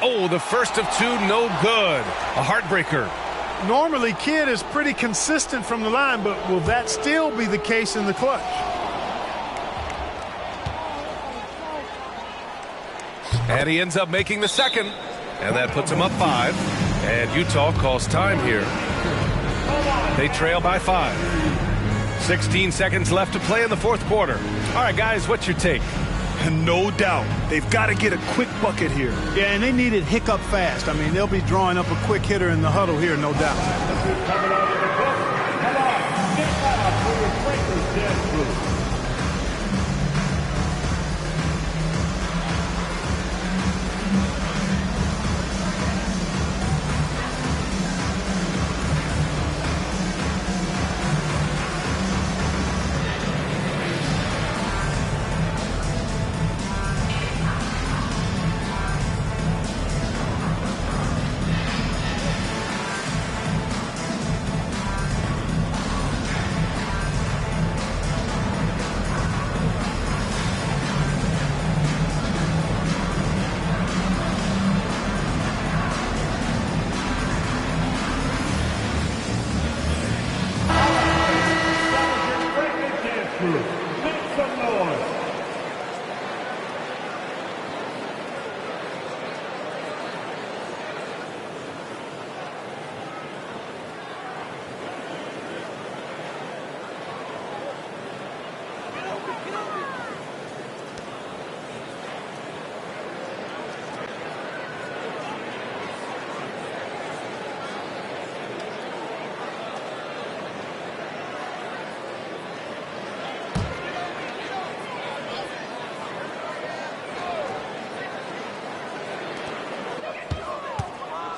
Oh, the first of 2, no good. A heartbreaker. Normally, Kidd is pretty consistent from the line, but will that still be the case in the clutch? And he ends up making the second. And that puts him up 5. And Utah calls time here. They trail by 5. 16 seconds left to play in the fourth quarter. All right, guys, what's your take? No doubt. They've got to get a quick bucket here. Yeah, and they need it hiccup fast. I mean, they'll be drawing up a quick hitter in the huddle here, no doubt. Coming out of the book. Come on, get out for your Breakers dance group.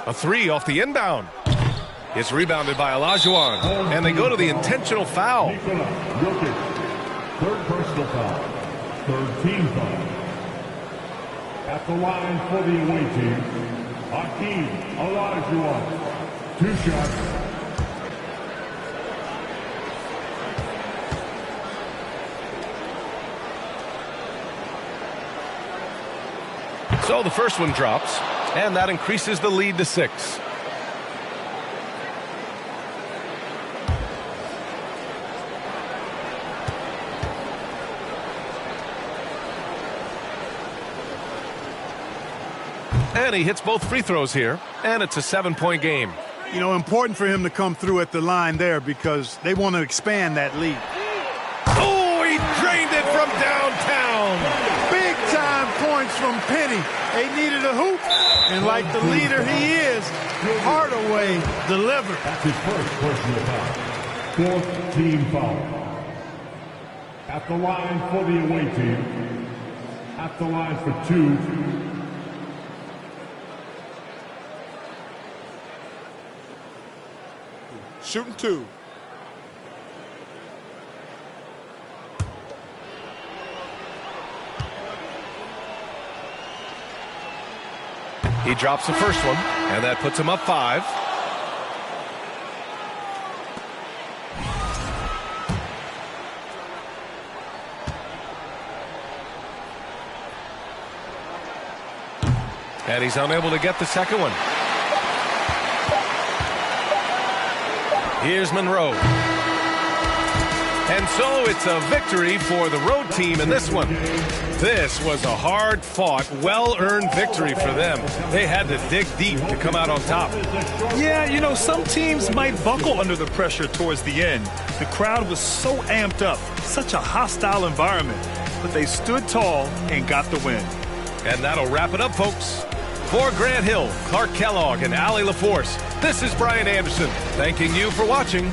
A 3 off the inbound. It's rebounded by Olajuwon. And they go to the intentional foul. Third personal foul. Third team foul. At the line for the away team, Hakeem Olajuwon. 2 shots. So the first one drops, and that increases the lead to 6. And he hits both free throws here, and it's a 7-point game. You know, important for him to come through at the line there because they want to expand that lead. Oh, he drained it from downtown. Big-time points from Penny. They needed a hoop, and like the leader he is, Hardaway delivered. That's his first personal foul. Fourth team foul. At the line for the away team. At the line for 2. Shooting 2. He drops the first one, and that puts him up 5. And he's unable to get the second one. Here's Monroe. And so it's a victory for the road team in this one. This was a hard-fought, well-earned victory for them. They had to dig deep to come out on top. Yeah, you know, some teams might buckle under the pressure towards the end. The crowd was so amped up, such a hostile environment. But they stood tall and got the win. And that'll wrap it up, folks. For Grant Hill, Clark Kellogg, and Allie LaForce, this is Brian Anderson, thanking you for watching.